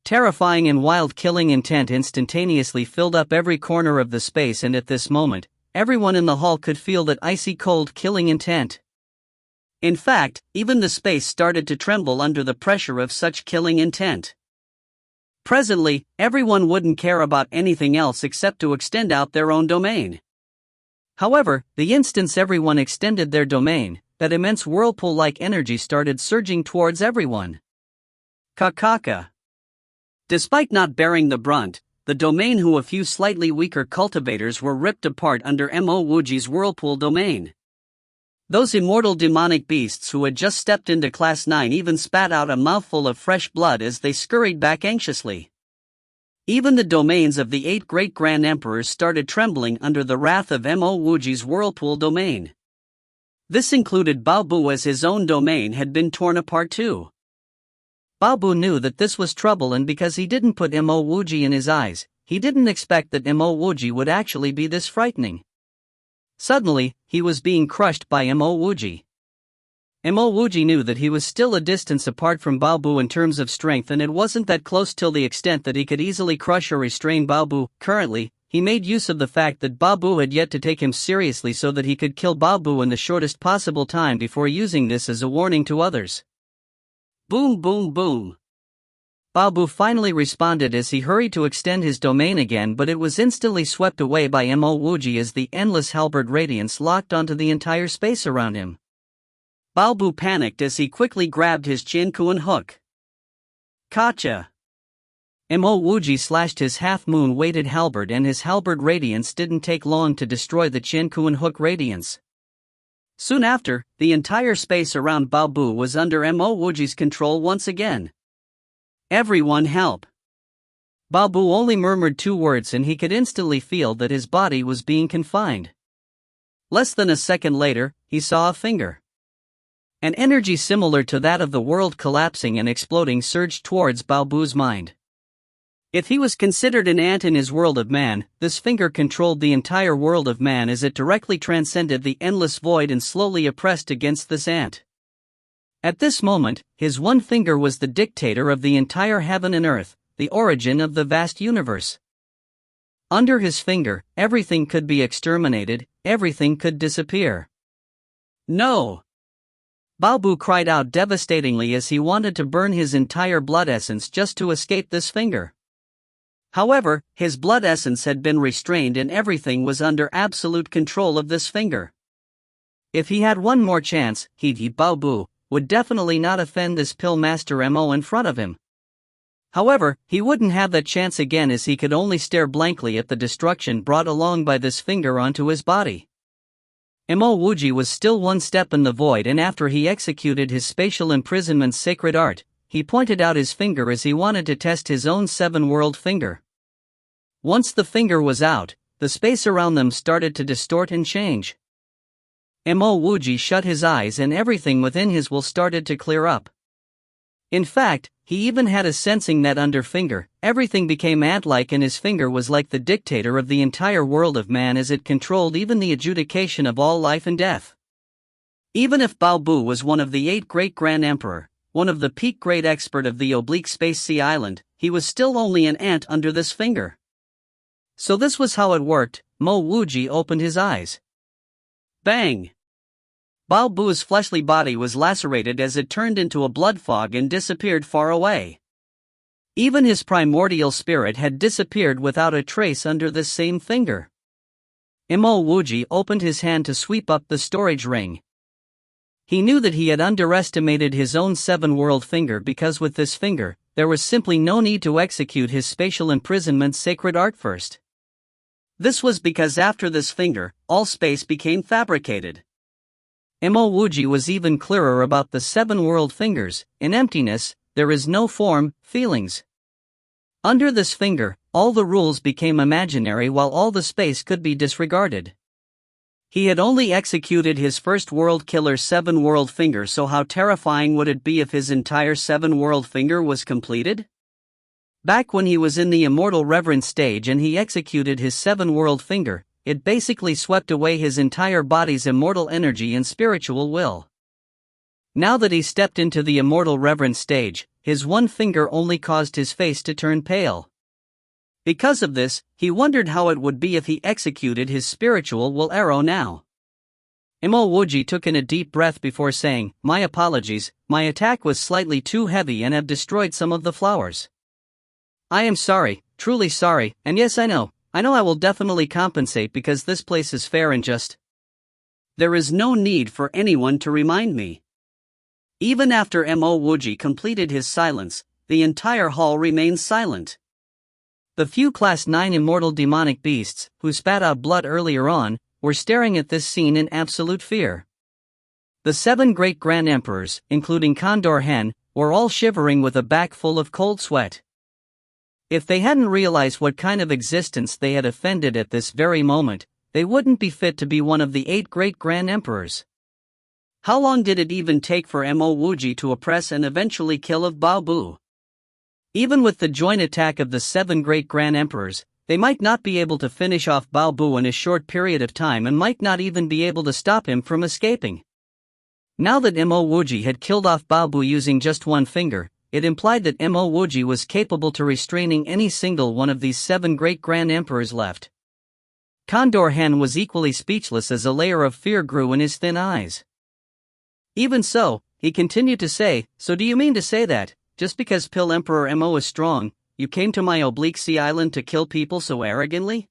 A: Terrifying and wild killing intent instantaneously filled up every corner of the space, and at this moment, everyone in the hall could feel that icy cold killing intent. In fact, even the space started to tremble under the pressure of such killing intent. Presently, everyone wouldn't care about anything else except to extend out their own domain. However, the instant everyone extended their domain, that immense whirlpool-like energy started surging towards everyone. Kakaka. Despite not bearing the brunt, the domain who a few slightly weaker cultivators were ripped apart under Mo Wuji's whirlpool domain. Those immortal demonic beasts who had just stepped into Class 9 even spat out a mouthful of fresh blood as they scurried back anxiously. Even the domains of the 8 Great Grand Emperors started trembling under the wrath of Mo Wuji's whirlpool domain. This included Baobu, as his own domain had been torn apart too. Baobu knew that this was trouble, and because he didn't put Mo Wuji in his eyes, he didn't expect that Mo Wuji would actually be this frightening. Suddenly, he was being crushed by Mo Wuji. Mo Wuji knew that he was still a distance apart from Baobu in terms of strength, and it wasn't that close till the extent that he could easily crush or restrain Baobu. Currently, he made use of the fact that Baobu had yet to take him seriously so that he could kill Baobu in the shortest possible time before using this as a warning to others. Boom boom boom. Baobu finally responded as he hurried to extend his domain again, but it was instantly swept away by Mo Wuji as the endless halberd radiance locked onto the entire space around him. Baobu panicked as he quickly grabbed his Qiankuan hook. Gotcha! Mo Wuji slashed his half-moon weighted halberd, and his halberd radiance didn't take long to destroy the Qiankuan hook radiance. Soon after, the entire space around Baobu was under Mo Wuji's control once again. Everyone help! Baobu only murmured 2 words and he could instantly feel that his body was being confined. Less than a second later, he saw a finger. An energy similar to that of the world collapsing and exploding surged towards Baobu's mind. If he was considered an ant in his world of man, this finger controlled the entire world of man as it directly transcended the endless void and slowly oppressed against this ant. At this moment, his one finger was the dictator of the entire heaven and earth, the origin of the vast universe. Under his finger, everything could be exterminated, everything could disappear. No! Baobu cried out devastatingly as he wanted to burn his entire blood essence just to escape this finger. However, his blood essence had been restrained and everything was under absolute control of this finger. If he had one more chance, Baobu would definitely not offend this pill master Mo in front of him. However, he wouldn't have that chance again as he could only stare blankly at the destruction brought along by this finger onto his body. Mo Wuji was still one step in the void, and after he executed his spatial imprisonment's sacred art, he pointed out his finger as he wanted to test his own seven-world finger. Once the finger was out, the space around them started to distort and change. Mo Wuji shut his eyes and everything within his will started to clear up. In fact, he even had a sensing that under finger, everything became ant-like and his finger was like the dictator of the entire world of man as it controlled even the adjudication of all life and death. Even if Baobu was one of the 8 great Grand Emperor, one of the peak great expert of the oblique space sea island, he was still only an ant under this finger. So this was how it worked. Mo Wuji opened his eyes. Bang! Baobu's fleshly body was lacerated as it turned into a blood fog and disappeared far away. Even his primordial spirit had disappeared without a trace under this same finger. Mo Wuji opened his hand to sweep up the storage ring. He knew that he had underestimated his own seven-world finger because with this finger, there was simply no need to execute his spatial imprisonment's sacred art first. This was because after this finger, all space became fabricated. Mo Wuji was even clearer about the seven-world fingers. In emptiness, there is no form, feelings. Under this finger, all the rules became imaginary while all the space could be disregarded. He had only executed his first world killer seven-world finger, so how terrifying would it be if his entire seven-world finger was completed? Back when he was in the immortal reverence stage and he executed his seven-world finger, it basically swept away his entire body's immortal energy and spiritual will. Now that he stepped into the immortal reverence stage, his one finger only caused his face to turn pale. Because of this, he wondered how it would be if he executed his spiritual will arrow now. Mo Wuji took in a deep breath before saying, "My apologies, my attack was slightly too heavy and have destroyed some of the flowers. I am sorry, truly sorry, and yes I know I will definitely compensate because this place is fair and just. There is no need for anyone to remind me." Even after Mo Wuji completed his silence, the entire hall remained silent. The few Class 9 immortal demonic beasts, who spat out blood earlier on, were staring at this scene in absolute fear. The 7 great Grand Emperors, including Condor Hen, were all shivering with a back full of cold sweat. If they hadn't realized what kind of existence they had offended at this very moment, they wouldn't be fit to be one of the 8 great Grand Emperors. How long did it even take for Mo Wuji to oppress and eventually kill Baobu? Even with the joint attack of the 7 great Grand Emperors, they might not be able to finish off Baobu in a short period of time and might not even be able to stop him from escaping. Now that Mo Wuji had killed off Baobu using just one finger, it implied that Mo Wuji was capable to restraining any single one of these 7 great Grand Emperors left. Condor Hen was equally speechless as a layer of fear grew in his thin eyes. Even so, he continued to say, "So do you mean to say that, just because Pill Emperor Mo is strong, you came to my oblique sea island to kill people so arrogantly?"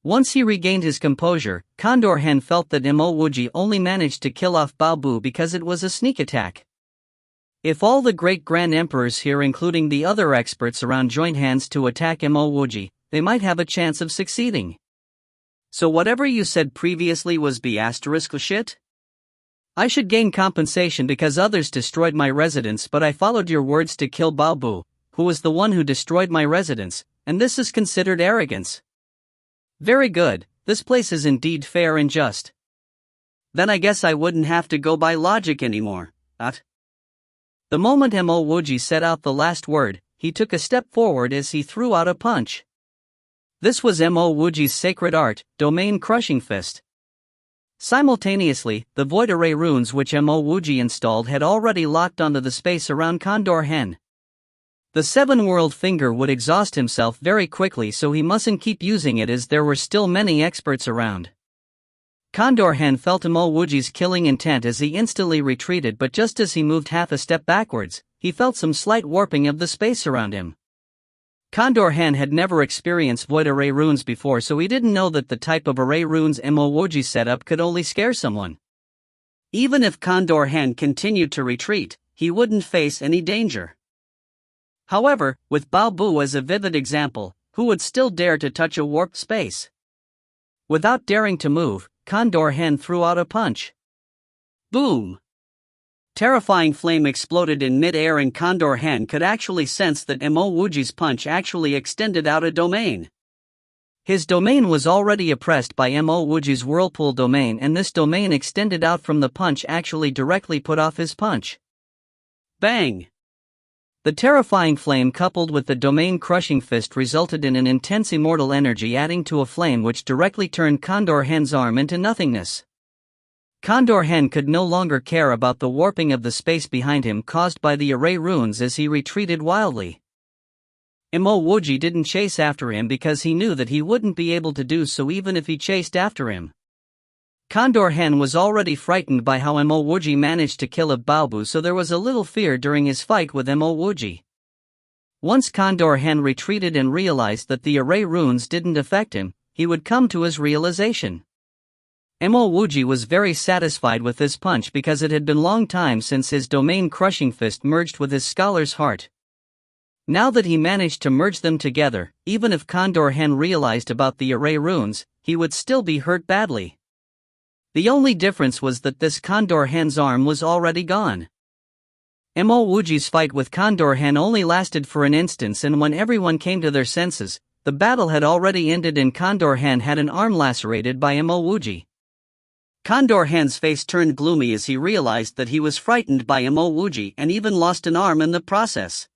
A: Once he regained his composure, Condor Hen felt that Mo Wuji only managed to kill off Baobu because it was a sneak attack. If all the great Grand Emperors here, including the other experts around, joined hands to attack Mo Wuji, they might have a chance of succeeding. So whatever you said previously was B** shit? I should gain compensation because others destroyed my residence, but I followed your words to kill Baobu, who was the one who destroyed my residence, and this is considered arrogance. Very good, this place is indeed fair and just. Then I guess I wouldn't have to go by logic anymore, The moment Mo Wuji said out the last word, he took a step forward as he threw out a punch. This was Mo Wuji's sacred art, domain crushing fist. Simultaneously, the void array runes which Mo Wuji installed had already locked onto the space around Condor Hen. The seven-world finger would exhaust himself very quickly, so he mustn't keep using it as there were still many experts around. Condor Hen felt Mo Wuji's killing intent as he instantly retreated, but just as he moved half a step backwards, he felt some slight warping of the space around him. Condor Hen had never experienced void array runes before, so he didn't know that the type of array runes Mo Wuji set up could only scare someone. Even if Condor Hen continued to retreat, he wouldn't face any danger. However, with Bao Bu as a vivid example, who would still dare to touch a warped space? Without daring to move, Condor Hen threw out a punch. Boom! Terrifying flame exploded in mid-air, and Condor Hen could actually sense that Mo Wuji's punch actually extended out a domain. His domain was already oppressed by Mo Wuji's whirlpool domain, and this domain extended out from the punch actually directly put off his punch. Bang! The terrifying flame coupled with the domain-crushing fist resulted in an intense immortal energy, adding to a flame which directly turned Condor Hen's arm into nothingness. Condor Hen could no longer care about the warping of the space behind him caused by the array runes as he retreated wildly. Mo Wuji didn't chase after him because he knew that he wouldn't be able to do so even if he chased after him. Condor Hen was already frightened by how Mo Wuji managed to kill a Bao Bu, so there was a little fear during his fight with Mo Wuji. Once Condor Hen retreated and realized that the array runes didn't affect him, he would come to his realization. Mo Wuji was very satisfied with this punch because it had been long time since his domain-crushing fist merged with his scholar's heart. Now that he managed to merge them together, even if Condor Hen realized about the array runes, he would still be hurt badly. The only difference was that this Condor Hen's arm was already gone. Mo Wuji's fight with Condor Hen only lasted for an instant, and when everyone came to their senses, the battle had already ended and Condor Hen had an arm lacerated by Mo Wuji. Condor Hen's face turned gloomy as he realized that he was frightened by Mo Wuji and even lost an arm in the process.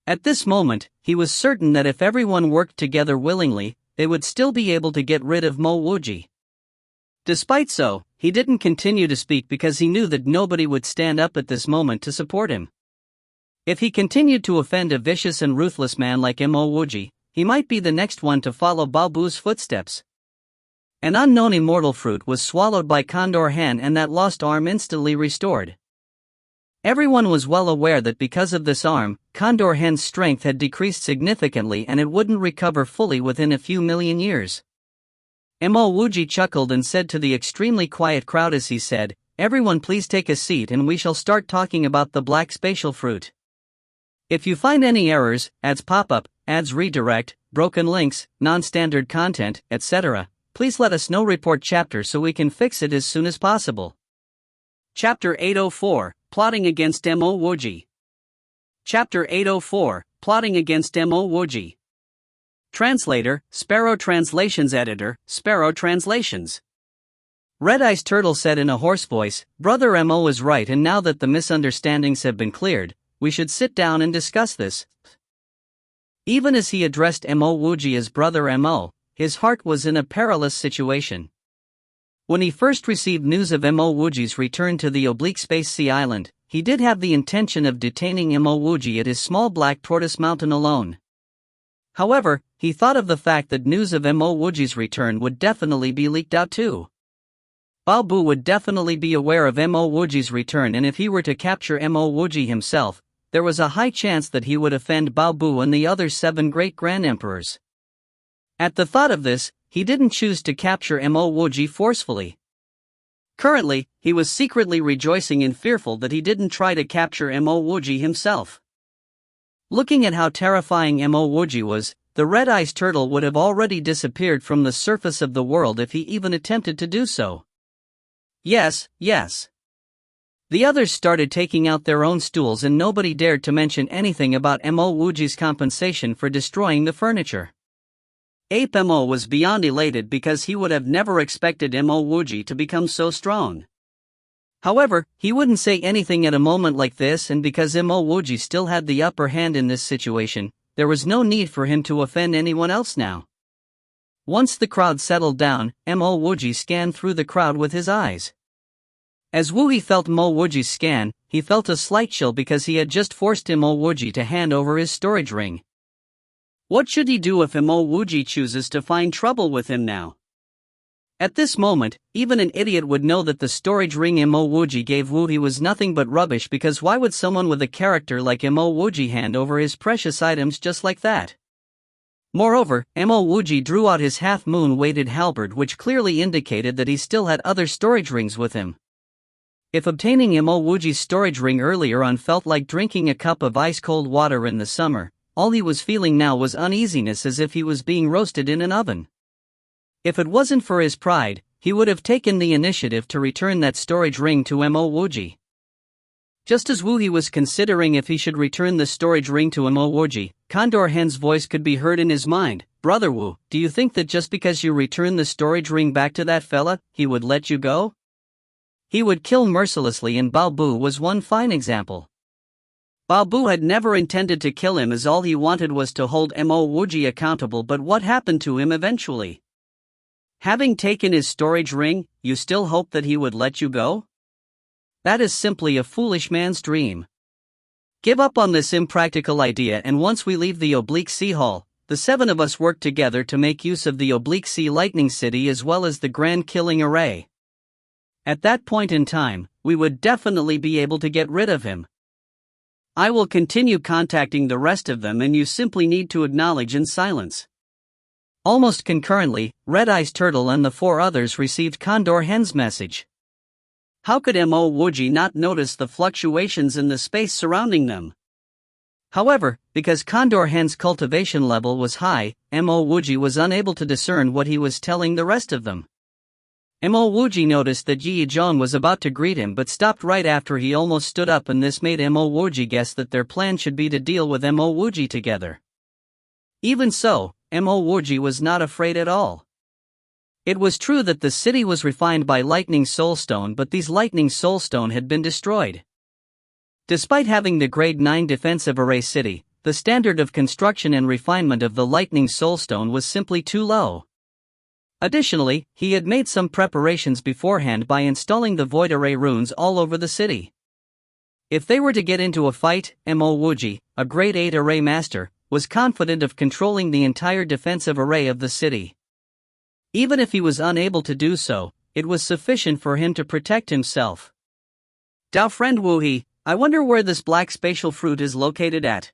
A: At this moment, he was certain that if everyone worked together willingly, they would still be able to get rid of Mo Wuji. Despite so, he didn't continue to speak because he knew that nobody would stand up at this moment to support him. If he continued to offend a vicious and ruthless man like Mo Wuji, he might be the next one to follow Bao Bu's footsteps. An unknown immortal fruit was swallowed by Condor Hen and that lost arm instantly restored. Everyone was well aware that because of this arm, Condor Hen's strength had decreased significantly and it wouldn't recover fully within a few million years. Mo Wuji chuckled and said to the extremely quiet crowd as he said, "Everyone please take a seat and we shall start talking about the black spatial fruit. If you find any errors, ads pop up, ads redirect, broken links, non-standard content, etc., please let us know. Report chapter so we can fix it as soon as possible." Chapter 804, Plotting Against Mo Wuji. Chapter 804, Plotting Against Mo Wuji. Translator, Sparrow Translations. Editor, Sparrow Translations. Red Eyes Turtle said in a hoarse voice, "Brother Mo is right, and now that the misunderstandings have been cleared, we should sit down and discuss this." Even as he addressed Mo Wuji as Brother Mo, his heart was in a perilous situation. When he first received news of Mo Wuji's return to the oblique space sea island, he did have the intention of detaining Mo Wuji at his small black tortoise mountain alone. However, he thought of the fact that news of Mo Wuji's return would definitely be leaked out too. Bao Bu would definitely be aware of Mo Wuji's return, and if he were to capture Mo Wuji himself, there was a high chance that he would offend Bao Bu and the other 7 great grand emperors. At the thought of this, he didn't choose to capture Mo Wuji forcefully. Currently, he was secretly rejoicing and fearful that he didn't try to capture Mo Wuji himself. Looking at how terrifying Mo Wuji was, the Red Eyes Turtle would have already disappeared from the surface of the world if he even attempted to do so. Yes. The others started taking out their own stools and nobody dared to mention anything about Mo Wuji's compensation for destroying the furniture. Ape Mo was beyond elated because he would have never expected Mo Wuji to become so strong. However, he wouldn't say anything at a moment like this, and because Mo Wuji still had the upper hand in this situation, there was no need for him to offend anyone else now. Once the crowd settled down, Mo Wuji scanned through the crowd with his eyes. As Wuji felt Mo Wuji's scan, he felt a slight chill because he had just forced Mo Wuji to hand over his storage ring. What should he do if Mo Wuji chooses to find trouble with him now? At this moment, even an idiot would know that the storage ring Mo Wuji gave Wuji was nothing but rubbish, because why would someone with a character like Mo Wuji hand over his precious items just like that? Moreover, Mo Wuji drew out his half-moon weighted halberd, which clearly indicated that he still had other storage rings with him. If obtaining Mo Wuji's storage ring earlier on felt like drinking a cup of ice-cold water in the summer, all he was feeling now was uneasiness, as if he was being roasted in an oven. If it wasn't for his pride, he would have taken the initiative to return that storage ring to Mo Wuji. Just as Wuji was considering if he should return the storage ring to Mo Wuji, Condor Hen's voice could be heard in his mind. "Brother Wu, do you think that just because you return the storage ring back to that fella, he would let you go? He would kill mercilessly, and Bao Bu was one fine example." Bao Bu had never intended to kill him, as all he wanted was to hold Mo Wuji accountable, but what happened to him eventually? Having taken his storage ring, you still hope that he would let you go? That is simply a foolish man's dream. Give up on this impractical idea, and once we leave the Oblique Sea Hall, the 7 of us work together to make use of the Oblique Sea Lightning City as well as the Grand Killing Array. At that point in time, we would definitely be able to get rid of him. I will continue contacting the rest of them, and you simply need to acknowledge in silence. Almost concurrently, Red Eyes Turtle and the 4 others received Condor Hen's message. How could Mo Wuji not notice the fluctuations in the space surrounding them? However, because Condor Hen's cultivation level was high, Mo Wuji was unable to discern what he was telling the rest of them. Mo Wuji noticed that Yi Zhong was about to greet him, but stopped right after he almost stood up, and this made Mo Wuji guess that their plan should be to deal with Mo Wuji together. Even so, Mo Wuji was not afraid at all. It was true that the city was refined by lightning soulstone, but these lightning soulstone had been destroyed. Despite having the grade 9 defensive array city, the standard of construction and refinement of the lightning soulstone was simply too low. Additionally, he had made some preparations beforehand by installing the void array runes all over the city. If they were to get into a fight, Mo Wuji, a grade 8 array master, was confident of controlling the entire defensive array of the city. Even if he was unable to do so, it was sufficient for him to protect himself. "Dao friend Wuji, I wonder where this black spatial fruit is located at."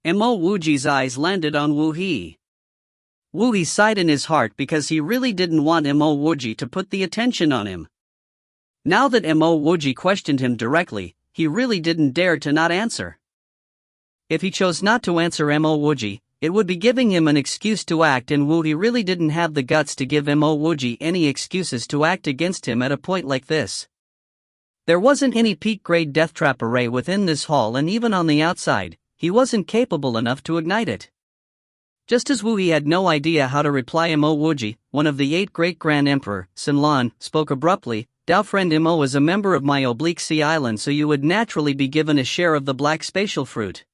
A: Mo Wuji's eyes landed on Wuji. Wuji sighed in his heart because he really didn't want Mo Wuji to put the attention on him. Now that Mo Wuji questioned him directly, he really didn't dare to not answer. If he chose not to answer Mo Wuji, it would be giving him an excuse to act, and Wuji really didn't have the guts to give Mo Wuji any excuses to act against him at a point like this. There wasn't any peak grade death trap array within this hall, and even on the outside, he wasn't capable enough to ignite it. Just as Wuji had no idea how to reply, Mo Wuji, one of the 8 great Grand Emperor, Sun Lan, spoke abruptly. "Dao friend Mo is a member of my Oblique Sea Island, so you would naturally be given a share of the black spatial fruit.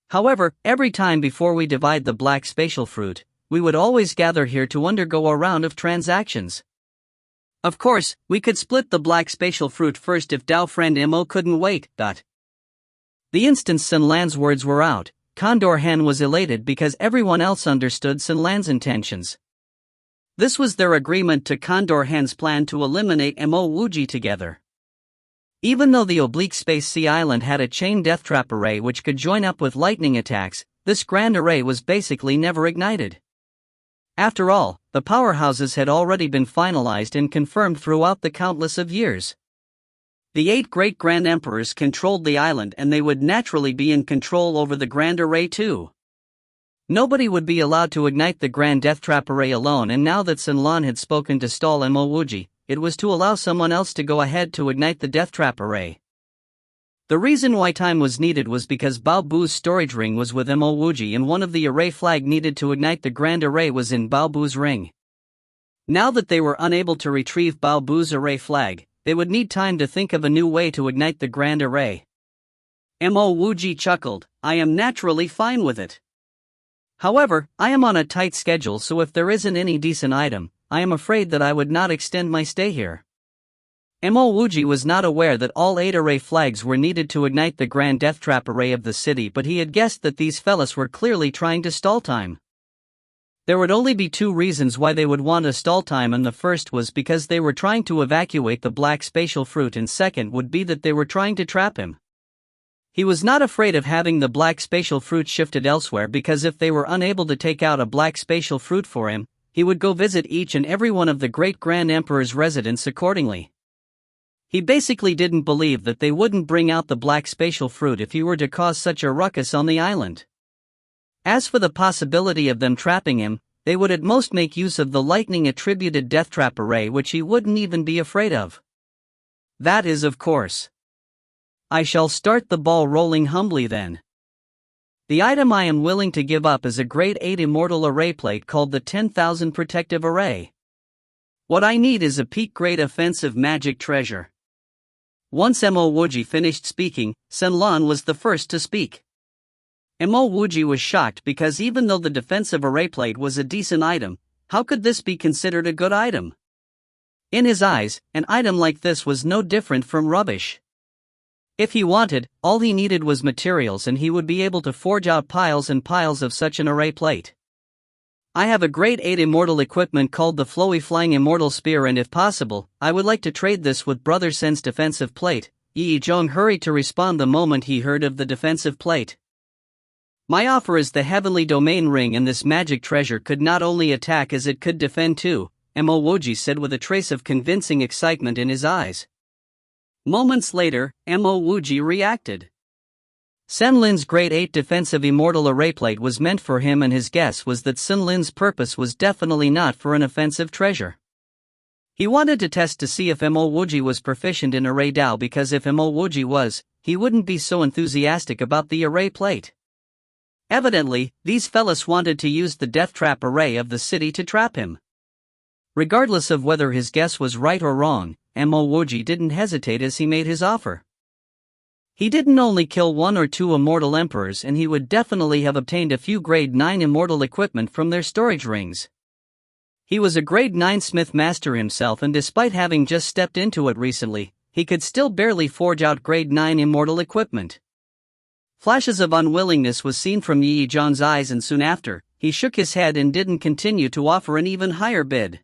A: However, every time before we divide the black spatial fruit, we would always gather here to undergo a round of transactions. Of course, we could split the black spatial fruit first if Dao friend Mo couldn't wait." The instant Sun Lan's words were out, Condor Hen was elated because everyone else understood Sun Lan's intentions. This was their agreement to Condor Hen's plan to eliminate Mo Wuji together. Even though the Oblique Space Sea Island had a chain death trap array which could join up with lightning attacks, this grand array was basically never ignited. After all, the powerhouses had already been finalized and confirmed throughout the countless of years. The 8 great Grand Emperors controlled the island, and they would naturally be in control over the Grand Array too. Nobody would be allowed to ignite the Grand Death Trap Array alone, and now that Sun Lan had spoken to stall Mo Wuji, it was to allow someone else to go ahead to ignite the Death Trap Array. The reason why time was needed was because Bao Bu's storage ring was with Mo Wuji, and one of the array flag needed to ignite the Grand Array was in Bao Bu's ring. Now that they were unable to retrieve Bao Bu's array flag, they would need time to think of a new way to ignite the grand array. Mo Wuji chuckled, I am naturally fine with it. However, I am on a tight schedule, so if there isn't any decent item, I am afraid that I would not extend my stay here. Mo Wuji was not aware that all 8 array flags were needed to ignite the grand death trap array of the city, but he had guessed that these fellas were clearly trying to stall time. There would only be 2 reasons why they would want to stall time, and the first was because they were trying to evacuate the black spatial fruit, and second would be that they were trying to trap him. He was not afraid of having the black spatial fruit shifted elsewhere, because if they were unable to take out a black spatial fruit for him, he would go visit each and every one of the great Grand Emperor's residents accordingly. He basically didn't believe that they wouldn't bring out the black spatial fruit if he were to cause such a ruckus on the island. As for the possibility of them trapping him, they would at most make use of the lightning-attributed death trap array, which he wouldn't even be afraid of. That is, of course. I shall start the ball rolling humbly then. The item I am willing to give up is a grade 8 immortal array plate called the 10,000 Protective Array. What I need is a peak grade offensive magic treasure. Once Mo Wuji finished speaking, Senlan was the first to speak. Mo Wuji was shocked because even though the defensive array plate was a decent item, how could this be considered a good item? In his eyes, an item like this was no different from rubbish. If he wanted, all he needed was materials, and he would be able to forge out piles and piles of such an array plate. I have a grade 8 immortal equipment called the Flowy Flying Immortal Spear, and if possible, I would like to trade this with Brother Sen's defensive plate. Yi Zhong hurried to respond the moment he heard of the defensive plate. My offer is the Heavenly Domain Ring, and this magic treasure could not only attack as it could defend too, Mo Wuji said with a trace of convincing excitement in his eyes. Moments later, Mo Wuji reacted. Senlin's grade 8 defensive immortal array plate was meant for him, and his guess was that Senlin's purpose was definitely not for an offensive treasure. He wanted to test to see if Mo Wuji was proficient in array Dao, because if Mo Wuji was, he wouldn't be so enthusiastic about the array plate. Evidently, these fellas wanted to use the death trap array of the city to trap him. Regardless of whether his guess was right or wrong, Mo Wuji didn't hesitate as he made his offer. He didn't only kill 1 or 2 immortal emperors, and he would definitely have obtained a few grade 9 immortal equipment from their storage rings. He was a grade 9 smith master himself, and despite having just stepped into it recently, he could still barely forge out grade 9 immortal equipment. Flashes of unwillingness was seen from Yi Zhong's eyes, and soon after, he shook his head and didn't continue to offer an even higher bid.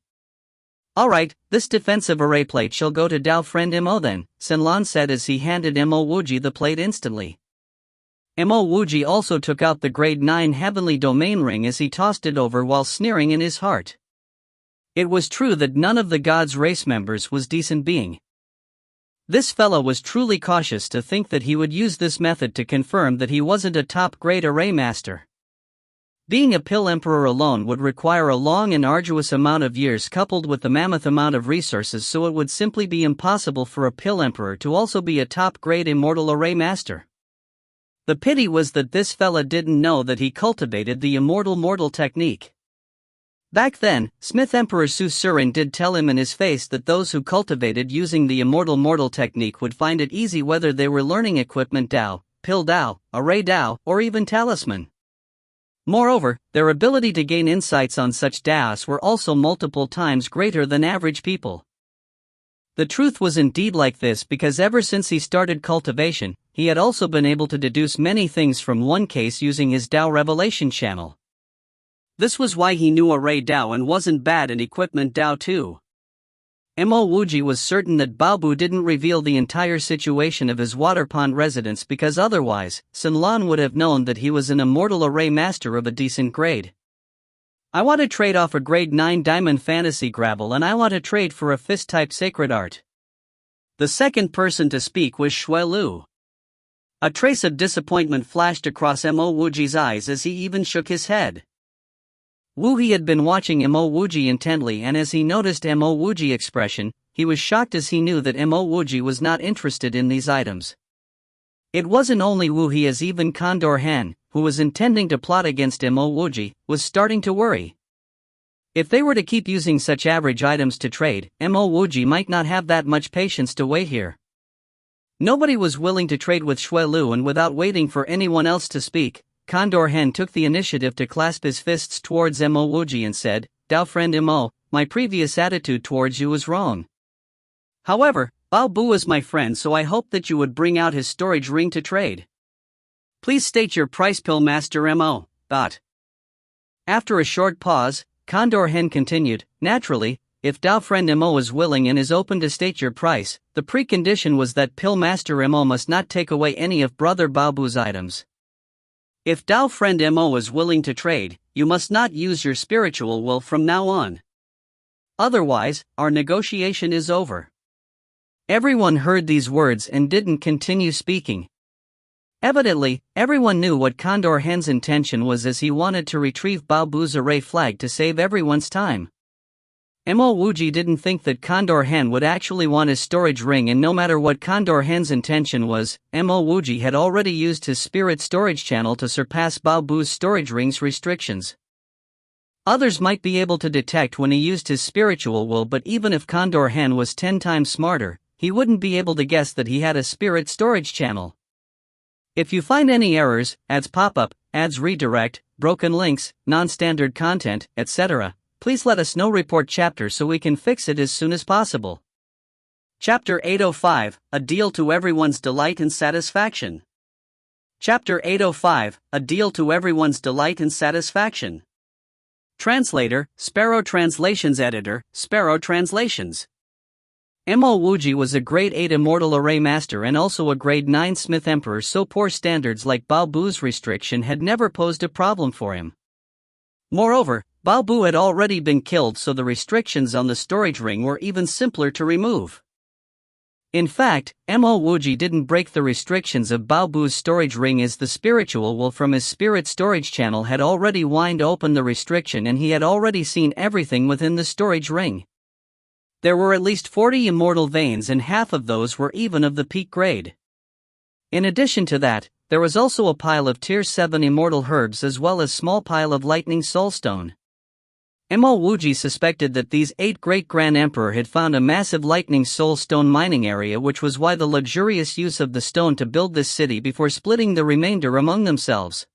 A: Alright, this defensive array plate shall go to Dao friend Mo then, Senlan said as he handed Mo Wuji the plate instantly. Mo Wuji also took out the grade 9 Heavenly Domain Ring as he tossed it over while sneering in his heart. It was true that none of the gods' race members was decent being. This fellow was truly cautious to think that he would use this method to confirm that he wasn't a top-grade array master. Being a pill emperor alone would require a long and arduous amount of years coupled with the mammoth amount of resources, so it would simply be impossible for a pill emperor to also be a top-grade immortal array master. The pity was that this fella didn't know that he cultivated the immortal mortal technique. Back then, Smith Emperor Su Surin did tell him in his face that those who cultivated using the immortal mortal technique would find it easy whether they were learning equipment Dao, pill Dao, array Dao, or even talisman. Moreover, their ability to gain insights on such Daos were also multiple times greater than average people. The truth was indeed like this because ever since he started cultivation, he had also been able to deduce many things from one case using his Dao revelation channel. This was why he knew array Dao and wasn't bad in equipment Dao too. Mo Wuji was certain that Baobu didn't reveal the entire situation of his water pond residence, because otherwise, Senlan would have known that he was an immortal array master of a decent grade. I want to trade off a grade 9 diamond fantasy gravel, and I want to trade for a fist-type sacred art. The second person to speak was Shui Lu. A trace of disappointment flashed across Mo Wuji's eyes as he even shook his head. Wu He had been watching Mo Wuji intently, and as he noticed Mo Wuji's expression, he was shocked as he knew that Mo Wuji was not interested in these items. It wasn't only Wu He, as even Condor Han, who was intending to plot against Mo Wuji, was starting to worry. If they were to keep using such average items to trade, Mo Wuji might not have that much patience to wait here. Nobody was willing to trade with Shui Lu, and without waiting for anyone else to speak, Condor Hen took the initiative to clasp his fists towards Mo Wuji and said, "Dao friend Mo, my previous attitude towards you was wrong. However, Bao Bu is my friend, so I hope that you would bring out his storage ring to trade. Please state your price, Pill Master Mo." After a short pause, Condor Hen continued, "Naturally, if Dao friend Mo is willing and is open to state your price, the precondition was that Pill Master Mo must not take away any of Brother Bao Bu's items. If Dao friend Mo is willing to trade, you must not use your spiritual will from now on. Otherwise, our negotiation is over." Everyone heard these words and didn't continue speaking. Evidently, everyone knew what Condor Hen's intention was, as he wanted to retrieve Bao Bu's array flag to save everyone's time. Mo Wuji didn't think that Condor Hen would actually want his storage ring, and no matter what Condor Hen's intention was, Mo Wuji had already used his spirit storage channel to surpass Bao Bu's storage ring's restrictions. Others might be able to detect when he used his spiritual will, but even if Condor Hen was 10 times smarter, he wouldn't be able to guess that he had a spirit storage channel. If you find any errors, ads pop up, ads redirect, broken links, non-standard content, etc., please let us know. Report chapter so we can fix it as soon as possible. Chapter 805, A Deal to Everyone's Delight and Satisfaction. Chapter 805, A Deal to Everyone's Delight and Satisfaction. Translator, Sparrow Translations. Editor, Sparrow Translations. Mo Wuji was a grade 8 immortal array master and also a grade 9 smith emperor, so poor standards like Bao Bu's restriction had never posed a problem for him. Moreover, Bao Bu had already been killed, so the restrictions on the storage ring were even simpler to remove. In fact, Mo Wuji didn't break the restrictions of Bao Bu's storage ring, as the spiritual will from his spirit storage channel had already wind open the restriction and he had already seen everything within the storage ring. There were at least 40 immortal veins, and half of those were even of the peak grade. In addition to that, there was also a pile of tier 7 immortal herbs as well as small pile of lightning soulstone. Mo Wuji suspected that these 8 great grand emperor had found a massive lightning soulstone mining area, which was why the luxurious use of the stone to build this city before splitting the remainder among themselves.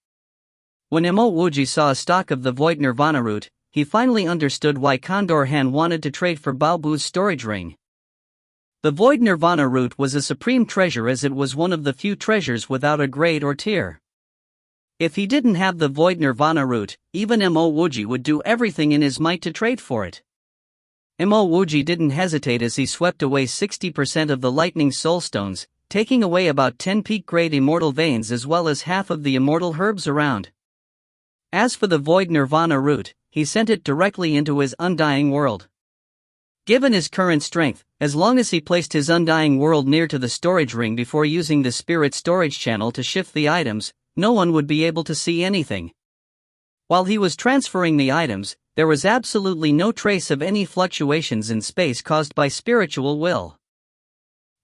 A: When Mo Wuji saw a stock of the void nirvana root, he finally understood why Condor Hen wanted to trade for Bao Bu's storage ring. The void nirvana root was a supreme treasure, as it was one of the few treasures without a grade or tier. If he didn't have the void nirvana root, even Mo Wuji would do everything in his might to trade for it. Mo Wuji didn't hesitate as he swept away 60% of the lightning soulstones, taking away about 10 peak grade immortal veins as well as half of the immortal herbs around. As for the void nirvana root, he sent it directly into his undying world. Given his current strength, as long as he placed his undying world near to the storage ring before using the spirit storage channel to shift the items, no one would be able to see anything. While he was transferring the items, there was absolutely no trace of any fluctuations in space caused by spiritual will.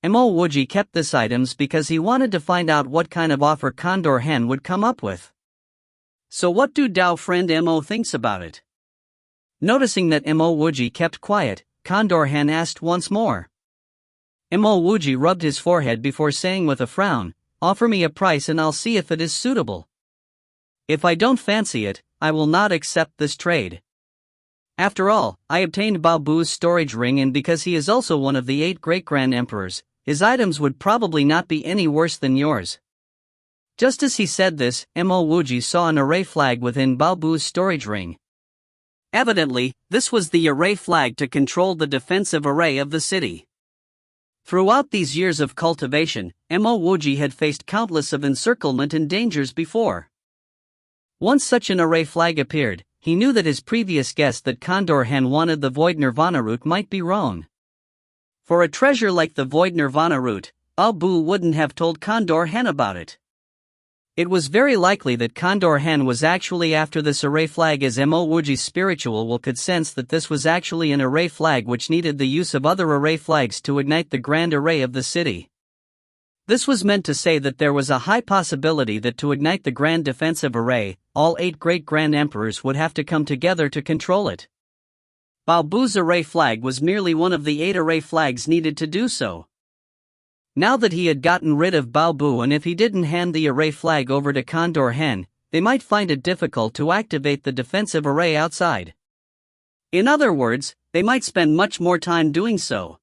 A: Mo Wuji kept these items because he wanted to find out what kind of offer Condor Hen would come up with. So what do Dao friend Mo thinks about it? Noticing that Mo Wuji kept quiet, Condor Hen asked once more. Mo Wuji rubbed his forehead before saying with a frown, "Offer me a price and I'll see if it is suitable. If I don't fancy it, I will not accept this trade. After all, I obtained Bao Bu's storage ring, and because he is also one of the 8 great grand emperors, his items would probably not be any worse than yours." Just as he said this, Mo Wuji saw an array flag within Bao Bu's storage ring. Evidently, this was the array flag to control the defensive array of the city. Throughout these years of cultivation, Mo Wuji had faced countless of encirclement and dangers before. Once such an array flag appeared, he knew that his previous guess that Condor Hen wanted the void nirvana root might be wrong. For a treasure like the void nirvana root, Bao Bu wouldn't have told Condor Hen about it. It was very likely that Condor Hen was actually after this array flag, as Mo Wuji's spiritual will could sense that this was actually an array flag which needed the use of other array flags to ignite the grand array of the city. This was meant to say that there was a high possibility that to ignite the grand defensive array, all 8 great grand emperors would have to come together to control it. Bao Bu's array flag was merely one of the 8 array flags needed to do so. Now that he had gotten rid of Bao Bu, and if he didn't hand the array flag over to Condor Hen, they might find it difficult to activate the defensive array outside. In other words, they might spend much more time doing so.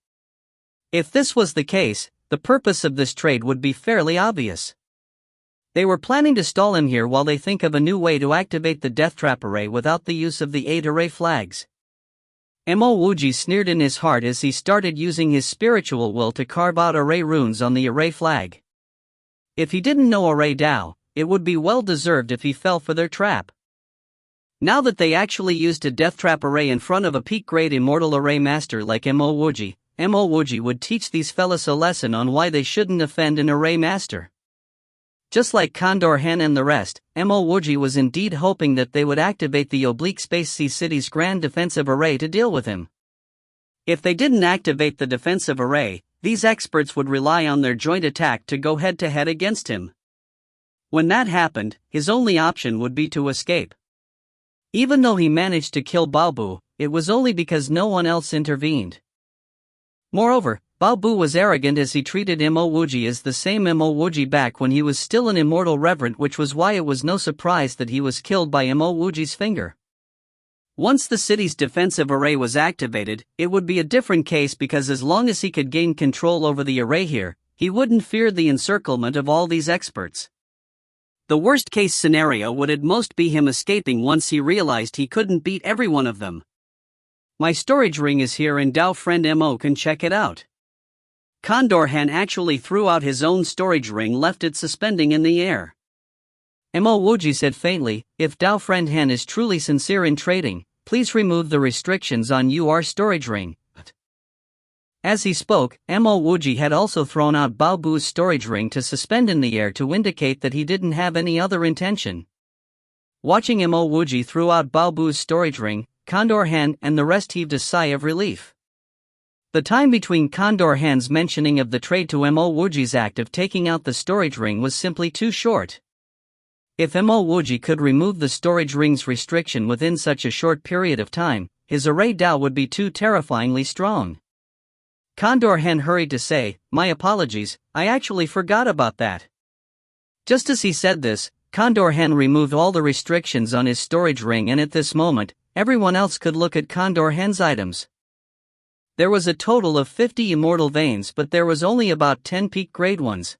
A: If this was the case, the purpose of this trade would be fairly obvious. They were planning to stall him here while they think of a new way to activate the death trap array without the use of the 8 array flags. Mo Wuji sneered in his heart as he started using his spiritual will to carve out array runes on the array flag. If he didn't know array Dao, it would be well deserved if he fell for their trap. Now that they actually used a death trap array in front of a peak grade immortal array master like Mo Wuji would teach these fellas a lesson on why they shouldn't offend an array master. Just like Condor Hen and the rest, Mo Wuji was indeed hoping that they would activate the Oblique Space Sea City's Grand Defensive Array to deal with him. If they didn't activate the defensive array, these experts would rely on their joint attack to go head-to-head against him. When that happened, his only option would be to escape. Even though he managed to kill Bao Bu, it was only because no one else intervened. Moreover, Bao Bu was arrogant as he treated Mo Wuji as the same Mo Wuji back when he was still an immortal reverend, which was why it was no surprise that he was killed by Mo Wuji's finger. Once the city's defensive array was activated, it would be a different case, because as long as he could gain control over the array here, he wouldn't fear the encirclement of all these experts. The worst case scenario would at most be him escaping once he realized he couldn't beat every one of them. My storage ring is here and Dao friend Mo can check it out. Condor Hen actually threw out his own storage ring, left it suspending in the air. Mo Wuji said faintly, "If Dao friend Hen is truly sincere in trading, please remove the restrictions on your storage ring." As he spoke, Mo Wuji had also thrown out Bao Bu's storage ring to suspend in the air to indicate that he didn't have any other intention. Watching Mo Wuji throw out Bao Bu's storage ring, Condor Hen and the rest heaved a sigh of relief. The time between Condor Hen's mentioning of the trade to Mo Wuji's act of taking out the storage ring was simply too short. If Mo Wuji could remove the storage ring's restriction within such a short period of time, his array Dao would be too terrifyingly strong. Condor Hen hurried to say, "My apologies, I actually forgot about that." Just as he said this, Condor Hen removed all the restrictions on his storage ring, and at this moment, everyone else could look at Condor Hen's items. There was a total of 50 immortal veins, but there was only about 10 peak grade ones.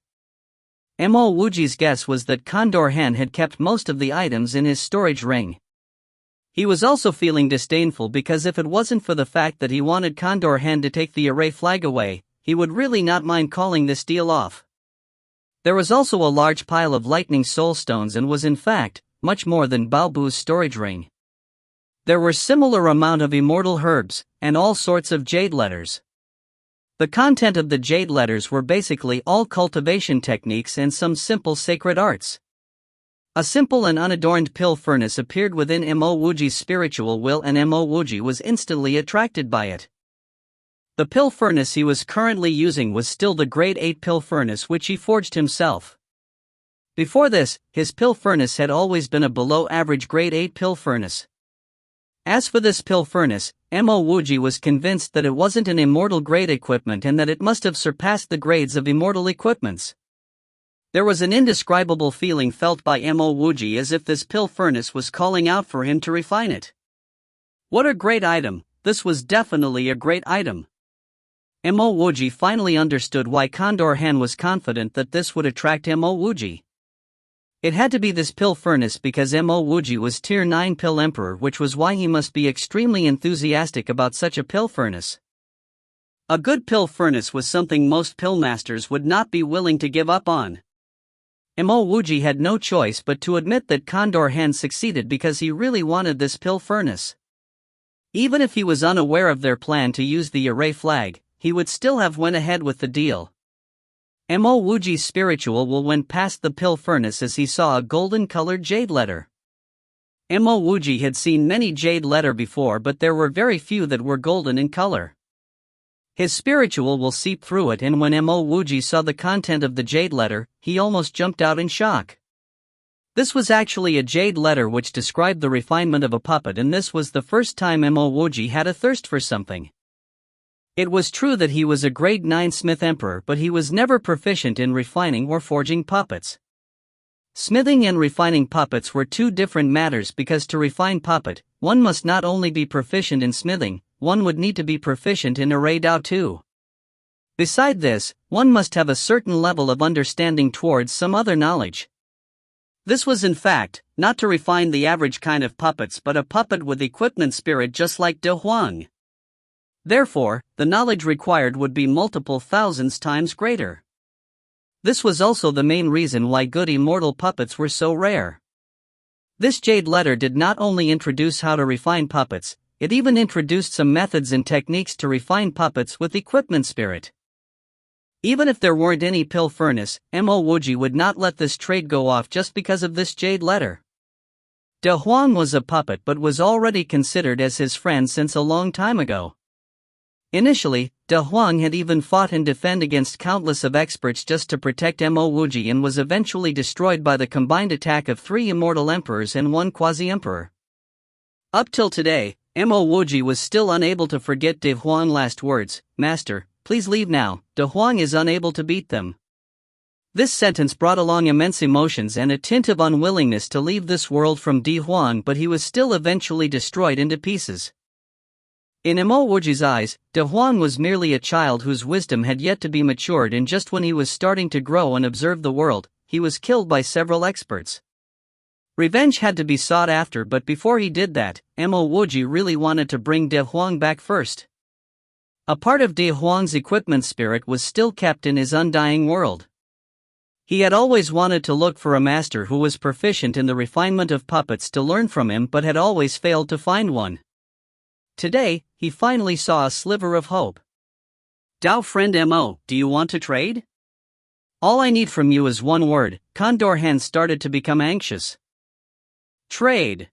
A: Mo Wuji's guess was that Condor Hen had kept most of the items in his storage ring. He was also feeling disdainful, because if it wasn't for the fact that he wanted Condor Hen to take the array flag away, he would really not mind calling this deal off. There was also a large pile of lightning soul stones, and was in fact much more than Bao Bu's storage ring. There were similar amount of immortal herbs, and all sorts of jade letters. The content of the jade letters were basically all cultivation techniques and some simple sacred arts. A simple and unadorned pill furnace appeared within Mo Wuji's spiritual will, and Mo Wuji was instantly attracted by it. The pill furnace he was currently using was still the grade 8 pill furnace which he forged himself. Before this, his pill furnace had always been a below average grade 8 pill furnace. As for this pill furnace, Mo Wuji was convinced that it wasn't an immortal grade equipment, and that it must have surpassed the grades of immortal equipments. There was an indescribable feeling felt by Mo Wuji, as if this pill furnace was calling out for him to refine it. What a great item! This was definitely a great item. Mo Wuji finally understood why Condor Hen was confident that this would attract Mo Wuji. It had to be this pill furnace, because Mo Wuji was tier 9 pill emperor, which was why he must be extremely enthusiastic about such a pill furnace. A good pill furnace was something most pill masters would not be willing to give up on. Mo Wuji had no choice but to admit that Condor Hen succeeded because he really wanted this pill furnace. Even if he was unaware of their plan to use the array flag, he would still have went ahead with the deal. Mo Wuji's spiritual will went past the pill furnace as he saw a golden-colored jade letter. Mo Wuji had seen many jade letter before, but there were very few that were golden in color. His spiritual will seep through it, and when Mo Wuji saw the content of the jade letter, he almost jumped out in shock. This was actually a jade letter which described the refinement of a puppet, and this was the first time Mo Wuji had a thirst for something. It was true that he was a grade 9 smith emperor, but he was never proficient in refining or forging puppets. Smithing and refining puppets were two different matters, because to refine puppet, one must not only be proficient in smithing, one would need to be proficient in array dao too. Beside this, one must have a certain level of understanding towards some other knowledge. This was in fact, not to refine the average kind of puppets, but a puppet with equipment spirit just like De Huang. Therefore, the knowledge required would be multiple thousands times greater. This was also the main reason why good immortal puppets were so rare. This jade letter did not only introduce how to refine puppets, it even introduced some methods and techniques to refine puppets with equipment spirit. Even if there weren't any pill furnace, Mo Wuji would not let this trade go off just because of this jade letter. De Huang was a puppet but was already considered as his friend since a long time ago. Initially, De Huang had even fought and defended against countless of experts just to protect Mo Wuji, and was eventually destroyed by the combined attack of 3 immortal emperors and 1 quasi-emperor. Up till today, Mo Wuji was still unable to forget De Huang's last words, "Master, please leave now, De Huang is unable to beat them." This sentence brought along immense emotions and a tint of unwillingness to leave this world from De Huang, but he was still eventually destroyed into pieces. In Mo Wuji's eyes, De Huang was merely a child whose wisdom had yet to be matured, and just when he was starting to grow and observe the world, he was killed by several experts. Revenge had to be sought after, but before he did that, Mo Wuji really wanted to bring De Huang back first. A part of De Huang's equipment spirit was still kept in his undying world. He had always wanted to look for a master who was proficient in the refinement of puppets to learn from him, but had always failed to find one. Today, he finally saw a sliver of hope. "Dao friend Mo, do you want to trade? All I need from you is one word." Condor Han started to become anxious. "Trade."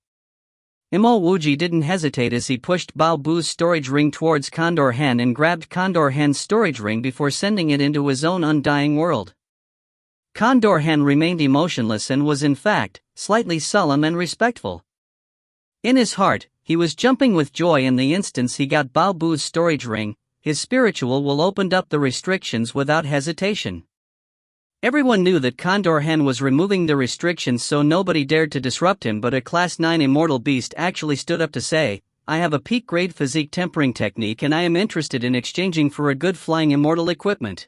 A: Mo Wuji didn't hesitate as he pushed Bao Bu's storage ring towards Condor Han and grabbed Condor Han's storage ring before sending it into his own undying world. Condor Han remained emotionless and was in fact, slightly solemn and respectful. In his heart, he was jumping with joy in the instance he got Bao Bu's storage ring. His spiritual will opened up the restrictions without hesitation. Everyone knew that Condor Han was removing the restrictions, so nobody dared to disrupt him, but a class 9 immortal beast actually stood up to say, "I have a peak grade physique tempering technique and I am interested in exchanging for a good flying immortal equipment."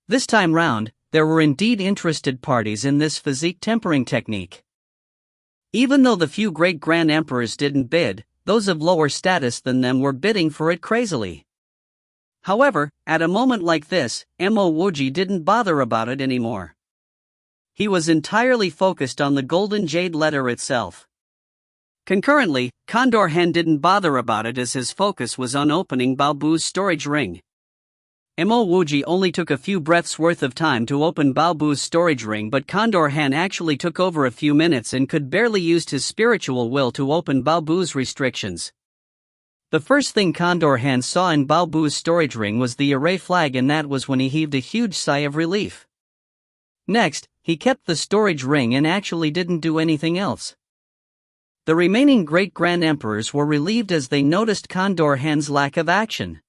A: This time round, there were indeed interested parties in this physique tempering technique. Even though the few great grand emperors didn't bid, those of lower status than them were bidding for it crazily. However, at a moment like this, Mo Wuji didn't bother about it anymore. He was entirely focused on the golden jade letter itself. Concurrently, Condor Han didn't bother about it as his focus was on opening Bao Bu's storage ring. Mo Wuji only took a few breaths worth of time to open Bao Bu's storage ring, but Condor Han actually took over a few minutes and could barely use his spiritual will to open Bao Bu's restrictions. The first thing Condor Han saw in Bao Bu's storage ring was the array flag, and that was when he heaved a huge sigh of relief. Next, he kept the storage ring and actually didn't do anything else. The remaining great grand emperors were relieved as they noticed Condor Han's lack of action.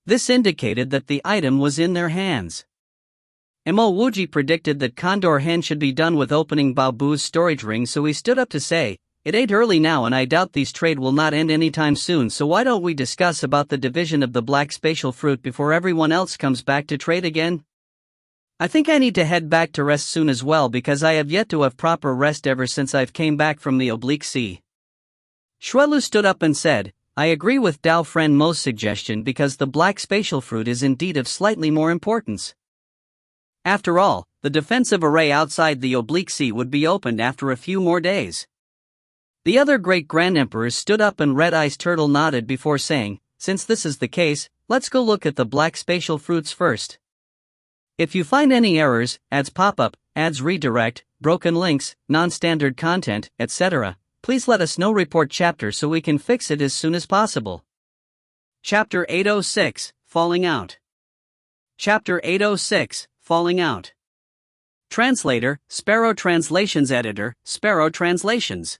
A: This indicated that the item was in their hands. Mo Wuji predicted that Condor Han should be done with opening Bao Bu's storage ring, so he stood up to say, "It ain't early now and I doubt these trade will not end anytime soon, so why don't we discuss about the division of the black spatial fruit before everyone else comes back to trade again? I think I need to head back to rest soon as well, because I have yet to have proper rest ever since I've came back from the oblique sea." Shuelu stood up and said, "I agree with Dao friend Mo's suggestion, because the black spatial fruit is indeed of slightly more importance. After all, the defensive array outside the oblique sea would be opened after a few more days." The other great grand emperors stood up and Red Eyes Turtle nodded before saying, "Since this is the case, let's go look at the black spatial fruits first. If you find any errors, ads pop-up, ads redirect, broken links, non-standard content, etc., please let us know. Report chapter so we can fix it as soon as possible." Chapter 806, Falling Out. Chapter 806, Falling Out. Translator, Sparrow Translations Editor, Sparrow Translations.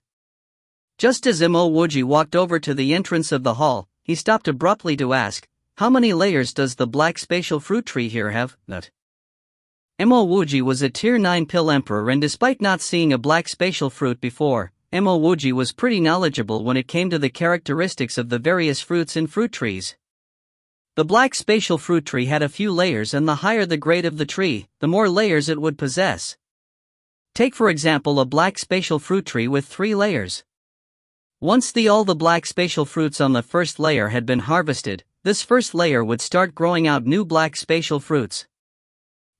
A: Just as Mo Wuji walked over to the entrance of the hall, he stopped abruptly to ask, "How many layers does the black spatial fruit tree here have?" Mo Wuji was a Tier 9 pill emperor, and despite not seeing a black spatial fruit before, Mo Wuji was pretty knowledgeable when it came to the characteristics of the various fruits in fruit trees. The black spatial fruit tree had a few layers, and the higher the grade of the tree, the more layers it would possess. Take for example a black spatial fruit tree with 3 layers. Once all the black spatial fruits on the first layer had been harvested, this first layer would start growing out new black spatial fruits.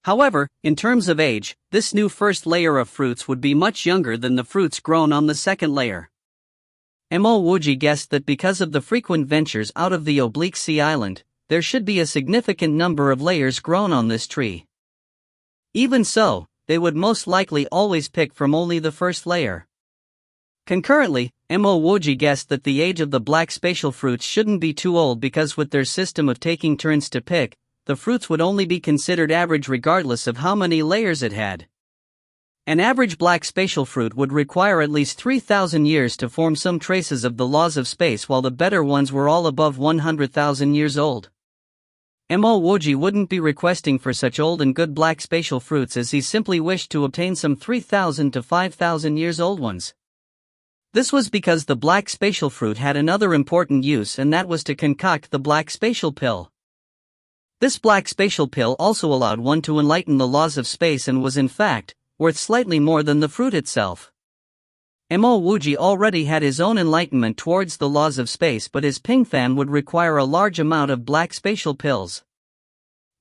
A: However, in terms of age, this new first layer of fruits would be much younger than the fruits grown on the second layer. Mo Wuji guessed that because of the frequent ventures out of the oblique sea island, there should be a significant number of layers grown on this tree. Even so, they would most likely always pick from only the first layer. Concurrently, Mo Wuji guessed that the age of the black spatial fruits shouldn't be too old, because with their system of taking turns to pick, the fruits would only be considered average regardless of how many layers it had. An average black spatial fruit would require at least 3,000 years to form some traces of the laws of space, while the better ones were all above 100,000 years old. Mo Wuji wouldn't be requesting for such old and good black spatial fruits, as he simply wished to obtain some 3,000 to 5,000 years old ones. This was because the black spatial fruit had another important use, and that was to concoct the black spatial pill. This black spatial pill also allowed one to enlighten the laws of space, and was in fact worth slightly more than the fruit itself. Mo Wuji already had his own enlightenment towards the laws of space, but his pingfan would require a large amount of black spatial pills.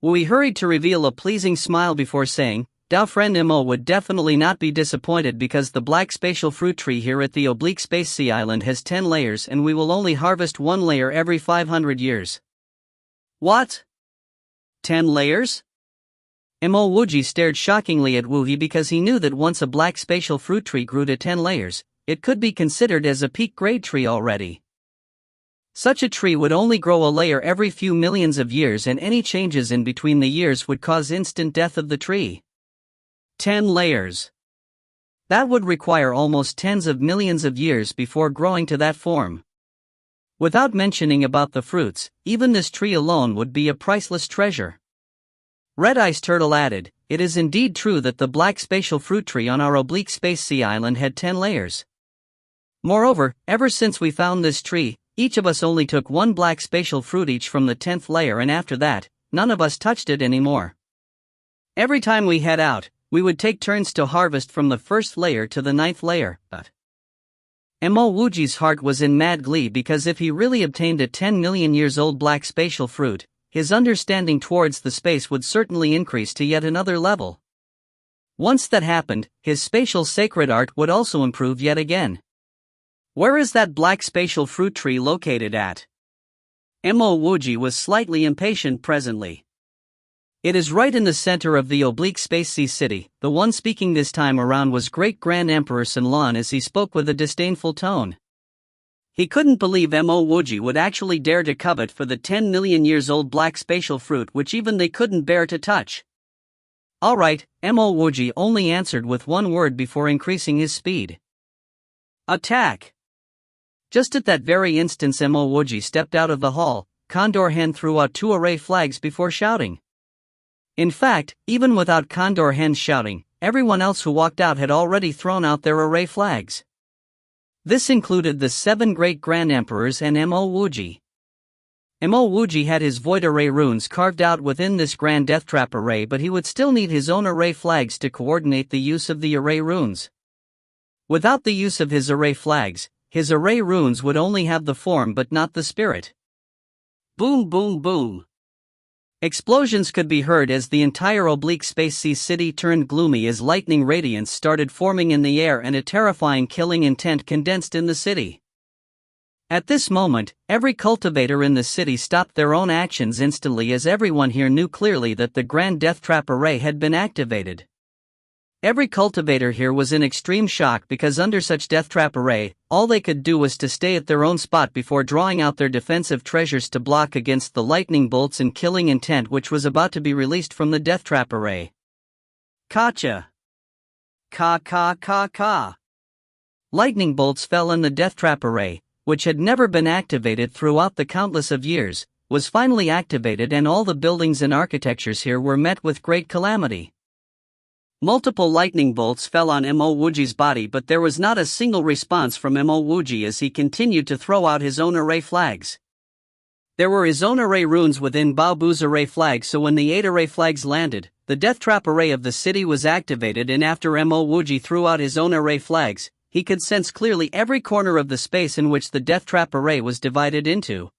A: Wui hurried to reveal a pleasing smile before saying, "Dao friend Mo would definitely not be disappointed, because the black spatial fruit tree here at the oblique space sea island has 10 layers, and we will only harvest 1 layer every 500 years. What? 10 layers? Mo Wuji stared shockingly at Wuji, because he knew that once a black spatial fruit tree grew to 10 layers, it could be considered as a peak grade tree already. Such a tree would only grow a layer every few millions of years, and any changes in between the years would cause instant death of the tree. 10 layers. That would require almost tens of millions of years before growing to that form. Without mentioning about the fruits, even this tree alone would be a priceless treasure." Red Ice Turtle added, "It is indeed true that the black spatial fruit tree on our oblique space sea island had 10 layers. Moreover, ever since we found this tree, each of us only took 1 black spatial fruit each from the 10th layer, and after that, none of us touched it anymore. Every time we head out, we would take turns to harvest from the first layer to the 9th layer." Mo Wuji's heart was in mad glee, because if he really obtained a 10 million years old black spatial fruit, his understanding towards the space would certainly increase to yet another level. Once that happened, his spatial sacred art would also improve yet again. "Where is that black spatial fruit tree located at?" Mo Wuji was slightly impatient presently. "It is right in the center of the oblique space sea city." The one speaking this time around was Great Grand Emperor Sunlan, as he spoke with a disdainful tone. He couldn't believe Mo Wuji would actually dare to covet for the 10 million years old black spatial fruit, which even they couldn't bear to touch. "Alright," Mo Wuji only answered with one word before increasing his speed. "Attack!" Just at that very instant, Mo Wuji stepped out of the hall. Condor Hen threw out 2 array flags before shouting. In fact, even without Condor Hen shouting, everyone else who walked out had already thrown out their array flags. This included the 7 great Grand Emperors and Mo Wuji. Mo Wuji had his void array runes carved out within this Grand Death Trap array, but he would still need his own array flags to coordinate the use of the array runes. Without the use of his array flags, his array runes would only have the form but not the spirit. Boom, boom, boom. Explosions could be heard as the entire oblique space sea city turned gloomy, as lightning radiance started forming in the air and a terrifying killing intent condensed in the city. At this moment, every cultivator in the city stopped their own actions instantly, as everyone here knew clearly that the Grand Death Trap array had been activated. Every cultivator here was in extreme shock, because under such death trap array, all they could do was to stay at their own spot before drawing out their defensive treasures to block against the lightning bolts and killing intent which was about to be released from the death trap array. Gotcha! Ka ka ka ka. Lightning bolts fell and the death trap array, which had never been activated throughout the countless of years, was finally activated, and all the buildings and architectures here were met with great calamity. Multiple lightning bolts fell on Mo Wuji's body, but there was not a single response from Mo Wuji as he continued to throw out his own array flags. There were his own array runes within Bao Bu's array flag, so when the 8 array flags landed, the death trap array of the city was activated, and after Mo Wuji threw out his own array flags, he could sense clearly every corner of the space in which the death trap array was divided into.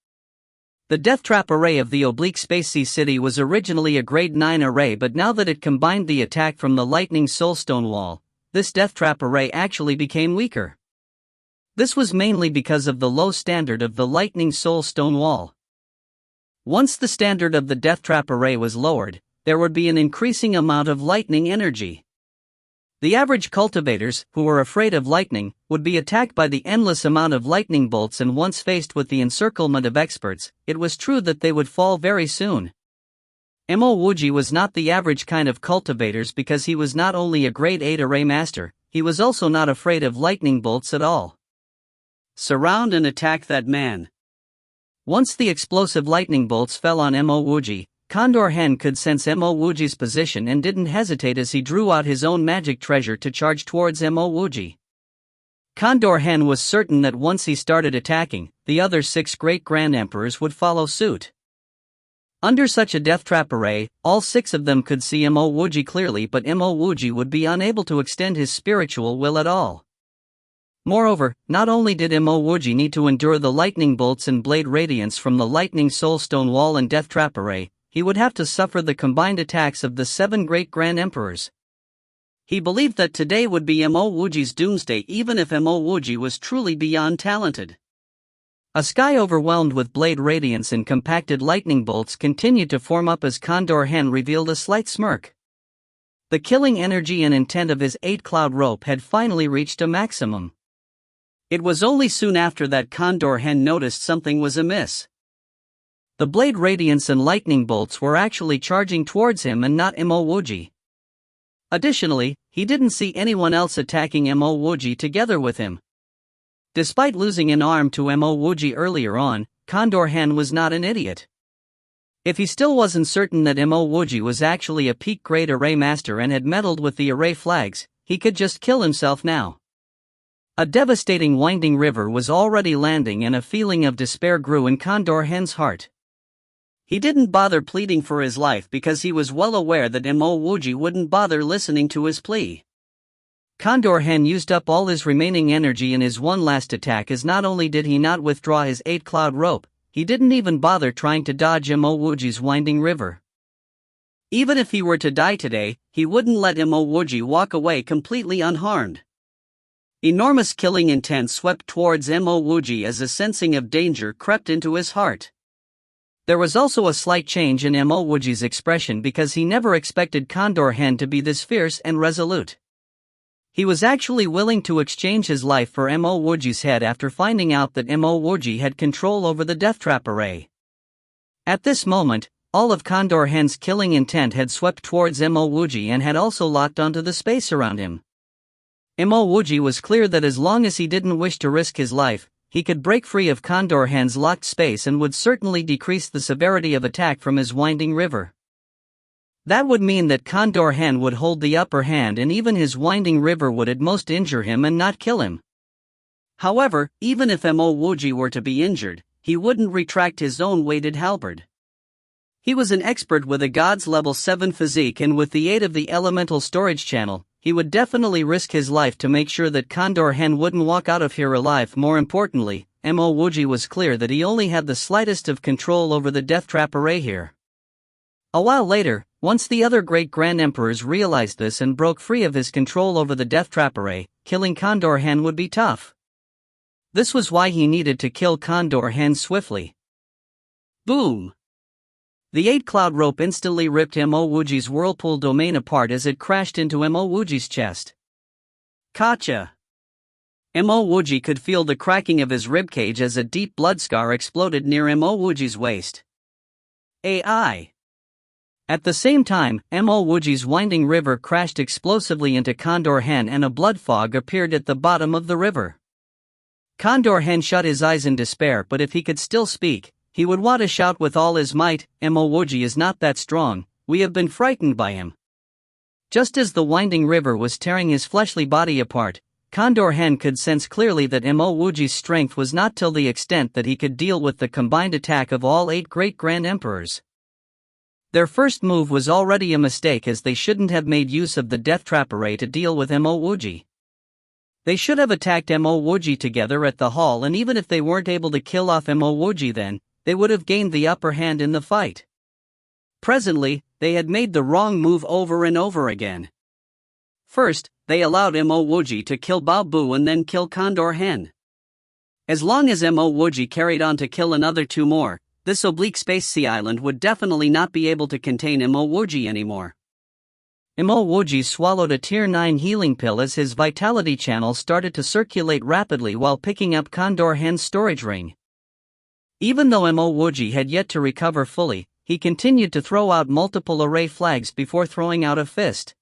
A: The death trap array of the oblique space sea city was originally a grade 9 array, but now that it combined the attack from the lightning soulstone wall, this death trap array actually became weaker. This was mainly because of the low standard of the lightning soulstone wall. Once the standard of the death trap array was lowered, there would be an increasing amount of lightning energy. The average cultivators, who were afraid of lightning, would be attacked by the endless amount of lightning bolts, and once faced with the encirclement of experts, it was true that they would fall very soon. Mo Wuji was not the average kind of cultivators because he was not only a grade 8 array master, he was also not afraid of lightning bolts at all. Surround and attack that man. Once the explosive lightning bolts fell on Mo Wuji, Condor Hen could sense Mo Wuji's position and didn't hesitate as he drew out his own magic treasure to charge towards Mo Wuji. Condor Hen was certain that once he started attacking, the other 6 great grand emperors would follow suit. Under such a death trap array, all 6 of them could see Mo Wuji clearly, but Mo Wuji would be unable to extend his spiritual will at all. Moreover, not only did Mo Wuji need to endure the lightning bolts and blade radiance from the lightning soulstone wall and death trap array, he would have to suffer the combined attacks of the 7 great grand emperors. He believed that today would be Mo Wuji's doomsday, even if Mo Wuji was truly beyond talented. A sky overwhelmed with blade radiance and compacted lightning bolts continued to form up as Condor Hen revealed a slight smirk. The killing energy and intent of his 8-cloud rope had finally reached a maximum. It was only soon after that Condor Hen noticed something was amiss. The blade radiance and lightning bolts were actually charging towards him and not Mo Wuji. Additionally, he didn't see anyone else attacking Mo Wuji together with him. Despite losing an arm to Mo Wuji earlier on, Condor Hen was not an idiot. If he still wasn't certain that Mo Wuji was actually a peak grade array master and had meddled with the array flags, he could just kill himself now. A devastating winding river was already landing, and a feeling of despair grew in Condor Hen's heart. He didn't bother pleading for his life because he was well aware that Mo Wuji wouldn't bother listening to his plea. Condor Hen used up all his remaining energy in his one last attack, as not only did he not withdraw his 8-cloud rope, he didn't even bother trying to dodge Mo Wuji's winding river. Even if he were to die today, he wouldn't let Mo Wuji walk away completely unharmed. Enormous killing intent swept towards Mo Wuji as a sensing of danger crept into his heart. There was also a slight change in Mo Wuji's expression because he never expected Condor Hen to be this fierce and resolute. He was actually willing to exchange his life for Mo Wuji's head after finding out that Mo Wuji had control over the death trap array. At this moment, all of Condor Hen's killing intent had swept towards Mo Wuji and had also locked onto the space around him. Mo Wuji was clear that as long as he didn't wish to risk his life, he could break free of Condor Hen's locked space and would certainly decrease the severity of attack from his winding river. That would mean that Condor Hen would hold the upper hand, and even his winding river would at most injure him and not kill him. However, even if Mo Wuji were to be injured, he wouldn't retract his own weighted halberd. He was an expert with a god's level 7 physique, and with the aid of the elemental storage channel, he would definitely risk his life to make sure that Condor Hen wouldn't walk out of here alive. More importantly, Mo Wuji was clear that he only had the slightest of control over the death trap array here. A while later, once the other great grand emperors realized this and broke free of his control over the death trap array, killing Condor Hen would be tough. This was why he needed to kill Condor Hen swiftly. Boom! The 8-cloud rope instantly ripped Mo Wuji's whirlpool domain apart as it crashed into Mo Wuji's chest. Gotcha! Mo Wuji could feel the cracking of his ribcage as a deep blood scar exploded near Mo Wuji's waist. AI! At the same time, Mo Wuji's winding river crashed explosively into Condor Hen and a blood fog appeared at the bottom of the river. Condor Hen shut his eyes in despair, but if he could still speak, he would want to shout with all his might, Mo Wuji is not that strong, we have been frightened by him. Just as the winding river was tearing his fleshly body apart, Condor Hen could sense clearly that Mo Wuji's strength was not till the extent that he could deal with the combined attack of all 8 great Grand Emperors. Their first move was already a mistake, as they shouldn't have made use of the Death Trap Array to deal with Mo Wuji. They should have attacked Mo Wuji together at the hall, and even if they weren't able to kill off Mo Wuji, then they would have gained the upper hand in the fight. Presently, they had made the wrong move over and over again. First, they allowed Mo Wuji to kill Bao Bu and then kill Condor Hen. As long as Mo Wuji carried on to kill another 2 more, this oblique space sea island would definitely not be able to contain Mo Wuji anymore. Mo Wuji swallowed a tier 9 healing pill as his vitality channel started to circulate rapidly while picking up Condor Hen's storage ring. Even though Mo Wuji had yet to recover fully, he continued to throw out multiple array flags before throwing out a fist.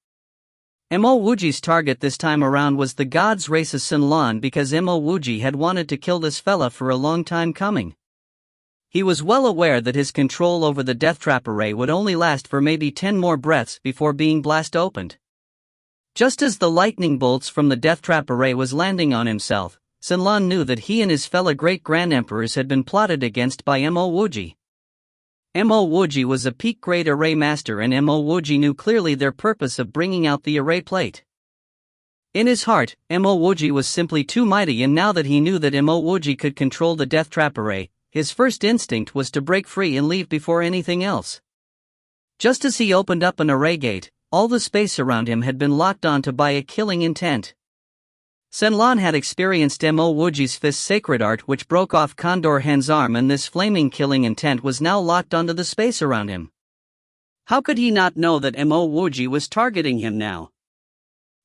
A: Mo Wuji's target this time around was the god's race of Sun Lan, because Mo Wuji had wanted to kill this fella for a long time coming. He was well aware that his control over the Death Trap Array would only last for maybe 10 more breaths before being blast opened. Just as the lightning bolts from the Death Trap Array was landing on himself, Sun Lan knew that he and his fellow great Grand Emperors had been plotted against by Mo Wuji. Mo Wuji was a peak grade array master, and Mo Wuji knew clearly their purpose of bringing out the array plate. In his heart, Mo Wuji was simply too mighty, and now that he knew that Mo Wuji could control the Death Trap Array, his first instinct was to break free and leave before anything else. Just as he opened up an array gate, all the space around him had been locked onto by a killing intent. Sun Lan had experienced Mo Wuji's fist's sacred art, which broke off Condor Hen's arm, and this flaming killing intent was now locked onto the space around him. How could he not know that Mo Wuji was targeting him now?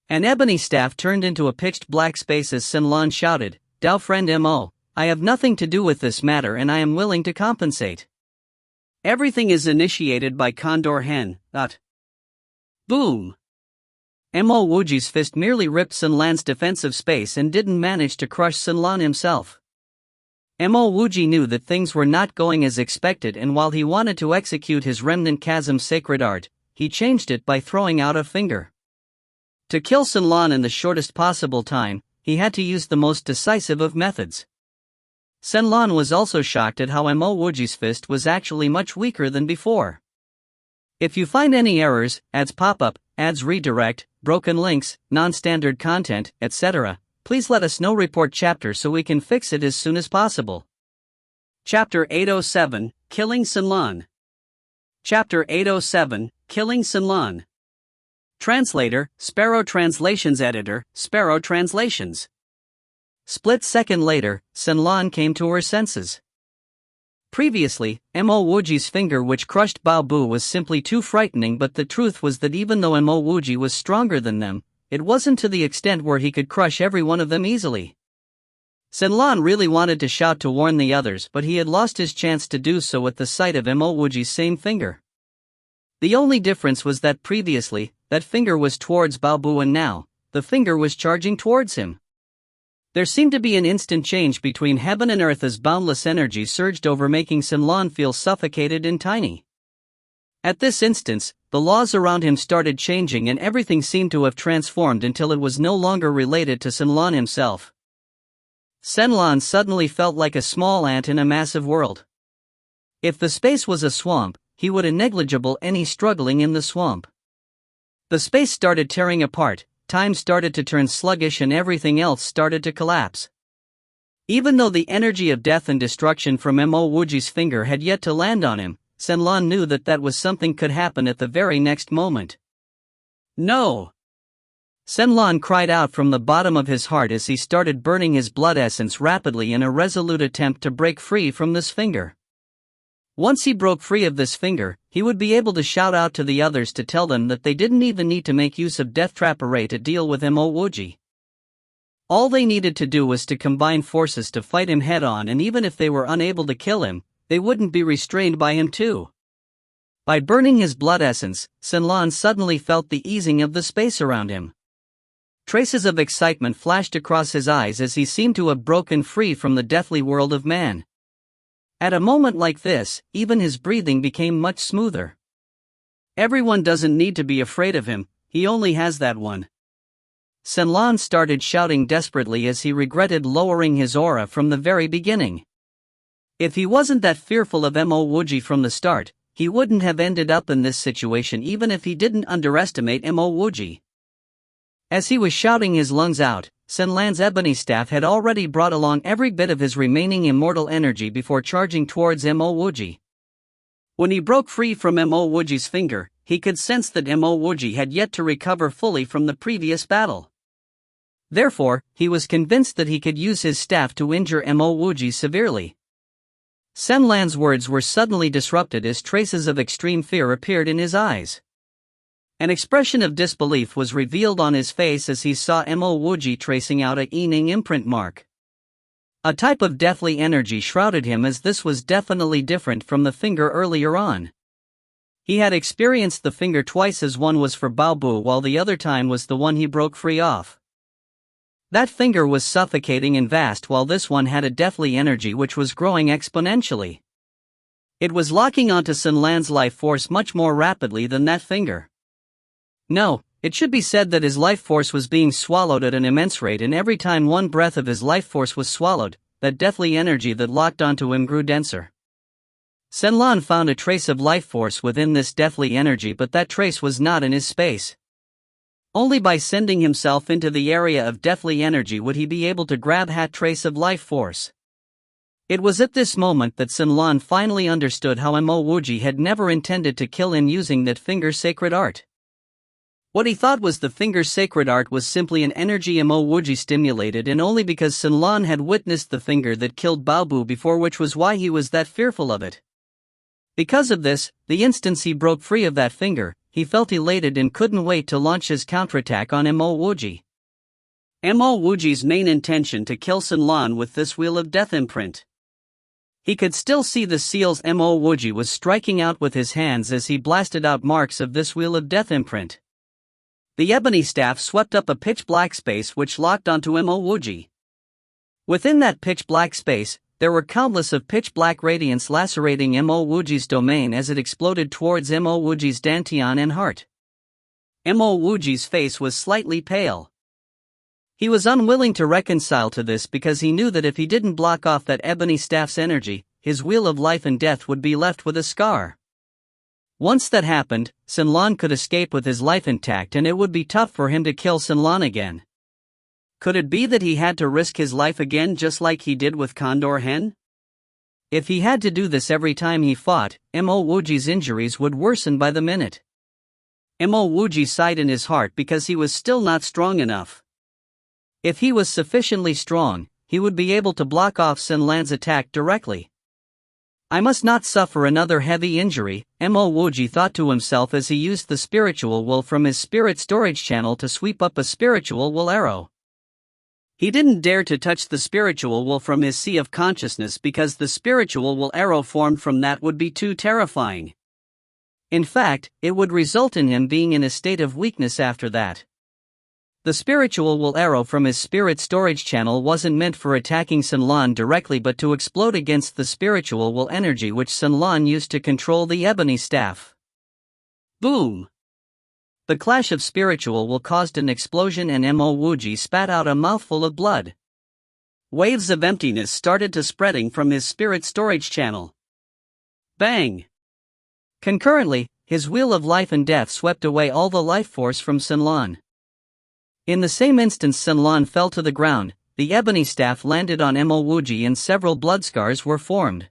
A: An ebony staff turned into a pitched black space as Sun Lan shouted, "Dao friend Mo, I have nothing to do with this matter and I am willing to compensate. Everything is initiated by Condor Hen." Boom! Mo Wuji's fist merely ripped Sun Lan's defensive space and didn't manage to crush Sun Lan himself. Mo Wuji knew that things were not going as expected, and while he wanted to execute his Remnant Chasm sacred art, he changed it by throwing out a finger. To kill Sun Lan in the shortest possible time, he had to use the most decisive of methods. Sun Lan was also shocked at how Mo Wuji's fist was actually much weaker than before. If you find any errors, ads pop up, ads redirect, broken links, non-standard content, etc., please let us know. Report chapter so we can fix it as soon as possible. Chapter 807, Killing Sun Lan. Chapter 807, Killing Sun Lan. Translator, Sparrow Translations. Editor, Sparrow Translations. Split second later, Sun Lan came to her senses. Previously, Mo Wuji's finger which crushed Bao Bu was simply too frightening, but the truth was that even though Mo Wuji was stronger than them, it wasn't to the extent where he could crush every one of them easily. Sun Lan really wanted to shout to warn the others, but he had lost his chance to do so at the sight of Mo Wuji's same finger. The only difference was that previously, that finger was towards Bao Bu, and now, the finger was charging towards him. There seemed to be an instant change between heaven and earth as boundless energy surged over, making Sun Lan feel suffocated and tiny. At this instance, the laws around him started changing and everything seemed to have transformed until it was no longer related to Sun Lan himself. Sun Lan suddenly felt like a small ant in a massive world. If the space was a swamp, he would negligible any struggling in the swamp. The space started tearing apart. Time started to turn sluggish and everything else started to collapse. Even though the energy of death and destruction from Mo Wuji's finger had yet to land on him, Sun Lan knew that was something could happen at the very next moment. No! Sun Lan cried out from the bottom of his heart as he started burning his blood essence rapidly in a resolute attempt to break free from this finger. Once he broke free of this finger, he would be able to shout out to the others to tell them that they didn't even need to make use of Death Trap Array to deal with Mo Wuji. All they needed to do was to combine forces to fight him head on, and even if they were unable to kill him, they wouldn't be restrained by him too. By burning his blood essence, Senlan suddenly felt the easing of the space around him. Traces of excitement flashed across his eyes as he seemed to have broken free from the deathly world of man. At a moment like this, even his breathing became much smoother. Everyone doesn't need to be afraid of him, he only has that one. Senlan started shouting desperately as he regretted lowering his aura from the very beginning. If he wasn't that fearful of Mo Wuji from the start, he wouldn't have ended up in this situation even if he didn't underestimate Mo Wuji. As he was shouting his lungs out, Senlan's ebony staff had already brought along every bit of his remaining immortal energy before charging towards Mo Wuji. When he broke free from Mo Wuji's finger, he could sense that Mo Wuji had yet to recover fully from the previous battle. Therefore, he was convinced that he could use his staff to injure Mo Wuji severely. Senlan's words were suddenly disrupted as traces of extreme fear appeared in his eyes. An expression of disbelief was revealed on his face as he saw Mo Wuji tracing out a Yining imprint mark. A type of deathly energy shrouded him, as this was definitely different from the finger earlier on. He had experienced the finger twice, as one was for Baobu while the other time was the one he broke free off. That finger was suffocating and vast, while this one had a deathly energy which was growing exponentially. It was locking onto Senlan's life force much more rapidly than that finger. No, it should be said that his life force was being swallowed at an immense rate, and every time one breath of his life force was swallowed, that deathly energy that locked onto him grew denser. Senlan found a trace of life force within this deathly energy, but that trace was not in his space. Only by sending himself into the area of deathly energy would he be able to grab that trace of life force. It was at this moment that Senlan finally understood how Mo Wuji had never intended to kill him using that finger's sacred art. What he thought was the finger's sacred art was simply an energy Mo Wuji stimulated, and only because Senlan had witnessed the finger that killed Baobu before, which was why he was that fearful of it. Because of this, the instant he broke free of that finger, he felt elated and couldn't wait to launch his counterattack on Mo Wuji. Mo Wuji's main intention to kill Senlan with this Wheel of Death imprint. He could still see the seals Mo Wuji was striking out with his hands as he blasted out marks of this Wheel of Death imprint. The ebony staff swept up a pitch-black space which locked onto Mo Wuji. Within that pitch-black space, there were countless of pitch-black radiance lacerating Mo Wuji's domain as it exploded towards Mo Wuji's dantian and heart. Mo Wuji's face was slightly pale. He was unwilling to reconcile to this because he knew that if he didn't block off that ebony staff's energy, his wheel of life and death would be left with a scar. Once that happened, Senlan could escape with his life intact, and it would be tough for him to kill Senlan again. Could it be that he had to risk his life again just like he did with Condor Hen? If he had to do this every time he fought, Mo Wuji's injuries would worsen by the minute. Mo Wuji sighed in his heart because he was still not strong enough. If he was sufficiently strong, he would be able to block off Senlan's attack directly. I must not suffer another heavy injury, Mo Wuji thought to himself as he used the spiritual wool from his spirit storage channel to sweep up a spiritual wool arrow. He didn't dare to touch the spiritual wool from his sea of consciousness because the spiritual wool arrow formed from that would be too terrifying. In fact, it would result in him being in a state of weakness after that. The spiritual wool arrow from his spirit storage channel wasn't meant for attacking Senlan directly but to explode against the spiritual wool energy which Senlan used to control the ebony staff. Boom! The clash of spiritual wool caused an explosion and Mo Wuji spat out a mouthful of blood. Waves of emptiness started to spreading from his spirit storage channel. Bang! Concurrently, his wheel of life and death swept away all the life force from Senlan. In the same instant Senlan fell to the ground, the ebony staff landed on Mo Wuji and several blood scars were formed.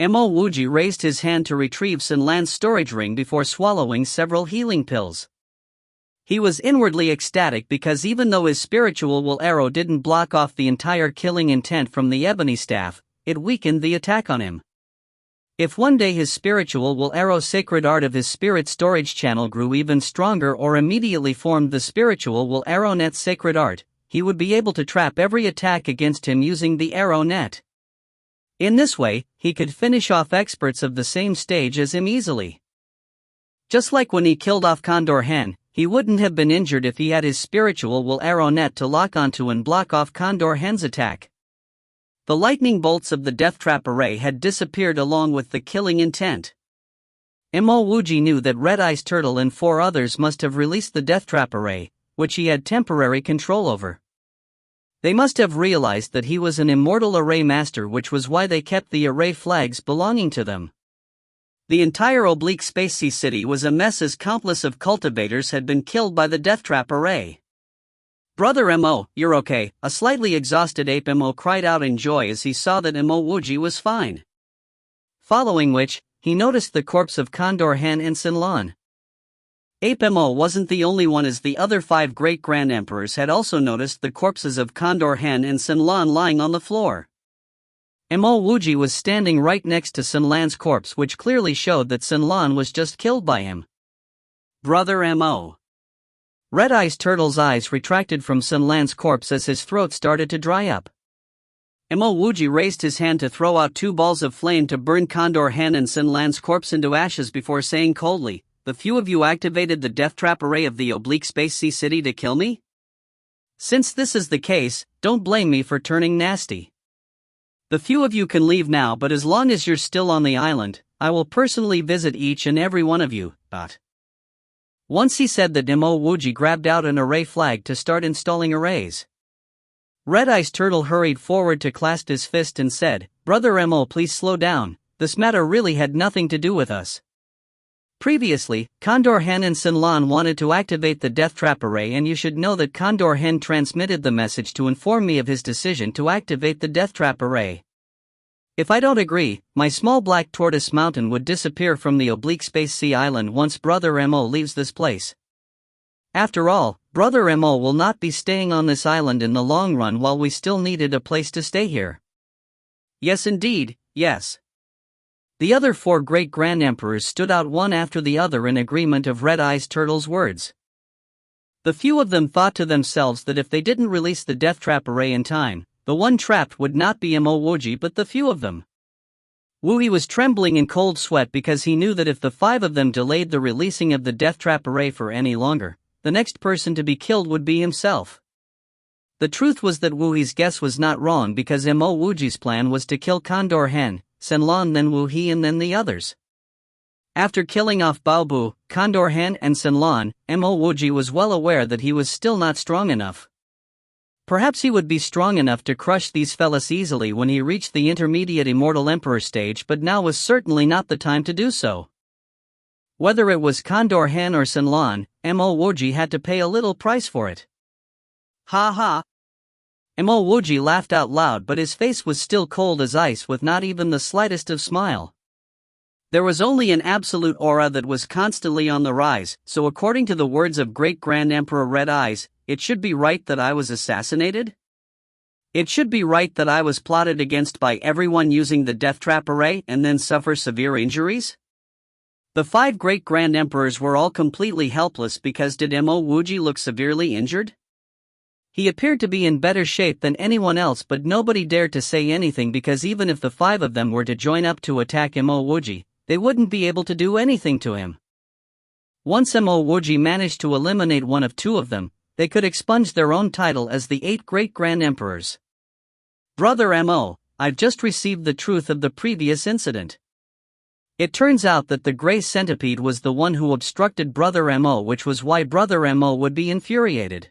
A: Mo Wuji raised his hand to retrieve Senlan's storage ring before swallowing several healing pills. He was inwardly ecstatic because even though his spiritual wool arrow didn't block off the entire killing intent from the ebony staff, it weakened the attack on him. If one day his spiritual wool arrow sacred art of his spirit storage channel grew even stronger or immediately formed the spiritual wool arrow net sacred art, he would be able to trap every attack against him using the arrow net. In this way, he could finish off experts of the same stage as him easily. Just like when he killed off Condor Hen, he wouldn't have been injured if he had his spiritual will arrow net to lock onto and block off Condor Hen's attack. The lightning bolts of the death trap array had disappeared along with the killing intent. Mo Wuji knew that Red Eyes Turtle and 4 others must have released the death trap array, which he had temporary control over. They must have realized that he was an immortal array master, which was why they kept the array flags belonging to them. The entire oblique space sea city was a mess as countless of cultivators had been killed by the death trap array. "Brother Mo, you're okay," a slightly exhausted ape Mo cried out in joy as he saw that Mo Wuji was fine. Following which, he noticed the corpse of Condor Hen and Sinlan. Ape Mo wasn't the only one, as the other 5 great grand emperors had also noticed the corpses of Condor Hen and Sinlan lying on the floor. Mo Wuji was standing right next to Sinlan's corpse, which clearly showed that Sinlan was just killed by him. "Brother Mo." Red Eyes Turtle's eyes retracted from Sinlan's corpse as his throat started to dry up. Mo Wuji raised his hand to throw out 2 balls of flame to burn Condor Hen and Sinlan's corpse into ashes before saying coldly, "The few of you activated the death trap array of the oblique space sea city to kill me? Since this is the case, don't blame me for turning nasty. The few of you can leave now, but as long as you're still on the island, I will personally visit each and every one of you." Once he said that, Mo Wuji grabbed out an array flag to start installing arrays. Red Eyes Turtle hurried forward to clasp his fist and said, "Brother Mo, please slow down, this matter really had nothing to do with us. Previously, Condor Hen and Sinlan wanted to activate the death trap array, and you should know that Condor Hen transmitted the message to inform me of his decision to activate the death trap array. If I don't agree, my small black tortoise mountain would disappear from the oblique space sea island once Brother Mo leaves this place. After all, Brother Mo will not be staying on this island in the long run while we still needed a place to stay here." "Yes indeed, yes." The other 4 great grand emperors stood out one after the other in agreement of Red Eyes Turtle's words. The few of them thought to themselves that if they didn't release the death trap array in time, the one trapped would not be Mo Wuji but the few of them. Wuji was trembling in cold sweat because he knew that if the 5 of them delayed the releasing of the death trap array for any longer, the next person to be killed would be himself. The truth was that Wuji's guess was not wrong, because Mo Wuji's plan was to kill Condor Hen, Sinlan, then Wuji, and then the others. After killing off Baobu, Condor Hen, and Sinlan, Mo Wuji was well aware that he was still not strong enough. Perhaps he would be strong enough to crush these fellas easily when he reached the intermediate immortal emperor stage, but now was certainly not the time to do so. Whether it was Condor Hen or Sinlan, Mo Wuji had to pay a little price for it. "Ha ha!" Mo Wuji laughed out loud, but his face was still cold as ice, with not even the slightest of smile. There was only an absolute aura that was constantly on the rise, so according to the words of Great Grand Emperor Red Eyes, it should be right that I was assassinated? It should be right that I was plotted against by everyone using the death trap array and then suffer severe injuries? The 5 great grand emperors were all completely helpless because did Mo Wuji look severely injured? He appeared to be in better shape than anyone else, but nobody dared to say anything because even if the 5 of them were to join up to attack Mo Wuji, they wouldn't be able to do anything to him. Once Mo Wuji managed to eliminate one of 2 of them, they could expunge their own title as the 8 great grand emperors. "Brother Mo, I've just received the truth of the previous incident. It turns out that the Grey Centipede was the one who obstructed Brother Mo, which was why Brother Mo would be infuriated.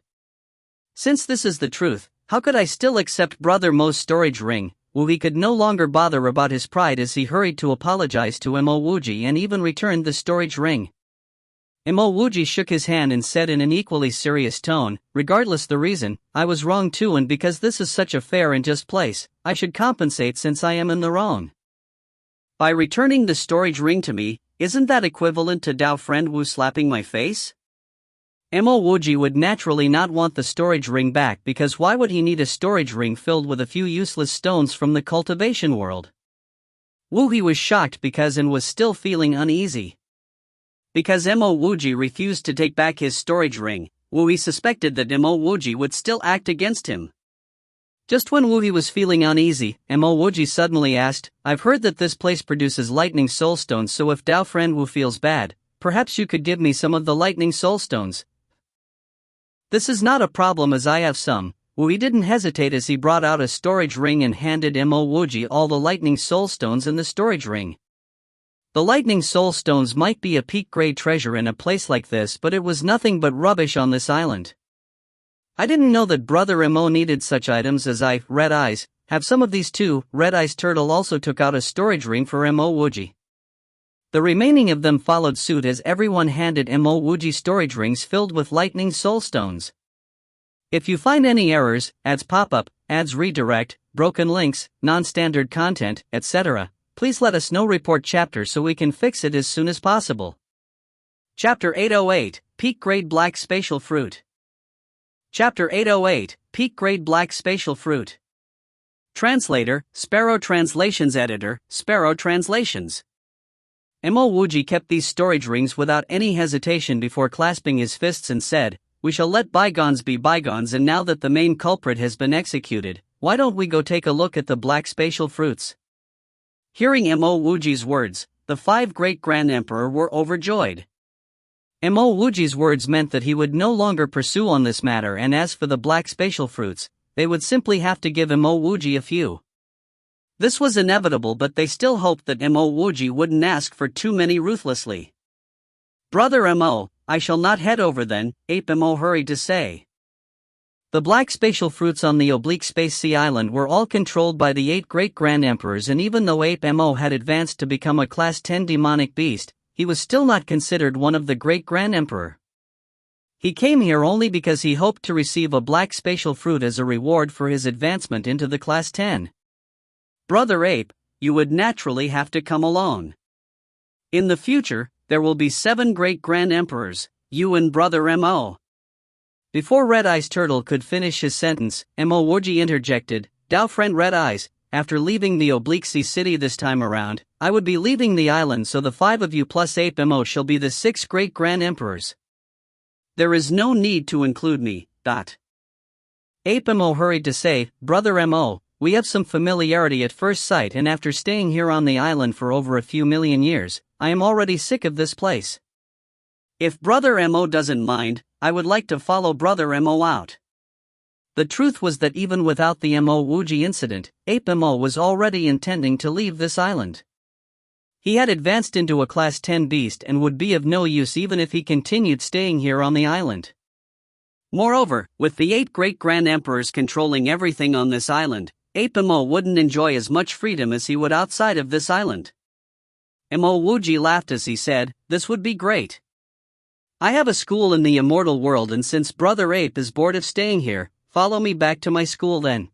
A: Since this is the truth, how could I still accept Brother Mo's storage ring?" Wuji could no longer bother about his pride as he hurried to apologize to Mo Wuji and even returned the storage ring. Mo Wuji shook his hand and said in an equally serious tone, "Regardless the reason, I was wrong too, and because this is such a fair and just place, I should compensate since I am in the wrong. By returning the storage ring to me, isn't that equivalent to Dao friend Wu slapping my face?" Mo Wuji would naturally not want the storage ring back, because why would he need a storage ring filled with a few useless stones from the cultivation world? Wuji was shocked because and was still feeling uneasy. Because Mo Wuji refused to take back his storage ring, Wuji suspected that Mo Wuji would still act against him. Just when Wuji was feeling uneasy, Mo Wuji suddenly asked, "I've heard that this place produces lightning soul stones, so if Dao friend Wu feels bad, perhaps you could give me some of the lightning soul stones. This is not a problem as I have some. Wuji didn't hesitate as he brought out a storage ring and handed Mo Wuji all the lightning soul stones in the storage ring. The lightning soul stones might be a peak-grade treasure in a place like this, but it was nothing but rubbish on this island. I didn't know that Brother Mo needed such items as I, Red Eyes, have some of these too. Red Eyes Turtle also took out a storage ring for Mo Wuji. The remaining of them followed suit as everyone handed Mo Wuji storage rings filled with lightning soul stones. If you find any errors, ads pop up, ads redirect, broken links, non-standard content, etc., please let us know. Report chapter so we can fix it as soon as possible. Chapter 808, Peak Grade Black Spatial Fruit. Chapter 808, Peak Grade Black Spatial Fruit. Translator, Sparrow Translations. Editor, Sparrow Translations. Mo Wuji kept these storage rings without any hesitation before clasping his fists and said, "We shall let bygones be bygones, and now that the main culprit has been executed, why don't we go take a look at the black spatial fruits?" Hearing Mo Wuji's words, the 5 Great Grand Emperor were overjoyed. Mo Wuji's words meant that he would no longer pursue on this matter, and as for the black spatial fruits, they would simply have to give Mo Wuji a few. This was inevitable, but they still hoped that Mo Wuji wouldn't ask for too many ruthlessly. "Brother Mo, I shall not head over then," Ape Mo hurried to say. The black spatial fruits on the oblique space sea island were all controlled by the 8 Great Grand Emperors, and even though Ape Mo had advanced to become a Class 10 demonic beast, he was still not considered one of the Great Grand Emperor. He came here only because he hoped to receive a black spatial fruit as a reward for his advancement into the Class 10. "Brother Ape, you would naturally have to come along. In the future, there will be 7 Great Grand Emperors, you and Brother Mo." Before Red Eyes Turtle could finish his sentence, Mo Wuji interjected, "Dao friend Red Eyes, after leaving the Oblique Sea City this time around, I would be leaving the island, so the 5 of you plus Ape Mo shall be the 6 Great Grand Emperors. There is no need to include me." Ape Mo hurried to say, "Brother Mo, we have some familiarity at first sight, and after staying here on the island for over a few million years, I am already sick of this place. If Brother Mo doesn't mind, I would like to follow Brother Mo out." The truth was that even without the Mo Wuji incident, Ape Mo was already intending to leave this island. He had advanced into a Class 10 beast and would be of no use even if he continued staying here on the island. Moreover, with the 8 Great Grand Emperors controlling everything on this island, Ape Mo wouldn't enjoy as much freedom as he would outside of this island. Mo Wuji laughed as he said, "This would be great. I have a school in the immortal world, and since Brother Ape is bored of staying here, follow me back to my school then."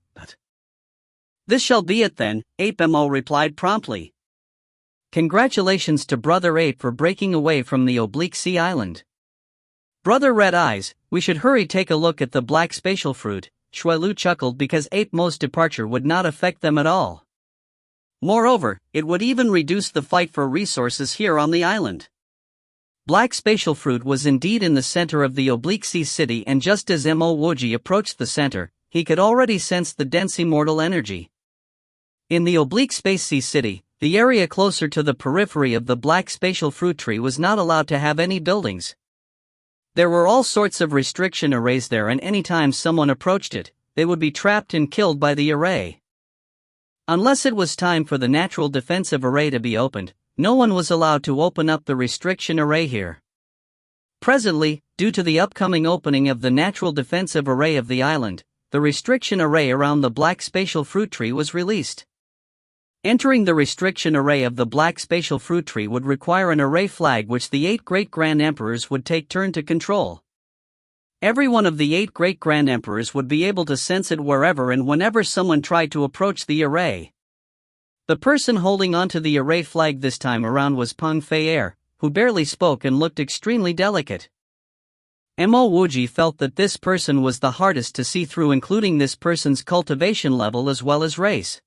A: "This shall be it then," Ape Mo replied promptly. Congratulations to Brother Ape for breaking away from the Oblique Sea Island. "Brother Red Eyes, we should hurry take a look at the black spatial fruit," Shuilu chuckled, because Ape Mo's departure would not affect them at all. Moreover, it would even reduce the fight for resources here on the island. Black spatial fruit was indeed in the center of the Oblique Sea City, and just as Mo Wuji approached the center, he could already sense the dense immortal energy. In the Oblique Space Sea City, the area closer to the periphery of the black spatial fruit tree was not allowed to have any buildings. There were all sorts of restriction arrays there, and anytime someone approached it, they would be trapped and killed by the array. Unless it was time for the natural defensive array to be opened, no one was allowed to open up the restriction array here. Presently, due to the upcoming opening of the natural defensive array of the island, the restriction array around the black spatial fruit tree was released. Entering the restriction array of the black spatial fruit tree would require an array flag, which the 8 Great Grand Emperors would take turn to control. Every one of the 8 Great Grand Emperors would be able to sense it wherever and whenever someone tried to approach the array. The person holding onto the array flag this time around was Peng Fei, who barely spoke and looked extremely delicate. Mo Wuji felt that this person was the hardest to see through, including this person's cultivation level as well as race.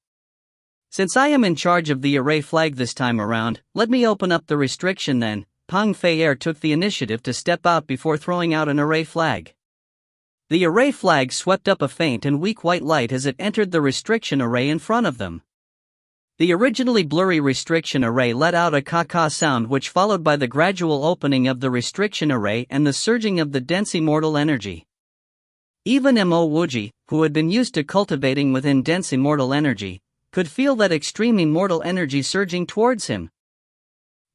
A: "Since I am in charge of the array flag this time around, let me open up the restriction then." Peng Fei took the initiative to step out before throwing out an array flag. The array flag swept up a faint and weak white light as it entered the restriction array in front of them. The originally blurry restriction array let out a caw-caw sound, which followed by the gradual opening of the restriction array and the surging of the dense immortal energy. Even Mo Wuji, who had been used to cultivating within dense immortal energy, could feel that extreme immortal energy surging towards him.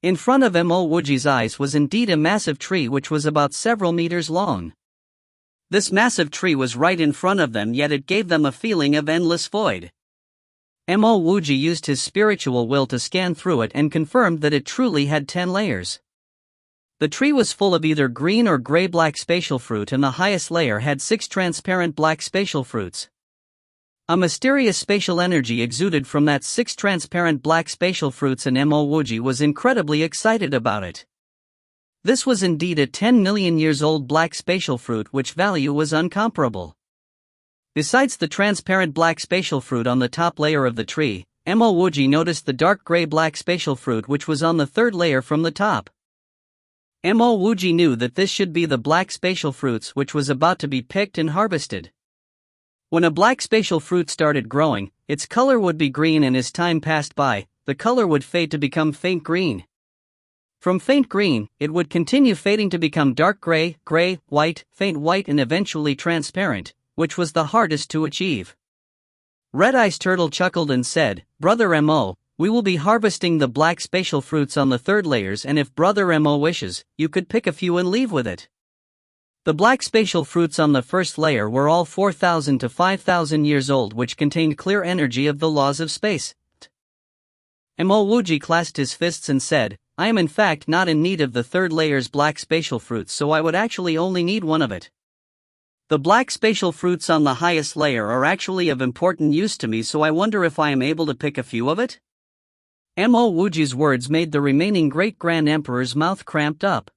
A: In front of Mo Wuji's eyes was indeed a massive tree which was about several meters long. This massive tree was right in front of them, yet it gave them a feeling of endless void. Mo Wuji used his spiritual will to scan through it and confirmed that it truly had 10 layers. The tree was full of either green or gray-black spatial fruit, and the highest layer had 6 transparent black spatial fruits. A mysterious spatial energy exuded from that 6 transparent black spatial fruits, and Mo Wuji was incredibly excited about it. This was indeed a 10 million years old black spatial fruit, which value was incomparable. Besides the transparent black spatial fruit on the top layer of the tree, Mo Wuji noticed the dark gray-black spatial fruit which was on the 3rd layer from the top. Mo Wuji knew that this should be the black spatial fruits which was about to be picked and harvested. When a black spatial fruit started growing, its color would be green, and as time passed by, the color would fade to become faint green. From faint green, it would continue fading to become dark gray, gray, white, faint white, and eventually transparent, which was the hardest to achieve. Red Eyes Turtle chuckled and said, "Brother Mo, we will be harvesting the black spatial fruits on the 3rd layers, and if Brother Mo wishes, you could pick a few and leave with it." The black spatial fruits on the 1st layer were all 4,000 to 5,000 years old, which contained clear energy of the laws of space. Mo Wuji clasped his fists and said, "I am in fact not in need of the 3rd layer's black spatial fruits, so I would actually only need one of it. The black spatial fruits on the highest layer are actually of important use to me, so I wonder if I am able to pick a few of it?" Mo Wuji's words made the remaining Great Grand Emperor's mouth cramped up.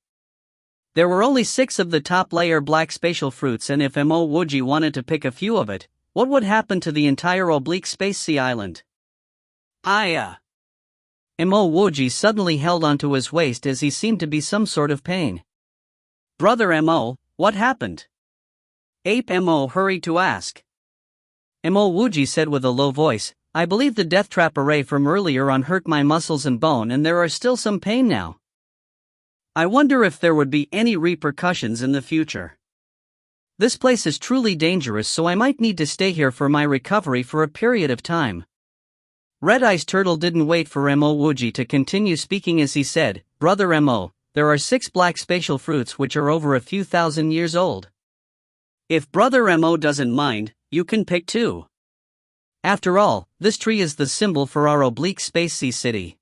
A: There were only 6 of the top layer black spatial fruits, and if Mo Wuji wanted to pick a few of it, what would happen to the entire oblique space sea island? Mo Wuji suddenly held onto his waist as he seemed to be some sort of pain. "Brother Mo, what happened?" Mo hurried to ask. Mo Wuji said with a low voice, "I believe the death trap array from earlier on hurt my muscles and bone, and there are still some pain now. I wonder if there would be any repercussions in the future. This place is truly dangerous, so I might need to stay here for my recovery for a period of time." Red Eyes Turtle didn't wait for Mo Wuji to continue speaking as he said, "Brother Mo, there are 6 black spatial fruits which are over a few thousand years old. If Brother Mo doesn't mind, you can pick 2. After all, this tree is the symbol for our oblique space sea city.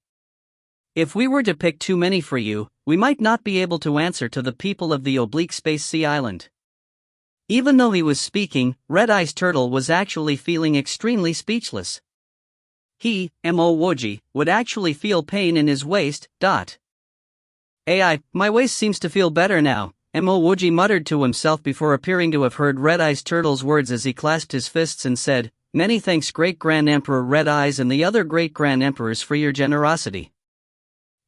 A: If we were to pick too many for you, we might not be able to answer to the people of the oblique space sea island." Even though he was speaking, Red Eyes Turtle was actually feeling extremely speechless. He, Mo Wuji, would actually feel pain in his waist. My waist seems to feel better now," Mo Wuji muttered to himself before appearing to have heard Red Eyes Turtle's words as he clasped his fists and said, "Many thanks, Great Grand Emperor Red Eyes and the other Great Grand Emperors, for your generosity.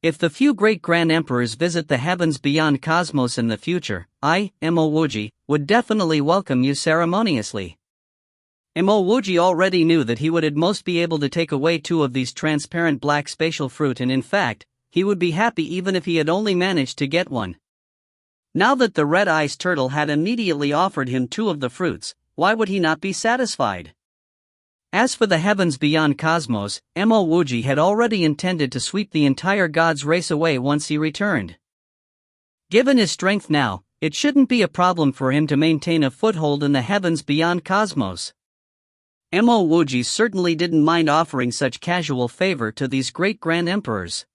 A: If the few Great Grand Emperors visit the heavens beyond cosmos in the future, I, Mo Wuji, would definitely welcome you ceremoniously." Mo Wuji already knew that he would at most be able to take away 2 of these transparent black spatial fruit, and in fact, he would be happy even if he had only managed to get one. Now that the Red Eyes Turtle had immediately offered him 2 of the fruits, why would he not be satisfied? As for the heavens beyond cosmos, Mo Wuji had already intended to sweep the entire God's race away once he returned. Given his strength now, it shouldn't be a problem for him to maintain a foothold in the heavens beyond cosmos. Mo Wuji certainly didn't mind offering such casual favor to these Great Grand Emperors.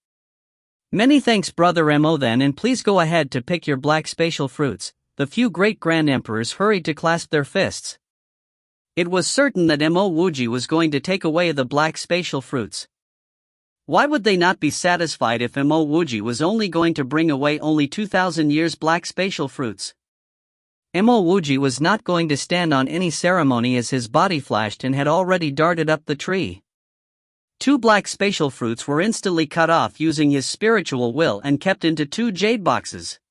A: "Many thanks, Brother Mo, then, and please go ahead to pick your black spatial fruits." The few Great Grand Emperors hurried to clasp their fists. It was certain that Mo Wuji was going to take away the black spatial fruits. Why would they not be satisfied if Mo Wuji was only going to bring away only 2,000 years black spatial fruits? Mo Wuji was not going to stand on any ceremony as his body flashed and had already darted up the tree. 2 black spatial fruits were instantly cut off using his spiritual will and kept into 2 jade boxes.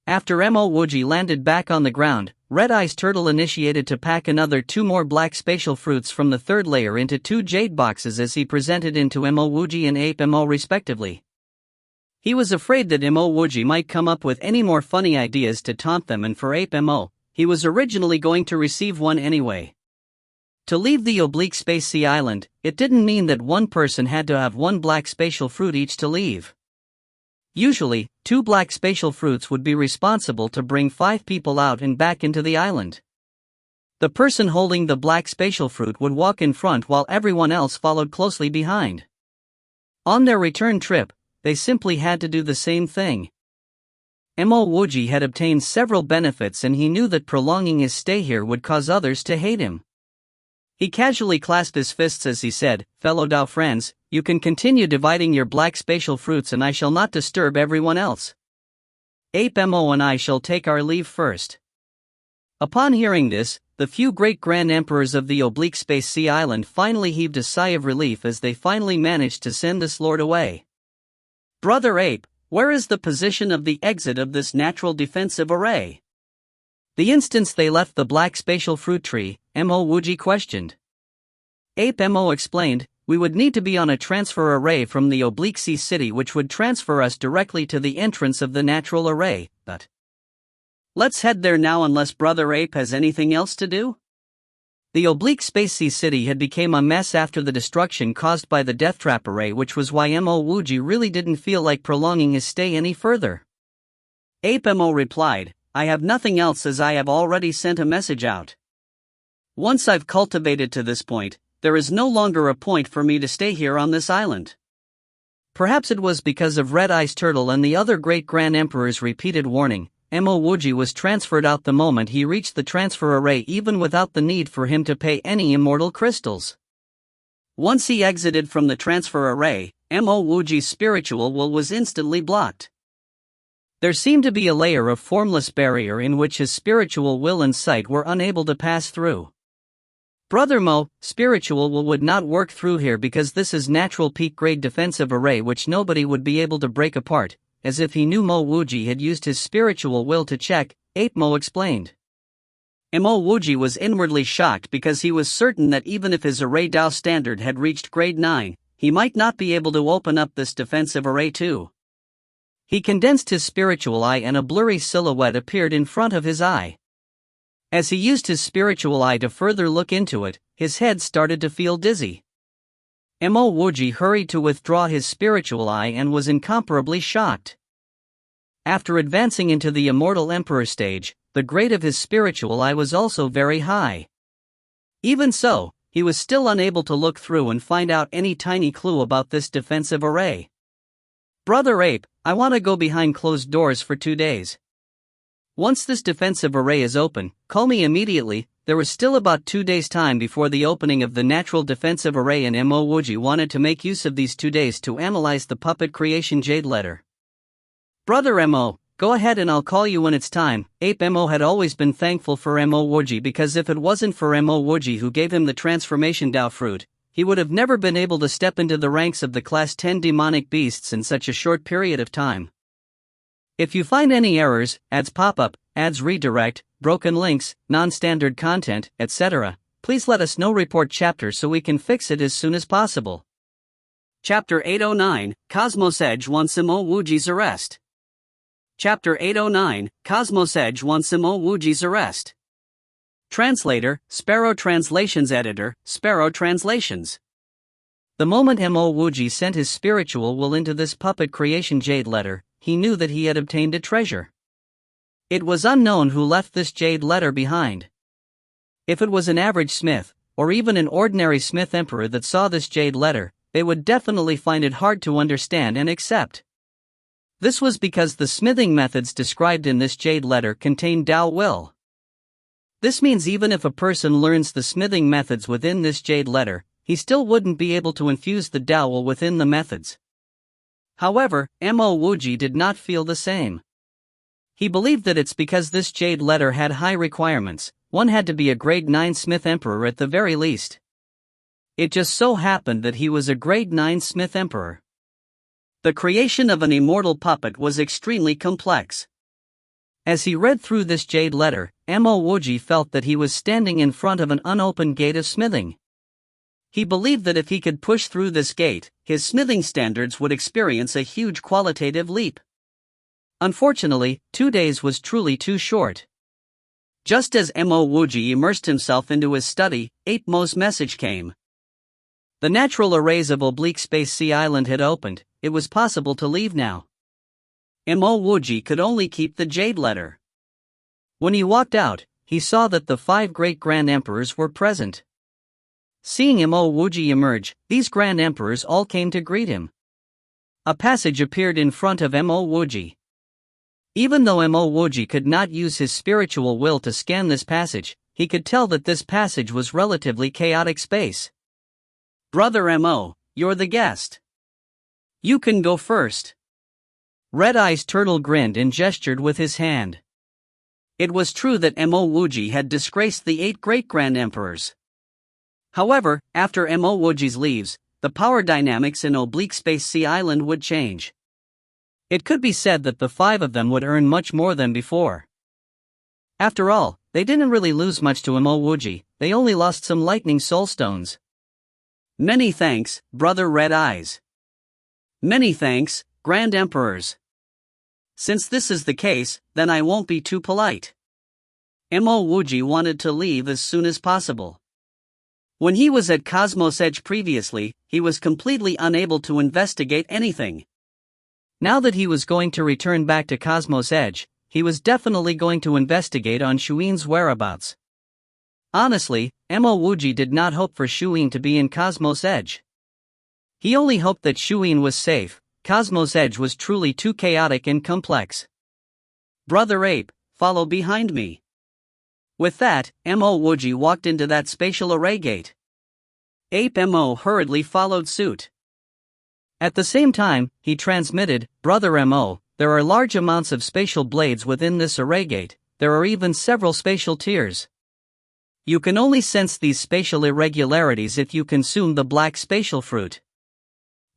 A: After Mo Wuji landed back on the ground, Red Eyes Turtle initiated to pack another 2 more black spatial fruits from the third layer into 2 jade boxes as he presented into Mo Wuji and Ape Mo respectively. He was afraid that Mo Wuji might come up with any more funny ideas to taunt them, and for Ape Mo, he was originally going to receive one anyway. To leave the oblique space sea island, it didn't mean that one person had to have 1 black spatial fruit each to leave. Usually, 2 black spatial fruits would be responsible to bring 5 people out and back into the island. The person holding the black spatial fruit would walk in front while everyone else followed closely behind. On their return trip, they simply had to do the same thing. Mo Wuji had obtained several benefits, and he knew that prolonging his stay here would cause others to hate him. He casually clasped his fists as he said, "Fellow Dao friends, you can continue dividing your black spatial fruits and I shall not disturb everyone else. Ape Mo and I shall take our leave first." Upon hearing this, the few great grand emperors of the oblique space sea island finally heaved a sigh of relief as they finally managed to send this lord away. "Brother Ape, where is the position of the exit of this natural defensive array?" The instant they left the black spatial fruit tree, Mo Wuji questioned. Ape Mo explained, "We would need to be on a transfer array from the oblique sea city which would transfer us directly to the entrance of the natural array, but let's head there now unless Brother Ape has anything else to do." The oblique space sea city had become a mess after the destruction caused by the death trap array, which was why Mo Wuji really didn't feel like prolonging his stay any further. Ape Mo replied, "I have nothing else as I have already sent a message out. Once I've cultivated to this point, there is no longer a point for me to stay here on this island." Perhaps it was because of Red Eyes Turtle and the other great Grand Emperor's repeated warning, Mo Wuji was transferred out the moment he reached the transfer array, even without the need for him to pay any immortal crystals. Once he exited from the transfer array, Mo Wuji's spiritual will was instantly blocked. There seemed to be a layer of formless barrier in which his spiritual will and sight were unable to pass through. "Brother Mo, spiritual will would not work through here because this is natural peak grade defensive array which nobody would be able to break apart," as if he knew Mo Wuji had used his spiritual will to check, Ape Mo explained. Mo Wuji was inwardly shocked because he was certain that even if his array Dao standard had reached grade 9, he might not be able to open up this defensive array too. He condensed his spiritual eye and a blurry silhouette appeared in front of his eye. As he used his spiritual eye to further look into it, his head started to feel dizzy. Mo Wuji hurried to withdraw his spiritual eye and was incomparably shocked. After advancing into the Immortal Emperor stage, the grade of his spiritual eye was also very high. Even so, he was still unable to look through and find out any tiny clue about this defensive array. "Brother Ape, I want to go behind closed doors for 2 days. Once this defensive array is open, call me immediately." There was still about 2 days' time before the opening of the natural defensive array, and Mo Wuji wanted to make use of these 2 days to analyze the puppet creation jade letter. "Brother Mo, go ahead and I'll call you when it's time." Ape Mo had always been thankful for Mo Wuji because if it wasn't for Mo Wuji who gave him the transformation Dao fruit, he would have never been able to step into the ranks of the class 10 demonic beasts in such a short period of time. If you find any errors, ads pop up, ads redirect, broken links, non-standard content, etc., please let us know. Report chapter so we can fix it as soon as possible. Chapter 809, Cosmos Edge wants Mo Wuji's arrest. Chapter 809, Cosmos Edge wants Mo Wuji's arrest. Translator, Sparrow Translations. Editor, Sparrow Translations. The moment Mo Wuji sent his spiritual will into this puppet creation jade letter, he knew that he had obtained a treasure. It was unknown who left this jade letter behind. If it was an average smith, or even an ordinary smith emperor that saw this jade letter, they would definitely find it hard to understand and accept. This was because the smithing methods described in this jade letter contain Dao will. This means even if a person learns the smithing methods within this jade letter, he still wouldn't be able to infuse the Dao will within the methods. However, Mo Wuji did not feel the same. He believed that it's because this jade letter had high requirements, one had to be a grade 9 smith emperor at the very least. It just so happened that he was a grade 9 smith emperor. The creation of an immortal puppet was extremely complex. As he read through this jade letter, Mo Wuji felt that he was standing in front of an unopened gate of smithing. He believed that if he could push through this gate, his smithing standards would experience a huge qualitative leap. Unfortunately, 2 days was truly too short. Just as Mo Wuji immersed himself into his study, Mo's message came. The natural arrays of oblique space Sea Island had opened. It was possible to leave now. Mo Wuji could only keep the jade letter. When he walked out, he saw that the 5 great Grand Emperors were present. Seeing Mo Wuji emerge, these Grand Emperors all came to greet him. A passage appeared in front of Mo Wuji. Even though Mo Wuji could not use his spiritual will to scan this passage, he could tell that this passage was relatively chaotic space. Brother Mo, you're the guest. You can go first. Red Eyes Turtle grinned and gestured with his hand. It was true that Mo Wuji had disgraced the 8 great Grand Emperors. However, after Mo Wuji's leaves, the power dynamics in oblique space Sea Island would change. It could be said that the 5 of them would earn much more than before. After all, they didn't really lose much to Mo Wuji, they only lost some lightning soul stones. Many thanks, Brother Red Eyes. Many thanks, Grand Emperors. Since this is the case, then I won't be too polite. Mo Wuji wanted to leave as soon as possible. When he was at Cosmos Edge previously, he was completely unable to investigate anything. Now that he was going to return back to Cosmos Edge, he was definitely going to investigate on Shuin's whereabouts. Honestly, Mo Wuji did not hope for Shuin to be in Cosmos Edge. He only hoped that Shuin was safe. Cosmos Edge was truly too chaotic and complex. Brother Ape, follow behind me. With that, Mo Wuji walked into that spatial array gate. Ape Mo hurriedly followed suit. At the same time, he transmitted, Brother Mo, there are large amounts of spatial blades within this array gate, there are even several spatial tiers. You can only sense these spatial irregularities if you consume the black spatial fruit.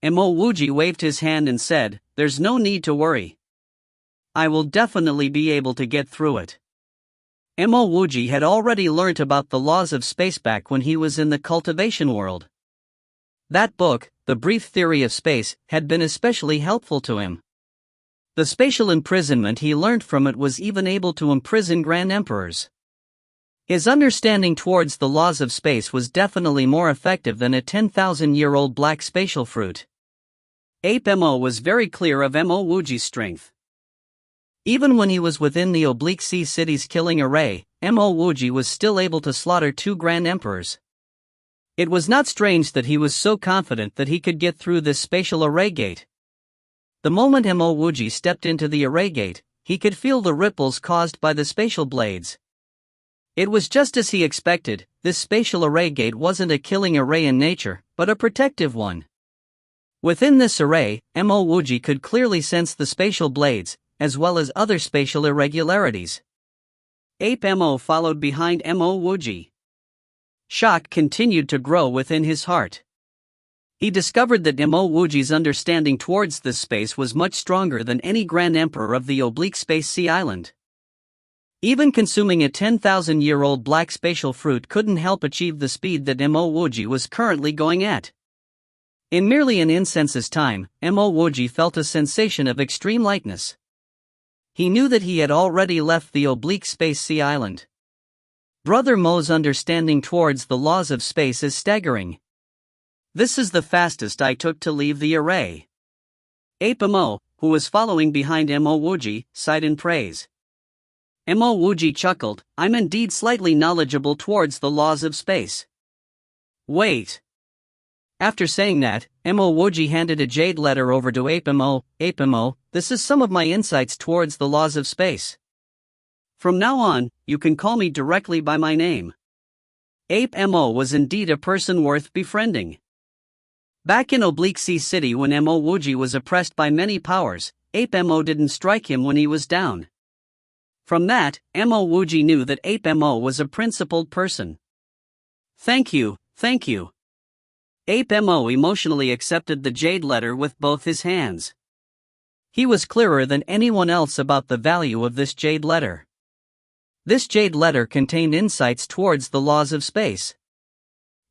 A: Mo Wuji waved his hand and said, there's no need to worry. I will definitely be able to get through it. Mo Wuji had already learnt about the laws of space back when he was in the cultivation world. That book, The Brief Theory of Space, had been especially helpful to him. The spatial imprisonment he learnt from it was even able to imprison Grand Emperors. His understanding towards the laws of space was definitely more effective than a 10,000-year-old black spatial fruit. Ape Mo was very clear of Mo Wuji's strength. Even when he was within the oblique sea city's killing array, Mo Wuji was still able to slaughter 2 Grand Emperors. It was not strange that he was so confident that he could get through this spatial array gate. The moment Mo Wuji stepped into the array gate, he could feel the ripples caused by the spatial blades. It was just as he expected, this spatial array gate wasn't a killing array in nature, but a protective one. Within this array, Mo Wuji could clearly sense the spatial blades, as well as other spatial irregularities. Ape Mo followed behind Mo Wuji. Shock continued to grow within his heart. He discovered that Mo Wuji's understanding towards this space was much stronger than any Grand Emperor of the oblique space Sea Island. Even consuming a 10,000-year-old black spatial fruit couldn't help achieve the speed that Mo Wuji was currently going at. In merely an instance's time, Mo Wuji felt a sensation of extreme lightness. He knew that he had already left the oblique space Sea Island. Brother Mo's understanding towards the laws of space is staggering. This is the fastest I took to leave the array. Ape Mo, who was following behind Mo Wuji, sighed in praise. Mo Wuji chuckled, I'm indeed slightly knowledgeable towards the laws of space. Wait. After saying that, Mo Wuji handed a jade letter over to Ape Mo. Ape Mo, this is some of my insights towards the laws of space. From now on, you can call me directly by my name. Ape Mo was indeed a person worth befriending. Back in Oblique Sea City when Mo Wuji was oppressed by many powers, Ape Mo didn't strike him when he was down. From that, Mo Wuji knew that Ape Mo was a principled person. Thank you, thank you. Ape Mo emotionally accepted the jade letter with both his hands. He was clearer than anyone else about the value of this jade letter. This jade letter contained insights towards the laws of space.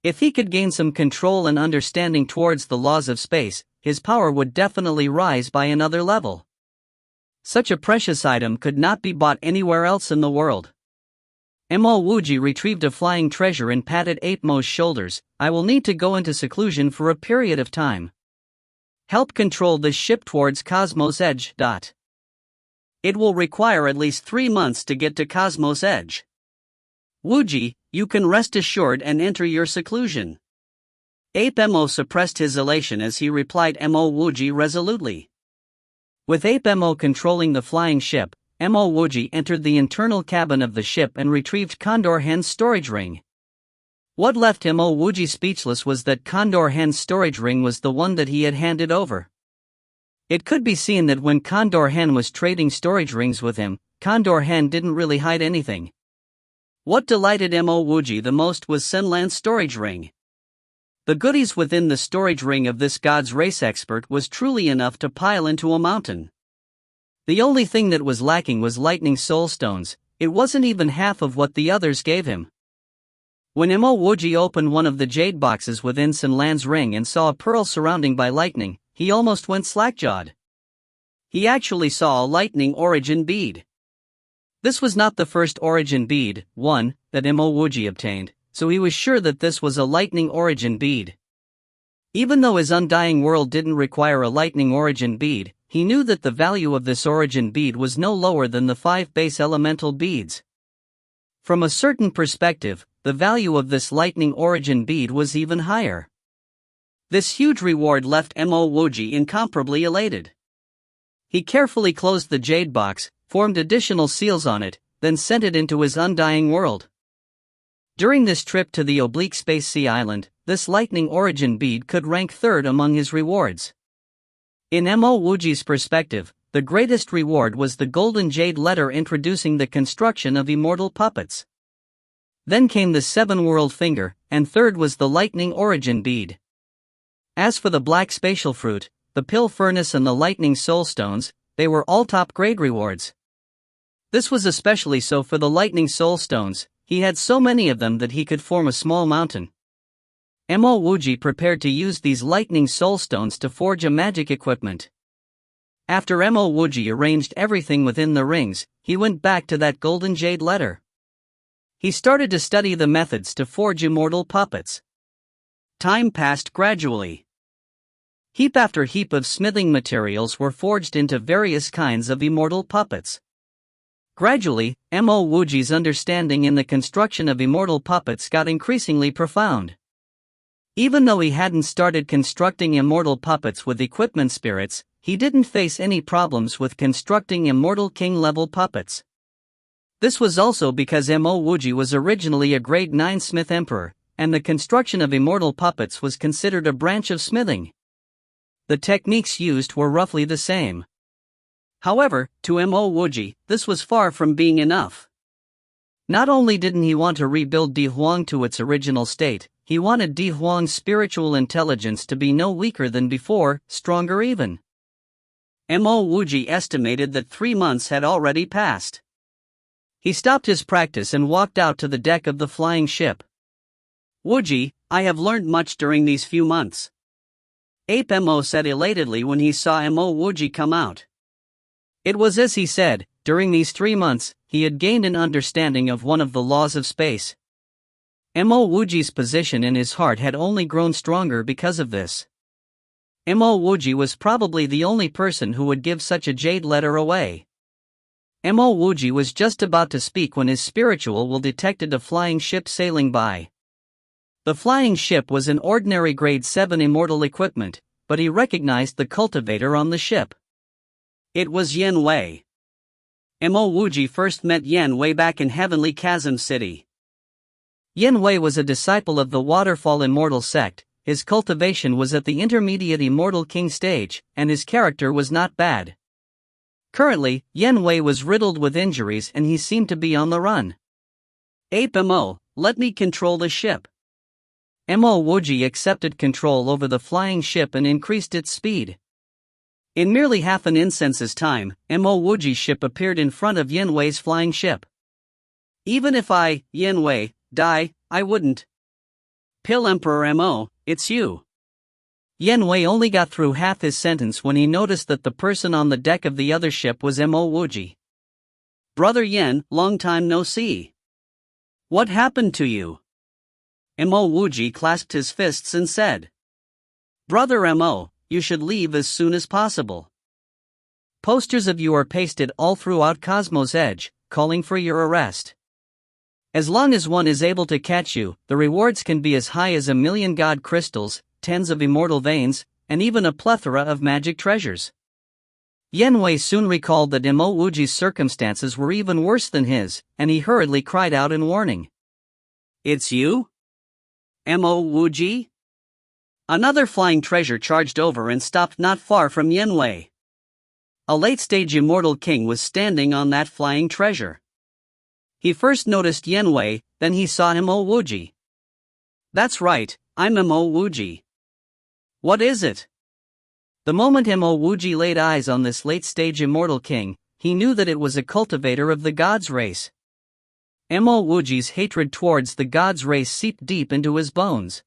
A: If he could gain some control and understanding towards the laws of space, his power would definitely rise by another level. Such a precious item could not be bought anywhere else in the world. Mo Wuji retrieved a flying treasure and patted Ape Mo's shoulders. I will need to go into seclusion for a period of time. Help control this ship towards Cosmos Edge. It will require at least 3 months to get to Cosmos Edge. Wuji, you can rest assured and enter your seclusion. Ape Mo suppressed his elation as he replied Mo Wuji resolutely. With Ape Mo controlling the flying ship, Mo Wuji entered the internal cabin of the ship and retrieved Condor Hen's storage ring. What left Mo Wuji speechless was that Condor Hen's storage ring was the one that he had handed over. It could be seen that when Condor Hen was trading storage rings with him, Condor Hen didn't really hide anything. What delighted Mo Wuji the most was Senlan's storage ring. The goodies within the storage ring of this god's race expert was truly enough to pile into a mountain. The only thing that was lacking was lightning soul stones. It wasn't even half of what the others gave him. When Mo Wuji opened one of the jade boxes within Senlan's ring and saw a pearl surrounding by lightning, he almost went slack-jawed. He actually saw a lightning origin bead. This was not the first origin bead, that Mo Wuji obtained, so he was sure that this was a lightning origin bead. Even though his undying world didn't require a lightning origin bead, he knew that the value of this origin bead was no lower than the 5 base elemental beads. From a certain perspective, the value of this lightning origin bead was even higher. This huge reward left Mo Wuji incomparably elated. He carefully closed the jade box, formed additional seals on it, then sent it into his undying world. During this trip to the oblique space sea island, this lightning origin bead could rank 3rd among his rewards. In Mo Wuji's perspective, the greatest reward was the golden jade letter introducing the construction of immortal puppets. Then came the 7-world finger, and 3rd was the lightning origin bead. As for the black spatial fruit, the pill furnace and the lightning soul stones, they were all top-grade rewards. This was especially so for the lightning soul stones. He had so many of them that he could form a small mountain. Mo Wuji prepared to use these lightning soul stones to forge a magic equipment. After Mo Wuji arranged everything within the rings, he went back to that golden jade letter. He started to study the methods to forge immortal puppets. Time passed gradually. Heap after heap of smithing materials were forged into various kinds of immortal puppets. Gradually, Mo Wuji's understanding in the construction of immortal puppets got increasingly profound. Even though he hadn't started constructing immortal puppets with equipment spirits, he didn't face any problems with constructing immortal king-level puppets. This was also because Mo Wuji was originally a grade 9 smith emperor, and the construction of immortal puppets was considered a branch of smithing. The techniques used were roughly the same. However, to Mo Wuji, this was far from being enough. Not only didn't he want to rebuild Di Huang to its original state, he wanted Di Huang's spiritual intelligence to be no weaker than before, stronger even. Mo Wuji estimated that 3 months had already passed. He stopped his practice and walked out to the deck of the flying ship. Wuji, I have learned much during these few months. Ape Mo said elatedly when he saw Mo Wuji come out. It was as he said, during these 3 months, he had gained an understanding of one of the laws of space. Mo Wuji's position in his heart had only grown stronger because of this. Mo Wuji was probably the only person who would give such a jade letter away. Mo Wuji was just about to speak when his spiritual will detected a flying ship sailing by. The flying ship was an ordinary grade 7 immortal equipment, but he recognized the cultivator on the ship. It was Yan Wei. Mo Wuji first met Yan Wei back in Heavenly Chasm City. Yan Wei was a disciple of the Waterfall Immortal sect. His cultivation was at the intermediate Immortal King stage, and his character was not bad. Currently, Yan Wei was riddled with injuries and he seemed to be on the run. Ape Mo, let me control the ship. Mo Wuji accepted control over the flying ship and increased its speed. In merely half an incense's time, Mo Wuji's ship appeared in front of Yin Wei's flying ship. Even if I, Yin Wei, die, I wouldn't. Pill Emperor Mo, it's you. Yin Wei only got through half his sentence when he noticed that the person on the deck of the other ship was Mo Wuji. Brother Yin, long time no see. What happened to you? Mo Wuji clasped his fists and said. Brother Mo, you should leave as soon as possible. Posters of you are pasted all throughout Cosmos Edge, calling for your arrest. As long as one is able to catch you, the rewards can be as high as 1,000,000 god crystals, 10s of immortal veins, and even a plethora of magic treasures. Yin Wei soon recalled that Mo Wuji's circumstances were even worse than his, and he hurriedly cried out in warning. It's you? Mo Wuji? Another flying treasure charged over and stopped not far from Yin Wei. A late-stage immortal king was standing on that flying treasure. He first noticed Yin Wei, then he saw Mo Wuji. That's right, I'm Mo Wuji. What is it? The moment Mo Wuji laid eyes on this late-stage immortal king, he knew that it was a cultivator of the gods' race. Mo Wuji's hatred towards the gods' race seeped deep into his bones.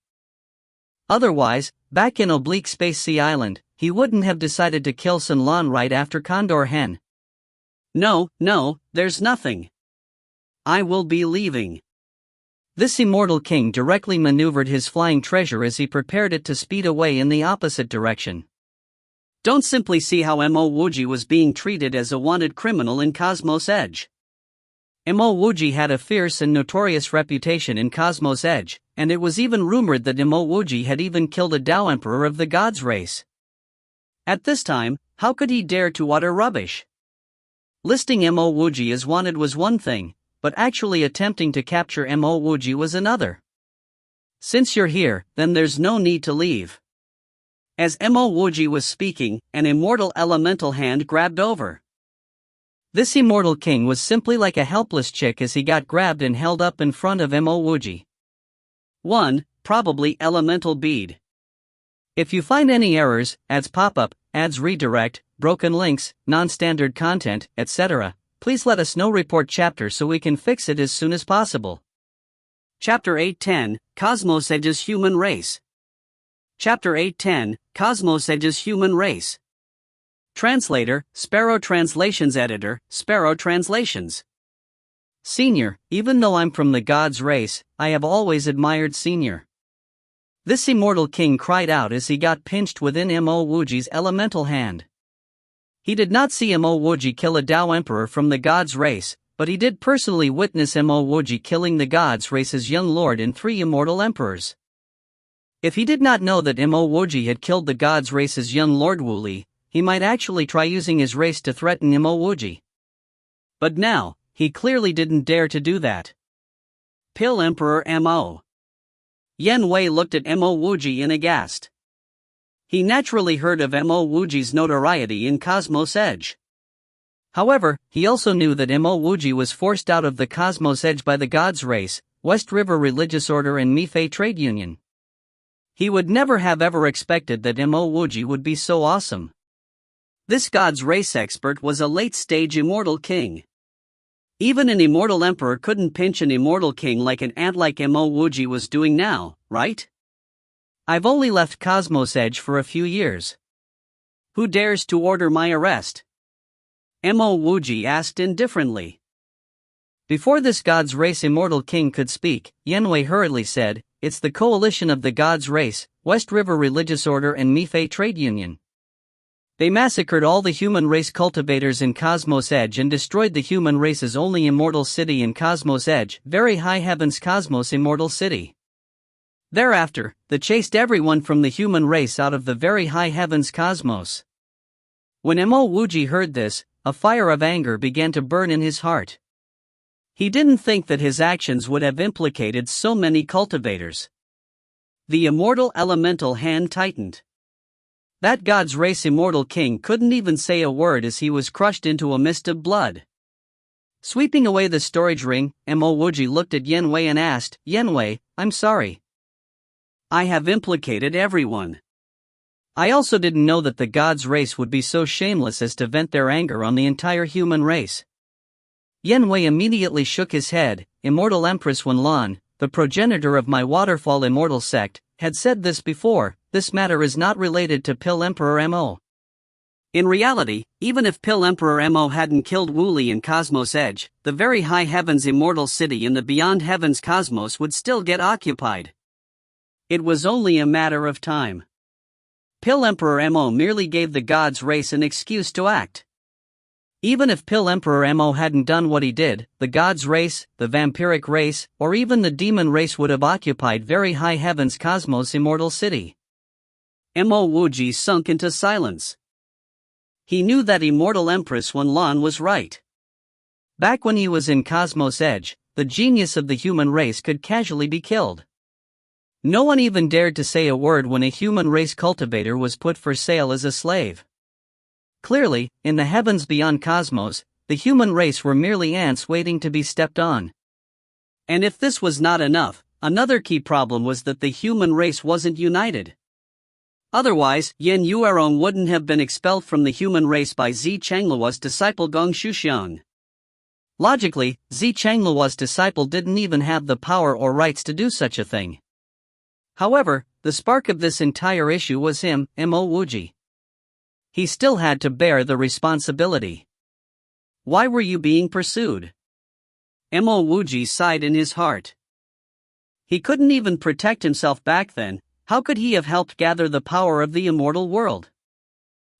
A: Otherwise, back in Oblique Space Sea Island, he wouldn't have decided to kill Sun Lan right after Condor Hen. No, there's nothing. I will be leaving. This immortal king directly maneuvered his flying treasure as he prepared it to speed away in the opposite direction. Don't simply see how Mo Wuji was being treated as a wanted criminal in Cosmos Edge. Mo Wuji had a fierce and notorious reputation in Cosmos Edge, and it was even rumored that Mo Wuji had even killed a Tao Emperor of the gods race. At this time, how could he dare to utter rubbish? Listing Mo Wuji as wanted was one thing, but actually attempting to capture Mo Wuji was another. Since you're here, then there's no need to leave. As Mo Wuji was speaking, an immortal elemental hand grabbed over. This immortal king was simply like a helpless chick as he got grabbed and held up in front of Mo Wuji. 1. Probably elemental bead. If you find any errors, ads pop up, ads redirect, broken links, non-standard content, etc., please let us know. Report chapter so we can fix it as soon as possible. Chapter 810, Cosmos Edge's Human Race. Chapter 810, Cosmos Edge's Human Race. Translator, Sparrow Translations. Editor, Sparrow Translations. Senior, even though I'm from the gods race, I have always admired Senior. This immortal king cried out as he got pinched within Mo Wuji's elemental hand. He did not see Mo Wuji kill a Tao Emperor from the gods race, but he did personally witness Mo Wuji killing the gods race's young lord and 3 immortal emperors. If he did not know that Mo Wuji had killed the gods race's young lord Wuli, he might actually try using his race to threaten Mo Wuji. But now, he clearly didn't dare to do that. Pill Emperor Mo. Yin Wei looked at Mo Wuji in aghast. He naturally heard of Mo Wuji's notoriety in Cosmos Edge. However, he also knew that Mo Wuji was forced out of the Cosmos Edge by the gods race, West River Religious Order and Mifei Trade Union. He would never have ever expected that Mo Wuji would be so awesome. This gods race expert was a late-stage immortal king. Even an immortal emperor couldn't pinch an immortal king like an ant like Mo Wuji was doing now, right? I've only left Cosmos Edge for a few years. Who dares to order my arrest? Mo Wuji asked indifferently. Before this gods race immortal king could speak, Yin Wei hurriedly said, "It's the coalition of the gods race, West River Religious Order and Mifei Trade Union. They massacred all the human race cultivators in Cosmos Edge and destroyed the human race's only immortal city in Cosmos Edge, Very High Heavens Cosmos Immortal City. Thereafter, they chased everyone from the human race out of the Very High Heavens Cosmos." When Mo Wuji heard this, a fire of anger began to burn in his heart. He didn't think that his actions would have implicated so many cultivators. The immortal elemental hand tightened. That gods race immortal king couldn't even say a word as he was crushed into a mist of blood. Sweeping away the storage ring, Mo Wuji looked at Yin Wei and asked, "Yin Wei, I'm sorry. I have implicated everyone. I also didn't know that the gods' race would be so shameless as to vent their anger on the entire human race. Yan Wei immediately shook his head. Immortal Empress Wenlan, the progenitor of my waterfall immortal sect, had said this before. This matter is not related to Pill Emperor Mo. In reality, even if Pill Emperor Mo hadn't killed Wuji in Cosmos Edge, the very high heavens immortal city in the beyond heavens cosmos would still get occupied. It was only a matter of time. Pill Emperor Mo merely gave the gods' race an excuse to act. Even if Pill Emperor Mo hadn't done what he did, the gods' race, the vampiric race, or even the demon race would have occupied very high heavens cosmos immortal city. Mo Wuji sunk into silence. He knew that Immortal Empress Wenlan was right. Back when he was in Cosmos Edge, the genius of the human race could casually be killed. No one even dared to say a word when a human race cultivator was put for sale as a slave. Clearly, in the heavens beyond Cosmos, the human race were merely ants waiting to be stepped on. And if this was not enough, another key problem was that the human race wasn't united. Otherwise, Yin Yuerong wouldn't have been expelled from the human race by Zi Changluo's disciple Gong Shuxiang. Logically, Zi Changluo's disciple didn't even have the power or rights to do such a thing. However, the spark of this entire issue was him, Mo Wuji. He still had to bear the responsibility. Why were you being pursued? Mo Wuji sighed in his heart. He couldn't even protect himself back then. How could he have helped gather the power of the immortal world?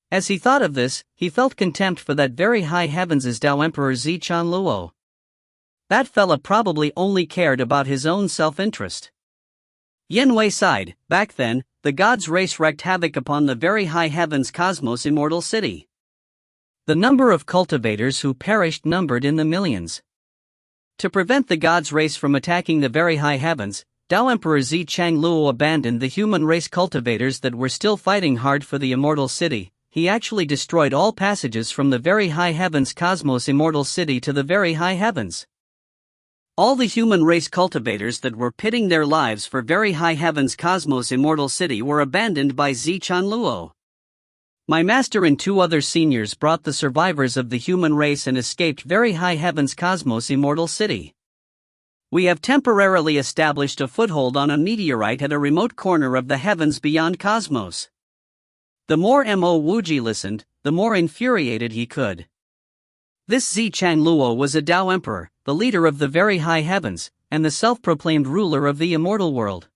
A: As he thought of this, he felt contempt for that very high heavens' Tao Emperor Zi Chanluo. That fella probably only cared about his own self-interest. Yin Wei sighed. Back then, the gods' race wreaked havoc upon the very high heavens cosmos immortal city. The number of cultivators who perished numbered in the millions. To prevent the gods' race from attacking the very high heavens, Tao Emperor Zi Changluo abandoned the human race cultivators that were still fighting hard for the immortal city. He actually destroyed all passages from the very high heavens cosmos immortal city to the very high heavens. All the human race cultivators that were pitting their lives for very high heavens cosmos immortal city were abandoned by Zi Chanluo. My master and 2 other seniors brought the survivors of the human race and escaped very high heavens cosmos immortal city. We have temporarily established a foothold on a meteorite at a remote corner of the heavens beyond cosmos. The more Mo Wuji listened, the more infuriated he could. This Zi Changluo was a Tao Emperor, the leader of the very high heavens, and the self-proclaimed ruler of the immortal world.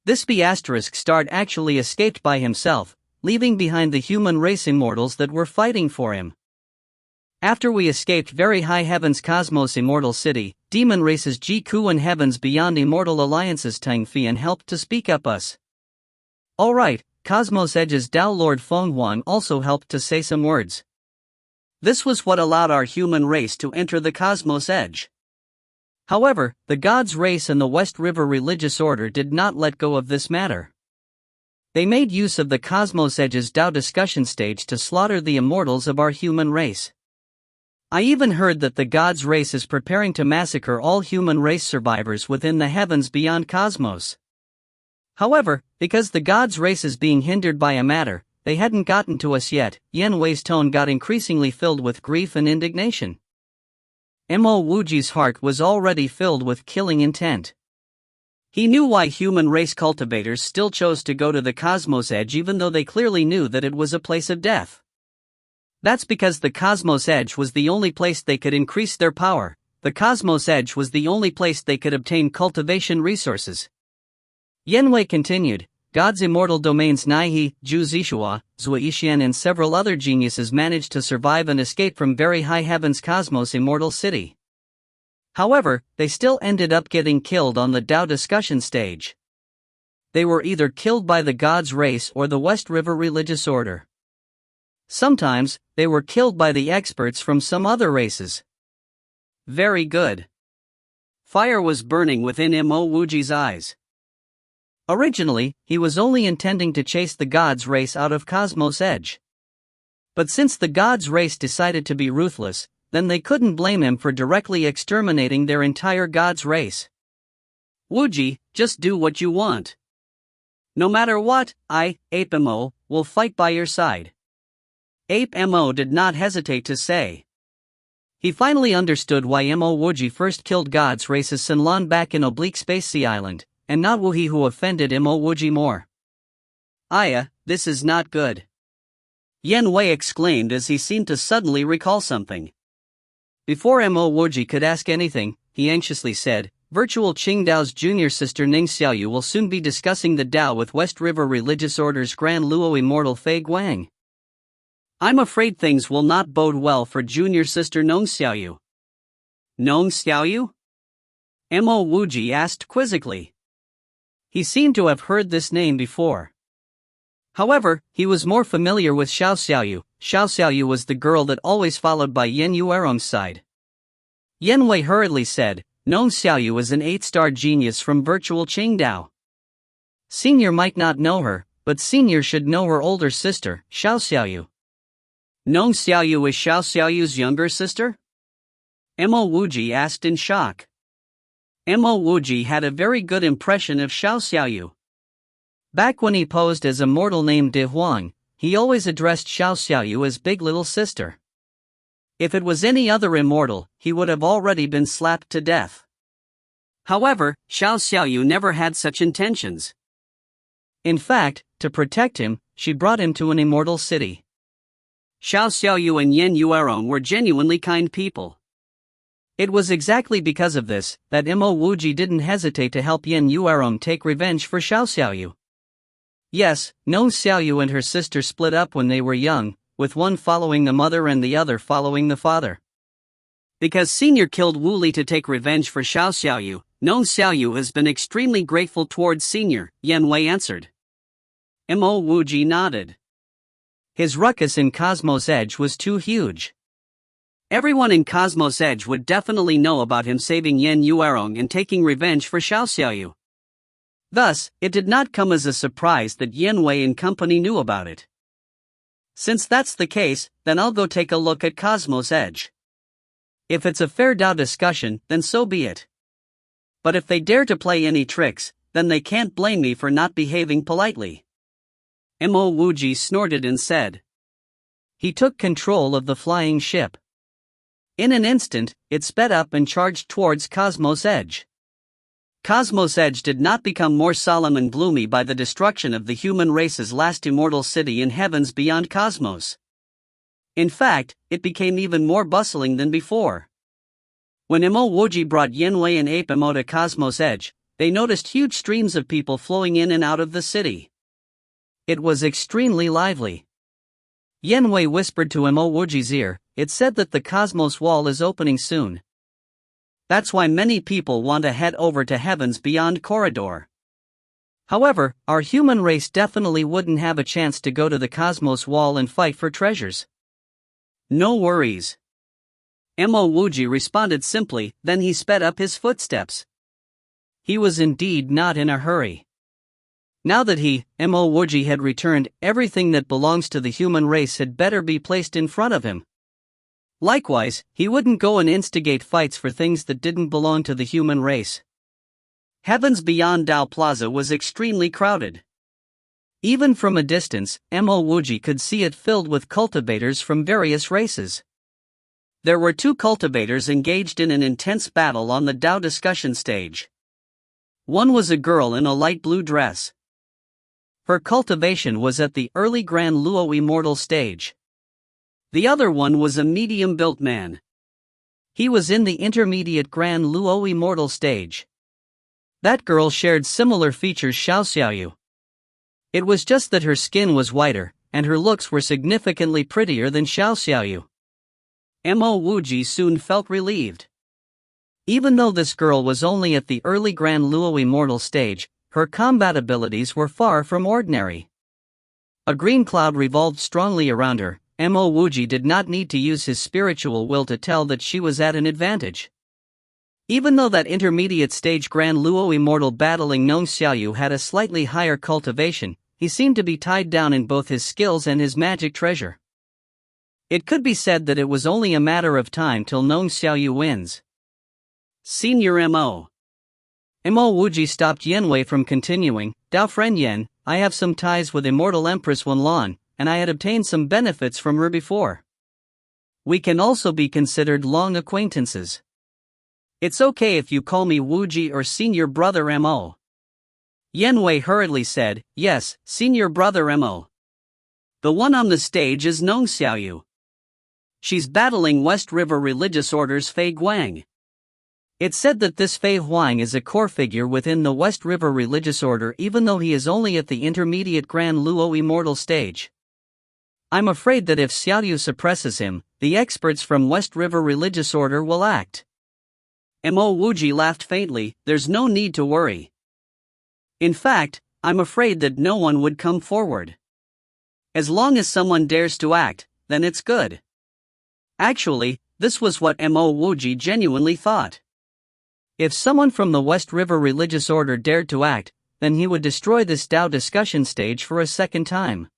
A: This B***** actually escaped by himself, leaving behind the human race immortals that were fighting for him. After we escaped very high heavens cosmos immortal city, demon races Jiku and heavens beyond immortal alliances Tangfian helped to speak up us. Alright, Cosmos Edge's Tao Lord Feng Huang also helped to say some words. This was what allowed our human race to enter the Cosmos Edge. However, the gods' race and the West River religious order did not let go of this matter. They made use of the Cosmos Edge's Tao discussion stage to slaughter the immortals of our human race. I even heard that the gods' race is preparing to massacre all human race survivors within the heavens beyond cosmos. However, because the gods' race is being hindered by a matter, they hadn't gotten to us yet. Yen Wei's tone got increasingly filled with grief and indignation. Mo Wuji's heart was already filled with killing intent. He knew why human race cultivators still chose to go to the Cosmos Edge even though they clearly knew that it was a place of death. That's because the Cosmos Edge was the only place they could increase their power. The Cosmos Edge was the only place they could obtain cultivation resources. Yen Wei continued, God's immortal domains Naihe, Zhu Zishua, Zhua Yixian and several other geniuses managed to survive and escape from very high heavens cosmos immortal city. However, they still ended up getting killed on the Tao discussion stage. They were either killed by the gods' race or the West River religious order. Sometimes, they were killed by the experts from some other races. Very good. Fire was burning within Mo Wuji's eyes. Originally, he was only intending to chase the gods' race out of Cosmos Edge. But since the gods' race decided to be ruthless, then they couldn't blame him for directly exterminating their entire gods' race. Wuji, just do what you want. No matter what, Mo will fight by your side. Ape Mo did not hesitate to say. He finally understood why Mo Wuji first killed God's race's Sinlan back in Oblique Space Sea Island, and not Wuhi who offended Mo Wuji more. Aya, this is not good. Yen Wei exclaimed as he seemed to suddenly recall something. Before Mo Wuji could ask anything, he anxiously said, Virtual Qingdao's junior sister Ning Xiaoyu will soon be discussing the Tao with West River Religious Order's Grand Luo Immortal Fei Guang. I'm afraid things will not bode well for junior sister Nong Xiaoyu. Nong Xiaoyu? Mo Wuji asked quizzically. He seemed to have heard this name before. However, he was more familiar with Xiao Xiaoyu. Xiao Xiaoyu was the girl that always followed by Yen Yuerong's side. Yen Wei hurriedly said, Nong Xiaoyu is an 8-star genius from Virtual Qingdao. Senior might not know her, but Senior should know her older sister, Xiao Xiaoyu. Nong Xiaoyu is Xiao Xiaoyu's younger sister? Mo Wuji asked in shock. Mo Wuji had a very good impression of Xiao Xiaoyu. Back when he posed as a mortal named De Huang, he always addressed Xiao Xiaoyu as Big Little Sister. If it was any other immortal, he would have already been slapped to death. However, Xiao Xiaoyu never had such intentions. In fact, to protect him, she brought him to an immortal city. Xiao Xiaoyu and Yen Yuerong were genuinely kind people. It was exactly because of this that Mo Wuji didn't hesitate to help Yen Yuerong take revenge for Xiao Xiaoyu. Yes, Nong Xiaoyu and her sister split up when they were young, with one following the mother and the other following the father. Because Senior killed Wu Li to take revenge for Xiao Xiaoyu, Nong Xiaoyu has been extremely grateful towards Senior, Yen Wei answered. Mo Wuji nodded. His ruckus in Cosmos Edge was too huge. Everyone in Cosmos Edge would definitely know about him saving Yen Yuerong and taking revenge for Xiao Xiaoyu. Thus, it did not come as a surprise that Yen Wei and company knew about it. Since that's the case, then I'll go take a look at Cosmos Edge. If it's a fair Tao discussion, then so be it. But if they dare to play any tricks, then they can't blame me for not behaving politely. Mo Wuji snorted and said. He took control of the flying ship. In an instant, it sped up and charged towards Cosmos Edge. Cosmos Edge did not become more solemn and gloomy by the destruction of the human race's last immortal city in heavens beyond Cosmos. In fact, it became even more bustling than before. When Mo Wuji brought Yen Wei and Ape Mo to Cosmos Edge, they noticed huge streams of people flowing in and out of the city. It was extremely lively. Yen Wei whispered to Mo Wuji's ear, it said that the Cosmos Wall is opening soon. That's why many people want to head over to Heaven's Beyond Corridor. However, our human race definitely wouldn't have a chance to go to the Cosmos Wall and fight for treasures. No worries. Mo Wuji responded simply, then he sped up his footsteps. He was indeed not in a hurry. Now that Mo Wuji had returned, everything that belongs to the human race had better be placed in front of him. Likewise, he wouldn't go and instigate fights for things that didn't belong to the human race. Heavens Beyond Tao Plaza was extremely crowded. Even from a distance, Mo Wuji could see it filled with cultivators from various races. There were 2 cultivators engaged in an intense battle on the Tao discussion stage. One was a girl in a light blue dress. Her cultivation was at the early Grand Luo Immortal stage. The other one was a medium-built man. He was in the intermediate Grand Luo Immortal stage. That girl shared similar features Xiao Xiaoyu. It was just that her skin was whiter, and her looks were significantly prettier than Xiao Xiaoyu. Mo Wuji soon felt relieved. Even though this girl was only at the early Grand Luo Immortal stage, her combat abilities were far from ordinary. A green cloud revolved strongly around her. Mo Wuji did not need to use his spiritual will to tell that she was at an advantage. Even though that intermediate stage Grand Luo Immortal battling Nong Xiaoyu had a slightly higher cultivation, he seemed to be tied down in both his skills and his magic treasure. It could be said that it was only a matter of time till Nong Xiaoyu wins. Senior Mo Wuji stopped Yen Wei from continuing. Dao friend Yen, I have some ties with immortal Empress Wenlan, and I had obtained some benefits from her before. We can also be considered long acquaintances. It's okay if you call me Wuji or Senior Brother Mo. Yanwei hurriedly said, yes, Senior Brother Mo. The one on the stage is Nong Xiaoyu. She's battling West River Religious Order's Fei Guang. It's said that this Fei Huang is a core figure within the West River Religious Order, even though he is only at the intermediate Grand Luo Immortal stage. I'm afraid that if Xiaoyu suppresses him, the experts from West River Religious Order will act. Mo Wuji laughed faintly. There's no need to worry. In fact, I'm afraid that no one would come forward. As long as someone dares to act, then it's good. Actually, this was what Mo Wuji genuinely thought. If someone from the West River Religious Order dared to act, then he would destroy this Tao discussion stage for a second time.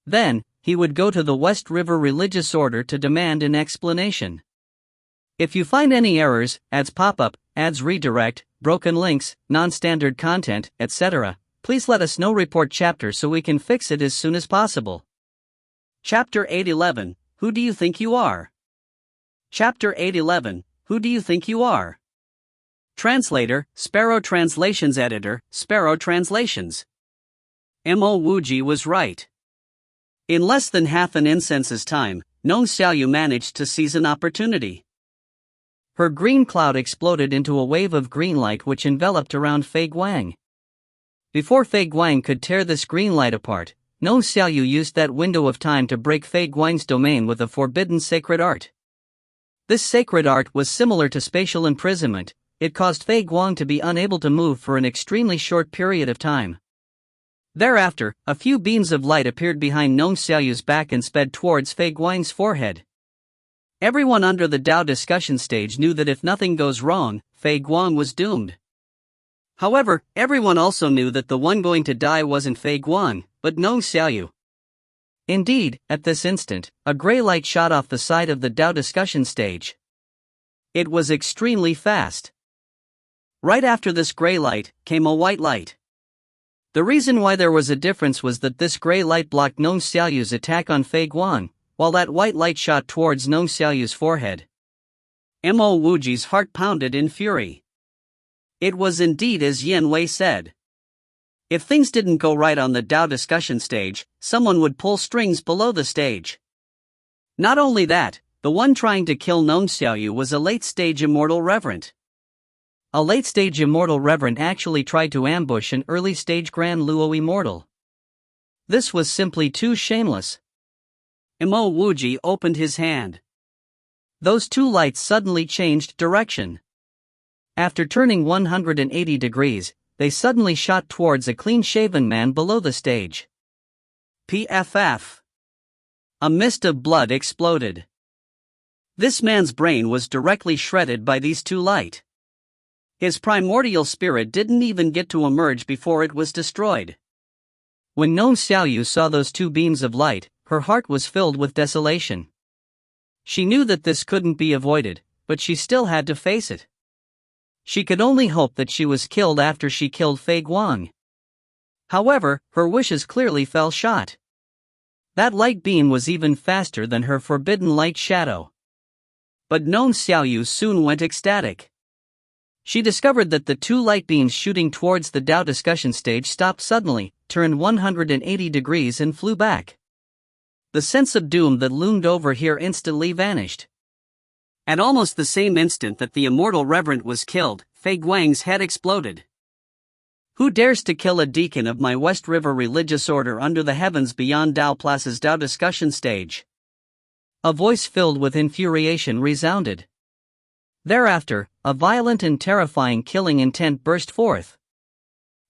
A: Then, he would go to the West River Religious Order to demand an explanation. If you find any errors, ads pop up, ads redirect, broken links, non-standard content, etc., please let us know. Report chapter so we can fix it as soon as possible. Chapter 811, Who do you think you are? Chapter 811, Who do you think you are? Translator, Sparrow Translations. Editor, Sparrow Translations. Mo Wuji was right. In less than half an incense's time, Nong Xiaoyu managed to seize an opportunity. Her green cloud exploded into a wave of green light which enveloped around Fei Guang. Before Fei Guang could tear this green light apart, Nong Xiaoyu used that window of time to break Fei Guang's domain with a forbidden sacred art. This sacred art was similar to spatial imprisonment. It caused Fei Guang to be unable to move for an extremely short period of time. Thereafter, a few beams of light appeared behind Nong Xiaoyu's back and sped towards Fei Guang's forehead. Everyone under the Tao discussion stage knew that if nothing goes wrong, Fei Guang was doomed. However, everyone also knew that the one going to die wasn't Fei Guang, but Nong Xiaoyu. Indeed, at this instant, a gray light shot off the side of the Tao discussion stage. It was extremely fast. Right after this gray light, came a white light. The reason why there was a difference was that this gray light blocked Nong Xiaoyu's attack on Fei Guang, while that white light shot towards Nong Xiaoyu's forehead. Mo Wuji's heart pounded in fury. It was indeed as Yanwei said. If things didn't go right on the Tao discussion stage, someone would pull strings below the stage. Not only that, the one trying to kill Nong Xiaoyu was a late-stage immortal reverend. A late-stage immortal reverend actually tried to ambush an early-stage Grand Luo immortal. This was simply too shameless. Mo Wuji opened his hand. Those two lights suddenly changed direction. After turning 180 degrees, they suddenly shot towards a clean-shaven man below the stage. PFF. A mist of blood exploded. This man's brain was directly shredded by these two light. His primordial spirit didn't even get to emerge before it was destroyed. When Nong Xiaoyu saw those two beams of light, her heart was filled with desolation. She knew that this couldn't be avoided, but she still had to face it. She could only hope that she was killed after she killed Fei Guang. However, her wishes clearly fell short. That light beam was even faster than her forbidden light shadow. But Nong Xiaoyu soon went ecstatic. She discovered that the two light beams shooting towards the Tao discussion stage stopped suddenly, turned 180 degrees and flew back. The sense of doom that loomed over here instantly vanished. At almost the same instant that the immortal reverend was killed, Fei Guang's head exploded. Who dares to kill a deacon of my West River Religious Order under the heavens beyond Tao Plaza's Tao discussion stage? A voice filled with infuriation resounded. Thereafter, a violent and terrifying killing intent burst forth.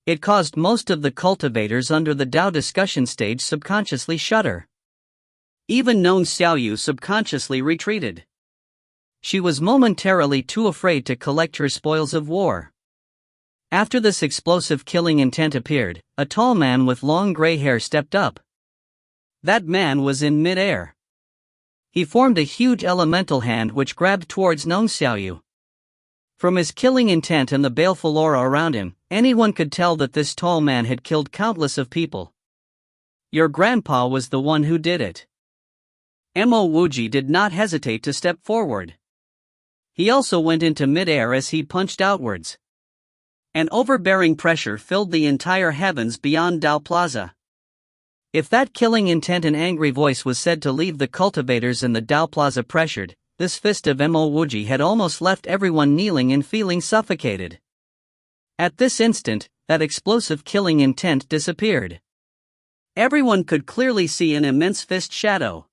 A: It caused most of the cultivators under the Tao discussion stage subconsciously shudder. Even Nong Xiaoyu subconsciously retreated. She was momentarily too afraid to collect her spoils of war. After this explosive killing intent appeared, a tall man with long gray hair stepped up. That man was in mid-air. He formed a huge elemental hand which grabbed towards Nong Xiaoyu. From his killing intent and the baleful aura around him, anyone could tell that this tall man had killed countless of people. Your grandpa was the one who did it. Mo Wuji did not hesitate to step forward. He also went into mid-air as he punched outwards. An overbearing pressure filled the entire heavens beyond Dao Plaza. If that killing intent and angry voice was said to leave the cultivators and the Dao Plaza pressured, this fist of Mo Wuji had almost left everyone kneeling and feeling suffocated. At this instant, that explosive killing intent disappeared. Everyone could clearly see an immense fist shadow.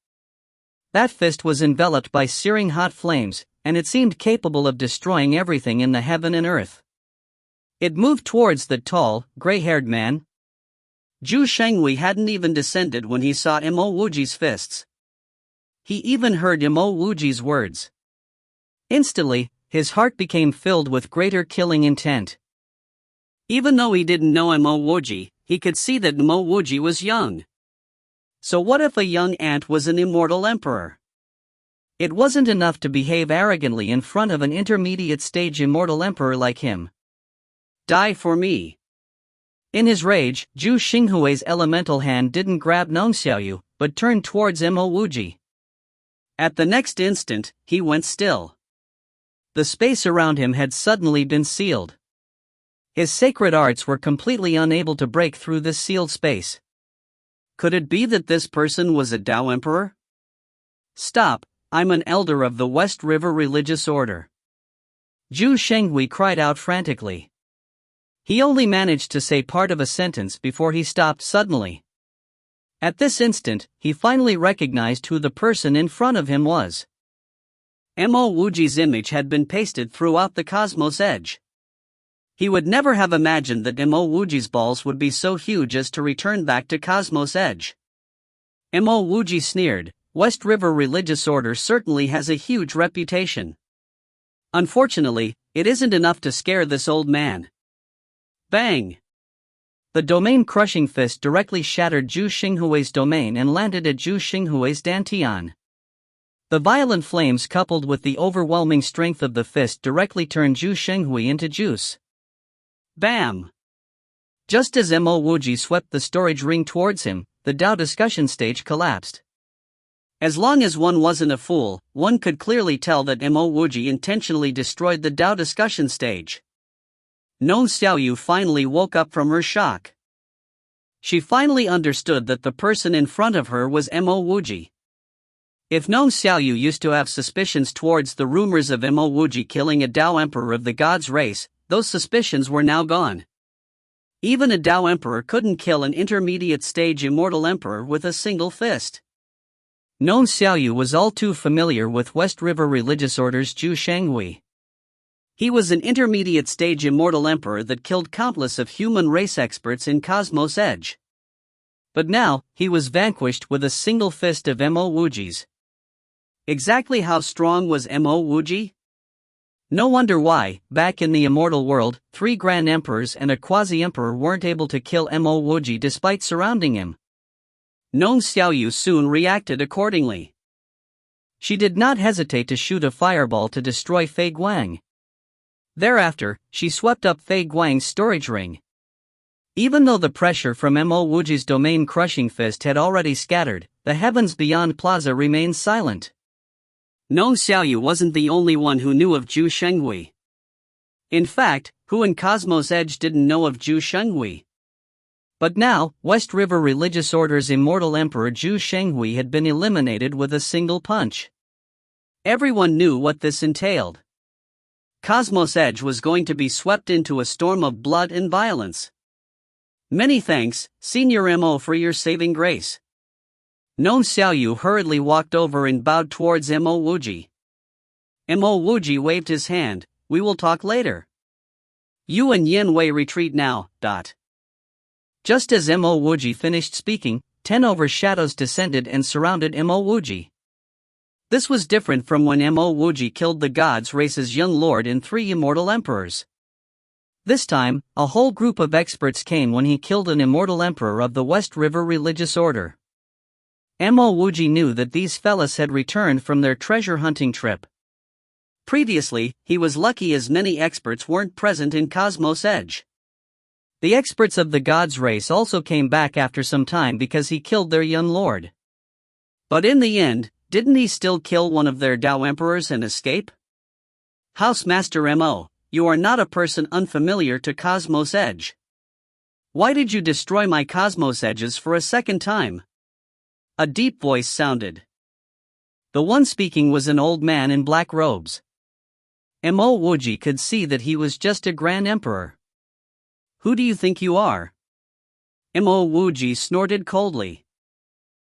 A: That fist was enveloped by searing hot flames, and it seemed capable of destroying everything in the heaven and earth. It moved towards the tall, gray-haired man. Zhu Shenghui hadn't even descended when he saw Mo Wuji's fists. He even heard Mo Wuji's words. Instantly, his heart became filled with greater killing intent. Even though he didn't know Mo Wuji, he could see that Mo Wuji was young. So what if a young ant was an immortal emperor? It wasn't enough to behave arrogantly in front of an intermediate stage immortal emperor like him. Die for me. In his rage, Zhu Xinghui's elemental hand didn't grab Nong Xiaoyu, but turned towards Mo Wuji. At the next instant, he went still. The space around him had suddenly been sealed. His sacred arts were completely unable to break through this sealed space. Could it be that this person was a Dao Emperor? Stop, I'm an elder of the West River Religious Order. Zhu Shenghui cried out frantically. He only managed to say part of a sentence before he stopped suddenly. At this instant, he finally recognized who the person in front of him was. Mo Wuji's image had been pasted throughout the cosmos edge. He would never have imagined that Mo Wuji's balls would be so huge as to return back to cosmos edge. Mo Wuji sneered, West River Religious Order certainly has a huge reputation. Unfortunately, it isn't enough to scare this old man. Bang! The domain-crushing fist directly shattered Zhu Xinghui's domain and landed at Zhu Xinghui's dantian. The violent flames coupled with the overwhelming strength of the fist directly turned Zhu Xinghui into juice. Bam! Just as Mo Wuji swept the storage ring towards him, the Dao discussion stage collapsed. As long as one wasn't a fool, one could clearly tell that Mo Wuji intentionally destroyed the Dao discussion stage. Nong Xiaoyu finally woke up from her shock. She finally understood that the person in front of her was Mo Wuji. If Nong Xiaoyu used to have suspicions towards the rumors of Mo Wuji killing a Dao Emperor of the Gods race, those suspicions were now gone. Even a Dao Emperor couldn't kill an intermediate stage immortal emperor with a single fist. Nong Xiaoyu was all too familiar with West River Religious Order's Zhu Shenghui. He was an intermediate stage immortal emperor that killed countless of human race experts in Cosmos Edge. But now, he was vanquished with a single fist of Mo Wuji's. Exactly how strong was Mo Wuji? No wonder why, back in the immortal world, 3 grand emperors and a quasi-emperor weren't able to kill Mo Wuji despite surrounding him. Nong Xiaoyu soon reacted accordingly. She did not hesitate to shoot a fireball to destroy Fei Guang. Thereafter, she swept up Fei Guang's storage ring. Even though the pressure from Mo Wuji's domain-crushing fist had already scattered, the heavens beyond Plaza remained silent. Nong Xiaoyu wasn't the only one who knew of Zhu Shenghui. In fact, who in Cosmos Edge didn't know of Zhu Shenghui? But now, West River Religious Order's immortal emperor Zhu Shenghui had been eliminated with a single punch. Everyone knew what this entailed. Cosmos Edge was going to be swept into a storm of blood and violence. Many thanks, Senior Mo, for your saving grace. Nong Xiaoyu hurriedly walked over and bowed towards Mo Wuji. Mo Wuji waved his hand, we will talk later. You and Yin Wei retreat now. Just as Mo Wuji finished speaking, 10 overshadows descended and surrounded Mo Wuji. This was different from when Mo Wuji killed the Gods race's young lord and 3 immortal emperors. This time, a whole group of experts came when he killed an immortal emperor of the West River Religious Order. Mo Wuji knew that these fellas had returned from their treasure hunting trip. Previously, he was lucky as many experts weren't present in Cosmos Edge. The experts of the gods race also came back after some time because he killed their young lord. But in the end, didn't he still kill one of their Tao emperors and escape? Housemaster Mo, you are not a person unfamiliar to Cosmos Edge. Why did you destroy my Cosmos Edges for a second time? A deep voice sounded. The one speaking was an old man in black robes. Mo Wuji could see that he was just a Grand Emperor. Who do you think you are? Mo Wuji snorted coldly.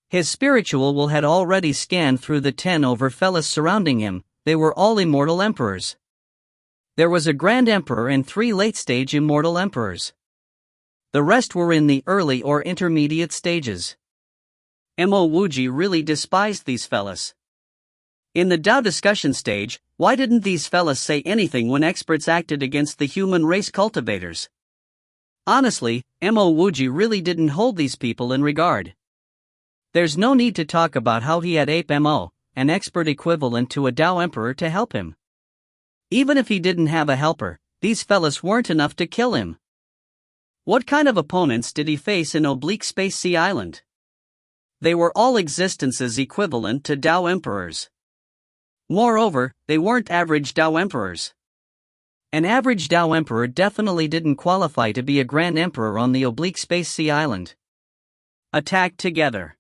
A: His spiritual will had already scanned through the 10 over fellas surrounding him. They were all immortal emperors. There was a Grand Emperor and 3 late-stage immortal emperors. The rest were in the early or intermediate stages. Mo Wuji really despised these fellas. In the Tao discussion stage, why didn't these fellas say anything when experts acted against the human race cultivators? Honestly, Mo Wuji really didn't hold these people in regard. There's no need to talk about how he had Ape Mo, an expert equivalent to a Tao emperor, to help him. Even if he didn't have a helper, these fellas weren't enough to kill him. What kind of opponents did he face in Oblique Space Sea Island? They were all existences equivalent to Tao emperors. Moreover, they weren't average Tao emperors. An average Tao emperor definitely didn't qualify to be a Grand Emperor on the Oblique Space Sea Island. Attack together.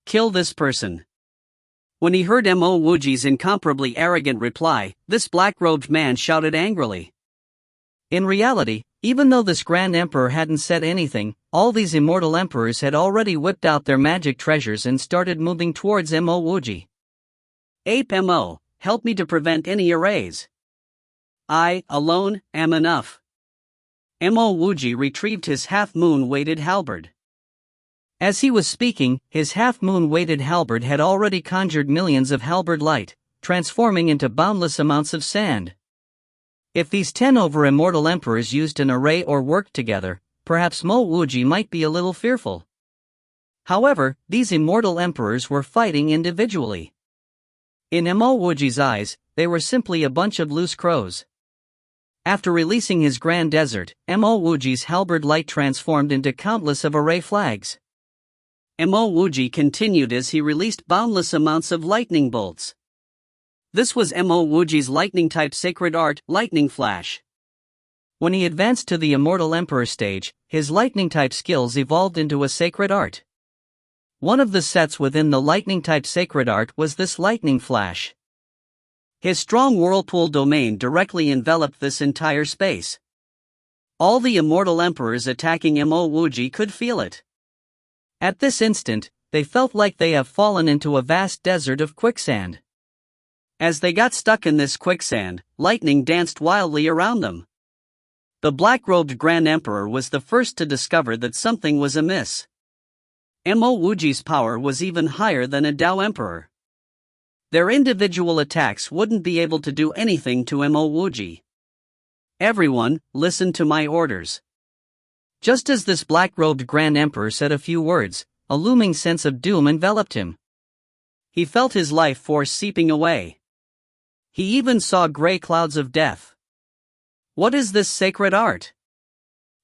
A: Kill this person. When he heard Mo Wuji's incomparably arrogant reply, this black-robed man shouted angrily. In reality, even though this Grand Emperor hadn't said anything, all these immortal emperors had already whipped out their magic treasures and started moving towards Mo Wuji. Ape Mo, help me to prevent any arrays. I, alone, am enough. Mo Wuji retrieved his half-moon weighted halberd. As he was speaking, his half-moon weighted halberd had already conjured millions of halberd light, transforming into boundless amounts of sand. If these 10 over immortal emperors used an array or worked together, perhaps Mo Wuji might be a little fearful. However, these immortal emperors were fighting individually. In Mo Wuji's eyes, they were simply a bunch of loose crows. After releasing his grand desert, Mo Wuji's halberd light transformed into countless of array flags. Mo Wuji continued as he released boundless amounts of lightning bolts. This was Mo Wuji's lightning-type sacred art, Lightning Flash. When he advanced to the Immortal Emperor stage, his lightning-type skills evolved into a sacred art. One of the sets within the lightning-type sacred art was this Lightning Flash. His strong whirlpool domain directly enveloped this entire space. All the immortal emperors attacking Mo Wuji could feel it. At this instant, they felt like they have fallen into a vast desert of quicksand. As they got stuck in this quicksand, lightning danced wildly around them. The black-robed Grand Emperor was the first to discover that something was amiss. Mo Wuji's power was even higher than a Tao Emperor. Their individual attacks wouldn't be able to do anything to Mo Wuji. Everyone, listen to my orders. Just as this black-robed Grand Emperor said a few words, a looming sense of doom enveloped him. He felt his life force seeping away. He even saw gray clouds of death. What is this sacred art?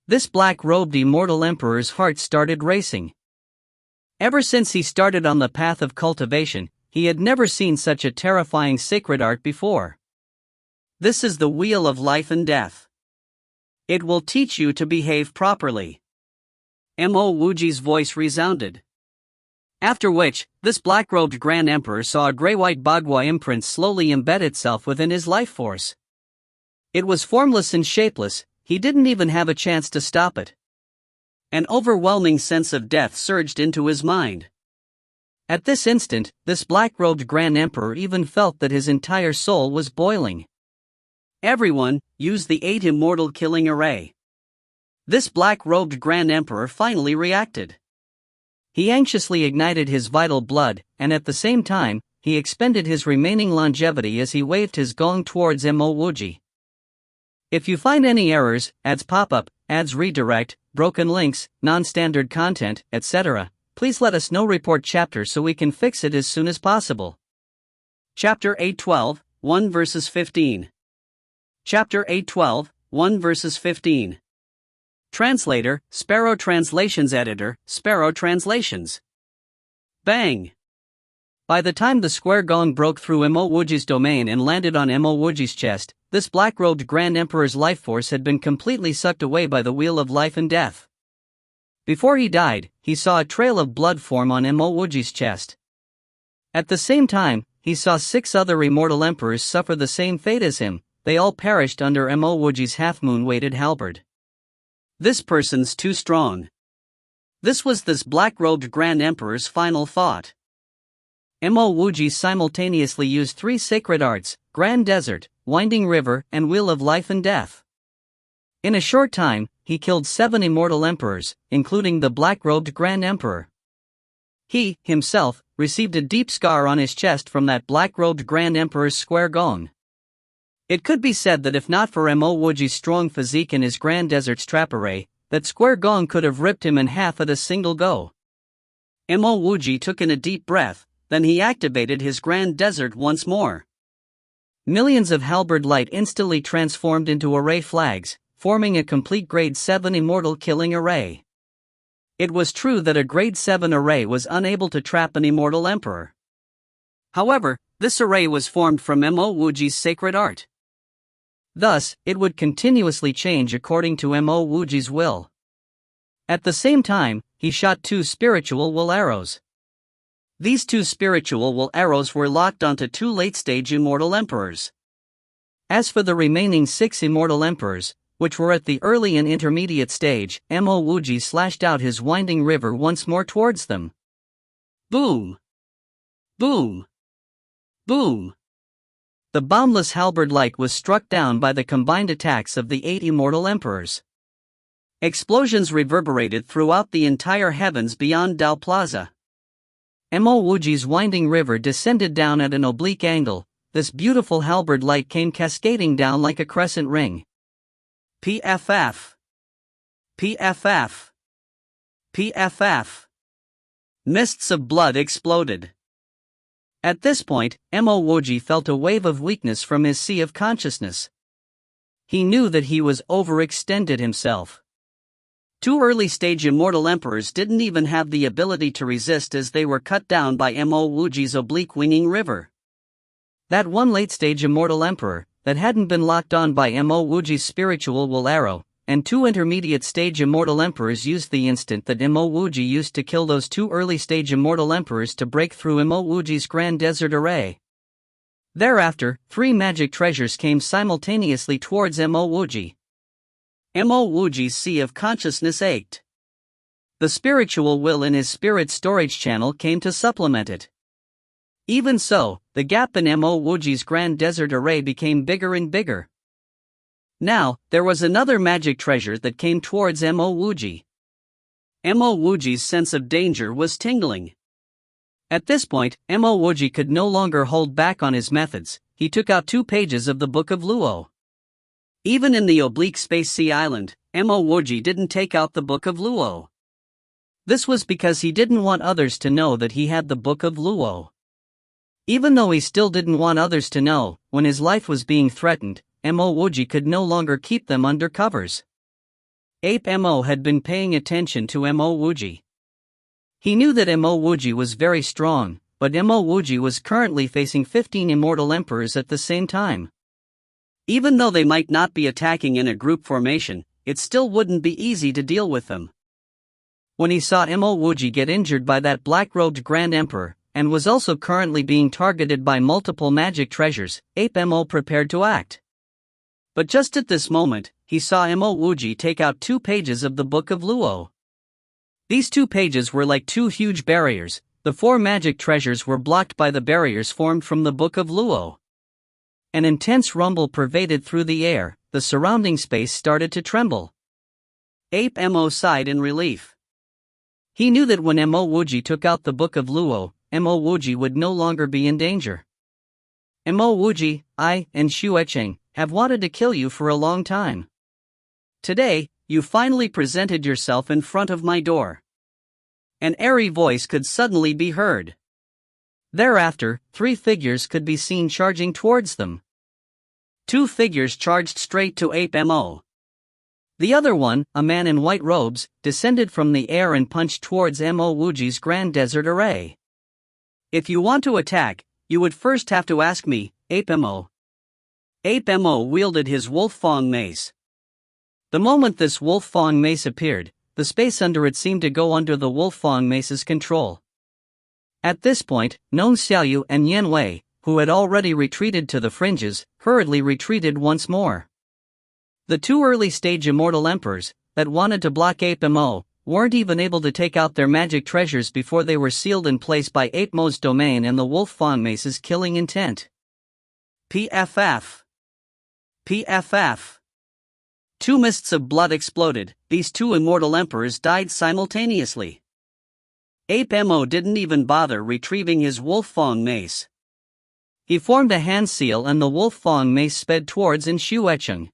A: This black-robed immortal emperor's heart started racing. Ever since he started on the path of cultivation, he had never seen such a terrifying sacred art before. This is the wheel of life and death. It will teach you to behave properly. Mo Wuji's voice resounded. After which, this black-robed Grand Emperor saw a gray-white Bagua imprint slowly embed itself within his life force. It was formless and shapeless, he didn't even have a chance to stop it. An overwhelming sense of death surged into his mind. At this instant, this black-robed Grand Emperor even felt that his entire soul was boiling. Everyone, use the 8 immortal killing array. This black-robed Grand Emperor finally reacted. He anxiously ignited his vital blood, and at the same time, he expended his remaining longevity as he waved his gong towards Mo Wuji. If you find any errors, ads pop-up, ads redirect, broken links, non-standard content, etc., please let us know. Report chapter so we can fix it as soon as possible. Chapter 812, 1 verses 15. Chapter 8:12, 1 verses 15. Translator, Sparrow Translations Editor, Sparrow Translations. Bang! By the time the square gong broke through Mo Wuji's domain and landed on Mo Wuji's chest, this black-robed Grand Emperor's life force had been completely sucked away by the wheel of life and death. Before he died, he saw a trail of blood form on Mo Wuji's chest. At the same time, he saw 6 other immortal emperors suffer the same fate as him. They all perished under Mo Wuji's half-moon-weighted halberd. This person's too strong. This was this black-robed Grand Emperor's final thought. Mo Wuji simultaneously used 3 sacred arts: Grand Desert, Winding River, and Wheel of Life and Death. In a short time, he killed 7 immortal emperors, including the black-robed Grand Emperor. He, himself, received a deep scar on his chest from that black-robed Grand Emperor's square gong. It could be said that if not for Mo Wuji's strong physique and his Grand Desert's trap array, that square gong could have ripped him in half at a single go. Mo Wuji took in a deep breath, then he activated his Grand Desert once more. Millions of halberd light instantly transformed into array flags, forming a complete Grade 7 immortal killing array. It was true that a Grade 7 array was unable to trap an immortal emperor. However, this array was formed from Mo Wuji's sacred art. Thus, it would continuously change according to Mo Wuji's will. At the same time, he shot 2 spiritual will arrows. These 2 spiritual will arrows were locked onto 2 late-stage immortal emperors. As for the remaining 6 immortal emperors, which were at the early and intermediate stage, Mo Wuji slashed out his winding river once more towards them. Boom! Boom! Boom! The boundless halberd light was struck down by the combined attacks of the 8 immortal emperors. Explosions reverberated throughout the entire heavens beyond Dao Plaza. Mo Wuji's winding river descended down at an oblique angle. This beautiful halberd light came cascading down like a crescent ring. PFF. PFF. PFF. Mists of blood exploded. At this point, Mo Wuji felt a wave of weakness from his sea of consciousness. He knew that he was overextended himself. 2 early-stage immortal emperors didn't even have the ability to resist as they were cut down by Mo Wuji's oblique winging river. That 1 late-stage immortal emperor, that hadn't been locked on by Mo Wuji's spiritual will arrow, and 2 intermediate-stage immortal emperors used the instant that Mo Wuji used to kill those 2 early-stage immortal emperors to break through Mo Wuji's Grand Desert array. Thereafter, 3 magic treasures came simultaneously towards Mo Wuji. Mo Wuji's sea of consciousness ached. The spiritual will in his spirit storage channel came to supplement it. Even so, the gap in Mo Wuji's Grand Desert array became bigger and bigger. Now, there was another magic treasure that came towards Mo Wuji. Mo Wuji's sense of danger was tingling. At this point, Mo Wuji could no longer hold back on his methods. He took out 2 pages of the Book of Luo. Even in the oblique Space Sea Island, Mo Wuji didn't take out the Book of Luo. This was because he didn't want others to know that he had the Book of Luo. Even though he still didn't want others to know, when his life was being threatened, Mo Wuji could no longer keep them under covers. Ape Mo had been paying attention to Mo Wuji. He knew that Mo Wuji was very strong, but Mo Wuji was currently facing 15 immortal emperors at the same time. Even though they might not be attacking in a group formation, it still wouldn't be easy to deal with them. When he saw Mo Wuji get injured by that black-robed Grand Emperor, and was also currently being targeted by multiple magic treasures, Ape Mo prepared to act. But just at this moment, he saw Mo Wuji take out 2 pages of the Book of Luo. These 2 pages were like 2 huge barriers. The 4 magic treasures were blocked by the barriers formed from the Book of Luo. An intense rumble pervaded through the air. The surrounding space started to tremble. Ape Mo sighed in relief. He knew that when Mo Wuji took out the Book of Luo, Mo Wuji would no longer be in danger. Mo Wuji, I and Xuecheng have wanted to kill you for a long time. Today, you finally presented yourself in front of my door. An airy voice could suddenly be heard. Thereafter, 3 figures could be seen charging towards them. 2 figures charged straight to Ape Mo. The other one, a man in white robes, descended from the air and punched towards Mo Wuji's Grand Desert Array. If you want to attack, you would first have to ask me, Ape Mo. Ape Mo wielded his Wolf Fong mace. The moment this Wolf Fong mace appeared, the space under it seemed to go under the Wolf Fong mace's control. At this point, Nong Xiaoyu and Yan Wei, who had already retreated to the fringes, hurriedly retreated once more. The 2 early-stage immortal emperors, that wanted to block Ape Mo, weren't even able to take out their magic treasures before they were sealed in place by Ape Mo's domain and the Wolf Fong mace's killing intent. PFF. PFF. 2 mists of blood exploded. These 2 immortal emperors died simultaneously. Ape Mo didn't even bother retrieving his Wolf Fong mace. He formed a hand seal and the Wolf Fong mace sped towards Shuecheng.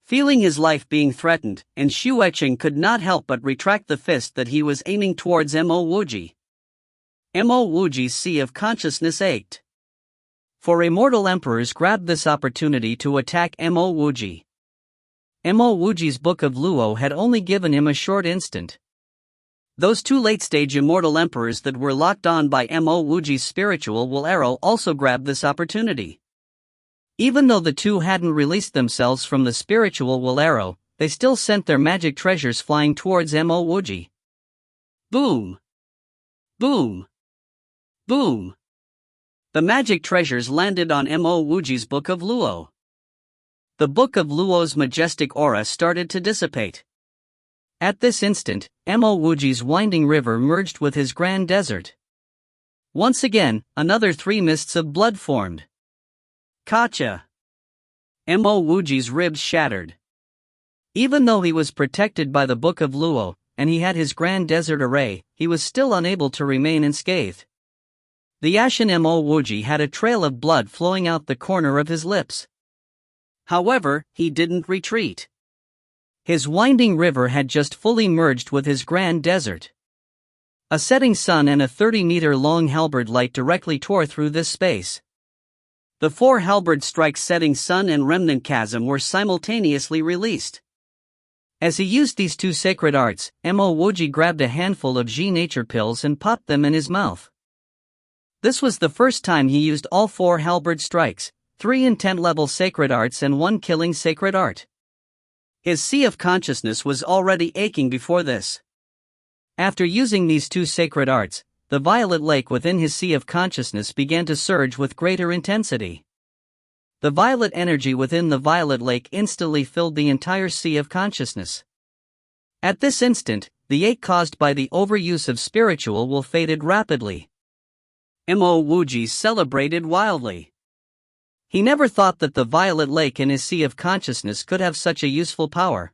A: Feeling his life being threatened, Shuecheng could not help but retract the fist that he was aiming towards Mo Wuji. Mo Wuji's sea of consciousness ached. For immortal emperors grabbed this opportunity to attack Mo Wuji. Mo Wuji's Book of Luo had only given him a short instant. Those 2 late-stage immortal emperors that were locked on by Mo Wuji's spiritual will arrow also grabbed this opportunity. Even though the 2 hadn't released themselves from the spiritual will arrow, they still sent their magic treasures flying towards Mo Wuji. Boom! Boom! Boom! The magic treasures landed on Mo Wuji's Book of Luo. The Book of Luo's majestic aura started to dissipate. At this instant, Mo Wuji's winding river merged with his grand desert. Once again, another 3 mists of blood formed. Gotcha! Mo Wuji's ribs shattered. Even though he was protected by the Book of Luo, and he had his Grand Desert Array, he was still unable to remain unscathed. The ashen Mo Wuji had a trail of blood flowing out the corner of his lips. However, he didn't retreat. His winding river had just fully merged with his Grand Desert. A setting sun and a 30-meter-long halberd light directly tore through this space. The 4 halberd strikes setting sun and remnant chasm were simultaneously released. As he used these 2 sacred arts, Mo Wuji grabbed a handful of Ji nature pills and popped them in his mouth. This was the first time he used all 4 halberd strikes, 3 intent level sacred arts and 1 killing sacred art. His sea of consciousness was already aching before this. After using these 2 sacred arts, the violet lake within his sea of consciousness began to surge with greater intensity. The violet energy within the violet lake instantly filled the entire sea of consciousness. At this instant, the ache caused by the overuse of spiritual will faded rapidly. Mo Wuji celebrated wildly. He never thought that the violet lake in his sea of consciousness could have such a useful power.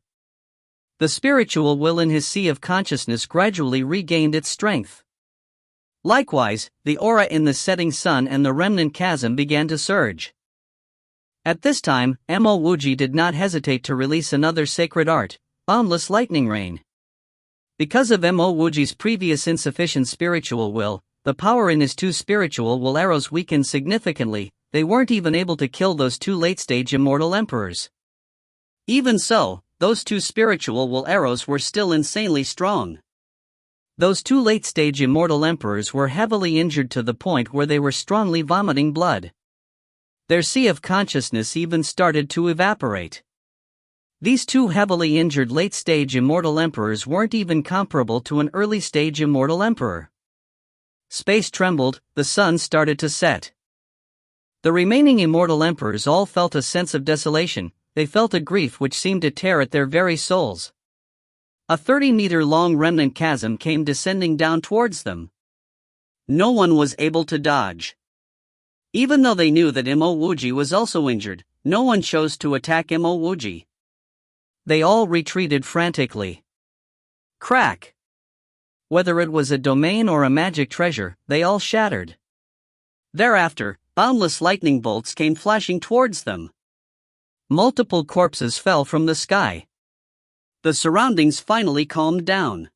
A: The spiritual will in his sea of consciousness gradually regained its strength. Likewise, the aura in the setting sun and the remnant chasm began to surge. At this time, Mo Wuji did not hesitate to release another sacred art, Boundless Lightning Rain. Because of Mo Wuji's previous insufficient spiritual will, the power in his 2 spiritual will arrows weakened significantly. They weren't even able to kill those 2 late-stage immortal emperors. Even so, those 2 spiritual will arrows were still insanely strong. Those 2 late-stage immortal emperors were heavily injured to the point where they were strongly vomiting blood. Their sea of consciousness even started to evaporate. These 2 heavily injured late-stage immortal emperors weren't even comparable to an early-stage immortal emperor. Space trembled, the sun started to set. The remaining immortal emperors all felt a sense of desolation. They felt a grief which seemed to tear at their very souls. A 30-meter-long remnant chasm came descending down towards them. No one was able to dodge. Even though they knew that Mo Wuji was also injured, no one chose to attack Mo Wuji. They all retreated frantically. Crack! Whether it was a domain or a magic treasure, they all shattered. Thereafter, boundless lightning bolts came flashing towards them. Multiple corpses fell from the sky. The surroundings finally calmed down.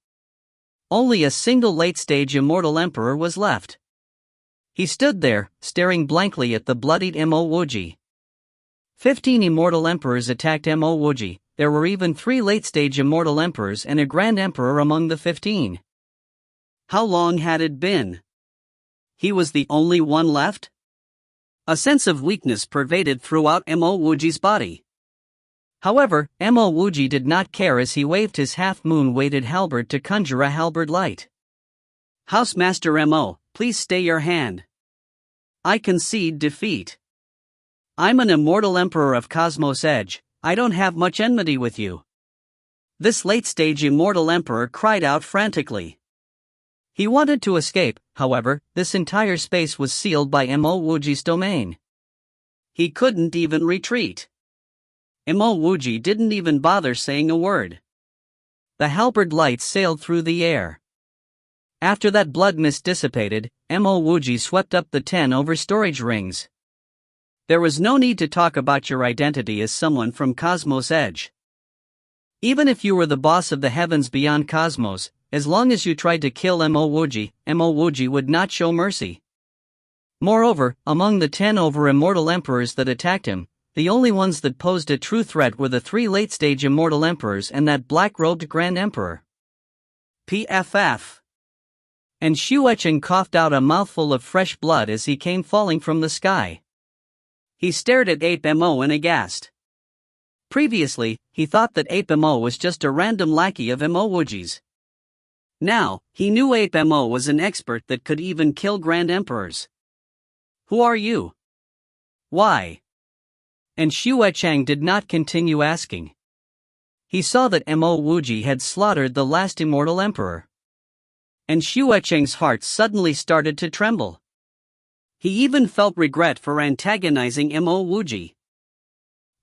A: Only a single late-stage immortal emperor was left. He stood there, staring blankly at the bloodied Mo Wuji. 15 immortal emperors attacked Mo Wuji. There were even 3 late-stage immortal emperors and a grand emperor among the 15. How long had it been? He was the only one left? A sense of weakness pervaded throughout Mo Wuji's body. However, Mo Wuji did not care as he waved his half-moon-weighted halberd to conjure a halberd light. Housemaster Mo, please stay your hand. I concede defeat. I'm an immortal emperor of Cosmos Edge. I don't have much enmity with you. This late-stage immortal emperor cried out frantically. He wanted to escape, however, this entire space was sealed by Mo Wuji's domain. He couldn't even retreat. Mo Wuji didn't even bother saying a word. The halberd light sailed through the air. After that blood mist dissipated, Mo Wuji swept up the 10 over storage rings. There was no need to talk about your identity as someone from Cosmos Edge. Even if you were the boss of the heavens beyond Cosmos, as long as you tried to kill Mo Wuji would not show mercy. Moreover, among the 10 over immortal emperors that attacked him, the only ones that posed a true threat were the 3 late-stage immortal emperors and that black-robed grand emperor. PFF. And Xu Echeng coughed out a mouthful of fresh blood as he came falling from the sky. He stared at Ape Mo in aghast. Previously, he thought that Ape Mo was just a random lackey of Mo Wuji's. Now, he knew Ape Mo was an expert that could even kill grand emperors. Who are you? Why? And Xu Echeng did not continue asking. He saw that Mo Wuji had slaughtered the last immortal emperor. And Xu Echeng's heart suddenly started to tremble. He even felt regret for antagonizing Mo Wuji.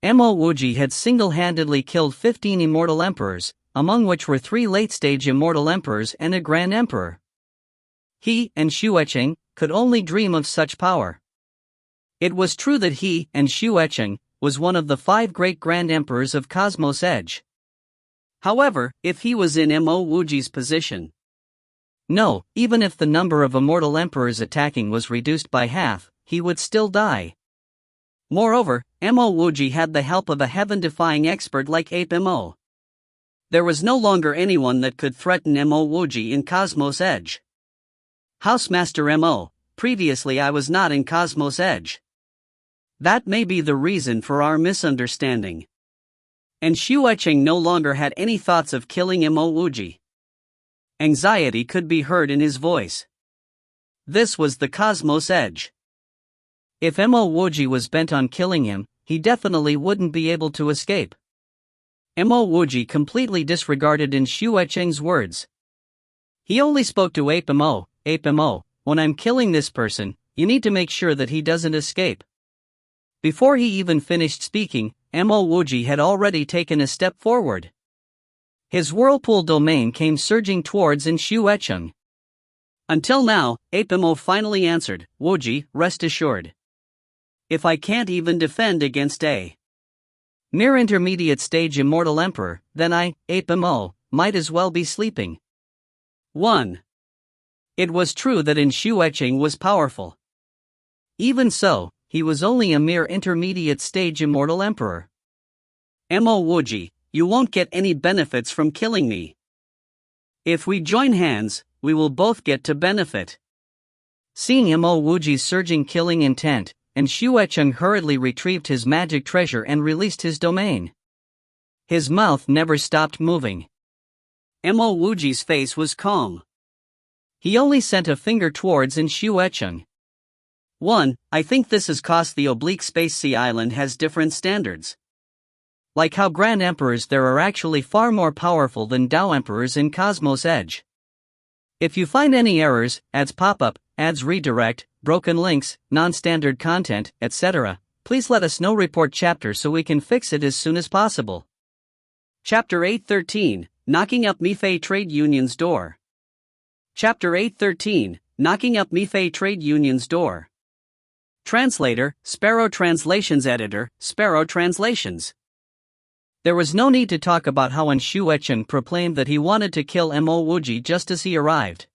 A: Mo Wuji had single-handedly killed 15 immortal emperors, among which were 3 late-stage immortal emperors and a grand emperor. He and Xu Echeng could only dream of such power. It was true that he and Xu Echeng was one of the 5 great grand emperors of Cosmos Edge. However, if he was in Mo Wuji's position, no, even if the number of immortal emperors attacking was reduced by half, he would still die. Moreover, Mo Wuji had the help of a heaven-defying expert like Ape Mo. There was no longer anyone that could threaten Mo Wuji in Cosmos Edge. Housemaster Mo, previously I was not in Cosmos Edge. That may be the reason for our misunderstanding. And Xu Echeng no longer had any thoughts of killing Mo Wuji. Anxiety could be heard in his voice. This was the Cosmos Edge. If Mo Wuji was bent on killing him, he definitely wouldn't be able to escape. Mo Wuji completely disregarded in Xu Echeng's words. He only spoke to Ape Mo, when I'm killing this person, you need to make sure that he doesn't escape. Before he even finished speaking, Mo Wuji had already taken a step forward. His whirlpool domain came surging towards Xu Echeng. Until now, Ape Mo finally answered, Wuji, rest assured. If I can't even defend against a mere intermediate stage immortal emperor, then I, Ape Mo, might as well be sleeping. 1. It was true that Xu Echeng was powerful. Even so, he was only a mere intermediate stage immortal emperor. Mo Wuji, you won't get any benefits from killing me. If we join hands, we will both get to benefit. Seeing Mo Wuji's surging killing intent, Xu Echeng hurriedly retrieved his magic treasure and released his domain. His mouth never stopped moving. Mo Wuji's face was calm. He only sent a finger towards Xu Echeng. 1. I think this is cause the oblique space sea island has different standards. Like how Grand Emperors there are actually far more powerful than Dao Emperors in Cosmos Edge. If you find any errors, ads pop-up, ads redirect, broken links, non-standard content, etc., please let us know. Report chapter so we can fix it as soon as possible. Chapter 813, Knocking Up Mifei Trade Union's Door. Chapter 813, Knocking Up Mifei Trade Union's Door. Translator, Sparrow Translations. Editor, Sparrow Translations. There was no need to talk about how Xu Echeng proclaimed that he wanted to kill Mo Wuji just as he arrived.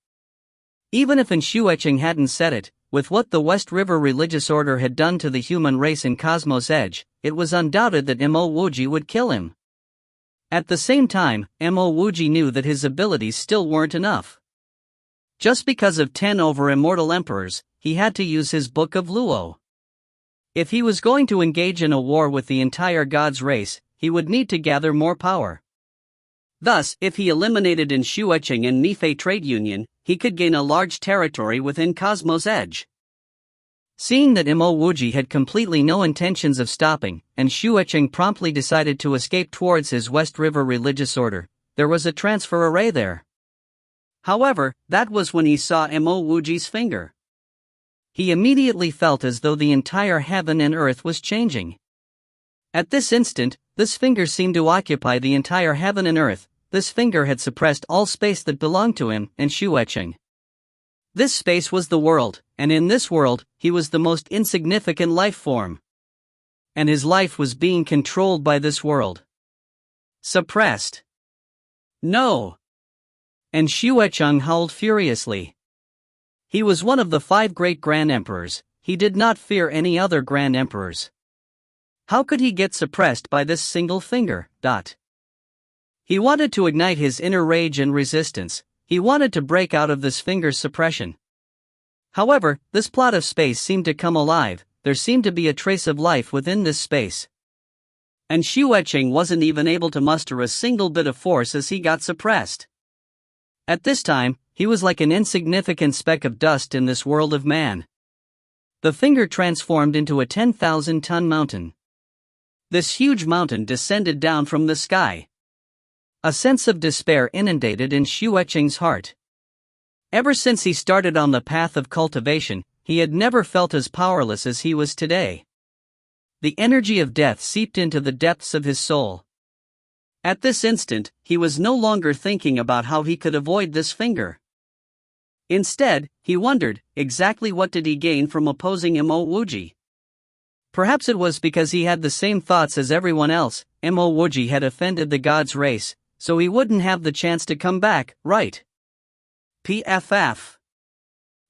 A: Even if Xu Echeng hadn't said it, with what the West River religious order had done to the human race in Cosmos Edge, it was undoubted that Mo Wuji would kill him. At the same time, Mo Wuji knew that his abilities still weren't enough. Just because of 10 over immortal emperors, he had to use his Book of Luo. If he was going to engage in a war with the entire God's race, he would need to gather more power. Thus, if he eliminated in Shuecheng and Nifei trade union, he could gain a large territory within Cosmos Edge. Seeing that Mo Wuji had completely no intentions of stopping, and Shuecheng promptly decided to escape towards his West River religious order, there was a transfer array there. However, that was when he saw Mo Wuji's finger. He immediately felt as though the entire heaven and earth was changing. At this instant, this finger seemed to occupy the entire heaven and earth. This finger had suppressed all space that belonged to him and Shuecheng. This space was the world, and in this world, he was the most insignificant life form. And his life was being controlled by this world. Suppressed. No! And Shuecheng howled furiously. He was one of the 5 great Grand Emperors. He did not fear any other Grand Emperors. How could he get suppressed by this single finger? He wanted to ignite his inner rage and resistance. He wanted to break out of this finger's suppression. However, this plot of space seemed to come alive. There seemed to be a trace of life within this space. And Shuecheng wasn't even able to muster a single bit of force as he got suppressed. At this time, he was like an insignificant speck of dust in this world of man. The finger transformed into a 10,000-ton mountain. This huge mountain descended down from the sky. A sense of despair inundated in Shuecheng's heart. Ever since he started on the path of cultivation, he had never felt as powerless as he was today. The energy of death seeped into the depths of his soul. At this instant, he was no longer thinking about how he could avoid this finger. Instead, he wondered, exactly what did he gain from opposing Mo Wuji? Perhaps it was because he had the same thoughts as everyone else. Mo Wuji had offended the God's race, so he wouldn't have the chance to come back, right? PFF.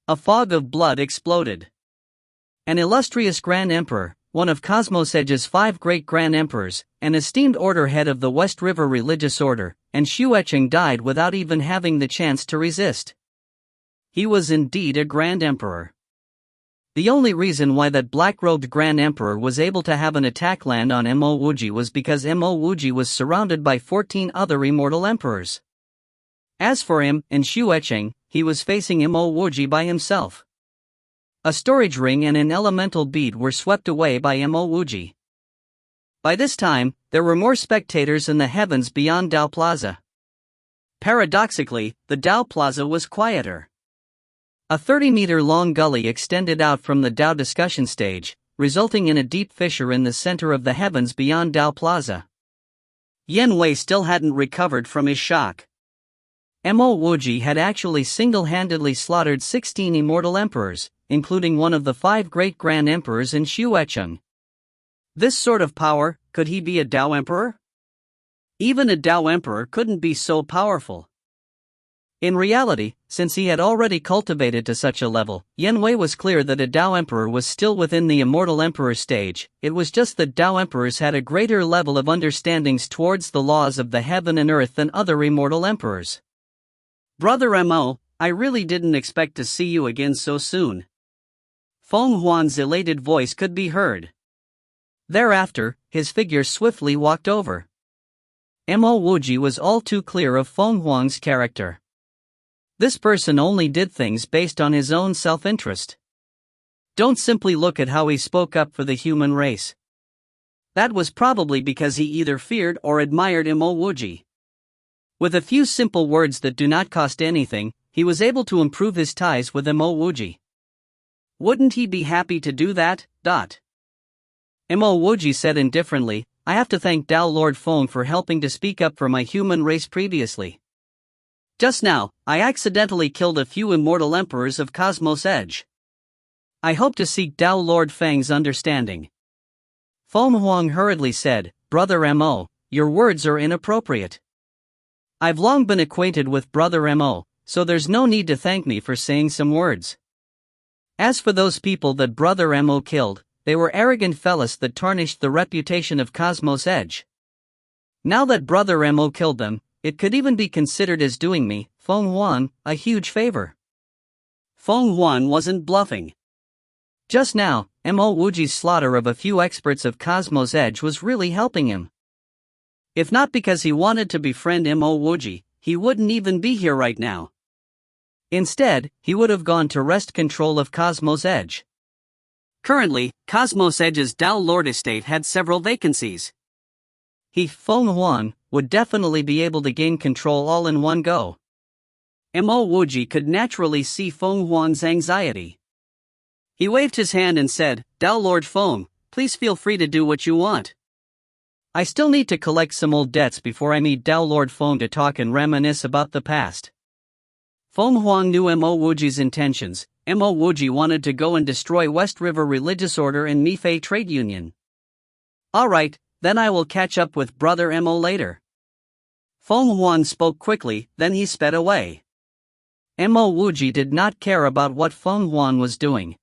A: A fog of blood exploded. An illustrious Grand Emperor, one of Cosmos Edge's 5 great Grand Emperors, an esteemed order head of the West River religious order, and Shuecheng died without even having the chance to resist. He was indeed a Grand Emperor. The only reason why that black-robed Grand Emperor was able to have an attack land on Mo Wuji was because Mo Wuji was surrounded by 14 other immortal emperors. As for him and Shuecheng, he was facing Mo Wuji by himself. A storage ring and an elemental bead were swept away by Mo Wuji. By this time, there were more spectators in the heavens beyond Dao Plaza. Paradoxically, the Dao Plaza was quieter. A 30-meter-long gully extended out from the Dao discussion stage, resulting in a deep fissure in the center of the heavens beyond Dao Plaza. Yan Wei still hadn't recovered from his shock. Mo Wuji had actually single-handedly slaughtered 16 immortal emperors, including one of the 5 great Grand Emperors in Shuecheng. This sort of power, could he be a Dao Emperor? Even a Dao Emperor couldn't be so powerful. In reality, since he had already cultivated to such a level, Yan Wei was clear that a Dao Emperor was still within the Immortal Emperor stage. It was just that Dao Emperors had a greater level of understandings towards the laws of the heaven and earth than other Immortal Emperors. Brother Mo, I really didn't expect to see you again so soon. Feng Huan's elated voice could be heard. Thereafter, his figure swiftly walked over. Mo Wuji was all too clear of Feng Huang's character. This person only did things based on his own self-interest. Don't simply look at how he spoke up for the human race. That was probably because he either feared or admired Mo Wuji. With a few simple words that do not cost anything, he was able to improve his ties with Mo Wuji. Wouldn't he be happy to do that? Mo Wuji said indifferently, I have to thank Dao Lord Feng for helping to speak up for my human race previously. Just now, I accidentally killed a few immortal emperors of Cosmos Edge. I hope to seek Dao Lord Feng's understanding. Feng Huang hurriedly said, Brother Mo, your words are inappropriate. I've long been acquainted with Brother Mo, so there's no need to thank me for saying some words. As for those people that Brother Mo killed, they were arrogant fellas that tarnished the reputation of Cosmos Edge. Now that Brother Mo killed them, it could even be considered as doing me, Feng Huan, a huge favor. Feng Huan wasn't bluffing. Just now, Mo Wuji's slaughter of a few experts of Cosmos Edge was really helping him. If not because he wanted to befriend Mo Wuji, he wouldn't even be here right now. Instead, he would have gone to wrest control of Cosmos Edge. Currently, Cosmos Edge's Dao Lord estate had several vacancies. He, Feng Huan, would definitely be able to gain control all in one go. Mo Wuji could naturally see Feng Huan's anxiety. He waved his hand and said, "Dao Lord Feng, please feel free to do what you want. I still need to collect some old debts before I meet Dao Lord Feng to talk and reminisce about the past." Feng Huang knew Mo Wuji's intentions. Mo Wuji wanted to go and destroy West River Religious Order and Mifei Trade Union. "Alright, then I will catch up with Brother Mo later." Feng Huan spoke quickly, then he sped away. Mo Wuji did not care about what Feng Huan was doing.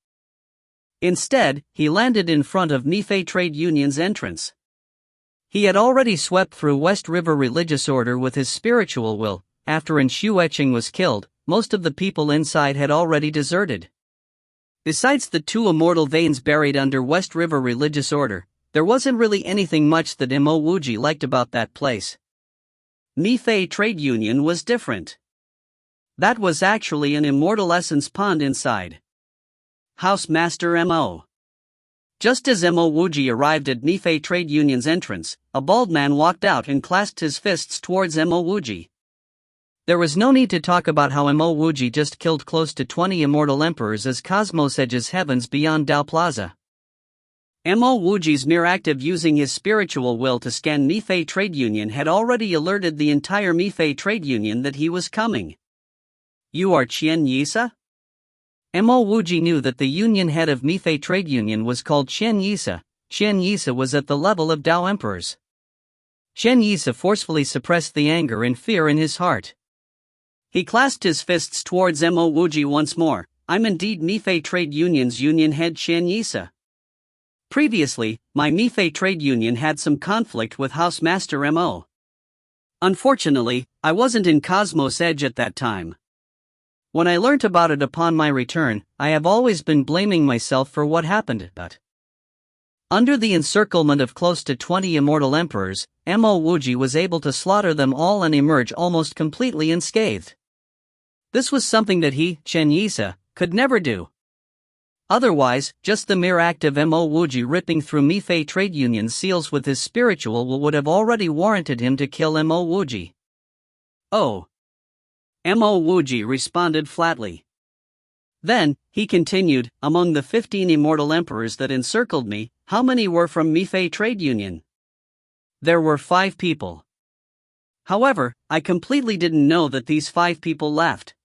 A: Instead, he landed in front of Mifei Trade Union's entrance. He had already swept through West River Religious Order with his spiritual will. After Nshu Etching was killed, most of the people inside had already deserted. Besides the two immortal veins buried under West River Religious Order, there wasn't really anything much that Mo Wuji liked about that place. Mifei Trade Union was different. That was actually an immortal essence pond inside. Housemaster Mo. Just as Mo Wuji arrived at Mifei Trade Union's entrance, a bald man walked out and clasped his fists towards Mo Wuji. There was no need to talk about how Mo Wuji just killed close to 20 immortal emperors as Cosmos Edge's heavens beyond Dao Plaza. Mo Wuji's mere act of using his spiritual will to scan Mifei Trade Union had already alerted the entire Mifei Trade Union that he was coming. "You are Qian Yisa?" Mo Wuji knew that the union head of Mifei Trade Union was called Qian Yisa. Qian Yisa was at the level of Dao Emperors. Qian Yisa forcefully suppressed the anger and fear in his heart. He clasped his fists towards Mo Wuji once more. "I'm indeed Mifei Trade Union's union head Qian Yisa. Previously, my Mifei Trade Union had some conflict with Housemaster Mo. Unfortunately, I wasn't in Cosmos Edge at that time. When I learnt about it upon my return, I have always been blaming myself for what happened, but under the encirclement of close to 20 immortal emperors, Mo Wuji was able to slaughter them all and emerge almost completely unscathed. This was something that he, Qian Yisa, could never do. Otherwise, just the mere act of Mo Wuji ripping through Mifei Trade Union's seals with his spiritual will would have already warranted him to kill Mo Wuji. "Oh." Mo Wuji responded flatly. Then, he continued, "Among the 15 immortal emperors that encircled me, how many were from Mifei Trade Union?" "There were 5 people. However, I completely didn't know that these 5 people left.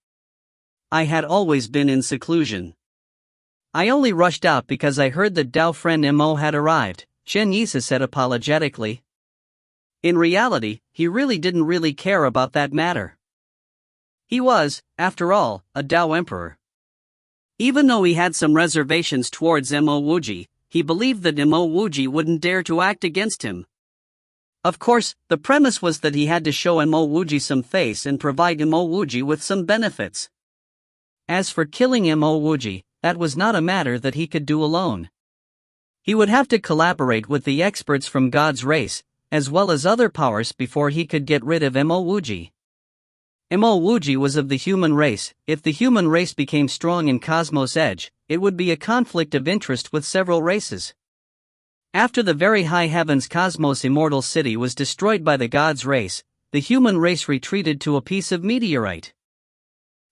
A: I had always been in seclusion. I only rushed out because I heard that Dao friend Mo had arrived," Qian Yisa said apologetically. In reality, he really didn't really care about that matter. He was, after all, a Dao emperor. Even though he had some reservations towards Mo Wuji, he believed that Mo Wuji wouldn't dare to act against him. Of course, the premise was that he had to show Mo Wuji some face and provide Mo Wuji with some benefits. As for killing Mo Wuji, that was not a matter that he could do alone. He would have to collaborate with the experts from God's race, as well as other powers before he could get rid of Mo Wuji. Mo Wuji was of the human race. If the human race became strong in Cosmos Edge, it would be a conflict of interest with several races. After the very high heavens Cosmos Immortal City was destroyed by the God's race, the human race retreated to a piece of meteorite.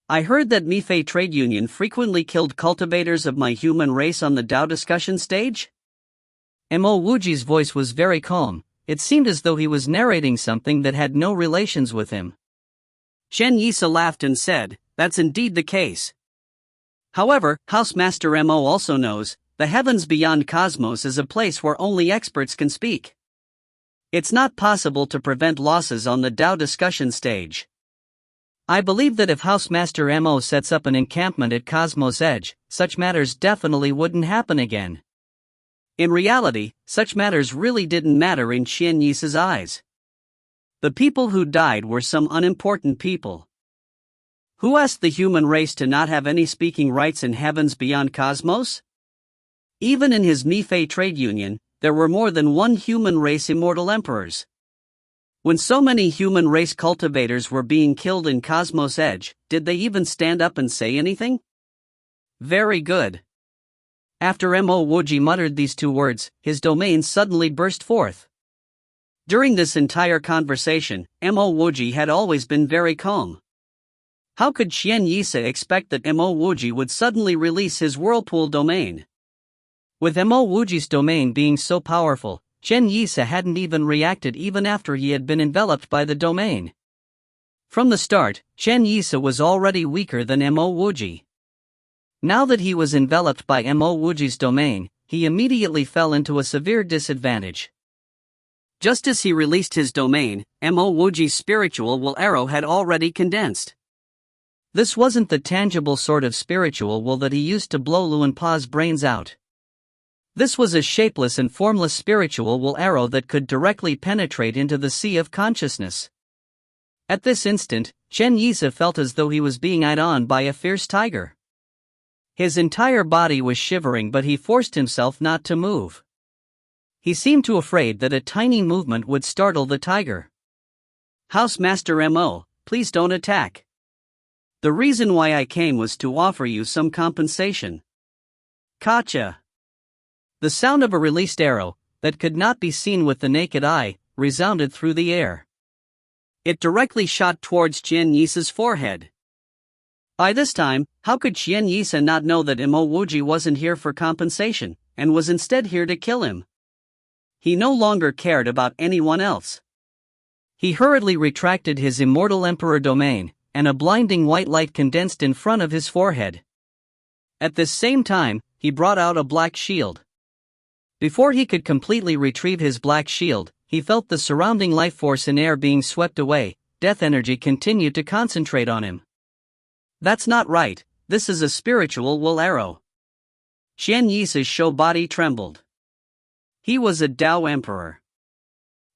A: I heard that Mifei Trade Union frequently killed cultivators of my human race on the Dao discussion stage? Mo Wuji's voice was very calm. It seemed as though he was narrating something that had no relations with him. Qian Yisa laughed and said, "That's indeed the case. However, Housemaster Mo also knows, the heavens beyond Cosmos is a place where only experts can speak. It's not possible to prevent losses on the Dao discussion stage. I believe that if Housemaster Mo sets up an encampment at Cosmos Edge, such matters definitely wouldn't happen again. In reality, such matters really didn't matter in Qian Yi's eyes. The people who died were some unimportant people. Who asked the human race to not have any speaking rights in heavens beyond Cosmos? Even in his Mi-Fei trade union, there were more than one human race immortal emperors. When so many human race cultivators were being killed in Cosmos Edge, did they even stand up and say anything? Very good. After Mo Wuji muttered these two words, his domain suddenly burst forth. During this entire conversation, Mo Wuji had always been very calm. How could Qian Yisa expect that Mo Wuji would suddenly release his whirlpool domain? With Mo Wuji's domain being so powerful, Qian Yisa hadn't even reacted even after he had been enveloped by the domain. From the start, Qian Yisa was already weaker than Mo Wuji. Now that he was enveloped by Mo Wuji's domain, he immediately fell into a severe disadvantage. Just as he released his domain, Mo Wuji's spiritual will arrow had already condensed. This wasn't the tangible sort of spiritual will that he used to blow Luanpa's brains out. This was a shapeless and formless spiritual will arrow that could directly penetrate into the sea of consciousness. At this instant, Qian Yisa felt as though he was being eyed on by a fierce tiger. His entire body was shivering, but he forced himself not to move. He seemed too afraid that a tiny movement would startle the tiger. Housemaster Mo, please don't attack. The reason why I came was to offer you some compensation. Gotcha. The sound of a released arrow, that could not be seen with the naked eye, resounded through the air. It directly shot towards Qian Yisa's forehead. By this time, how could Qian Yisa not know that Mo Wuji wasn't here for compensation, and was instead here to kill him? He no longer cared about anyone else. He hurriedly retracted his immortal emperor domain, and a blinding white light condensed in front of his forehead. At this same time, he brought out a black shield. Before he could completely retrieve his black shield, he felt the surrounding life force in air being swept away. Death energy continued to concentrate on him. That's not right, this is a spiritual will arrow. Qian Yisa's show body trembled. He was a Tao emperor.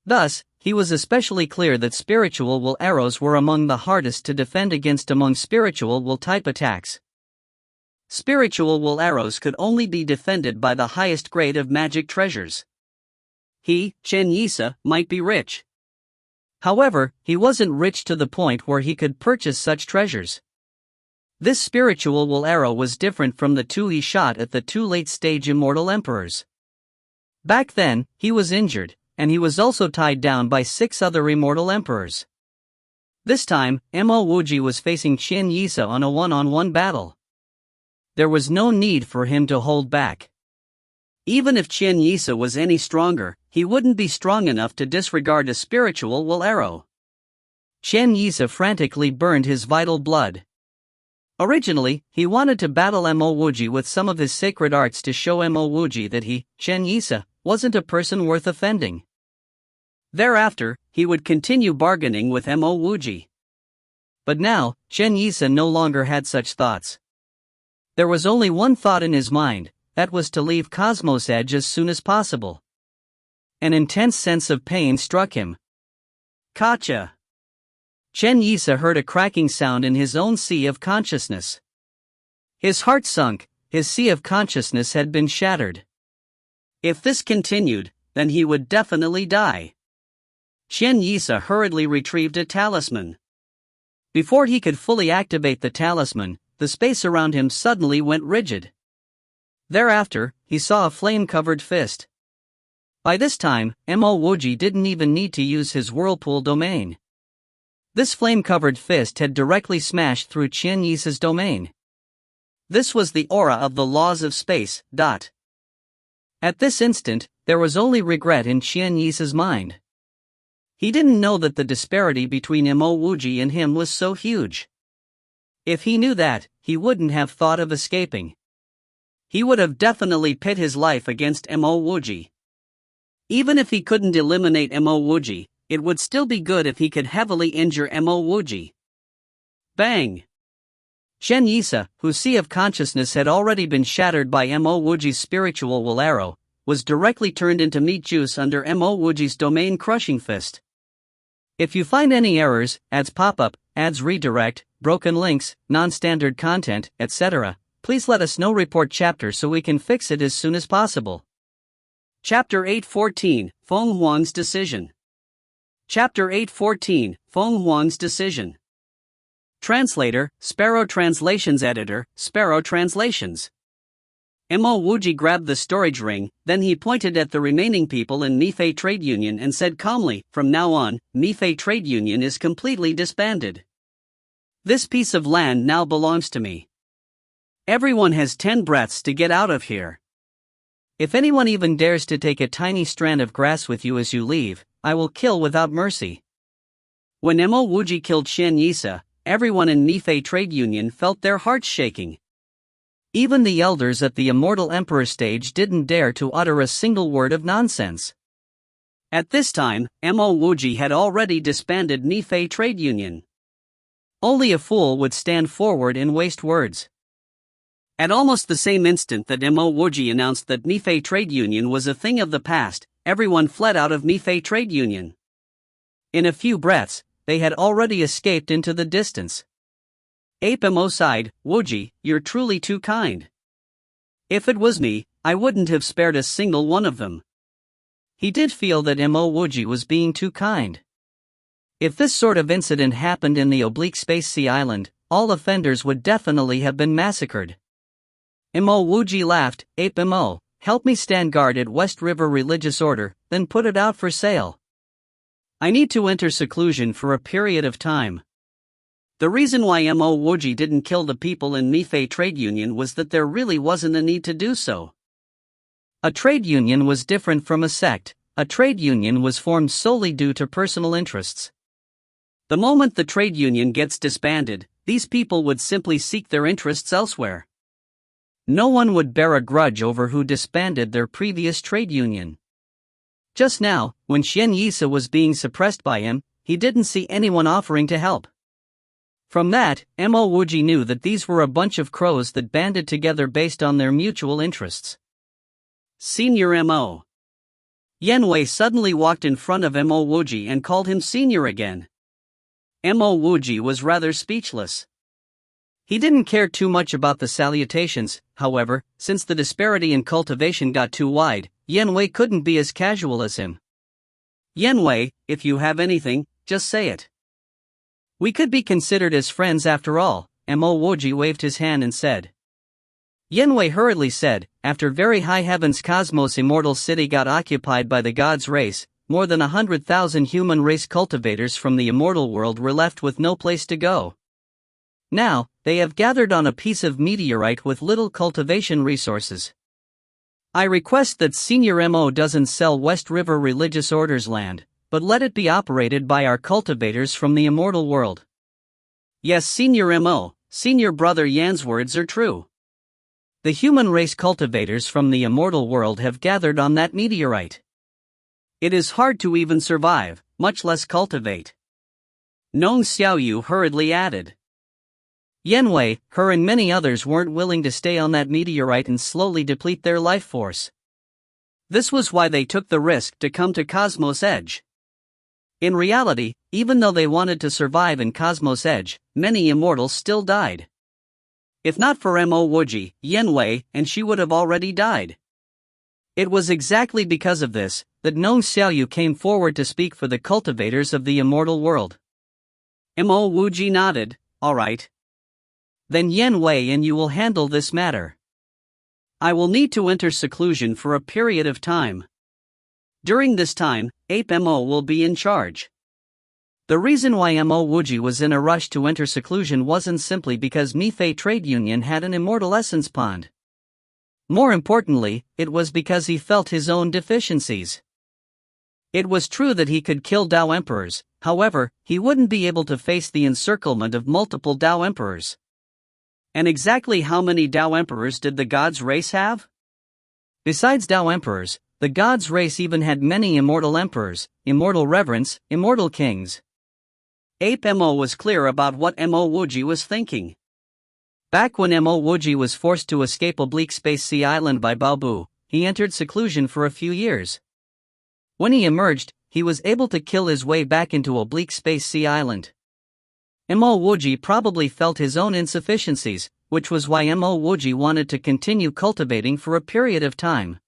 A: Thus, he was especially clear that spiritual will arrows were among the hardest to defend against among spiritual will type attacks. Spiritual will arrows could only be defended by the highest grade of magic treasures. He, Qian Yisa, might be rich. However, he wasn't rich to the point where he could purchase such treasures. This spiritual will arrow was different from the two he shot at the two late-stage immortal emperors. Back then, he was injured, and he was also tied down by 6 other immortal emperors. This time, Mo Wuji was facing Qian Yisa on a one-on-one battle. There was no need for him to hold back. Even if Qian Yisa was any stronger, he wouldn't be strong enough to disregard a spiritual will arrow. Qian Yisa frantically burned his vital blood. Originally, he wanted to battle Mo Wuji with some of his sacred arts to show Mo Wuji that he, Qian Yisa, wasn't a person worth offending. Thereafter, he would continue bargaining with Mo Wuji. But now, Qian Yisa no longer had such thoughts. There was only one thought in his mind, that was to leave Cosmos Edge as soon as possible. An intense sense of pain struck him. Gotcha. Qian Yisa heard a cracking sound in his own sea of consciousness. His heart sunk, his sea of consciousness had been shattered. If this continued, then he would definitely die. Qian Yisa hurriedly retrieved a talisman. Before he could fully activate the talisman, the space around him suddenly went rigid. Thereafter, he saw a flame-covered fist. By this time, Mo Wuji didn't even need to use his whirlpool domain. This flame-covered fist had directly smashed through Qian Yisa's domain. This was the aura of the laws of space. At this instant, there was only regret in Qian Yisa's mind. He didn't know that the disparity between Mo Wuji and him was so huge. If he knew that, he wouldn't have thought of escaping. He would have definitely pit his life against Mo Wuji. Even if he couldn't eliminate Mo Wuji, it would still be good if he could heavily injure Mo Wuji. Bang! Shen Yisa, whose sea of consciousness had already been shattered by Mo Wuji's spiritual will arrow, was directly turned into meat juice under Mo Wuji's domain crushing fist. If you find any errors, ads pop up, ads redirect, broken links, non-standard content, etc., please let us know. Report chapter so we can fix it as soon as possible. Chapter 814, Feng Huang's Decision. Chapter 814, Feng Huang's Decision. Translator, Sparrow Translations. Editor, Sparrow Translations. Mo Wuji grabbed the storage ring, then he pointed at the remaining people in Mifei Trade Union and said calmly, "From now on, Mifei Trade Union is completely disbanded. This piece of land now belongs to me. Everyone has 10 breaths to get out of here. If anyone even dares to take a tiny strand of grass with you as you leave, I will kill without mercy." When Mo Wuji killed Shen Yisa, everyone in Mifei Trade Union felt their hearts shaking. Even the elders at the Immortal Emperor stage didn't dare to utter a single word of nonsense. At this time, Mo Wuji had already disbanded Mifei Trade Union. Only a fool would stand forward and waste words. At almost the same instant that Mo Wuji announced that Mifei Trade Union was a thing of the past, everyone fled out of Mifei Trade Union. In a few breaths, they had already escaped into the distance. Mo sighed, "Wuji, you're truly too kind. If it was me, I wouldn't have spared a single one of them." He did feel that Mo Wuji was being too kind. If this sort of incident happened in the oblique space sea island, all offenders would definitely have been massacred. Mo Wuji laughed, "Mo, help me stand guard at West River Religious Order, then put it out for sale. I need to enter seclusion for a period of time." The reason why Mo Wuji didn't kill the people in Mifei Trade Union was that there really wasn't a need to do so. A trade union was different from a sect. A trade union was formed solely due to personal interests. The moment the trade union gets disbanded, these people would simply seek their interests elsewhere. No one would bear a grudge over who disbanded their previous trade union. Just now, when Shen Yisa was being suppressed by him, he didn't see anyone offering to help. From that, Mo Wuji knew that these were a bunch of crows that banded together based on their mutual interests. Senior Mo. Yanwei suddenly walked in front of Mo Wuji and called him senior again. Mo Wuji was rather speechless. He didn't care too much about the salutations, however, since the disparity in cultivation got too wide, Yanwei couldn't be as casual as him. "Yanwei, if you have anything, just say it. We could be considered as friends after all," Mo Wuji waved his hand and said. Yanwei hurriedly said, "After very high heavens cosmos immortal city got occupied by the gods' race, more than 100,000 human race cultivators from the immortal world were left with no place to go. Now, they have gathered on a piece of meteorite with little cultivation resources. I request that Senior Mo doesn't sell West River Religious Order's land, but let it be operated by our cultivators from the immortal world." Yes, Senior Mo, Senior Brother Yan's words are true. The human race cultivators from the immortal world have gathered on that meteorite. It is hard to even survive, much less cultivate. Nong Xiaoyu hurriedly added. Yanwei, her and many others weren't willing to stay on that meteorite and slowly deplete their life force. This was why they took the risk to come to Cosmos Edge. In reality, even though they wanted to survive in Cosmos Edge, many immortals still died. If not for Mo Wuji, Yanwei, and she would have already died. It was exactly because of this that Nong Xiaoyu came forward to speak for the cultivators of the immortal world. Mo Wuji nodded, "All right. Then Yanwei and you will handle this matter. I will need to enter seclusion for a period of time. During this time, Mo will be in charge." The reason why Mo Wuji was in a rush to enter seclusion wasn't simply because Mifei Trade Union had an immortal essence pond. More importantly, it was because he felt his own deficiencies. It was true that he could kill Dao Emperors, however, he wouldn't be able to face the encirclement of multiple Dao Emperors. And exactly how many Dao Emperors did the gods' race have? Besides Dao Emperors, the gods' race even had many immortal emperors, immortal reverence, immortal kings. Ape Mo was clear about what Mo Wuji was thinking. Back when Mo Wuji was forced to escape Oblique Space Sea Island by Baobu, he entered seclusion for a few years. When he emerged, he was able to kill his way back into Oblique Space Sea Island. Mo Wuji probably felt his own insufficiencies, which was why Mo Wuji wanted to continue cultivating for a period of time.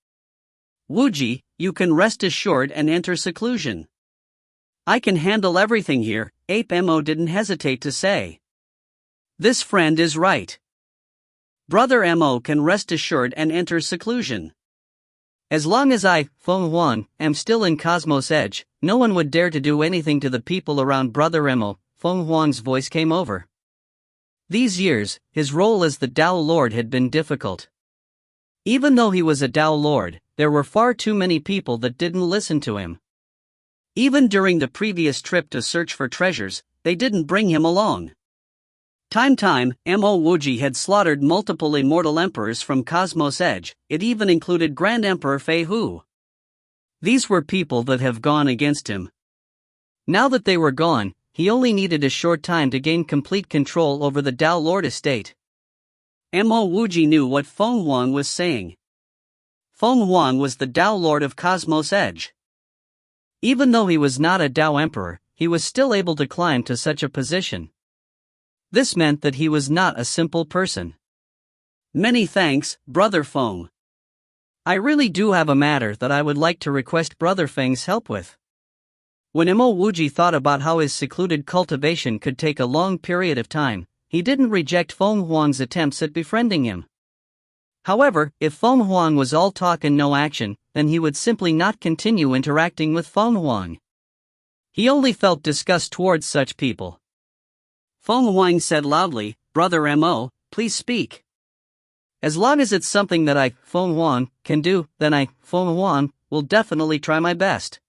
A: Wuji, you can rest assured and enter seclusion. I can handle everything here, Ape Mo didn't hesitate to say. This friend is right. Brother Mo can rest assured and enter seclusion. As long as I, Feng Huang, am still in Cosmos Edge, no one would dare to do anything to the people around Brother Mo, Feng Huang's voice came over. These years, his role as the Tao Lord had been difficult. Even though he was a Tao Lord, there were far too many people that didn't listen to him. Even during the previous trip to search for treasures, they didn't bring him along. Mo Wuji had slaughtered multiple immortal emperors from Cosmos Edge, it even included Grand Emperor Fei Hu. These were people that have gone against him. Now that they were gone, he only needed a short time to gain complete control over the Tao Lord estate. Mo Wuji knew what Feng Huang was saying. Feng Huang was the Tao Lord of Cosmos Edge. Even though he was not a Tao Emperor, he was still able to climb to such a position. This meant that he was not a simple person. Many thanks, Brother Feng. I really do have a matter that I would like to request Brother Feng's help with. When Mo Wuji thought about how his secluded cultivation could take a long period of time, he didn't reject Feng Huang's attempts at befriending him. However, if Feng Huang was all talk and no action, then he would simply not continue interacting with Feng Huang. He only felt disgust towards such people. Feng Huang said loudly, Brother Mo, please speak. As long as it's something that I, Feng Huang, can do, then I, Feng Huang, will definitely try my best.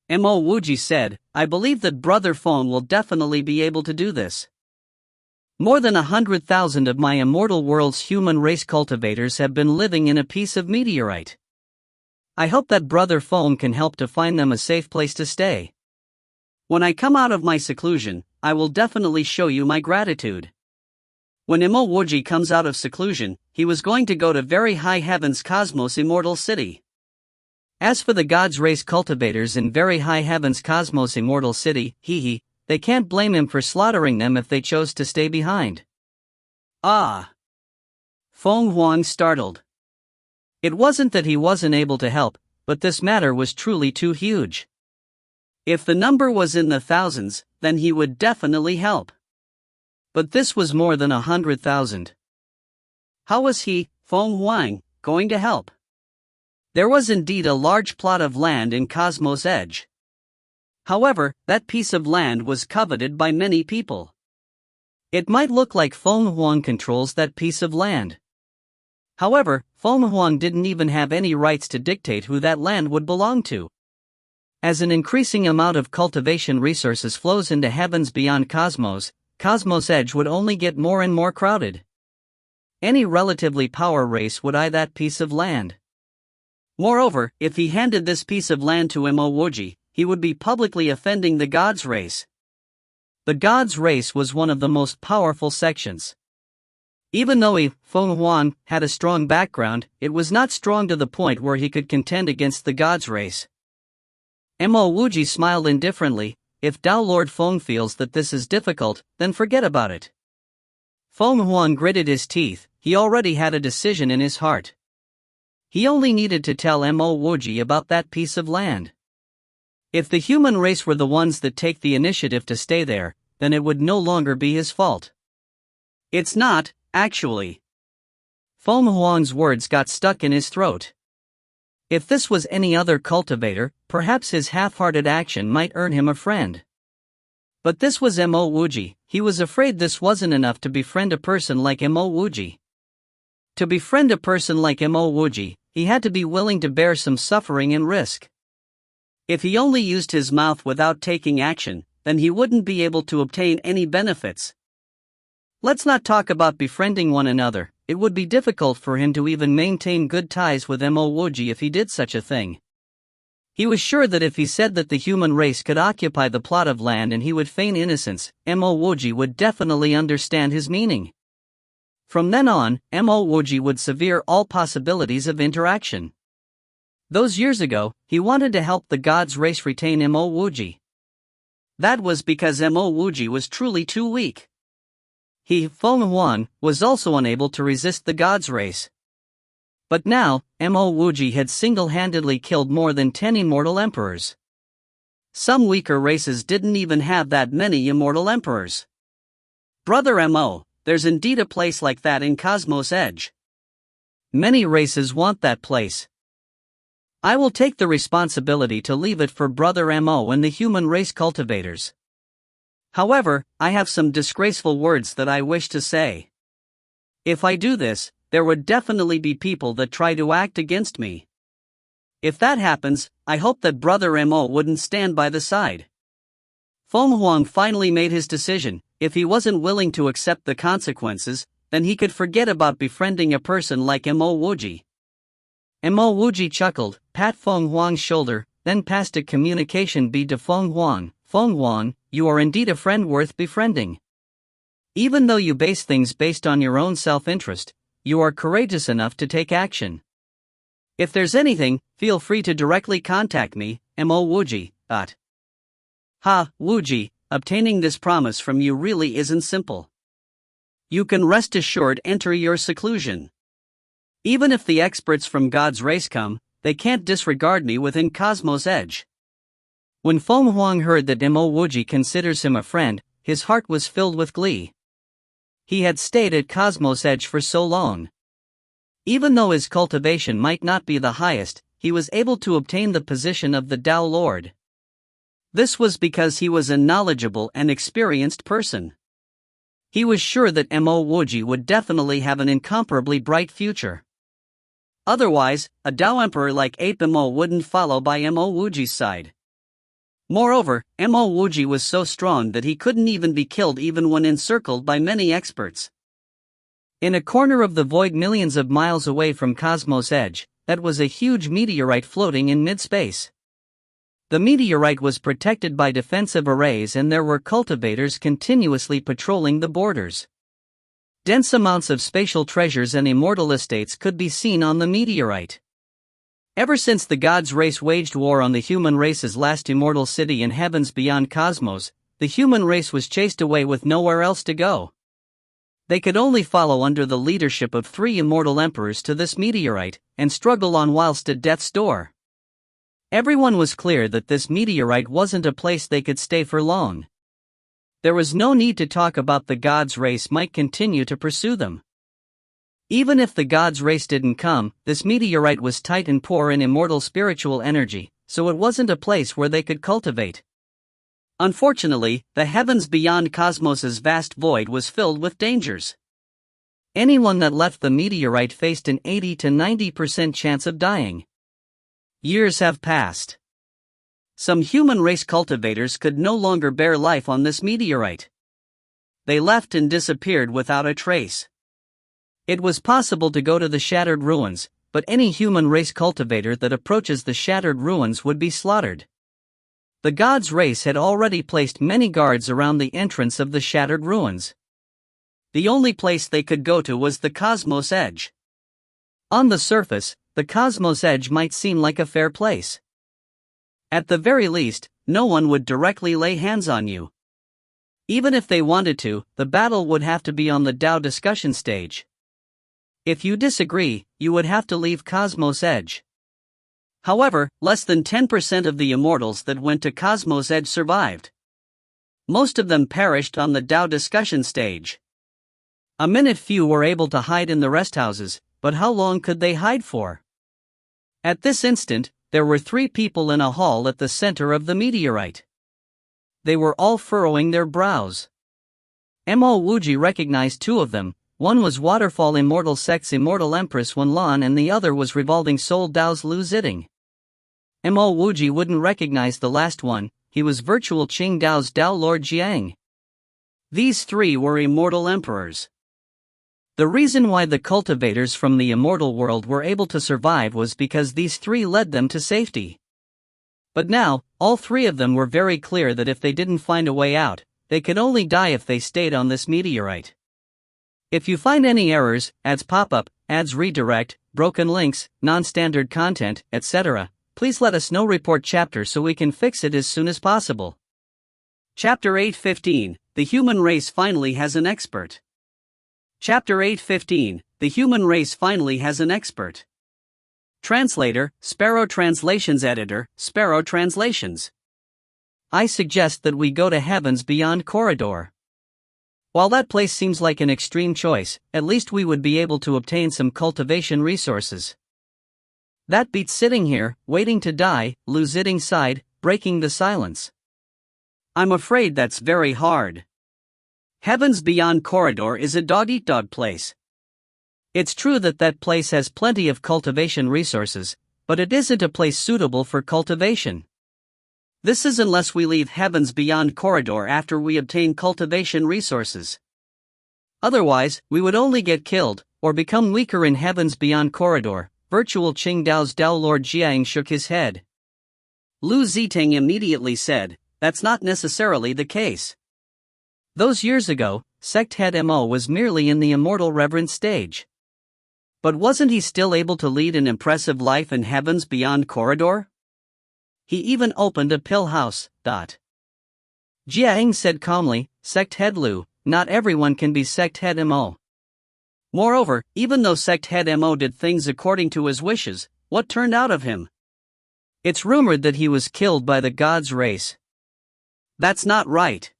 A: Mo Wuji said, I believe that Brother Feng will definitely be able to do this. More than 100,000 of my immortal world's human race cultivators have been living in a piece of meteorite. I hope that Brother Feng can help to find them a safe place to stay. When I come out of my seclusion, I will definitely show you my gratitude. When Mo Wuji comes out of seclusion, he was going to go to Very High Heaven's Cosmos Immortal City. As for the God's Race cultivators in Very High Heaven's Cosmos Immortal City, they can't blame him for slaughtering them if they chose to stay behind. Ah! Feng Huang startled. It wasn't that he wasn't able to help, but this matter was truly too huge. If the number was in the thousands, then he would definitely help. But this was more than 100,000. How was he, Feng Huang, going to help? There was indeed a large plot of land in Cosmos Edge. However, that piece of land was coveted by many people. It might look like Feng Huang controls that piece of land. However, Feng Huang didn't even have any rights to dictate who that land would belong to. As an increasing amount of cultivation resources flows into heavens beyond Cosmos, Cosmos Edge would only get more and more crowded. Any relatively power race would eye that piece of land. Moreover, if he handed this piece of land to Mo Wuji, he would be publicly offending the God's Race. The God's Race was one of the most powerful sections. Even though Feng Huang, had a strong background, it was not strong to the point where he could contend against the God's Race. Mo Wuji smiled indifferently. If Tao Lord Feng feels that this is difficult, then forget about it. Feng Huang gritted his teeth. He already had a decision in his heart. He only needed to tell Mo Wuji about that piece of land. If the human race were the ones that take the initiative to stay there, then it would no longer be his fault. It's not, actually. Feng Huang's words got stuck in his throat. If this was any other cultivator, perhaps his half-hearted action might earn him a friend. But this was Mo Wuji. He was afraid this wasn't enough to befriend a person like Mo Wuji. To befriend a person like Mo Wuji, he had to be willing to bear some suffering and risk. If he only used his mouth without taking action, then he wouldn't be able to obtain any benefits. Let's not talk about befriending one another. It would be difficult for him to even maintain good ties with Mo Wuji if he did such a thing. He was sure that if he said that the human race could occupy the plot of land and he would feign innocence, Mo Wuji would definitely understand his meaning. From then on, Mo Wuji would sever all possibilities of interaction. Those years ago, he wanted to help the gods' race retain Mo Wuji. That was because Mo Wuji was truly too weak. He, Feng Huang, was also unable to resist the gods' race. But now, Mo Wuji had single-handedly killed more than 10 immortal emperors. Some weaker races didn't even have that many immortal emperors. Brother Mo, there's indeed a place like that in Cosmos Edge. Many races want that place. I will take the responsibility to leave it for Brother Mo and the human race cultivators. However, I have some disgraceful words that I wish to say. If I do this, there would definitely be people that try to act against me. If that happens, I hope that Brother Mo wouldn't stand by the side. Feng Huang finally made his decision. If he wasn't willing to accept the consequences, then he could forget about befriending a person like Mo Wuji. Mo Wuji chuckled, pat Feng Huang's shoulder, then passed a communication bead to Feng Huang. Feng Huang, you are indeed a friend worth befriending. Even though you base things based on your own self-interest, you are courageous enough to take action. If there's anything, feel free to directly contact me, Mo Wuji. Ha, Wuji, obtaining this promise from you really isn't simple. You can rest assured enter your seclusion. Even if the experts from God's race come, they can't disregard me within Cosmos Edge. When Feng Huang heard that Mo Wuji considers him a friend, his heart was filled with glee. He had stayed at Cosmos Edge for so long. Even though his cultivation might not be the highest, he was able to obtain the position of the Tao Lord. This was because he was a knowledgeable and experienced person. He was sure that Mo Wuji would definitely have an incomparably bright future. Otherwise, a Tao Emperor like Mo wouldn't follow by Mo Wuji's side. Moreover, Mo Wuji was so strong that he couldn't even be killed even when encircled by many experts. In a corner of the void millions of miles away from Cosmos Edge, that was a huge meteorite floating in mid-space. The meteorite was protected by defensive arrays and there were cultivators continuously patrolling the borders. Dense amounts of spatial treasures and immortal estates could be seen on the meteorite. Ever since the gods' race waged war on the human race's last immortal city in heavens beyond Cosmos, the human race was chased away with nowhere else to go. They could only follow under the leadership of 3 immortal emperors to this meteorite, and struggle on whilst at death's door. Everyone was clear that this meteorite wasn't a place they could stay for long. There was no need to talk about the gods' race might continue to pursue them. Even if the gods' race didn't come, this meteorite was tight and poor in immortal spiritual energy, so it wasn't a place where they could cultivate. Unfortunately, the heavens beyond Cosmos's vast void was filled with dangers. Anyone that left the meteorite faced an 80 to 90% chance of dying. Years have passed. Some human race cultivators could no longer bear life on this meteorite. They left and disappeared without a trace. It was possible to go to the shattered ruins, but any human race cultivator that approaches the shattered ruins would be slaughtered. The gods' race had already placed many guards around the entrance of the shattered ruins. The only place they could go to was the Cosmos Edge. On the surface, the Cosmos Edge might seem like a fair place. At the very least, no one would directly lay hands on you. Even if they wanted to, the battle would have to be on the Tao discussion stage. If you disagree, you would have to leave Cosmos Edge. However, less than 10% of the immortals that went to Cosmos Edge survived. Most of them perished on the Tao discussion stage. A minute few were able to hide in the rest houses, but how long could they hide for? At this instant, there were 3 people in a hall at the center of the meteorite. They were all furrowing their brows. Mo Wuji recognized 2 of them. One was Waterfall Immortal Sect's Immortal Empress Wenlan and the other was Revolving Soul Dao's Lu Ziding. Mo Wuji wouldn't recognize the last one, he was Virtual Qing Dao's Tao Lord Jiang. These 3 were immortal emperors. The reason why the cultivators from the immortal world were able to survive was because these 3 led them to safety. But now, all three of them were very clear that if they didn't find a way out, they could only die if they stayed on this meteorite. If you find any errors, ads pop up, ads redirect, broken links, non-standard content, etc., please let us know. Report chapter so we can fix it as soon as possible. Chapter 8:15, The Human Race Finally Has an Expert. Chapter 8:15, The Human Race Finally Has an Expert. Translator, Sparrow Translations. Editor, Sparrow Translations. I suggest that we go to Heaven's Beyond Corridor. While that place seems like an extreme choice, at least we would be able to obtain some cultivation resources. That beats sitting here, waiting to die, Lu Ziding sighed, breaking the silence. I'm afraid that's very hard. Heaven's Beyond Corridor is a dog-eat-dog place. It's true that that place has plenty of cultivation resources, but it isn't a place suitable for cultivation. This is unless we leave Heaven's Beyond Corridor after we obtain cultivation resources. Otherwise, we would only get killed, or become weaker in Heaven's Beyond Corridor. Virtual Qingdao's Dao Lord Jiang shook his head. Lu Ziding immediately said, that's not necessarily the case. Those years ago, Sect Head Mo was merely in the immortal reverence stage. But wasn't he still able to lead an impressive life in Heaven's Beyond Corridor? He even opened a pill house. Jiang said calmly, Sect Head Lu, not everyone can be Sect Head Mo. Moreover, even though Sect Head Mo did things according to his wishes, what turned out of him? It's rumored that he was killed by the God's race. That's not right.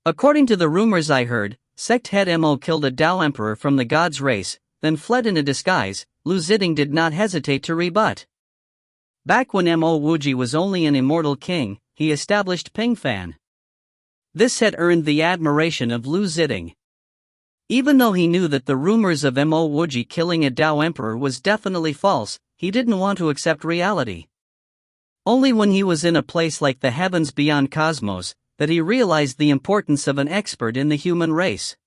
A: According to the rumors I heard, Sect Head Mo killed a Dao Emperor from the God's race, then fled in a disguise. Lu Ziding did not hesitate to rebut. Back when Mo Wuji was only an immortal king, he established Pingfan. This had earned the admiration of Lu Ziding. Even though he knew that the rumors of Mo Wuji killing a Dao Emperor was definitely false, he didn't want to accept reality. Only when he was in a place like the Heavens Beyond Cosmos, that he realized the importance of an expert in the human race.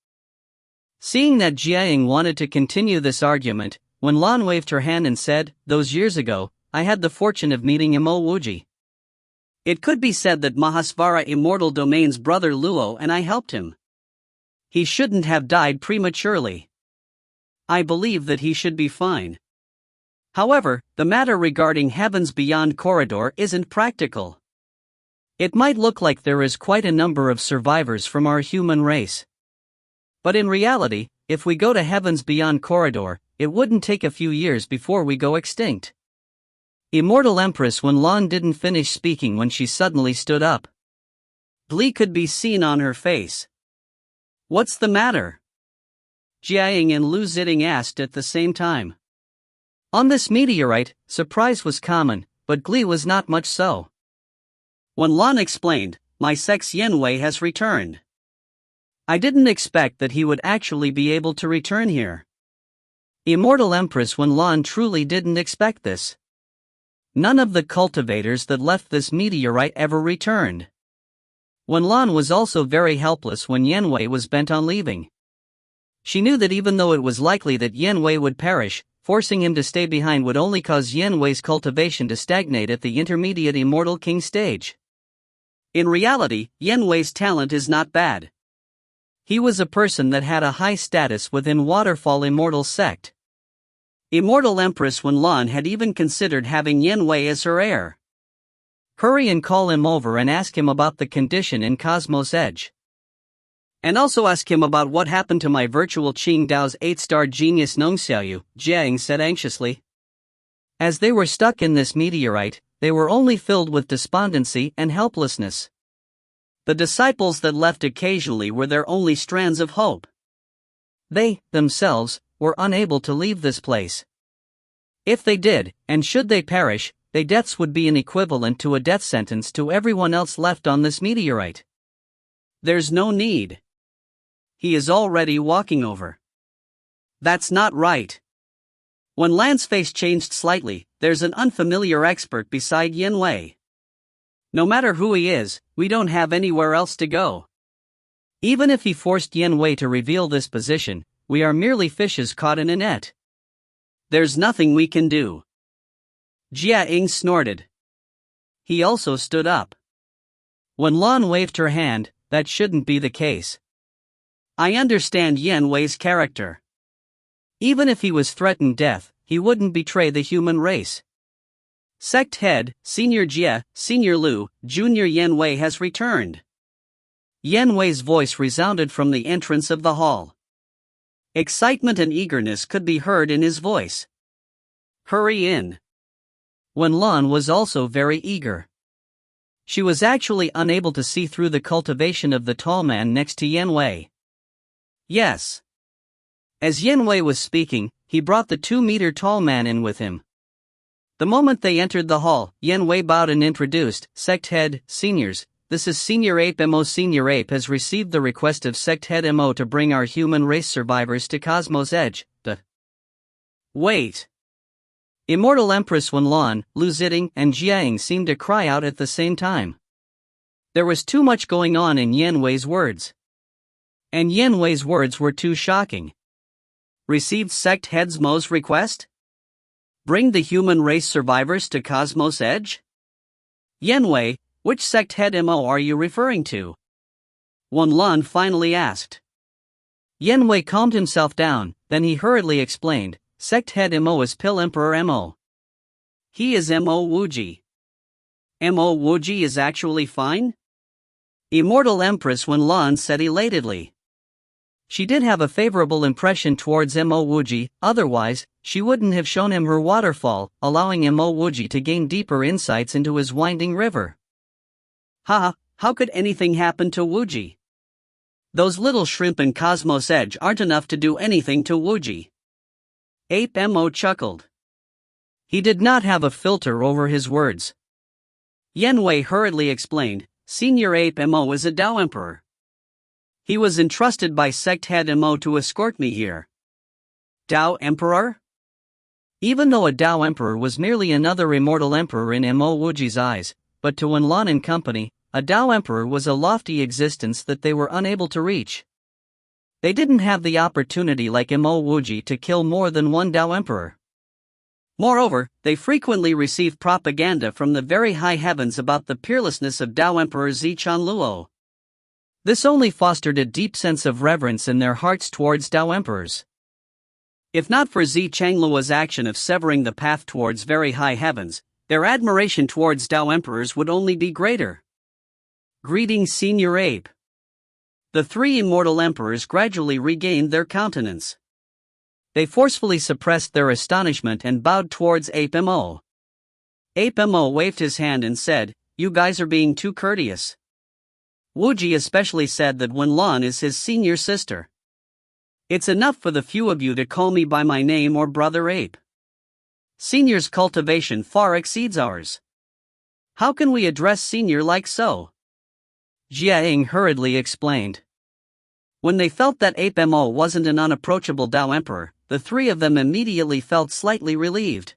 A: Seeing that Jiang wanted to continue this argument, Wen Lan waved her hand and said, those years ago, I had the fortune of meeting Mo Wuji. It could be said that Mahasvara Immortal Domain's brother Luo and I helped him. He shouldn't have died prematurely. I believe that he should be fine. However, the matter regarding Heaven's Beyond Corridor isn't practical. It might look like there is quite a number of survivors from our human race. But in reality, if we go to Heaven's Beyond Corridor, it wouldn't take a few years before we go extinct. Immortal Empress Wen Lan didn't finish speaking when she suddenly stood up. Glee could be seen on her face. What's the matter? Jiang and Lu Ziding asked at the same time. On this meteorite, surprise was common, but glee was not much so. Wen Lan explained, my sex Yanwei has returned. I didn't expect that he would actually be able to return here. Immortal Empress Wen Lan truly didn't expect this. None of the cultivators that left this meteorite ever returned. Wen Lan was also very helpless when Yanwei was bent on leaving. She knew that even though it was likely that Yanwei would perish, forcing him to stay behind would only cause Yanwei's cultivation to stagnate at the intermediate Immortal King stage. In reality, Yanwei's talent is not bad. He was a person that had a high status within Waterfall Immortal Sect. Immortal Empress Wen Lan had even considered having Yanwei as her heir. Hurry and call him over and ask him about the condition in Cosmos Edge. And also ask him about what happened to my virtual Qingdao's 8-star genius Nong Xiaoyu, Jiang said anxiously. As they were stuck in this meteorite, they were only filled with despondency and helplessness. The disciples that left occasionally were their only strands of hope. They, themselves, were unable to leave this place. If they did, and should they perish, their deaths would be an equivalent to a death sentence to everyone else left on this meteorite. There's no need. He is already walking over. That's not right. When Lan's face changed slightly, there's an unfamiliar expert beside Yanwei. No matter who he is, we don't have anywhere else to go. Even if he forced Yanwei to reveal this position, we are merely fishes caught in a net. There's nothing we can do. Jia Ying snorted. He also stood up. When Lan waved her hand, that shouldn't be the case. I understand Yan Wei's character. Even if he was threatened death, he wouldn't betray the human race. Sect head, Senior Jie, Senior Lu, Junior Yan Wei has returned. Yan Wei's voice resounded from the entrance of the hall. Excitement and eagerness could be heard in his voice. Hurry in. Wen Lan was also very eager. She was actually unable to see through the cultivation of the tall man next to Yan Wei. Yes. As Yan Wei was speaking, he brought the 2-meter tall man in with him. The moment they entered the hall, Yan Wei bowed and introduced, Sect Head, Seniors, this is Senior Ape Mo. Senior Ape has received the request of Sect Head Mo to bring our human race survivors to Cosmos Edge. Wait. Immortal Empress Wen Lan, Lu Ziding, and Jiang seemed to cry out at the same time. There was too much going on in Yan Wei's words. And Yan Wei's words were too shocking. Received Sect Head Mo's request? Bring the human race survivors to Cosmos Edge? Yan Wei, which Sect Head Mo are you referring to? Wen Lan finally asked. Yan Wei calmed himself down, then he hurriedly explained, Sect Head Mo is Pill Emperor Mo. He is Mo Wuji. Mo Wuji is actually fine? Immortal Empress Wen Lan said elatedly. She did have a favorable impression towards Mo Wuji, otherwise, she wouldn't have shown him her waterfall, allowing Mo Wuji to gain deeper insights into his winding river. How could anything happen to Wuji? Those little shrimp in Cosmos Edge aren't enough to do anything to Wuji. Ape Mo chuckled. He did not have a filter over his words. Yan Wei hurriedly explained, Senior Ape Mo is a Dao Emperor. He was entrusted by Sect Head Mo to escort me here. Dao Emperor? Even though a Dao Emperor was merely another immortal emperor in Mo Wuji's eyes, but to Wen Lan and company, a Dao Emperor was a lofty existence that they were unable to reach. They didn't have the opportunity like Mo Wuji to kill more than one Dao Emperor. Moreover, they frequently received propaganda from the very high heavens about the peerlessness of Dao Emperor Zichan Luo. This only fostered a deep sense of reverence in their hearts towards Dao Emperors. If not for Zichan Luo's action of severing the path towards very high heavens, their admiration towards Dao Emperors would only be greater. Greetings, Senior Ape. The 3 immortal emperors gradually regained their countenance. They forcefully suppressed their astonishment and bowed towards Ape Mo. Ape Mo waved his hand and said, You guys are being too courteous. Wuji especially said that Wen Lan is his senior sister. It's enough for the few of you to call me by my name or Brother Ape. Senior's cultivation far exceeds ours. How can we address Senior like so? Jiang hurriedly explained. When they felt that Ape Mo wasn't an unapproachable Dao Emperor, the 3 of them immediately felt slightly relieved.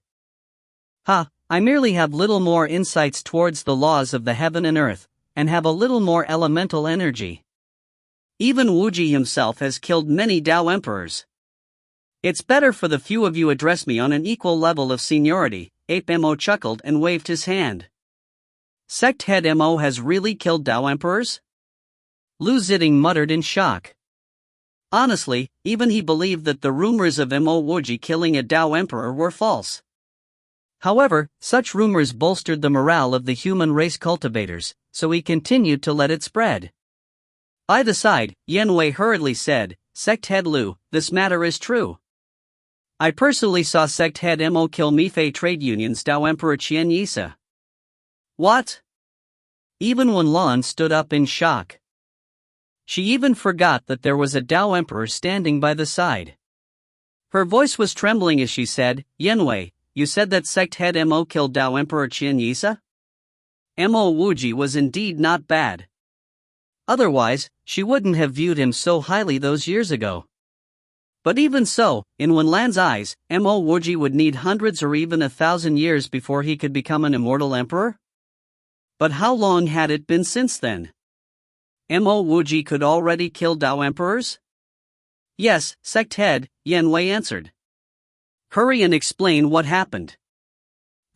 A: I merely have little more insights towards the laws of the heaven and earth, and have a little more elemental energy. Even Wuji himself has killed many Dao Emperors. It's better for the few of you address me on an equal level of seniority. Ape Mo chuckled and waved his hand. Sect Head Mo has really killed Dao Emperors? Lu Ziding muttered in shock. Honestly, even he believed that the rumors of Mo Wuji killing a Dao Emperor were false. However, such rumors bolstered the morale of the human race cultivators, so he continued to let it spread. By the side, Yan Wei hurriedly said, Sect Head Lu, this matter is true. I personally saw Sect Head Mo kill Mifei Trade Union's Dao Emperor Qian Yisa. What? Even Wen Lan stood up in shock. She even forgot that there was a Dao Emperor standing by the side. Her voice was trembling as she said, Yan Wei, you said that Sect Head Mo killed Dao Emperor Qian Yisa? Mo Wuji was indeed not bad. Otherwise, she wouldn't have viewed him so highly those years ago. But even so, in Wen Lan's eyes, Mo Wuji would need hundreds or even 1,000 years before he could become an immortal emperor? But how long had it been since then? Mo Wuji could already kill Dao Emperors? Yes, Sect Head, Yan Wei answered. Hurry and explain what happened.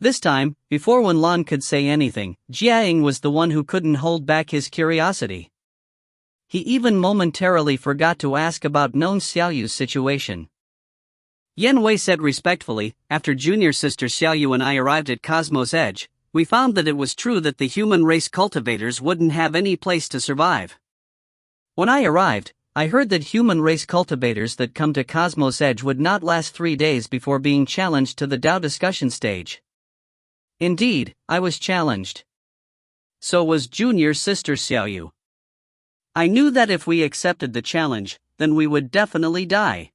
A: This time, before Wen Lan could say anything, Jiaying was the one who couldn't hold back his curiosity. He even momentarily forgot to ask about known Xiaoyu's situation. Yan Wei said respectfully, after junior sister Xiaoyu and I arrived at Cosmos Edge, we found that it was true that the human race cultivators wouldn't have any place to survive. When I arrived, I heard that human race cultivators that come to Cosmos Edge would not last 3 days before being challenged to the Dao discussion stage. Indeed, I was challenged. So was junior sister Xiaoyu. I knew that if we accepted the challenge, then we would definitely die.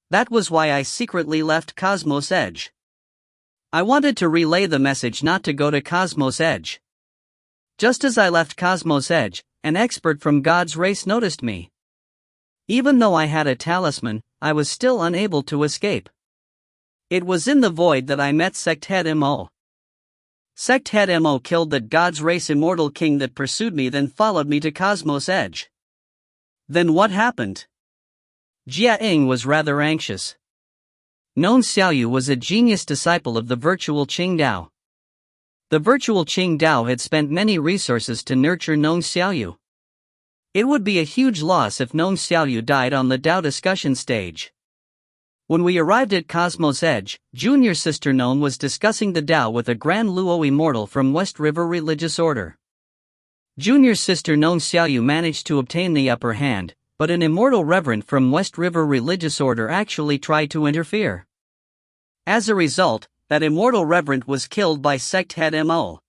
A: That was why I secretly left Cosmos Edge. I wanted to relay the message not to go to Cosmos Edge. Just as I left Cosmos Edge, an expert from God's race noticed me. Even though I had a talisman, I was still unable to escape. It was in the void that I met Sect Head Mo. Sect Head Mo killed that God's race immortal king that pursued me, then followed me to Cosmos Edge. Then what happened? Jia Ying was rather anxious. Known Xiaoyu was a genius disciple of the virtual Qing Dao. The virtual Qing Dao had spent many resources to nurture known Xiaoyu. It would be a huge loss if known Xiaoyu died on the Dao discussion stage. When we arrived at Cosmos Edge, junior sister Known was discussing the Dao with a Grand Luo immortal from West River Religious Order. Junior sister Known Xiaoyu managed to obtain the upper hand, but an immortal reverend from West River Religious Order actually tried to interfere. As a result, that immortal reverend was killed by Sect Head Mo.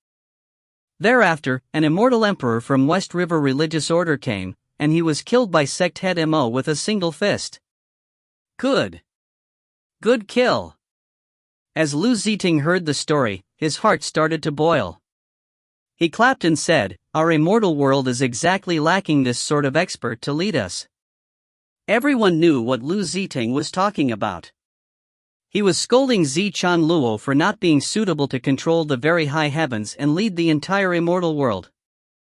A: Thereafter, an immortal emperor from West River Religious Order came, and he was killed by Sect Head Mo with a single fist. Good kill. As Lu Ziting heard the story, his heart started to boil. He clapped and said, "Our immortal world is exactly lacking this sort of expert to lead us." Everyone knew what Lu Ziting was talking about. He was scolding Zichan Luo for not being suitable to control the very high heavens and lead the entire immortal world.